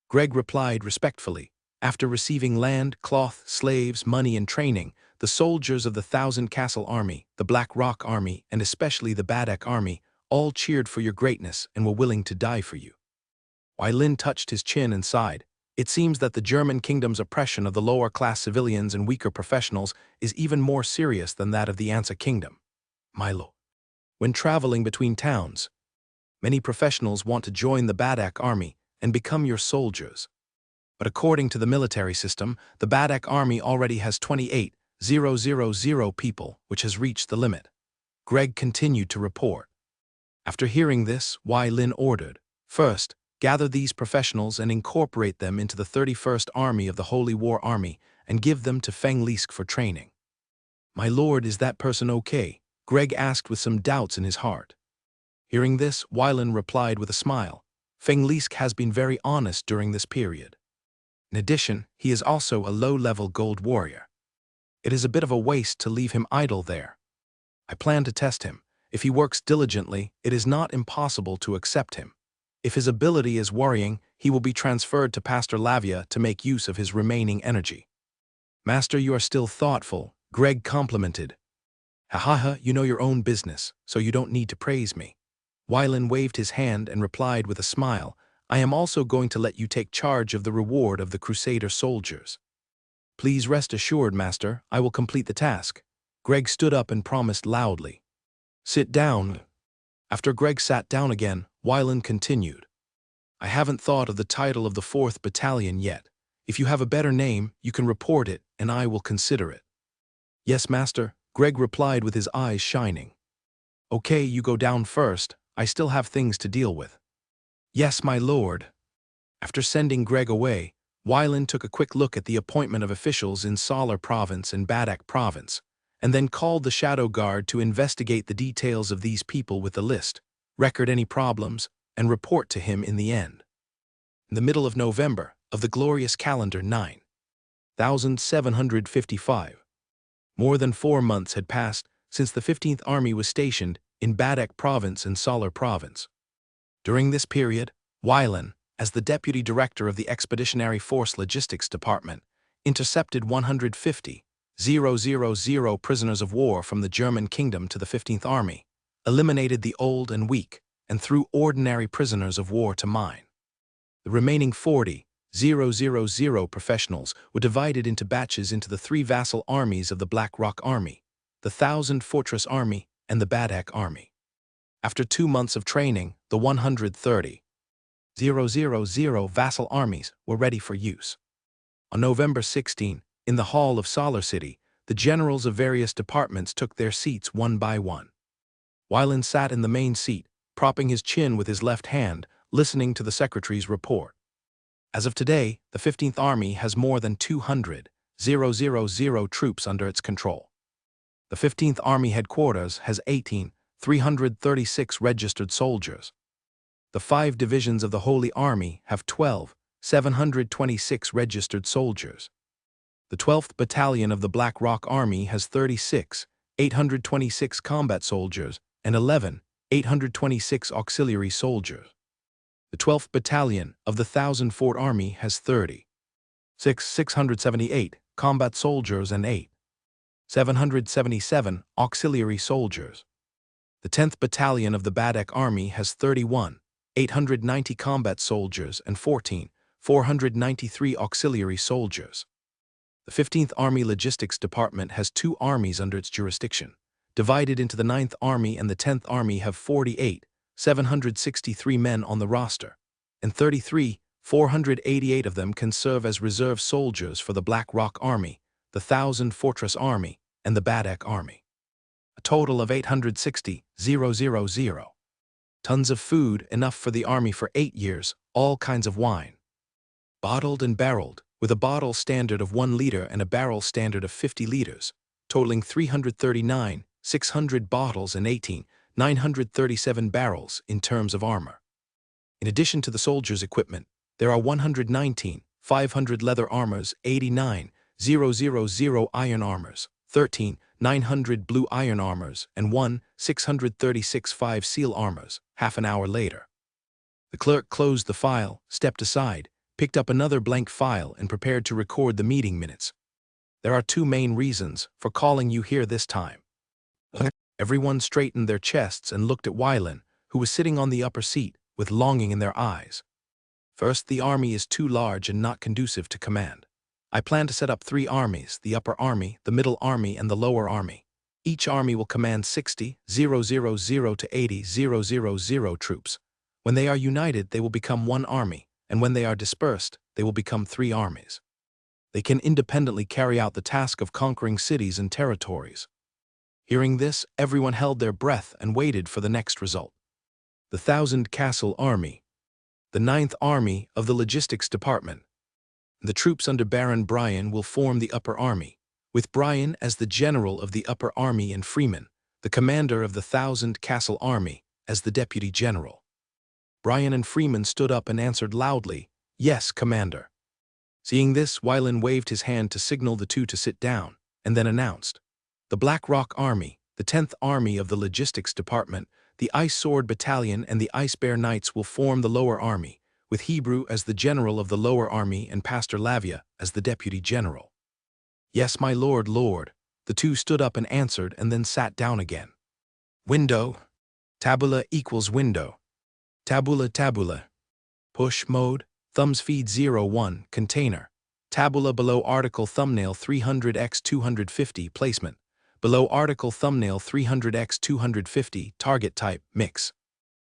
Gregg replied respectfully. After receiving land, cloth, slaves, money, and training, the soldiers of the Thousand Castle Army, the Black Rock Army, and especially the Badek Army, all cheered for your greatness and were willing to die for you. Wylan touched his chin and sighed. It seems that the German kingdom's oppression of the lower-class civilians and weaker professionals is even more serious than that of the Ansa kingdom. My lord. When traveling between towns, many professionals want to join the Badek Army and become your soldiers. But according to the military system, the Badek Army already has 28,000 people, which has reached the limit. Gregg continued to report. After hearing this, Wylan ordered, "First, gather these professionals and incorporate them into the 31st Army of the Holy War Army and give them to Fenglisk for training." "My lord, is that person okay?" Gregg asked with some doubts in his heart. Hearing this, Wylan replied with a smile, "Fenglisk has been very honest during this period. In addition, he is also a low-level gold warrior. It is a bit of a waste to leave him idle there. I plan to test him. If he works diligently, it is not impossible to accept him. If his ability is worrying, he will be transferred to Pastor Lavia to make use of his remaining energy." "Master, you are still thoughtful," Gregg complimented. "Ha, you know your own business, so you don't need to praise me." Wylan waved his hand and replied with a smile, "I am also going to let you take charge of the reward of the Crusader soldiers." "Please rest assured, master, I will complete the task." Gregg stood up and promised loudly. "Sit down." After Gregg sat down again, Wylan continued, "I haven't thought of the title of the 4th Battalion yet. If you have a better name, you can report it, and I will consider it." "Yes, master," Gregg replied with his eyes shining. "Okay, you go down first. I still have things to deal with." "Yes, my lord." After sending Gregg away, Wylan took a quick look at the appointment of officials in Salar province and Badak province, and then called the Shadow Guard to investigate the details of these people with the list, record any problems, and report to him in the end. In the middle of November, of the glorious calendar 9,755, more than 4 months had passed since the 15th Army was stationed in Badek province and Salar province. During this period, Wylan, as the Deputy Director of the Expeditionary Force Logistics Department, intercepted 150,000 prisoners of war from the German kingdom to the 15th Army, eliminated the old and weak, and threw ordinary prisoners of war to mine. The remaining 40,000 professionals were divided into batches into the 3 vassal armies of the Black Rock Army, the Thousand Fortress Army, and the Badek Army. After 2 months of training, the 130,000 vassal armies were ready for use. On November 16, in the hall of Salar City, the generals of various departments took their seats one by one. Wylan sat in the main seat, propping his chin with his left hand, listening to the secretary's report. As of today, the 15th Army has more than 200,000 troops under its control. The 15th Army headquarters has 18,336 registered soldiers. The 5 divisions of the Holy Army have 726 registered soldiers. The 12th Battalion of the Black Rock Army has 36, 826 combat soldiers and 11, 826 auxiliary soldiers. The 12th Battalion of the Thousand Fort Army has 30, 678 combat soldiers and 8, 777 auxiliary soldiers. The 10th Battalion of the Badek Army has 31, 890 combat soldiers and 14, 493 auxiliary soldiers. The 15th Army Logistics Department has 2 armies under its jurisdiction. Divided into the 9th Army and the 10th Army have 48, 763 men on the roster, and 33, 488 of them can serve as reserve soldiers for the Black Rock Army, the Thousand Fortress Army, and the Badek Army. A total of 860,000. Tons of food, enough for the army for 8 years, all kinds of wine. Bottled and barreled, with a bottle standard of 1 liter and a barrel standard of 50 liters, totaling 339, 600 bottles and 18, 937 barrels in terms of armor. In addition to the soldiers' equipment, there are 119, 500 leather armors, 89, 000 iron armors, 13, 900 blue iron armors, and 1, 636 5 seal armors, half an hour later. The clerk closed the file, stepped aside, picked up another blank file and prepared to record the meeting minutes. There are 2 main reasons for calling you here this time. Everyone straightened their chests and looked at Wylan, who was sitting on the upper seat, with longing in their eyes. First, the army is too large and not conducive to command. I plan to set up 3 armies, the upper army, the middle army, and the lower army. Each army will command 60, 000 to 80, 000 troops. When they are united, they will become 1 army, and when they are dispersed, they will become 3 armies. They can independently carry out the task of conquering cities and territories. Hearing this, everyone held their breath and waited for the next result. The Thousand Castle Army, the 9th Army of the Logistics Department. The troops under Baron Brian will form the upper army, with Brian as the general of the upper army and Freeman, the commander of the Thousand Castle Army, as the deputy general. Brian and Freeman stood up and answered loudly, "Yes, Commander." Seeing this, Wylan waved his hand to signal the 2 to sit down, and then announced, "The Black Rock Army, the 10th Army of the Logistics Department, the Ice Sword Battalion and the Ice Bear Knights will form the lower army, with Hebrew as the general of the lower army and Pastor Lavia as the deputy general." "Yes, my lord, lord." The 2 stood up and answered and then sat down again. Window. Tabula equals window. Tabula tabula. Push mode. Thumbs feed 01. Container. Tabula below article thumbnail 300x 250 placement. Below article thumbnail 300x 250 target type mix.